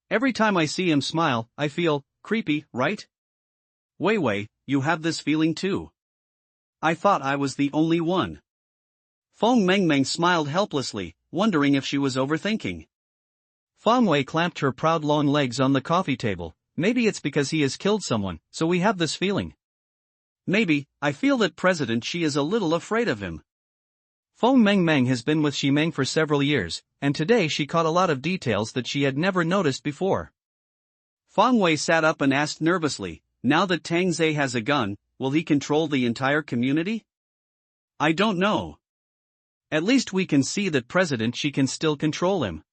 Every time I see him smile, I feel creepy, right? Wei Wei, you have this feeling too. I thought I was the only one. Feng Mengmeng smiled helplessly, wondering if she was overthinking. Feng Wei clamped her proud long legs on the coffee table. Maybe it's because he has killed someone, so we have this feeling. Maybe, I feel that President Xi is a little afraid of him. Feng Mengmeng has been with Xi Meng for several years, and today she caught a lot of details that she had never noticed before. Feng Wei sat up and asked nervously, now that Tang Zai has a gun, will he control the entire community? I don't know. At least we can see that President Xi can still control him.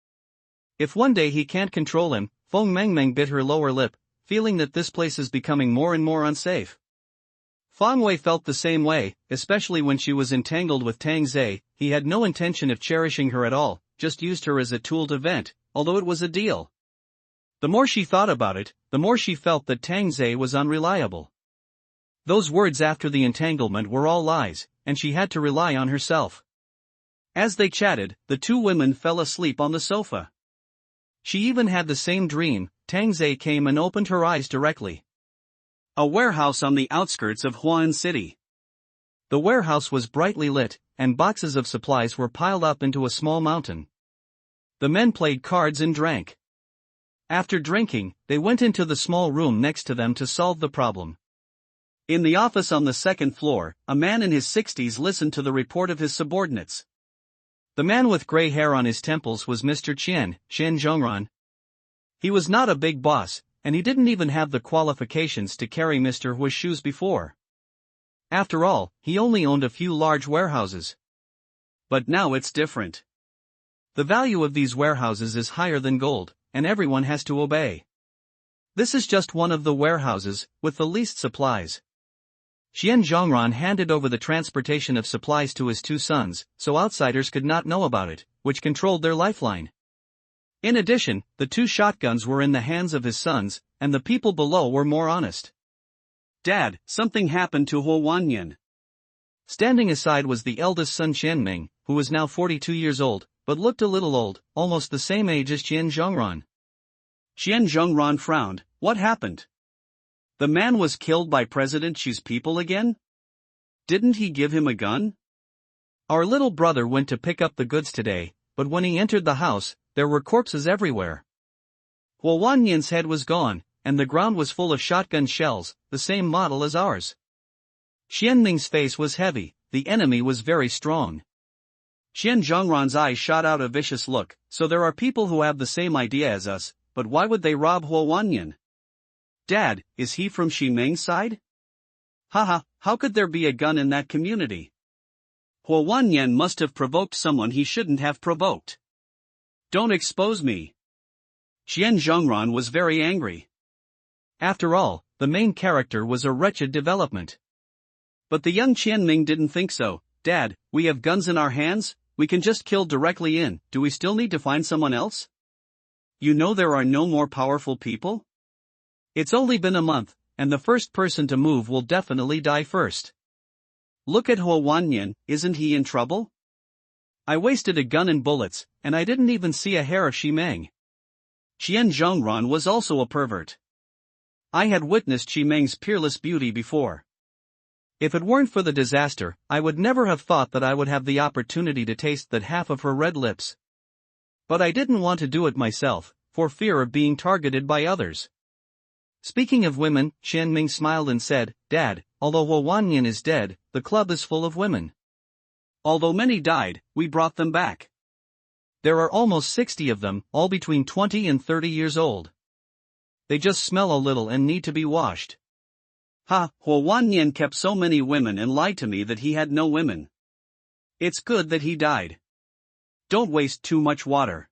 If one day he can't control him, Feng Mengmeng bit her lower lip, feeling that this place is becoming more and more unsafe. Feng Wei felt the same way, especially when she was entangled with Tang Zai. He had no intention of cherishing her at all, just used her as a tool to vent, although it was a deal. The more she thought about it, the more she felt that Tang Zai was unreliable. Those words after the entanglement were all lies, and she had to rely on herself. As they chatted, the two women fell asleep on the sofa. She even had the same dream. Tang Zai came and opened her eyes directly. A warehouse on the outskirts of Huan City. The warehouse was brightly lit, and boxes of supplies were piled up into a small mountain. The men played cards and drank. After drinking, they went into the small room next to them to solve the problem. In the office on the second floor, a man in his 60s listened to the report of his subordinates. The man with gray hair on his temples was Mr. Chen Zhongran. He was not a big boss, and he didn't even have the qualifications to carry Mr. Hua's shoes before. After all, he only owned a few large warehouses. But now it's different. The value of these warehouses is higher than gold, and everyone has to obey. This is just one of the warehouses, with the least supplies. Zhongran handed over the transportation of supplies to his two sons, so outsiders could not know about it, which controlled their lifeline. In addition, the two shotguns were in the hands of his sons, and the people below were more honest. Dad, something happened to Huo Wanyan. Standing aside was the eldest son Qianming, who was now 42 years old, but looked a little old, almost the same age as Zhongran. Zhongran frowned. What happened? The man was killed by President Xi's people again? Didn't he give him a gun? Our little brother went to pick up the goods today, but when he entered the house, there were corpses everywhere. Huo Wanyan's head was gone, and the ground was full of shotgun shells, the same model as ours. Qianming's face was heavy. The enemy was very strong. Zhongran's eyes shot out a vicious look. So there are people who have the same idea as us, but why would they rob Huo Wanyan? Dad, is he from Xi Meng's side? Haha, how could there be a gun in that community? Huo Wanyan must have provoked someone he shouldn't have provoked. Don't expose me. Zhongran was very angry. After all, the main character was a wretched development. But the young Qianming didn't think so. Dad, we have guns in our hands, we can just kill directly in. Do we still need to find someone else? You know there are no more powerful people? It's only been a month, and the first person to move will definitely die first. Look at Huo Wanyan, isn't he in trouble? I wasted a gun and bullets, and I didn't even see a hair of Xi Meng. Zhongran was also a pervert. I had witnessed Xi Meng's peerless beauty before. If it weren't for the disaster, I would never have thought that I would have the opportunity to taste that half of her red lips. But I didn't want to do it myself, for fear of being targeted by others. Speaking of women, Qianming smiled and said, Dad, although Huo Wanyan is dead, the club is full of women. Although many died, we brought them back. There are almost 60 of them, all between 20 and 30 years old. They just smell a little and need to be washed. Ha, Huo Wanyan kept so many women and lied to me that he had no women. It's good that he died. Don't waste too much water.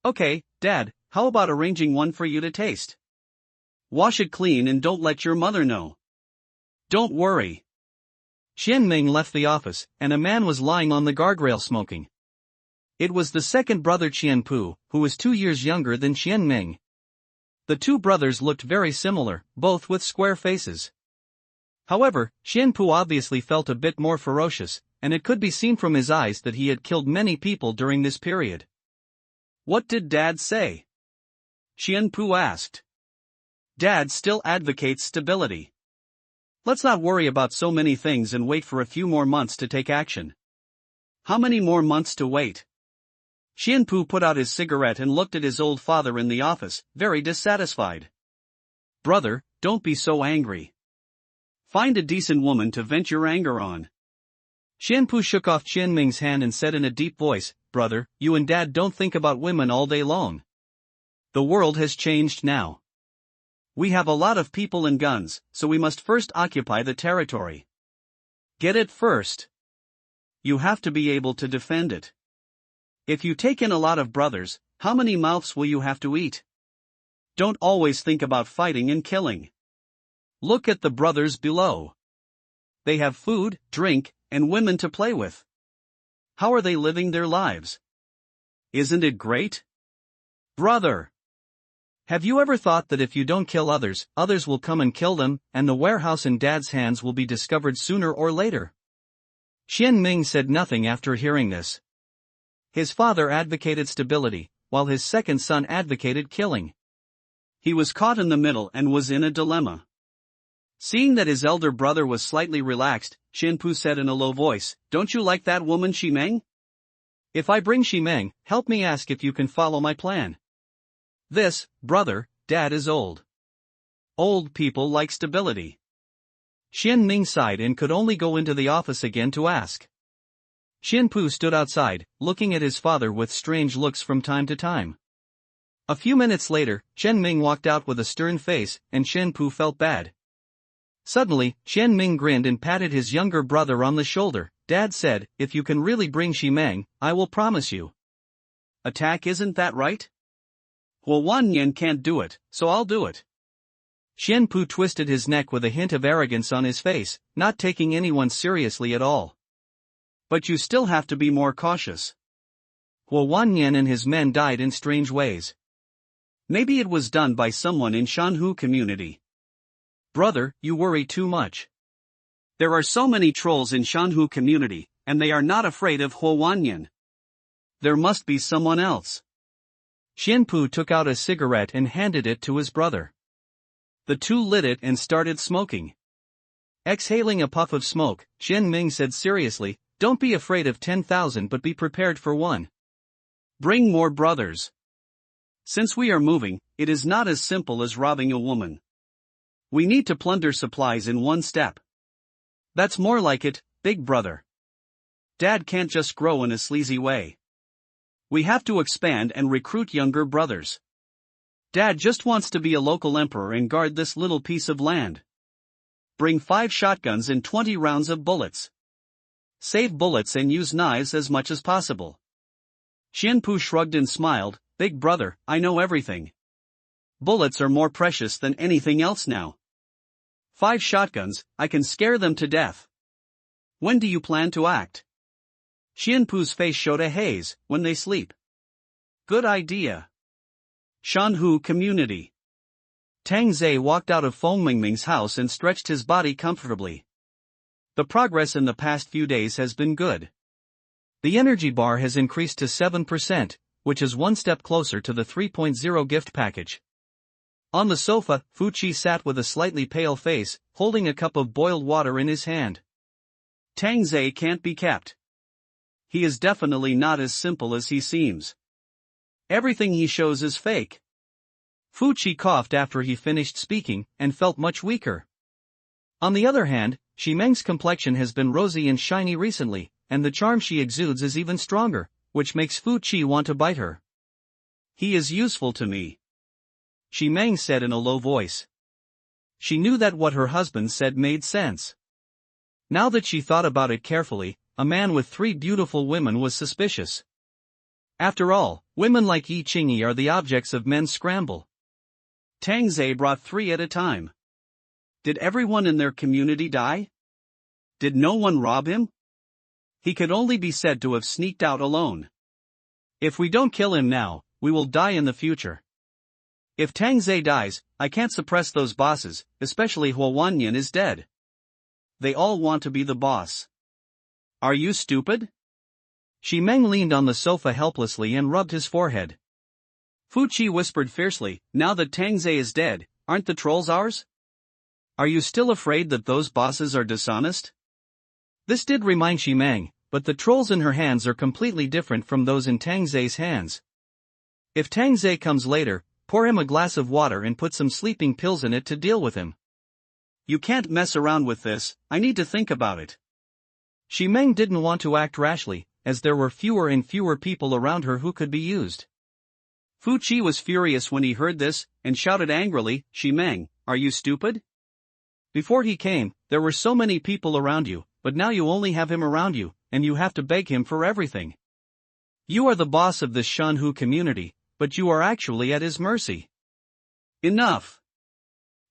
Okay, Dad, how about arranging one for you to taste? Wash it clean and don't let your mother know. Don't worry. Qianming left the office, and a man was lying on the guardrail smoking. It was the second brother Qianpu, who was 2 years younger than Qianming. The two brothers looked very similar, both with square faces. However, Qianpu obviously felt a bit more ferocious, and it could be seen from his eyes that he had killed many people during this period. "What did Dad say?" Qianpu asked. "Dad still advocates stability. Let's not worry about so many things and wait for a few more months to take action." "How many more months to wait?" Qianpu put out his cigarette and looked at his old father in the office, very dissatisfied. "Brother, don't be so angry. Find a decent woman to vent your anger on." Qianpu shook off Qianming's hand and said in a deep voice, "Brother, you and Dad don't think about women all day long. The world has changed now. We have a lot of people and guns, so we must first occupy the territory. Get it first. You have to be able to defend it. If you take in a lot of brothers, how many mouths will you have to eat? Don't always think about fighting and killing. Look at the brothers below. They have food, drink, and women to play with. How are they living their lives? Isn't it great? Brother, have you ever thought that if you don't kill others, others will come and kill them, and the warehouse in Dad's hands will be discovered sooner or later?" Qianming said nothing after hearing this. His father advocated stability, while his second son advocated killing. He was caught in the middle and was in a dilemma. Seeing that his elder brother was slightly relaxed, Qianpu said in a low voice, "Don't you like that woman Ximeng? If I bring Ximeng, help me ask if you can follow my plan. This, brother, Dad is old. Old people like stability." Qianming sighed and could only go into the office again to ask. Qianpu stood outside, looking at his father with strange looks from time to time. A few minutes later, Qianming walked out with a stern face, and Qianpu felt bad. Suddenly, Qianming grinned and patted his younger brother on the shoulder. "Dad said, if you can really bring Ximeng, I will promise you. Attack, isn't that right? Well, Wanyan can't do it, so I'll do it." Qianpu twisted his neck with a hint of arrogance on his face, not taking anyone seriously at all. "But you still have to be more cautious. Huo Wanyan and his men died in strange ways. Maybe it was done by someone in Shanhu community." "Brother, you worry too much. There are so many trolls in Shanhu community, and they are not afraid of Huo Wanyan. There must be someone else." Qianpu took out a cigarette and handed it to his brother. The two lit it and started smoking. Exhaling a puff of smoke, Qianming said seriously, "Don't be afraid of 10,000 but be prepared for one. Bring more brothers. Since we are moving, it is not as simple as robbing a woman. We need to plunder supplies in one step. That's more like it, big brother. Dad can't just grow in a sleazy way. We have to expand and recruit younger brothers. Dad just wants to be a local emperor and guard this little piece of land. Bring 5 shotguns and 20 rounds of bullets. Save bullets and use knives as much as possible." Qianpu shrugged and smiled, "Big brother, I know everything. Bullets are more precious than anything else now. 5 shotguns, I can scare them to death. When do you plan to act?" Qianpu's face showed a haze. "When they sleep." "Good idea." Shanhu community. Tang Zhe walked out of Feng Mingming's house and stretched his body comfortably. The progress in the past few days has been good. The energy bar has increased to 7%, which is one step closer to the 3.0 gift package. On the sofa, Fuqi sat with a slightly pale face, holding a cup of boiled water in his hand. Tang Zhe can't be kept. He is definitely not as simple as he seems. Everything he shows is fake. Fuqi coughed after he finished speaking, and felt much weaker. On the other hand, Ximeng's complexion has been rosy and shiny recently, and the charm she exudes is even stronger, which makes Fuqi want to bite her. "He is useful to me," Ximeng said in a low voice. She knew that what her husband said made sense. Now that she thought about it carefully, a man with 3 beautiful women was suspicious. After all, women like Yi Qingyi are the objects of men's scramble. Tang Zhe brought 3 at a time. Did everyone in their community die? Did no one rob him? He could only be said to have sneaked out alone. If we don't kill him now, we will die in the future. If Tang Zhe dies, I can't suppress those bosses, especially Hua Wanyan is dead. They all want to be the boss. Are you stupid? Shi Meng leaned on the sofa helplessly and rubbed his forehead. Fu Qi whispered fiercely, now that Tang Zhe is dead, aren't the trolls ours? Are you still afraid that those bosses are dishonest? This did remind Shi Meng, but the trolls in her hands are completely different from those in Tang Zhe's hands. If Tang Zhe comes later, pour him a glass of water and put some sleeping pills in it to deal with him. You can't mess around with this, I need to think about it. Shi Meng didn't want to act rashly, as there were fewer and fewer people around her who could be used. Fu Qi was furious when he heard this, and shouted angrily, Shi Meng, are you stupid? Before he came, there were so many people around you, but now you only have him around you, and you have to beg him for everything. You are the boss of this Shanhu community, but you are actually at his mercy. Enough!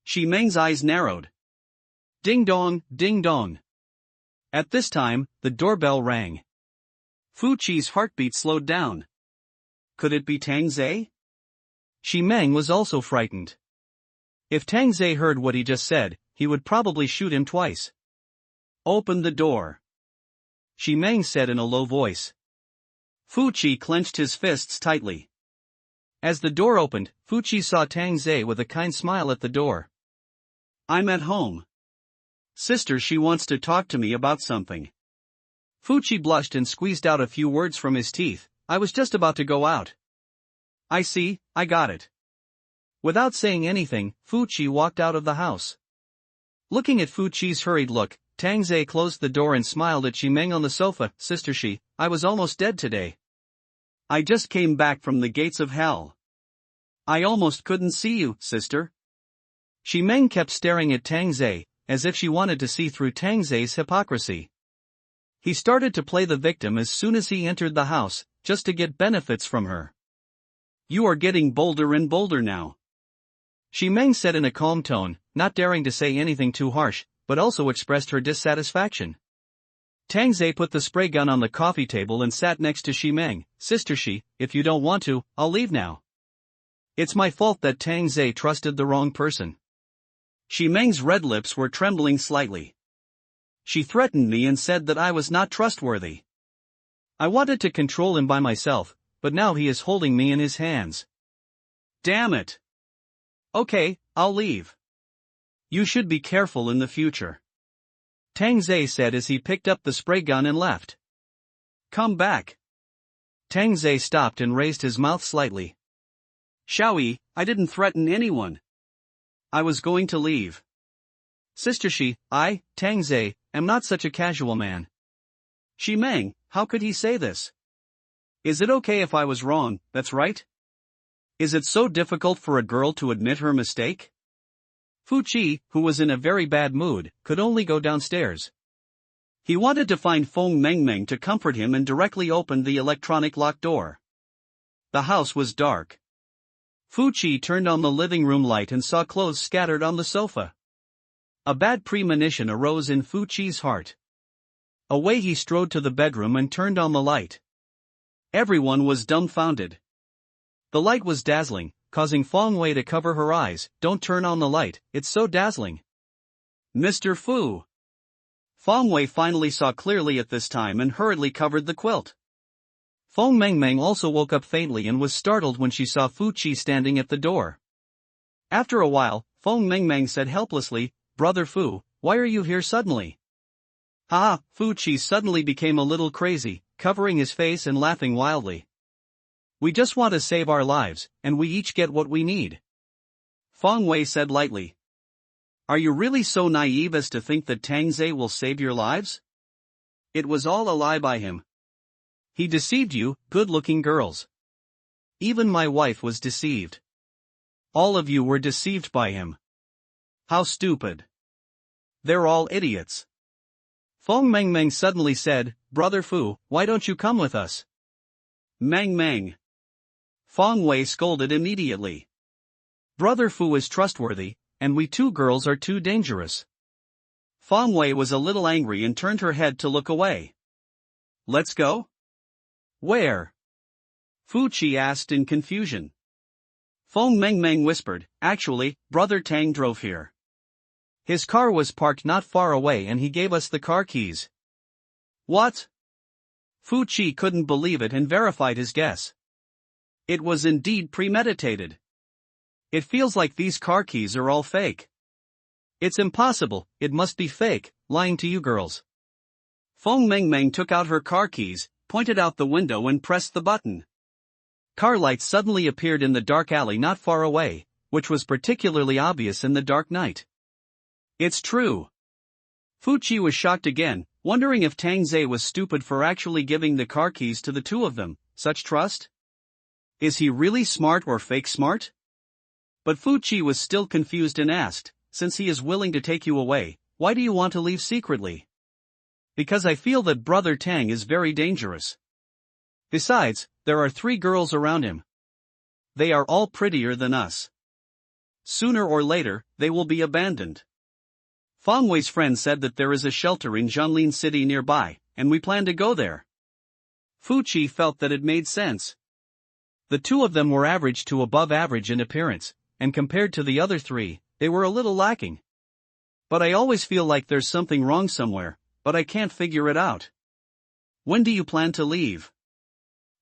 Shi Meng's eyes narrowed. Ding dong, ding dong. At this time, the doorbell rang. Fu Qi's heartbeat slowed down. Could it be Tang Zhe? Shi Meng was also frightened. If Tang Zhe heard what he just said, he would probably shoot him twice. Open the door, Shi Meng said in a low voice. Fu Qi clenched his fists tightly. As the door opened, Fu Qi saw Tang Zhe with a kind smile at the door. I'm at home. Sister, she wants to talk to me about something. Fu Qi blushed and squeezed out a few words from his teeth. I was just about to go out. I see, I got it. Without saying anything, Fu Qi walked out of the house. Looking at Fu Qi's hurried look, Tang Zhe closed the door and smiled at Shi Meng on the sofa. Sister Shi, I was almost dead today. I just came back from the gates of hell. I almost couldn't see you, sister. Shi Meng kept staring at Tang Zhe, as if she wanted to see through Tang Zhe's hypocrisy. He started to play the victim as soon as he entered the house, just to get benefits from her. You are getting bolder and bolder now. Shi Meng said in a calm tone, not daring to say anything too harsh, but also expressed her dissatisfaction. Tang Zhe put the spray gun on the coffee table and sat next to Shi Meng. Sister Shi, if you don't want to, I'll leave now. It's my fault that Tang Zhe trusted the wrong person. Shi Meng's red lips were trembling slightly. She threatened me and said that I was not trustworthy. I wanted to control him by myself, but now he is holding me in his hands. Damn it. Okay, I'll leave. You should be careful in the future, Tang Zhe said as he picked up the spray gun and left. Come back. Tang Zhe stopped and raised his mouth slightly. Xiaoyi, I didn't threaten anyone. I was going to leave. Sister Shi, I, Tang Zhe, am not such a casual man. Shi Meng, how could he say this? Is it okay if I was wrong, that's right? Is it so difficult for a girl to admit her mistake? Fu Qi, who was in a very bad mood, could only go downstairs. He wanted to find Feng Mengmeng to comfort him and directly opened the electronic lock door. The house was dark. Fu Qi turned on the living room light and saw clothes scattered on the sofa. A bad premonition arose in Fu Qi's heart. Away he strode to the bedroom and turned on the light. Everyone was dumbfounded. The light was dazzling, causing Feng Wei to cover her eyes. Don't turn on the light, it's so dazzling. Mr. Fu. Feng Wei finally saw clearly at this time and hurriedly covered the quilt. Feng Mengmeng also woke up faintly and was startled when she saw Fu Qi standing at the door. After a while, Feng Mengmeng said helplessly, Brother Fu, why are you here suddenly? Ha! Fu Qi suddenly became a little crazy, covering his face and laughing wildly. We just want to save our lives, and we each get what we need. Feng Wei said lightly. Are you really so naive as to think that Tang Zhe will save your lives? It was all a lie by him. He deceived you, good-looking girls. Even my wife was deceived. All of you were deceived by him. How stupid. They're all idiots. Feng Mengmeng suddenly said, Brother Fu, why don't you come with us? Mengmeng. Feng Wei scolded immediately. Brother Fu is trustworthy, and we two girls are too dangerous. Feng Wei was a little angry and turned her head to look away. Let's go? Where? Fu Qi asked in confusion. Feng Mengmeng whispered, actually, Brother Tang drove here. His car was parked not far away and he gave us the car keys. What? Fu Qi couldn't believe it and verified his guess. It was indeed premeditated. It feels like these car keys are all fake. It's impossible, it must be fake, lying to you girls. Feng Mengmeng took out her car keys, pointed out the window and pressed the button. Car lights suddenly appeared in the dark alley not far away, which was particularly obvious in the dark night. It's true. Fu Qi was shocked again, wondering if Tang Zhe was stupid for actually giving the car keys to the two of them. Such trust? Is he really smart or fake smart? But Fu Qi was still confused and asked, since he is willing to take you away, why do you want to leave secretly? Because I feel that Brother Tang is very dangerous. Besides, there are 3 girls around him. They are all prettier than us. Sooner or later, they will be abandoned. Fang Wei's friend said that there is a shelter in Zhanlin City nearby, and we plan to go there. Fu Qi felt that it made sense. The two of them were average to above average in appearance, and compared to the other 3, they were a little lacking. But I always feel like there's something wrong somewhere, but I can't figure it out. When do you plan to leave?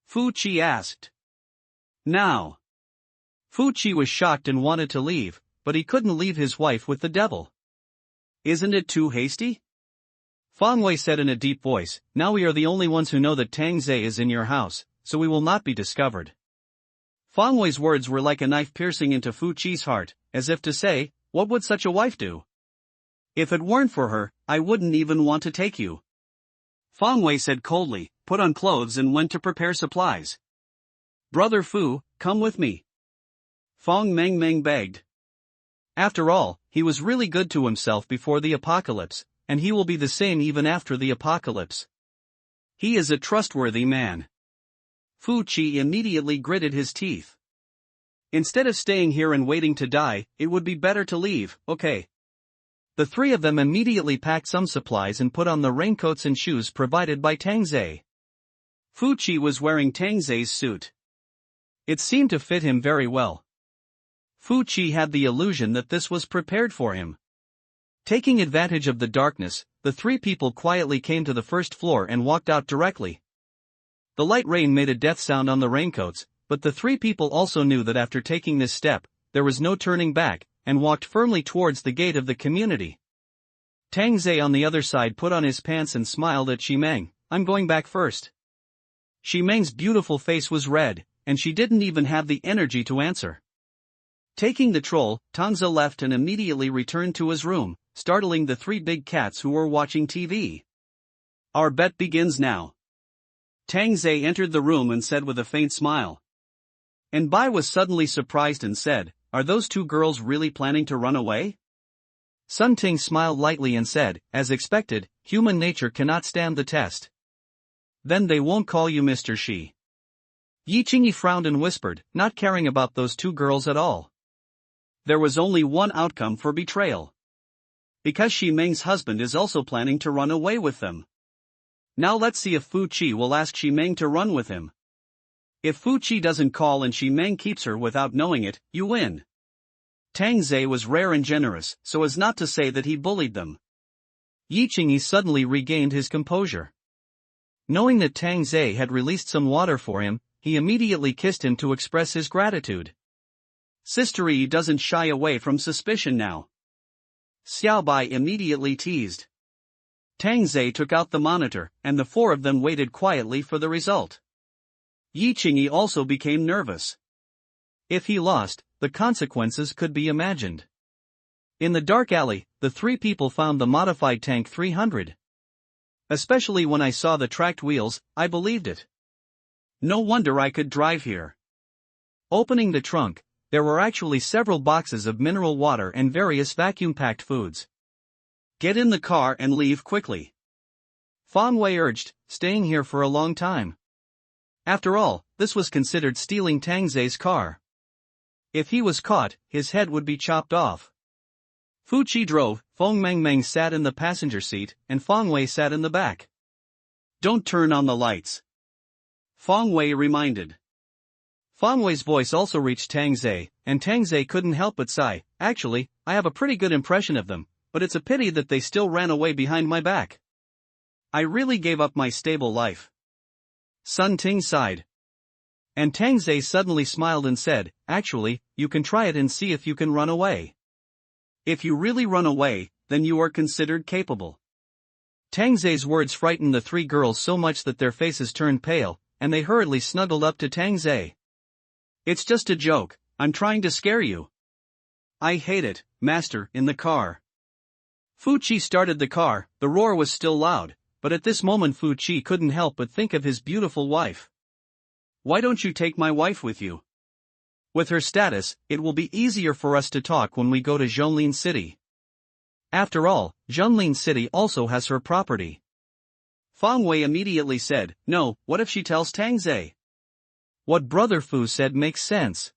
Fu Qi asked. Now. Fu Qi was shocked and wanted to leave, but he couldn't leave his wife with the devil. Isn't it too hasty? Fang Wei said in a deep voice, now we are the only ones who know that Tang Zhe is in your house, so we will not be discovered. Fang Wei's words were like a knife piercing into Fu Qi's heart, as if to say, what would such a wife do? If it weren't for her, I wouldn't even want to take you. Fang Wei said coldly, put on clothes and went to prepare supplies. Brother Fu, come with me. Feng Mengmeng begged. After all, he was really good to himself before the apocalypse, and he will be the same even after the apocalypse. He is a trustworthy man. Fu Qi immediately gritted his teeth. Instead of staying here and waiting to die, it would be better to leave, okay? The 3 of them immediately packed some supplies and put on the raincoats and shoes provided by Tang Zhe. Fu Qi was wearing Tang Zhe's suit. It seemed to fit him very well. Fu Qi had the illusion that this was prepared for him. Taking advantage of the darkness, the 3 people quietly came to the first floor and walked out directly. The light rain made a death sound on the raincoats, but the 3 people also knew that after taking this step, there was no turning back, and walked firmly towards the gate of the community. Tang Zhe on the other side put on his pants and smiled at Ximeng, I'm going back first. Ximeng's beautiful face was red, and she didn't even have the energy to answer. Taking the troll, Tangze left and immediately returned to his room, startling the 3 big cats who were watching TV. Our bet begins now. Tang Zhe entered the room and said with a faint smile. And Bai was suddenly surprised and said, are those 2 girls really planning to run away? Sun Ting smiled lightly and said, as expected, human nature cannot stand the test. Then they won't call you Mr. Shi. Yi Qingyi frowned and whispered, not caring about those 2 girls at all. There was only one outcome for betrayal. Because Ximeng's husband is also planning to run away with them. Now let's see if Fu Qi will ask Ximeng to run with him. If Fu Qi doesn't call and Ximeng keeps her without knowing it, you win. Tang Zhe was rare and generous, so as not to say that he bullied them. Yi Qingyi suddenly regained his composure. Knowing that Tang Zhe had released some water for him, he immediately kissed him to express his gratitude. Sister Yi doesn't shy away from suspicion now. Xiao Bai immediately teased. Tang Zhe took out the monitor, and the 4 of them waited quietly for the result. Yi Qingyi also became nervous. If he lost, the consequences could be imagined. In the dark alley, the 3 people found the modified tank 300. Especially when I saw the tracked wheels, I believed it. No wonder I could drive here. Opening the trunk, there were actually several boxes of mineral water and various vacuum-packed foods. Get in the car and leave quickly. Fang Wei urged, staying here for a long time. After all, this was considered stealing Tang Zhe's car. If he was caught, his head would be chopped off. Fu Qi drove, Feng Mengmeng sat in the passenger seat, and Fang Wei sat in the back. Don't turn on the lights. Fang Wei reminded. Fang Wei's voice also reached Tang Zhe, and Tang Zhe couldn't help but sigh. Actually, I have a pretty good impression of them, but it's a pity that they still ran away behind my back. I really gave up my stable life. Sun Ting sighed. And Tang Zhe suddenly smiled and said, actually, you can try it and see if you can run away. If you really run away, then you are considered capable. Tang Zhe's words frightened the three girls so much that their faces turned pale, and they hurriedly snuggled up to Tang Zhe. It's just a joke, I'm trying to scare you. I hate it, master. In the car. Fu Qi started the car. The roar was still loud, but at this moment Fu Qi couldn't help but think of his beautiful wife. Why don't you take my wife with you? With her status, it will be easier for us to talk when we go to Zhonglin City. After all, Zhonglin City also has her property. Fang Wei immediately said, no, what if she tells Tang Zhe? What Brother Fu said makes sense.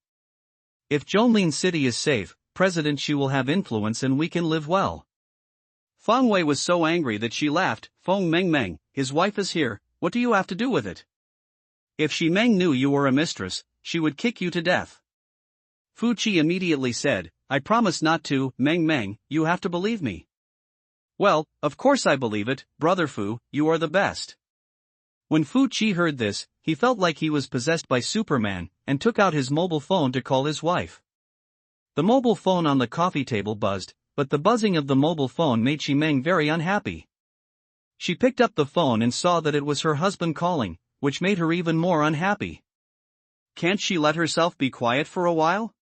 If Zhonglin City is safe, President Xu will have influence and we can live well. Fang Wei was so angry that she laughed. Feng Mengmeng, his wife is here, what do you have to do with it? If Xi Meng knew you were a mistress, she would kick you to death. Fu Qi immediately said, I promise not to. Meng Meng, you have to believe me. Well, of course I believe it, Brother Fu, you are the best. When Fu Qi heard this, he felt like he was possessed by Superman, and took out his mobile phone to call his wife. The mobile phone on the coffee table buzzed, but the buzzing of the mobile phone made Xi Meng very unhappy. She picked up the phone and saw that it was her husband calling, which made her even more unhappy. Can't she let herself be quiet for a while?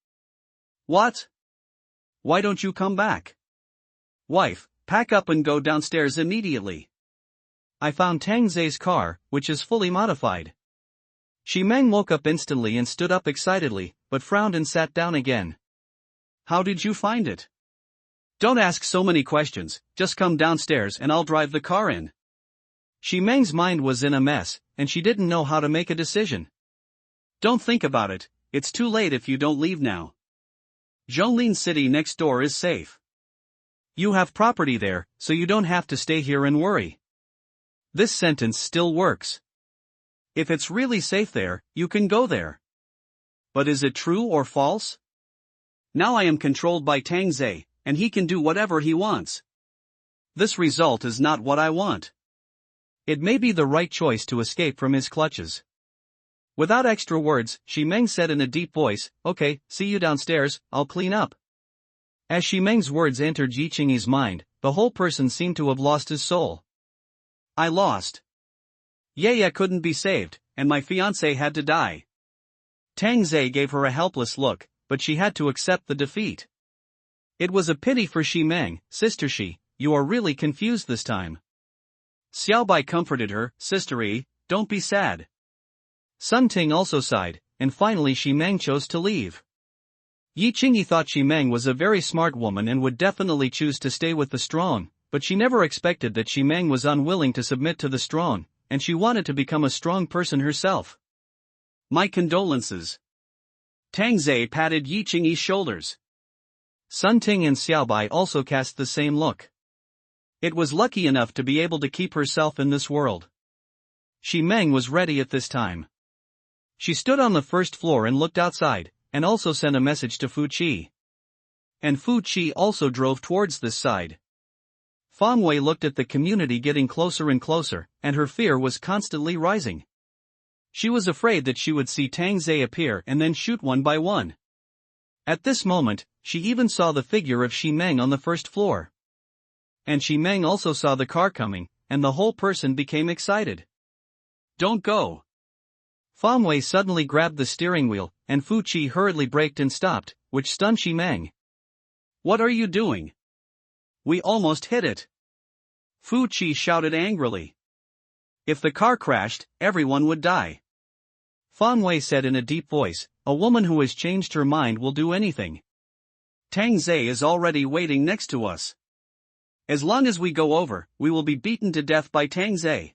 What? Why don't you come back? Wife, pack up and go downstairs immediately. I found Tang Zhe's car, which is fully modified. Xi Meng woke up instantly and stood up excitedly, but frowned and sat down again. How did you find it? Don't ask so many questions, just come downstairs and I'll drive the car in. Xi Meng's mind was in a mess, and she didn't know how to make a decision. Don't think about it, it's too late if you don't leave now. Zhonglin City next door is safe. You have property there, so you don't have to stay here and worry. This sentence still works. If it's really safe there, you can go there. But is it true or false? Now I am controlled by Tang Zhe, and he can do whatever he wants. This result is not what I want. It may be the right choice to escape from his clutches. Without extra words, Xi Meng said in a deep voice, okay, see you downstairs, I'll clean up. As Xi Meng's words entered Yi Qingyi's mind, the whole person seemed to have lost his soul. I lost. Ye couldn't be saved, and my fiancé had to die. Tang Zhe gave her a helpless look, but she had to accept the defeat. It was a pity for Xi Meng. Sister Xi, you are really confused this time. Xiaobai comforted her, Sister Yi, don't be sad. Sun Ting also sighed, and finally Xi Meng chose to leave. Yi Qingyi thought Xi Meng was a very smart woman and would definitely choose to stay with the strong, but she never expected that Xi Meng was unwilling to submit to the strong, and she wanted to become a strong person herself. My condolences. Tang Zhe patted Yi Qingyi's shoulders. Sun Ting and Xiaobai also cast the same look. It was lucky enough to be able to keep herself in this world. Xi Meng was ready at this time. She stood on the first floor and looked outside, and also sent a message to Fu Qi. And Fu Qi also drove towards this side. Fang Wei looked at the community getting closer and closer, and her fear was constantly rising. She was afraid that she would see Tang Zhe appear and then shoot one by one. At this moment, she even saw the figure of Xi Meng on the first floor. And Xi Meng also saw the car coming, and the whole person became excited. Don't go. Fang Wei suddenly grabbed the steering wheel, and Fu Qi hurriedly braked and stopped, which stunned Xi Meng. What are you doing? We almost hit it. Fu Qi shouted angrily. If the car crashed, everyone would die. Fang Wei said in a deep voice, a woman who has changed her mind will do anything. Tang Zhe is already waiting next to us. As long as we go over, we will be beaten to death by Tang Zhe.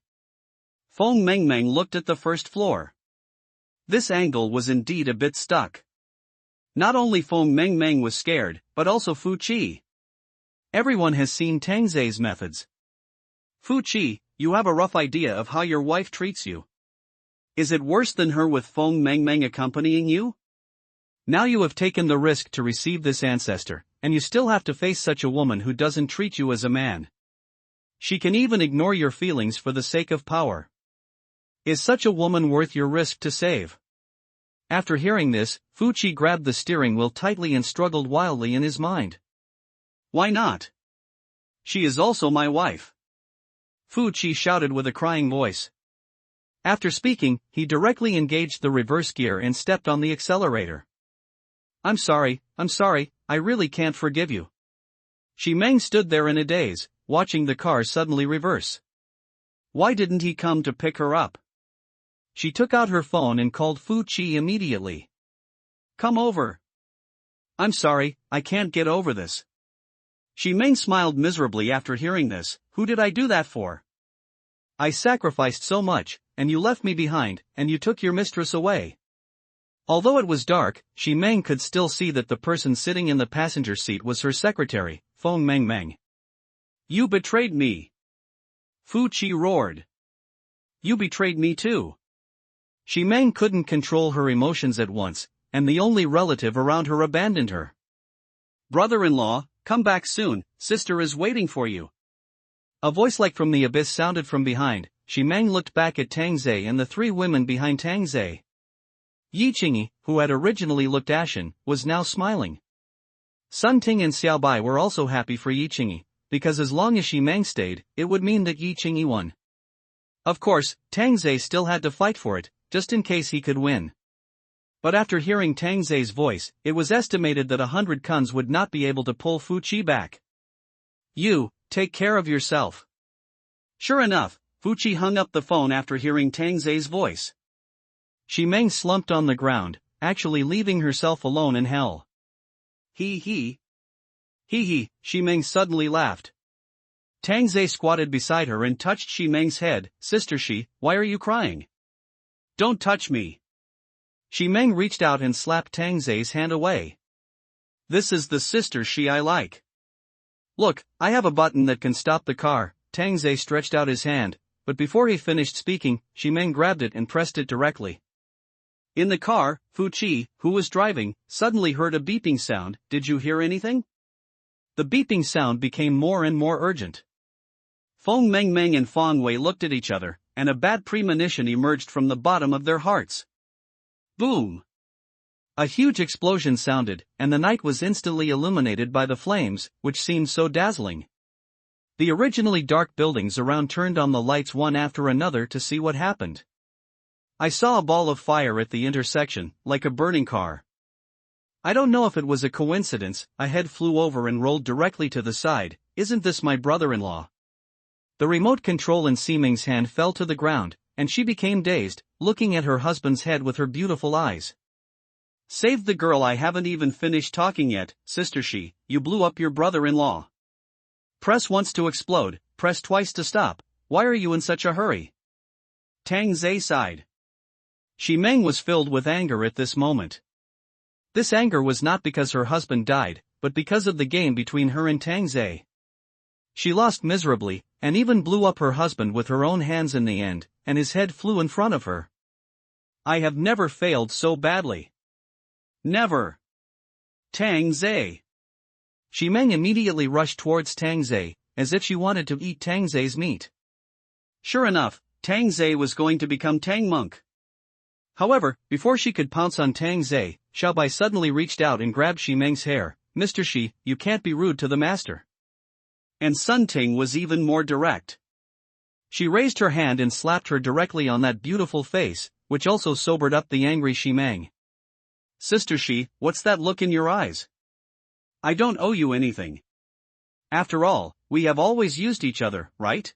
Feng Mengmeng looked at the first floor. This angle was indeed a bit stuck. Not only Feng Mengmeng was scared, but also Fu Qi. Everyone has seen Tang Zhe's methods. Fu Qi, you have a rough idea of how your wife treats you. Is it worse than her with Feng Mengmeng accompanying you? Now you have taken the risk to receive this ancestor, and you still have to face such a woman who doesn't treat you as a man. She can even ignore your feelings for the sake of power. Is such a woman worth your risk to save? After hearing this, Fuqi grabbed the steering wheel tightly and struggled wildly in his mind. Why not? She is also my wife. Fuqi shouted with a crying voice. After speaking, he directly engaged the reverse gear and stepped on the accelerator. I'm sorry, I really can't forgive you. Shimeng stood there in a daze, watching the car suddenly reverse. Why didn't he come to pick her up? She took out her phone and called Fuqi immediately. Come over. I'm sorry, I can't get over this. Shimeng smiled miserably after hearing this. Who did I do that for? I sacrificed so much, and you left me behind, and you took your mistress away. Although it was dark, Shimeng could still see that the person sitting in the passenger seat was her secretary, Feng Mengmeng. You betrayed me. Fuqi roared. You betrayed me too. Shimeng couldn't control her emotions at once, and the only relative around her abandoned her. Brother-in-law, come back soon, sister is waiting for you. A voice like from the abyss sounded from behind. Shimeng looked back at Tangzhe and the three women behind Tangzhe. Yi Qingyi, who had originally looked ashen, was now smiling. Sun Ting and Xiaobai were also happy for Yi Qingyi, because as long as Shimeng stayed, it would mean that Yi Qingyi won. Of course, Tangzhe still had to fight for it, just in case he could win. But after hearing Tangzhe's voice, it was estimated that 100 Kuns would not be able to pull Fuqi back. You, take care of yourself. Sure enough, Fuqi hung up the phone after hearing Tangzhe's voice. Shimeng slumped on the ground, actually leaving herself alone in hell. Hee hee. Hee hee, Shimeng suddenly laughed. Tangzhe squatted beside her and touched Shimeng's head. Sister Shi, why are you crying? Don't touch me. Shimeng reached out and slapped Tangzhe's hand away. This is the sister Shi I like. Look, I have a button that can stop the car. Tangzhe stretched out his hand, but before he finished speaking, Shimeng grabbed it and pressed it directly. In the car, Fuqi, who was driving, suddenly heard a beeping sound. Did you hear anything? The beeping sound became more and more urgent. Feng Mengmeng and Fang Wei looked at each other, and a bad premonition emerged from the bottom of their hearts. Boom! A huge explosion sounded, and the night was instantly illuminated by the flames, which seemed so dazzling. The originally dark buildings around turned on the lights one after another to see what happened. I saw a ball of fire at the intersection, like a burning car. I don't know if it was a coincidence. A head flew over and rolled directly to the side. Isn't this my brother-in-law? The remote control in Ximing's hand fell to the ground, and she became dazed, looking at her husband's head with her beautiful eyes. Save the girl, I haven't even finished talking yet. Sister Shi, you blew up your brother-in-law. Press once to explode, press twice to stop. Why are you in such a hurry? Tangzhe sighed. Shimeng was filled with anger at this moment. This anger was not because her husband died, but because of the game between her and Tangzhe. She lost miserably, and even blew up her husband with her own hands in the end, and his head flew in front of her. I have never failed so badly. Never. Tangzhe. Shimeng immediately rushed towards Tangzhe, as if she wanted to eat Tangzhe's meat. Sure enough, Tangzhe was going to become Tang Monk. However, before she could pounce on Tangzhe, Xiaobai suddenly reached out and grabbed Shimeng's hair. Mr. Shi, you can't be rude to the master. And Sun Ting was even more direct. She raised her hand and slapped her directly on that beautiful face, which also sobered up the angry Shimeng. Sister Shi, what's that look in your eyes? I don't owe you anything. After all, we have always used each other, right?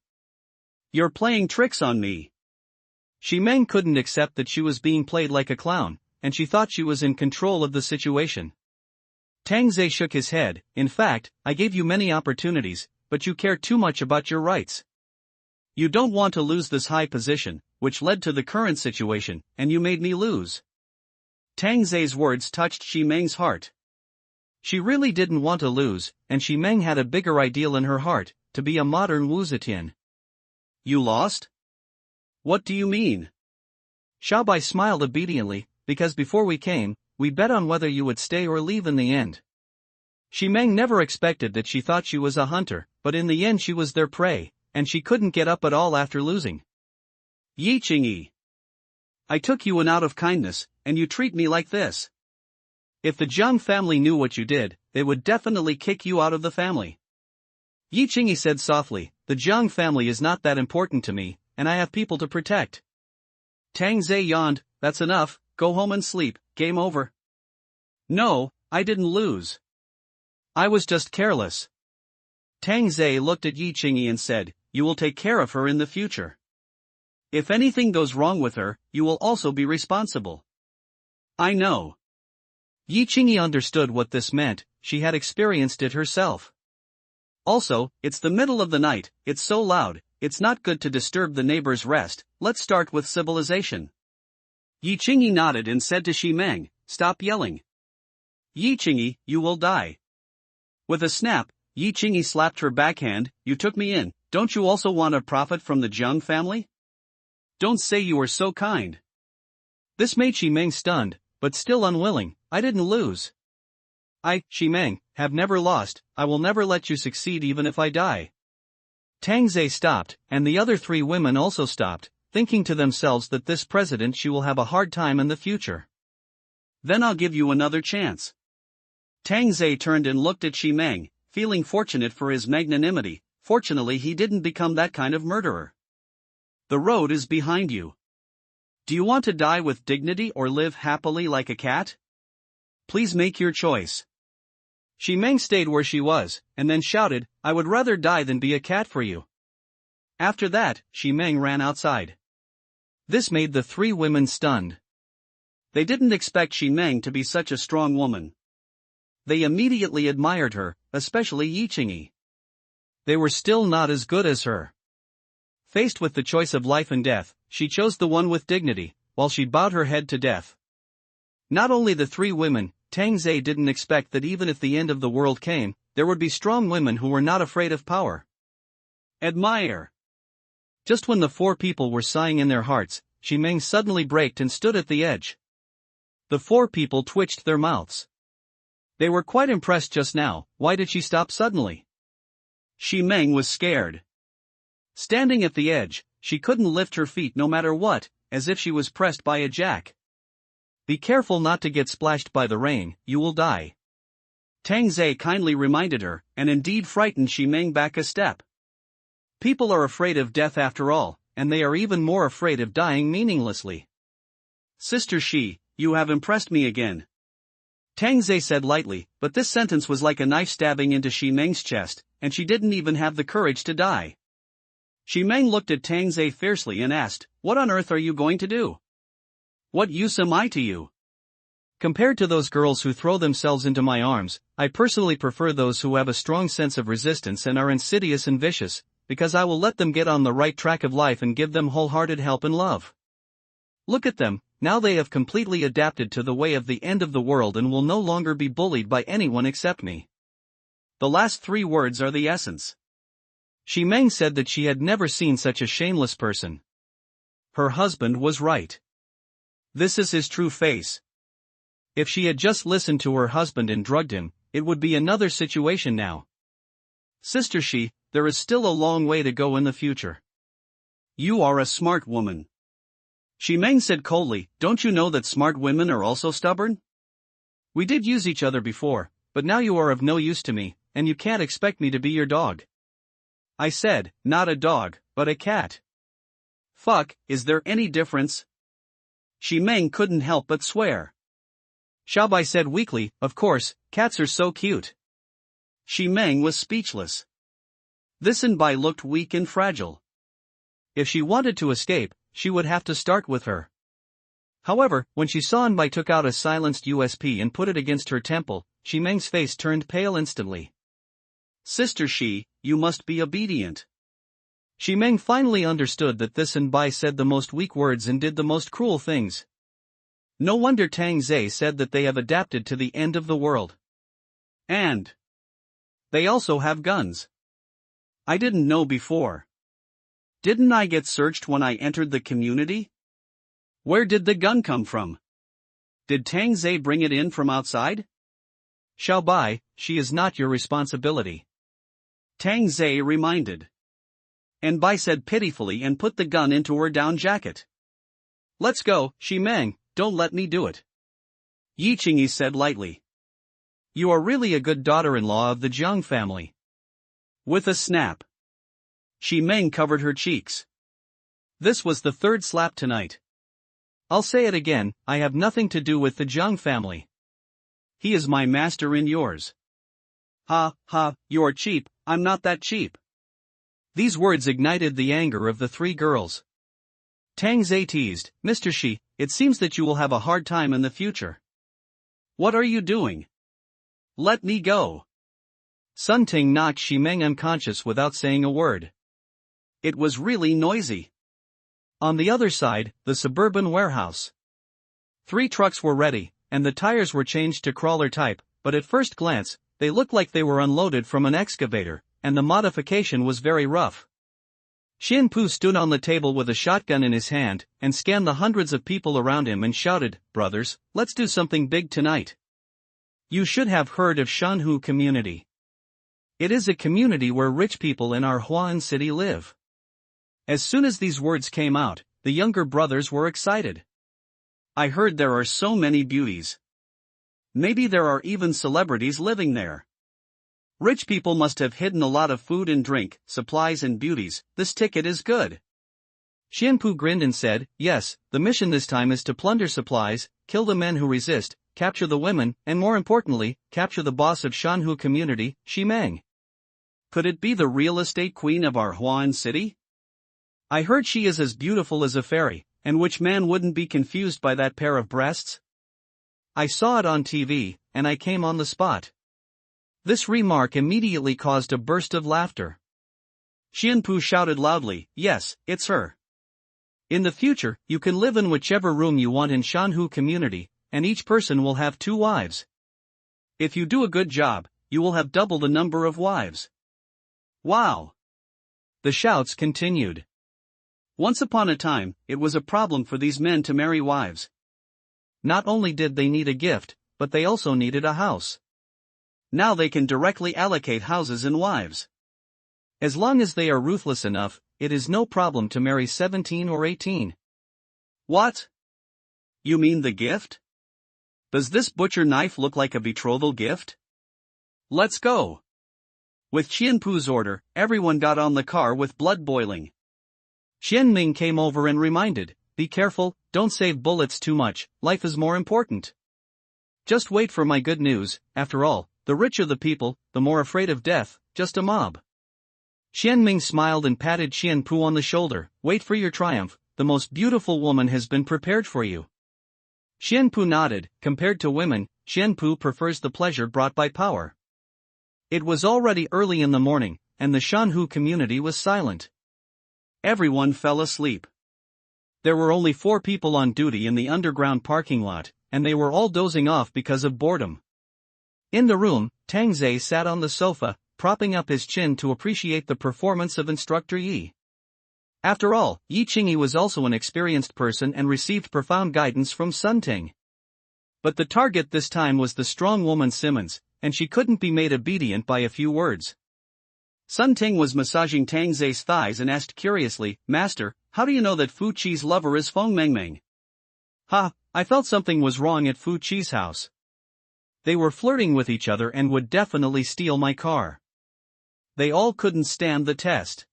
You're playing tricks on me. Shimeng couldn't accept that she was being played like a clown, and she thought she was in control of the situation. Tangzhe shook his head. In fact, I gave you many opportunities, but you care too much about your rights. You don't want to lose this high position, which led to the current situation, and you made me lose. Tangzhe's words touched Shimeng's heart. She really didn't want to lose, and Shimeng had a bigger ideal in her heart, to be a modern Wu Zetian. You lost? What do you mean? Xiaobai smiled obediently, because before we came, we bet on whether you would stay or leave in the end. Ximeng never expected that. She thought she was a hunter, but in the end she was their prey, and she couldn't get up at all after losing. Yi Qingyi. I took you in out of kindness, and you treat me like this. If the Jiang family knew what you did, they would definitely kick you out of the family. Yi Qingyi said softly, the Jiang family is not that important to me, and I have people to protect. Tang Zhe yawned, that's enough, go home and sleep, game over. No, I didn't lose. I was just careless. Tang Zhe looked at Yi Qingyi and said, you will take care of her in the future. If anything goes wrong with her, you will also be responsible. I know. Yi Qingyi understood what this meant, she had experienced it herself. Also, it's the middle of the night, it's so loud, it's not good to disturb the neighbor's rest, let's start with civilization. Yi Qingyi nodded and said to Ximeng, stop yelling. Yi Qingyi, you will die. With a snap, Yi Qingyi slapped her backhand, you took me in, don't you also want to profit from the Jiang family? Don't say you are so kind. This made Ximeng stunned, but still unwilling, I didn't lose. I, Ximeng, have never lost, I will never let you succeed even if I die. Tang Zhe stopped, and the other three women also stopped, thinking to themselves that this president she will have a hard time in the future. Then I'll give you another chance. Tang Zhe turned and looked at Ximeng, feeling fortunate for his magnanimity, fortunately he didn't become that kind of murderer. The road is behind you. Do you want to die with dignity or live happily like a cat? Please make your choice. Ximeng stayed where she was, and then shouted, I would rather die than be a cat for you. After that, Ximeng ran outside. This made the three women stunned. They didn't expect Ximeng to be such a strong woman. They immediately admired her, especially Yi Qingyi. They were still not as good as her. Faced with the choice of life and death, she chose the one with dignity, while she bowed her head to death. Not only the three women, Tang Zhe didn't expect that even if the end of the world came, there would be strong women who were not afraid of power. Admire. Just when the four people were sighing in their hearts, Ximeng suddenly braked and stood at the edge. The four people twitched their mouths. They were quite impressed just now, why did she stop suddenly? Ximeng was scared. Standing at the edge, she couldn't lift her feet no matter what, as if she was pressed by a jack. Be careful not to get splashed by the rain, you will die. Tang Zhe kindly reminded her, and indeed frightened Ximeng back a step. People are afraid of death after all, and they are even more afraid of dying meaninglessly. Sister Shi, you have impressed me again. Tang Zhe said lightly, but this sentence was like a knife stabbing into Ximeng's chest, and she didn't even have the courage to die. Ximeng looked at Tang Zhe fiercely and asked, what on earth are you going to do? What use am I to you? Compared to those girls who throw themselves into my arms, I personally prefer those who have a strong sense of resistance and are insidious and vicious, because I will let them get on the right track of life and give them wholehearted help and love. Look at them, now they have completely adapted to the way of the end of the world and will no longer be bullied by anyone except me. The last three words are the essence. Ximeng said that she had never seen such a shameless person. Her husband was right. This is his true face. If she had just listened to her husband and drugged him, it would be another situation now. Sister Shi, there is still a long way to go in the future. You are a smart woman. Ximeng said coldly, don't you know that smart women are also stubborn? We did use each other before, but now you are of no use to me, and you can't expect me to be your dog. I said, not a dog, but a cat. Fuck, is there any difference? Ximeng couldn't help but swear. Xiaobai said weakly, of course, cats are so cute. Ximeng was speechless. This Anbai looked weak and fragile. If she wanted to escape, she would have to start with her. However, when she saw Anbai took out a silenced USP and put it against her temple, Ximeng's face turned pale instantly. Sister Shi, you must be obedient. Ximeng finally understood that this Anbai said the most weak words and did the most cruel things. No wonder Tang Zhe said that they have adapted to the end of the world. And they also have guns. I didn't know before. Didn't I get searched when I entered the community? Where did the gun come from? Did Tang Zhe bring it in from outside? Xiao Bai, she is not your responsibility. Tang Zhe reminded. And Bai said pitifully and put the gun into her down jacket. Let's go, Shi Meng, don't let me do it. Yi Qingyi said lightly. You are really a good daughter-in-law of the Jiang family. With a snap. Shi Meng covered her cheeks. This was the third slap tonight. I'll say it again, I have nothing to do with the Jiang family. He is my master and yours. Ha, ha, you're cheap, I'm not that cheap. These words ignited the anger of the three girls. Tang Zhe teased, Mr. Shi, it seems that you will have a hard time in the future. What are you doing? Let me go. Sun Ting knocked Shi Meng unconscious without saying a word. It was really noisy. On the other side, the suburban warehouse. 3 trucks were ready, and the tires were changed to crawler type, but at first glance, they looked like they were unloaded from an excavator, and the modification was very rough. Xian Pu stood on the table with a shotgun in his hand, and scanned the hundreds of people around him and shouted, Brothers, let's do something big tonight. You should have heard of Shanhu community. It is a community where rich people in our Huan city live. As soon as these words came out, the younger brothers were excited. I heard there are so many beauties. Maybe there are even celebrities living there. Rich people must have hidden a lot of food and drink, supplies and beauties, this ticket is good. Xianpu grinned and said, yes, the mission this time is to plunder supplies, kill the men who resist, capture the women, and more importantly, capture the boss of Shanhu community, Shi Meng. Could it be the real estate queen of our Huan city? I heard she is as beautiful as a fairy, and which man wouldn't be confused by that pair of breasts? I saw it on TV, and I came on the spot. This remark immediately caused a burst of laughter. Xianpu shouted loudly, yes, it's her. In the future, you can live in whichever room you want in Shanhu community, and each person will have 2 wives. If you do a good job, you will have double the number of wives. Wow! The shouts continued. Once upon a time, it was a problem for these men to marry wives. Not only did they need a gift, but they also needed a house. Now they can directly allocate houses and wives. As long as they are ruthless enough, it is no problem to marry 17 or 18. What? You mean the gift? Does this butcher knife look like a betrothal gift? Let's go. With Qianpu's order, everyone got on the car with blood boiling. Xianming came over and reminded, be careful, don't save bullets too much, life is more important. Just wait for my good news, after all, the richer the people, the more afraid of death, just a mob. Xianming smiled and patted Qianpu on the shoulder, wait for your triumph, the most beautiful woman has been prepared for you. Xianpu nodded, compared to women, Xianpu prefers the pleasure brought by power. It was already early in the morning, and the Shanhu community was silent. Everyone fell asleep. There were only 4 people on duty in the underground parking lot, and they were all dozing off because of boredom. In the room, Tang Zhe sat on the sofa, propping up his chin to appreciate the performance of Instructor Yi. After all, Yi Qingyi was also an experienced person and received profound guidance from Sun Ting. But the target this time was the strong woman Simmons, and she couldn't be made obedient by a few words. Sun Ting was massaging Tang Zhe's thighs and asked curiously, Master, how do you know that Fu Qi's lover is Feng Mengmeng? Ha, I felt something was wrong at Fu Qi's house. They were flirting with each other and would definitely steal my car. They all couldn't stand the test.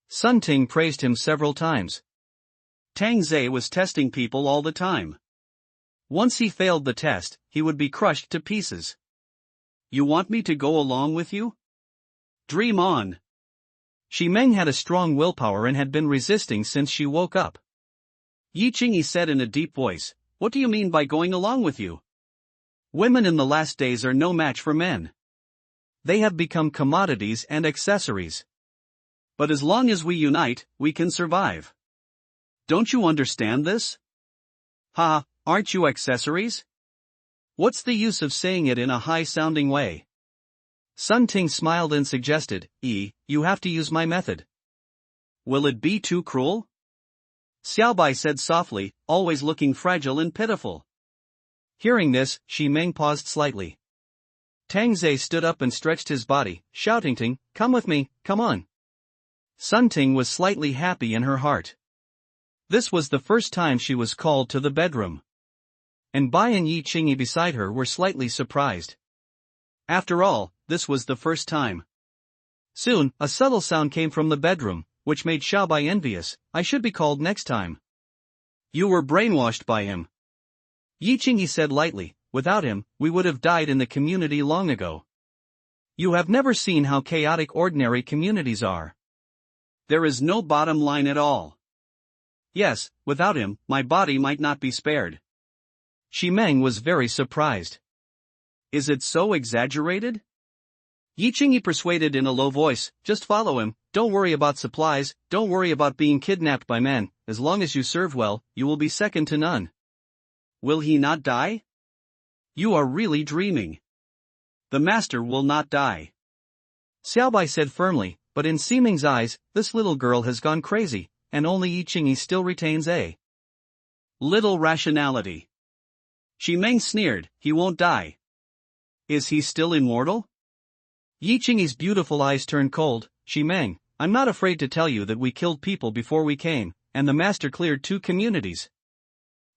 Sun Ting praised him several times. Tang Zhe was testing people all the time. Once he failed the test, he would be crushed to pieces. You want me to go along with you? Dream on. Shi Meng had a strong willpower and had been resisting since she woke up. Yi Qingyi said in a deep voice, what do you mean by going along with you? Women in the last days are no match for men. They have become commodities and accessories. But as long as we unite, we can survive. Don't you understand this? Ha, aren't you accessories? What's the use of saying it in a high-sounding way? Sun Ting smiled and suggested, you have to use my method. Will it be too cruel? Xiaobai said softly, always looking fragile and pitiful. Hearing this, Xi Meng paused slightly. Tang Zhe stood up and stretched his body, shouting, "Ting, come with me, come on." Sun Ting was slightly happy in her heart. This was the first time she was called to the bedroom. And Bai and Yi Qingyi beside her were slightly surprised. After all, this was the first time. Soon, a subtle sound came from the bedroom, which made Xiaobai envious. "I should be called next time." "You were brainwashed by him," Yi Qingyi said lightly. "Without him, we would have died in the community long ago. You have never seen how chaotic ordinary communities are. There is no bottom line at all. Yes, without him, my body might not be spared." Xi Meng was very surprised. "Is it so exaggerated?" Yi Qingyi persuaded in a low voice. "Just follow him, don't worry about supplies, don't worry about being kidnapped by men, as long as you serve well, you will be second to none." "Will he not die?" "You are really dreaming. The master will not die," Xiaobai said firmly, but in Xi Meng's eyes, this little girl has gone crazy, and only Yi Qingyi still retains a little rationality. Xi Meng sneered. "He won't die. Is he still immortal?" Yi Qingyi's beautiful eyes turned cold. "Xi Meng, I'm not afraid to tell you that we killed people before we came, and the master cleared 2 communities.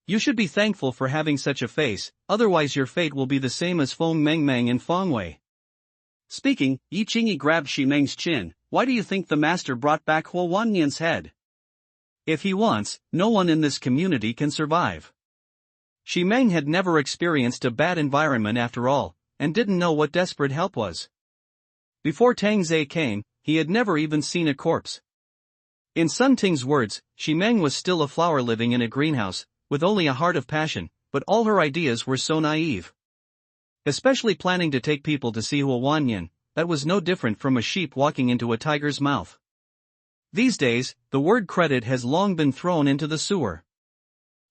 You should be thankful for having such a face, otherwise your fate will be the same as Feng Mengmeng and Feng Wei." Speaking, Yi Qingyi grabbed Xi Meng's chin. "Why do you think the master brought back Huo Wanyan's head? If he wants, no one in this community can survive." Xi Meng had never experienced a bad environment after all, and didn't know what desperate help was. Before Tang Zhe came, he had never even seen a corpse. In Sun Ting's words, Xi Meng was still a flower living in a greenhouse, with only a heart of passion, but all her ideas were so naive. Especially planning to take people to see Huo Wanyan, that was no different from a sheep walking into a tiger's mouth. These days, the word credit has long been thrown into the sewer.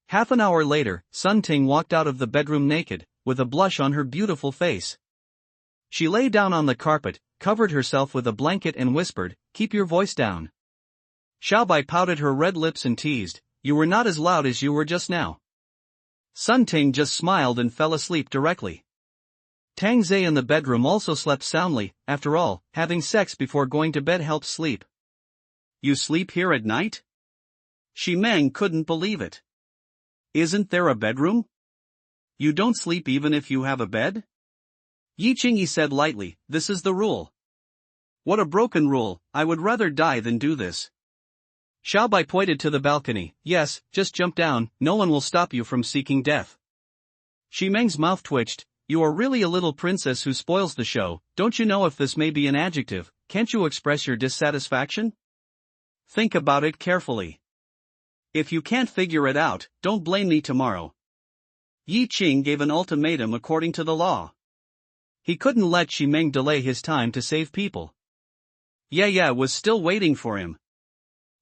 Half an hour later, Sun Ting walked out of the bedroom naked, with a blush on her beautiful face. She lay down on the carpet, covered herself with a blanket and whispered, "Keep your voice down." Xiaobai pouted her red lips and teased, "You were not as loud as you were just now." Sun Ting just smiled and fell asleep directly. Tang Zhe in the bedroom also slept soundly. After all, having sex before going to bed helps sleep. "You sleep here at night?" Xi Meng couldn't believe it. "Isn't there a bedroom? You don't sleep even if you have a bed?" Yi Qingyi said lightly, "This is the rule." "What a broken rule, I would rather die than do this." Xiaobai pointed to the balcony. "Yes, just jump down, no one will stop you from seeking death." Xi Meng's mouth twitched. "You are really a little princess who spoils the show. Don't you know if this may be an adjective? Can't you express your dissatisfaction? Think about it carefully. If you can't figure it out, don't blame me tomorrow." Yi Qing gave an ultimatum according to the law. He couldn't let Xi Meng delay his time to save people. Yeah was still waiting for him.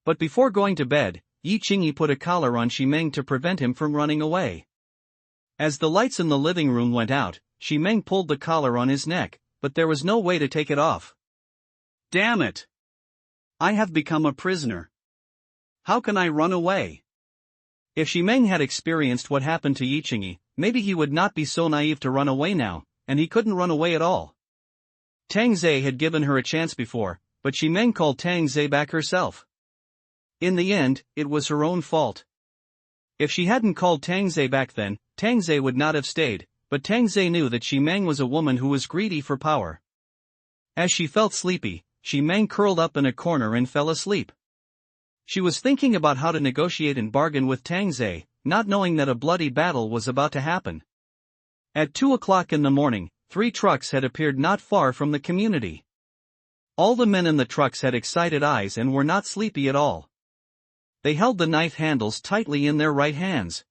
But before going to bed, Yi Qingyi put a collar on Xi Meng to prevent him from running away. As the lights in the living room went out, Xi Meng pulled the collar on his neck, but there was no way to take it off. "Damn it! I have become a prisoner. How can I run away?" If Xi Meng had experienced what happened to Yi Qingyi, maybe he would not be so naive to run away now, and he couldn't run away at all. Tang Zhe had given her a chance before, but Xi Meng called Tang Zhe back herself. In the end, it was her own fault. If she hadn't called Tang Zhe back then, Tang Zhe would not have stayed, but Tang Zhe knew that Xi Meng was a woman who was greedy for power. As she felt sleepy, Xi Meng curled up in a corner and fell asleep. She was thinking about how to negotiate and bargain with Tang Zhe, not knowing that a bloody battle was about to happen. At 2 o'clock in the morning, 3 trucks had appeared not far from the community. All the men in the trucks had excited eyes and were not sleepy at all. They held the knife handles tightly in their right hands.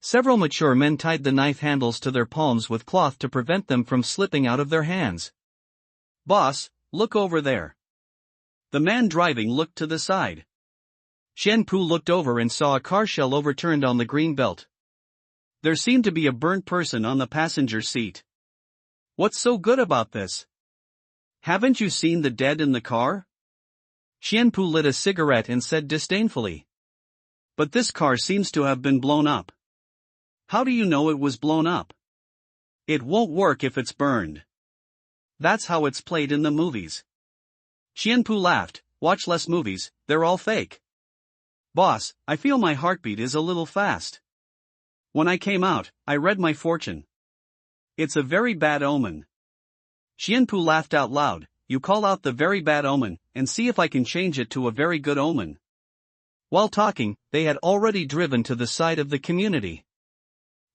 Several mature men tied the knife handles to their palms with cloth to prevent them from slipping out of their hands. "Boss, look over there." The man driving looked to the side. Shen Pu looked over and saw a car shell overturned on the green belt. There seemed to be a burnt person on the passenger seat. "What's so good about this? Haven't you seen the dead in the car?" Shen Pu lit a cigarette and said disdainfully. But this car seems to have been blown up. How do you know it was blown up? It won't work if it's burned. That's how it's played in the movies. Xianpu laughed. Watch less movies, they're all fake. Boss, I feel my heartbeat is a little fast. When I came out, I read my fortune. It's a very bad omen. Xianpu laughed out loud. You call out the very bad omen, and see if I can change it to a very good omen. While talking, they had already driven to the side of the community.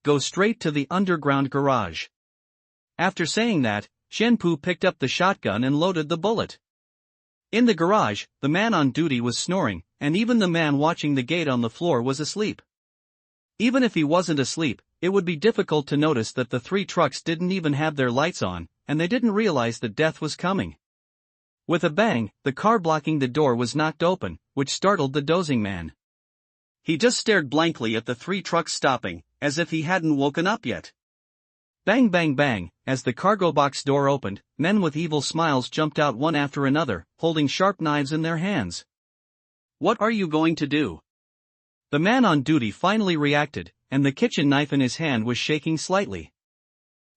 Go straight to the underground garage. After saying that, Xianpu picked up the shotgun and loaded the bullet. In the garage, the man on duty was snoring, and even the man watching the gate on the floor was asleep. Even if he wasn't asleep, it would be difficult to notice that the 3 trucks didn't even have their lights on, and they didn't realize that death was coming. With a bang, the car blocking the door was knocked open, which startled the dozing man. He just stared blankly at the 3 trucks stopping, as if he hadn't woken up yet. Bang bang bang, as the cargo box door opened, men with evil smiles jumped out one after another, holding sharp knives in their hands. What are you going to do? The man on duty finally reacted, and the kitchen knife in his hand was shaking slightly.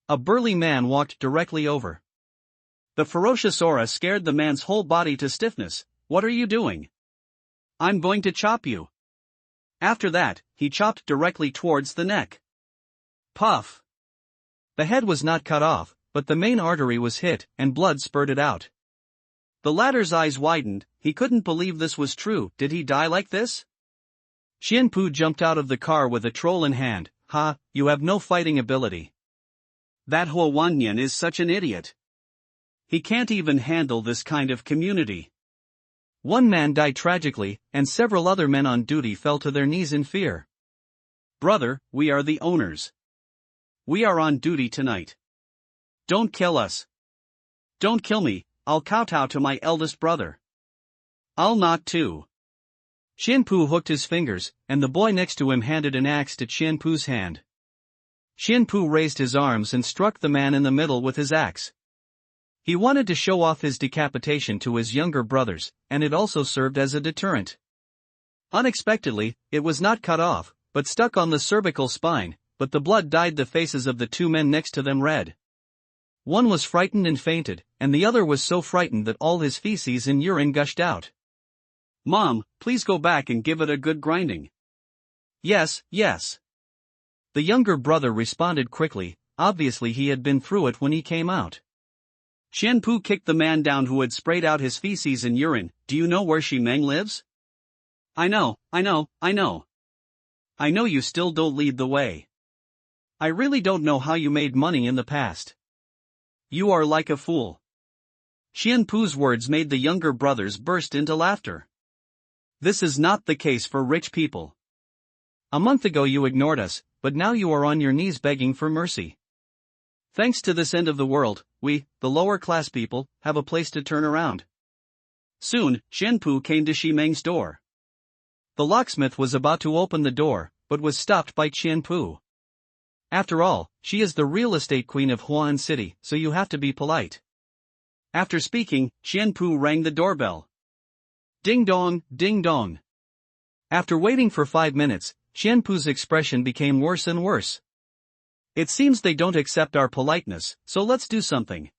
A burly man walked directly over. The ferocious aura scared the man's whole body to stiffness. What are you doing? I'm going to chop you. After that, he chopped directly towards the neck. Puff! The head was not cut off, but the main artery was hit, and blood spurted out. The latter's eyes widened. He couldn't believe this was true. Did he die like this? Xianpu jumped out of the car with a troll in hand. Ha, you have no fighting ability. That Huo Wanyan is such an idiot. He can't even handle this kind of community. One man died tragically, and several other men on duty fell to their knees in fear. Brother, we are the owners. We are on duty tonight. Don't kill us. Don't kill me, I'll kowtow to my eldest brother. I'll not too. Xianpu hooked his fingers, and the boy next to him handed an axe to Xianpu's hand. Xianpu raised his arms and struck the man in the middle with his axe. He wanted to show off his decapitation to his younger brothers, and it also served as a deterrent. Unexpectedly, it was not cut off, but stuck on the cervical spine, but the blood dyed the faces of the 2 men next to them red. One was frightened and fainted, and the other was so frightened that all his feces and urine gushed out. Mom, please go back and give it a good grinding. Yes, yes. The younger brother responded quickly. Obviously he had been through it when he came out. Xianpu kicked the man down who had sprayed out his feces and urine. Do you know where Ximeng lives? I know. I know you still don't lead the way. I really don't know how you made money in the past. You are like a fool. Xianpu's words made the younger brothers burst into laughter. This is not the case for rich people. A month ago you ignored us, but now you are on your knees begging for mercy. Thanks to this end of the world, we, the lower class people, have a place to turn around. Soon, Xianpu came to Ximeng's door. The locksmith was about to open the door, but was stopped by Xianpu. After all, she is the real estate queen of Huan City, so you have to be polite. After speaking, Xianpu rang the doorbell. Ding dong, ding dong. After waiting for 5 minutes, Xianpu's expression became worse and worse. It seems they don't accept our politeness, so let's do something.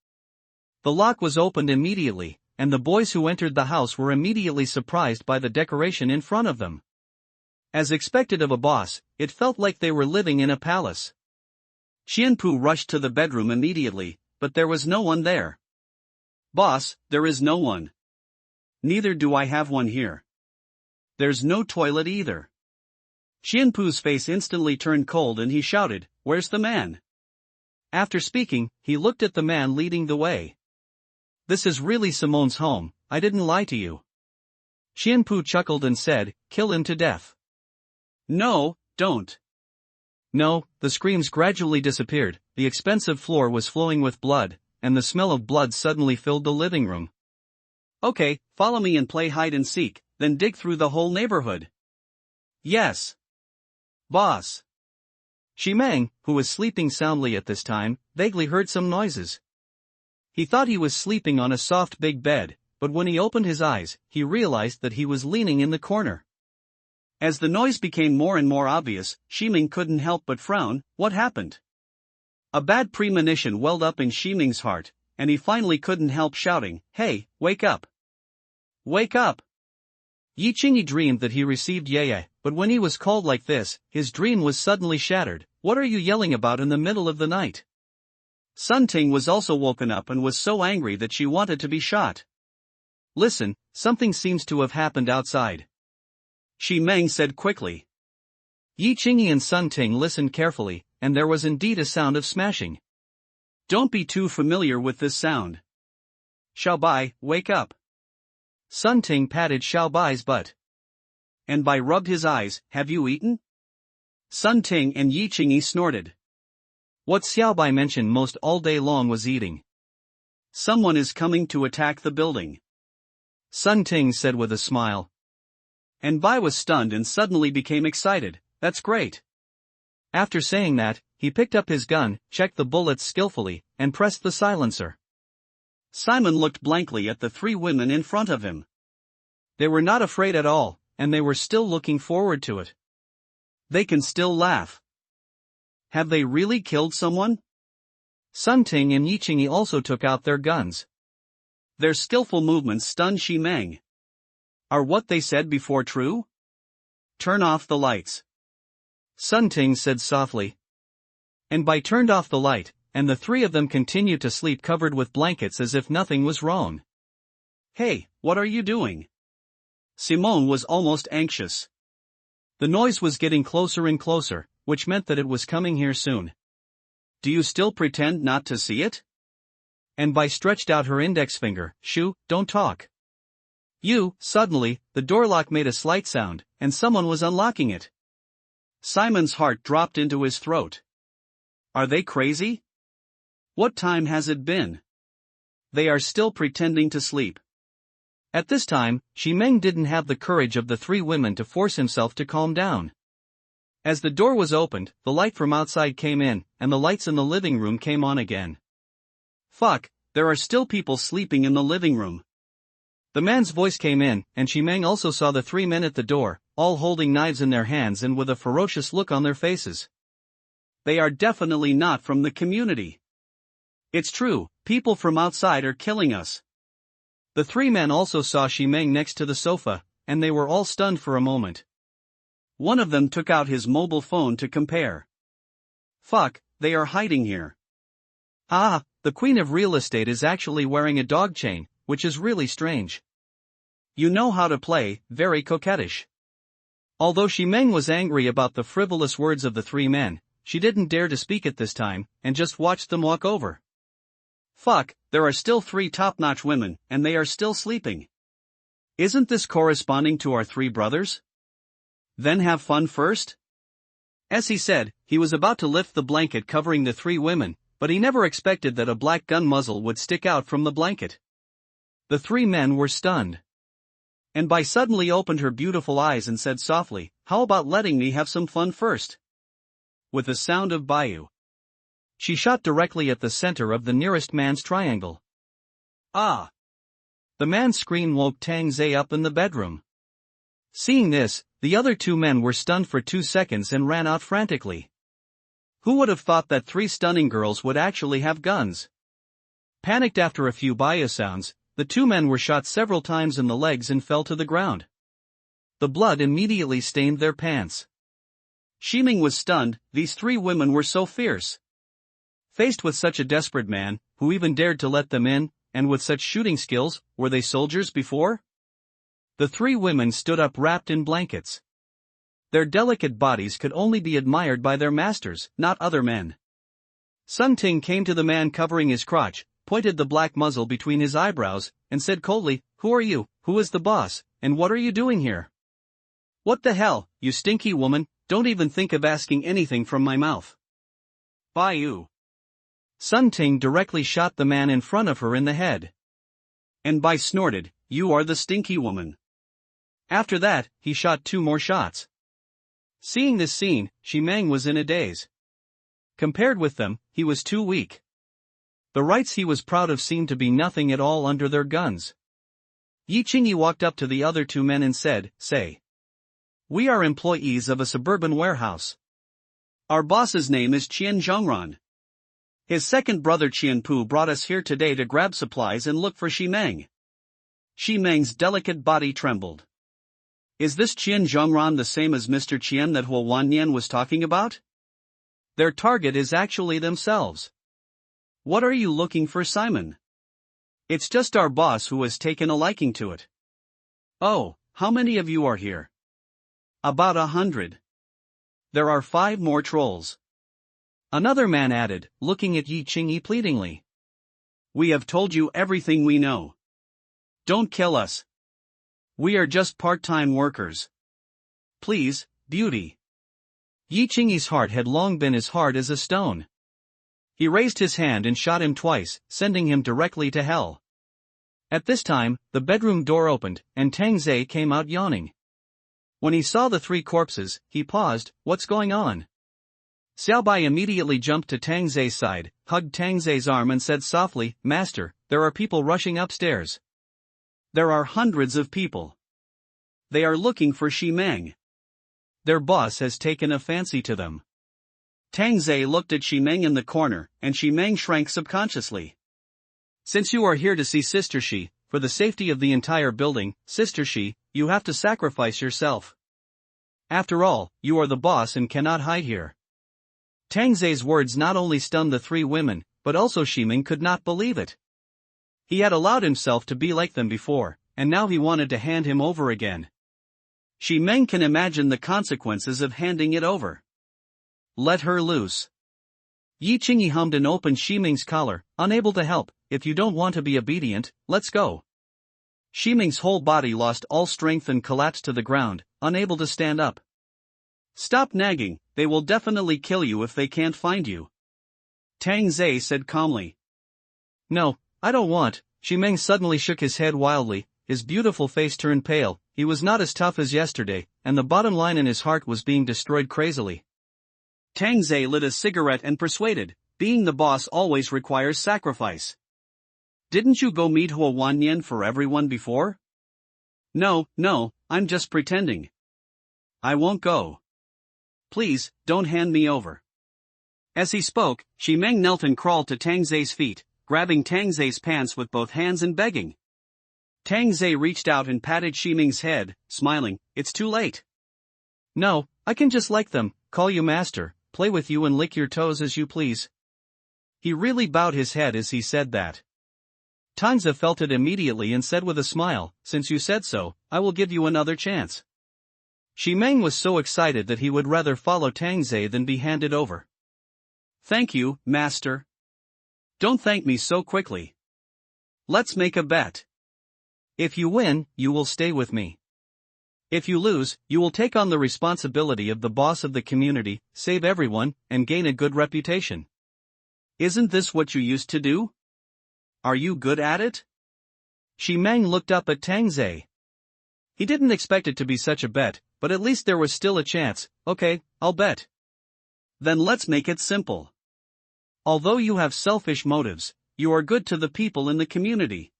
The lock was opened immediately, and the boys who entered the house were immediately surprised by the decoration in front of them. As expected of a boss, it felt like they were living in a palace. Xianpu rushed to the bedroom immediately, but there was no one there. Boss, there is no one. Neither do I have one here. There's no toilet either. Xianpu's face instantly turned cold and he shouted, "Where's the man?" After speaking, he looked at the man leading the way. This is really Simone's home, I didn't lie to you. Xianpu chuckled and said, "Kill him to death." No, don't. No, the screams gradually disappeared, the expensive floor was flowing with blood, and the smell of blood suddenly filled the living room. Okay, follow me and play hide and seek, then dig through the whole neighborhood. Yes. Boss. Ximeng, who was sleeping soundly at this time, vaguely heard some noises. He thought he was sleeping on a soft big bed, but when he opened his eyes, he realized that he was leaning in the corner. As the noise became more and more obvious, Shiming couldn't help but frown. What happened? A bad premonition welled up in Shiming's heart, and he finally couldn't help shouting, "Hey, wake up! Wake up!" Yi Qingyi dreamed that he received Yeye, but when he was called like this, his dream was suddenly shattered. "What are you yelling about in the middle of the night?" Sun Ting was also woken up and was so angry that she wanted to be shot. "Listen, something seems to have happened outside," Shi Meng said quickly. Yi Qingyi and Sun Ting listened carefully, and there was indeed a sound of smashing. "Don't be too familiar with this sound. Xiaobai, wake up." Sun Ting patted Xiaobai's butt. And Bai rubbed his eyes. "Have you eaten?" Sun Ting and Yi Qingyi snorted. What Xiaobai mentioned most all day long was eating. "Someone is coming to attack the building," Sun Ting said with a smile. And Bai was stunned and suddenly became excited. "That's great." After saying that, he picked up his gun, checked the bullets skillfully, and pressed the silencer. Simon looked blankly at the three women in front of him. They were not afraid at all, and they were still looking forward to it. They can still laugh. Have they really killed someone? Sun Ting and Yi Qingyi also took out their guns. Their skillful movements stunned Shi Meng. Are what they said before true? Turn off the lights, Sun Ting said softly. And Bai turned off the light, and the three of them continued to sleep covered with blankets as if nothing was wrong. "Hey, what are you doing?" Simone was almost anxious. The noise was getting closer and closer, which meant that it was coming here soon. "Do you still pretend not to see it?" And Bai stretched out her index finger. "Shoo, don't talk." Suddenly, the door lock made a slight sound, and someone was unlocking it. Simon's heart dropped into his throat. Are they crazy? What time has it been? They are still pretending to sleep. At this time, Shi Meng didn't have the courage of the three women to force himself to calm down. As the door was opened, the light from outside came in, and the lights in the living room came on again. Fuck, there are still people sleeping in the living room. The man's voice came in, and Shi Meng also saw the three men at the door, all holding knives in their hands and with a ferocious look on their faces. They are definitely not from the community. It's true, people from outside are killing us. The three men also saw Shi Meng next to the sofa, and they were all stunned for a moment. One of them took out his mobile phone to compare. Fuck, they are hiding here. Ah, the queen of real estate is actually wearing a dog chain, which is really strange. You know how to play, very coquettish. Although Shi Meng was angry about the frivolous words of the three men, she didn't dare to speak at this time, and just watched them walk over. Fuck, there are still three top-notch women, and they are still sleeping. Isn't this corresponding to our three brothers? Then have fun first? As he said, he was about to lift the blanket covering the three women, but he never expected that a black gun muzzle would stick out from the blanket. The three men were stunned. And Bai suddenly opened her beautiful eyes and said softly, "How about letting me have some fun first?" With the sound of Bayou, she shot directly at the center of the nearest man's triangle. Ah! The man's scream woke Tang Zhe up in the bedroom. Seeing this, the other two men were stunned for 2 seconds and ran out frantically. Who would have thought that three stunning girls would actually have guns? Panicked after a few Bayou sounds, the two men were shot several times in the legs and fell to the ground. The blood immediately stained their pants. Shiming was stunned, these three women were so fierce. Faced with such a desperate man, who even dared to let them in, and with such shooting skills, were they soldiers before? The three women stood up wrapped in blankets. Their delicate bodies could only be admired by their masters, not other men. Sun Ting came to the man covering his crotch, pointed the black muzzle between his eyebrows, and said coldly, "Who are you, who is the boss, and what are you doing here?" "What the hell, you stinky woman, don't even think of asking anything from my mouth." Bayou. Sun Ting directly shot the man in front of her in the head. And Bai snorted, "You are the stinky woman." After that, he shot 2 more shots. Seeing this scene, Shi Meng was in a daze. Compared with them, he was too weak. The rights he was proud of seemed to be nothing at all under their guns. Yi Qingyi walked up to the other two men and said, "Say. We are employees of a suburban warehouse. Our boss's name is Qian Zhongran. His second brother Qian Pu brought us here today to grab supplies and look for Ximeng. Ximeng's delicate body trembled. Is this Qian Zhongran the same as Mr. Qian that Huo Wannian was talking about? Their target is actually themselves. What are you looking for, Simon? It's just our boss who has taken a liking to it. Oh, how many of you are here? About 100. There are 5 more trolls. Another man added, looking at Yi Qingyi pleadingly. We have told you everything we know. Don't kill us. We are just part-time workers. Please, beauty. Yi Qingyi's heart had long been as hard as a stone. He raised his hand and shot him twice, sending him directly to hell. At this time, the bedroom door opened, and Tang Zhe came out yawning. When he saw the 3 corpses, he paused. What's going on? Xiaobai immediately jumped to Tang Zhe's side, hugged Tang Zhe's arm and said softly, Master, there are people rushing upstairs. There are hundreds of people. They are looking for Ximeng. Their boss has taken a fancy to them. Tang Zhe looked at Ximeng in the corner, and Ximeng shrank subconsciously. Since you are here to see Sister Shi, for the safety of the entire building, Sister Shi, you have to sacrifice yourself. After all, you are the boss and cannot hide here. Tang Zhe's words not only stunned the 3 women, but also Ximeng could not believe it. He had allowed himself to be like them before, and now he wanted to hand him over again. Ximeng can imagine the consequences of handing it over. Let her loose. Yi Qingyi hummed and opened Ximeng's collar, unable to help. If you don't want to be obedient, let's go. Ximeng's whole body lost all strength and collapsed to the ground, unable to stand up. Stop nagging, they will definitely kill you if they can't find you. Tang Zhe said calmly. No, I don't want. Ximeng suddenly shook his head wildly, his beautiful face turned pale. He was not as tough as yesterday, and the bottom line in his heart was being destroyed crazily. Tang Zhe lit a cigarette and persuaded, being the boss always requires sacrifice. Didn't you go meet Huo Wannian for everyone before? No, I'm just pretending. I won't go. Please, don't hand me over. As he spoke, Ximeng knelt and crawled to Tang Zhe's feet, grabbing Tang Zhe's pants with both hands and begging. Tang Zhe reached out and patted Ximeng's head, smiling, it's too late. No, I can just like them, call you master, play with you and lick your toes as you please. He really bowed his head as he said that. Tang Zhe felt it immediately and said with a smile, since you said so, I will give you another chance. Ximeng was so excited that he would rather follow Tang Zhe than be handed over. Thank you, master. Don't thank me so quickly. Let's make a bet. If you win, you will stay with me. If you lose, you will take on the responsibility of the boss of the community, save everyone, and gain a good reputation. Isn't this what you used to do? Are you good at it? Ximeng looked up at Tang Zhe. He didn't expect it to be such a bet, but at least there was still a chance. Okay, I'll bet. Then let's make it simple. Although you have selfish motives, you are good to the people in the community.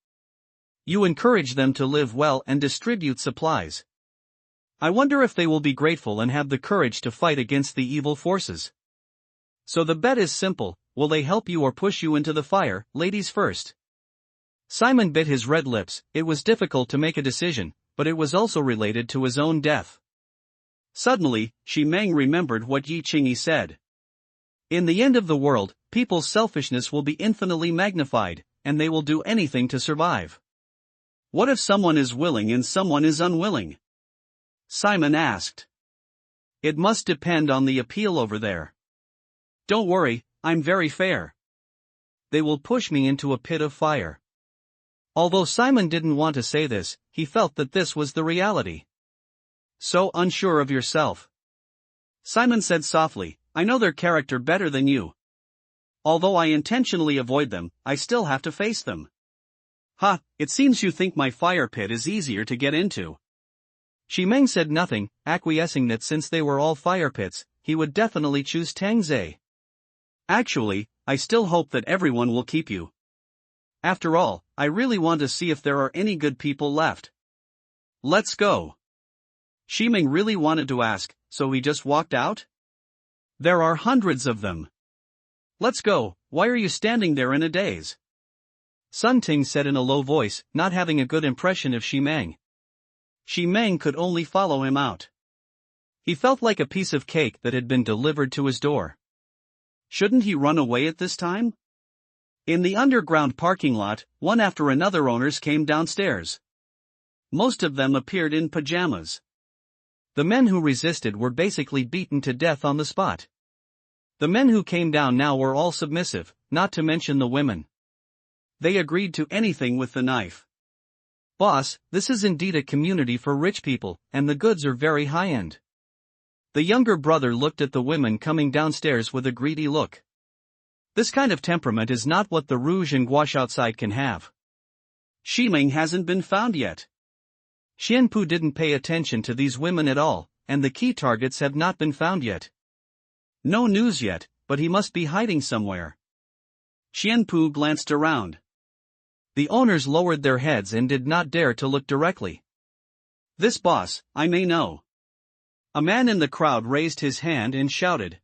You encourage them to live well and distribute supplies. I wonder if they will be grateful and have the courage to fight against the evil forces. So the bet is simple, will they help you or push you into the fire, ladies first? Simon bit his red lips. It was difficult to make a decision, but it was also related to his own death. Suddenly, Ximeng remembered what Yi Qingyi said. In the end of the world, people's selfishness will be infinitely magnified, and they will do anything to survive. What if someone is willing and someone is unwilling? Simon asked. It must depend on the appeal over there. Don't worry, I'm very fair. They will push me into a pit of fire. Although Simon didn't want to say this, he felt that this was the reality. So unsure of yourself. Simon said softly, I know their character better than you. Although I intentionally avoid them, I still have to face them. Ha, it seems you think my fire pit is easier to get into. Ximeng said nothing, acquiescing that since they were all fire pits, he would definitely choose Tang Zhe. Actually, I still hope that everyone will keep you. After all, I really want to see if there are any good people left. Let's go. Shiming really wanted to ask, so he just walked out? There are hundreds of them. Let's go, why are you standing there in a daze? Sun Ting said in a low voice, not having a good impression of Shimeng. Shimeng could only follow him out. He felt like a piece of cake that had been delivered to his door. Shouldn't he run away at this time? In the underground parking lot, one after another owners came downstairs. Most of them appeared in pajamas. The men who resisted were basically beaten to death on the spot. The men who came down now were all submissive, not to mention the women. They agreed to anything with the knife. Boss, this is indeed a community for rich people, and the goods are very high-end. The younger brother looked at the women coming downstairs with a greedy look. This kind of temperament is not what the rouge and gouache outside can have. Shiming hasn't been found yet. Xianpu didn't pay attention to these women at all, and the key targets have not been found yet. No news yet, but he must be hiding somewhere. Xianpu glanced around. The owners lowered their heads and did not dare to look directly. This boss, I may know. A man in the crowd raised his hand and shouted.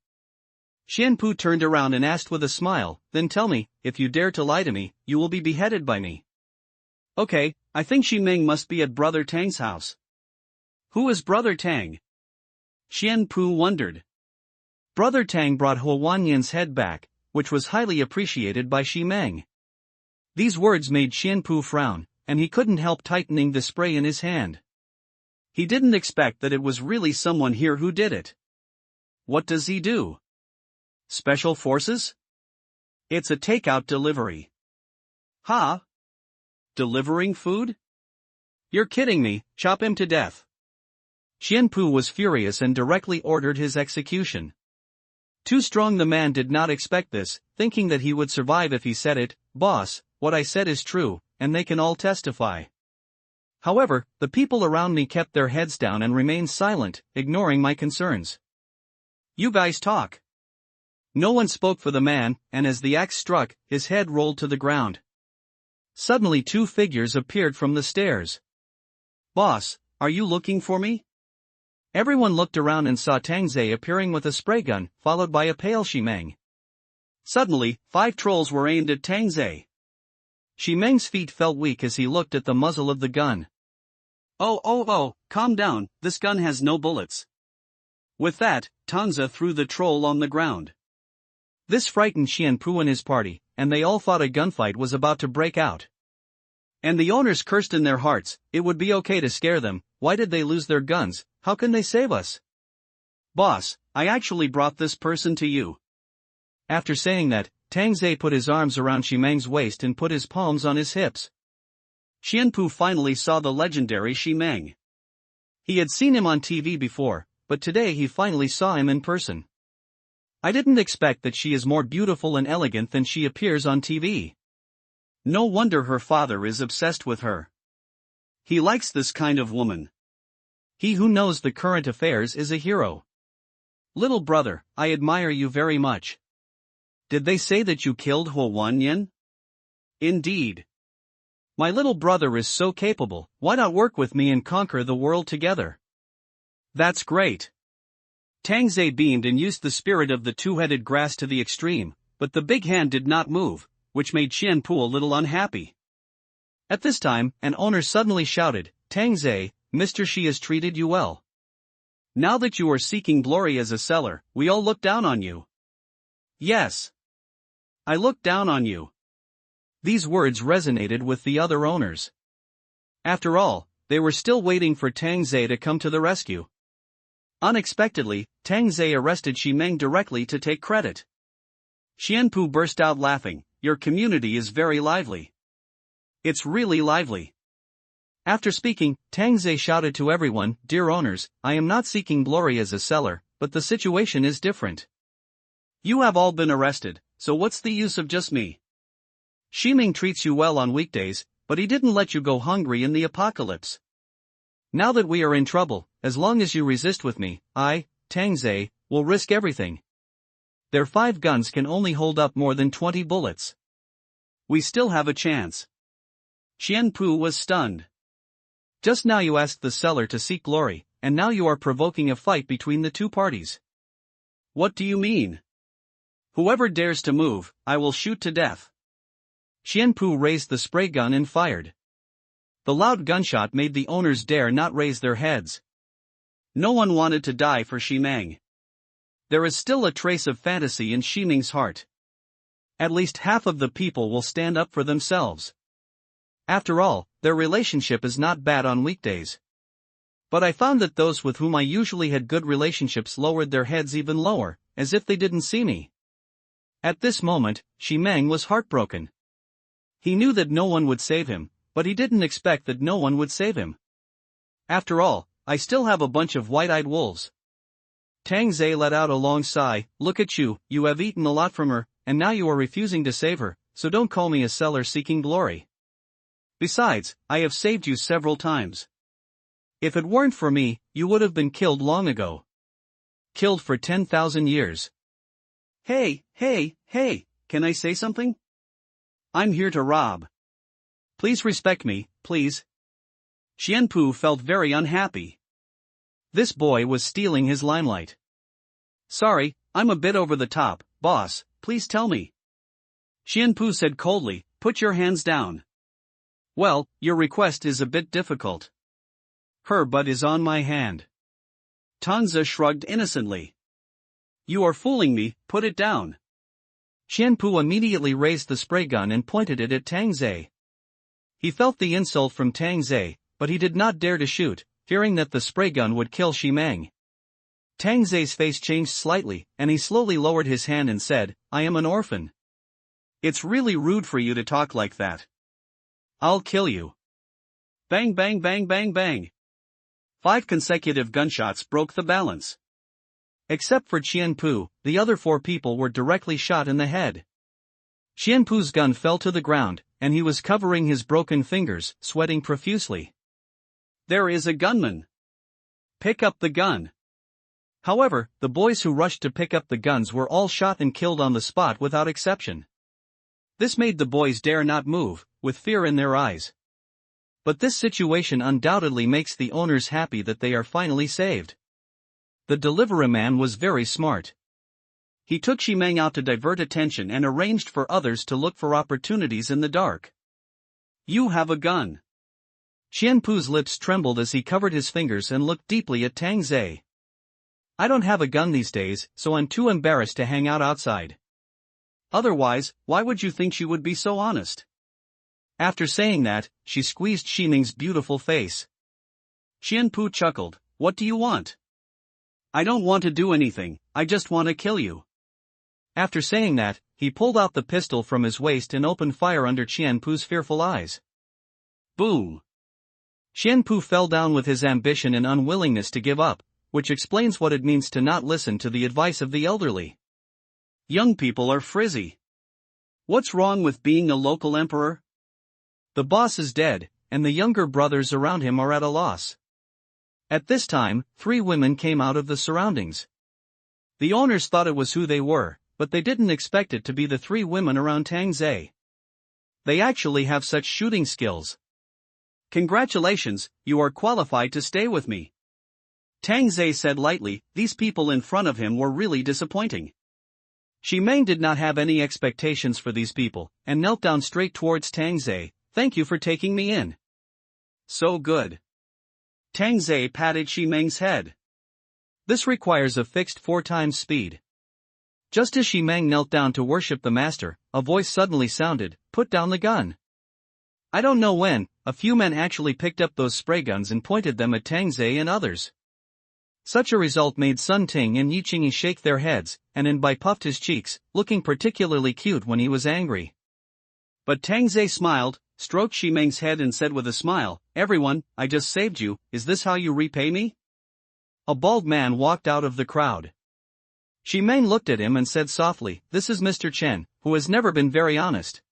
Xianpu turned around and asked with a smile, then tell me, if you dare to lie to me, you will be beheaded by me. Okay, I think Shimeng must be at Brother Tang's house. Who is Brother Tang? Xianpu wondered. Brother Tang brought Huo Wanyan's head back, which was highly appreciated by Shimeng. These words made Xianpu frown, and he couldn't help tightening the spray in his hand. He didn't expect that it was really someone here who did it. What does he do? Special forces? It's a takeout delivery. Huh? Delivering food? You're kidding me, chop him to death. Xianpu was furious and directly ordered his execution. Too Strong the man did not expect this, thinking that he would survive if he said it, boss, what I said is true, and they can all testify. However, the people around me kept their heads down and remained silent, ignoring my concerns. You guys talk. No one spoke for the man, and as the axe struck, his head rolled to the ground. Suddenly two figures appeared from the stairs. Boss, are you looking for me? Everyone looked around and saw Tangze appearing with a spray gun, followed by a pale Shimeng. Suddenly, 5 trolls were aimed at Tangze. Shimeng's feet felt weak as he looked at the muzzle of the gun. Oh, calm down, this gun has no bullets. With that, Tangze threw the troll on the ground. This frightened Xianpu and his party, and they all thought a gunfight was about to break out. And the owners cursed in their hearts, it would be okay to scare them, why did they lose their guns, how can they save us? Boss, I actually brought this person to you. After saying that, Tangze put his arms around Shimeng's waist and put his palms on his hips. Xianpu finally saw the legendary Shimeng. He had seen him on TV before, but today he finally saw him in person. I didn't expect that she is more beautiful and elegant than she appears on TV. No wonder her father is obsessed with her. He likes this kind of woman. He who knows the current affairs is a hero. Little brother, I admire you very much. Did they say that you killed Huo Wanyan? Indeed. My little brother is so capable, why not work with me and conquer the world together? That's great. Tangze beamed and used the spirit of the two-headed grass to the extreme, but the big hand did not move, which made Xianpu a little unhappy. At this time, an owner suddenly shouted, Tangze, Mr. Shi has treated you well. Now that you are seeking glory as a seller, we all look down on you. Yes. I look down on you. These words resonated with the other owners. After all, they were still waiting for Tangze to come to the rescue. Unexpectedly, Tangze arrested Shimeng directly to take credit. Xianpu burst out laughing, your community is very lively. It's really lively. After speaking, Tangze shouted to everyone, dear owners, I am not seeking glory as a seller, but the situation is different. You have all been arrested, so what's the use of just me? Shimeng treats you well on weekdays, but he didn't let you go hungry in the apocalypse. Now that we are in trouble, as long as you resist with me, I, Tangze, will risk everything. Their 5 guns can only hold up more than 20 bullets. We still have a chance. Xianpu was stunned. Just now you asked the seller to seek glory, and now you are provoking a fight between the two parties. What do you mean? Whoever dares to move, I will shoot to death. Qianpu raised the spray gun and fired. The loud gunshot made the owners dare not raise their heads. No one wanted to die for Ximeng. There is still a trace of fantasy in Ximeng's heart. At least half of the people will stand up for themselves. After all, their relationship is not bad on weekdays. But I found that those with whom I usually had good relationships lowered their heads even lower, as if they didn't see me. At this moment, Ximeng was heartbroken. He knew that no one would save him, but he didn't expect that no one would save him. After all, I still have a bunch of white-eyed wolves. Tang Zhe let out a long sigh. Look at you, you have eaten a lot from her, and now you are refusing to save her, so don't call me a seller seeking glory. Besides, I have saved you several times. If it weren't for me, you would have been killed long ago. Killed for 10,000 years. Hey, can I say something? I'm here to rob. Please respect me, please. Qianpu felt very unhappy. This boy was stealing his limelight. Sorry, I'm a bit over the top, boss, please tell me. Qianpu said coldly, put your hands down. Well, your request is a bit difficult. Her butt is on my hand. Tangze shrugged innocently. You are fooling me, put it down. Qianpu immediately raised the spray gun and pointed it at Tang Zhe. He felt the insult from Tang Zhe, but he did not dare to shoot, fearing that the spray gun would kill Ximeng. Tang Zhe's face changed slightly, and he slowly lowered his hand and said, I am an orphan. It's really rude for you to talk like that. I'll kill you. Bang bang bang bang bang. 5 consecutive gunshots broke the balance. Except for Qianpu, the other 4 people were directly shot in the head. Qianpu's gun fell to the ground, and he was covering his broken fingers, sweating profusely. There is a gunman. Pick up the gun. However, the boys who rushed to pick up the guns were all shot and killed on the spot without exception. This made the boys dare not move, with fear in their eyes. But this situation undoubtedly makes the owners happy that they are finally saved. The delivery man was very smart. He took Ximeng out to divert attention and arranged for others to look for opportunities in the dark. You have a gun. Qianpu's lips trembled as he covered his fingers and looked deeply at Tang Zhe. I don't have a gun these days, so I'm too embarrassed to hang out outside. Otherwise, why would you think she would be so honest? After saying that, she squeezed Ximeng's beautiful face. Qianpu chuckled, what do you want? I don't want to do anything, I just want to kill you. After saying that, he pulled out the pistol from his waist and opened fire under Qianpu's fearful eyes. Boom! Qianpu fell down with his ambition and unwillingness to give up, which explains what it means to not listen to the advice of the elderly. Young people are frizzy. What's wrong with being a local emperor? The boss is dead, and the younger brothers around him are at a loss. At this time, 3 women came out of the surroundings. The owners thought it was who they were, but they didn't expect it to be the 3 women around Tang Zhe. They actually have such shooting skills. Congratulations, you are qualified to stay with me. Tang Zhe said lightly. These people in front of him were really disappointing. Ximeng did not have any expectations for these people, and knelt down straight towards Tang Zhe. Thank you for taking me in. So good. Tang Zhe patted Ximeng's head. This requires a fixed 4 times speed. Just as Ximeng knelt down to worship the master, a voice suddenly sounded, put down the gun. I don't know when, a few men actually picked up those spray guns and pointed them at Tang Zhe and others. Such a result made Sun Ting and Yi Qingyi shake their heads, and Enbai puffed his cheeks, looking particularly cute when he was angry. But Tang Zhe smiled, stroked Ximeng's head and said with a smile, everyone, I just saved you, is this how you repay me? A bald man walked out of the crowd. Ximeng looked at him and said softly, this is Mr. Chen, who has never been very honest.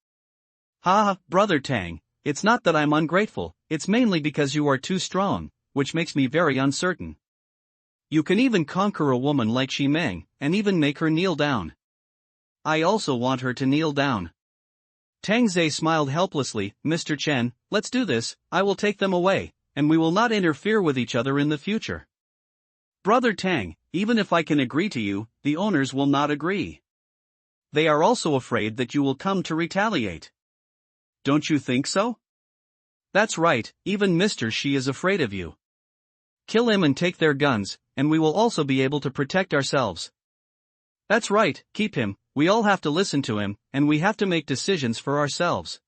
Ha, brother Tang, it's not that I'm ungrateful, it's mainly because you are too strong, which makes me very uncertain. You can even conquer a woman like Ximeng, and even make her kneel down. I also want her to kneel down. Tang Zhe smiled helplessly, Mr. Chen, let's do this, I will take them away, and we will not interfere with each other in the future. Brother Tang, even if I can agree to you, the owners will not agree. They are also afraid that you will come to retaliate. Don't you think so? That's right, even Mr. Shi is afraid of you. Kill him and take their guns, and we will also be able to protect ourselves. That's right, keep him, we all have to listen to him, and we have to make decisions for ourselves.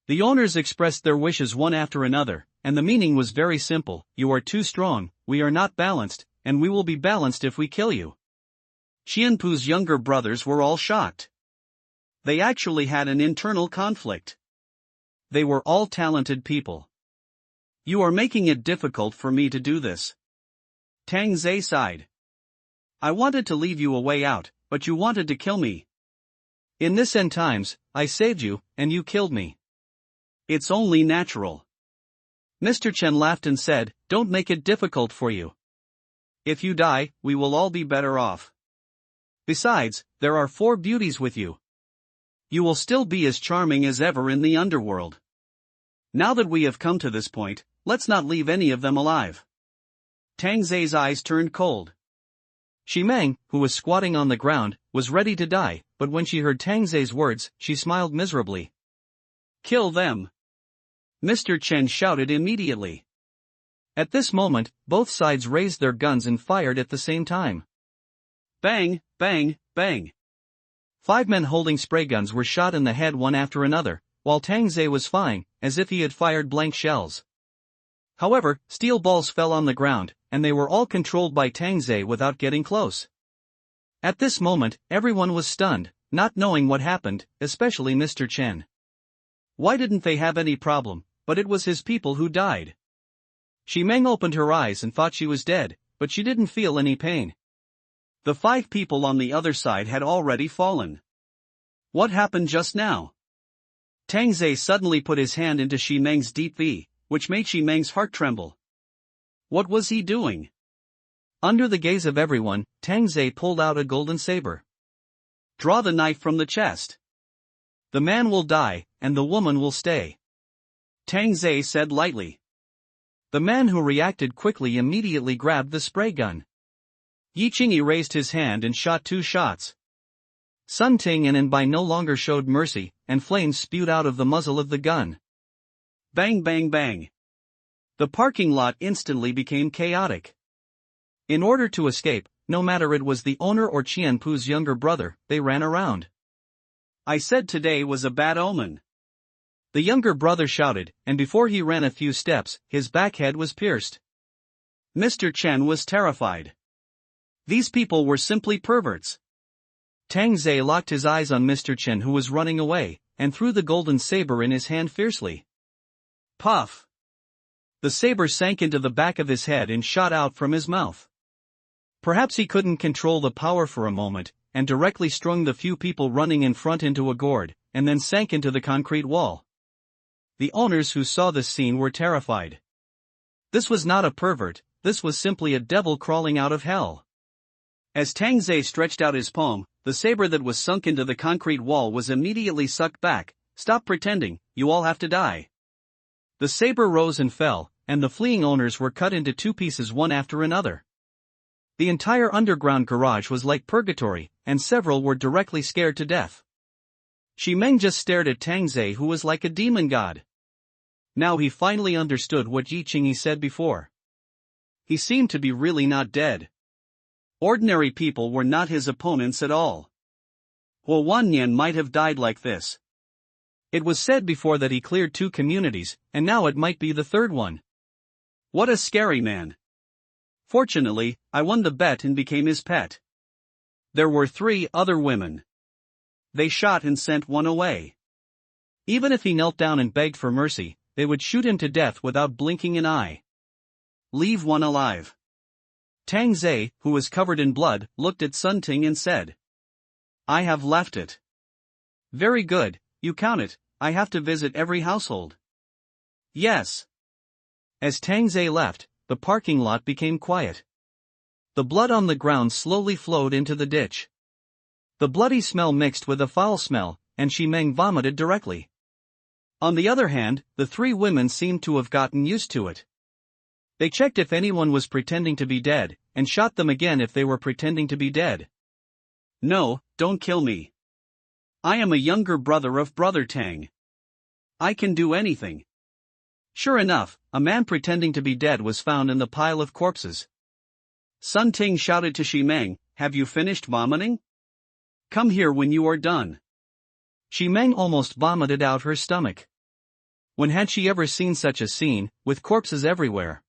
The owners expressed their wishes one after another, and the meaning was very simple: you are too strong, we are not balanced, and we will be balanced if we kill you. Qianpu's younger brothers were all shocked. They actually had an internal conflict. They were all talented people. You are making it difficult for me to do this. Tang Zhe sighed. I wanted to leave you a way out, but you wanted to kill me. In this end times, I saved you, and you killed me. It's only natural. Mr. Chen laughed and said, don't make it difficult for you. If you die, we will all be better off. Besides, there are 4 beauties with you. You will still be as charming as ever in the underworld. Now that we have come to this point, let's not leave any of them alive. Tang Zhe's eyes turned cold. Shi Meng, who was squatting on the ground, was ready to die, but when she heard Tang Zhe's words, she smiled miserably. Kill them! Mr. Chen shouted immediately. At this moment, both sides raised their guns and fired at the same time. Bang, bang, bang. 5 men holding spray guns were shot in the head one after another, while Tang Zhe was fine, as if he had fired blank shells. However, steel balls fell on the ground, and they were all controlled by Tang Zhe without getting close. At this moment, everyone was stunned, not knowing what happened, especially Mr. Chen. Why didn't they have any problem, but it was his people who died? Shi Meng opened her eyes and thought she was dead, but she didn't feel any pain. The 5 people on the other side had already fallen. What happened just now? Tang Zhe suddenly put his hand into Shi Meng's deep V, which made Shi Meng's heart tremble. What was he doing? Under the gaze of everyone, Tang Zhe pulled out a golden saber. Draw the knife from the chest. The man will die, and the woman will stay. Tang Zhe said lightly. The man who reacted quickly immediately grabbed the spray gun. Yi Qingyi raised his hand and shot 2 shots. Sun Ting and Bai no longer showed mercy, and flames spewed out of the muzzle of the gun. Bang bang bang. The parking lot instantly became chaotic. In order to escape, no matter it was the owner or Qianpu's younger brother, they ran around. I said today was a bad omen. The younger brother shouted, and before he ran a few steps, his back head was pierced. Mr. Chen was terrified. These people were simply perverts. Tang Zhe locked his eyes on Mr. Chen, who was running away, and threw the golden saber in his hand fiercely. Puff! The saber sank into the back of his head and shot out from his mouth. Perhaps he couldn't control the power for a moment, and directly strung the few people running in front into a gourd, and then sank into the concrete wall. The owners who saw this scene were terrified. This was not a pervert, this was simply a devil crawling out of hell. As Tang Zhe stretched out his palm, the saber that was sunk into the concrete wall was immediately sucked back. Stop pretending, you all have to die. The saber rose and fell, and the fleeing owners were cut into 2 pieces one after another. The entire underground garage was like purgatory, and several were directly scared to death. Shi Meng just stared at Tang Zhe, who was like a demon god. Now he finally understood what Yi Qingyi said before. He seemed to be really not dead. Ordinary people were not his opponents at all. Huo Wannian might have died like this. It was said before that he cleared 2 communities, and now it might be the 3rd one. What a scary man. Fortunately, I won the bet and became his pet. There were 3 other women. They shot and sent one away. Even if he knelt down and begged for mercy, they would shoot him to death without blinking an eye. Leave one alive. Tang Zhe, who was covered in blood, looked at Sun Ting and said, I have left it. Very good, you count it, I have to visit every household. Yes. As Tang Zhe left, the parking lot became quiet. The blood on the ground slowly flowed into the ditch. The bloody smell mixed with a foul smell, and Shi Meng vomited directly. On the other hand, the 3 women seemed to have gotten used to it. They checked if anyone was pretending to be dead, and shot them again if they were pretending to be dead. No, don't kill me. I am a younger brother of Brother Tang. I can do anything. Sure enough, a man pretending to be dead was found in the pile of corpses. Sun Ting shouted to Shi Meng, "Have you finished vomiting? Come here when you are done." Shi Meng almost vomited out her stomach. When had she ever seen such a scene, with corpses everywhere?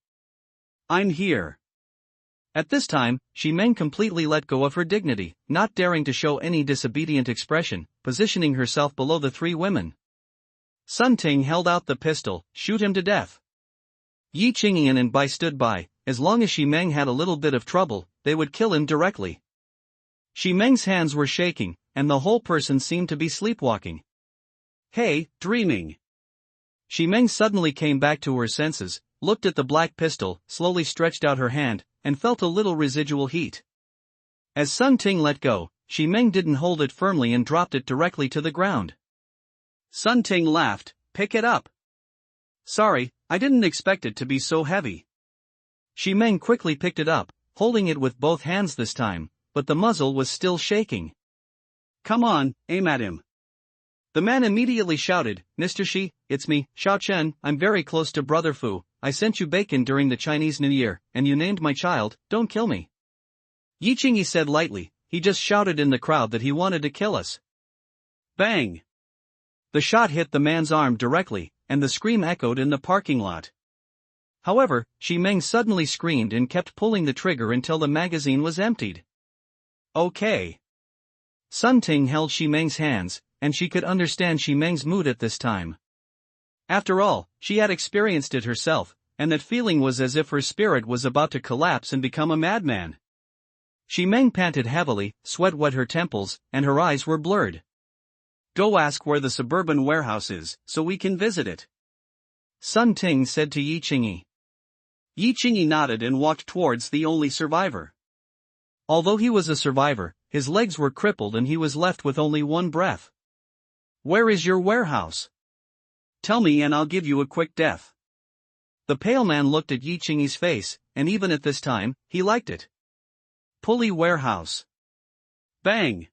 "I'm here." At this time, Shi Meng completely let go of her dignity, not daring to show any disobedient expression, positioning herself below the three women. Sun Ting held out the pistol, "Shoot him to death." Yi Qingyan and Bai stood by. As long as Shi Meng had a little bit of trouble, they would kill him directly. Shi Meng's hands were shaking, and the whole person seemed to be sleepwalking. "Hey, dreaming." Shi Meng suddenly came back to her senses, looked at the black pistol, slowly stretched out her hand, and felt a little residual heat. As Sun Ting let go, Shi Meng didn't hold it firmly and dropped it directly to the ground. Sun Ting laughed, "Pick it up." "Sorry, I didn't expect it to be so heavy." Shi Meng quickly picked it up, holding it with both hands this time, but the muzzle was still shaking. "Come on, aim at him." The man immediately shouted, "Mr. Shi, it's me, Xiao Chen, I'm very close to Brother Fu, I sent you bacon during the Chinese New Year, and you named my child, don't kill me." Yi Qingyi said lightly, "He just shouted in the crowd that he wanted to kill us." Bang! The shot hit the man's arm directly, and the scream echoed in the parking lot. However, Shi Meng suddenly screamed and kept pulling the trigger until the magazine was emptied. Okay. Sun Ting held Shi Meng's hands, and she could understand Shi Meng's mood at this time. After all, she had experienced it herself, and that feeling was as if her spirit was about to collapse and become a madman. Shi Meng panted heavily, sweat wet her temples, and her eyes were blurred. "Go ask where the suburban warehouse is, so we can visit it," Sun Ting said to Yi Qingyi. Yi Qingyi nodded and walked towards the only survivor. Although he was a survivor, his legs were crippled and he was left with only one breath. "Where is your warehouse? Tell me and I'll give you a quick death." The pale man looked at Yi Qingyi's face, and even at this time, he liked it. "Pulley warehouse." Bang!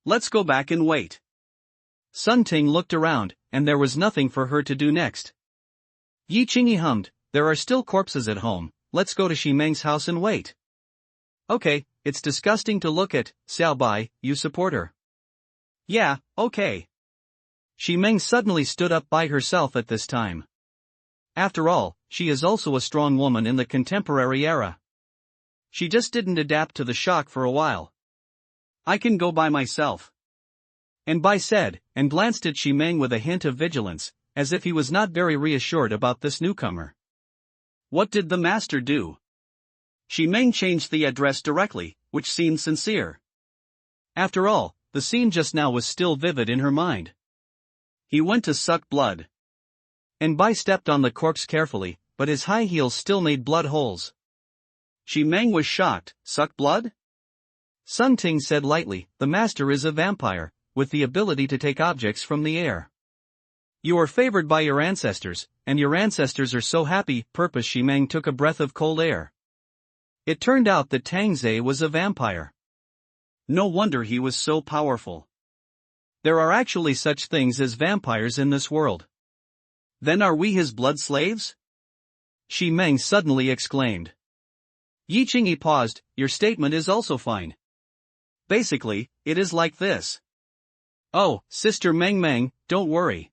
"Let's go back and wait." Sun Ting looked around, and there was nothing for her to do next. Yi Qingyi hummed, "There are still corpses at home, let's go to Shi Meng's house and wait." "Okay, it's disgusting to look at, Xiao Bai, you support her." "Yeah, okay." Shi Meng suddenly stood up by herself at this time. After all, she is also a strong woman in the contemporary era. She just didn't adapt to the shock for a while. "I can go by myself." And Bai said, and glanced at Shi Meng with a hint of vigilance, as if he was not very reassured about this newcomer. What did the master do? Shi Meng changed the address directly, which seemed sincere. After all, the scene just now was still vivid in her mind. "He went to suck blood." And Bai stepped on the corpse carefully, but his high heels still made blood holes. Shi Meng was shocked. "Suck blood?" Sun Ting said lightly, "The master is a vampire, with the ability to take objects from the air. You are favored by your ancestors, and your ancestors are so happy." Shi Meng took a breath of cold air. It turned out that Tang Zhe was a vampire. No wonder he was so powerful. There are actually such things as vampires in this world. Then are we his blood slaves? Shi Meng suddenly exclaimed. Yi Qingyi paused. Your statement is also fine. Basically, it is like this. Oh, Sister Meng Meng, don't worry.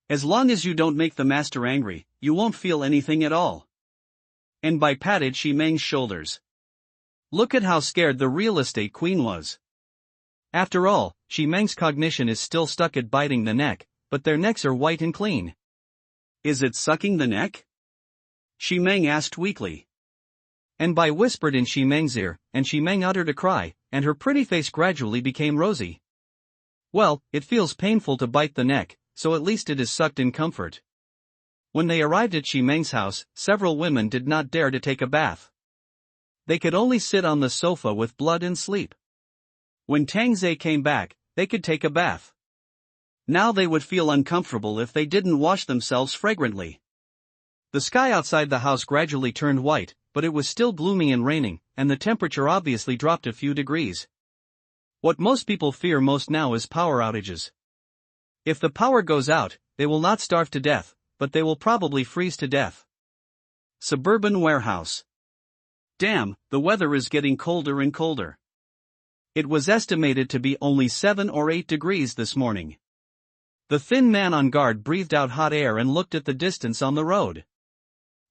As long as you don't make the master angry, you won't feel anything at all. And Bai patted Shi Meng's shoulders. Look at how scared the real estate queen was. After all, Shi Meng's cognition is still stuck at biting the neck, but their necks are white and clean. Is it sucking the neck? Shi Meng asked weakly. And Bai whispered in Shi Meng's ear, and Shi Meng uttered a cry, and her pretty face gradually became rosy. Well, it feels painful to bite the neck, so at least it is sucked in comfort. When they arrived at Shi Meng's house, several women did not dare to take a bath. They could only sit on the sofa with blood and sleep. When Tang Zhe came back, they could take a bath. Now they would feel uncomfortable if they didn't wash themselves fragrantly. The sky outside the house gradually turned white, but it was still gloomy and raining, and the temperature obviously dropped a few degrees. What most people fear most now is power outages. If the power goes out, they will not starve to death, but they will probably freeze to death. Suburban warehouse. Damn, the weather is getting colder and colder. It was estimated to be only 7 or 8 degrees this morning. The thin man on guard breathed out hot air and looked at the distance on the road.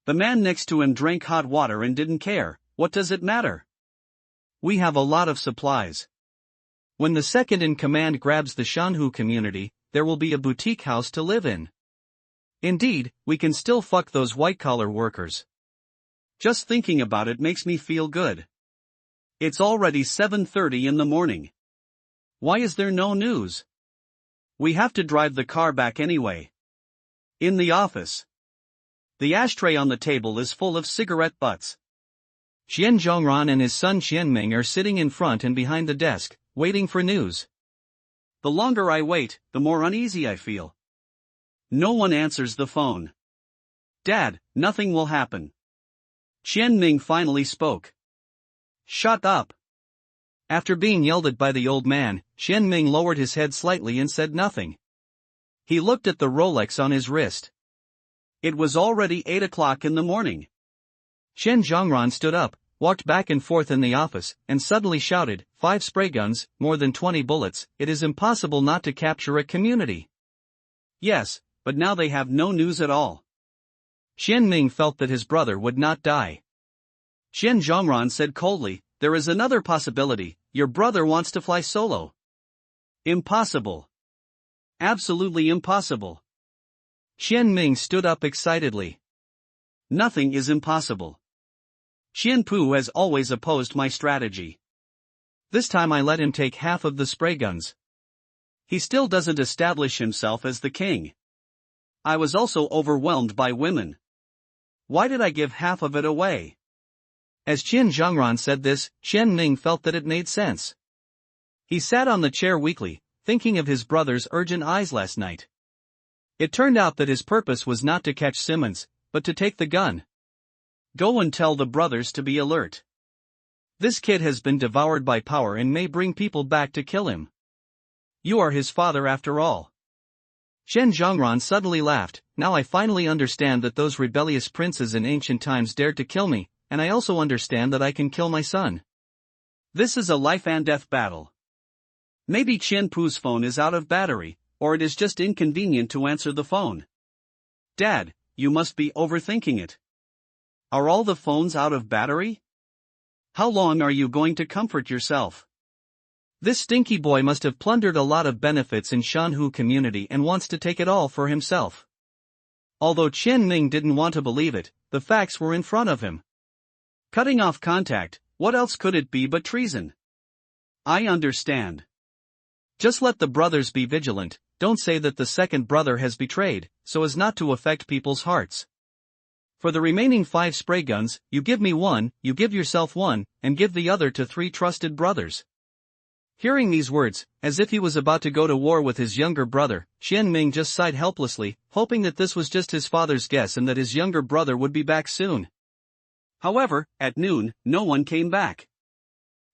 The man next to him drank hot water and didn't care. What does it matter? We have a lot of supplies. When the second in command grabs the Shanhu community, there will be a boutique house to live in. Indeed, we can still fuck those white-collar workers. Just thinking about it makes me feel good. It's already 7:30 in the morning. Why is there no news? We have to drive the car back anyway. In the office. The ashtray on the table is full of cigarette butts. Xian Zhongran and his son Xianming are sitting in front and behind the desk, waiting for news. The longer I wait, the more uneasy I feel. No one answers the phone. Dad, nothing will happen. Xianming finally spoke. Shut up. After being yelled at by the old man, Xianming lowered his head slightly and said nothing. He looked at the Rolex on his wrist. It was already 8 o'clock in the morning. Shen Zhongran stood up, walked back and forth in the office, and suddenly shouted, 5 spray guns, more than 20 bullets, it is impossible not to capture a community. Yes, but now they have no news at all. Xianming felt that his brother would not die. Shen Zhongran said coldly, there is another possibility, your brother wants to fly solo. Impossible. Absolutely impossible. Xianming stood up excitedly. Nothing is impossible. Xianpu has always opposed my strategy. This time I let him take half of the spray guns. He still doesn't establish himself as the king. I was also overwhelmed by women. Why did I give half of it away? As Qin Zhongran said this, Xianming felt that it made sense. He sat on the chair weakly, thinking of his brother's urgent eyes last night. It turned out that his purpose was not to catch Simmons, but to take the gun. Go and tell the brothers to be alert. This kid has been devoured by power and may bring people back to kill him. You are his father after all. Shen Zhongran suddenly laughed, now I finally understand that those rebellious princes in ancient times dared to kill me, and I also understand that I can kill my son. This is a life and death battle. Maybe Qian Pu's phone is out of battery, or it is just inconvenient to answer the phone. Dad, you must be overthinking it. Are all the phones out of battery? How long are you going to comfort yourself? This stinky boy must have plundered a lot of benefits in Shanhu community and wants to take it all for himself. Although Qianming didn't want to believe it, the facts were in front of him. Cutting off contact, what else could it be but treason? I understand. Just let the brothers be vigilant, don't say that the second brother has betrayed, so as not to affect people's hearts. For the remaining 5 spray guns, you give me 1, you give yourself 1, and give the other to 3 trusted brothers. Hearing these words, as if he was about to go to war with his younger brother, Xianming just sighed helplessly, hoping that this was just his father's guess and that his younger brother would be back soon. However, at noon, no one came back.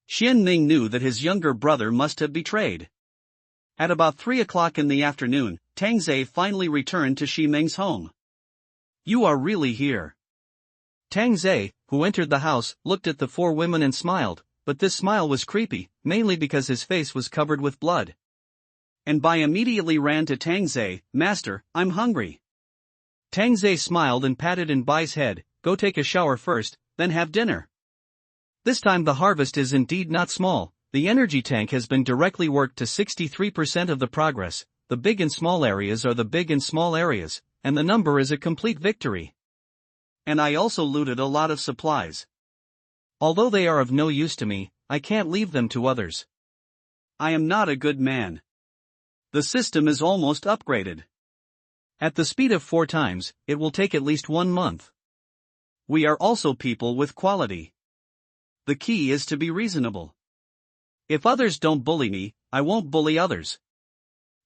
Xianming knew that his younger brother must have betrayed. At about 3 o'clock in the afternoon, Tang Zhe finally returned to Xianming's home. You are really here. Tang Zhe, who entered the house, looked at the 4 women and smiled, but this smile was creepy, mainly because his face was covered with blood. And Bai immediately ran to Tang Zhe, Master, I'm hungry. Tang Zhe smiled and patted in Bai's head, go take a shower first, then have dinner. This time the harvest is indeed not small, the energy tank has been directly worked to 63% of the progress, the big and small areas are the big and small areas, and the number is a complete victory. And I also looted a lot of supplies. Although they are of no use to me, I can't leave them to others. I am not a good man. The system is almost upgraded. At the speed of 4 times, it will take at least 1 month. We are also people with quality. The key is to be reasonable. If others don't bully me, I won't bully others.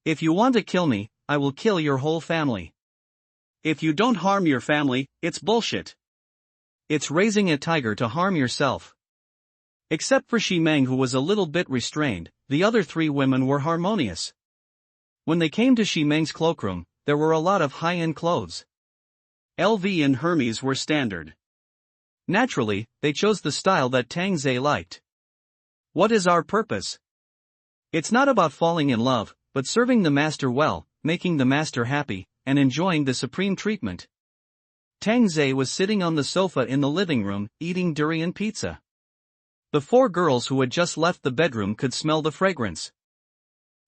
If you want to kill me, I will kill your whole family. If you don't harm your family, it's bullshit. It's raising a tiger to harm yourself. Except for Shi Meng, who was a little bit restrained, the other three women were harmonious. When they came to Shi Meng's cloakroom, there were a lot of high-end clothes. LV and Hermes were standard. Naturally, they chose the style that Tang Zhe liked. What is our purpose? It's not about falling in love, but serving the master well, making the master happy, and enjoying the supreme treatment. Tang Zhe was sitting on the sofa in the living room, eating durian pizza. The four girls who had just left the bedroom could smell the fragrance.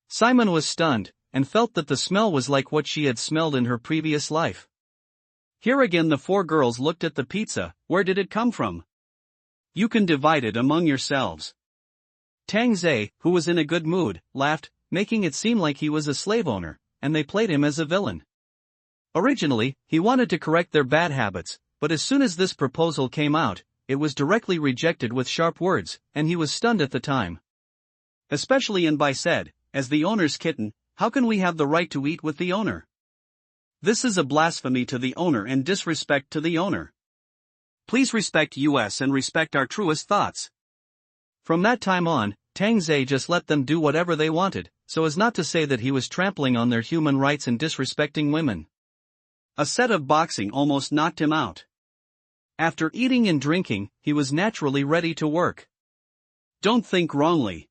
Simon was stunned, and felt that the smell was like what she had smelled in her previous life. Here again the four girls looked at the pizza. Where did it come from? You can divide it among yourselves. Tang Zhe, who was in a good mood, laughed, making it seem like he was a slave owner, and they played him as a villain. Originally, he wanted to correct their bad habits, but as soon as this proposal came out, it was directly rejected with sharp words, and he was stunned at the time. Especially Bai said, as the owner's kitten, how can we have the right to eat with the owner? This is a blasphemy to the owner and disrespect to the owner. Please respect us and respect our truest thoughts. From that time on, Tang Zhe just let them do whatever they wanted, so as not to say that he was trampling on their human rights and disrespecting women. A set of boxing almost knocked him out. After eating and drinking, he was naturally ready to work. Don't think wrongly.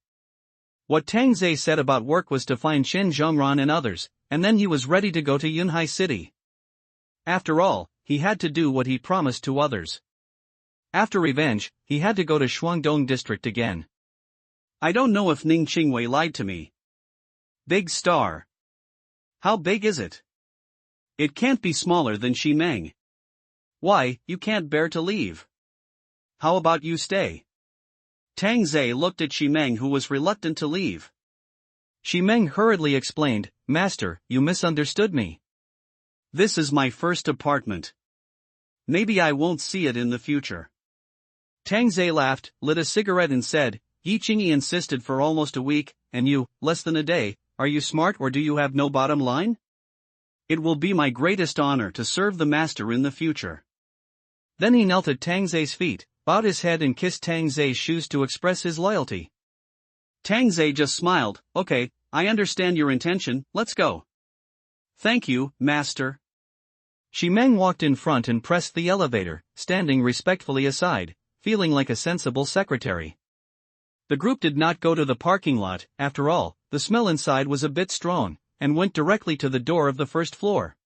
What Tang Zhe said about work was to find Shen Zhongran and others, and then he was ready to go to Yunhai City. After all, he had to do what he promised to others. After revenge, he had to go to Shuangdong district again. I don't know if Ning Qingwei lied to me. Big star. How big is it? It can't be smaller than Shi Meng. Why, you can't bear to leave. How about you stay? Tang Zhe looked at Shi Meng, who was reluctant to leave. Shi Meng hurriedly explained, Master, you misunderstood me. This is my first apartment. Maybe I won't see it in the future. Tang Zhe laughed, lit a cigarette and said, Yi Qingyi insisted for almost a week, and you, less than a day. Are you smart or do you have no bottom line? It will be my greatest honor to serve the master in the future. Then he knelt at Tang Zhe's feet, bowed his head and kissed Tang Zhe's shoes to express his loyalty. Tang Zhe just smiled, okay, I understand your intention, let's go. Thank you, master. Shi Meng walked in front and pressed the elevator, standing respectfully aside, feeling like a sensible secretary. The group did not go to the parking lot, after all, the smell inside was a bit strong, and went directly to the door of the first floor.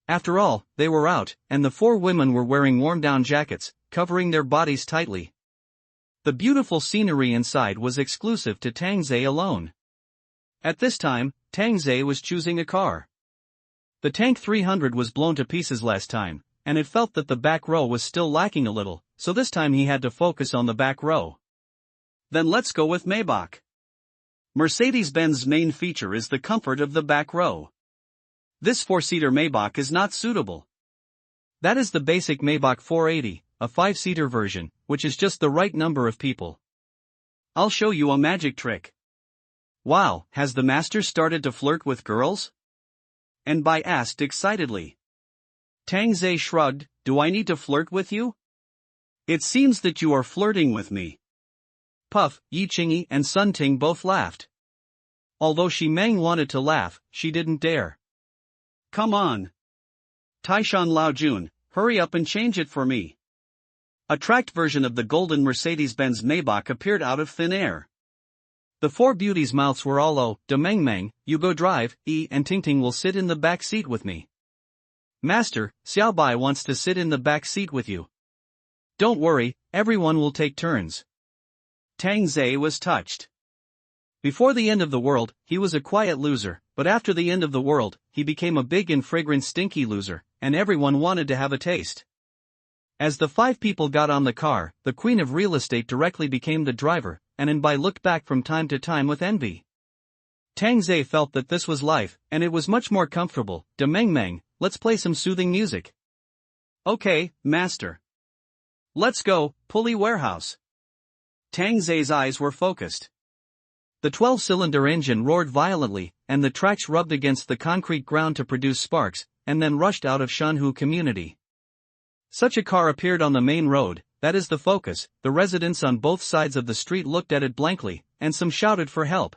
After all, they were out, and the four women were wearing warm-down jackets, covering their bodies tightly. The beautiful scenery inside was exclusive to Tang Zhe alone. At this time, Tang Zhe was choosing a car. The Tank 300 was blown to pieces last time, and it felt that the back row was still lacking a little, so this time he had to focus on the back row. Then let's go with Maybach. Mercedes-Benz's main feature is the comfort of the back row. This four-seater Maybach is not suitable. That is the basic Maybach 480, a five-seater version, which is just the right number of people. I'll show you a magic trick. Wow, has the master started to flirt with girls? Bai asked excitedly. Tang Zhe shrugged, do I need to flirt with you? It seems that you are flirting with me. Puff, Yi Qingyi and Sun Ting both laughed. Although Shi Meng wanted to laugh, she didn't dare. Come on. Taishan Laojun, hurry up and change it for me. A tracked version of the golden Mercedes-Benz Maybach appeared out of thin air. The four beauties' mouths were all oh, de Meng Meng, you go drive, and Ting Ting will sit in the back seat with me. Master, Xiao Bai wants to sit in the back seat with you. Don't worry, everyone will take turns. Tang Zhe was touched. Before the end of the world, he was a quiet loser, but after the end of the world, he became a big and fragrant stinky loser, and everyone wanted to have a taste. As the five people got on the car, the queen of real estate directly became the driver, and Bai looked back from time to time with envy. Tang Zhe felt that this was life, and it was much more comfortable. De Meng Meng, let's play some soothing music. Okay, master. Let's go, Pulley Warehouse. Tang Zhe's eyes were focused. The 12-cylinder engine roared violently, and the tracks rubbed against the concrete ground to produce sparks, and then rushed out of Shanhu community. Such a car appeared on the main road, that is the focus. The residents on both sides of the street looked at it blankly, and some shouted for help.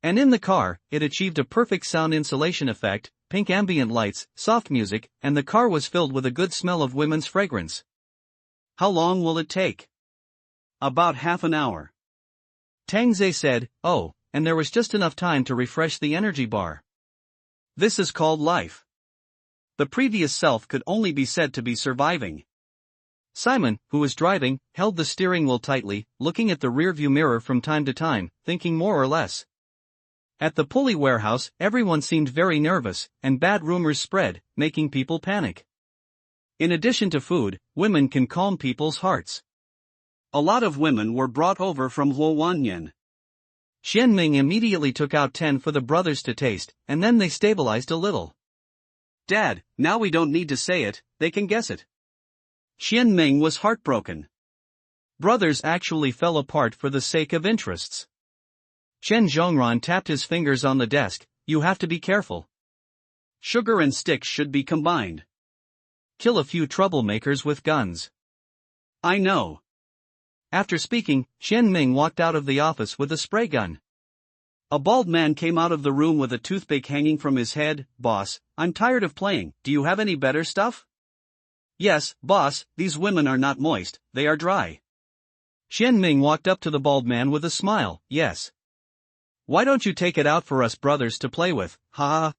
And in the car, it achieved a perfect sound insulation effect, pink ambient lights, soft music, and the car was filled with a good smell of women's fragrance. How long will it take? About half an hour. Tangze said, oh, and there was just enough time to refresh the energy bar. This is called life. The previous self could only be said to be surviving. Simon, who was driving, held the steering wheel tightly, looking at the rearview mirror from time to time, thinking more or less. At the pulley warehouse, everyone seemed very nervous, and bad rumors spread, making people panic. In addition to food, women can calm people's hearts. A lot of women were brought over from Huowanyan. Xianming immediately took out 10 for the brothers to taste, and then they stabilized a little. Dad, now we don't need to say it, they can guess it. Xianming was heartbroken. Brothers actually fell apart for the sake of interests. Chen Zhongran tapped his fingers on the desk, you have to be careful. Sugar and sticks should be combined. Kill a few troublemakers with guns. I know. After speaking, Xianming walked out of the office with a spray gun. A bald man came out of the room with a toothpick hanging from his head. Boss, I'm tired of playing, do you have any better stuff? Yes, boss, these women are not moist, they are dry. Xianming walked up to the bald man with a smile, yes. Why don't you take it out for us brothers to play with, ha ha.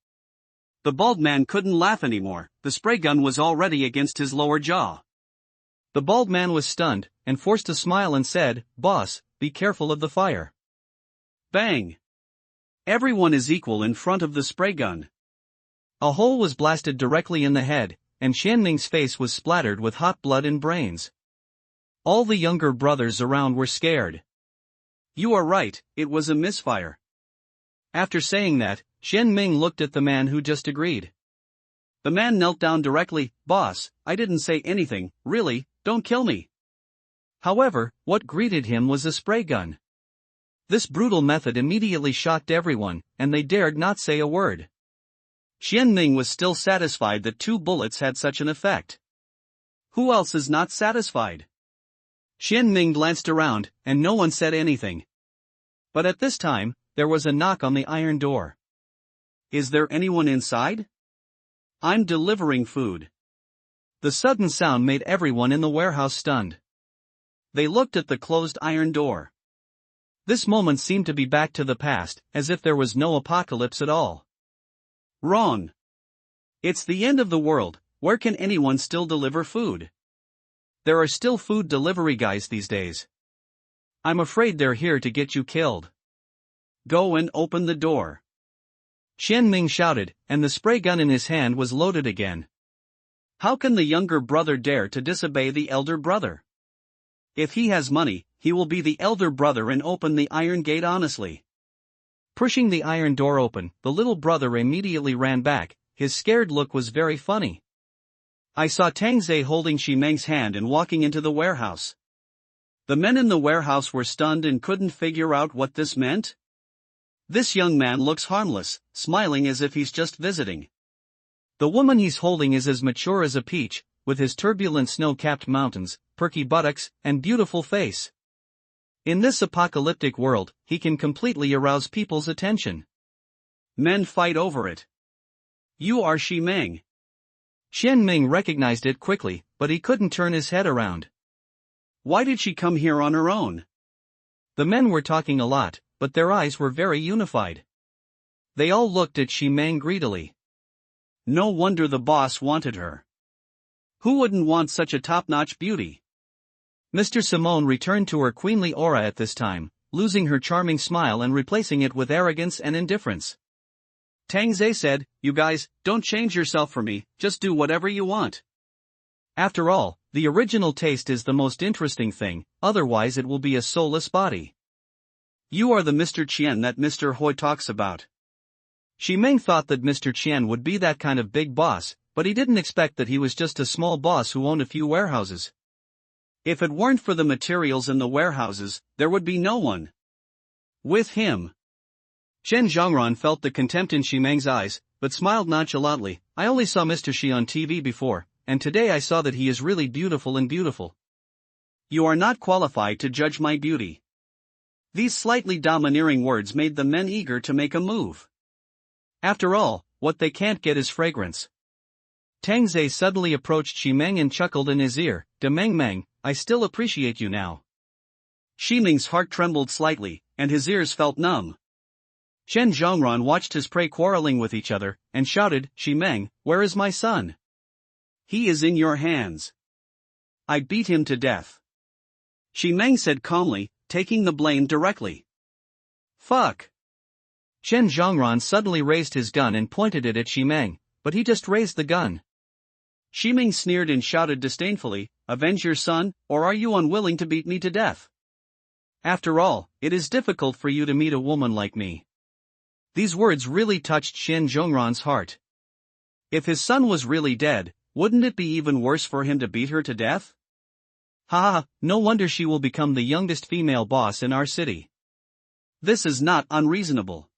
The bald man couldn't laugh anymore, the spray gun was already against his lower jaw. The bald man was stunned, and forced a smile and said, boss, be careful of the fire. Bang! Everyone is equal in front of the spray gun. A hole was blasted directly in the head, and Xianming's face was splattered with hot blood and brains. All the younger brothers around were scared. You are right, it was a misfire. After saying that, Xianming looked at the man who just agreed. The man knelt down directly, boss, I didn't say anything, really, don't kill me. However, what greeted him was a spray gun. This brutal method immediately shocked everyone, and they dared not say a word. Xianming was still satisfied that 2 bullets had such an effect. Who else is not satisfied? Xianming glanced around, and no one said anything. But at this time, there was a knock on the iron door. Is there anyone inside? I'm delivering food. The sudden sound made everyone in the warehouse stunned. They looked at the closed iron door. This moment seemed to be back to the past, as if there was no apocalypse at all. Wrong. It's the end of the world, where can anyone still deliver food? There are still food delivery guys these days. I'm afraid they're here to get you killed. Go and open the door. Xianming shouted, and the spray gun in his hand was loaded again. How can the younger brother dare to disobey the elder brother? If he has money, he will be the elder brother and open the iron gate honestly. Pushing the iron door open, the little brother immediately ran back, his scared look was very funny. I saw Tangze holding Ximeng's hand and walking into the warehouse. The men in the warehouse were stunned and couldn't figure out what this meant. This young man looks harmless, smiling as if he's just visiting. The woman he's holding is as mature as a peach, with his turbulent snow-capped mountains, perky buttocks, and beautiful face. In this apocalyptic world, he can completely arouse people's attention. Men fight over it. You are Ximeng. Xianming recognized it quickly, but he couldn't turn his head around. Why did she come here on her own? The men were talking a lot, but their eyes were very unified. They all looked at Ximeng greedily. No wonder the boss wanted her. Who wouldn't want such a top-notch beauty? Mr. Simone returned to her queenly aura at this time, losing her charming smile and replacing it with arrogance and indifference. Tangze said, you guys, don't change yourself for me, just do whatever you want. After all, the original taste is the most interesting thing, otherwise it will be a soulless body. You are the Mr. Qian that Mr. Hui talks about. Ximeng thought that Mr. Qian would be that kind of big boss, but he didn't expect that he was just a small boss who owned a few warehouses. If it weren't for the materials in the warehouses, there would be no one. With him. Chen Zhongran felt the contempt in Ximeng's eyes, but smiled nonchalantly. I only saw Mr. Xi on TV before, and today I saw that he is really beautiful and beautiful. You are not qualified to judge my beauty. These slightly domineering words made the men eager to make a move. After all, what they can't get is fragrance. Tang Zhe suddenly approached Xi Meng and chuckled in his ear, "De Meng Meng, I still appreciate you now." Xi Meng's heart trembled slightly, and his ears felt numb. Shen Zhongran watched his prey quarreling with each other, and shouted, "Xi Meng, where is my son? He is in your hands. I beat him to death." Xi Meng said calmly, taking the blame directly. "Fuck." Shen Zhongran suddenly raised his gun and pointed it at Xi Meng, but he just raised the gun. Xi Meng sneered and shouted disdainfully, "Avenge your son, or are you unwilling to beat me to death? After all, it is difficult for you to meet a woman like me." These words really touched Shen Zhongran's heart. If his son was really dead, wouldn't it be even worse for him to beat her to death? Ha, no wonder she will become the youngest female boss in our city. This is not unreasonable.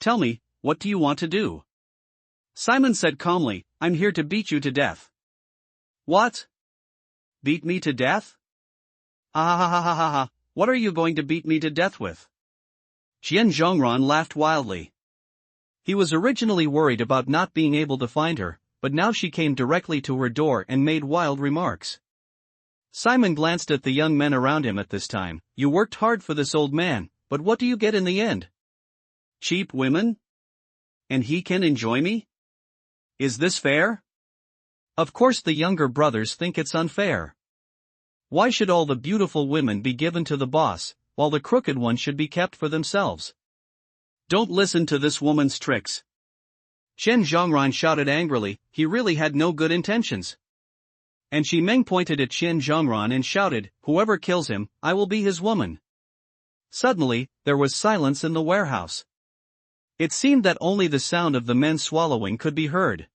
Tell me, what do you want to do? Simon said calmly, "I'm here to beat you to death." What? Beat me to death? Ha, what are you going to beat me to death with? Xian Zhongran laughed wildly. He was originally worried about not being able to find her, but now she came directly to her door and made wild remarks. Simon glanced at the young men around him at this time. "You worked hard for this old man, but what do you get in the end? Cheap women? And he can enjoy me? Is this fair?" Of course the younger brothers think it's unfair. Why should all the beautiful women be given to the boss, while the crooked ones should be kept for themselves? Don't listen to this woman's tricks. Shen Zhongran shouted angrily, he really had no good intentions. And Xi Meng pointed at Shen Zhongran and shouted, "Whoever kills him, I will be his woman." Suddenly, there was silence in the warehouse. It seemed that only the sound of the men swallowing could be heard.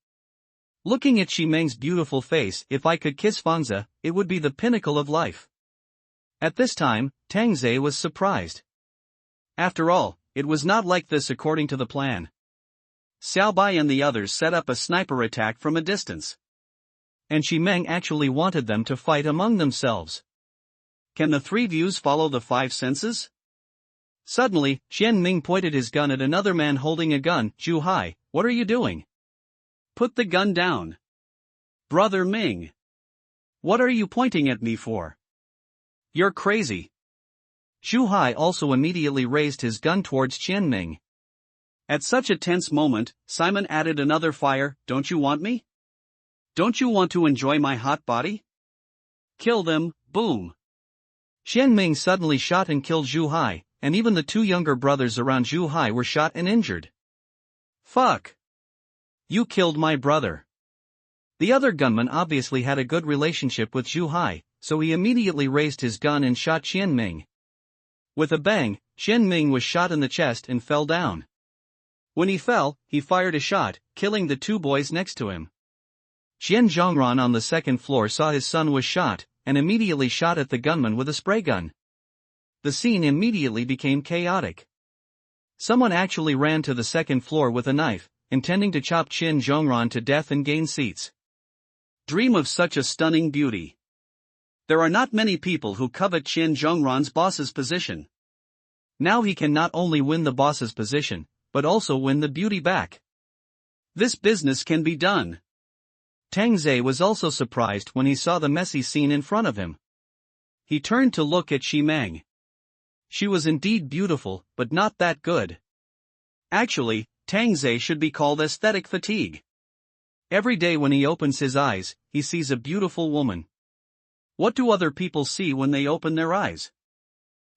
Looking at Xi Meng's beautiful face, if I could kiss Fangzi, it would be the pinnacle of life. At this time, Tang Zhe was surprised. After all, it was not like this according to the plan. Xiao Bai and the others set up a sniper attack from a distance. And Xi Meng actually wanted them to fight among themselves. Can the three views follow the five senses? Suddenly, Xian Ming pointed his gun at another man holding a gun. "Zhu Hai, what are you doing? Put the gun down. Brother Ming. What are you pointing at me for? You're crazy." Zhu Hai also immediately raised his gun towards Qian Ming. At such a tense moment, Simon added another fire, "Don't you want me? Don't you want to enjoy my hot body? Kill them, boom." Qian Ming suddenly shot and killed Zhu Hai, and even the two younger brothers around Zhu Hai were shot and injured. Fuck! You killed my brother. The other gunman obviously had a good relationship with Zhu Hai, so he immediately raised his gun and shot Qian Ming. With a bang, Qian Ming was shot in the chest and fell down. When he fell, he fired a shot, killing the two boys next to him. Xian Zhongran on the second floor saw his son was shot, and immediately shot at the gunman with a spray gun. The scene immediately became chaotic. Someone actually ran to the second floor with a knife, intending to chop Xian Zhongran to death and gain seats. Dream of such a stunning beauty. There are not many people who covet Xian Zhongran's boss's position. Now he can not only win the boss's position, but also win the beauty back. This business can be done. Tang Zhe was also surprised when he saw the messy scene in front of him. He turned to look at Xi Meng. She was indeed beautiful, but not that good. Actually, Tang Zhe should be called aesthetic fatigue. Every day when he opens his eyes, he sees a beautiful woman. What do other people see when they open their eyes?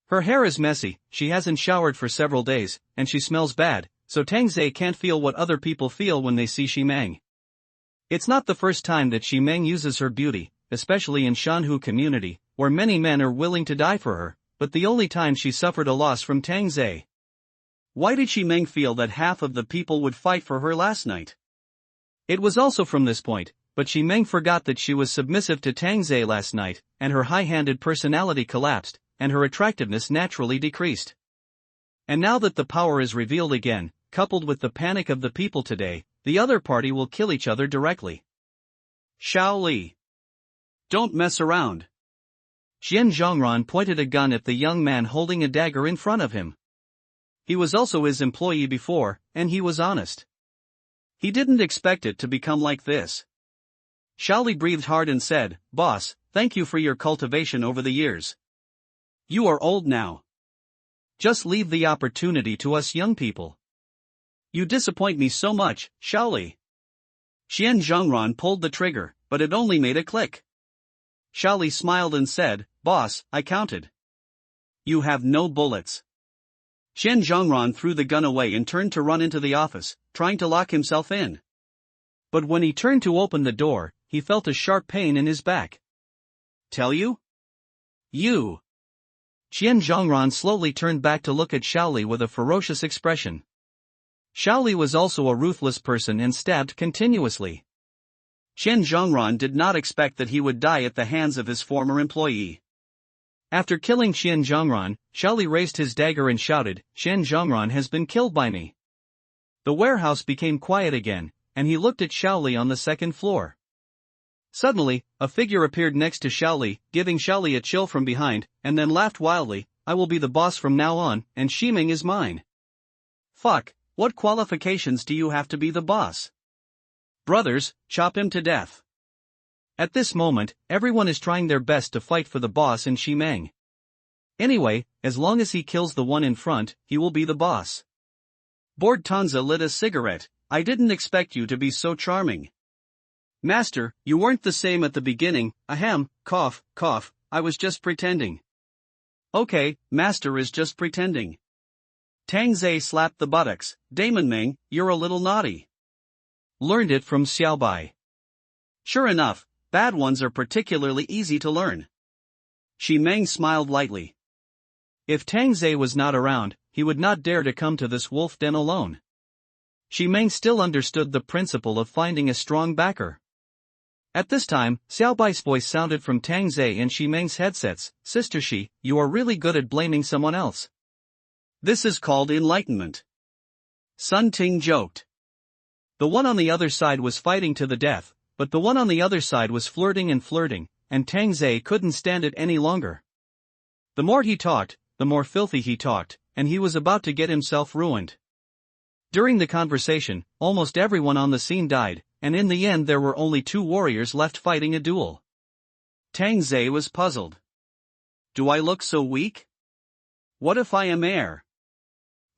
Her hair is messy, she hasn't showered for several days, and she smells bad, so Tang Zhe can't feel what other people feel when they see Xi Meng. It's not the first time that Xi Meng uses her beauty, especially in Shanhu community, where many men are willing to die for her, but the only time she suffered a loss from Tang Zhe. Why did Xi Meng feel that half of the people would fight for her last night? It was also from this point, but Xi Meng forgot that she was submissive to Tang Zhe last night, and her high-handed personality collapsed, and her attractiveness naturally decreased. And now that the power is revealed again, coupled with the panic of the people today, the other party will kill each other directly. Xiao Li. Don't mess around. Xian Zhongran pointed a gun at the young man holding a dagger in front of him. He was also his employee before, and he was honest. He didn't expect it to become like this. Xiao Li breathed hard and said, "Boss, thank you for your cultivation over the years. You are old now. Just leave the opportunity to us young people." "You disappoint me so much, Xiao Li." Xian Zhongran pulled the trigger, but it only made a click. Xiao Li smiled and said, "Boss, I counted. You have no bullets." Xian Zhongran threw the gun away and turned to run into the office, trying to lock himself in. But when he turned to open the door, he felt a sharp pain in his back. "Tell you? You." Xian Zhongran slowly turned back to look at Xiao Li with a ferocious expression. Xiao Li was also a ruthless person and stabbed continuously. Xian Zhongran did not expect that he would die at the hands of his former employee. After killing Xian Zhongran, Xiao Li raised his dagger and shouted, "Xian Zhongran has been killed by me." The warehouse became quiet again, and he looked at Xiao Li on the second floor. Suddenly, a figure appeared next to Xiao Li, giving Xiao Li a chill from behind, and then laughed wildly, "I will be the boss from now on, and Ximing is mine." "Fuck, what qualifications do you have to be the boss? Brothers, chop him to death." At this moment, everyone is trying their best to fight for the boss in Ximeng. Anyway, as long as he kills the one in front, he will be the boss. Bored Tanza lit a cigarette. "I didn't expect you to be so charming. Master, you weren't the same at the beginning, ahem, cough, cough, I was just pretending." "Okay, Master is just pretending." Tang Zhe slapped the buttocks. "Damon Meng, you're a little naughty. Learned it from Xiaobai." "Sure enough, bad ones are particularly easy to learn." Ximeng smiled lightly. If Tang Zhe was not around, he would not dare to come to this wolf den alone. Ximeng still understood the principle of finding a strong backer. At this time, Xiaobai's voice sounded from Tang Zhe and Ximeng's headsets. "Sister Xi, you are really good at blaming someone else. This is called enlightenment." Sun Ting joked. The one on the other side was fighting to the death, but the one on the other side was flirting, and Tang Zhe couldn't stand it any longer. The more he talked, the more filthy he talked, and he was about to get himself ruined. During the conversation, almost everyone on the scene died, and in the end there were only two warriors left fighting a duel. Tang Zhe was puzzled. "Do I look so weak? What if I am heir?"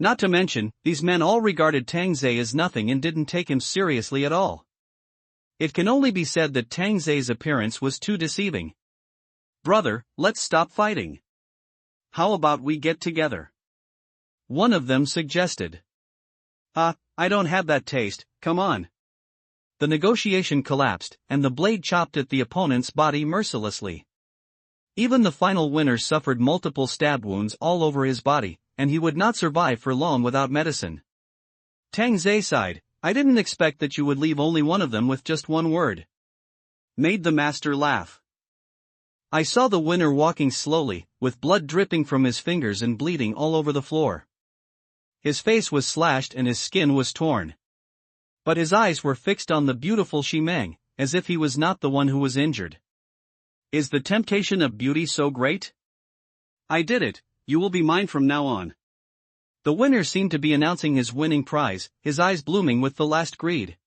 Not to mention, these men all regarded Tang Zhe as nothing and didn't take him seriously at all. It can only be said that Tang Zhe's appearance was too deceiving. "Brother, let's stop fighting. How about we get together?" one of them suggested. I don't have that taste, come on." The negotiation collapsed, and the blade chopped at the opponent's body mercilessly. Even the final winner suffered multiple stab wounds all over his body, and he would not survive for long without medicine. Tang Zhe sighed, "I didn't expect that you would leave only one of them with just one word." Made the master laugh. I saw the winner walking slowly, with blood dripping from his fingers and bleeding all over the floor. His face was slashed and his skin was torn. But his eyes were fixed on the beautiful Ximeng, as if he was not the one who was injured. Is the temptation of beauty so great? I did it, you will be mine from now on. The winner seemed to be announcing his winning prize, his eyes blooming with the last greed.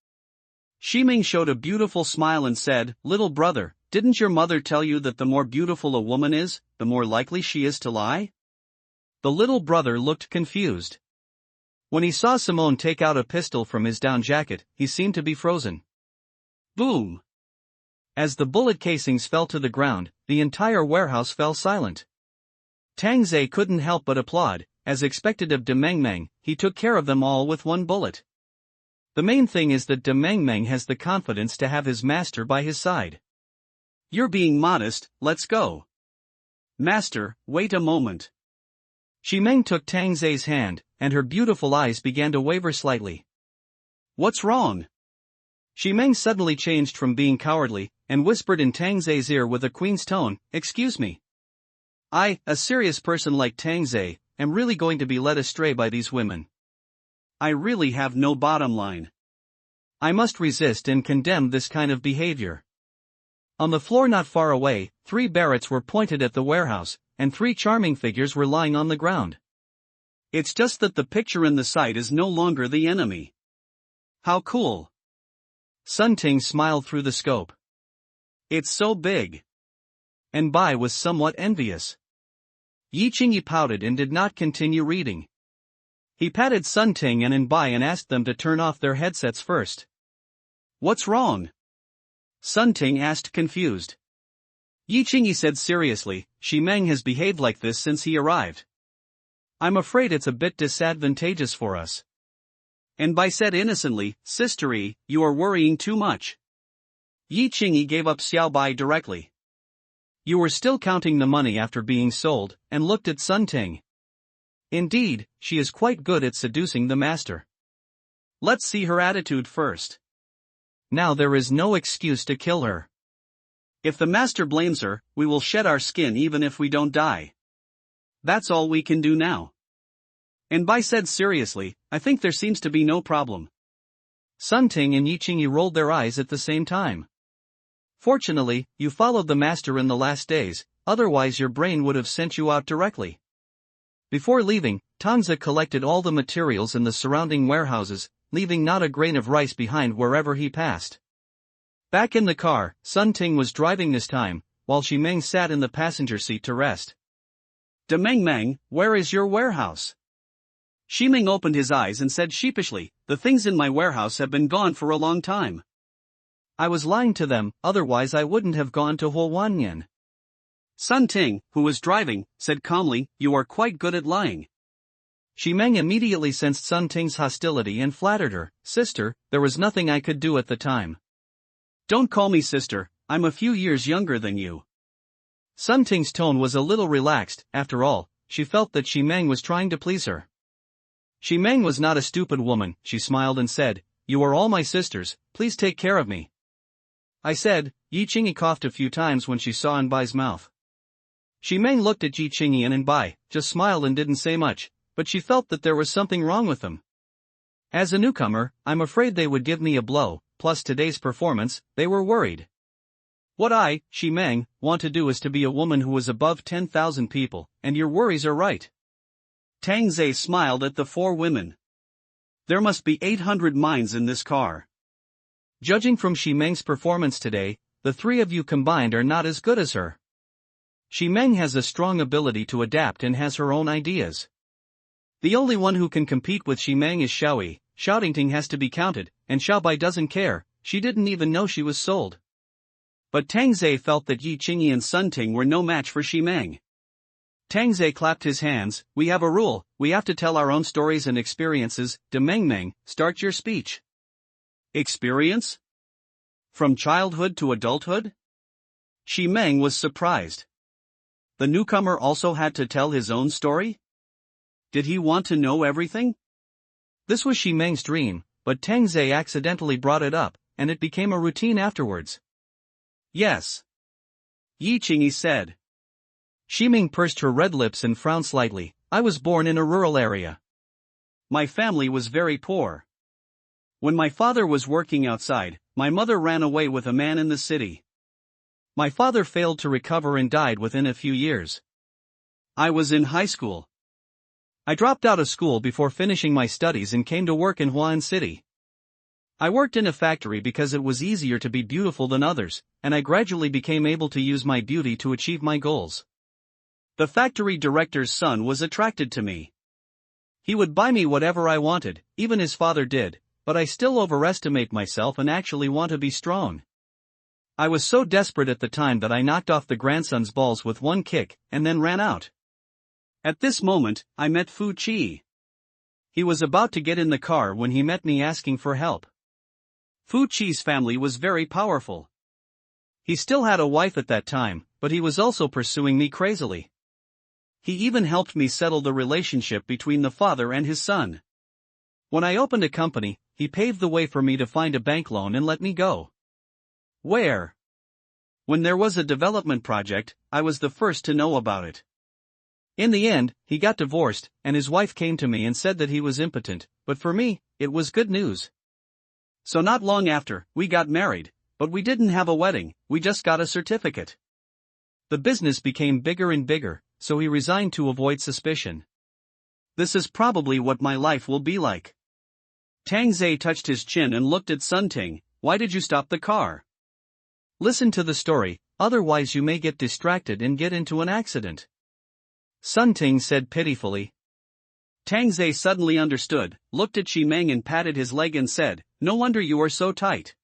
Ximeng showed a beautiful smile and said, "Little brother, didn't your mother tell you that the more beautiful a woman is, the more likely she is to lie?" The little brother looked confused. When he saw Simone take out a pistol from his down jacket, he seemed to be frozen. Boom! As the bullet casings fell to the ground, the entire warehouse fell silent. Tang Zhe couldn't help but applaud. As expected of De Mengmeng, he took care of them all with one bullet. The main thing is that De Mengmeng has the confidence to have his master by his side. "You're being modest, let's go." "Master, wait a moment." Ximeng took Tang Zhe's hand, and her beautiful eyes began to waver slightly. "What's wrong?" Ximeng suddenly changed from being cowardly, and whispered in Tang Zhe's ear with a queen's tone, "Excuse me. I, a serious person like Tang Zhe, am really going to be led astray by these women. I really have no bottom line. I must resist and condemn this kind of behavior. On the floor not far away, 3 barrets were pointed at the warehouse, and 3 charming figures were lying on the ground. It's just that the picture in the sight is no longer the enemy. How cool. Sun Ting smiled through the scope. It's so big. And Bai was somewhat envious. Yi Qingyi pouted and did not continue reading. He patted Sun Ting and Bai and asked them to turn off their headsets first. What's wrong? Sun Ting asked confused. Yi Qingyi said seriously, Xi Meng has behaved like this since he arrived. I'm afraid it's a bit disadvantageous for us. And Bai said innocently, Sister Yi, you are worrying too much. Yi Qingyi gave up Xiao Bai directly. You were still counting the money after being sold, and looked at Sun Ting. Indeed, she is quite good at seducing the master. Let's see her attitude first. Now there is no excuse to kill her. If the master blames her, we will shed our skin even if we don't die. That's all we can do now. And Bai said seriously, I think there seems to be no problem. Sun Ting and Yi Qingyi rolled their eyes at the same time. Fortunately, you followed the master in the last days, otherwise your brain would have sent you out directly. Before leaving, Tangzi collected all the materials in the surrounding warehouses, leaving not a grain of rice behind wherever he passed. Back in the car, Sun Ting was driving this time, while Xi Meng sat in the passenger seat to rest. Meng, where is your warehouse? Xi Meng opened his eyes and said sheepishly, the things in my warehouse have been gone for a long time. I was lying to them, otherwise I wouldn't have gone to Huowanyan. Sun Ting, who was driving, said calmly, you are quite good at lying. Xi Meng immediately sensed Sun Ting's hostility and flattered her, Sister, there was nothing I could do at the time. Don't call me sister, I'm a few years younger than you. Sun Ting's tone was a little relaxed, after all, she felt that Xi Meng was trying to please her. Xi Meng was not a stupid woman, she smiled and said, you are all my sisters, please take care of me. I said. Yi Qingyi coughed a few times when she saw Bai's mouth. Xi Meng looked at Yi Qingyi and Bai, just smiled and didn't say much, but she felt that there was something wrong with them. As a newcomer, I'm afraid they would give me a blow, plus today's performance, they were worried. What I, Xi Meng, want to do is to be a woman who is above 10,000 people, and your worries are right. Tangzi smiled at the 4 women. There must be 800 minds in this car. Judging from Xi Meng's performance today, the 3 of you combined are not as good as her. Xi Meng has a strong ability to adapt and has her own ideas. The only one who can compete with Xi Meng is Xiao Yi. Xiaotingting has to be counted, and Xiao Bai doesn't care, she didn't even know she was sold. But Tangzi felt that Yi Qingyi and Sun Ting were no match for Xi Meng. Tangzi clapped his hands, we have a rule, we have to tell our own stories and experiences. Meng, start your speech. Experience? From childhood to adulthood? Xi Meng was surprised. The newcomer also had to tell his own story? Did he want to know everything? This was Xi Meng's dream, but Tangzi accidentally brought it up, and it became a routine afterwards. Yes. Yi Qingyi said. Xi Meng pursed her red lips and frowned slightly, I was born in a rural area. My family was very poor. When my father was working outside, my mother ran away with a man in the city. My father failed to recover and died within a few years. I was in high school. I dropped out of school before finishing my studies and came to work in Huan City. I worked in a factory because it was easier to be beautiful than others, and I gradually became able to use my beauty to achieve my goals. The factory director's son was attracted to me. He would buy me whatever I wanted, even his father did, but I still overestimate myself and actually want to be strong. I was so desperate at the time that I knocked off the grandson's balls with one kick, and then ran out. At this moment, I met Fu Qi. He was about to get in the car when he met me asking for help. Fu Qi's family was very powerful. He still had a wife at that time, but he was also pursuing me crazily. He even helped me settle the relationship between the father and his son. When I opened a company, he paved the way for me to find a bank loan and let me go. Where? When there was a development project, I was the first to know about it. In the end, he got divorced, and his wife came to me and said that he was impotent, but for me, it was good news. So not long after, we got married, But we didn't have a wedding, we just got a certificate. The business became bigger and bigger, so he resigned to avoid suspicion. This is probably what my life will be like. Tang Zhe touched his chin and looked at Sun Ting. Why did you stop the car? Listen to the story, otherwise you may get distracted and get into an accident. Sun Ting said pitifully. Tang Zhe suddenly understood, looked at Shi Meng and patted his leg and said, no wonder you are so tight.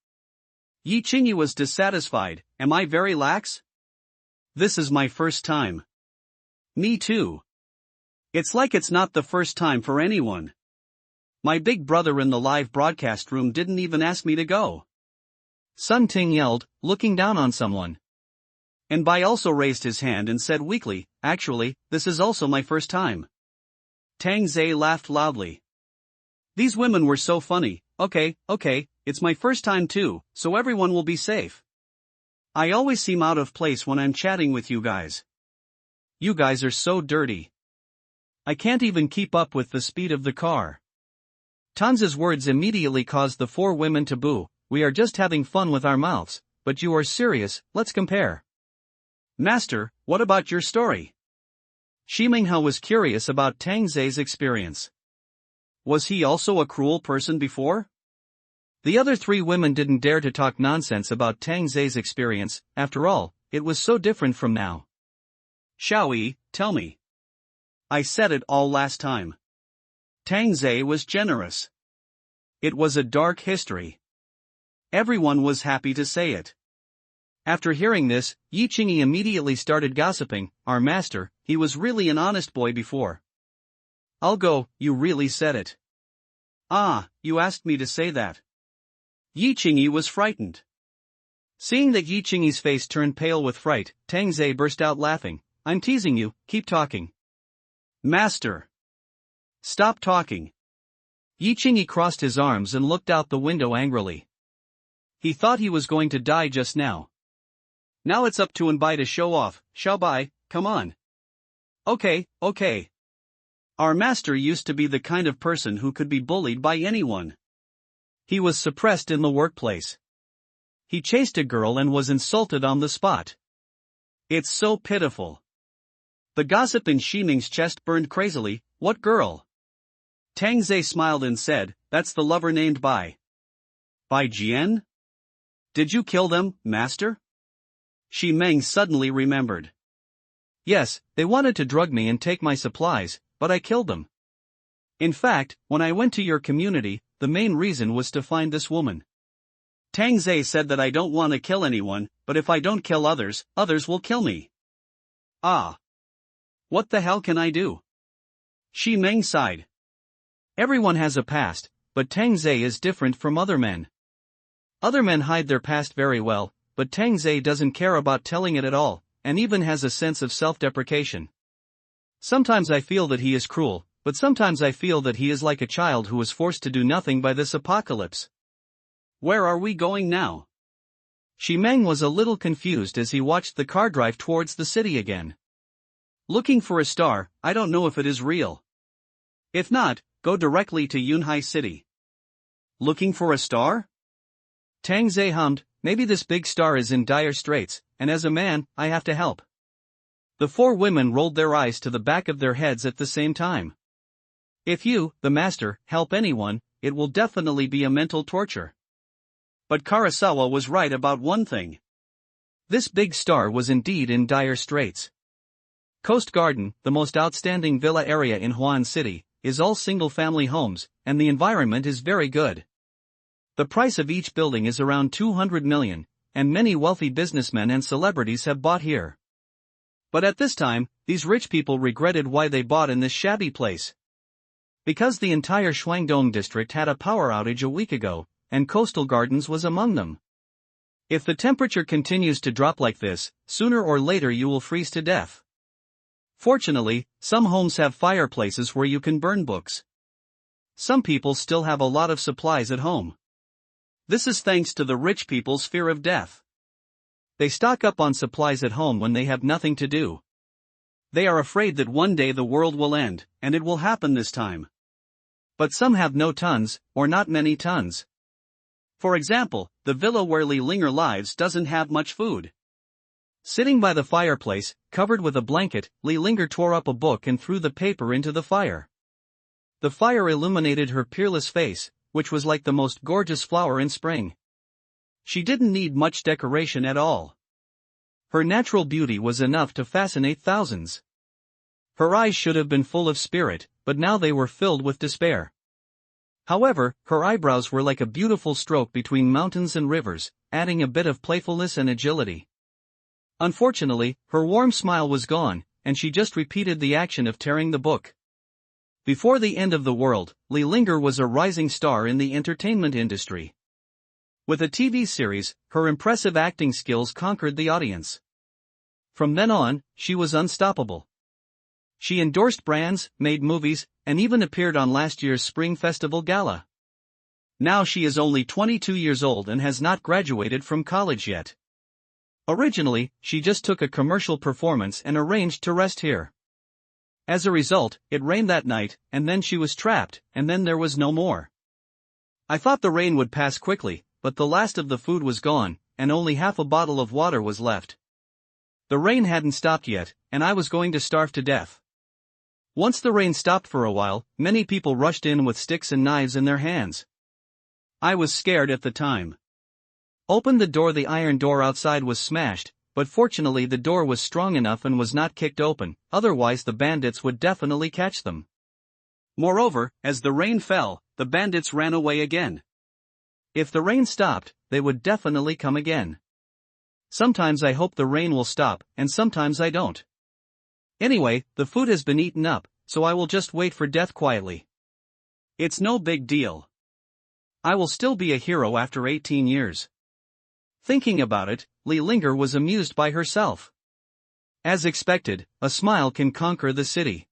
Yi Qingyi was dissatisfied. Am I very lax? This is my first time. Me too. It's like it's not the first time for anyone. My big brother in the live broadcast room didn't even ask me to go. Sun Ting yelled, looking down on someone. And Bai also raised his hand and said weakly, actually, this is also my first time. Tang Zhe laughed loudly. These women were so funny. Okay, it's my first time too, so everyone will be safe. I always seem out of place when I'm chatting with you guys. You guys are so dirty. I can't even keep up with the speed of the car. Tanz's words immediately caused the four women to boo. We are just having fun with our mouths, but you are serious, let's compare. Master, what about your story? Shi Minghao was curious about Tang Zhe's experience. Was he also a cruel person before? The other three women didn't dare to talk nonsense about Tang Zhe's experience, after all, it was so different from now. Xiaoyi, tell me. I said it all last time. Tang Zhe was generous. It was a dark history. Everyone was happy to say it. After hearing this, Yi Qingyi immediately started gossiping. Our master, he was really an honest boy before. I'll go, you really said it. Ah, you asked me to say that. Yi Qingyi was frightened. Seeing that Yi Qingyi's face turned pale with fright, Tang Zhe burst out laughing. I'm teasing you, keep talking. Master. Stop talking. Yi Qingyi crossed his arms and looked out the window angrily. He thought he was going to die just now. Now it's up to Bai to show off. Xiaobai, come on. Okay. Our master used to be the kind of person who could be bullied by anyone. He was suppressed in the workplace. He chased a girl and was insulted on the spot. It's so pitiful. The gossip in Shi Ming's chest burned crazily. What girl? Tang Zhe smiled and said, that's the lover named Bai. Bai Jian? Did you kill them, master? Shi Meng suddenly remembered. Yes, they wanted to drug me and take my supplies, but I killed them. In fact, when I went to your community, the main reason was to find this woman. Tang Zhe said that I don't want to kill anyone, but if I don't kill others, others will kill me. Ah. What the hell can I do? Shi Meng sighed. Everyone has a past, but Tang Zhe is different from other men. Other men hide their past very well, but Tang Zhe doesn't care about telling it at all, and even has a sense of self-deprecation. Sometimes I feel that he is cruel, but sometimes I feel that he is like a child who is forced to do nothing by this apocalypse. Where are we going now? Shi Meng was a little confused as he watched the car drive towards the city again. Looking for a star, I don't know if it is real. If not, go directly to Yunhai City. Looking for a star? Tang Zhe hummed, maybe this big star is in dire straits, and as a man, I have to help. The four women rolled their eyes to the back of their heads at the same time. If you, the master, help anyone, it will definitely be a mental torture. But Karasawa was right about one thing. This big star was indeed in dire straits. Coast Garden, the most outstanding villa area in Huan City, is all single-family homes, and the environment is very good. The price of each building is around 200 million, and many wealthy businessmen and celebrities have bought here. But at this time, these rich people regretted why they bought in this shabby place. Because the entire Shuangdong district had a power outage a week ago, and Coastal Gardens was among them. If the temperature continues to drop like this, sooner or later you will freeze to death. Fortunately, some homes have fireplaces where you can burn books. Some people still have a lot of supplies at home. This is thanks to the rich people's fear of death. They stock up on supplies at home when they have nothing to do. They are afraid that one day the world will end, and it will happen this time. But some have no tons, or not many tons. For example, the villa where Li Linger lives doesn't have much food. Sitting by the fireplace, covered with a blanket, Li Linger tore up a book and threw the paper into the fire. The fire illuminated her peerless face, which was like the most gorgeous flower in spring. She didn't need much decoration at all. Her natural beauty was enough to fascinate thousands. Her eyes should have been full of spirit, but now they were filled with despair. However, her eyebrows were like a beautiful stroke between mountains and rivers, adding a bit of playfulness and agility. Unfortunately, her warm smile was gone, and she just repeated the action of tearing the book. Before the end of the world, Li Linger was a rising star in the entertainment industry. With a TV series, her impressive acting skills conquered the audience. From then on, she was unstoppable. She endorsed brands, made movies, and even appeared on last year's Spring Festival Gala. Now she is only 22 years old and has not graduated from college yet. Originally, she just took a commercial performance and arranged to rest here. As a result, it rained that night, and then she was trapped, and then there was no more. I thought the rain would pass quickly, but the last of the food was gone, and only half a bottle of water was left. The rain hadn't stopped yet, and I was going to starve to death. Once the rain stopped for a while, many people rushed in with sticks and knives in their hands. I was scared at the time. Opened the door. The iron door outside was smashed, but fortunately the door was strong enough and was not kicked open, otherwise the bandits would definitely catch them. Moreover, as the rain fell, the bandits ran away again. If the rain stopped, they would definitely come again. Sometimes I hope the rain will stop, and sometimes I don't. Anyway, the food has been eaten up, so I will just wait for death quietly. It's no big deal. I will still be a hero after 18 years. Thinking about it, Li Linger was amused by herself. As expected, a smile can conquer the city.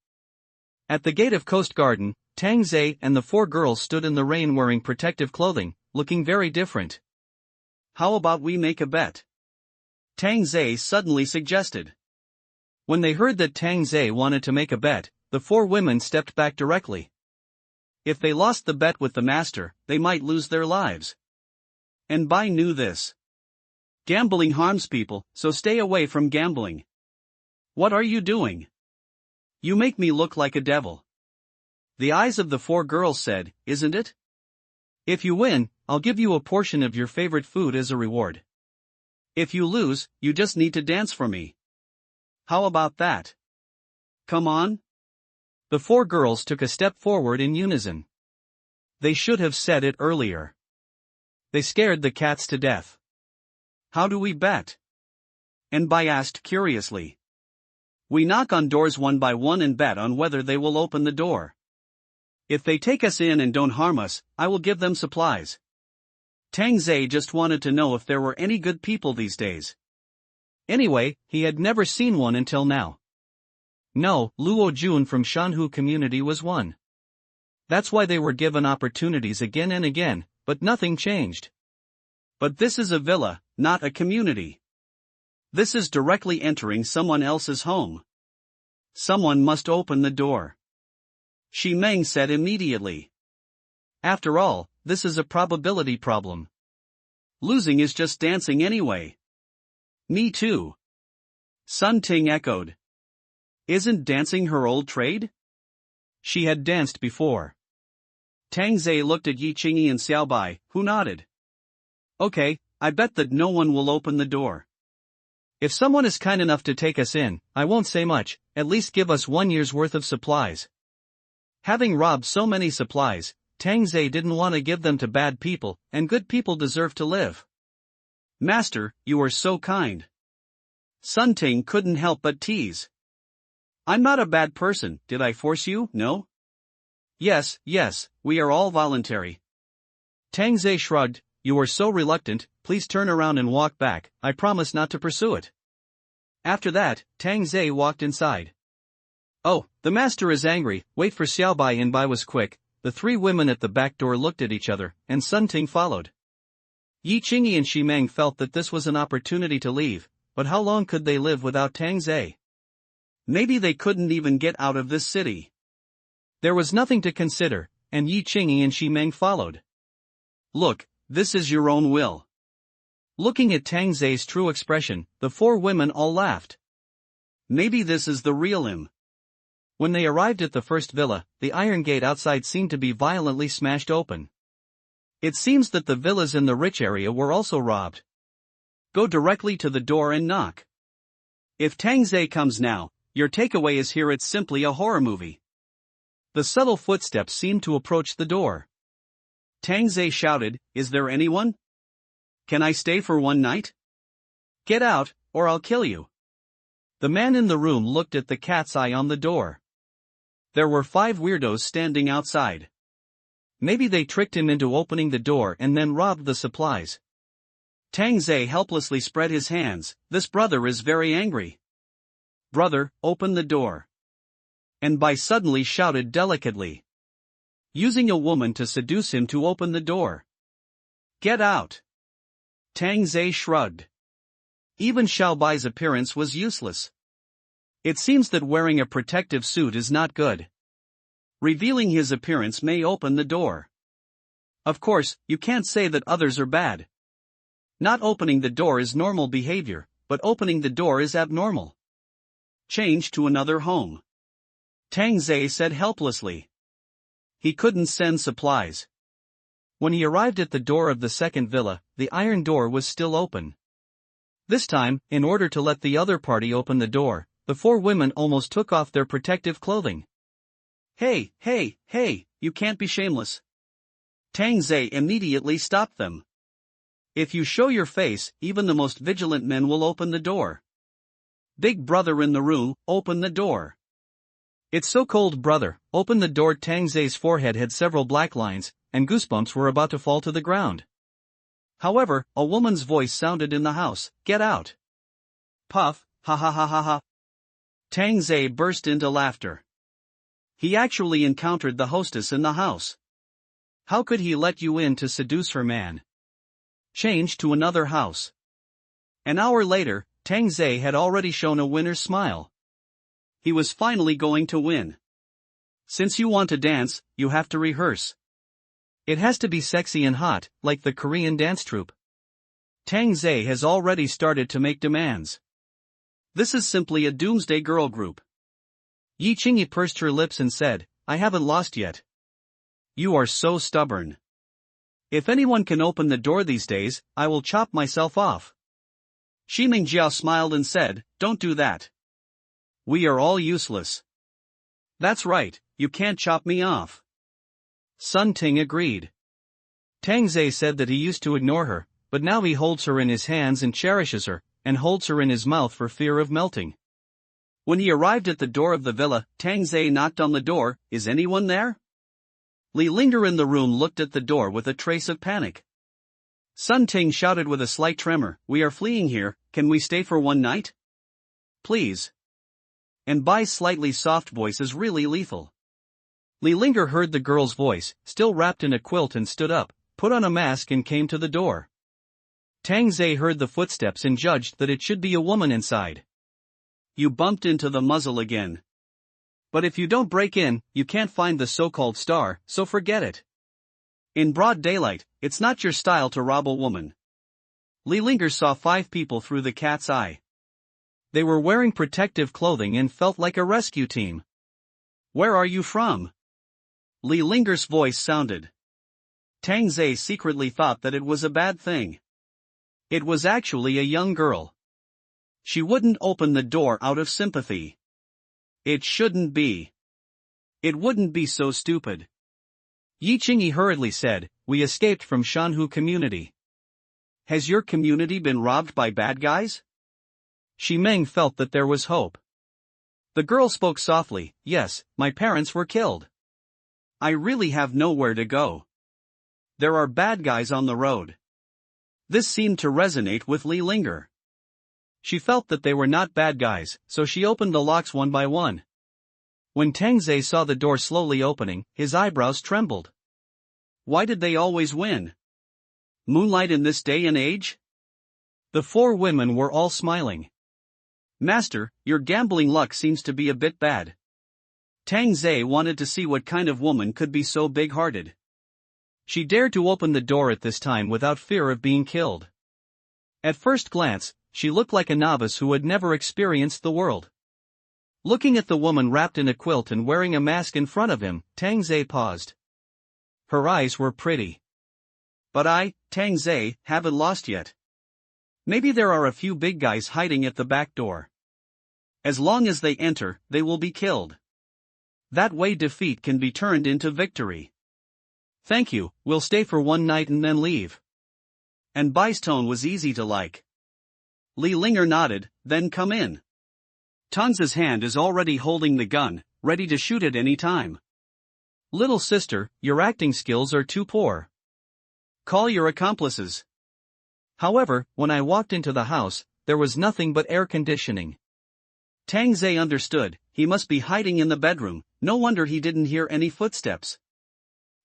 At the gate of Coast Garden, Tang Zhe and the 4 girls stood in the rain wearing protective clothing, looking very different. How about we make a bet? Tang Zhe suddenly suggested. When they heard that Tang Zhe wanted to make a bet, the 4 women stepped back directly. If they lost the bet with the master, they might lose their lives. And Bai knew this. Gambling harms people, so stay away from gambling. What are you doing? You make me look like a devil. The eyes of the 4 girls said, isn't it? If you win, I'll give you a portion of your favorite food as a reward. If you lose, you just need to dance for me. How about that? Come on? The 4 girls took a step forward in unison. They should have said it earlier. They scared the cats to death. How do we bet? And Bai asked curiously. We knock on doors one by one and bet on whether they will open the door. If they take us in and don't harm us, I will give them supplies. Tang Zhe just wanted to know if there were any good people these days. Anyway, he had never seen one until now. No, Luo Jun from Shanhu community was one. That's why they were given opportunities again and again, but nothing changed. But this is a villa, not a community. This is directly entering someone else's home. Someone must open the door. Shi Meng said immediately. After all, this is a probability problem. Losing is just dancing anyway. Me too. Sun Ting echoed. Isn't dancing her old trade? She had danced before. Tang Zhe looked at Yi Qingyi and Xiao Bai, who nodded. Okay, I bet that no one will open the door. If someone is kind enough to take us in, I won't say much, at least give us 1 year's worth of supplies. Having robbed so many supplies, Tang Zhe didn't want to give them to bad people, and good people deserve to live. Master, you are so kind. Sun Ting couldn't help but tease. I'm not a bad person, did I force you, no? Yes, we are all voluntary. Tang Zhe shrugged, you are so reluctant, please turn around and walk back, I promise not to pursue it. After that, Tang Zhe walked inside. Oh, the master is angry, wait for Xiao Bai, and Bai was quick. The 3 women at the back door looked at each other, and Sun Ting followed. Yi Qingyi and Shi Meng felt that this was an opportunity to leave, but how long could they live without Tang Zhe? Maybe they couldn't even get out of this city. There was nothing to consider, and Yi Qingyi and Shi Meng followed. Look, This is your own will. Looking at Tang Zai's true expression, the four women all laughed. Maybe this is the real him. When they arrived at the first villa, the iron gate outside seemed to be violently smashed open. It seems that the villas in the rich area were also robbed. Go directly to the door and knock. If Tang Zai comes now, your takeaway is here, it's simply a horror movie. The subtle footsteps seemed to approach the door. Tang Zai shouted, "Is there anyone? Can I stay for one night? Get out, or I'll kill you." The man in the room looked at the cat's eye on the door. There were 5 weirdos standing outside. Maybe they tricked him into opening the door and then robbed the supplies. Tang Zai helplessly spread his hands. This brother is very angry. "Brother, open the door." And Bai suddenly shouted delicately, using a woman to seduce him to open the door. "Get out." Tang Zai shrugged. Even Xiao Bai's appearance was useless. It seems that wearing a protective suit is not good. Revealing his appearance may open the door. Of course, you can't say that others are bad. Not opening the door is normal behavior, but opening the door is abnormal. Change to another home. Tang Zai said helplessly. He couldn't send supplies. When he arrived at the door of the second villa, the iron door was still open. This time, in order to let the other party open the door, the 4 women almost took off their protective clothing. Hey, you can't be shameless. Tang Zai immediately stopped them. If you show your face, even the most vigilant men will open the door. Big brother in the room, open the door. It's so cold, brother, open the door. Tang Zai's forehead had several black lines, and goosebumps were about to fall to the ground. However, a woman's voice sounded in the house, "Get out." Puff, ha ha ha ha ha. Tang Zai burst into laughter. He actually encountered the hostess in the house. How could he let you in to seduce her, man? Change to another house. An hour later, Tang Zai had already shown a winner's smile. He was finally going to win. Since you want to dance, you have to rehearse. It has to be sexy and hot, like the Korean dance troupe. Tang Zai has already started to make demands. This is simply a doomsday girl group. Yi Qingyi pursed her lips and said, "I haven't lost yet." You are so stubborn. If anyone can open the door these days, I will chop myself off. Shi Mingjiao smiled and said, "Don't do that. We are all useless." That's right, you can't chop me off. Sun Ting agreed. Tang Zai said that he used to ignore her, but now he holds her in his hands and cherishes her, and holds her in his mouth for fear of melting. When he arrived at the door of the villa, Tang Zai knocked on the door. "Is anyone there?" Li Linger in the room looked at the door with a trace of panic. Sun Ting shouted with a slight tremor, "We are fleeing here, can we stay for one night? Please." And Bai's slightly soft voice is really lethal. Li Linger heard the girl's voice, still wrapped in a quilt, and stood up, put on a mask and came to the door. Tang Zai heard the footsteps and judged that it should be a woman inside. You bumped into the muzzle again. But if you don't break in, you can't find the so-called star, so forget it. In broad daylight, it's not your style to rob a woman. Li Linger saw 5 people through the cat's eye. They were wearing protective clothing and felt like a rescue team. "Where are you from?" Li Linger's voice sounded. Tang Zai secretly thought that it was a bad thing. It was actually a young girl. She wouldn't open the door out of sympathy. It shouldn't be. It wouldn't be so stupid. Yi Qingyi hurriedly said, "We escaped from Shanhu community." Has your community been robbed by bad guys? Shi Meng felt that there was hope. The girl spoke softly, "Yes, my parents were killed. I really have nowhere to go. There are bad guys on the road." This seemed to resonate with Li Linger. She felt that they were not bad guys, so she opened the locks one by one. When Tang Zai saw the door slowly opening, his eyebrows trembled. Why did they always win? Moonlight in this day and age? The 4 women were all smiling. "Master, your gambling luck seems to be a bit bad." Tang Zai wanted to see what kind of woman could be so big-hearted. She dared to open the door at this time without fear of being killed. At first glance, she looked like a novice who had never experienced the world. Looking at the woman wrapped in a quilt and wearing a mask in front of him, Tang Zhe paused. Her eyes were pretty. But Tang Zhe, haven't lost yet. Maybe there are a few big guys hiding at the back door. As long as they enter, they will be killed. That way defeat can be turned into victory. Thank you, we'll stay for one night and then leave. And Bai's tone was easy to like. Li Linger nodded, then come in. Tang's hand is already holding the gun, ready to shoot at any time. Little sister, your acting skills are too poor. Call your accomplices. However, when I walked into the house, there was nothing but air conditioning. Tang Zhe understood, he must be hiding in the bedroom, no wonder he didn't hear any footsteps.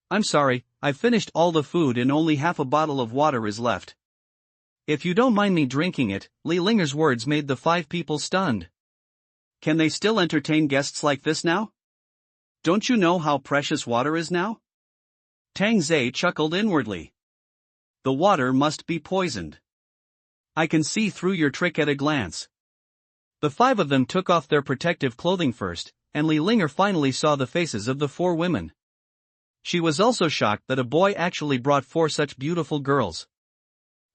I'm sorry, I've finished all the food and only half a bottle of water is left. If you don't mind me drinking it, Li Linger's words made the 5 people stunned. Can they still entertain guests like this now? Don't you know how precious water is now? Tang Zhe chuckled inwardly. The water must be poisoned. I can see through your trick at a glance. The 5 of them took off their protective clothing first, and Li Linger finally saw the faces of the 4 women. She was also shocked that a boy actually brought 4 such beautiful girls.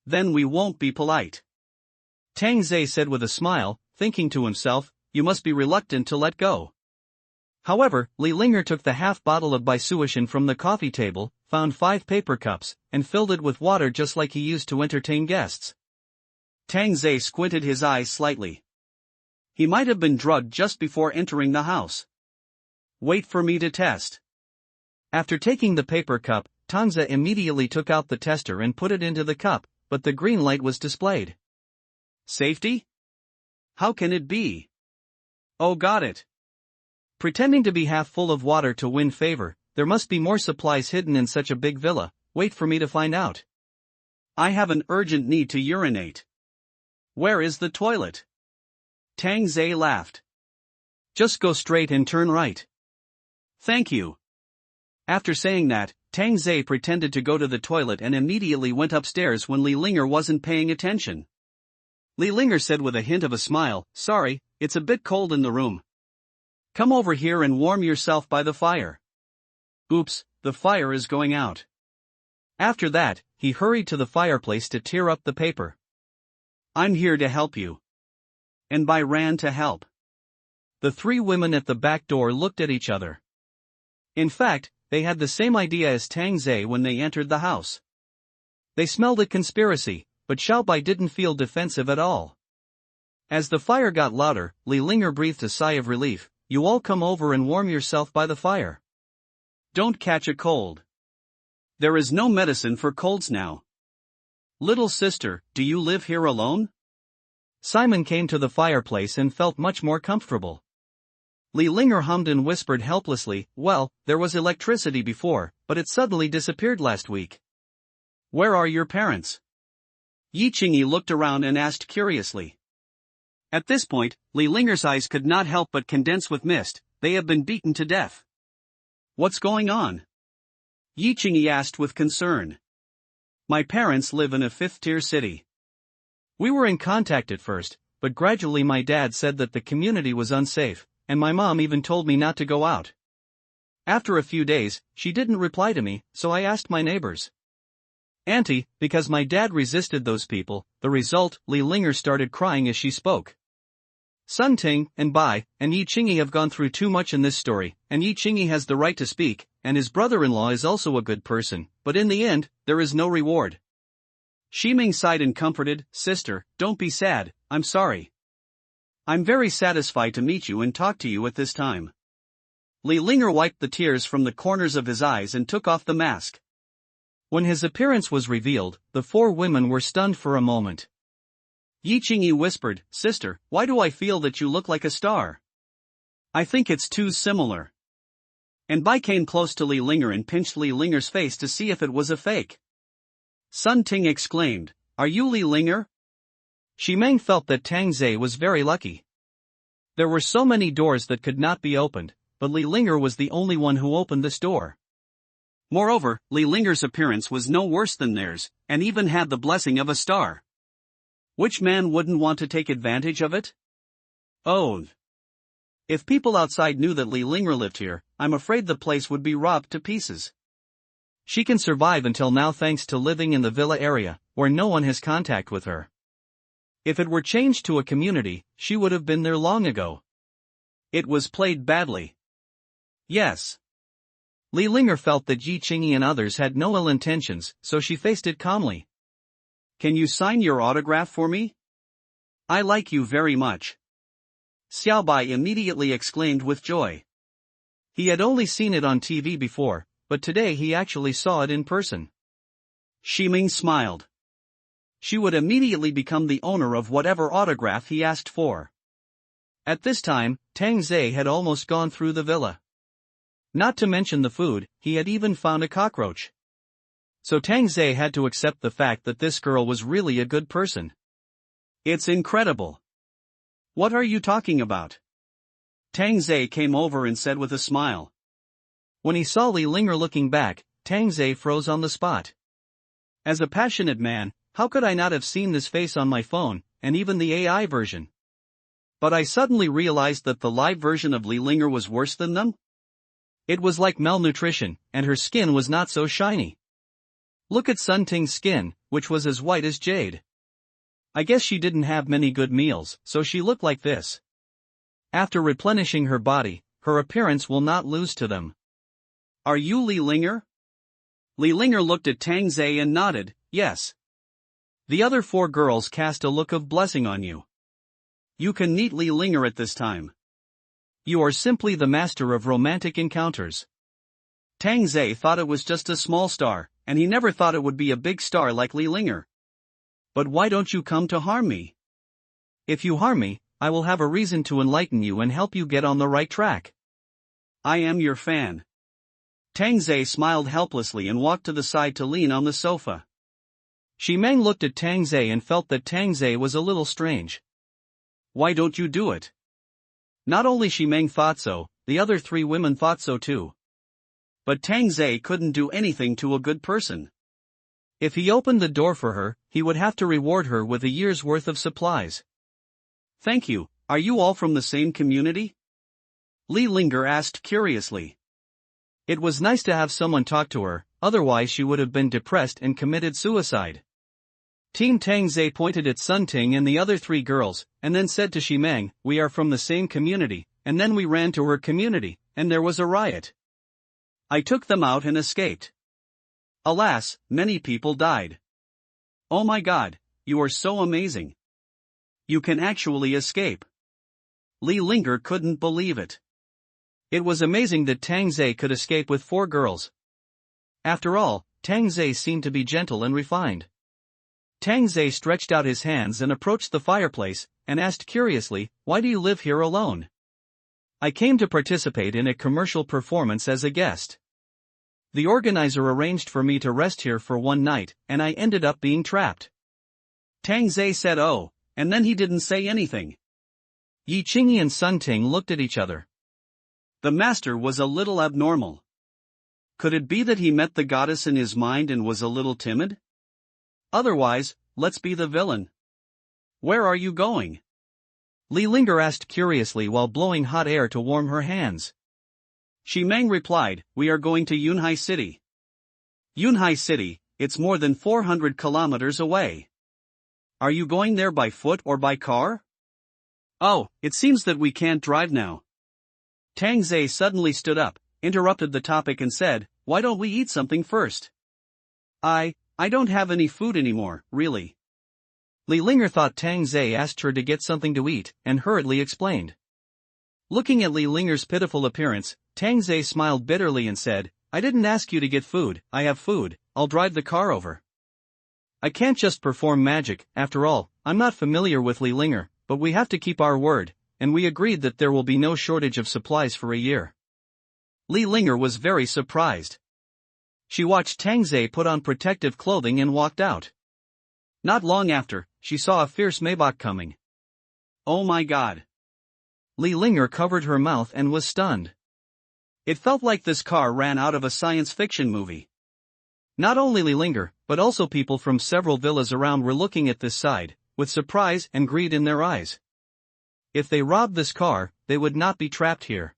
Then we won't be polite. Tang Zhe said with a smile, thinking to himself, you must be reluctant to let go. However, Li Linger took the half bottle of Baisuishan from the coffee table, found 5 paper cups, and filled it with water just like he used to entertain guests. Tang Zhe squinted his eyes slightly. He might have been drugged just before entering the house. Wait for me to test. After taking the paper cup, Tang Zhe immediately took out the tester and put it into the cup, but the green light was displayed. Safety? How can it be? Oh, got it. Pretending to be half full of water to win favor, there must be more supplies hidden in such a big villa, wait for me to find out. I have an urgent need to urinate. Where is the toilet? Tang Zhe laughed. Just go straight and turn right. Thank you. After saying that, Tang Zhe pretended to go to the toilet and immediately went upstairs when Li Linger wasn't paying attention. Li Linger said with a hint of a smile, sorry, it's a bit cold in the room. Come over here and warm yourself by the fire. Oops, the fire is going out. After that, he hurried to the fireplace to tear up the paper. I'm here to help you. And Bai ran to help. The 3 women at the back door looked at each other. In fact, they had the same idea as Tang Zhe when they entered the house. They smelled a conspiracy, but Xiao Bai didn't feel defensive at all. As the fire got louder, Li Linger breathed a sigh of relief. You all come over and warm yourself by the fire. Don't catch a cold. There is no medicine for colds now. Little sister, do you live here alone? Simon came to the fireplace and felt much more comfortable. Li Linger hummed and whispered helplessly, well, there was electricity before, but it suddenly disappeared last week. Where are your parents? Yi Qingyi looked around and asked curiously. At this point, Li Linger's eyes could not help but condense with mist, they have been beaten to death. What's going on? Yi Qingyi asked with concern. My parents live in a 5th-tier city. We were in contact at first, but gradually my dad said that the community was unsafe, and my mom even told me not to go out. After a few days, she didn't reply to me, so I asked my neighbors. Auntie, because my dad resisted those people, the result, Li Linger started crying as she spoke. Sun Ting, and Bai, and Yi Qingyi have gone through too much in this story, and Yi Qingyi has the right to speak, and his brother-in-law is also a good person, but in the end, there is no reward. Shiming sighed and comforted, sister, don't be sad, I'm sorry. I'm very satisfied to meet you and talk to you at this time. Li Linger wiped the tears from the corners of his eyes and took off the mask. When his appearance was revealed, the 4 women were stunned for a moment. Yi Qingyi whispered, sister, why do I feel that you look like a star? I think it's too similar. And Bai came close to Li Linger and pinched Li Linger's face to see if it was a fake. Sun Ting exclaimed, are you Li Linger? Shimeng felt that Tang Zhe was very lucky. There were so many doors that could not be opened, but Li Linger was the only one who opened this door. Moreover, Li Linger's appearance was no worse than theirs, and even had the blessing of a star. Which man wouldn't want to take advantage of it? Oh. If people outside knew that Li Linger lived here, I'm afraid the place would be robbed to pieces. She can survive until now thanks to living in the villa area, where no one has contact with her. If it were changed to a community, she would have been there long ago. It was played badly. Yes. Li Linger felt that Yi Qingyi and others had no ill intentions, so she faced it calmly. Can you sign your autograph for me? I like you very much. Xiaobai immediately exclaimed with joy. He had only seen it on TV before, but today he actually saw it in person. Ximing smiled. She would immediately become the owner of whatever autograph he asked for. At this time, Tang Zhe had almost gone through the villa. Not to mention the food, he had even found a cockroach. So Tang Zhe had to accept the fact that this girl was really a good person. It's incredible. What are you talking about? Tang Zhe came over and said with a smile. When he saw Li Linger looking back, Tang Zhe froze on the spot. As a passionate man, how could I not have seen this face on my phone, and even the AI version? But I suddenly realized that the live version of Li Linger was worse than them. It was like malnutrition, and her skin was not so shiny. Look at Sun Ting's skin, which was as white as jade. I guess she didn't have many good meals, so she looked like this. After replenishing her body, her appearance will not lose to them. Are you Li Linger? Li Linger looked at Tang Zhe and nodded, yes. The other 4 girls cast a look of blessing on you. You can meet Li Linger at this time. You are simply the master of romantic encounters. Tang Zhe thought it was just a small star, and he never thought it would be a big star like Li Linger. But why don't you come to harm me? If you harm me, I will have a reason to enlighten you and help you get on the right track. I am your fan. Tang Zhe smiled helplessly and walked to the side to lean on the sofa. Ximeng looked at Tang Zhe and felt that Tang Zhe was a little strange. Why don't you do it? Not only Ximeng thought so, the other 3 women thought so too. But Tang Zhe couldn't do anything to a good person. If he opened the door for her, he would have to reward her with a year's worth of supplies. Thank you, are you all from the same community? Li Linger asked curiously. It was nice to have someone talk to her, otherwise she would have been depressed and committed suicide. Team Tang Zhe pointed at Sun Ting and the other 3 girls, and then said to Ximeng, we are from the same community, and then we ran to her community, and there was a riot. I took them out and escaped. Alas, many people died. Oh my God, you are so amazing. You can actually escape. Li Linger couldn't believe it. It was amazing that Tang Zhe could escape with 4 girls. After all, Tang Zhe seemed to be gentle and refined. Tang Zhe stretched out his hands and approached the fireplace, and asked curiously, why do you live here alone? I came to participate in a commercial performance as a guest. The organizer arranged for me to rest here for 1 night, and I ended up being trapped. Tang Zhe said oh, and then he didn't say anything. Yi Qingyi and Sun Ting looked at each other. The master was a little abnormal. Could it be that he met the goddess in his mind and was a little timid? Otherwise, let's be the villain. Where are you going? Li Linger asked curiously while blowing hot air to warm her hands. Ximeng replied, we are going to Yunhai City. Yunhai City, it's more than 400 kilometers away. Are you going there by foot or by car? Oh, it seems that we can't drive now. Tang Zhe suddenly stood up, interrupted the topic and said, why don't we eat something first? I don't have any food anymore, really. Li Linger thought Tang Zhe asked her to get something to eat, and hurriedly explained. Looking at Li Linger's pitiful appearance, Tang Zhe smiled bitterly and said, I didn't ask you to get food, I have food, I'll drive the car over. I can't just perform magic, after all, I'm not familiar with Li Linger, but we have to keep our word, and we agreed that there will be no shortage of supplies for a year. Li Linger was very surprised. She watched Tang Zhe put on protective clothing and walked out. Not long after, she saw a fierce Maybach coming. Oh my God! Li Linger covered her mouth and was stunned. It felt like this car ran out of a science fiction movie. Not only Li Linger, but also people from several villas around were looking at this side, with surprise and greed in their eyes. If they robbed this car, they would not be trapped here.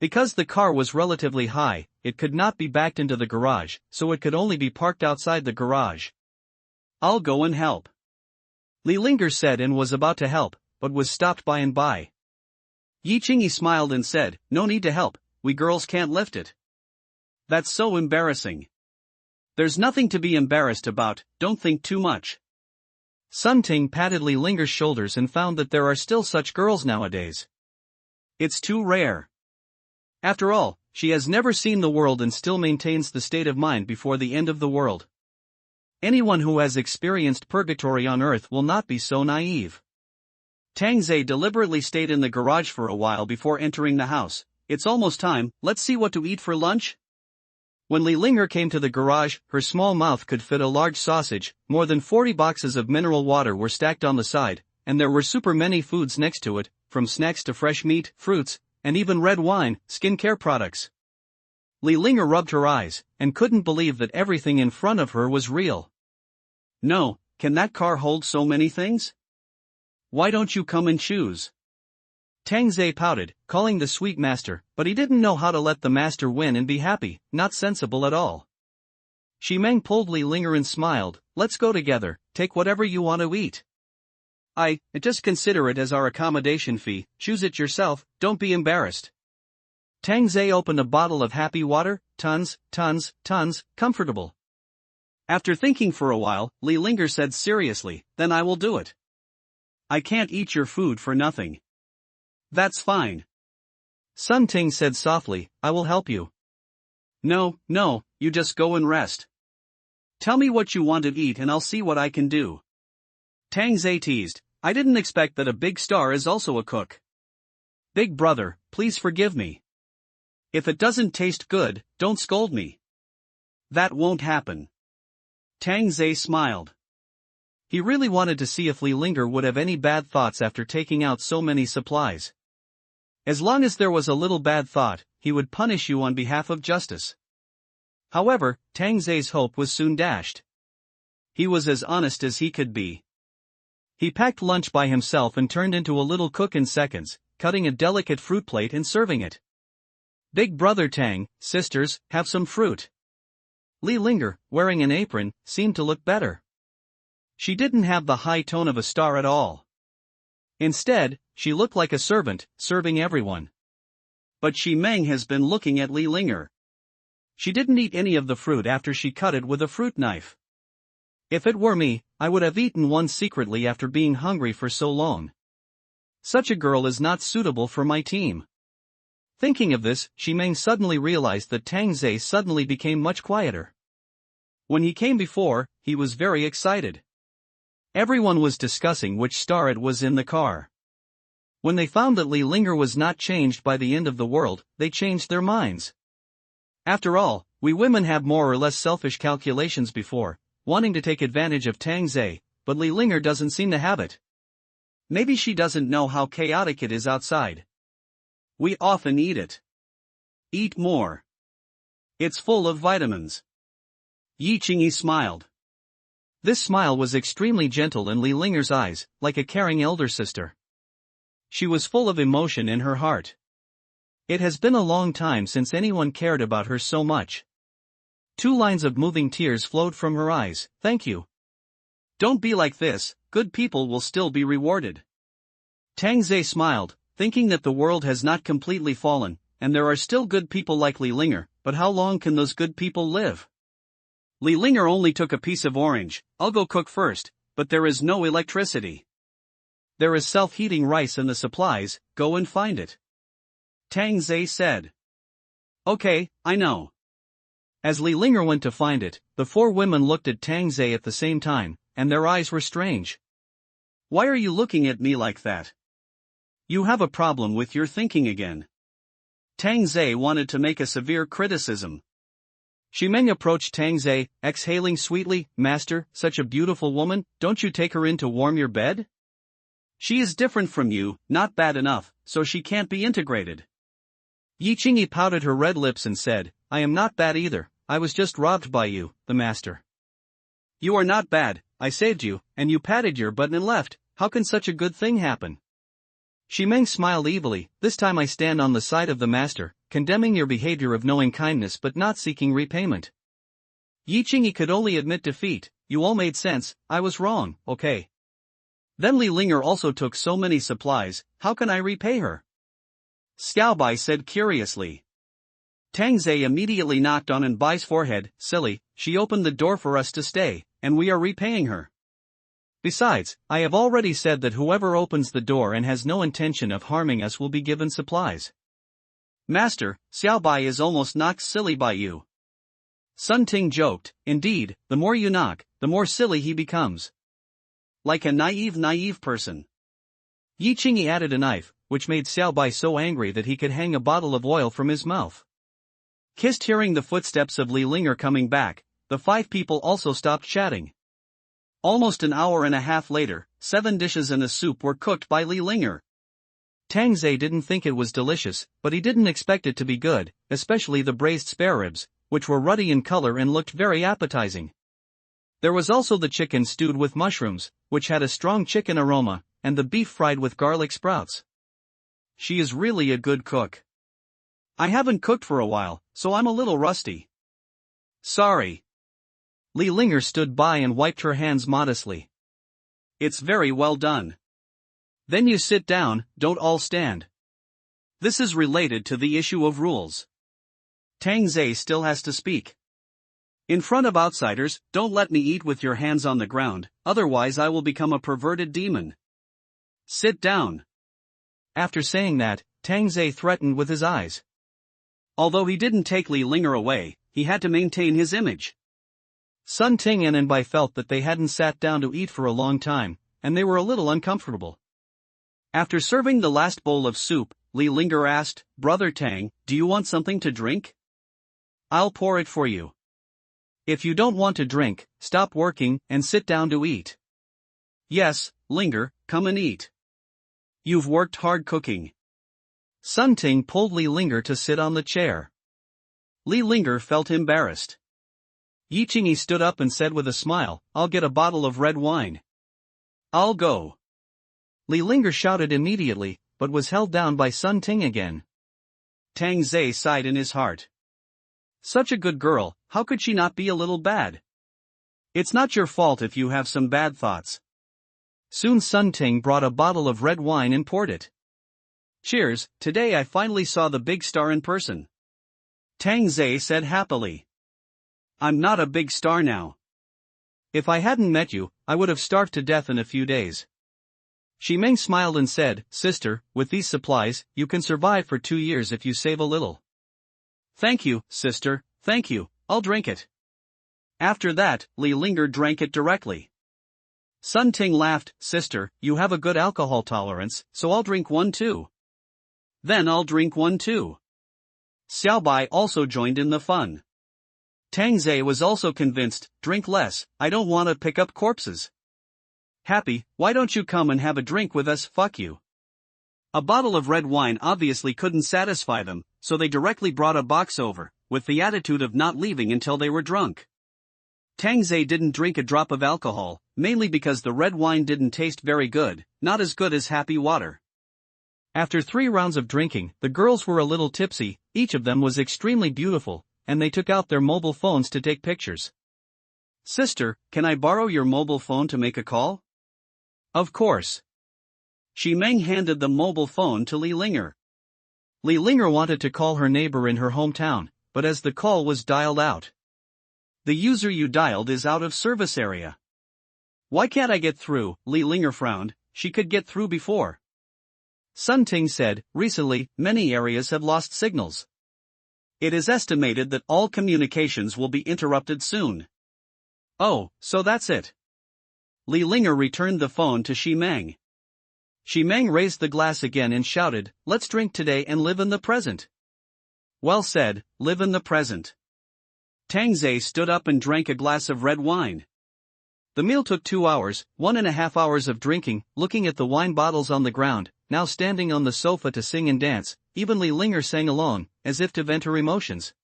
Because the car was relatively high, it could not be backed into the garage, so it could only be parked outside the garage. "I'll go and help," Li Linger said, and was about to help, but was stopped by and by. Yi Qingyi smiled and said, "No need to help, we girls can't lift it." "That's so embarrassing." "There's nothing to be embarrassed about, don't think too much." Sun Ting patted Li Linger's shoulders and found that there are still such girls nowadays. It's too rare. After all, she has never seen the world and still maintains the state of mind before the end of the world. Anyone who has experienced purgatory on earth will not be so naive. Tang Zhe deliberately stayed in the garage for a while before entering the house. "It's almost time, let's see what to eat for lunch." When Li Linger came to the garage, her small mouth could fit a large sausage. More than 40 boxes of mineral water were stacked on the side, and there were super many foods next to it, from snacks to fresh meat, fruits, and even red wine, skincare products. Li Linger rubbed her eyes, and couldn't believe that everything in front of her was real. "No, can that car hold so many things? Why don't you come and choose?" Tang Zhe pouted, calling the sweet master, but he didn't know how to let the master win and be happy, not sensible at all. Shi Meng pulled Li Linger and smiled, "Let's go together, take whatever you want to eat. I just consider it as our accommodation fee, choose it yourself, don't be embarrassed." Tang Zhe opened a bottle of happy water, tons, comfortable. After thinking for a while, Li Linger said seriously, "Then I will do it. I can't eat your food for nothing." "That's fine." Sun Ting said softly, "I will help you." No, you just go and rest. Tell me what you want to eat and I'll see what I can do." Tang Zhe teased, "I didn't expect that a big star is also a cook. Big brother, please forgive me. If it doesn't taste good, don't scold me." "That won't happen." Tang Zhe smiled. He really wanted to see if Li Linger would have any bad thoughts after taking out so many supplies. As long as there was a little bad thought, he would punish you on behalf of justice. However, Tang Zhe's hope was soon dashed. He was as honest as he could be. He packed lunch by himself and turned into a little cook in seconds, cutting a delicate fruit plate and serving it. "Big brother Tang, sisters, have some fruit." Li Linger, wearing an apron, seemed to look better. She didn't have the high tone of a star at all. Instead, she looked like a servant, serving everyone. But Shi Meng has been looking at Li Linger. She didn't eat any of the fruit after she cut it with a fruit knife. "If it were me, I would have eaten one secretly after being hungry for so long. Such a girl is not suitable for my team." Thinking of this, Shi Meng suddenly realized that Tang Zhe suddenly became much quieter. When he came before, he was very excited. Everyone was discussing which star it was in the car. When they found that Li Linger was not changed by the end of the world, they changed their minds. After all, we women have more or less selfish calculations before, wanting to take advantage of Tang Zhe, but Li Linger doesn't seem to have it. Maybe she doesn't know how chaotic it is outside. We often eat it. Eat more. It's full of vitamins. Yi Qingyi smiled. This smile was extremely gentle in Li Linger's eyes, like a caring elder sister. She was full of emotion in her heart. It has been a long time since anyone cared about her so much. 2 lines of moving tears flowed from her eyes. "Thank you. Don't be like this, good people will still be rewarded." Tang Zhe smiled, thinking that the world has not completely fallen, and there are still good people like Li Linger, but how long can those good people live? Li Linger only took a piece of orange. "I'll go cook first, but there is no electricity." "There is self-heating rice in the supplies, go and find it," Tang Zhe said. "Okay, I know." As Li Linger went to find it, the 4 women looked at Tang Zhe at the same time, and their eyes were strange. "Why are you looking at me like that? You have a problem with your thinking again." Tang Zhe wanted to make a severe criticism. Shi Meng approached Tang Zhe, exhaling sweetly, "Master, such a beautiful woman, don't you take her in to warm your bed? She is different from you, not bad enough, so she can't be integrated." Yi Qingyi pouted her red lips and said, I am not bad either, I was just robbed by you, the master. You are not bad, I saved you, and you patted your butt and left, how can such a good thing happen? Shi Meng smiled evilly, this time I stand on the side of the master, condemning your behavior of knowing kindness but not seeking repayment. Yi Qingyi could only admit defeat, you all made sense, I was wrong, okay. Then Li Linger also took so many supplies, how can I repay her? Xiao Bai said curiously. Tang Zhe immediately knocked on An Bai's forehead, silly, she opened the door for us to stay, and we are repaying her. Besides, I have already said that whoever opens the door and has no intention of harming us will be given supplies. Master, Xiao Bai is almost knocked silly by you. Sun Ting joked, indeed, the more you knock, the more silly he becomes. Like a naive person. Yi Qingyi added a knife, which made Xiao Bai so angry that he could hang a bottle of oil from his mouth. Kissed hearing the footsteps of Li Linger coming back, the 5 people also stopped chatting. Almost an hour and a half later, 7 dishes and a soup were cooked by Li Linger. Tang Zhe didn't think it was delicious, but he didn't expect it to be good, especially the braised spare ribs, which were ruddy in color and looked very appetizing. There was also the chicken stewed with mushrooms, which had a strong chicken aroma, and the beef fried with garlic sprouts. She is really a good cook. I haven't cooked for a while, so I'm a little rusty. Sorry. Li Linger stood by and wiped her hands modestly. It's very well done. Then you sit down, don't all stand. This is related to the issue of rules. Tang Zhe still has to speak. In front of outsiders, don't let me eat with your hands on the ground, otherwise I will become a perverted demon. Sit down. After saying that, Tang Zhe threatened with his eyes. Although he didn't take Li Linger away, he had to maintain his image. Sun Ting and Anbai felt that they hadn't sat down to eat for a long time, and they were a little uncomfortable. After serving the last bowl of soup, Li Linger asked, Brother Tang, do you want something to drink? I'll pour it for you. If you don't want to drink, stop working and sit down to eat. Yes, Linger, come and eat. You've worked hard cooking. Sun Ting pulled Li Linger to sit on the chair. Li Linger felt embarrassed. Yi Qingyi stood up and said with a smile, I'll get a bottle of red wine. I'll go. Li Linger shouted immediately, but was held down by Sun Ting again. Tang Zhe sighed in his heart. Such a good girl, how could she not be a little bad? It's not your fault if you have some bad thoughts. Soon Sun Ting brought a bottle of red wine and poured it. Cheers, today I finally saw the big star in person. Tang Zhe said happily. I'm not a big star now. If I hadn't met you, I would have starved to death in a few days. Shi Meng smiled and said, Sister, with these supplies, you can survive for 2 years if you save a little. Thank you, sister, thank you, I'll drink it. After that, Li Linger drank it directly. Sun Ting laughed, Sister, you have a good alcohol tolerance, so I'll drink one too. Then I'll drink one too. Xiao Bai also joined in the fun. Tang Zhe was also convinced, drink less, I don't want to pick up corpses. Happy, why don't you come and have a drink with us, fuck you. A bottle of red wine obviously couldn't satisfy them, so they directly brought a box over, with the attitude of not leaving until they were drunk. Tang Zhe didn't drink a drop of alcohol, mainly because the red wine didn't taste very good, not as good as happy water. After 3 rounds of drinking, the girls were a little tipsy, each of them was extremely beautiful, and they took out their mobile phones to take pictures. Sister, can I borrow your mobile phone to make a call? Of course. Shi Meng handed the mobile phone to Li Linger. Li Linger wanted to call her neighbor in her hometown, but as the call was dialed out. The user you dialed is out of service area. Why can't I get through? Li Linger frowned, she could get through before. Sun Ting said, recently, many areas have lost signals. It is estimated that all communications will be interrupted soon. Oh, so that's it. Li Linger returned the phone to Shi Meng. Shi Meng raised the glass again and shouted, let's drink today and live in the present. Well said, live in the present. Tang Zhe stood up and drank a glass of red wine. The meal took 2 hours, 1.5 hours of drinking, looking at the wine bottles on the ground, now standing on the sofa to sing and dance, even Li Linger sang along, as if to vent her emotions.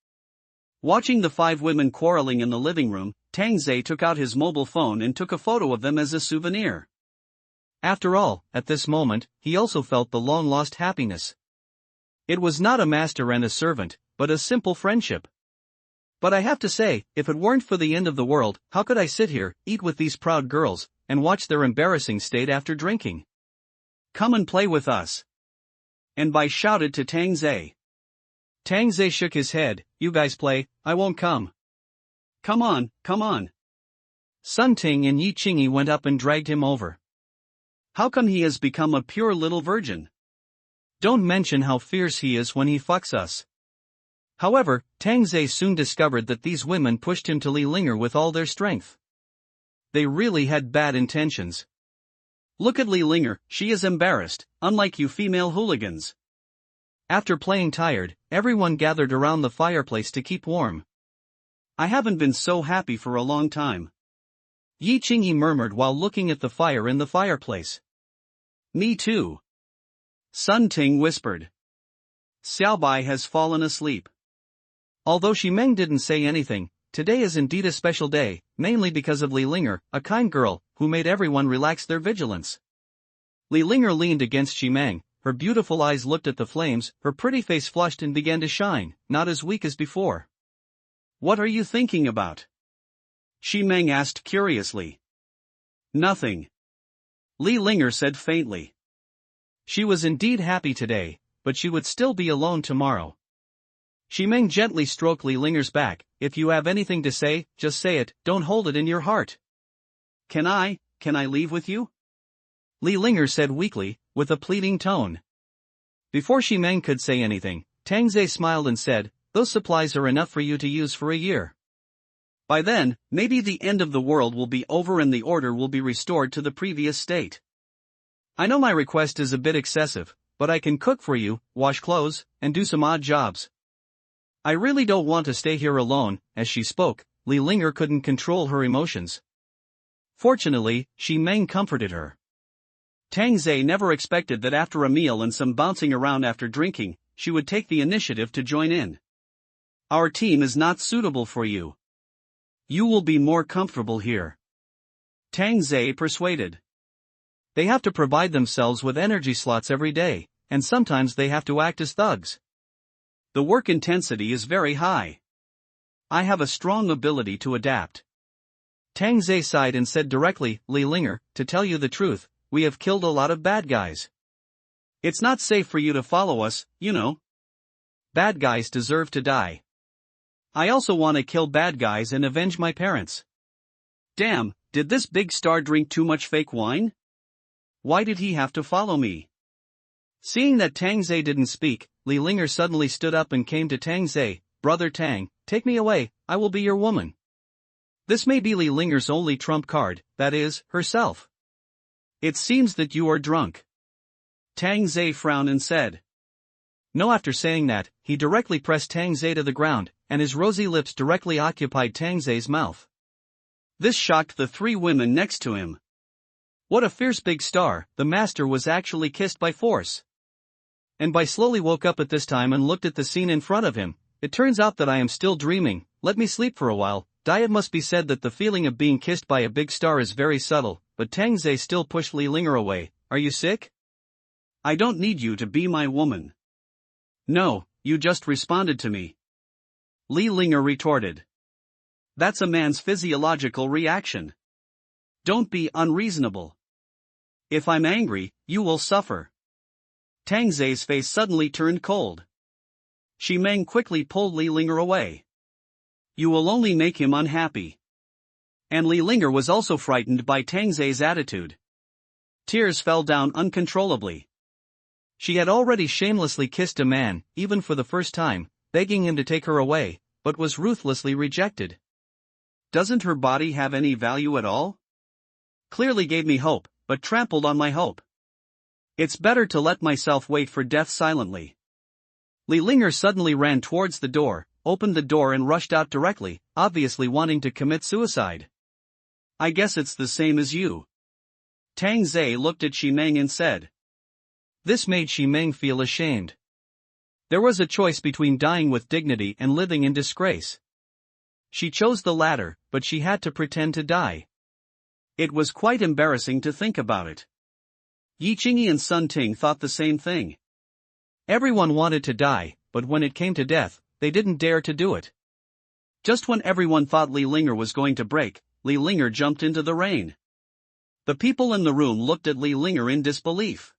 Watching the 5 women quarreling in the living room, Tang Zhe took out his mobile phone and took a photo of them as a souvenir. After all, at this moment, he also felt the long-lost happiness. It was not a master and a servant, but a simple friendship. But I have to say, if it weren't for the end of the world, how could I sit here, eat with these proud girls, and watch their embarrassing state after drinking? Come and play with us. And Bai shouted to Tang Zhe. Tang Zhe shook his head. You guys play, I won't come. Come on, come on. Sun Ting and Yi Qingyi went up and dragged him over. How come he has become a pure little virgin? Don't mention how fierce he is when he fucks us. However, Tang Zhe soon discovered that these women pushed him to Li Linger with all their strength. They really had bad intentions. Look at Li Linger, she is embarrassed, unlike you female hooligans. After playing tired, everyone gathered around the fireplace to keep warm. I haven't been so happy for a long time. Yi Qingyi murmured while looking at the fire in the fireplace. Me too. Sun Ting whispered. Xiaobai has fallen asleep. Although Ximeng didn't say anything, today is indeed a special day, mainly because of Li Linger, a kind girl, who made everyone relax their vigilance. Li Linger leaned against Ximeng, her beautiful eyes looked at the flames, her pretty face flushed and began to shine, not as weak as before. What are you thinking about? Ximeng asked curiously. Nothing. Li Linger said faintly. She was indeed happy today, but she would still be alone tomorrow. Ximeng gently stroked Li Linger's back. If you have anything to say, just say it, don't hold it in your heart. Can I leave with you? Li Linger said weakly, with a pleading tone. Before Ximeng could say anything, Tang Zhe smiled and said, those supplies are enough for you to use for a year. By then, maybe the end of the world will be over and the order will be restored to the previous state. I know my request is a bit excessive, but I can cook for you, wash clothes, and do some odd jobs. I really don't want to stay here alone. As she spoke, Li Linger couldn't control her emotions. Fortunately, Ximeng comforted her. Tang Zhe never expected that after a meal and some bouncing around after drinking, she would take the initiative to join in. Our team is not suitable for you. You will be more comfortable here. Tang Zhe persuaded. They have to provide themselves with energy slots every day, and sometimes they have to act as thugs. The work intensity is very high. I have a strong ability to adapt. Tang Zhe sighed and said directly, Li Linger, to tell you the truth, we have killed a lot of bad guys. It's not safe for you to follow us, you know. Bad guys deserve to die. I also want to kill bad guys and avenge my parents. Damn, did this big star drink too much fake wine? Why did he have to follow me? Seeing that Tang Zhe didn't speak, Li Linger suddenly stood up and came to Tang Zhe. Brother Tang, take me away, I will be your woman. This may be Li Linger's only trump card, that is, herself. It seems that you are drunk. Tang Zhe frowned and said. No. After saying that, he directly pressed Tang Zhe to the ground, and his rosy lips directly occupied Tang Zhe's mouth. This shocked the 3 women next to him. What a fierce big star, the master was actually kissed by force. And Bai slowly woke up at this time and looked at the scene in front of him. It turns out that I am still dreaming, let me sleep for a while. It must be said that the feeling of being kissed by a big star is very subtle, but Tang Zhe still pushed Li Linger away. Are you sick? I don't need you to be my woman. No, you just responded to me. Li Linger retorted. That's a man's physiological reaction. Don't be unreasonable. If I'm angry, you will suffer. Tang Zhe's face suddenly turned cold. Ximeng quickly pulled Li Linger away. You will only make him unhappy. And Li Linger was also frightened by Tang Zhe's attitude. Tears fell down uncontrollably. She had already shamelessly kissed a man, even for the first time, begging him to take her away, but was ruthlessly rejected. Doesn't her body have any value at all? Clearly gave me hope, but trampled on my hope. It's better to let myself wait for death silently. Li Linger suddenly ran towards the door, opened the door and rushed out directly, obviously wanting to commit suicide. I guess it's the same as you. Tang Zhe looked at Ximeng and said. This made Ximeng feel ashamed. There was a choice between dying with dignity and living in disgrace. She chose the latter, but she had to pretend to die. It was quite embarrassing to think about it. Yi Qingyi and Sun Ting thought the same thing. Everyone wanted to die, but when it came to death, they didn't dare to do it. Just when everyone thought Li Linger was going to break, Li Linger jumped into the rain. The people in the room looked at Li Linger in disbelief.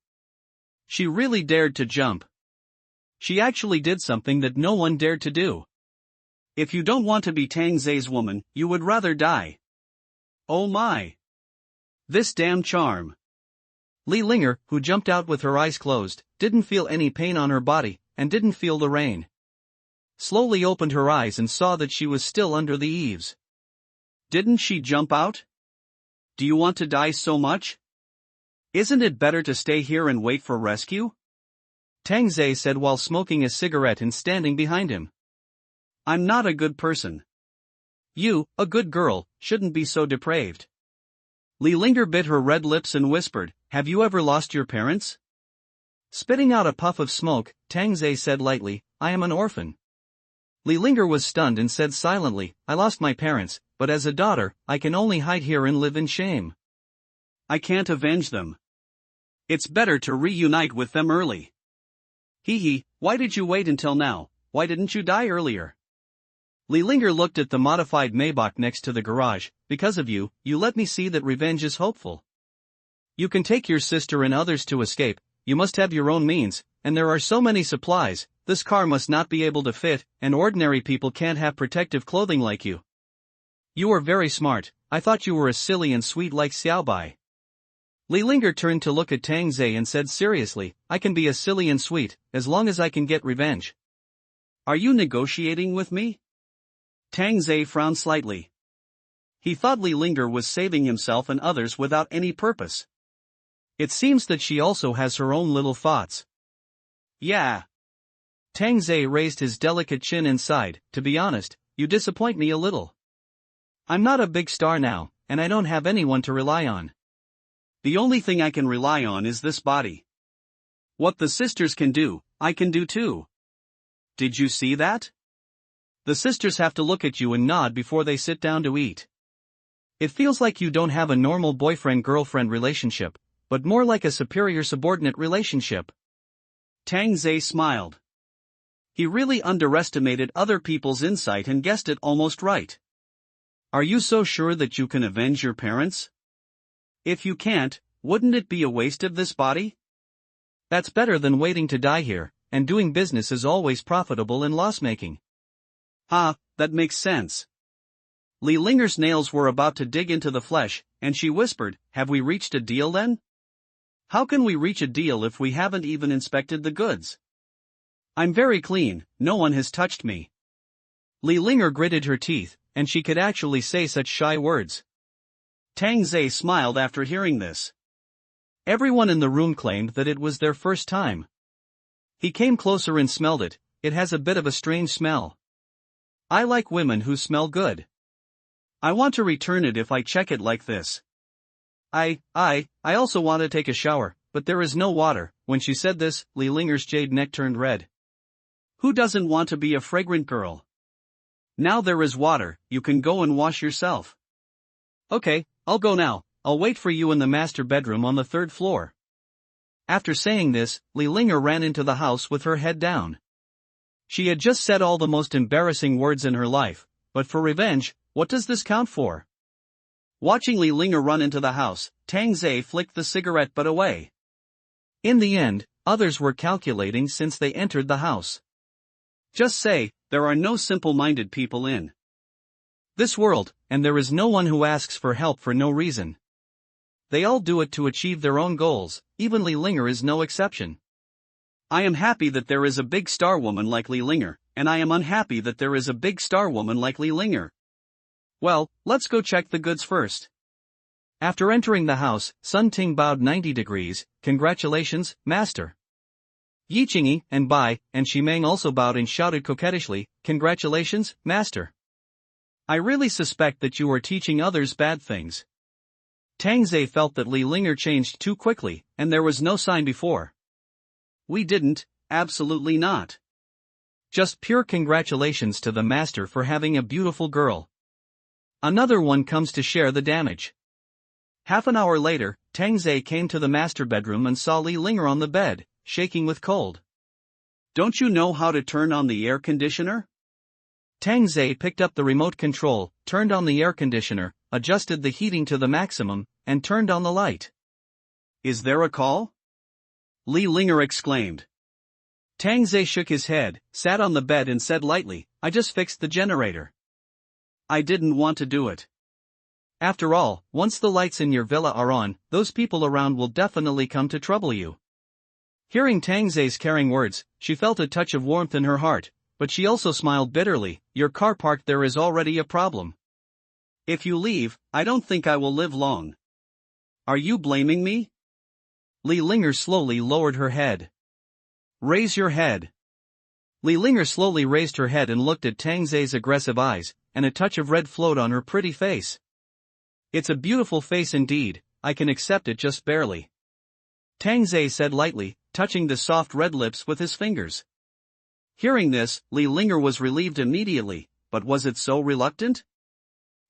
She really dared to jump. She actually did something that no one dared to do. If you don't want to be Tang Zai's woman, you would rather die. Oh my! This damn charm! Li Linger, who jumped out with her eyes closed, didn't feel any pain on her body, and didn't feel the rain. Slowly opened her eyes and saw that she was still under the eaves. Didn't she jump out? Do you want to die so much? Isn't it better to stay here and wait for rescue? Tang Zai said while smoking a cigarette and standing behind him. I'm not a good person. You, a good girl, shouldn't be so depraved. Li Linger bit her red lips and whispered, have you ever lost your parents? Spitting out a puff of smoke, Tang Zai said lightly, I am an orphan. Li Linger was stunned and said silently, I lost my parents, but as a daughter, I can only hide here and live in shame. I can't avenge them. It's better to reunite with them early. Hee hee, why did you wait until now? Why didn't you die earlier? Li Linger looked at the modified Maybach next to the garage. Because of you, you let me see that revenge is hopeful. You can take your sister and others to escape, you must have your own means, and there are so many supplies, this car must not be able to fit, and ordinary people can't have protective clothing like you. You are very smart, I thought you were as silly and sweet like Xiaobai. Li Linger turned to look at Tang Zai and said seriously, I can be as silly and sweet, as long as I can get revenge. Are you negotiating with me? Tang Zai frowned slightly. He thought Li Linger was saving himself and others without any purpose. It seems that she also has her own little thoughts. Yeah. Tang Zai raised his delicate chin and sighed, to be honest, you disappoint me a little. I'm not a big star now, and I don't have anyone to rely on. The only thing I can rely on is this body. What the sisters can do, I can do too. Did you see that? The sisters have to look at you and nod before they sit down to eat. It feels like you don't have a normal boyfriend-girlfriend relationship, but more like a superior-subordinate relationship. Tang Zai smiled. He really underestimated other people's insight and guessed it almost right. Are you so sure that you can avenge your parents? If you can't, wouldn't it be a waste of this body? That's better than waiting to die here, and doing business is always profitable and loss-making. Ah, that makes sense. Li Linger's nails were about to dig into the flesh, and she whispered, have we reached a deal then? How can we reach a deal if we haven't even inspected the goods? I'm very clean, no one has touched me. Li Linger gritted her teeth, and she could actually say such shy words. Tang Zai smiled after hearing this. Everyone in the room claimed that it was their first time. He came closer and smelled it, it has a bit of a strange smell. I like women who smell good. I want to return it if I check it like this. I also want to take a shower, but there is no water. When she said this, Li Linger's jade neck turned red. Who doesn't want to be a fragrant girl? Now there is water, you can go and wash yourself. Okay, I'll go now, I'll wait for you in the master bedroom on the 3rd floor. After saying this, Li Linger ran into the house with her head down. She had just said all the most embarrassing words in her life, but for revenge, what does this count for? Watching Li Linger run into the house, Tang Zai flicked the cigarette butt away. In the end, others were calculating since they entered the house. Just say, there are no simple-minded people in this world, and there is no one who asks for help for no reason. They all do it to achieve their own goals, even Li Linger is no exception. I am happy that there is a big star woman like Li Linger, and I am unhappy that there is a big star woman like Li Linger. Well, let's go check the goods first. After entering the house, Sun Ting bowed 90 degrees, congratulations, master. Yi Qingyi and Bai and Shimeng also bowed and shouted coquettishly, congratulations, master. I really suspect that you are teaching others bad things. Tang Zai felt that Li Linger changed too quickly, and there was no sign before. We didn't, absolutely not. Just pure congratulations to the master for having a beautiful girl. Another one comes to share the damage. Half an hour later, Tangzai came to the master bedroom and saw Li Linger on the bed, shaking with cold. Don't you know how to turn on the air conditioner? Tangzai picked up the remote control, turned on the air conditioner, adjusted the heating to the maximum, and turned on the light. Is there a call? Li Linger exclaimed. Tangzai shook his head, sat on the bed and said lightly, I just fixed the generator. I didn't want to do it. After all, once the lights in your villa are on, those people around will definitely come to trouble you. Hearing Tangzai's caring words, she felt a touch of warmth in her heart, but she also smiled bitterly. Your car parked there is already a problem. If you leave, I don't think I will live long. Are you blaming me? Li Linger slowly lowered her head. Raise your head. Li Linger slowly raised her head and looked at Tangzai's aggressive eyes, and a touch of red flowed on her pretty face. It's a beautiful face indeed, I can accept it just barely. Tangzai said lightly, touching the soft red lips with his fingers. Hearing this, Li Linger was relieved immediately, but was it so reluctant?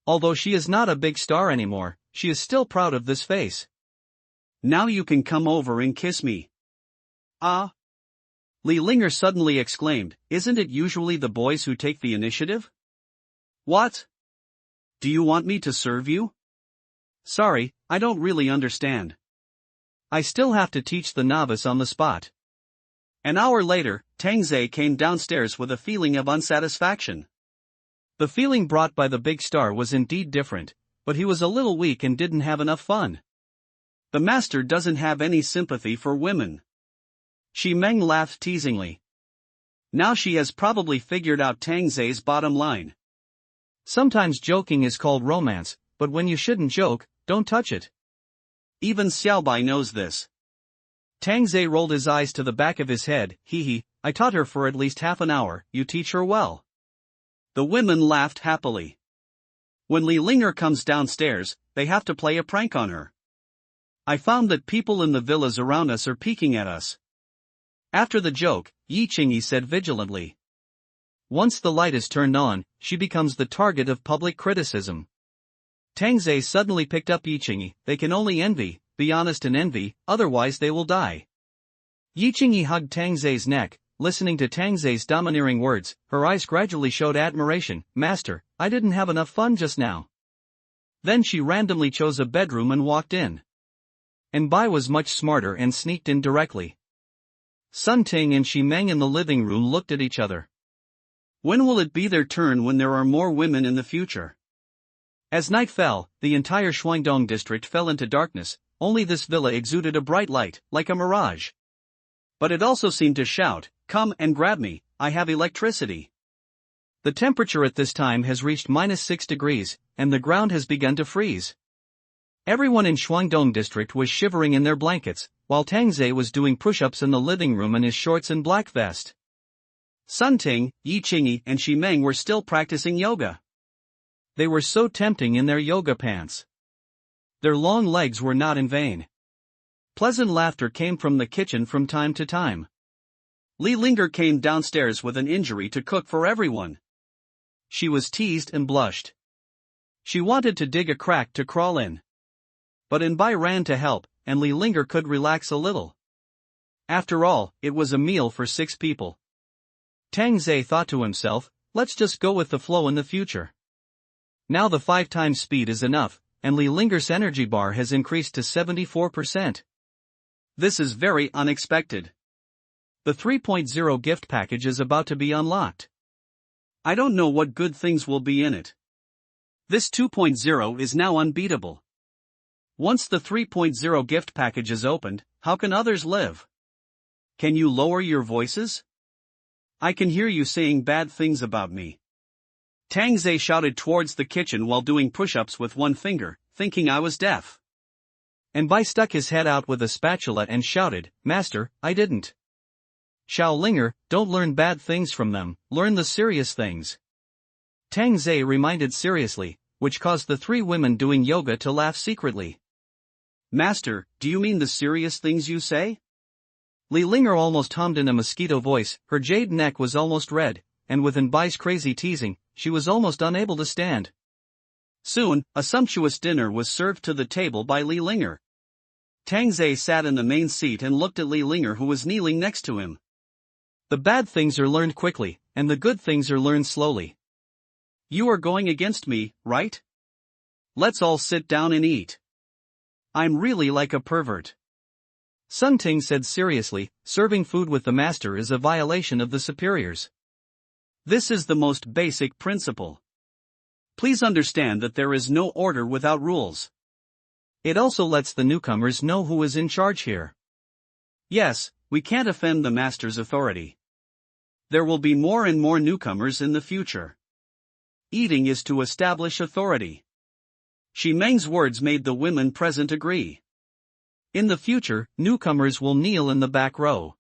Although she is not a big star anymore, she is still proud of this face. Now you can come over and kiss me. Ah! Li Linger suddenly exclaimed, isn't it usually the boys who take the initiative? What? Do you want me to serve you? Sorry, I don't really understand. I still have to teach the novice on the spot. An hour later, Tangzai came downstairs with a feeling of unsatisfaction. The feeling brought by the big star was indeed different, but he was a little weak and didn't have enough fun. The master doesn't have any sympathy for women. Shi Meng laughed teasingly. Now she has probably figured out Tangzai's bottom line. Sometimes joking is called romance, but when you shouldn't joke, don't touch it. Even Xiaobai knows this. Tangzai rolled his eyes to the back of his head. I taught her for at least half an hour, you teach her well. The women laughed happily. When Li Linger comes downstairs, they have to play a prank on her. I found that people in the villas around us are peeking at us. After the joke, Yi Qingyi said vigilantly. Once the light is turned on, she becomes the target of public criticism. Tangzai suddenly picked up Yi Qingyi, they can only envy, be honest and envy, otherwise they will die. Yi Qingyi hugged Tangzai's neck, listening to Tangzai's domineering words, her eyes gradually showed admiration. Master, I didn't have enough fun just now. Then she randomly chose a bedroom and walked in. And Bai was much smarter and sneaked in directly. Sun Ting and Shi Meng in the living room looked at each other. When will it be their turn when there are more women in the future? As night fell, the entire Shuangdong district fell into darkness, only this villa exuded a bright light, like a mirage. But it also seemed to shout, come and grab me, I have electricity. The temperature at this time has reached -6 degrees, and the ground has begun to freeze. Everyone in Shuangdong district was shivering in their blankets, while Tangzai was doing push-ups in the living room in his shorts and black vest. Sun Ting, Yi Qingyi and Shi Meng were still practicing yoga. They were so tempting in their yoga pants. Their long legs were not in vain. Pleasant laughter came from the kitchen from time to time. Li Linger came downstairs with an injury to cook for everyone. She was teased and blushed. She wanted to dig a crack to crawl in. But Bai ran to help, and Li Linger could relax a little. After all, it was a meal for 6 people. Tangzai thought to himself, let's just go with the flow in the future. Now the 5 times speed is enough, and Li Linger's energy bar has increased to 74%. This is very unexpected. The 3.0 gift package is about to be unlocked. I don't know what good things will be in it. This 2.0 is now unbeatable. Once the 3.0 gift package is opened, how can others live? Can you lower your voices? I can hear you saying bad things about me. Tangzai shouted towards the kitchen while doing push-ups with one finger, thinking I was deaf. Bai stuck his head out with a spatula and shouted, Master, I didn't. Xiao Linger, don't learn bad things from them, learn the serious things. Tangzai reminded seriously, which caused the 3 women doing yoga to laugh secretly. Master, do you mean the serious things you say? Li Linger almost hummed in a mosquito voice, her jade neck was almost red, and with Bai's crazy teasing, she was almost unable to stand. Soon, a sumptuous dinner was served to the table by Li Linger. Tang Zhe sat in the main seat and looked at Li Linger, who was kneeling next to him. The bad things are learned quickly, and the good things are learned slowly. You are going against me, right? Let's all sit down and eat. I'm really like a pervert. Sun Ting said seriously, serving food with the master is a violation of the superiors. This is the most basic principle. Please understand that there is no order without rules. It also lets the newcomers know who is in charge here. Yes, we can't offend the master's authority. There will be more and more newcomers in the future. Eating is to establish authority. Shi Meng's words made the women present agree. In the future, newcomers will kneel in the back row.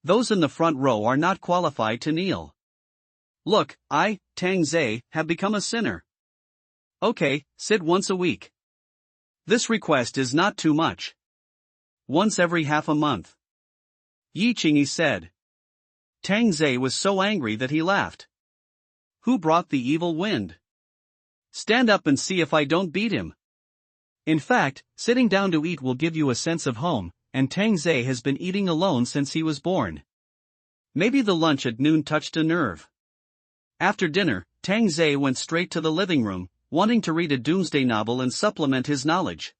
Those in the front row are not qualified to kneel. Look, I, Tang Zhe, have become a sinner. Okay, sit once a week. This request is not too much. Once every half a month. Yi Qingyi said. Tang Zhe was so angry that he laughed. Who brought the evil wind? Stand up and see if I don't beat him. In fact, sitting down to eat will give you a sense of home, and Tang Zhe has been eating alone since he was born. Maybe the lunch at noon touched a nerve. After dinner, Tang Zhe went straight to the living room, wanting to read a doomsday novel and supplement his knowledge.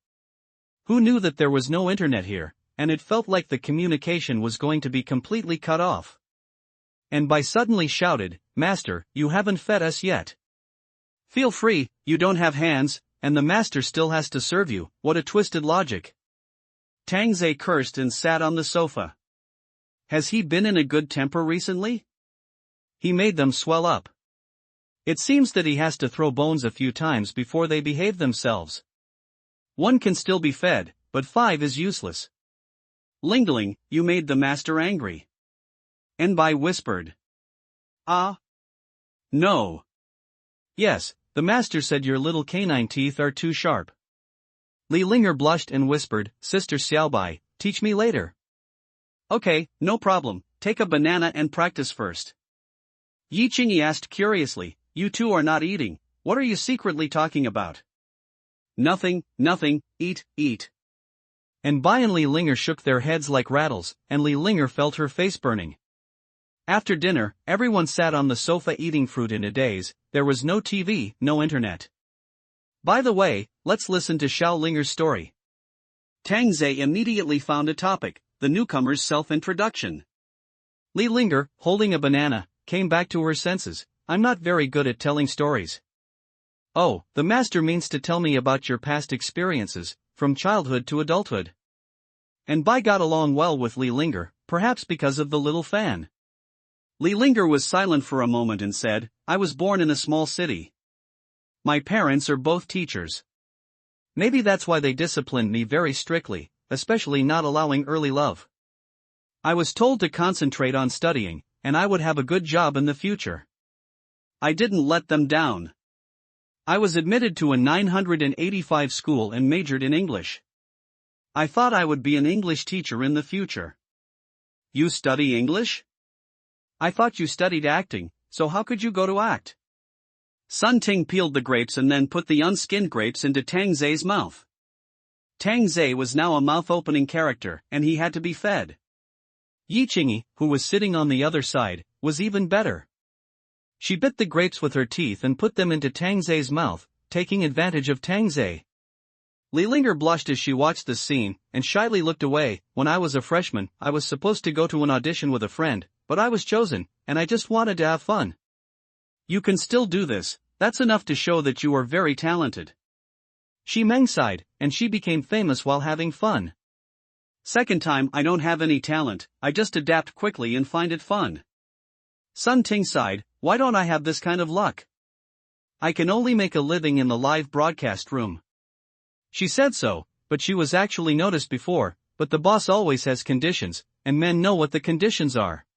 Who knew that there was no internet here, and it felt like the communication was going to be completely cut off. And Bai suddenly shouted, "Master, you haven't fed us yet." Feel free, you don't have hands, and the master still has to serve you, what a twisted logic. Tang Zhe cursed and sat on the sofa. Has he been in a good temper recently? He made them swell up. It seems that he has to throw bones a few times before they behave themselves. One can still be fed, but 5 is useless. Lingling, you made the master angry. Enbai whispered. Ah? No. Yes, the master said your little canine teeth are too sharp. Li Linger blushed and whispered, Sister Xiaobai, teach me later. Okay, no problem, take a banana and practice first. Yi Qingyi asked curiously, you two are not eating, what are you secretly talking about? Nothing, eat. And Bai and Li Linger shook their heads like rattles, and Li Linger felt her face burning. After dinner, everyone sat on the sofa eating fruit in a daze. There was no TV, no internet. By the way, let's listen to Xiao Linger's story. Tang Zhe immediately found a topic, the newcomer's self-introduction. Li Linger, holding a banana, came back to her senses. I'm not very good at telling stories. Oh, the master means to tell me about your past experiences, from childhood to adulthood. And Bai got along well with Li Linger, perhaps because of the little fan. Li Linger was silent for a moment and said, I was born in a small city. My parents are both teachers. Maybe that's why they disciplined me very strictly, especially not allowing early love. I was told to concentrate on studying, and I would have a good job in the future. I didn't let them down. I was admitted to a 985 school and majored in English. I thought I would be an English teacher in the future. You study English? I thought you studied acting, so how could you go to act? Sun Ting peeled the grapes and then put the unskinned grapes into Tang Zhe's mouth. Tang Zhe was now a mouth-opening character, and he had to be fed. Yi Qingyi, who was sitting on the other side, was even better. She bit the grapes with her teeth and put them into Tang Zhe's mouth, taking advantage of Tang Zhe. Li Linger blushed as she watched this scene, and shyly looked away. When I was a freshman, I was supposed to go to an audition with a friend, but I was chosen, and I just wanted to have fun. You can still do this, that's enough to show that you are very talented. Shi Meng sighed, and she became famous while having fun. Second time I don't have any talent, I just adapt quickly and find it fun. Sun Ting sighed, why don't I have this kind of luck? I can only make a living in the live broadcast room. She said so, but she was actually noticed before, but the boss always has conditions, and men know what the conditions are.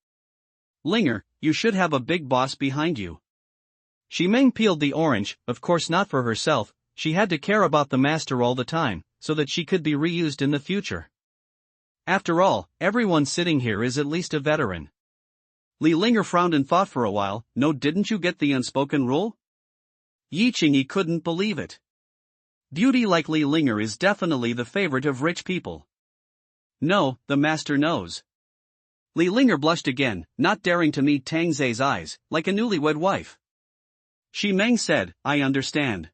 Linger, you should have a big boss behind you. Shi Meng peeled the orange, of course not for herself, she had to care about the master all the time, so that she could be reused in the future. After all, everyone sitting here is at least a veteran. Li Linger frowned and thought for a while. No, didn't you get the unspoken rule? Yi Qingyi couldn't believe it. Beauty like Li Linger is definitely the favorite of rich people. No, the master knows. Li Linger blushed again, not daring to meet Tang Zai's eyes, like a newlywed wife. Shi Meng said, I understand.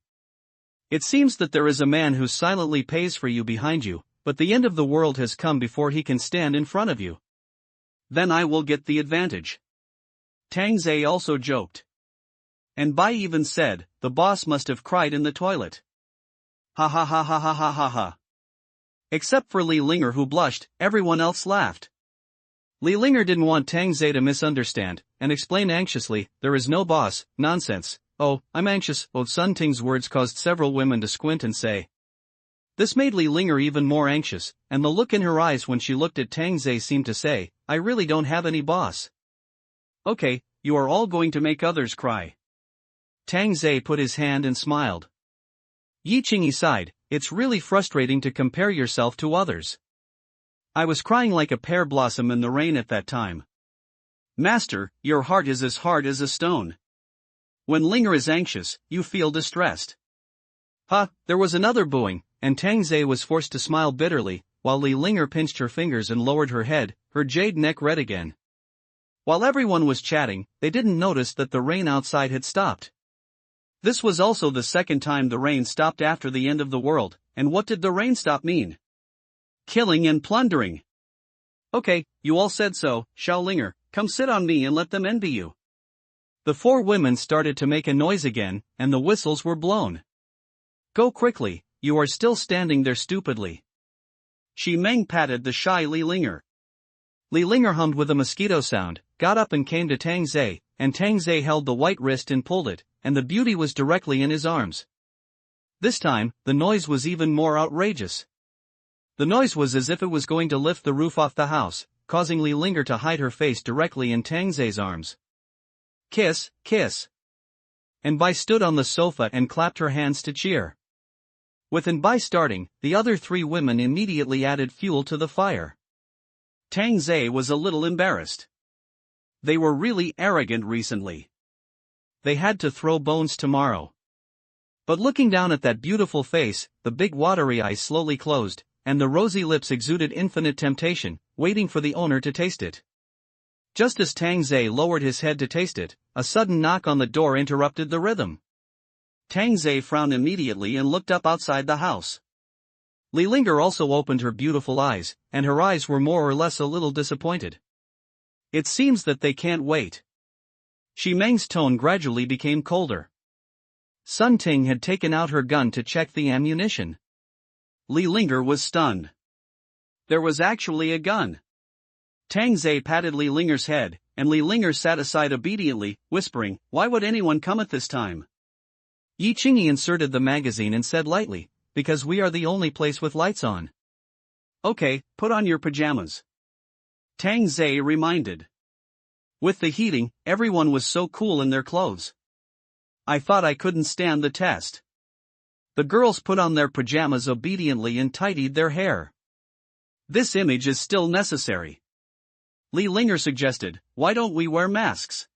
It seems that there is a man who silently pays for you behind you, but the end of the world has come before he can stand in front of you. Then I will get the advantage. Tang Zai also joked. And Bai even said, the boss must have cried in the toilet. Ha ha ha ha ha ha ha ha. Except for Li Linger, who blushed, everyone else laughed. Li Linger didn't want Tang Zai to misunderstand, and explained anxiously, there is no boss. Nonsense. Oh, I'm anxious. Sun Ting's words caused several women to squint and say. This made Li Linger even more anxious, and the look in her eyes when she looked at Tang Zai seemed to say, I really don't have any boss. Okay, you are all going to make others cry. Tang Zai put his hand and smiled. Yi Qingyi sighed, it's really frustrating to compare yourself to others. I was crying like a pear blossom in the rain at that time. Master, your heart is as hard as a stone. When Linger is anxious, you feel distressed. There was another booing, and Tang Zai was forced to smile bitterly, while Li Linger pinched her fingers and lowered her head, her jade neck red again. While everyone was chatting, they didn't notice that the rain outside had stopped. This was also the second time the rain stopped after the end of the world, and what did the rain stop mean? Killing and plundering. Okay, you all said so, Xiao Linger, come sit on me and let them envy you. The four women started to make a noise again, and the whistles were blown. Go quickly, you are still standing there stupidly. Shi Meng patted the shy Li Linger. Li Linger hummed with a mosquito sound, got up and came to Tang Zai, and Tang Zai held the white wrist and pulled it, and the beauty was directly in his arms. This time, the noise was even more outrageous. The noise was as if it was going to lift the roof off the house, causing Li Linger to hide her face directly in Tang Zai's arms. Kiss, kiss. And Bai stood on the sofa and clapped her hands to cheer. With Bai starting, the other three women immediately added fuel to the fire. Tang Zai was a little embarrassed. They were really arrogant recently. They had to throw bones tomorrow. But looking down at that beautiful face, the big watery eyes slowly closed, and the rosy lips exuded infinite temptation, waiting for the owner to taste it. Just as Tang Zai lowered his head to taste it, a sudden knock on the door interrupted the rhythm. Tang Zai frowned immediately and looked up outside the house. Li Linger also opened her beautiful eyes, and her eyes were more or less a little disappointed. It seems that they can't wait. Shi Meng's tone gradually became colder. Sun Ting had taken out her gun to check the ammunition. Li Linger was stunned. There was actually a gun. Tang Zai patted Li Linger's head, and Li Linger sat aside obediently, whispering, why would anyone come at this time? Yi Qingyi inserted the magazine and said lightly, because we are the only place with lights on. Okay, put on your pajamas. Tang Zai reminded. With the heating, everyone was so cool in their clothes. I thought I couldn't stand the test. The girls put on their pajamas obediently and tidied their hair. This image is still necessary. Li Linger suggested, why don't we wear masks?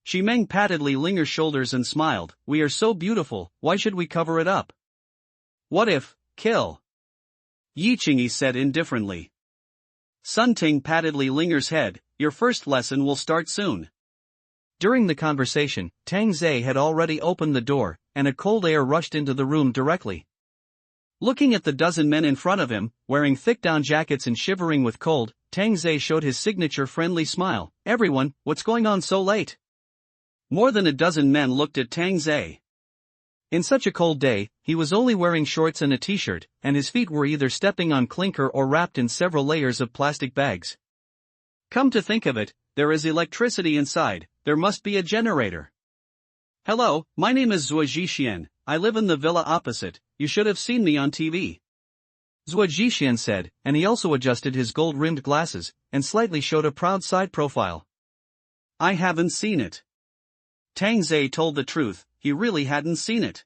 Shi Meng patted Li Linger's shoulders and smiled, we are so beautiful, why should we cover it up? What if, kill? Yi Qingyi said indifferently. Sun Ting patted Li Linger's head, your first lesson will start soon. During the conversation, Tang Zai had already opened the door, and a cold air rushed into the room directly. Looking at the dozen men in front of him, wearing thick down jackets and shivering with cold, Tang Zai showed his signature friendly smile. Everyone, what's going on so late? More than a dozen men looked at Tang Zai. In such a cold day, he was only wearing shorts and a t-shirt, and his feet were either stepping on clinker or wrapped in several layers of plastic bags. Come to think of it, there is electricity inside, there must be a generator. Hello, my name is Zhuo Zhixian, I live in the villa opposite, you should have seen me on TV. Zhuo Zhixian said, and he also adjusted his gold-rimmed glasses, and slightly showed a proud side profile. I haven't seen it. Tang Zai told the truth, he really hadn't seen it.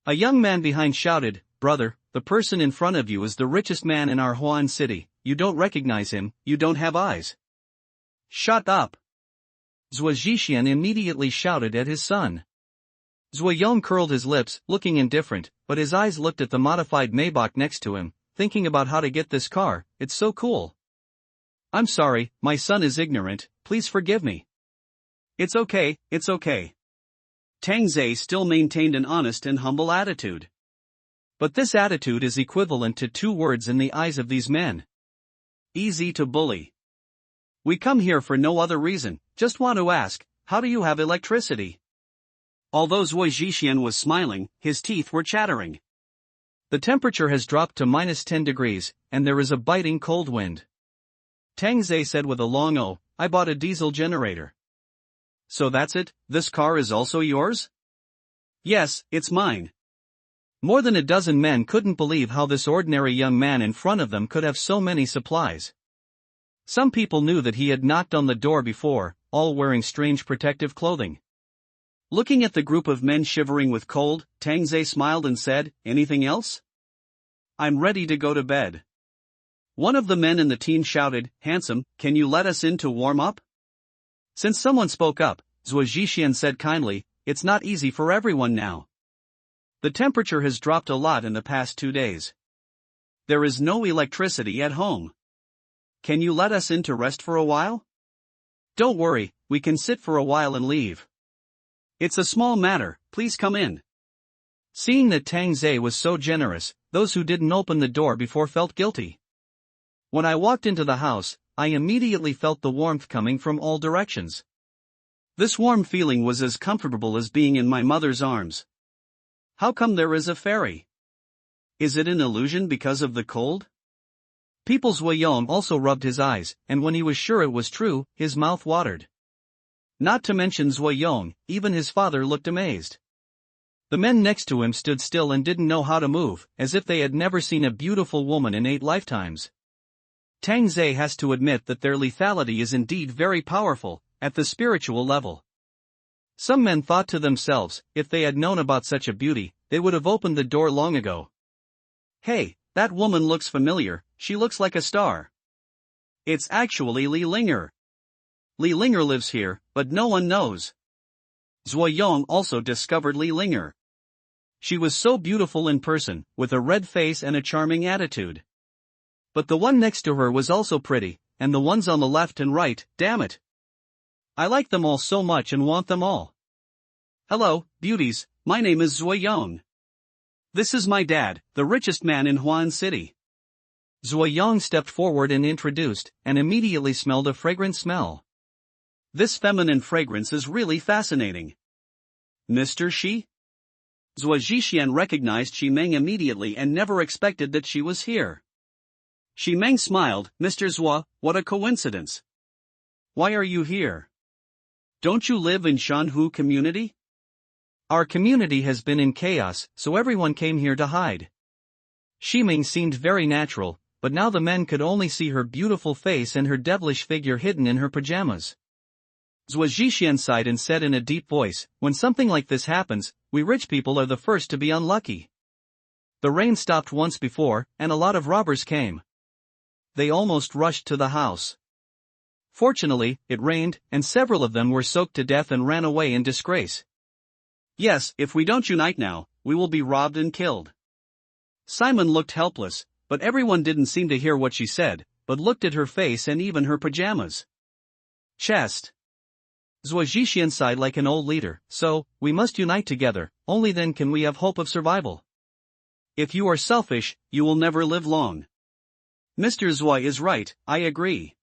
A young man behind shouted, brother, the person in front of you is the richest man in our Huan city, you don't recognize him, you don't have eyes. Shut up! Zhuo Zhixian immediately shouted at his son. Zhuo Yong curled his lips, looking indifferent, but his eyes looked at the modified Maybach next to him, thinking about how to get this car. It's so cool. I'm sorry, my son is ignorant, please forgive me. It's okay, it's okay. Tang Zhe still maintained an honest and humble attitude. But this attitude is equivalent to 2 words in the eyes of these men. Easy to bully. We come here for no other reason, just want to ask, how do you have electricity? Although Zhuo Zhixian was smiling, his teeth were chattering. The temperature has dropped to -10 degrees, and there is a biting cold wind. Tang Zhe said with a long O, I bought a diesel generator. So that's it, this car is also yours? Yes, it's mine. More than a dozen men couldn't believe how this ordinary young man in front of them could have so many supplies. Some people knew that he had knocked on the door before, all wearing strange protective clothing. Looking at the group of men shivering with cold, Tang Zhe smiled and said, anything else? I'm ready to go to bed. One of the men in the team shouted, handsome, can you let us in to warm up? Since someone spoke up, Zhuo Zhixian said kindly, it's not easy for everyone now. The temperature has dropped a lot in the past 2 days. There is no electricity at home. Can you let us in to rest for a while? Don't worry, we can sit for a while and leave. It's a small matter, please come in. Seeing that Tang Zhe was so generous, those who didn't open the door before felt guilty. When I walked into the house, I immediately felt the warmth coming from all directions. This warm feeling was as comfortable as being in my mother's arms. How come there is a fairy? Is it an illusion because of the cold? People's Zhuo also rubbed his eyes, and when he was sure it was true, his mouth watered. Not to mention Zhuo, even his father looked amazed. The men next to him stood still and didn't know how to move, as if they had never seen a beautiful woman in 8 lifetimes. Tang Zhe has to admit that their lethality is indeed very powerful, at the spiritual level. Some men thought to themselves, if they had known about such a beauty, they would have opened the door long ago. Hey, that woman looks familiar, she looks like a star. It's actually Li Linger. Li Linger lives here, but no one knows. Zhuo also discovered Li Linger. She was so beautiful in person, with a red face and a charming attitude. But the one next to her was also pretty, and the ones on the left and right, damn it. I like them all so much and want them all. Hello, beauties, my name is Zhuo. This is my dad, the richest man in Huan City. Zhuo stepped forward and introduced, and immediately smelled a fragrant smell. This feminine fragrance is really fascinating. Mr. Shi? Zhuo Zhixian recognized Shi Meng immediately and never expected that she was here. Shi Meng smiled, Mr. Zhuo, what a coincidence. Why are you here? Don't you live in Shanhu community? Our community has been in chaos, so everyone came here to hide. Shi Meng seemed very natural, but now the men could only see her beautiful face and her devilish figure hidden in her pajamas. Zhuo Zhixian sighed and said in a deep voice, when something like this happens, we rich people are the first to be unlucky. The rain stopped once before, and a lot of robbers came. They almost rushed to the house. Fortunately, it rained, and several of them were soaked to death and ran away in disgrace. Yes, if we don't unite now, we will be robbed and killed. Simon looked helpless, but everyone didn't seem to hear what she said, but looked at her face and even her pajamas. Chest. Zhuo Zhixian sighed like an old leader, so, we must unite together, only then can we have hope of survival. If you are selfish, you will never live long. Mr. Zhuo is right, I agree.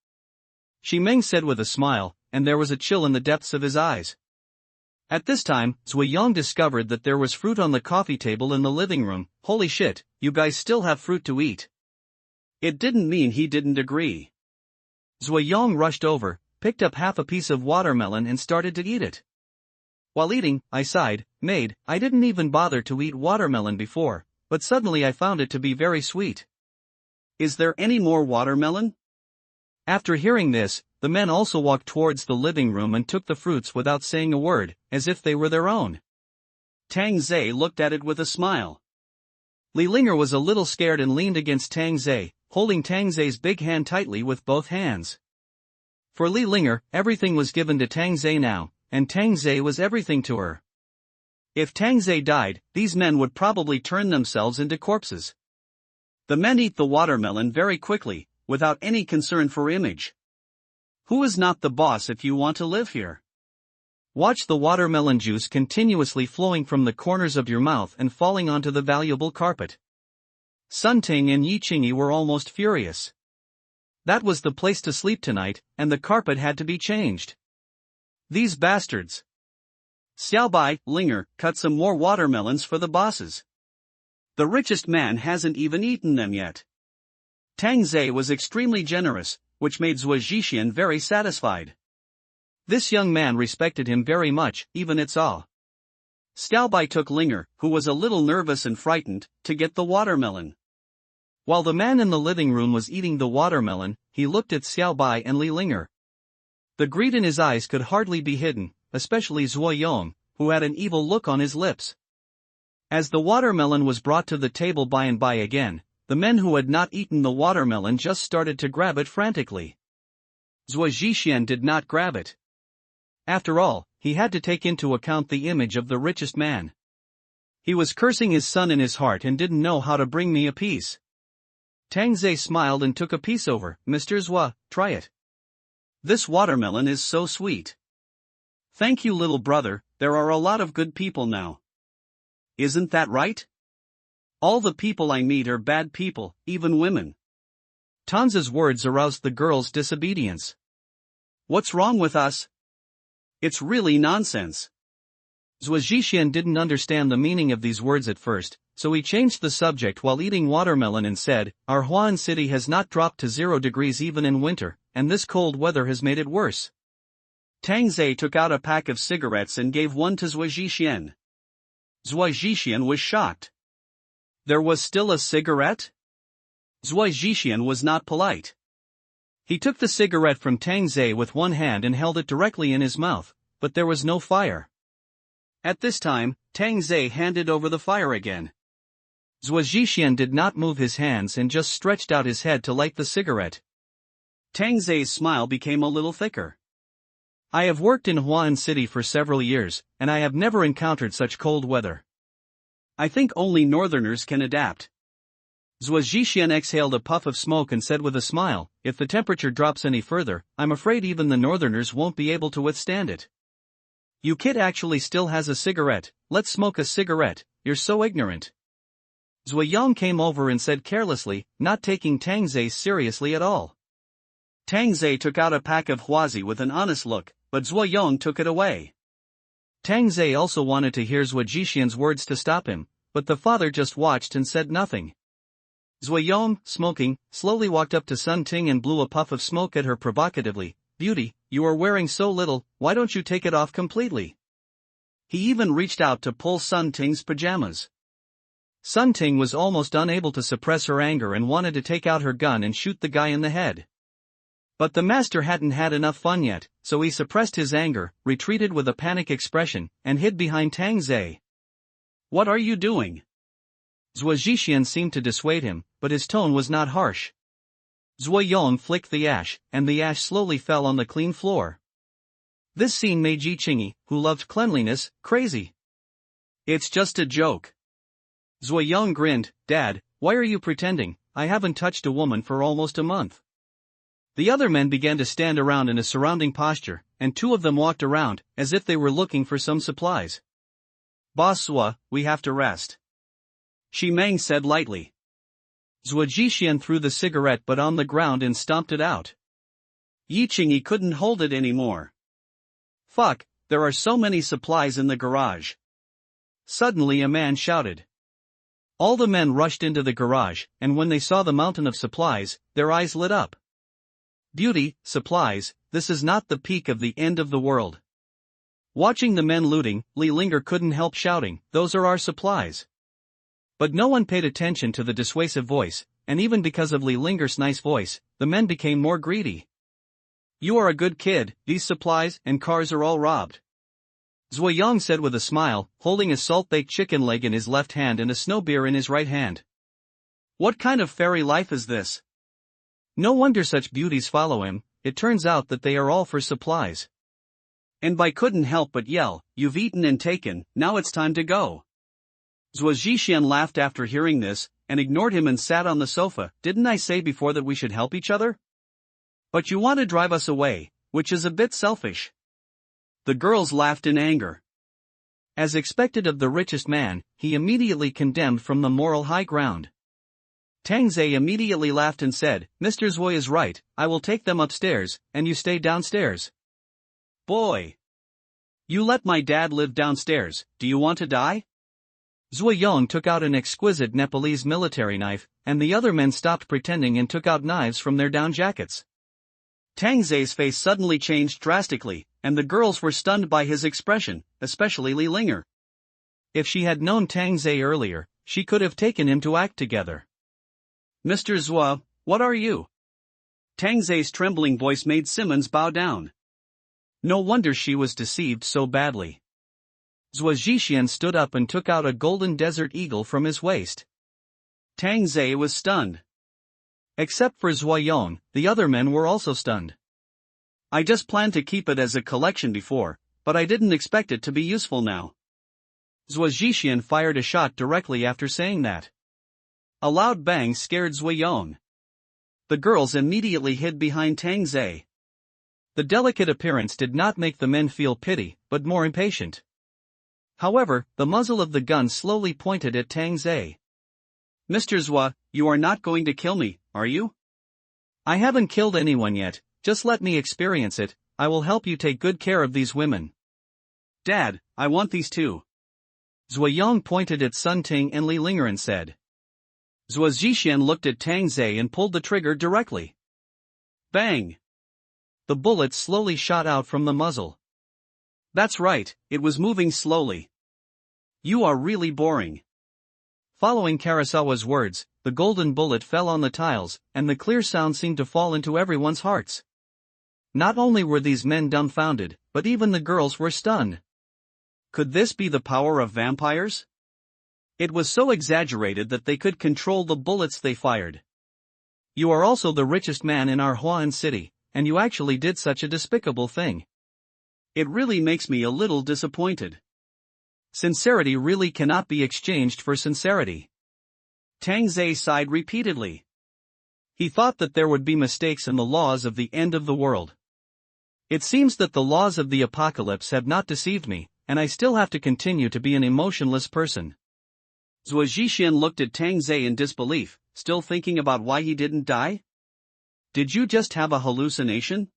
Shi Meng said with a smile, and there was a chill in the depths of his eyes. At this time, Zhuo discovered that there was fruit on the coffee table in the living room. Holy shit, you guys still have fruit to eat. It didn't mean he didn't agree. Zhuo rushed over, picked up half a piece of watermelon and started to eat it. While eating, I sighed, maid, I didn't even bother to eat watermelon before, but suddenly I found it to be very sweet. Is there any more watermelon? After hearing this, the men also walked towards the living room and took the fruits without saying a word, as if they were their own. Tang Zhe looked at it with a smile. Li Linger was a little scared and leaned against Tang Zhe, holding Tang Zei's big hand tightly with both hands. For Li Linger, everything was given to Tang Zei now, and Tang Zei was everything to her. If Tang Zei died, these men would probably turn themselves into corpses. The men eat the watermelon very quickly, without any concern for image. Who is not the boss if you want to live here? Watch the watermelon juice continuously flowing from the corners of your mouth and falling onto the valuable carpet. Sun Ting and Yi Qingyi were almost furious. That was the place to sleep tonight, and the carpet had to be changed. These bastards. Xiaobai, Linger, cut some more watermelons for the bosses. The richest man hasn't even eaten them yet. Tang Zei was extremely generous, which made Zhuo Zhixian very satisfied. This young man respected him very much, even its awe. Xiaobai took Linger, who was a little nervous and frightened, to get the watermelon. While the man in the living room was eating the watermelon, he looked at Xiaobai and Li Linger. The greed in his eyes could hardly be hidden, especially Zhuo Yong, who had an evil look on his lips. As the watermelon was brought to the table by and by again, the men who had not eaten the watermelon just started to grab it frantically. Zhuo Zhixian did not grab it. After all, he had to take into account the image of the richest man. He was cursing his son in his heart and didn't know how to bring me a piece. Tang Zei smiled and took a piece over. Mr. Zhuo, try it. This watermelon is so sweet. Thank you, little brother, there are a lot of good people now. Isn't that right? All the people I meet are bad people, even women. Tanza's words aroused the girl's disobedience. What's wrong with us? It's really nonsense. Zhuo Zhixian didn't understand the meaning of these words at first, so he changed the subject while eating watermelon and said, Our Huan city has not dropped to 0 degrees even in winter, and this cold weather has made it worse. Tang Zei took out a pack of cigarettes and gave one to Zhuo Zhixian. Zhuo Zhixian was shocked. There was still a cigarette? Zhuo Zhixian was not polite. He took the cigarette from Tang Zei with one hand and held it directly in his mouth, but there was no fire. At this time, Tang Zei handed over the fire again. Zhuo Zhixian did not move his hands and just stretched out his head to light the cigarette. Tang Zei's smile became a little thicker. I have worked in Huan City for several years, and I have never encountered such cold weather. I think only northerners can adapt. Zhuo Zhixian exhaled a puff of smoke and said with a smile, If the temperature drops any further, I'm afraid even the northerners won't be able to withstand it. You kid actually still has a cigarette, let's smoke a cigarette, you're so ignorant. Zhuo Yong came over and said carelessly, not taking Tang Zei seriously at all. Tang Zei took out a pack of Huazi with an honest look, but Zhuo Yong took it away. Tang Zei also wanted to hear Zhuo Zhixian's words to stop him, but the father just watched and said nothing. Zhuo Yong, smoking, slowly walked up to Sun Ting and blew a puff of smoke at her provocatively. Beauty, you are wearing so little, why don't you take it off completely? He even reached out to pull Sun Ting's pajamas. Sun Ting was almost unable to suppress her anger and wanted to take out her gun and shoot the guy in the head. But the master hadn't had enough fun yet, so he suppressed his anger, retreated with a panic expression, and hid behind Tang Zei. What are you doing? Zhuo Zhixian seemed to dissuade him, but his tone was not harsh. Zhuo Yong flicked the ash, and the ash slowly fell on the clean floor. This scene made Yi Qingyi, who loved cleanliness, crazy. It's just a joke. Zhuo Yong grinned, Dad, why are you pretending? I haven't touched a woman for almost a month. The other men began to stand around in a surrounding posture, and two of them walked around, as if they were looking for some supplies. Boss Zhuo, we have to rest. Shi Meng said lightly. Zhuo Zhixian threw the cigarette butt on the ground and stomped it out. Yi Qingyi couldn't hold it anymore. Fuck, there are so many supplies in the garage. Suddenly a man shouted. All the men rushed into the garage, and when they saw the mountain of supplies, their eyes lit up. Beauty, supplies, this is not the peak of the end of the world. Watching the men looting, Li Linger couldn't help shouting, those are our supplies. But no one paid attention to the dissuasive voice, and even because of Li Linger's nice voice, the men became more greedy. You are a good kid, these supplies and cars are all robbed. Zhuo Yong said with a smile, holding a salt-baked chicken leg in his left hand and a snow beer in his right hand. What kind of fairy life is this? No wonder such beauties follow him, it turns out that they are all for supplies. And I couldn't help but yell, "You've eaten and taken, now it's time to go." Zhuo Zhixian laughed after hearing this, and ignored him and sat on the sofa. "Didn't I say before that we should help each other? But you want to drive us away, which is a bit selfish." The girls laughed in anger. As expected of the richest man, he immediately condemned from the moral high ground. Tang Zei immediately laughed and said, "Mr. Zui is right, I will take them upstairs, and you stay downstairs." "Boy! You let my dad live downstairs, do you want to die?" Zui Yong took out an exquisite Nepalese military knife, and the other men stopped pretending and took out knives from their down jackets. Tang Zei's face suddenly changed drastically, and the girls were stunned by his expression, especially Li Linger. If she had known Tang Zei earlier, she could have taken him to act together. "Mr. Zhua, what are you?" Tang Zei's trembling voice made Simmons bow down. No wonder she was deceived so badly. Zhuo Zhixian stood up and took out a golden desert eagle from his waist. Tang Zei was stunned. Except for Zhuo Yong, the other men were also stunned. "I just planned to keep it as a collection before, but I didn't expect it to be useful now." Zhuo Zhixian fired a shot directly after saying that. A loud bang scared Zhuo Yong. The girls immediately hid behind Tang Zei. The delicate appearance did not make the men feel pity, but more impatient. However, the muzzle of the gun slowly pointed at Tang Zei. "Mr. Zhua, you are not going to kill me, are you?" "I haven't killed anyone yet, just let me experience it, I will help you take good care of these women." "Dad, I want these too." Zhuo Yong pointed at Sun Ting and Li Linger and said. Zhuo Zhixian looked at Tang Zei and pulled the trigger directly. Bang! The bullet slowly shot out from the muzzle. "That's right, it was moving slowly. You are really boring." Following Karasawa's words, the golden bullet fell on the tiles, and the clear sound seemed to fall into everyone's hearts. Not only were these men dumbfounded, but even the girls were stunned. Could this be the power of vampires? It was so exaggerated that they could control the bullets they fired. "You are also the richest man in our Huan city, and you actually did such a despicable thing. It really makes me a little disappointed." Sincerity really cannot be exchanged for sincerity. Tang Zei sighed repeatedly. He thought that there would be mistakes in the laws of the end of the world. It seems that the laws of the apocalypse have not deceived me, and I still have to continue to be an emotionless person. Zhuo Zhixian looked at Tang Zei in disbelief, still thinking about why he didn't die. "Did you just have a hallucination?"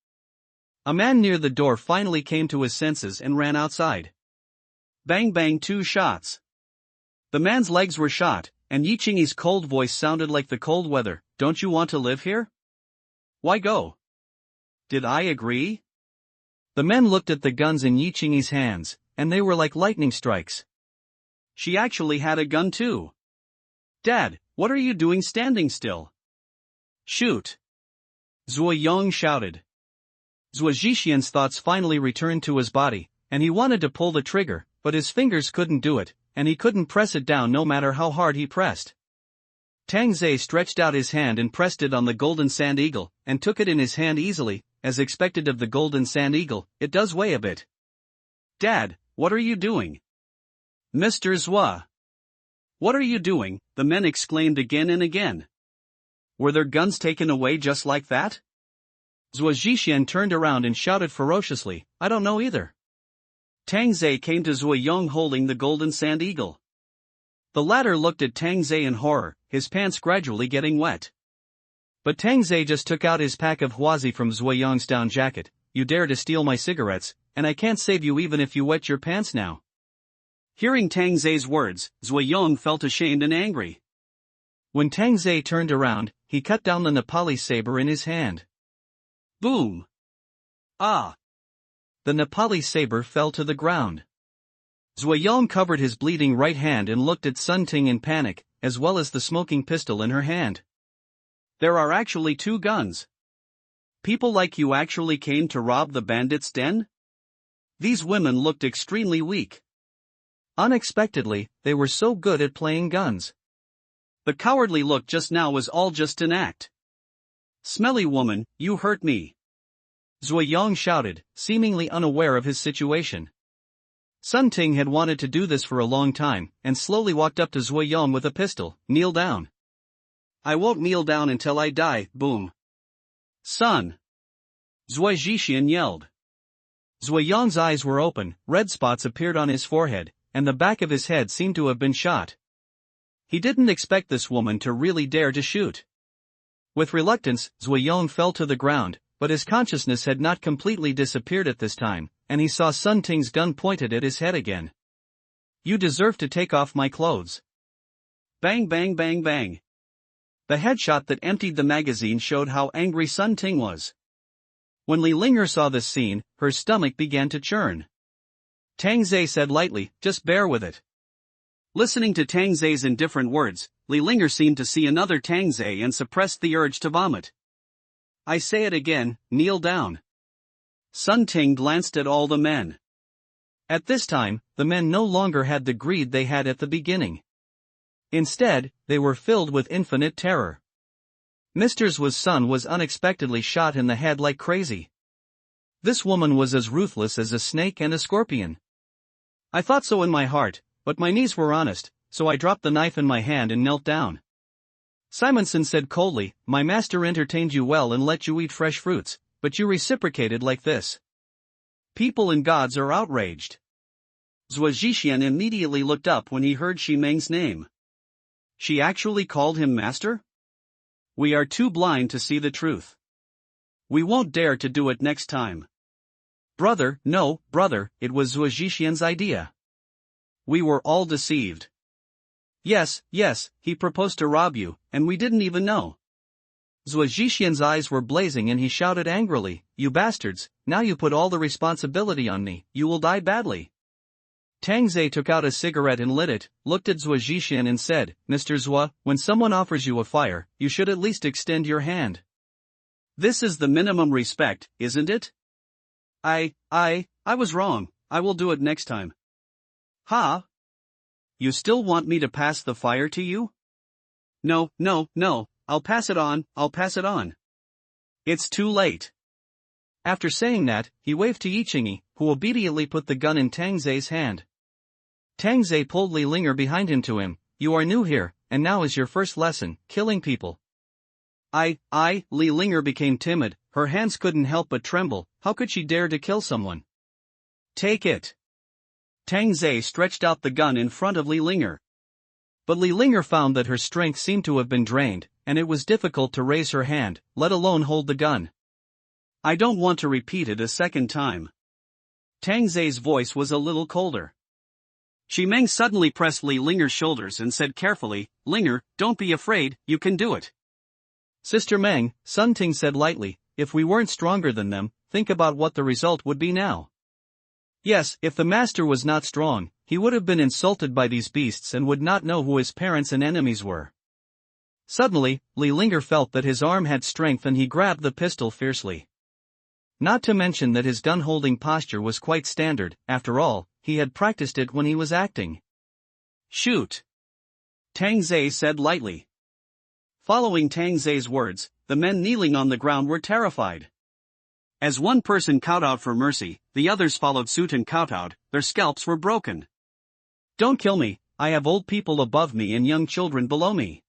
A man near the door finally came to his senses and ran outside. Bang bang, 2 shots. The man's legs were shot, and Yi Qingyi's cold voice sounded like the cold weather. "Don't you want to live here? Why go?" "Did I agree?" The men looked at the guns in Yi Qingyi's hands, and they were like lightning strikes. She actually had a gun too. "Dad, what are you doing standing still? Shoot!" Zhuo Yong shouted. Zhuo Zhixian's thoughts finally returned to his body, and he wanted to pull the trigger, but his fingers couldn't do it, and he couldn't press it down no matter how hard he pressed. Tang Zei stretched out his hand and pressed it on the golden sand eagle, and took it in his hand easily. As expected of the golden sand eagle, it does weigh a bit. "Dad, what are you doing?" "Mr. Zhua, what are you doing?" the men exclaimed again and again. Were their guns taken away just like that? Zhuo Zhixian turned around and shouted ferociously, "I don't know either." Tang Zei came to Zhuo Yong holding the golden sand eagle. The latter looked at Tang Zei in horror, his pants gradually getting wet. But Tang Zei just took out his pack of huazi from Zhuo Yong's down jacket. "You dare to steal my cigarettes, and I can't save you even if you wet your pants now." Hearing Tang Zei's words, Zhuo Yong felt ashamed and angry. When Tang Zei turned around, he cut down the Nepali saber in his hand. Boom! Ah! The Nepali saber fell to the ground. Zhuo Yong covered his bleeding right hand and looked at Sun Ting in panic, as well as the smoking pistol in her hand. "There are actually 2 guns. People like you actually came to rob the bandits' den?" These women looked extremely weak. Unexpectedly, they were so good at playing guns. The cowardly look just now was all just an act. Smelly woman, you hurt me. Zui Yong shouted, seemingly unaware of his situation. Sun Ting had wanted to do this for a long time, and slowly walked up to Zui Yong with a pistol. Kneel down. I won't kneel down until I die, boom. Son! Zui Zhixian yelled. Zui Yong's eyes were open, red spots appeared on his forehead, and the back of his head seemed to have been shot. He didn't expect this woman to really dare to shoot. With reluctance, Zui Yong fell to the ground, but his consciousness had not completely disappeared at this time, and he saw Sun Ting's gun pointed at his head again. You deserve to take off my clothes. Bang bang bang bang. The headshot that emptied the magazine showed how angry Sun Ting was. When Li Linger saw this scene, her stomach began to churn. Tang Zhe said lightly, just bear with it. Listening to Tang Zhe's indifferent words, Li Linger seemed to see another Tang Zhe and suppressed the urge to vomit. I say it again, kneel down. Sun Ting glanced at all the men. At this time, the men no longer had the greed they had at the beginning. Instead, they were filled with infinite terror. Mr. Zhu's son was unexpectedly shot in the head like crazy. This woman was as ruthless as a snake and a scorpion. I thought so in my heart, but my knees were honest, so I dropped the knife in my hand and knelt down. Simonson said coldly, my master entertained you well and let you eat fresh fruits, but you reciprocated like this. People and gods are outraged. Zhou Zhixian immediately looked up when he heard Xi Meng's name. She actually called him master? We are too blind to see the truth. We won't dare to do it next time. Brother, no, brother, it was Zhou Zhixian's idea. We were all deceived. Yes, he proposed to rob you, and we didn't even know. Zhou Zhixian's eyes were blazing and he shouted angrily, you bastards, now you put all the responsibility on me, you will die badly. Tang Zhe took out a cigarette and lit it, looked at Zhou Zhixian and said, Mr. Zhou, when someone offers you a fire, you should at least extend your hand. This is the minimum respect, isn't it? I was wrong, I will do it next time. Ha? You still want me to pass the fire to you? No, I'll pass it on. It's too late. After saying that, he waved to Yichingi, who obediently put the gun in Tang Zhe's hand. Tang Zhe pulled Li Linger behind him to him, you are new here, and now is your first lesson, killing people. Li Linger became timid, her hands couldn't help but tremble, how could she dare to kill someone? Take it. Tang Zhe stretched out the gun in front of Li Linger. But Li Linger found that her strength seemed to have been drained, and it was difficult to raise her hand, let alone hold the gun. I don't want to repeat it a second time. Tang Zhe's voice was a little colder. Xi Meng suddenly pressed Li Linger's shoulders and said carefully, Linger, don't be afraid, you can do it. Sister Meng, Sun Ting said lightly, if we weren't stronger than them, think about what the result would be now. Yes, if the master was not strong, he would have been insulted by these beasts and would not know who his parents and enemies were. Suddenly, Li Linger felt that his arm had strength and he grabbed the pistol fiercely. Not to mention that his gun-holding posture was quite standard, after all, he had practiced it when he was acting. Shoot! Tang Zhe said lightly. Following Tang Zhe's words, the men kneeling on the ground were terrified. As one person kowtowed for mercy, the others followed suit and kowtowed, their scalps were broken. Don't kill me, I have old people above me and young children below me.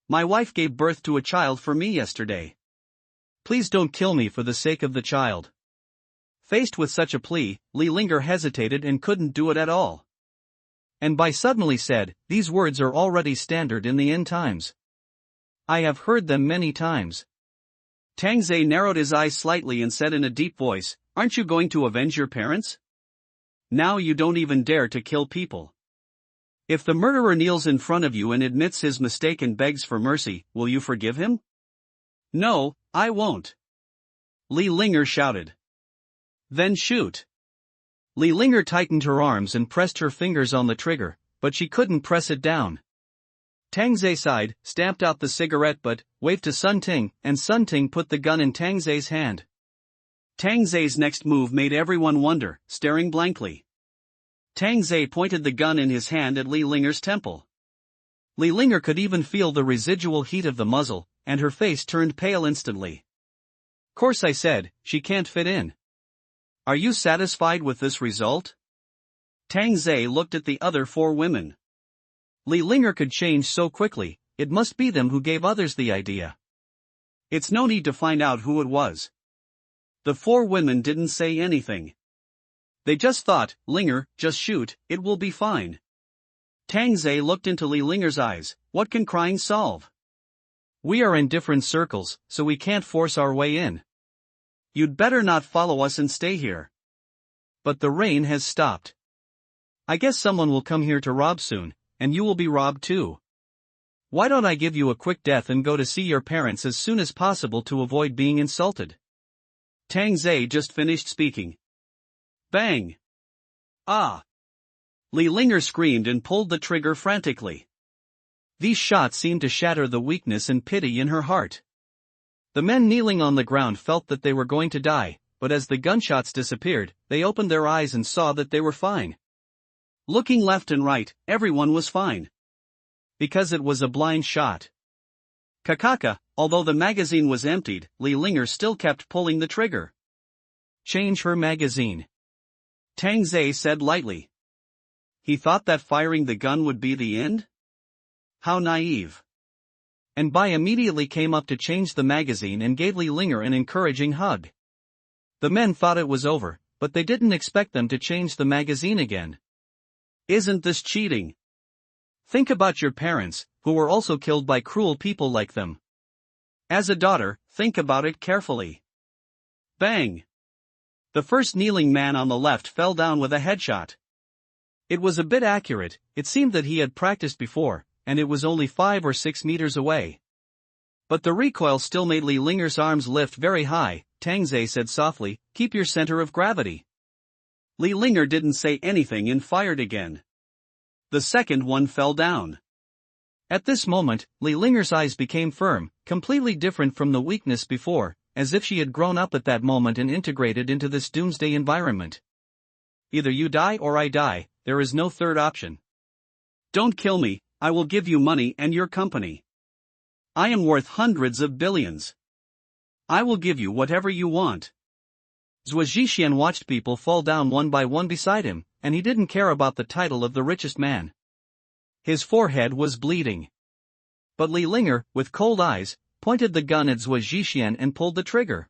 My wife gave birth to a child for me yesterday. Please don't kill me for the sake of the child. Faced with such a plea, Li Linger hesitated and couldn't do it at all. And Bai suddenly said, these words are already standard in the end times. I have heard them many times. Tang Zhe narrowed his eyes slightly and said in a deep voice, aren't you going to avenge your parents? Now you don't even dare to kill people. If the murderer kneels in front of you and admits his mistake and begs for mercy, will you forgive him? No, I won't. Li Linger shouted. Then shoot. Li Linger tightened her arms and pressed her fingers on the trigger, but she couldn't press it down. Tang Zhe sighed, stamped out the cigarette butt, waved to Sun Ting, and Sun Ting put the gun in Tang Zhe's hand. Tang Zhe's next move made everyone wonder, staring blankly. Tang Zhe pointed the gun in his hand at Li Linger's temple. Li Linger could even feel the residual heat of the muzzle, and her face turned pale instantly. "Course," I said, "she can't fit in." "Are you satisfied with this result?" Tang Zhe looked at the other four women. Li Linger could change so quickly, it must be them who gave others the idea. It's no need to find out who it was. The four women didn't say anything. They just thought, "Linger, just shoot, it will be fine." Tang Zhe looked into Li Linger's eyes. "What can crying solve? We are in different circles, so we can't force our way in. You'd better not follow us and stay here. But the rain has stopped. I guess someone will come here to rob soon, and you will be robbed too. Why don't I give you a quick death and go to see your parents as soon as possible to avoid being insulted?" Tang Zhe just finished speaking. Bang! Ah! Li Linger screamed and pulled the trigger frantically. These shots seemed to shatter the weakness and pity in her heart. The men kneeling on the ground felt that they were going to die, but as the gunshots disappeared, they opened their eyes and saw that they were fine. Looking left and right, everyone was fine. Because it was a blind shot. Kakaka, although the magazine was emptied, Li Linger still kept pulling the trigger. "Change her magazine," Tang Zhe said lightly. He thought that firing the gun would be the end? How naive. And Bai immediately came up to change the magazine and gave Li Linger an encouraging hug. The men thought it was over, but they didn't expect them to change the magazine again. Isn't this cheating? Think about your parents, who were also killed by cruel people like them. As a daughter, think about it carefully. Bang! The first kneeling man on the left fell down with a headshot. It was a bit accurate. It seemed that he had practiced before, and it was only 5 or 6 meters away. But the recoil still made Li Linger's arms lift very high. Tang Zhe said softly, "Keep your center of gravity." Li Linger didn't say anything and fired again. The second one fell down. At this moment, Li Linger's eyes became firm, completely different from the weakness before, as if she had grown up at that moment and integrated into this doomsday environment. Either you die or I die, there is no third option. Don't kill me, I will give you money and your company. I am worth hundreds of billions. I will give you whatever you want. Zhuo Zhixian watched people fall down one by one beside him, and he didn't care about the title of the richest man. His forehead was bleeding. But Li Linger, with cold eyes, pointed the gun at Zhuo Zhixian and pulled the trigger.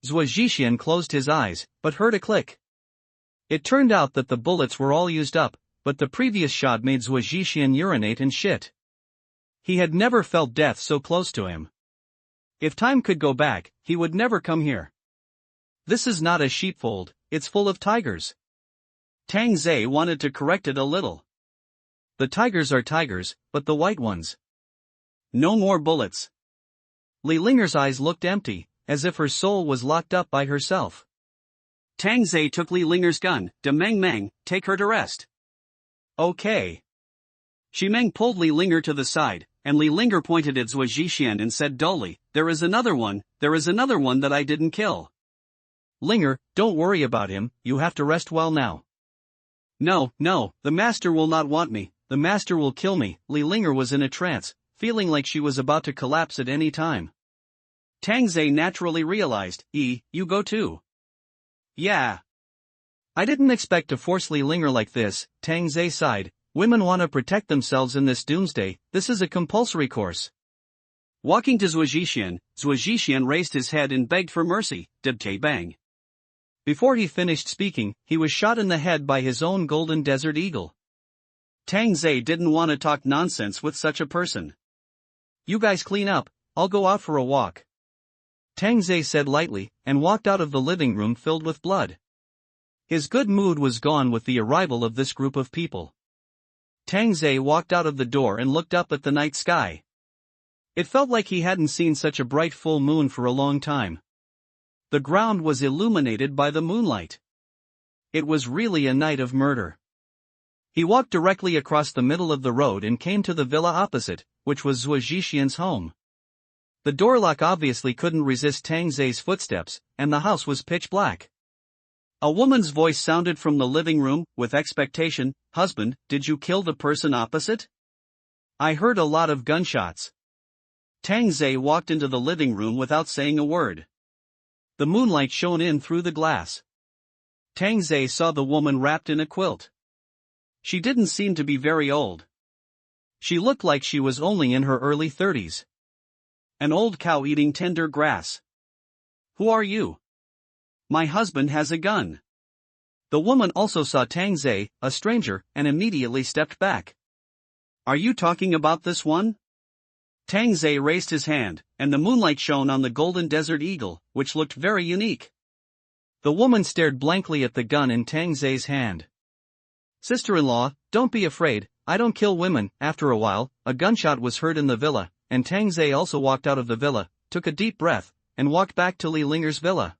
Zhuo Zhixian closed his eyes, but heard a click. It turned out that the bullets were all used up, but the previous shot made Zhuo Zhixian urinate and shit. He had never felt death so close to him. If time could go back, he would never come here. This is not a sheepfold, it's full of tigers. Tang Zhe wanted to correct it a little. The tigers are tigers, but the white ones. No more bullets. Li Linger's eyes looked empty, as if her soul was locked up by herself. Tang Zhe took Li Linger's gun. "De Meng Meng, take her to rest." Okay. Shi Meng pulled Li Linger to the side, and Li Linger pointed at Zhuo Zhixian and said dully, there is another one that I didn't kill. Linger, don't worry about him, you have to rest well now. No, the master will not want me, the master will kill me. Li Linger was in a trance, feeling like she was about to collapse at any time. Tang Zhe naturally realized, you go too. Yeah. I didn't expect to force Li Linger like this. Tang Zhe sighed. Women want to protect themselves in this doomsday, this is a compulsory course. Walking to Zhuo Zhixian raised his head and begged for mercy. Dibte bang. Before he finished speaking, he was shot in the head by his own golden desert eagle. Tang Zhe didn't want to talk nonsense with such a person. You guys clean up, I'll go out for a walk. Tang Zhe said lightly, and walked out of the living room filled with blood. His good mood was gone with the arrival of this group of people. Tang Zhe walked out of the door and looked up at the night sky. It felt like he hadn't seen such a bright full moon for a long time. The ground was illuminated by the moonlight. It was really a night of murder. He walked directly across the middle of the road and came to the villa opposite, which was Zhuo Zhixian's home. The door lock obviously couldn't resist Tang Zhe's footsteps, and the house was pitch black. A woman's voice sounded from the living room, with expectation. Husband, did you kill the person opposite? I heard a lot of gunshots. Tang Zei walked into the living room without saying a word. The moonlight shone in through the glass. Tang Zei saw the woman wrapped in a quilt. She didn't seem to be very old. She looked like she was only in her early 30s. An old cow eating tender grass. Who are you? My husband has a gun. The woman also saw Tang Zei, a stranger, and immediately stepped back. Are you talking about this one? Tang Zei raised his hand, and the moonlight shone on the golden desert eagle, which looked very unique. The woman stared blankly at the gun in Tang Zei's hand. Sister-in-law, don't be afraid, I don't kill women. After a while, a gunshot was heard in the villa, and Tang Zei also walked out of the villa, took a deep breath, and walked back to Li Linger's villa.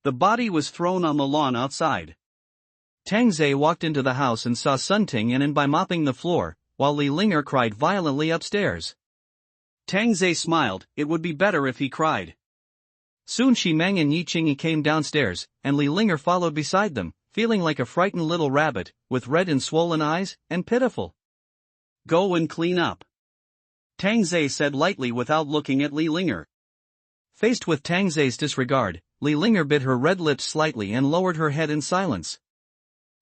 The body was thrown on the lawn outside. Tang Zei walked into the house and saw Sun Ting in by mopping the floor, while Li Linger cried violently upstairs. Tang Zei smiled, it would be better if he cried. Soon Shi Meng and Yi Qingyi came downstairs, and Li Linger followed beside them, feeling like a frightened little rabbit, with red and swollen eyes, and pitiful. Go and clean up. Tang Zei said lightly without looking at Li Linger. Faced with Tang Zei's disregard, Li Linger bit her red lips slightly and lowered her head in silence.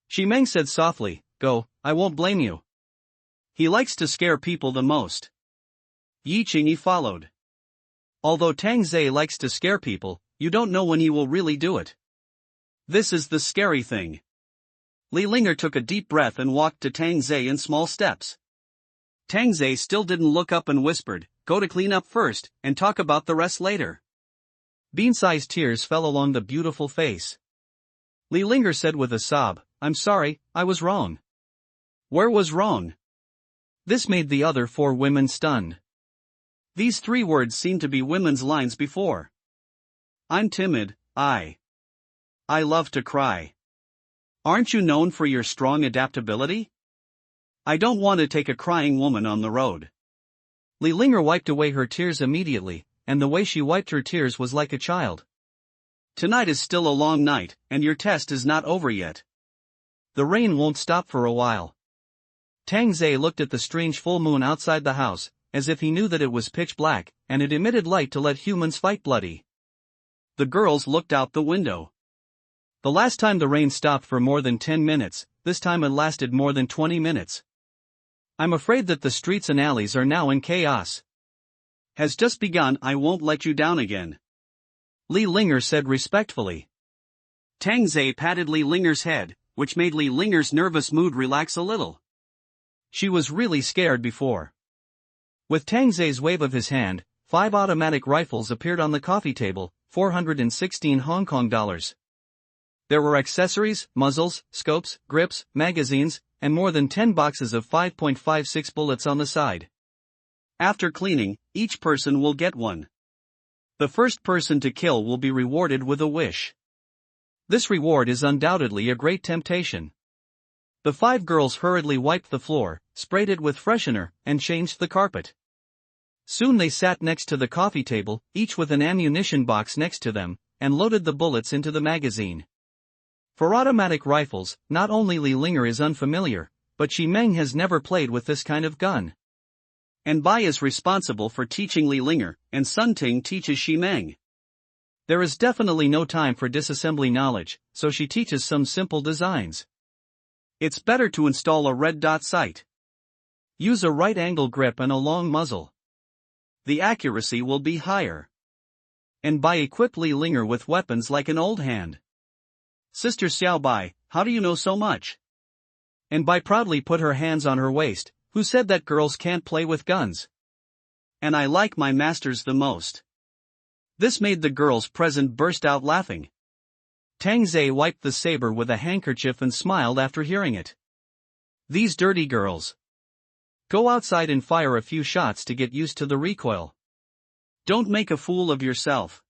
Shi Meng said softly, Go, I won't blame you. He likes to scare people the most. Yi Qingyi followed. Although Tang Zei likes to scare people, you don't know when he will really do it. This is the scary thing. Li Linger took a deep breath and walked to Tang Zei in small steps. Tang Zei still didn't look up and whispered, Go to clean up first, and talk about the rest later. Bean-sized tears fell along the beautiful face. Li Linger said with a sob, I'm sorry, I was wrong. Where was wrong? This made the other 4 women stunned. These 3 words seemed to be women's lines before. I'm timid, I love to cry. Aren't you known for your strong adaptability? I don't want to take a crying woman on the road. Li Linger wiped away her tears immediately, and the way she wiped her tears was like a child. Tonight is still a long night, and your test is not over yet. The rain won't stop for a while. Tang Zei looked at the strange full moon outside the house, as if he knew that it was pitch black, and it emitted light to let humans fight bloody. The girls looked out the window. The last time the rain stopped for more than 10 minutes, this time it lasted more than 20 minutes. I'm afraid that the streets and alleys are now in chaos. Has just begun, I won't let you down again. Li Linger said respectfully. Tang Zei patted Li Linger's head, which made Li Linger's nervous mood relax a little. She was really scared before. With Tang Zei's wave of his hand, 5 automatic rifles appeared on the coffee table, 416 Hong Kong dollars. There were accessories, muzzles, scopes, grips, magazines, and more than 10 boxes of 5.56 bullets on the side. After cleaning, each person will get one. The first person to kill will be rewarded with a wish. This reward is undoubtedly a great temptation. The 5 girls hurriedly wiped the floor, sprayed it with freshener, and changed the carpet. Soon they sat next to the coffee table, each with an ammunition box next to them, and loaded the bullets into the magazine. For automatic rifles, not only Li Linger is unfamiliar, but Shi Meng has never played with this kind of gun. And Bai is responsible for teaching Li Linger, and Sun Ting teaches Shi Meng. There is definitely no time for disassembly knowledge, so she teaches some simple designs. It's better to install a red dot sight. Use a right-angle grip and a long muzzle. The accuracy will be higher. And Bai equipped Li Linger with weapons like an old hand. Sister Xiao Bai, how do you know so much? And Bai proudly put her hands on her waist, who said that girls can't play with guns. And I like my masters the most. This made the girls present burst out laughing. Tang Zei wiped the saber with a handkerchief and smiled after hearing it. These dirty girls. Go outside and fire a few shots to get used to the recoil. Don't make a fool of yourself.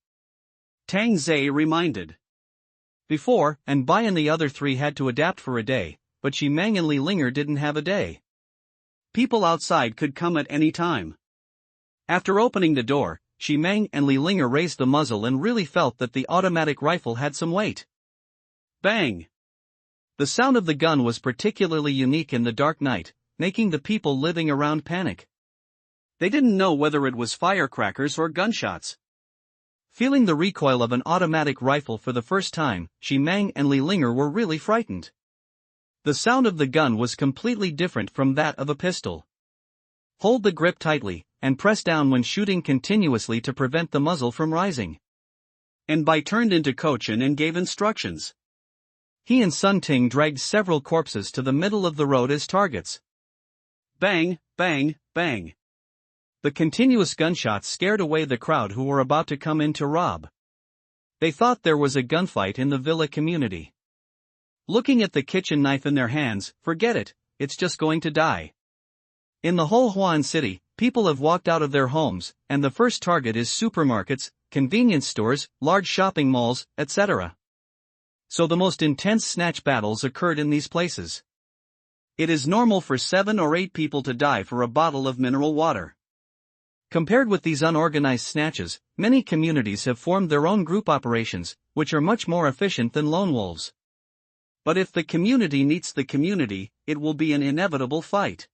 Tang Zei reminded. Before, and Bai and the other 3 had to adapt for a day, but Shi Meng and Li Linger didn't have a day. People outside could come at any time. After opening the door, Shi Meng and Li Linger raised the muzzle and really felt that the automatic rifle had some weight. Bang! The sound of the gun was particularly unique in the dark night, making the people living around panic. They didn't know whether it was firecrackers or gunshots. Feeling the recoil of an automatic rifle for the first time, Shi Mang and Li Linger were really frightened. The sound of the gun was completely different from that of a pistol. Hold the grip tightly, and press down when shooting continuously to prevent the muzzle from rising. And Bai turned into Cochin and gave instructions. He and Sun Ting dragged several corpses to the middle of the road as targets. Bang, bang, bang. The continuous gunshots scared away the crowd who were about to come in to rob. They thought there was a gunfight in the villa community. Looking at the kitchen knife in their hands, forget it, it's just going to die. In the whole Huan city, people have walked out of their homes, and the first target is supermarkets, convenience stores, large shopping malls, etc. So the most intense snatch battles occurred in these places. It is normal for 7 or 8 people to die for a bottle of mineral water. Compared with these unorganized snatches, many communities have formed their own group operations, which are much more efficient than lone wolves. But if the community meets the community, it will be an inevitable fight.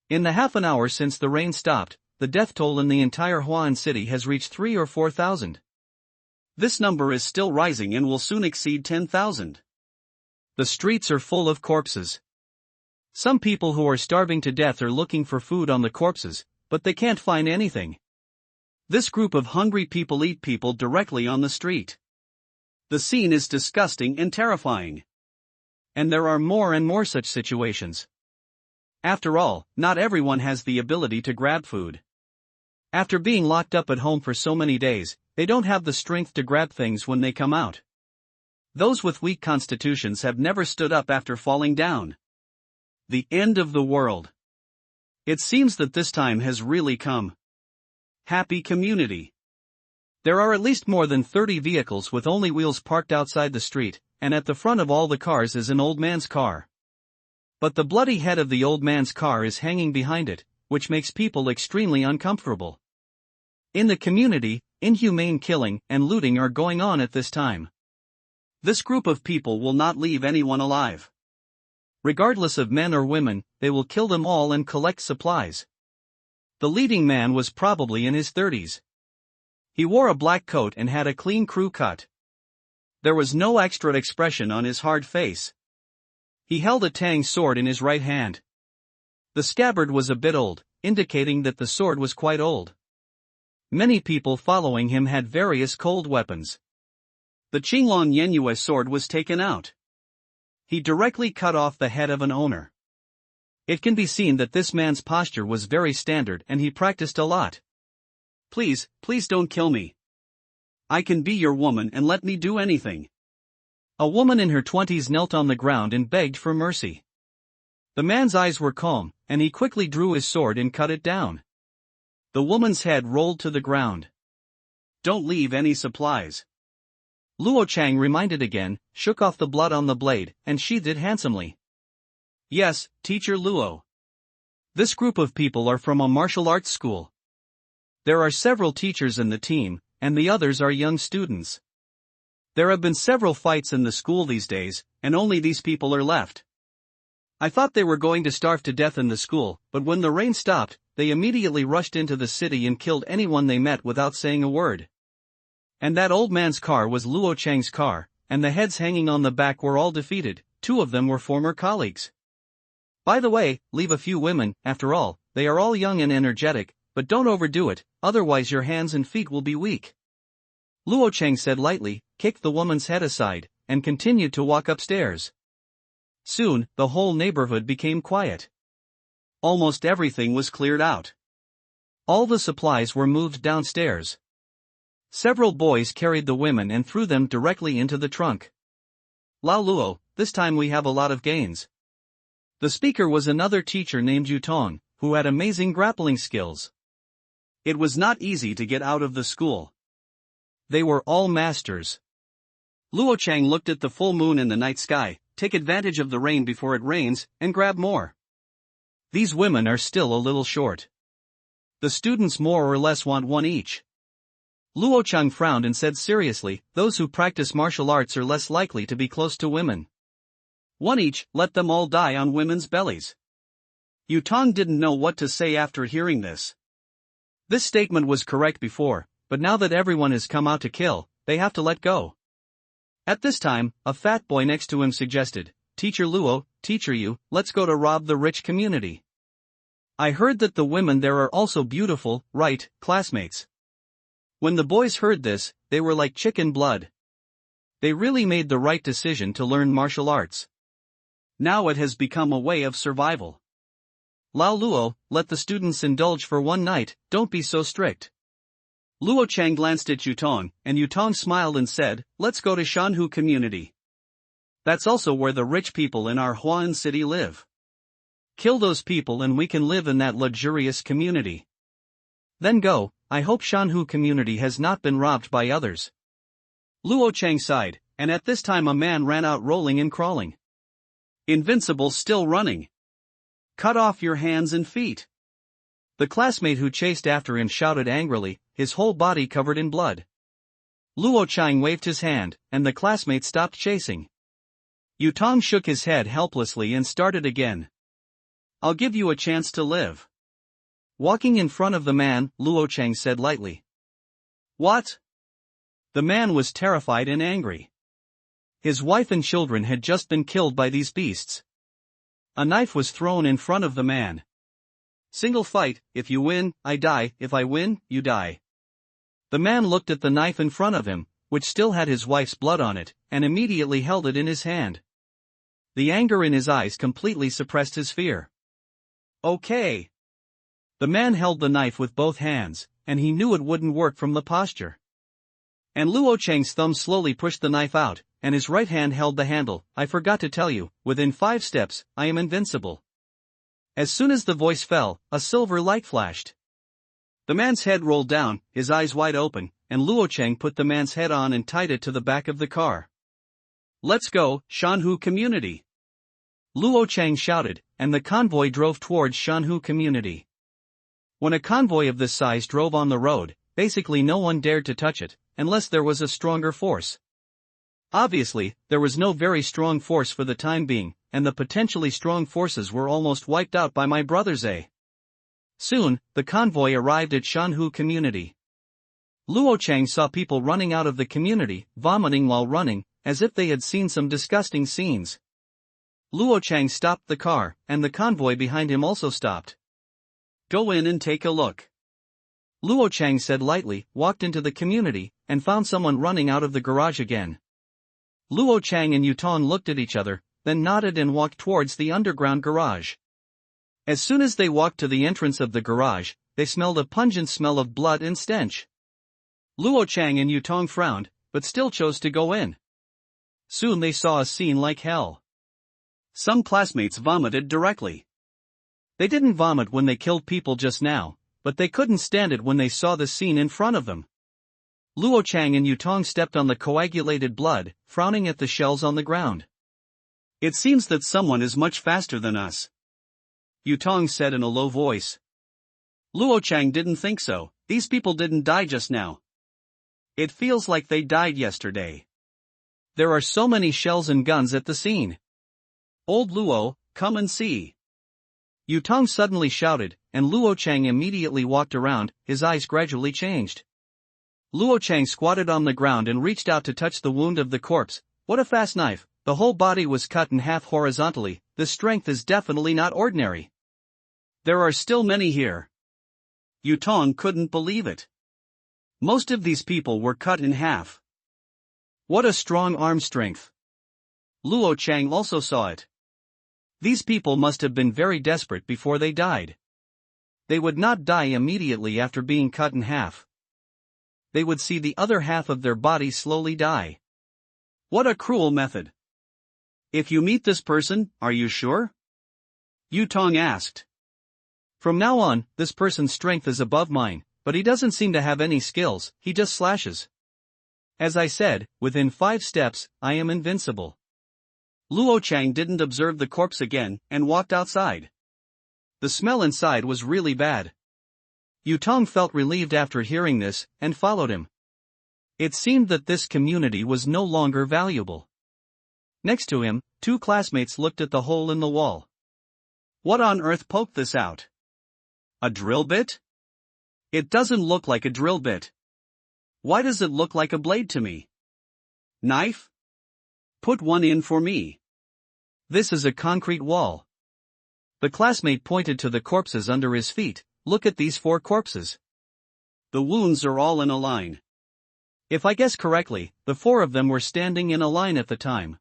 In the half an hour since the rain stopped, the death toll in the entire Huan city has reached 3 or 4,000. This number is still rising and will soon exceed 10,000. The streets are full of corpses. Some people who are starving to death are looking for food on the corpses, but they can't find anything. This group of hungry people eat people directly on the street. The scene is disgusting and terrifying. And there are more and more such situations. After all, not everyone has the ability to grab food. After being locked up at home for so many days, they don't have the strength to grab things when they come out. Those with weak constitutions have never stood up after falling down. The end of the world. It seems that this time has really come. Happy community. There are at least more than 30 vehicles with only wheels parked outside the street, and at the front of all the cars is an old man's car. But the bloody head of the old man's car is hanging behind it, which makes people extremely uncomfortable. In the community, inhumane killing and looting are going on at this time. This group of people will not leave anyone alive. Regardless of men or women, they will kill them all and collect supplies. The leading man was probably in his 30s. He wore a black coat and had a clean crew cut. There was no extra expression on his hard face. He held a tang sword in his right hand. The scabbard was a bit old, indicating that the sword was quite old. Many people following him had various cold weapons. The Qinglong Yenyue sword was taken out. He directly cut off the head of an owner. It can be seen that this man's posture was very standard and he practiced a lot. Please, please don't kill me. I can be your woman and let me do anything. A woman in her 20s knelt on the ground and begged for mercy. The man's eyes were calm, and he quickly drew his sword and cut it down. The woman's head rolled to the ground. Don't leave any supplies. Luo Chang reminded again, shook off the blood on the blade, and sheathed it handsomely. Yes, Teacher Luo. This group of people are from a martial arts school. There are several teachers in the team, and the others are young students. There have been several fights in the school these days, and only these people are left. I thought they were going to starve to death in the school, but when the rain stopped, they immediately rushed into the city and killed anyone they met without saying a word. And that old man's car was Luo Chang's car, and the heads hanging on the back were all defeated. 2 of them were former colleagues. By the way, leave a few women, after all, they are all young and energetic, but don't overdo it, otherwise your hands and feet will be weak. Luo Chang said lightly, kicked the woman's head aside, and continued to walk upstairs. Soon, the whole neighborhood became quiet. Almost everything was cleared out. All the supplies were moved downstairs. Several boys carried the women and threw them directly into the trunk. Lao Luo, this time we have a lot of gains. The speaker was another teacher named Yutong, who had amazing grappling skills. It was not easy to get out of the school. They were all masters. Luo Chang looked at the full moon in the night sky, take advantage of the rain before it rains, and grab more. These women are still a little short. The students more or less want 1 each. Luo Chang frowned and said seriously, those who practice martial arts are less likely to be close to women. 1 each, let them all die on women's bellies. Yutong didn't know what to say after hearing this. This statement was correct before, but now that everyone has come out to kill, they have to let go. At this time, a fat boy next to him suggested, "Teacher Luo, teacher you, let's go to rob the rich community. I heard that the women there are also beautiful, right, classmates?" When the boys heard this, they were like chicken blood. They really made the right decision to learn martial arts. Now it has become a way of survival. Lao Luo, let the students indulge for one night, don't be so strict. Luo Chang glanced at Yutong, and Yutong smiled and said, "Let's go to Shanhu community. That's also where the rich people in our Huan city live. Kill those people and we can live in that luxurious community. Then go, I hope Shanhu community has not been robbed by others." Luo Chang sighed, and at this time a man ran out rolling and crawling. Invincible still running. "Cut off your hands and feet." The classmate who chased after him shouted angrily, his whole body covered in blood. Luo Chang waved his hand, and the classmate stopped chasing. Yutong shook his head helplessly and started again. "I'll give you a chance to live." Walking in front of the man, Luo Chang said lightly. "What?" The man was terrified and angry. His wife and children had just been killed by these beasts. A knife was thrown in front of the man. "Single fight, if you win, I die, if I win, you die." The man looked at the knife in front of him, which still had his wife's blood on it, and immediately held it in his hand. The anger in his eyes completely suppressed his fear. "Okay." The man held the knife with both hands, and he knew it wouldn't work from the posture. And Luo Chang's thumb slowly pushed the knife out, and his right hand held the handle. "I forgot to tell you, within 5 steps, I am invincible." As soon as the voice fell, a silver light flashed. The man's head rolled down, his eyes wide open, and Luo Chang put the man's head on and tied it to the back of the car. "Let's go, Shanhu community!" Luo Chang shouted, and the convoy drove towards Shanhu community. When a convoy of this size drove on the road, basically no one dared to touch it, unless there was a stronger force. Obviously, there was no very strong force for the time being, and the potentially strong forces were almost wiped out by my brothers. Soon, the convoy arrived at Shanhu community. Luo Chang saw people running out of the community, vomiting while running, as if they had seen some disgusting scenes. Luo Chang stopped the car, and the convoy behind him also stopped. "Go in and take a look." Luo Chang said lightly, walked into the community, and found someone running out of the garage again. Luo Chang and Yutong looked at each other, then nodded and walked towards the underground garage. As soon as they walked to the entrance of the garage, they smelled a pungent smell of blood and stench. Luo Chang and Yutong frowned, but still chose to go in. Soon they saw a scene like hell. Some classmates vomited directly. They didn't vomit when they killed people just now, but they couldn't stand it when they saw the scene in front of them. Luo Chang and Yutong stepped on the coagulated blood, frowning at the shells on the ground. "It seems that someone is much faster than us," Yutong said in a low voice. Luo Chang didn't think so. "These people didn't die just now. It feels like they died yesterday. There are so many shells and guns at the scene. Old Luo, come and see." Yutong suddenly shouted, and Luo Chang immediately walked around, his eyes gradually changed. Luo Chang squatted on the ground and reached out to touch the wound of the corpse. What a fast knife, the whole body was cut in half horizontally. The strength is definitely not ordinary. There are still many here. Yutong couldn't believe it. Most of these people were cut in half. What a strong arm strength. Luo Chang also saw it. These people must have been very desperate before they died. They would not die immediately after being cut in half. They would see the other half of their body slowly die. What a cruel method. "If you meet this person, are you sure?" Yutong asked. "From now on, this person's strength is above mine, but he doesn't seem to have any skills, he just slashes. As I said, within 5 steps, I am invincible." Luo Chang didn't observe the corpse again, and walked outside. The smell inside was really bad. Yutong felt relieved after hearing this, and followed him. It seemed that this community was no longer valuable. Next to him, 2 classmates looked at the hole in the wall. What on earth poked this out? A drill bit? It doesn't look like a drill bit. Why does it look like a blade to me? Knife? Put one in for me. This is a concrete wall. The classmate pointed to the corpses under his feet. Look at these 4 corpses. The wounds are all in a line. If I guess correctly, the 4 of them were standing in a line at the time.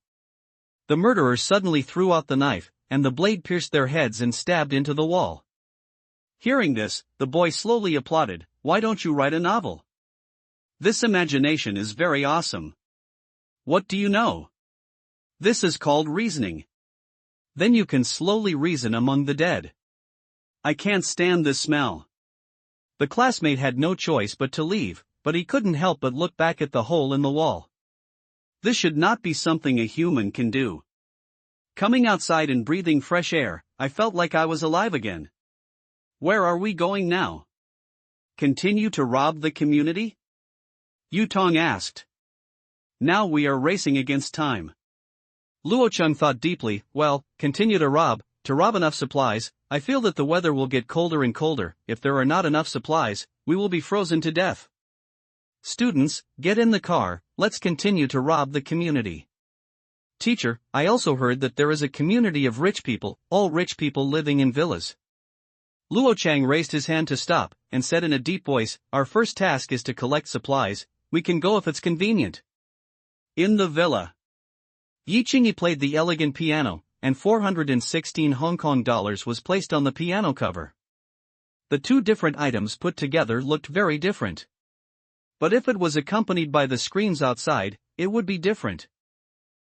The murderer suddenly threw out the knife, and the blade pierced their heads and stabbed into the wall. Hearing this, the boy slowly applauded. Why don't you write a novel? This imagination is very awesome. What do you know? This is called reasoning. Then you can slowly reason among the dead. I can't stand this smell. The classmate had no choice but to leave, but he couldn't help but look back at the hole in the wall. This should not be something a human can do. Coming outside and breathing fresh air, I felt like I was alive again. Where are we going now? Continue to rob the community? Yutong asked. Now we are racing against time. Luocheng thought deeply. Well, continue to rob enough supplies. I feel that the weather will get colder and colder. If there are not enough supplies, we will be frozen to death. Students, get in the car, let's continue to rob the community. Teacher, I also heard that there is a community of rich people, all rich people living in villas. Luocheng raised his hand to stop, and said in a deep voice, our first task is to collect supplies. We can go if it's convenient. In the villa. Yi Qingyi played the elegant piano, and 416 Hong Kong dollars was placed on the piano cover. The 2 different items put together looked very different. But if it was accompanied by the screams outside, it would be different.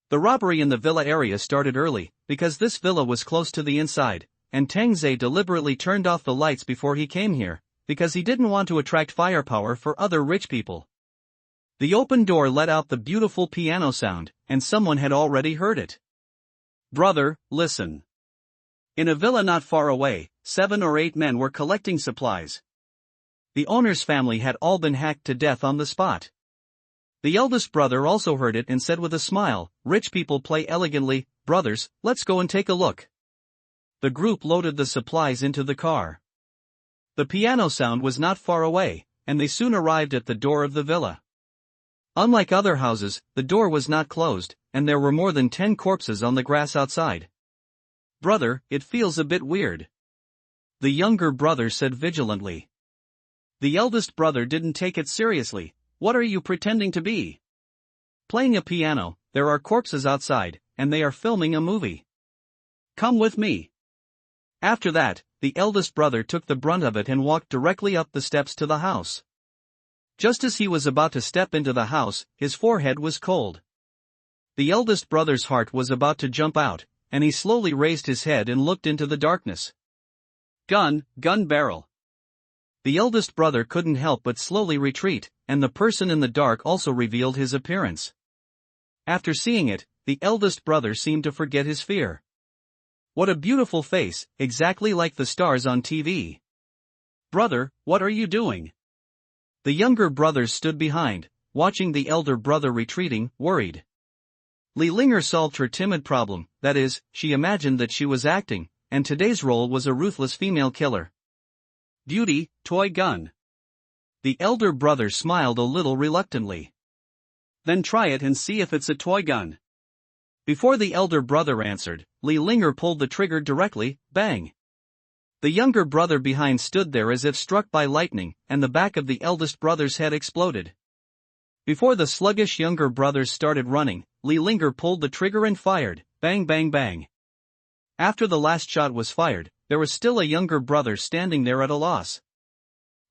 The robbery in the villa area started early, because this villa was close to the inside, and Tang Zhe deliberately turned off the lights before he came here, because he didn't want to attract firepower for other rich people. The open door let out the beautiful piano sound, and someone had already heard it. Brother, listen. In a villa not far away, 7 or 8 men were collecting supplies. The owner's family had all been hacked to death on the spot. The eldest brother also heard it and said with a smile, rich people play elegantly. Brothers, let's go and take a look. The group loaded the supplies into the car. The piano sound was not far away, and they soon arrived at the door of the villa. Unlike other houses, the door was not closed, and there were more than 10 corpses on the grass outside. Brother, it feels a bit weird. The younger brother said vigilantly. The eldest brother didn't take it seriously. What are you pretending to be? Playing a piano, there are corpses outside, and they are filming a movie. Come with me. After that, the eldest brother took the brunt of it and walked directly up the steps to the house. Just as he was about to step into the house, his forehead was cold. The eldest brother's heart was about to jump out, and he slowly raised his head and looked into the darkness. Gun barrel. The eldest brother couldn't help but slowly retreat, and the person in the dark also revealed his appearance. After seeing it, the eldest brother seemed to forget his fear. What a beautiful face, exactly like the stars on TV. Brother, what are you doing? The younger brothers stood behind, watching the elder brother retreating, worried. Li Linger solved her timid problem, that is, she imagined that she was acting, and today's role was a ruthless female killer. Beauty, toy gun. The elder brother smiled a little reluctantly. Then try it and see if it's a toy gun. Before the elder brother answered, Li Linger pulled the trigger directly, bang. The younger brother behind stood there as if struck by lightning, and the back of the eldest brother's head exploded. Before the sluggish younger brothers started running, Li Linger pulled the trigger and fired, bang bang bang. After the last shot was fired, there was still a younger brother standing there at a loss.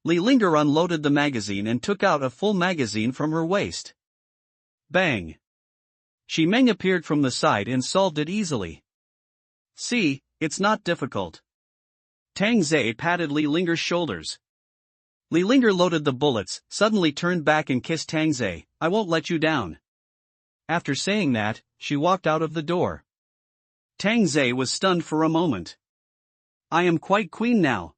Li Linger unloaded the magazine and took out a full magazine from her waist. Bang! Shi Meng appeared from the side and solved it easily. See, it's not difficult. Tang Zhe patted Li Linger's shoulders. Li Linger loaded the bullets, suddenly turned back and kissed Tang Zhe. I won't let you down. After saying that, she walked out of the door. Tang Zhe was stunned for a moment. I am quite queen now.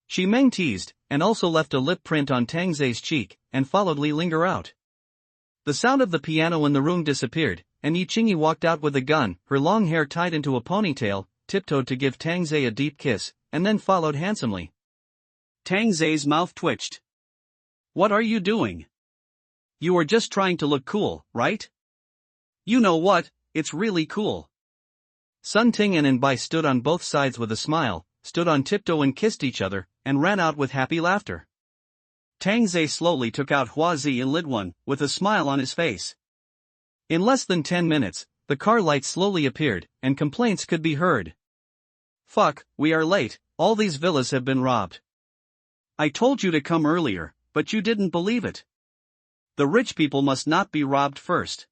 Shi Meng teased, and also left a lip print on Tang Zhe's cheek, and followed Li Linger out. The sound of the piano in the room disappeared, and Yi Qingyi walked out with a gun, her long hair tied into a ponytail, tiptoed to give Tang Zhe a deep kiss, and then followed handsomely. Tang Zai's mouth twitched. What are you doing? You are just trying to look cool, right? You know what, it's really cool. Sun Ting and Bai stood on both sides with a smile, stood on tiptoe and kissed each other, and ran out with happy laughter. Tang Zai slowly took out Hua Zi and lit one, with a smile on his face. In less than 10 minutes, the car lights slowly appeared, and complaints could be heard. Fuck, we are late, all these villas have been robbed. I told you to come earlier, but you didn't believe it. The rich people must not be robbed first.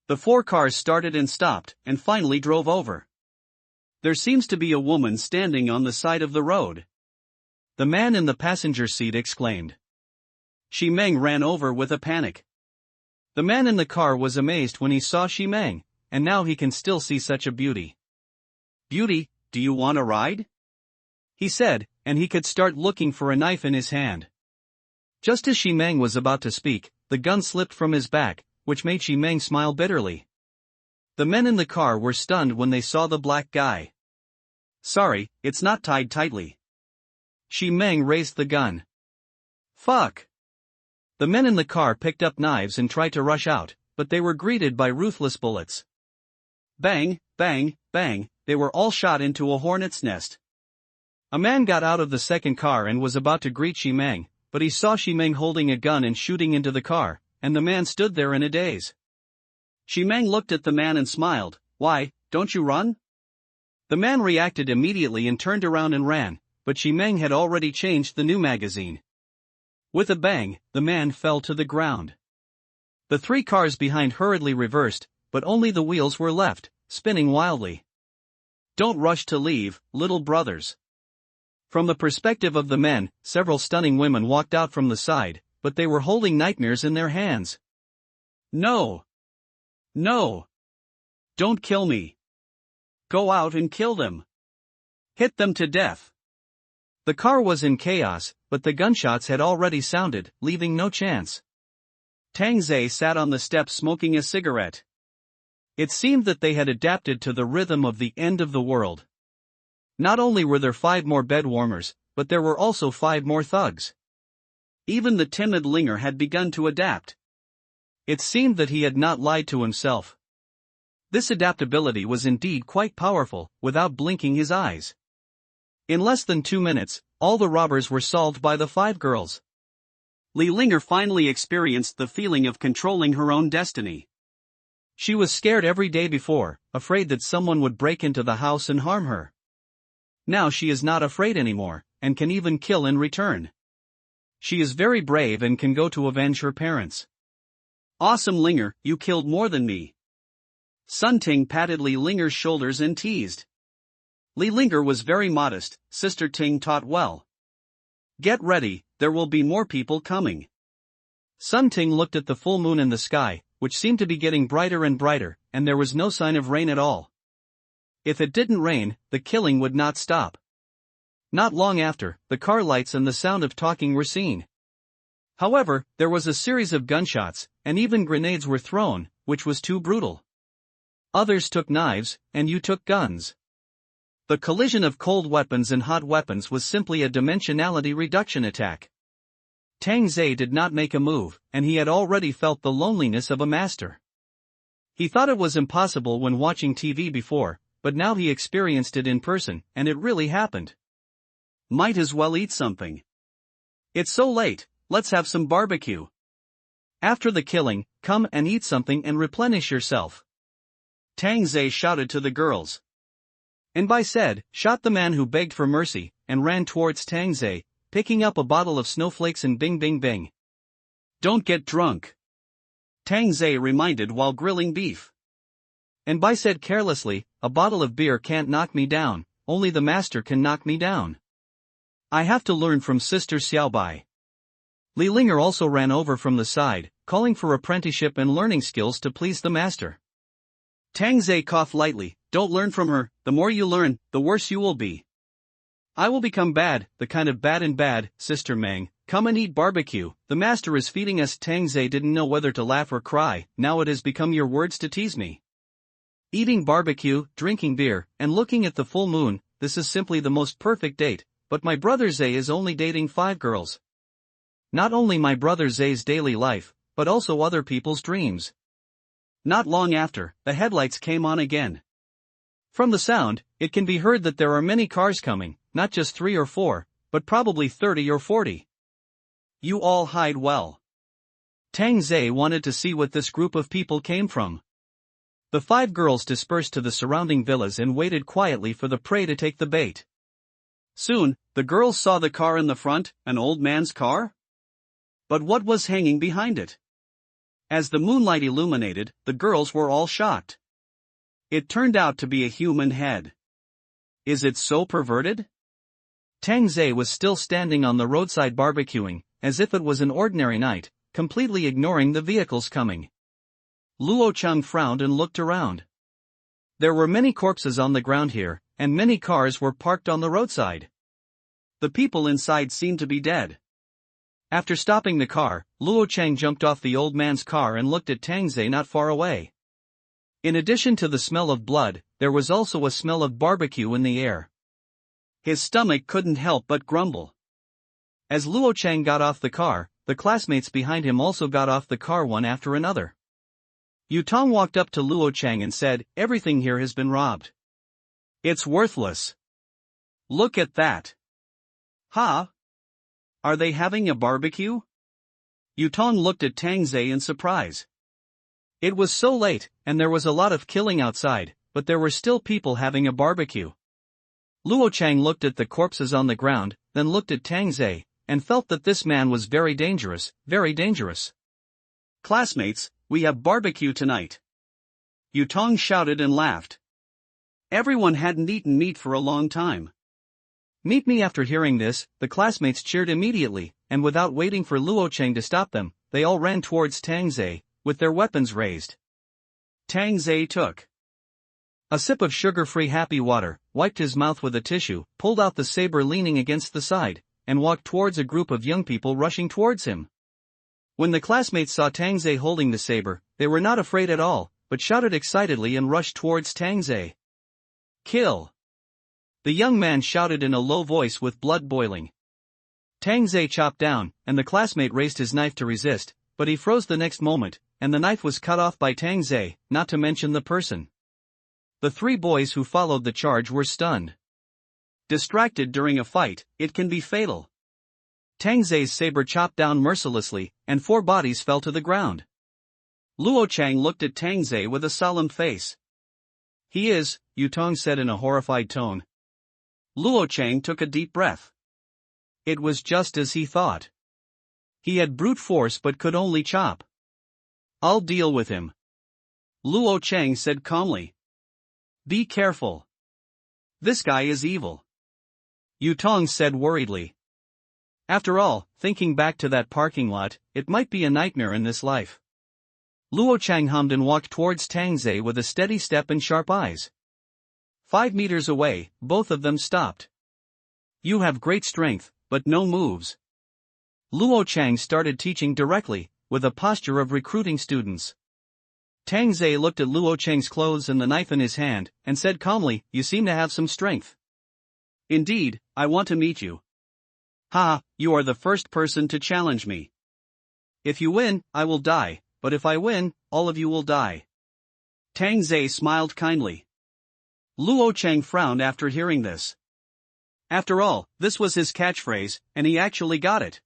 The 4 cars started and stopped, and finally drove over. There seems to be a woman standing on the side of the road. The man in the passenger seat exclaimed. Shi Meng ran over with a panic. The man in the car was amazed when he saw Shi Meng, and now he can still see such a beauty. Beauty, do you want a ride? He said, and he could start looking for a knife in his hand. Just as Shi Meng was about to speak, the gun slipped from his back, which made Shi Meng smile bitterly. The men in the car were stunned when they saw the black guy. Sorry, it's not tied tightly. Shi Meng raised the gun. Fuck! The men in the car picked up knives and tried to rush out, but they were greeted by ruthless bullets. Bang, bang, bang, they were all shot into a hornet's nest. A man got out of the second car and was about to greet Shi Meng, but he saw Shi Meng holding a gun and shooting into the car, and the man stood there in a daze. Shi Meng looked at the man and smiled. Why, don't you run? The man reacted immediately and turned around and ran, but Shi Meng had already changed the new magazine. With a bang, the man fell to the ground. The 3 cars behind hurriedly reversed, but only the wheels were left, spinning wildly. Don't rush to leave, little brothers. From the perspective of the men, several stunning women walked out from the side, but they were holding nightmares in their hands. No! No! Don't kill me! Go out and kill them! Hit them to death! The car was in chaos, but the gunshots had already sounded, leaving no chance. Tang Zai sat on the steps smoking a cigarette. It seemed that they had adapted to the rhythm of the end of the world. Not only were there 5 more bed warmers, but there were also 5 more thugs. Even the timid Linger had begun to adapt. It seemed that he had not lied to himself. This adaptability was indeed quite powerful, without blinking his eyes. In less than 2 minutes, all the robbers were solved by the 5 girls. Li Linger finally experienced the feeling of controlling her own destiny. She was scared every day before, afraid that someone would break into the house and harm her. Now she is not afraid anymore, and can even kill in return. She is very brave and can go to avenge her parents. Awesome Linger, you killed more than me. Sun Ting patted Li Linger's shoulders and teased. Li Linger was very modest, Sister Ting taught well. Get ready, there will be more people coming. Sun Ting looked at the full moon in the sky, which seemed to be getting brighter and brighter, and there was no sign of rain at all. If it didn't rain, the killing would not stop. Not long after, the car lights and the sound of talking were seen. However, there was a series of gunshots, and even grenades were thrown, which was too brutal. Others took knives, and you took guns. The collision of cold weapons and hot weapons was simply a dimensionality reduction attack. Tang Zai did not make a move, and he had already felt the loneliness of a master. He thought it was impossible when watching TV before, but now he experienced it in person, and it really happened. Might as well eat something. It's so late, let's have some barbecue. After the killing, come and eat something and replenish yourself. Tang Zai shouted to the girls. Bai said, shot the man who begged for mercy, and ran towards Tang Zai, picking up a bottle of snowflakes and bing bing bing. Don't get drunk. Tang Zai reminded while grilling beef. Bai said carelessly, a bottle of beer can't knock me down, only the master can knock me down. I have to learn from Sister Xiaobai. Li Linger also ran over from the side, calling for apprenticeship and learning skills to please the master. Tang Zai coughed lightly, don't learn from her, the more you learn, the worse you will be. I will become bad, the kind of bad and bad, Sister Meng, come and eat barbecue, the master is feeding us. Tang Zai didn't know whether to laugh or cry, now it has become your words to tease me. Eating barbecue, drinking beer, and looking at the full moon, this is simply the most perfect date, but my brother Zay is only dating 5 girls. Not only my brother Zay's daily life, but also other people's dreams. Not long after, the headlights came on again. From the sound, it can be heard that there are many cars coming, not just 3 or 4, but probably 30 or 40. You all hide well. Tang Zay wanted to see what this group of people came from. The 5 girls dispersed to the surrounding villas and waited quietly for the prey to take the bait. Soon, the girls saw the car in the front, an old man's car? But what was hanging behind it? As the moonlight illuminated, the girls were all shocked. It turned out to be a human head. Is it so perverted? Tang Zay was still standing on the roadside barbecuing, as if it was an ordinary night, completely ignoring the vehicles coming. Luo Cheng frowned and looked around. There were many corpses on the ground here, and many cars were parked on the roadside. The people inside seemed to be dead. After stopping the car, Luo Cheng jumped off the old man's car and looked at Tang Zay not far away. In addition to the smell of blood, there was also a smell of barbecue in the air. His stomach couldn't help but grumble. As Luo Cheng got off the car, the classmates behind him also got off the car one after another. Yu Tong walked up to Luo Cheng and said, "Everything here has been robbed. It's worthless. Look at that." "Huh? Are they having a barbecue?" Yu Tong looked at Tang Zay in surprise. It was so late, and there was a lot of killing outside, but there were still people having a barbecue. Luo Cheng looked at the corpses on the ground, then looked at Tang Zay, and felt that this man was very dangerous, very dangerous. "Classmates, we have barbecue tonight." Yu Tong shouted and laughed. Everyone hadn't eaten meat for a long time. "Meet me." After hearing this, the classmates cheered immediately, and without waiting for Luo Cheng to stop them, they all ran towards Tang Zay, with their weapons raised. Tang Zay took a sip of sugar-free happy water, wiped his mouth with a tissue, pulled out the saber leaning against the side, and walked towards a group of young people rushing towards him. When the classmates saw Tang Zay holding the saber, they were not afraid at all, but shouted excitedly and rushed towards Tang Zay. "Kill!" the young man shouted in a low voice with blood boiling. Tang Zay chopped down, and the classmate raised his knife to resist, but he froze the next moment, and the knife was cut off by Tang Zay, not to mention the person. The 3 boys who followed the charge were stunned. Distracted during a fight, it can be fatal. Tang Zay's saber chopped down mercilessly, and 4 bodies fell to the ground. Luo Cheng looked at Tang Zay with a solemn face. "He is," Yu Tong said in a horrified tone. Luo Cheng took a deep breath. It was just as he thought. He had brute force but could only chop. "I'll deal with him," Luo Cheng said calmly. "Be careful. This guy is evil," Yu Tong said worriedly. After all, thinking back to that parking lot, it might be a nightmare in this life. Luo Cheng hummed and walked towards Tang Zay with a steady step and sharp eyes. 5 meters away, both of them stopped. "You have great strength, but no moves." Luo Cheng started teaching directly, with a posture of recruiting students. Tang Zay looked at Luo Cheng's clothes and the knife in his hand, and said calmly, "You seem to have some strength. Indeed, I want to meet you." "Ha, you are the first person to challenge me. If you win, I will die, but if I win, all of you will die." Tang Zay smiled kindly. Luo Cheng frowned after hearing this. After all, this was his catchphrase, and he actually got it.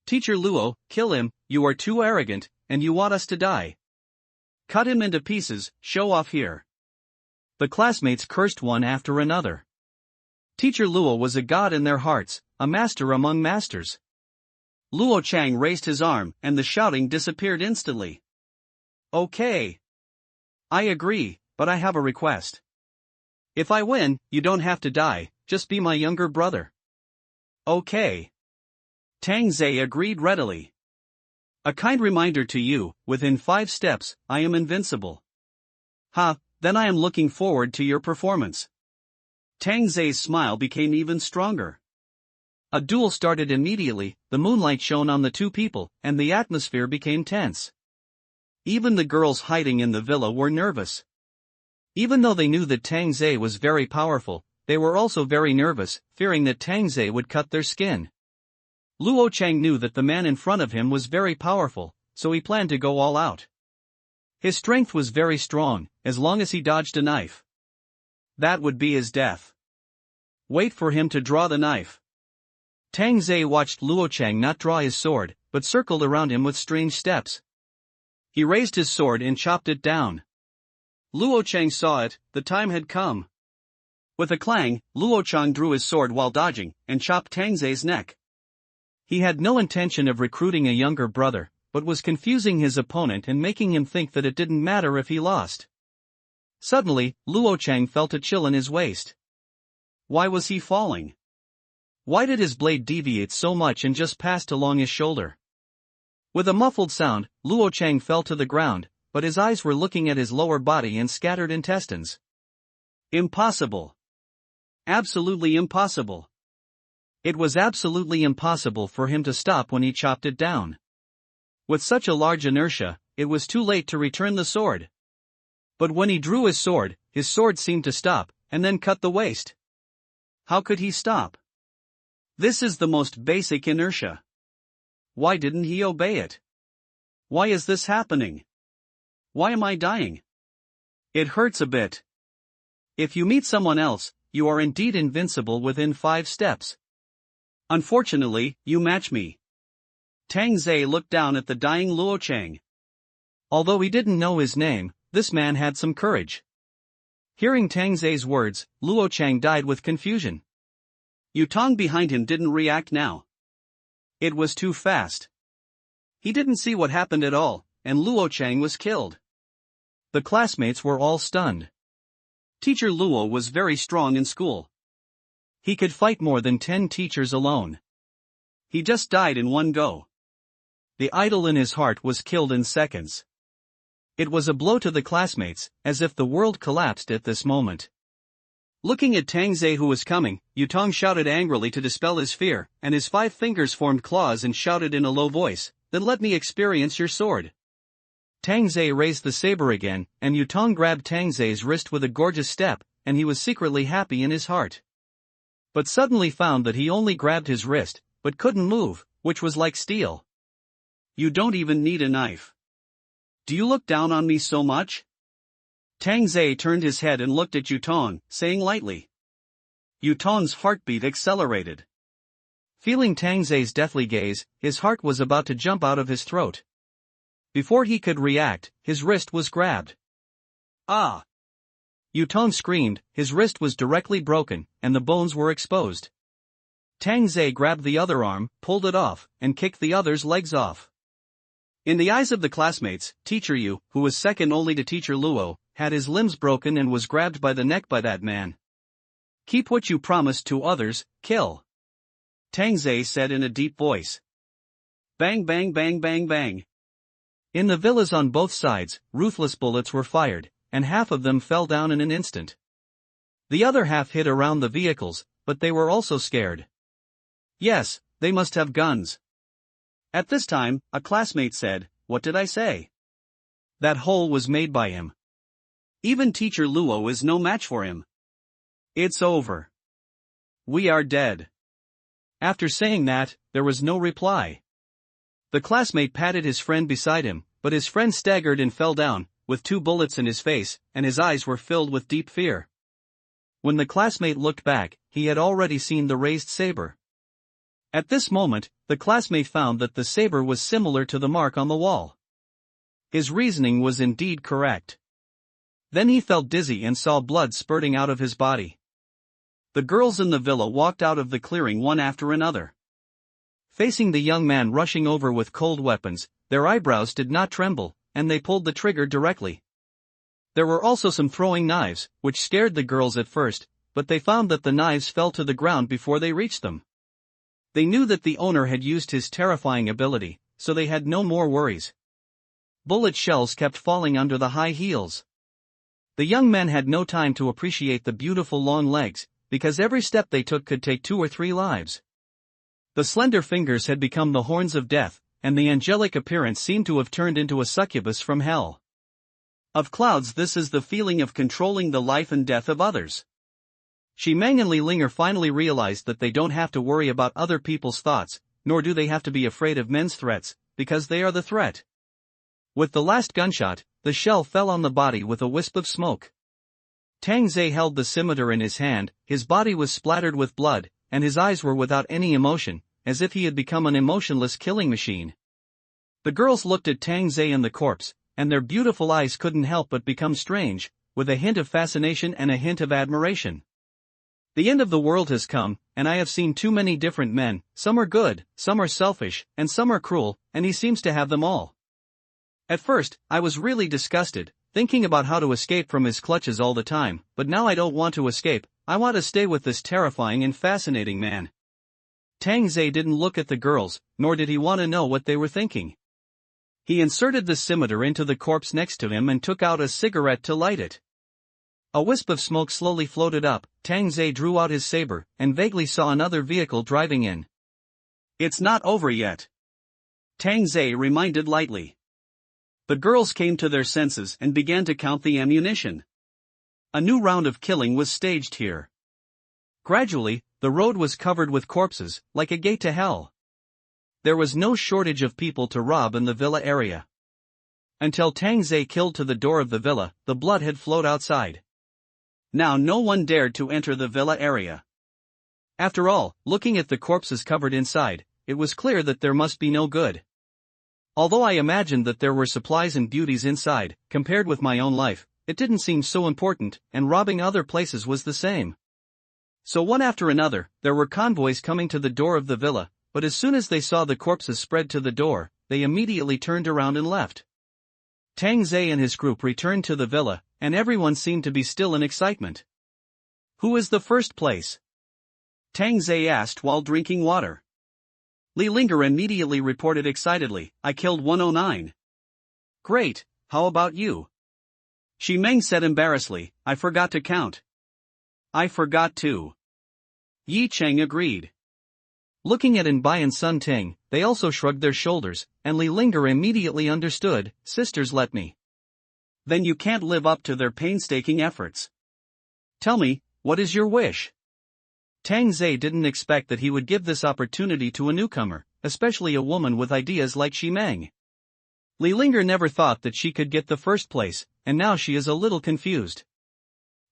"Teacher Luo, kill him, you are too arrogant, and you want us to die. Cut him into pieces, show off here." The classmates cursed one after another. Teacher Luo was a god in their hearts, a master among masters. Luo Cheng raised his arm, and the shouting disappeared instantly. "Okay. I agree, but I have a request. If I win, you don't have to die, just be my younger brother." "Okay." Tang Zay agreed readily. "A kind reminder to you, within 5 steps, I am invincible." "Ha, then I am looking forward to your performance." Tang Zay's smile became even stronger. A duel started immediately, the moonlight shone on the 2 people, and the atmosphere became tense. Even the girls hiding in the villa were nervous. Even though they knew that Tang Zay was very powerful, they were also very nervous, fearing that Tang Ze would cut their skin. Luo Chang knew that the man in front of him was very powerful, so he planned to go all out. His strength was very strong, as long as he dodged a knife. That would be his death. Wait for him to draw the knife. Tang Ze watched Luo Chang not draw his sword, but circled around him with strange steps. He raised his sword and chopped it down. Luo Chang saw it, the time had come. With a clang, Luo Chang drew his sword while dodging, and chopped Tang Ze's neck. He had no intention of recruiting a younger brother, but was confusing his opponent and making him think that it didn't matter if he lost. Suddenly, Luo Chang felt a chill in his waist. Why was he falling? Why did his blade deviate so much and just passed along his shoulder? With a muffled sound, Luo Chang fell to the ground, but his eyes were looking at his lower body and scattered intestines. Impossible. Absolutely impossible. It was absolutely impossible for him to stop when he chopped it down. With such a large inertia, it was too late to return the sword. But when he drew his sword seemed to stop, and then cut the waist. How could he stop? This is the most basic inertia. Why didn't he obey it? Why is this happening? Why am I dying? It hurts a bit. If you meet someone else, you are indeed invincible within 5 steps. Unfortunately, you match me. Tang Ze looked down at the dying Luo Chang. Although he didn't know his name, this man had some courage. Hearing Tang Ze's words, Luo Chang died with confusion. Yu Tong behind him didn't react now. It was too fast. He didn't see what happened at all, and Luo Chang was killed. The classmates were all stunned. Teacher Luo was very strong in school. He could fight more than 10 teachers alone. He just died in one go. The idol in his heart was killed in seconds. It was a blow to the classmates, as if the world collapsed at this moment. Looking at Tang Ze who was coming, Yu Tong shouted angrily to dispel his fear, and his 5 fingers formed claws and shouted in a low voice, "Then let me experience your sword." Tang Ze raised the saber again, and Yu Tong grabbed Tang Ze's wrist with a gorgeous step, and he was secretly happy in his heart. But suddenly found that he only grabbed his wrist, but couldn't move, which was like steel. You don't even need a knife. Do you look down on me so much? Tang Ze turned his head and looked at Yu Tong, saying lightly. Yu Tong's heartbeat accelerated. Feeling Tang Ze's deathly gaze, his heart was about to jump out of his throat. Before he could react, his wrist was grabbed. Ah! Yu Tong screamed, his wrist was directly broken, and the bones were exposed. Tang Ze grabbed the other arm, pulled it off, and kicked the other's legs off. In the eyes of the classmates, Teacher Yu, who was second only to Teacher Luo, had his limbs broken and was grabbed by the neck by that man. Keep what you promised to others, kill. Tang Ze said in a deep voice. Bang bang bang bang bang. In the villas on both sides, ruthless bullets were fired, and half of them fell down in an instant. The other half hit around the vehicles, but they were also scared. Yes, they must have guns. At this time, a classmate said, "What did I say? That hole was made by him. Even Teacher Luo is no match for him. It's over. We are dead." After saying that, there was no reply. The classmate patted his friend beside him, but his friend staggered and fell down, with 2 bullets in his face, and his eyes were filled with deep fear. When the classmate looked back, he had already seen the raised saber. At this moment, the classmate found that the saber was similar to the mark on the wall. His reasoning was indeed correct. Then he felt dizzy and saw blood spurting out of his body. The girls in the villa walked out of the clearing one after another. Facing the young man rushing over with cold weapons, their eyebrows did not tremble, and they pulled the trigger directly. There were also some throwing knives, which scared the girls at first, but they found that the knives fell to the ground before they reached them. They knew that the owner had used his terrifying ability, so they had no more worries. Bullet shells kept falling under the high heels. The young men had no time to appreciate the beautiful long legs, because every step they took could take 2 or 3 lives. The slender fingers had become the horns of death, and the angelic appearance seemed to have turned into a succubus from hell. Of clouds, this is the feeling of controlling the life and death of others. Meng and Li Linger finally realized that they don't have to worry about other people's thoughts, nor do they have to be afraid of men's threats, because they are the threat. With the last gunshot, the shell fell on the body with a wisp of smoke. Tang Zhe held the scimitar in his hand, his body was splattered with blood, and his eyes were without any emotion, as if he had become an emotionless killing machine. The girls looked at Tang Zhe and the corpse, and their beautiful eyes couldn't help but become strange, with a hint of fascination and a hint of admiration. The end of the world has come, and I have seen too many different men, some are good, some are selfish, and some are cruel, and he seems to have them all. At first, I was really disgusted, thinking about how to escape from his clutches all the time, but now I don't want to escape, I want to stay with this terrifying and fascinating man. Tang Zhe didn't look at the girls, nor did he want to know what they were thinking. He inserted the scimitar into the corpse next to him and took out a cigarette to light it. A wisp of smoke slowly floated up, Tang Zhe drew out his saber, and vaguely saw another vehicle driving in. "It's not over yet," Tang Zhe reminded lightly. The girls came to their senses and began to count the ammunition. A new round of killing was staged here. Gradually, the road was covered with corpses, like a gate to hell. There was no shortage of people to rob in the villa area. Until Tang Zhe killed to the door of the villa, the blood had flowed outside. Now no one dared to enter the villa area. After all, looking at the corpses covered inside, it was clear that there must be no good. Although I imagined that there were supplies and beauties inside, compared with my own life, it didn't seem so important, and robbing other places was the same. So one after another, there were convoys coming to the door of the villa, but as soon as they saw the corpses spread to the door, they immediately turned around and left. Tang Zhe and his group returned to the villa, and everyone seemed to be still in excitement. "Who is the first place?" Tang Zhe asked while drinking water. Li Linger immediately reported excitedly, "I killed 109. "Great, how about you?" Meng said embarrassedly, "I forgot to count." "I forgot too." Yi Cheng agreed. Looking at Bai and Sun Ting, they also shrugged their shoulders, and Li Linger immediately understood, "Sisters let me." "Then you can't live up to their painstaking efforts. Tell me, what is your wish?" Tang Zhe didn't expect that he would give this opportunity to a newcomer, especially a woman with ideas like Meng. Li Linger never thought that she could get the first place, and now she is a little confused.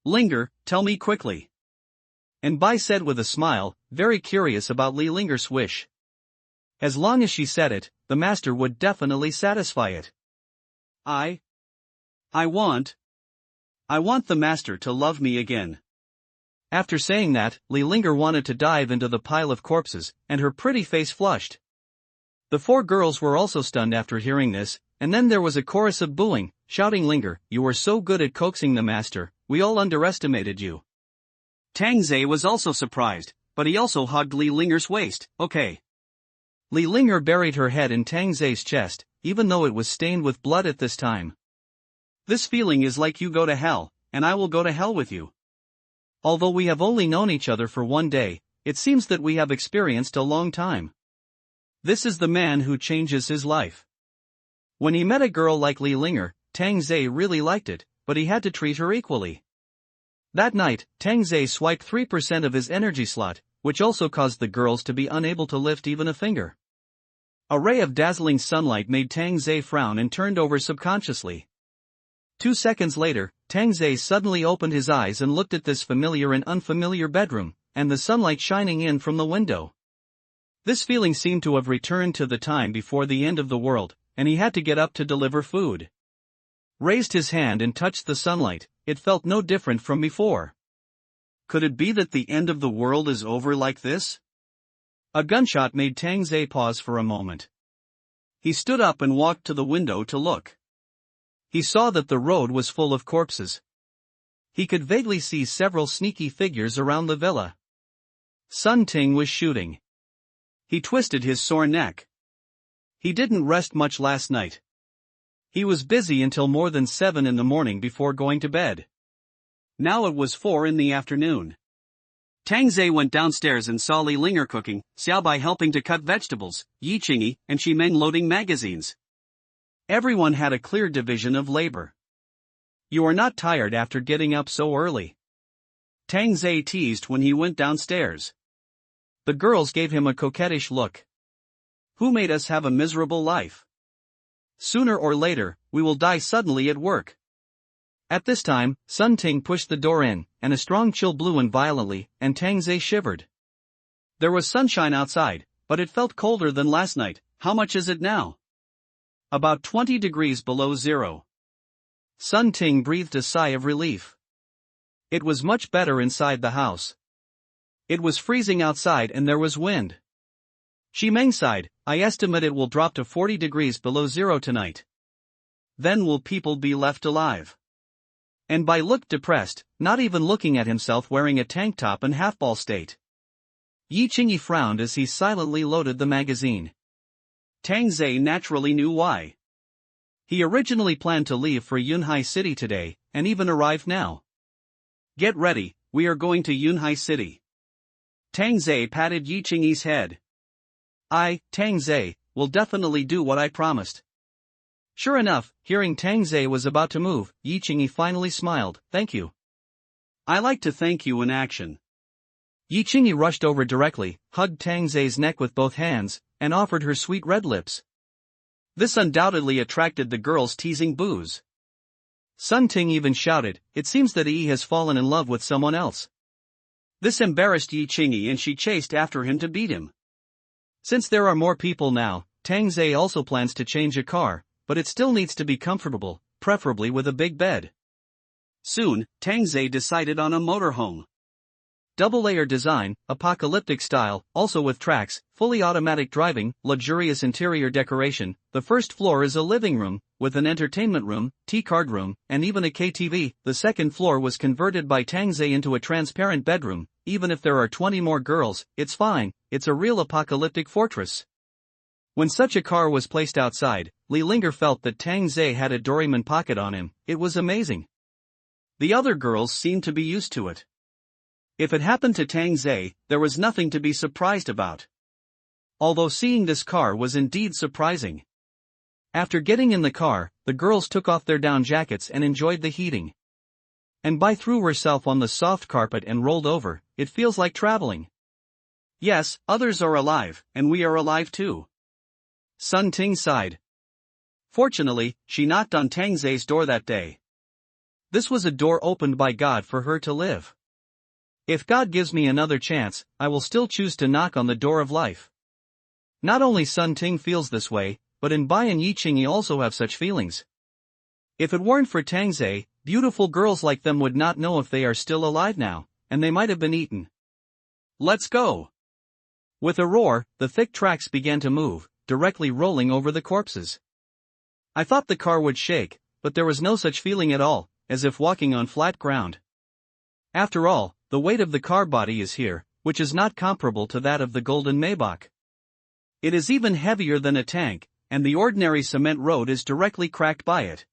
"Linger, tell me quickly." Bai said with a smile, very curious about Li Linger's wish. As long as she said it, the master would definitely satisfy it. I want the master to love me again." After saying that, Li Linger wanted to dive into the pile of corpses, and her pretty face flushed. The four girls were also stunned after hearing this, and then there was a chorus of booing, shouting, "Linger, you were so good at coaxing the master, we all underestimated you." Tang Zhe was also surprised, but he also hugged Li Linger's waist. "Okay." Li Linger buried her head in Tang Zhe's chest, even though it was stained with blood at this time. "This feeling is like you go to hell, and I will go to hell with you. Although we have only known each other for one day, it seems that we have experienced a long time. This is the man who changes his life." When he met a girl like Li Linger, Tang Zhe really liked it, but he had to treat her equally. That night, Tang Zhe swiped 3% of his energy slot, which also caused the girls to be unable to lift even a finger. A ray of dazzling sunlight made Tang Zhe frown and turned over subconsciously. 2 seconds later, Tang Zhe suddenly opened his eyes and looked at this familiar and unfamiliar bedroom, and the sunlight shining in from the window. This feeling seemed to have returned to the time before the end of the world, and he had to get up to deliver food. Raised his hand and touched the sunlight, it felt no different from before. Could it be that the end of the world is over like this? A gunshot made Tang Zhe pause for a moment. He stood up and walked to the window to look. He saw that the road was full of corpses. He could vaguely see several sneaky figures around the villa. Sun Ting was shooting. He twisted his sore neck. He didn't rest much last night. He was busy until more than 7 in the morning before going to bed. Now it was 4 in the afternoon. Tang Zhe went downstairs and saw Li Linger cooking, Xiaobai helping to cut vegetables, Yi Qingyi and Meng loading magazines. Everyone had a clear division of labor. "You are not tired after getting up so early?" Tang Zhe teased when he went downstairs. The girls gave him a coquettish look. Who made us have a miserable life? Sooner or later, we will die suddenly at work. At this time, Sun Ting pushed the door in, and a strong chill blew in violently, and Tang Zhe shivered. There was sunshine outside, but it felt colder than last night. How much is it now? About 20 degrees below zero. Sun Ting breathed a sigh of relief. It was much better inside the house. It was freezing outside and there was wind. Shi Meng sighed, I estimate it will drop to 40 degrees below zero tonight. Then will people be left alive? And Bai looked depressed, not even looking at himself wearing a tank top and half-ball state. Yi Qingyi frowned as he silently loaded the magazine. Tang Zhe naturally knew why. He originally planned to leave for Yunhai City today, and even arrived now. Get ready, we are going to Yunhai City. Tang Zhe patted Yi Qingyi's head. Tang Zhe, will definitely do what I promised. Sure enough, hearing Tang Zhe was about to move, Yi Qingyi finally smiled, thank you. I like to thank you in action. Yi Qingyi rushed over directly, hugged Tang Zhe's neck with both hands, and offered her sweet red lips. This undoubtedly attracted the girls' teasing boos. Sun Ting even shouted, it seems that Yi has fallen in love with someone else. This embarrassed Yi Qingyi and she chased after him to beat him. Since there are more people now, Tang Zhe also plans to change a car, but it still needs to be comfortable, preferably with a big bed. Soon, Tang Zhe decided on a motorhome. Double-layer design, apocalyptic style, also with tracks, fully automatic driving, luxurious interior decoration. The first floor is a living room, with an entertainment room, tea-card room, and even a KTV. The second floor was converted by Tang Zhe into a transparent bedroom. Even if there are 20 more girls, it's fine, it's a real apocalyptic fortress. When such a car was placed outside, Li Linger felt that Tang Zhe had a Doraemon pocket on him. It was amazing. The other girls seemed to be used to it. If it happened to Tang Zhe, there was nothing to be surprised about. Although seeing this car was indeed surprising. After getting in the car, the girls took off their down jackets and enjoyed the heating. And Bai threw herself on the soft carpet and rolled over. It feels like traveling. Yes, others are alive, and we are alive too. Sun Ting sighed. Fortunately, she knocked on Tang Zhe's door that day. This was a door opened by God for her to live. If God gives me another chance, I will still choose to knock on the door of life. Not only Sun Ting feels this way, but in Bai and Yi Qingyi also have such feelings. If it weren't for Tang Zhe, beautiful girls like them would not know if they are still alive now, and they might have been eaten. Let's go! With a roar, the thick tracks began to move, directly rolling over the corpses. I thought the car would shake, but there was no such feeling at all, as if walking on flat ground. After all, the weight of the car body is here, which is not comparable to that of the Golden Maybach. It is even heavier than a tank, and the ordinary cement road is directly cracked by it.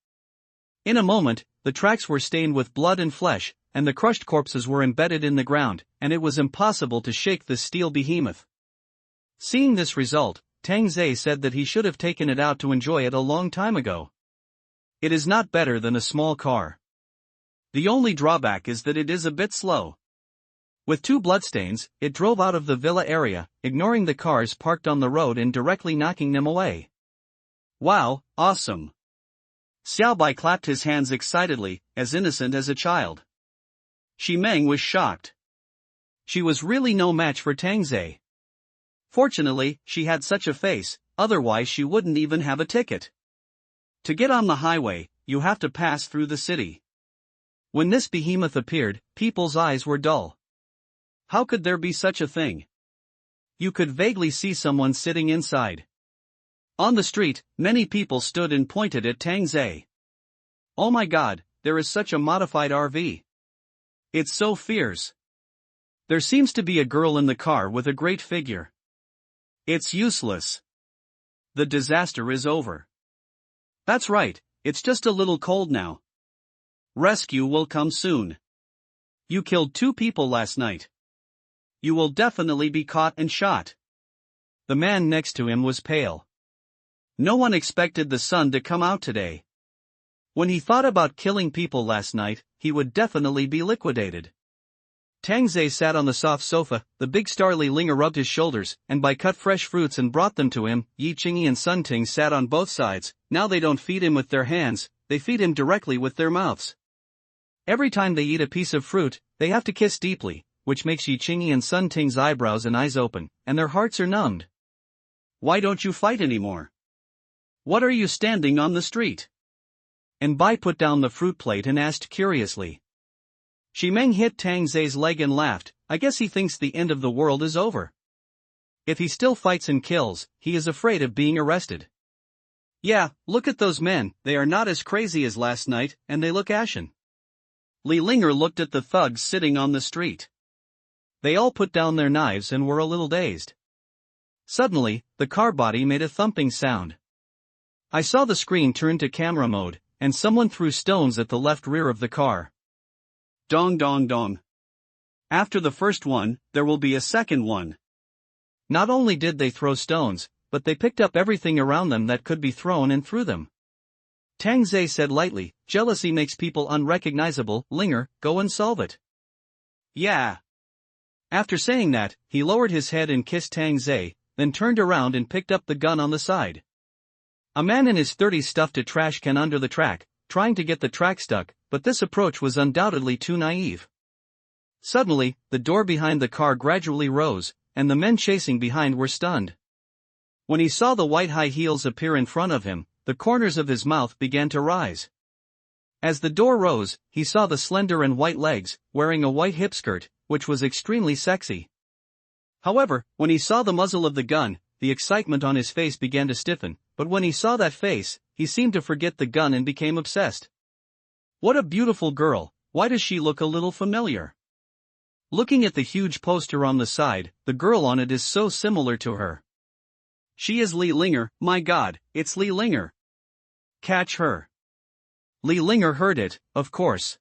In a moment, the tracks were stained with blood and flesh, and the crushed corpses were embedded in the ground, and it was impossible to shake the steel behemoth. Seeing this result, Tang Zhe said that he should have taken it out to enjoy it a long time ago. It is not better than a small car. The only drawback is that it is a bit slow. With 2 bloodstains, it drove out of the villa area, ignoring the cars parked on the road and directly knocking them away. Wow, awesome! Xiaobai clapped his hands excitedly, as innocent as a child. Shi Meng was shocked. She was really no match for Tang Zhe. Fortunately, she had such a face, otherwise she wouldn't even have a ticket. To get on the highway, you have to pass through the city. When this behemoth appeared, people's eyes were dull. How could there be such a thing? You could vaguely see someone sitting inside. On the street, many people stood and pointed at Tang Zhe. Oh my God, there is such a modified RV. It's so fierce. There seems to be a girl in the car with a great figure. It's useless. The disaster is over. That's right, it's just a little cold now. Rescue will come soon. You killed 2 people last night. You will definitely be caught and shot. The man next to him was pale. No one expected the sun to come out today. When he thought about killing people last night, he would definitely be liquidated. Tang Zhe sat on the soft sofa, the big star Li Linger rubbed his shoulders, and by cut fresh fruits and brought them to him. Yi Qingyi and Sun Ting sat on both sides. Now they don't feed him with their hands, they feed him directly with their mouths. Every time they eat a piece of fruit, they have to kiss deeply, which makes Yi Qingyi and Sun Ting's eyebrows and eyes open, and their hearts are numbed. Why don't you fight anymore? What are you standing on the street? And Bai put down the fruit plate and asked curiously. Shi Meng hit Tang Zhe's leg and laughed. I guess he thinks the end of the world is over. If he still fights and kills, he is afraid of being arrested. Yeah, look at those men, they are not as crazy as last night, and they look ashen. Li Linger looked at the thugs sitting on the street. They all put down their knives and were a little dazed. Suddenly, the car body made a thumping sound. I saw the screen turn to camera mode, and someone threw stones at the left rear of the car. Dong dong dong. After the first one, there will be a second one. Not only did they throw stones, but they picked up everything around them that could be thrown and threw them. Tang Zhe said lightly, jealousy makes people unrecognizable. Linger, go and solve it. Yeah. After saying that, he lowered his head and kissed Tang Zhe, then turned around and picked up the gun on the side. A man in his 30s stuffed a trash can under the track, trying to get the track stuck, but this approach was undoubtedly too naive. Suddenly, the door behind the car gradually rose, and the men chasing behind were stunned. When he saw the white high heels appear in front of him, the corners of his mouth began to rise. As the door rose, he saw the slender and white legs, wearing a white hip skirt, which was extremely sexy. However, when he saw the muzzle of the gun, the excitement on his face began to stiffen, but when he saw that face, he seemed to forget the gun and became obsessed. What a beautiful girl, why does she look a little familiar? Looking at the huge poster on the side, the girl on it is so similar to her. She is Li Linger, my god, it's Li Linger. Catch her. Li Linger heard it, of course.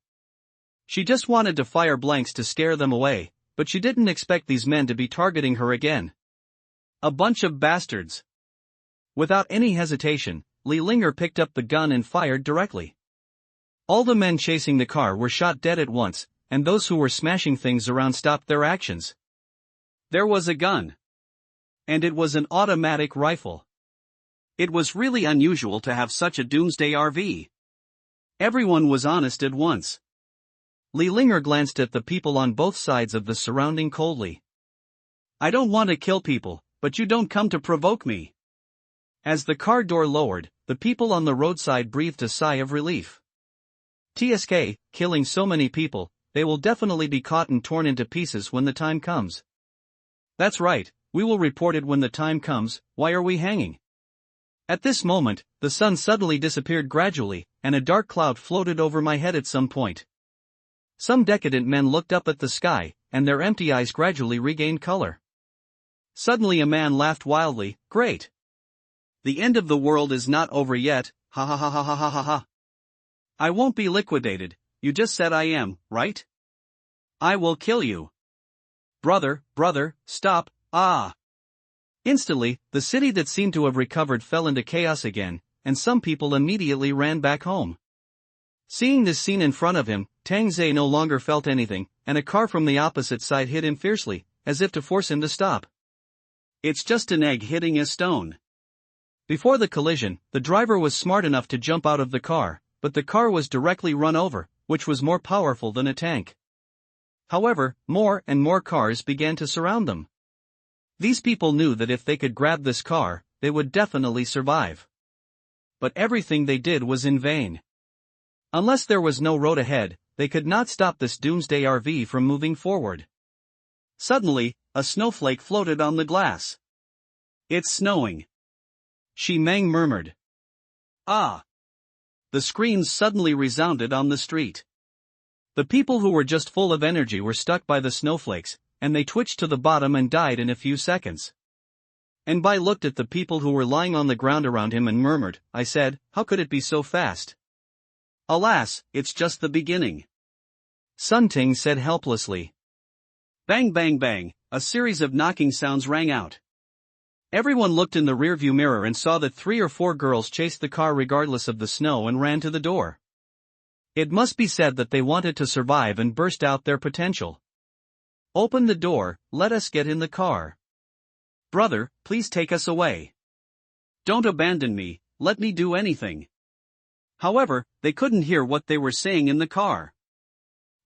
She just wanted to fire blanks to scare them away, but she didn't expect these men to be targeting her again. A bunch of bastards. Without any hesitation, Li Linger picked up the gun and fired directly. All the men chasing the car were shot dead at once, and those who were smashing things around stopped their actions. There was a gun. And it was an automatic rifle. It was really unusual to have such a doomsday RV. Everyone was honest at once. Li Linger glanced at the people on both sides of the surrounding coldly. I don't want to kill people, but you don't come to provoke me. As the car door lowered, the people on the roadside breathed a sigh of relief. TSK, killing so many people, they will definitely be caught and torn into pieces when the time comes. That's right, we will report it when the time comes. Why are we hanging? At this moment, the sun suddenly disappeared gradually, and a dark cloud floated over my head at some point. Some decadent men looked up at the sky, and their empty eyes gradually regained color. Suddenly a man laughed wildly, great! The end of the world is not over yet, ha ha ha ha ha ha ha ha. I won't be liquidated, you just said I am, right? I will kill you. Brother, stop, ah! Instantly, the city that seemed to have recovered fell into chaos again, and some people immediately ran back home. Seeing this scene in front of him, Tang Zhe no longer felt anything, and a car from the opposite side hit him fiercely, as if to force him to stop. It's just an egg hitting a stone. Before the collision, the driver was smart enough to jump out of the car, but the car was directly run over, which was more powerful than a tank. However, more and more cars began to surround them. These people knew that if they could grab this car, they would definitely survive. But everything they did was in vain. Unless there was no road ahead, they could not stop this doomsday RV from moving forward. Suddenly, a snowflake floated on the glass. It's snowing. Shi Meng murmured. Ah! The screams suddenly resounded on the street. The people who were just full of energy were stuck by the snowflakes, and they twitched to the bottom and died in a few seconds. And Bai looked at the people who were lying on the ground around him and murmured, I said, how could it be so fast? Alas, it's just the beginning. Sun Ting said helplessly. Bang bang bang, a series of knocking sounds rang out. Everyone looked in the rearview mirror and saw that 3 or 4 girls chased the car regardless of the snow and ran to the door. It must be said that they wanted to survive and burst out their potential. Open the door, let us get in the car. Brother, please take us away. Don't abandon me, let me do anything. However, they couldn't hear what they were saying in the car.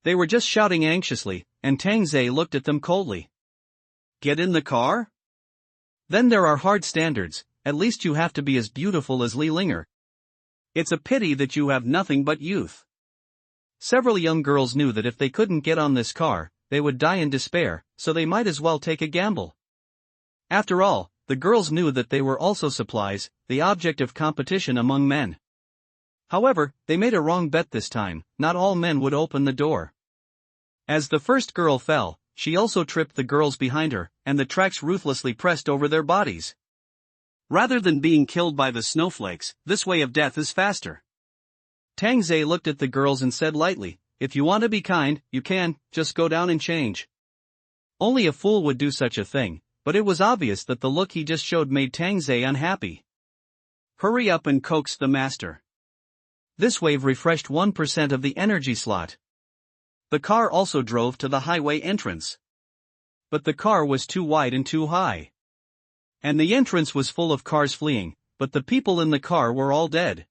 They were just shouting anxiously, and Tangze looked at them coldly. Get in the car? Then there are hard standards, at least you have to be as beautiful as Li Linger. It's a pity that you have nothing but youth. Several young girls knew that if they couldn't get on this car, they would die in despair, so they might as well take a gamble. After all, the girls knew that they were also supplies, the object of competition among men. However, they made a wrong bet this time, not all men would open the door. As the first girl fell, she also tripped the girls behind her, and the tracks ruthlessly pressed over their bodies. Rather than being killed by the snowflakes, this way of death is faster. Tangze looked at the girls and said lightly, if you want to be kind, you can, just go down and change. Only a fool would do such a thing, but it was obvious that the look he just showed made Tangze unhappy. Hurry up and coax the master. This wave refreshed 1% of the energy slot. The car also drove to the highway entrance. But the car was too wide and too high. And the entrance was full of cars fleeing, but the people in the car were all dead.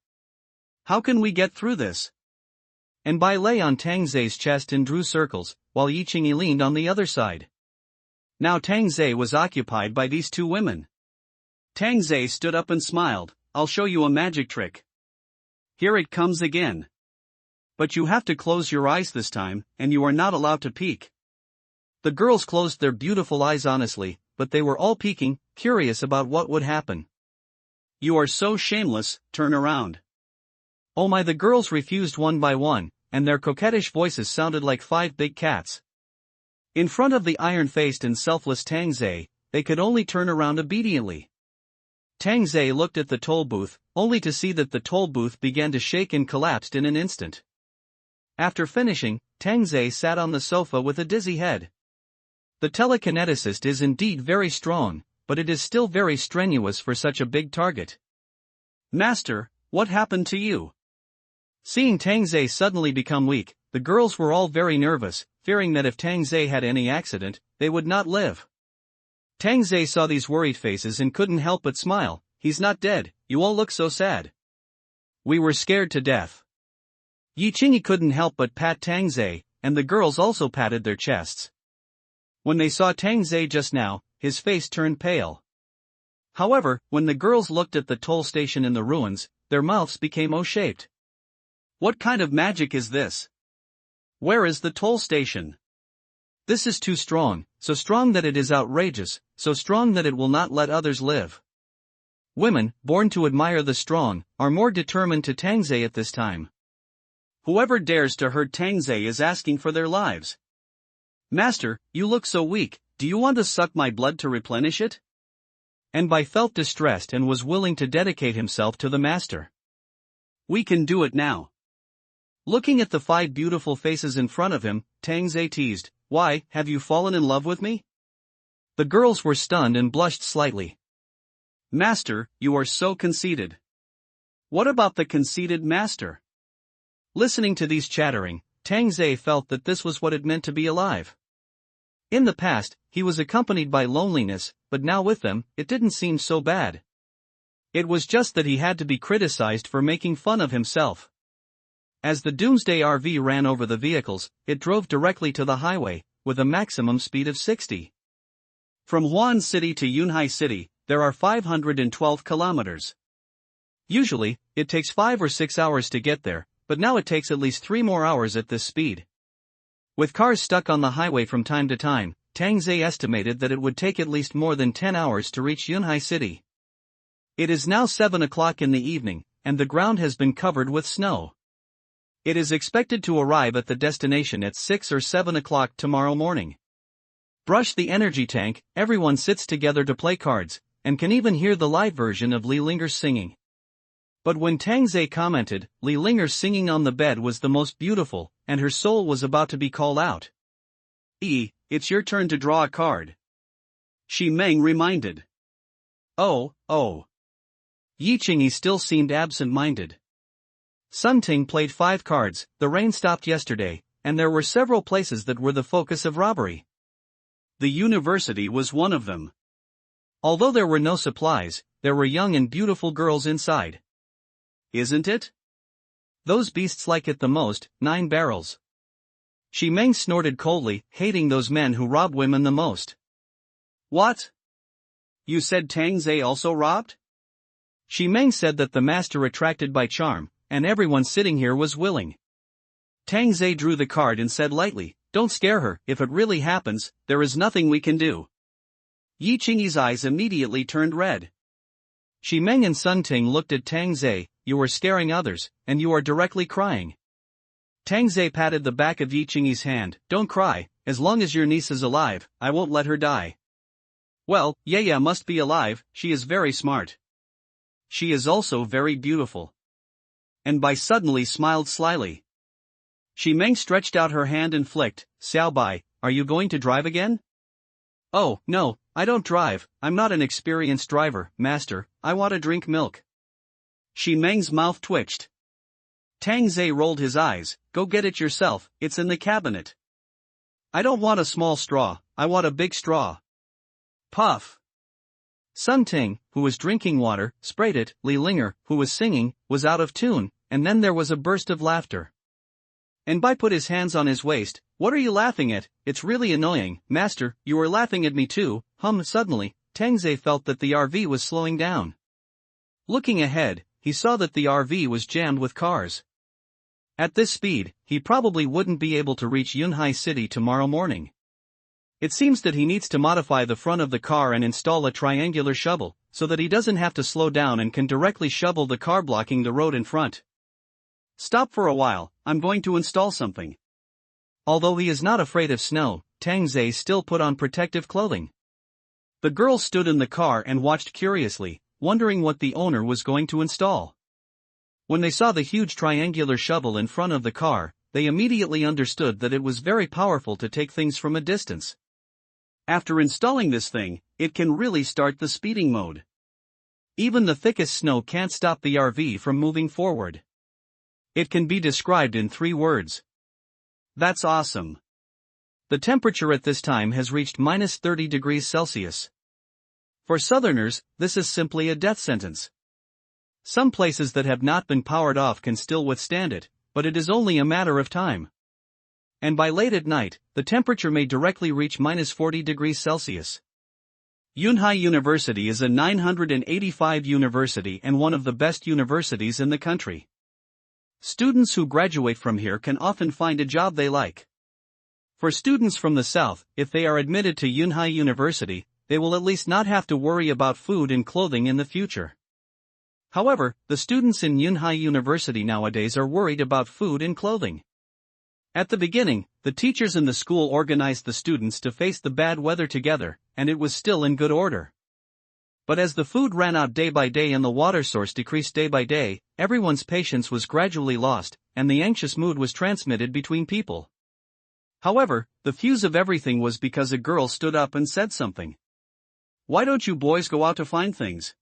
How can we get through this? And Bai lay on Tangze's chest and drew circles, while Yiqing leaned on the other side. Now Tangze was occupied by these two women. Tangze stood up and smiled, I'll show you a magic trick. Here it comes again. But you have to close your eyes this time, and you are not allowed to peek. The girls closed their beautiful eyes honestly, but they were all peeking, curious about what would happen. You are so shameless, turn around. Oh my, the girls refused one by one, and their coquettish voices sounded like 5 big cats. In front of the iron-faced and selfless Tangze, they could only turn around obediently. Tangze looked at the toll booth, only to see that the toll booth began to shake and collapsed in an instant. After finishing, Tangze sat on the sofa with a dizzy head. The telekineticist is indeed very strong, but it is still very strenuous for such a big target. Master, what happened to you? Seeing Tangze suddenly become weak, the girls were all very nervous, fearing that if Tangze had any accident, they would not live. Tangze saw these worried faces and couldn't help but smile. He's not dead, you all look so sad. We were scared to death. Yiqing couldn't help but pat Tangze, and the girls also patted their chests. When they saw Tangze just now, his face turned pale. However, when the girls looked at the toll station in the ruins, their mouths became O-shaped. What kind of magic is this? Where is the toll station? This is too strong, so strong that it is outrageous, so strong that it will not let others live. Women, born to admire the strong, are more determined to Tangze at this time. Whoever dares to hurt Tangze is asking for their lives. Master, you look so weak, do you want to suck my blood to replenish it? And Bai felt distressed and was willing to dedicate himself to the master. We can do it now. Looking at the 5 beautiful faces in front of him, Tangze teased, why, have you fallen in love with me? The girls were stunned and blushed slightly. Master, you are so conceited. What about the conceited master? Listening to these chattering, Tangze felt that this was what it meant to be alive. In the past, he was accompanied by loneliness, but now with them, it didn't seem so bad. It was just that he had to be criticized for making fun of himself. As the Doomsday RV ran over the vehicles, it drove directly to the highway, with a maximum speed of 60. From Huan City to Yunhai City, there are 512 kilometers. Usually, it takes 5 or 6 hours to get there, but now it takes at least 3 more hours at this speed. With cars stuck on the highway from time to time, Tangze estimated that it would take at least more than 10 hours to reach Yunhai City. It is now 7 o'clock in the evening, and the ground has been covered with snow. It is expected to arrive at the destination at 6 or 7 o'clock tomorrow morning. Brush the energy tank, everyone sits together to play cards, and can even hear the live version of Li Linger's singing. But when Tangze commented, Li Linger's singing on the bed was the most beautiful, and her soul was about to be called out. It's your turn to draw a card. Shi Meng reminded. Oh. Yiqing still seemed absent-minded. Sun Ting played 5 cards, the rain stopped yesterday, and there were several places that were the focus of robbery. The university was one of them. Although there were no supplies, there were young and beautiful girls inside. Isn't it? Those beasts like it the most, 9 barrels. Shi Meng snorted coldly, hating those men who rob women the most. What? You said Tang Zhe also robbed? Shi Meng said that the master attracted by charm, and everyone sitting here was willing. Tang Zhe drew the card and said lightly, don't scare her, if it really happens, there is nothing we can do. Yi Qingyi's eyes immediately turned red. Shi Meng and Sun Ting looked at Tang Zhe, you are scaring others, and you are directly crying. Tang Zhe patted the back of Yi Qingyi's hand, don't cry, as long as your niece is alive, I won't let her die. Well, Yaya must be alive, she is very smart. She is also very beautiful. And Bai suddenly smiled slyly. Shi Meng stretched out her hand and flicked, Xiao Bai, are you going to drive again? Oh, no, I don't drive, I'm not an experienced driver, master, I want to drink milk. Shi Meng's mouth twitched. Tang Zhe rolled his eyes, go get it yourself, it's in the cabinet. I don't want a small straw, I want a big straw. Puff. Sun Ting, who was drinking water, sprayed it, Li Linger, who was singing, was out of tune, and then there was a burst of laughter. And Bai put his hands on his waist, what are you laughing at, it's really annoying, master, you are laughing at me too, Suddenly, Tang Zhe felt that the RV was slowing down. Looking ahead, he saw that the RV was jammed with cars. At this speed, he probably wouldn't be able to reach Yunhai City tomorrow morning. It seems that he needs to modify the front of the car and install a triangular shovel, so that he doesn't have to slow down and can directly shovel the car blocking the road in front. Stop for a while, I'm going to install something. Although he is not afraid of snow, Tang Zhe still put on protective clothing. The girls stood in the car and watched curiously, wondering what the owner was going to install. When they saw the huge triangular shovel in front of the car, they immediately understood that it was very powerful to take things from a distance. After installing this thing, it can really start the speeding mode. Even the thickest snow can't stop the RV from moving forward. It can be described in 3 words. That's awesome. The temperature at this time has reached minus 30 degrees Celsius. For southerners, this is simply a death sentence. Some places that have not been powered off can still withstand it, but it is only a matter of time. And by late at night, the temperature may directly reach minus 40 degrees Celsius. Yunhai University is a 985 university and one of the best universities in the country. Students who graduate from here can often find a job they like. For students from the south, if they are admitted to Yunhai University, they will at least not have to worry about food and clothing in the future. However, the students in Yunhai University nowadays are worried about food and clothing. At the beginning, the teachers in the school organized the students to face the bad weather together, and it was still in good order. But as the food ran out day by day and the water source decreased day by day, everyone's patience was gradually lost, and the anxious mood was transmitted between people. However, the fuse of everything was because a girl stood up and said something. Why don't you boys go out to find things?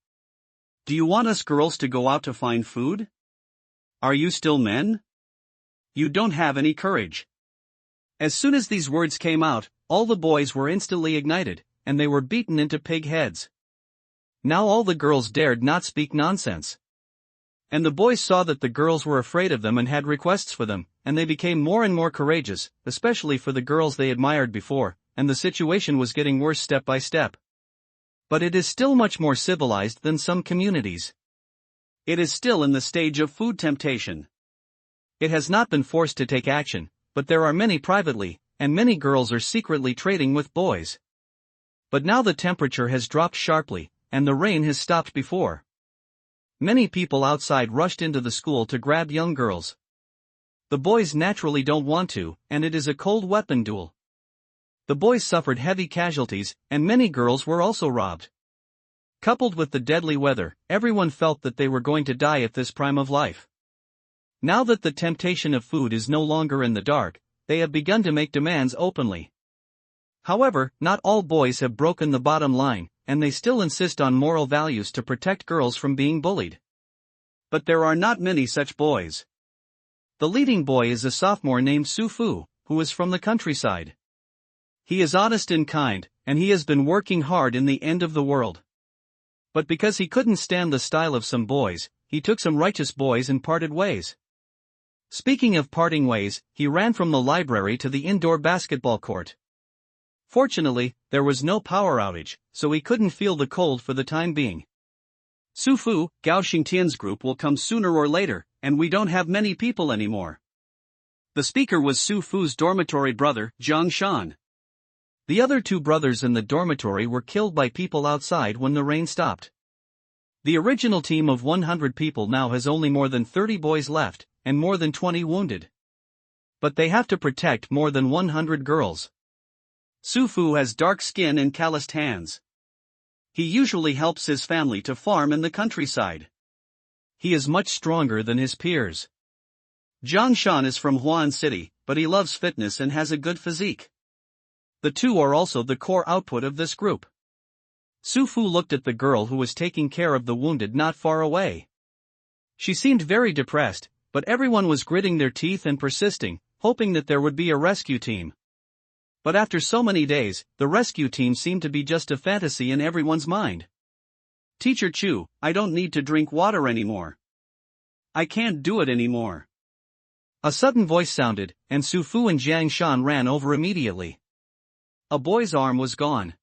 Do you want us girls to go out to find food? Are you still men? You don't have any courage. As soon as these words came out, all the boys were instantly ignited, and they were beaten into pig heads. Now all the girls dared not speak nonsense. And the boys saw that the girls were afraid of them and had requests for them, and they became more and more courageous, especially for the girls they admired before, and the situation was getting worse step by step. But it is still much more civilized than some communities. It is still in the stage of food temptation. It has not been forced to take action, but there are many privately, and many girls are secretly trading with boys. But now the temperature has dropped sharply, and the rain has stopped before. Many people outside rushed into the school to grab young girls. The boys naturally don't want to, and it is a cold weapon duel. The boys suffered heavy casualties, and many girls were also robbed. Coupled with the deadly weather, everyone felt that they were going to die at this prime of life. Now that the temptation of food is no longer in the dark, they have begun to make demands openly. However, not all boys have broken the bottom line, and they still insist on moral values to protect girls from being bullied. But there are not many such boys. The leading boy is a sophomore named Su Fu, who is from the countryside. He is honest and kind, and he has been working hard in the end of the world. But because he couldn't stand the style of some boys, he took some righteous boys and parted ways. Speaking of parting ways, he ran from the library to the indoor basketball court. Fortunately, there was no power outage, so he couldn't feel the cold for the time being. Su Fu, Gao Xingtian's group will come sooner or later, and we don't have many people anymore. The speaker was Su Fu's dormitory brother, Zhang Shan. The other two brothers in the dormitory were killed by people outside when the rain stopped. The original team of 100 people now has only more than 30 boys left, and more than 20 wounded. But they have to protect more than 100 girls. Su Fu has dark skin and calloused hands. He usually helps his family to farm in the countryside. He is much stronger than his peers. Zhang Shan is from Huan City, but he loves fitness and has a good physique. The two are also the core output of this group. Su Fu looked at the girl who was taking care of the wounded not far away. She seemed very depressed, but everyone was gritting their teeth and persisting, hoping that there would be a rescue team. But after so many days, the rescue team seemed to be just a fantasy in everyone's mind. Teacher Chu, I don't need to drink water anymore. I can't do it anymore. A sudden voice sounded, and Su Fu and Zhang Shan ran over immediately. A boy's arm was gone.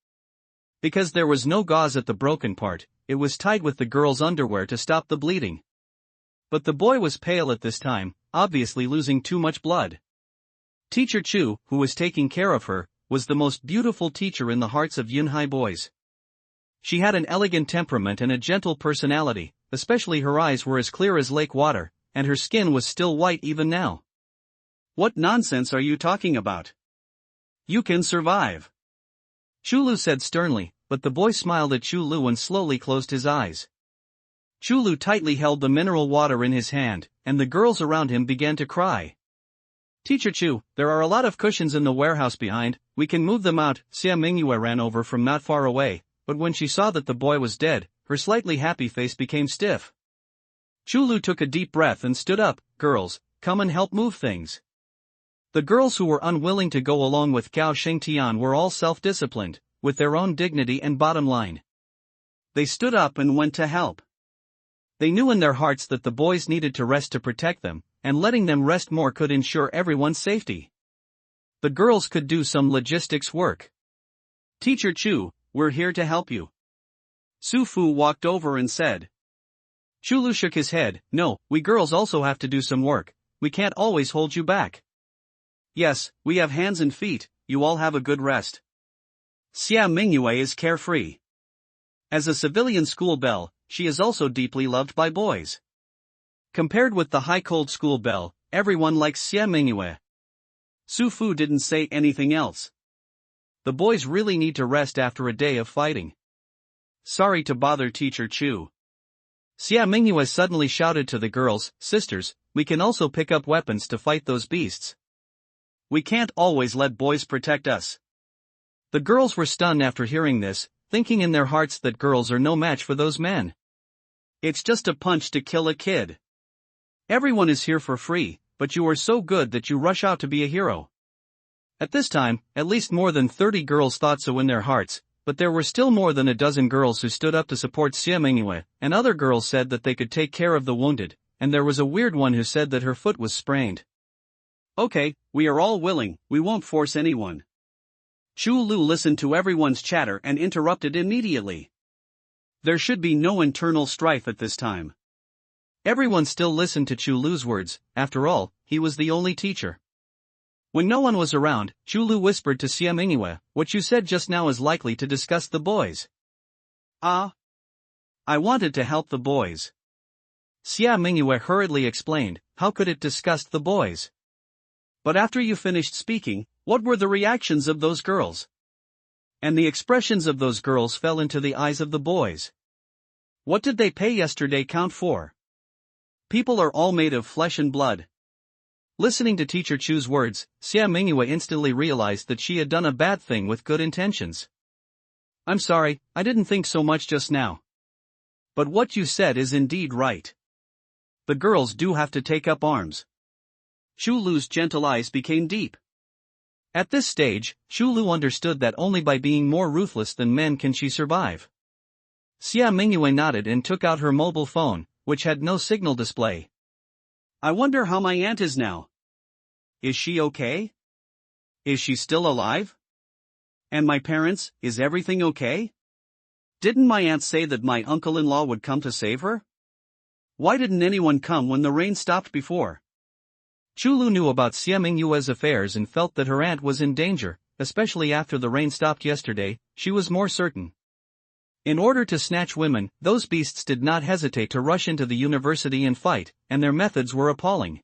Because there was no gauze at the broken part, it was tied with the girl's underwear to stop the bleeding. But the boy was pale at this time, obviously losing too much blood. Teacher Chu, who was taking care of her, was the most beautiful teacher in the hearts of Yunhai boys. She had an elegant temperament and a gentle personality, especially her eyes were as clear as lake water, and her skin was still white even now. What nonsense are you talking about? You can survive. Chu Lu said sternly, but the boy smiled at Chu Lu and slowly closed his eyes. Chu Lu tightly held the mineral water in his hand, and the girls around him began to cry. Teacher Chu, there are a lot of cushions in the warehouse behind, we can move them out. Xia Mingyue ran over from not far away, but when she saw that the boy was dead, her slightly happy face became stiff. Chu Lu took a deep breath and stood up. Girls, come and help move things. The girls who were unwilling to go along with Gao Xingtian were all self-disciplined, with their own dignity and bottom line. They stood up and went to help. They knew in their hearts that the boys needed to rest to protect them, and letting them rest more could ensure everyone's safety. The girls could do some logistics work. Teacher Chu, we're here to help you. Su Fu walked over and said. Chu Lu shook his head. No, we girls also have to do some work, we can't always hold you back. Yes, we have hands and feet, you all have a good rest. Xia Mingyue is carefree. As a civilian school belle, she is also deeply loved by boys. Compared with the high-cold school belle, everyone likes Xia Mingyue. Su Fu didn't say anything else. The boys really need to rest after a day of fighting. Sorry to bother Teacher Chu. Xia Mingyue suddenly shouted to the girls, sisters, we can also pick up weapons to fight those beasts. We can't always let boys protect us. The girls were stunned after hearing this, thinking in their hearts that girls are no match for those men. It's just a punch to kill a kid. Everyone is here for free, but you are so good that you rush out to be a hero. At this time, at least more than 30 girls thought so in their hearts, but there were still more than a dozen girls who stood up to support Xia Mingyue, and other girls said that they could take care of the wounded, and there was a weird one who said that her foot was sprained. Okay, we are all willing, we won't force anyone. Chu Lu listened to everyone's chatter and interrupted immediately. There should be no internal strife at this time. Everyone still listened to Chu Lu's words, after all, he was the only teacher. When no one was around, Chu Lu whispered to Xia Mingyue, what you said just now is likely to disgust the boys. Ah. I wanted to help the boys. Xia Mingyue hurriedly explained, how could it disgust the boys? But after you finished speaking, what were the reactions of those girls? And the expressions of those girls fell into the eyes of the boys. What did they pay yesterday count for? People are all made of flesh and blood. Listening to Teacher Chu's words, Xia Mingyue instantly realized that she had done a bad thing with good intentions. I'm sorry, I didn't think so much just now. But what you said is indeed right. The girls do have to take up arms. Chu Lu's gentle eyes became deep. At this stage, Chulu understood that only by being more ruthless than men can she survive. Xia Mingyue nodded and took out her mobile phone, which had no signal display. I wonder how my aunt is now. Is she okay? Is she still alive? And my parents, is everything okay? Didn't my aunt say that my uncle-in-law would come to save her? Why didn't anyone come when the rain stopped before? Chulu knew about Xia Mingyue's affairs and felt that her aunt was in danger, especially after the rain stopped yesterday. She was more certain. In order to snatch women, those beasts did not hesitate to rush into the university and fight, and their methods were appalling.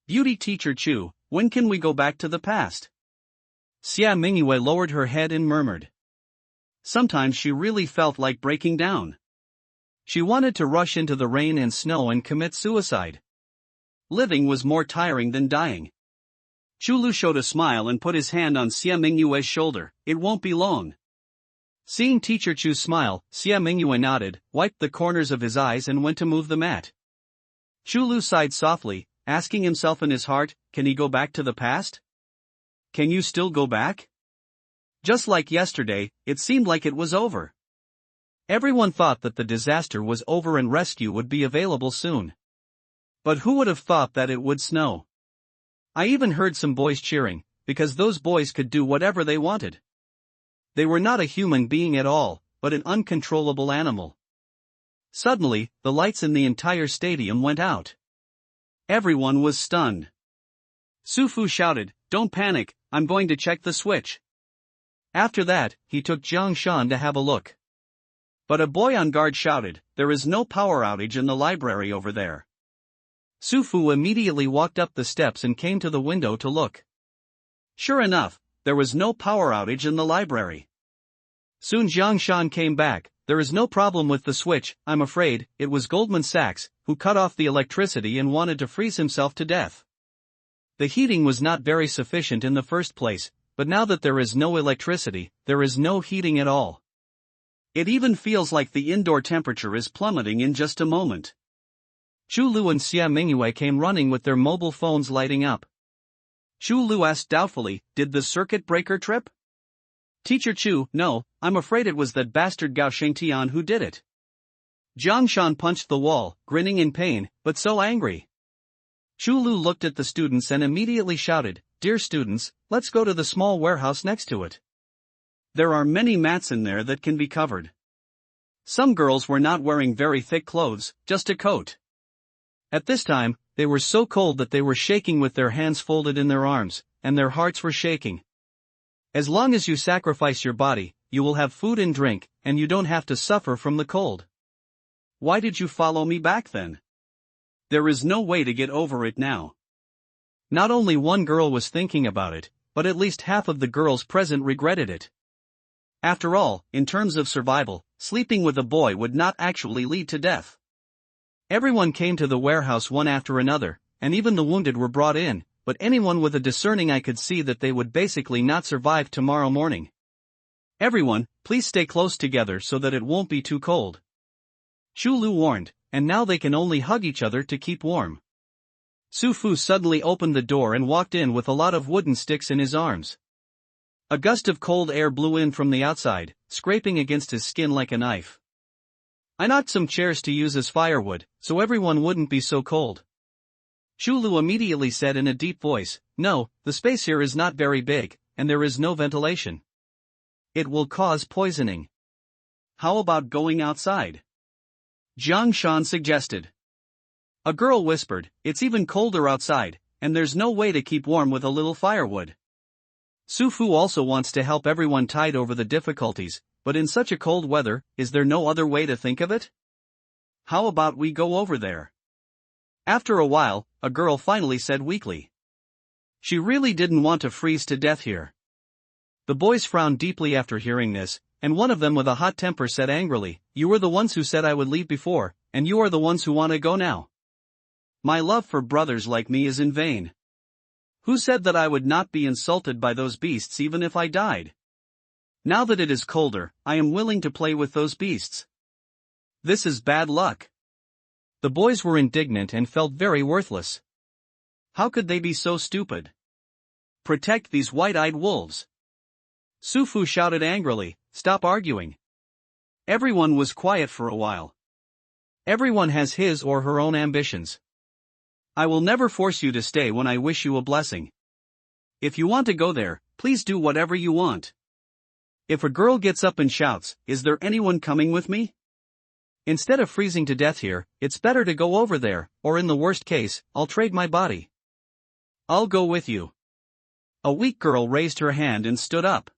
Beauty teacher Chu, when can we go back to the past? Xia Mingyue lowered her head and murmured. Sometimes she really felt like breaking down. She wanted to rush into the rain and snow and commit suicide. Living was more tiring than dying. Chulu showed a smile and put his hand on Xia Mingyue's shoulder. It won't be long. Seeing Teacher Chu's smile, Xia Mingyue nodded, wiped the corners of his eyes and went to move the mat. Chulu sighed softly, asking himself in his heart, can he go back to the past? Can you still go back? Just like yesterday, it seemed like it was over. Everyone thought that the disaster was over and rescue would be available soon. But who would have thought that it would snow? I even heard some boys cheering, because those boys could do whatever they wanted. They were not a human being at all, but an uncontrollable animal. Suddenly, the lights in the entire stadium went out. Everyone was stunned. Su Fu shouted, "Don't panic, I'm going to check the switch." After that, he took Jiang Shan to have a look. But a boy on guard shouted, "There is no power outage in the library over there." Su Fu immediately walked up the steps and came to the window to look. Sure enough, there was no power outage in the library. Soon Jiang Shan came back. "There is no problem with the switch, I'm afraid. It was Goldman Sachs, who cut off the electricity and wanted to freeze himself to death. The heating was not very sufficient in the first place, but now that there is no electricity, there is no heating at all. It even feels like the indoor temperature is plummeting in just a moment." Chulu and Xia Mingyue came running with their mobile phones lighting up. Chulu asked doubtfully, "Did the circuit breaker trip?" Teacher Chu, "No, I'm afraid it was that bastard Gao Shengtian who did it." Jiang Shan punched the wall, grinning in pain, but so angry. Chulu looked at the students and immediately shouted, "Dear students, let's go to the small warehouse next to it. There are many mats in there that can be covered." Some girls were not wearing very thick clothes, just a coat. At this time, they were so cold that they were shaking with their hands folded in their arms, and their hearts were shaking. As long as you sacrifice your body, you will have food and drink, and you don't have to suffer from the cold. Why did you follow me back then? There is no way to get over it now. Not only one girl was thinking about it, but at least half of the girls present regretted it. After all, in terms of survival, sleeping with a boy would not actually lead to death. Everyone came to the warehouse one after another, and even the wounded were brought in, but anyone with a discerning eye could see that they would basically not survive tomorrow morning. "Everyone, please stay close together so that it won't be too cold," Chulu warned, and now they can only hug each other to keep warm. Su Fu suddenly opened the door and walked in with a lot of wooden sticks in his arms. A gust of cold air blew in from the outside, scraping against his skin like a knife. I knocked some chairs to use as firewood, so everyone wouldn't be so cold. Chulu immediately said in a deep voice, "No, the space here is not very big, and there is no ventilation. It will cause poisoning." "How about going outside?" Jiang Shan suggested. A girl whispered, "It's even colder outside, and there's no way to keep warm with a little firewood." Su Fu also wants to help everyone tide over the difficulties, but in such a cold weather, is there no other way to think of it? "How about we go over there?" After a while, a girl finally said weakly. She really didn't want to freeze to death here. The boys frowned deeply after hearing this, and one of them with a hot temper said angrily, "You were the ones who said I would leave before, and you are the ones who want to go now. My love for brothers like me is in vain. Who said that I would not be insulted by those beasts even if I died? Now that it is colder, I am willing to play with those beasts. This is bad luck." The boys were indignant and felt very worthless. How could they be so stupid? protect these white-eyed wolves. Su Fu shouted angrily, stop arguing. Everyone was quiet for a while. Everyone has his or her own ambitions. I will never force you to stay when I wish you a blessing. If you want to go there, please do whatever you want. If a girl gets up and shouts, is there anyone coming with me? Instead of freezing to death here, it's better to go over there, or in the worst case, I'll trade my body. I'll go with you. A weak girl raised her hand and stood up.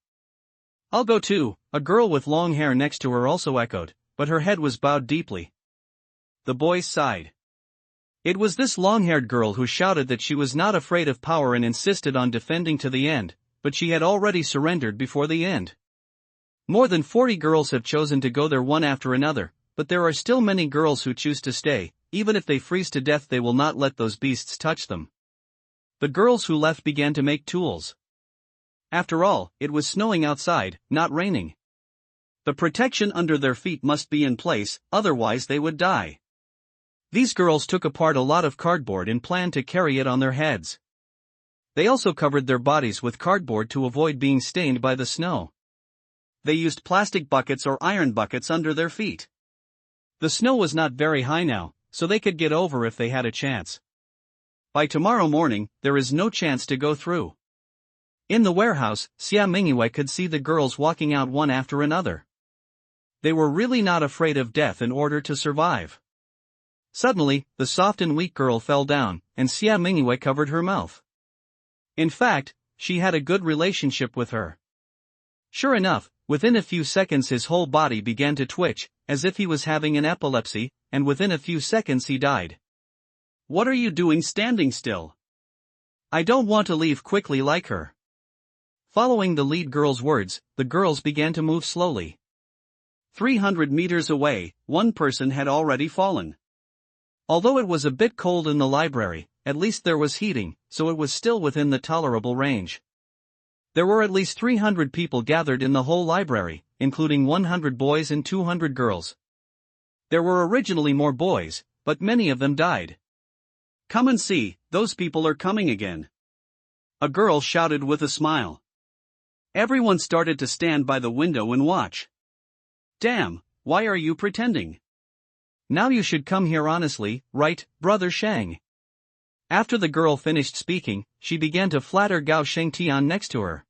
I'll go too, a girl with long hair next to her also echoed, but her head was bowed deeply. The boys sighed. It was this long-haired girl who shouted that she was not afraid of power and insisted on defending to the end, but she had already surrendered before the end. More than 40 girls have chosen to go there one after another, but there are still many girls who choose to stay. Even if they freeze to death, they will not let those beasts touch them. The girls who left began to make tools. After all, it was snowing outside, not raining. The protection under their feet must be in place, otherwise they would die. These girls took apart a lot of cardboard and planned to carry it on their heads. They also covered their bodies with cardboard to avoid being stained by the snow. They used plastic buckets or iron buckets under their feet. The snow was not very high now, so they could get over if they had a chance. By tomorrow morning, there is no chance to go through. In the warehouse, Xia Mingyue could see the girls walking out one after another. They were really not afraid of death in order to survive. Suddenly, the soft and weak girl fell down, and Xia Mingyue covered her mouth. In fact, she had a good relationship with her. Sure enough, within a few seconds his whole body began to twitch, as if he was having an epilepsy, and within a few seconds he died. What are you doing standing still? I don't want to leave quickly like her. Following the lead girl's words, the girls began to move slowly. 300 meters away, one person had already fallen. Although it was a bit cold in the library, at least there was heating, so it was still within the tolerable range. There were at least 300 people gathered in the whole library, including 100 boys and 200 girls. There were originally more boys, but many of them died. Come and see, those people are coming again. A girl shouted with a smile. Everyone started to stand by the window and watch. Damn, why are you pretending? Now you should come here honestly, right, Brother Shang? After the girl finished speaking, she began to flatter Gao Shengtian next to her.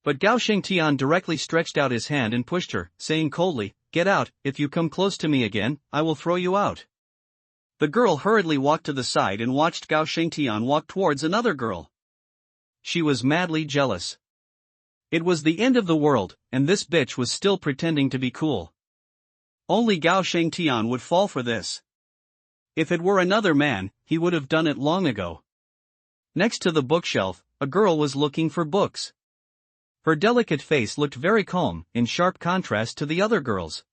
But Gao Shengtian directly stretched out his hand and pushed her, saying coldly, get out, if you come close to me again, I will throw you out. The girl hurriedly walked to the side and watched Gao Shengtian walk towards another girl. She was madly jealous. It was the end of the world, and this bitch was still pretending to be cool. Only Gao Shengtian would fall for this. If it were another man, he would have done it long ago. Next to the bookshelf, a girl was looking for books. Her delicate face looked very calm, in sharp contrast to the other girls.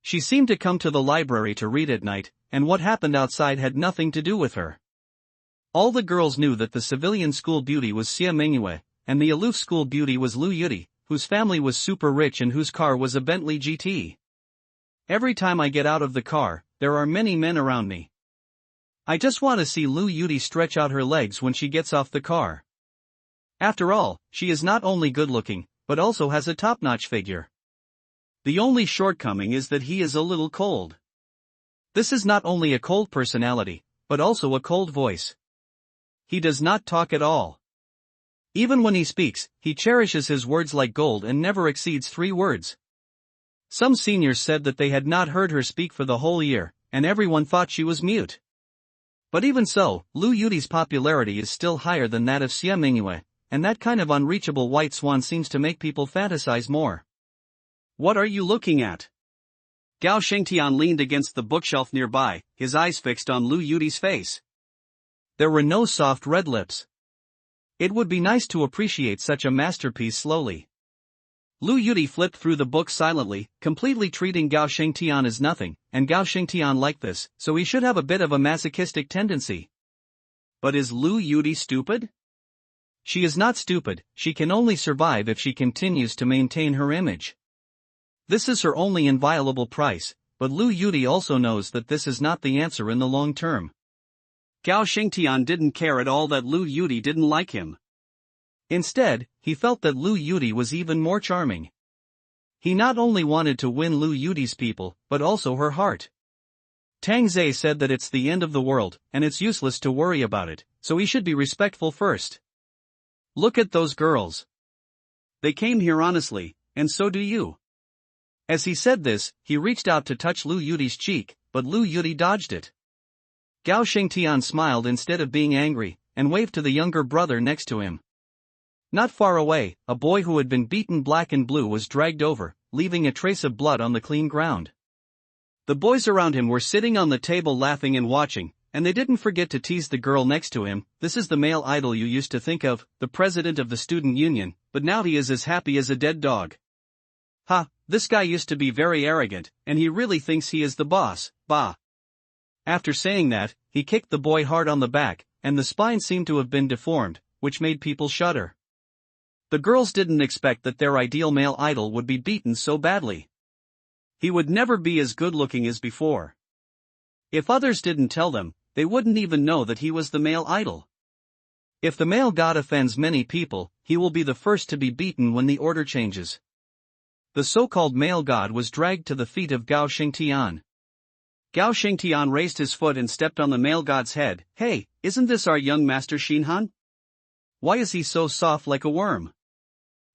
She seemed to come to the library to read at night, and what happened outside had nothing to do with her. All the girls knew that the civilian school beauty was Xia Mingyue, and the aloof school beauty was Lu Yuti, whose family was super rich and whose car was a Bentley GT. Every time I get out of the car, there are many men around me. I just want to see Lu Yuti stretch out her legs when she gets off the car. After all, she is not only good-looking, but also has a top-notch figure. The only shortcoming is that he is a little cold. This is not only a cold personality, but also a cold voice. He does not talk at all. Even when he speaks, he cherishes his words like gold and never exceeds 3 words. Some seniors said that they had not heard her speak for the whole year, and everyone thought she was mute. But even so, Lu Yuti's popularity is still higher than that of Xia Mingyue, and that kind of unreachable white swan seems to make people fantasize more. What are you looking at? Gao Shengtian leaned against the bookshelf nearby, his eyes fixed on Lu Yuti's face. There were no soft red lips. It would be nice to appreciate such a masterpiece slowly. Lu Yuti flipped through the book silently, completely treating Gao Shengtian as nothing, and Gao Shengtian liked this, so he should have a bit of a masochistic tendency. But is Lu Yuti stupid? She is not stupid, she can only survive if she continues to maintain her image. This is her only inviolable price, but Lu Yuti also knows that this is not the answer in the long term. Gao Shengtian didn't care at all that Lu Yuti didn't like him. Instead, he felt that Lu Yudi was even more charming. He not only wanted to win Lu Yudi's people, but also her heart. Tang Zhe said that it's the end of the world, and it's useless to worry about it, so he should be respectful first. Look at those girls. They came here honestly, and so do you. As he said this, he reached out to touch Lu Yudi's cheek, but Lu Yudi dodged it. Gao Shengtian smiled instead of being angry, and waved to the younger brother next to him. Not far away, a boy who had been beaten black and blue was dragged over, leaving a trace of blood on the clean ground. The boys around him were sitting on the table laughing and watching, and they didn't forget to tease the girl next to him. This is the male idol you used to think of, the president of the student union, but now he is as happy as a dead dog. Ha, this guy used to be very arrogant, and he really thinks he is the boss, bah. After saying that, he kicked the boy hard on the back, and the spine seemed to have been deformed, which made people shudder. The girls didn't expect that their ideal male idol would be beaten so badly. He would never be as good-looking as before. If others didn't tell them, they wouldn't even know that he was the male idol. If the male god offends many people, he will be the first to be beaten when the order changes. The so-called male god was dragged to the feet of Gao Shengtian. Gao Shengtian raised his foot and stepped on the male god's head. Hey, isn't this our young master Xinhan? Why is he so soft like a worm?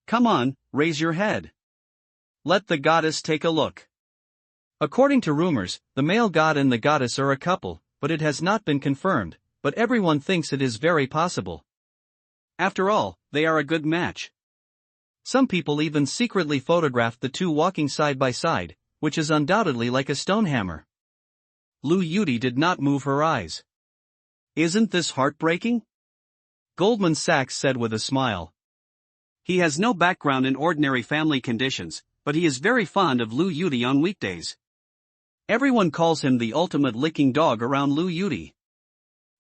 Come on, raise your head. Let the goddess take a look. According to rumors, the male god and the goddess are a couple, but it has not been confirmed, but everyone thinks it is very possible. After all, they are a good match. Some people even secretly photographed the two walking side by side, which is undoubtedly like a stone hammer. Lu Yudi did not move her eyes. Isn't this heartbreaking? Goldman Sachs said with a smile. He has no background in ordinary family conditions, but he is very fond of Lu Yudi on weekdays. Everyone calls him the ultimate licking dog around Lu Yudi.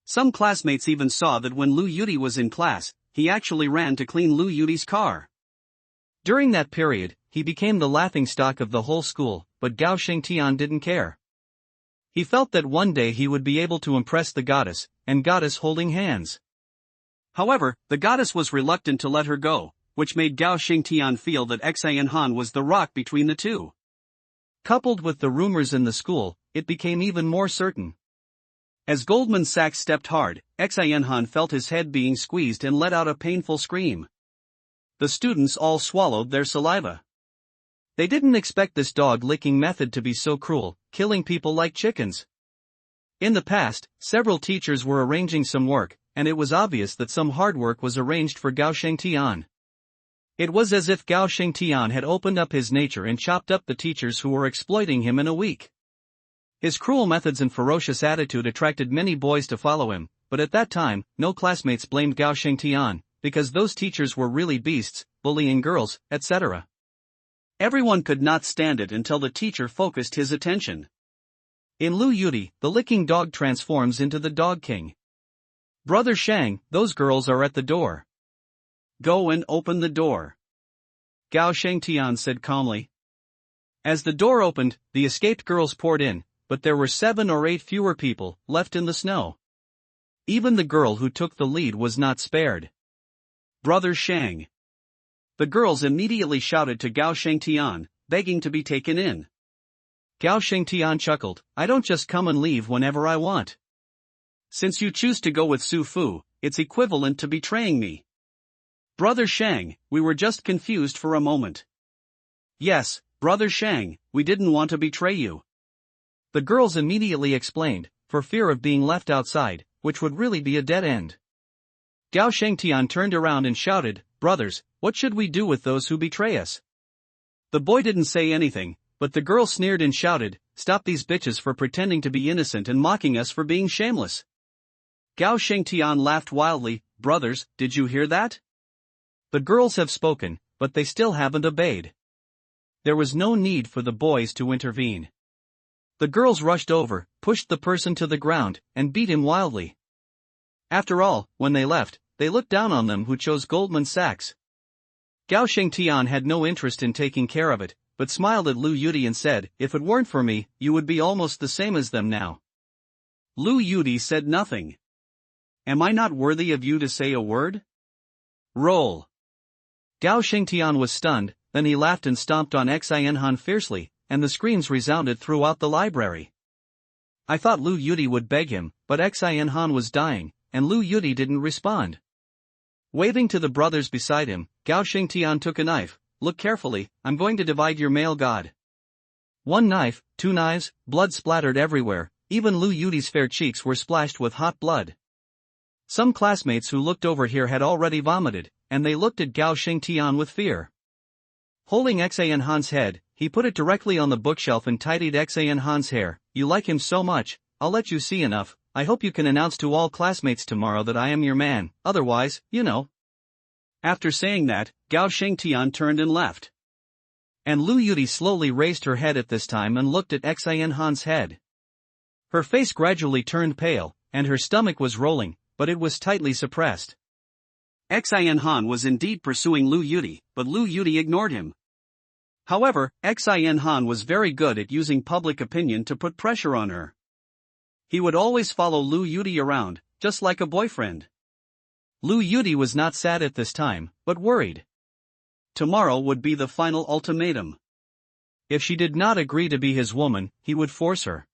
Some classmates even saw that when Lu Yudi was in class, he actually ran to clean Lu Yudi's car. During that period, he became the laughingstock of the whole school, but Gao Shengtian didn't care. He felt that one day he would be able to impress the goddess, and goddess holding hands. However, the goddess was reluctant to let her go, which made Gao Shengtian feel that Xinhan was the rock between the two. Coupled with the rumors in the school, it became even more certain. As Goldman Sachs stepped hard, Xinhan felt his head being squeezed and let out a painful scream. The students all swallowed their saliva. They didn't expect this dog-licking method to be so cruel, killing people like chickens. In the past, several teachers were arranging some work, and it was obvious that some hard work was arranged for Gao Shengtian. It was as if Gao Shengtian had opened up his nature and chopped up the teachers who were exploiting him in a week. His cruel methods and ferocious attitude attracted many boys to follow him, but at that time, no classmates blamed Gao Shengtian, because those teachers were really beasts, bullying girls, etc. Everyone could not stand it until the teacher focused his attention. In Lu Yudi, the licking dog transforms into the Dog King. Brother Shang, those girls are at the door. Go and open the door. Gao Shengtian said calmly. As the door opened, the escaped girls poured in, but there were 7 or 8 fewer people left in the snow. Even the girl who took the lead was not spared. Brother Shang. The girls immediately shouted to Gao Shengtian, begging to be taken in. Gao Shengtian chuckled, I don't just come and leave whenever I want. Since you choose to go with Su Fu, it's equivalent to betraying me. Brother Shang, we were just confused for a moment. Yes, Brother Shang, we didn't want to betray you. The girls immediately explained, for fear of being left outside, which would really be a dead end. Gao Shengtian turned around and shouted, Brothers, what should we do with those who betray us? The boy didn't say anything, but the girl sneered and shouted, Stop these bitches for pretending to be innocent and mocking us for being shameless. Gao Shengtian laughed wildly, Brothers, did you hear that? The girls have spoken, but they still haven't obeyed. There was no need for the boys to intervene. The girls rushed over, pushed the person to the ground, and beat him wildly. After all, when they left, they looked down on them who chose Goldman Sachs. Gao Shengtian had no interest in taking care of it, but smiled at Lu Yudi and said, If it weren't for me, you would be almost the same as them now. Lu Yudi said nothing. Am I not worthy of you to say a word? Roll. Gao Xingtian was stunned, then he laughed and stomped on Xianhan fiercely, and the screams resounded throughout the library. I thought Lu Yuti would beg him, but Xianhan was dying, and Lu Yuti didn't respond. Waving to the brothers beside him, Gao Xingtian took a knife. Look carefully, I'm going to divide your male god. One knife, two knives, blood splattered everywhere, even Lu Yuti's fair cheeks were splashed with hot blood. Some classmates who looked over here had already vomited, and they looked at Gao Xingtian with fear. Holding Xianhan's head, he put it directly on the bookshelf and tidied Xianhan's hair. You like him so much, I'll let you see enough. I hope you can announce to all classmates tomorrow that I am your man, otherwise, you know. After saying that, Gao Xingtian turned and left. And Lu Yuti slowly raised her head at this time and looked at Xianhan's head. Her face gradually turned pale, and her stomach was rolling, but it was tightly suppressed. Xianhan was indeed pursuing Lu Yuti, but Lu Yuti ignored him. However, Xianhan was very good at using public opinion to put pressure on her. He would always follow Lu Yuti around, just like a boyfriend. Lu Yuti was not sad at this time, but worried. Tomorrow would be the final ultimatum. If she did not agree to be his woman, he would force her.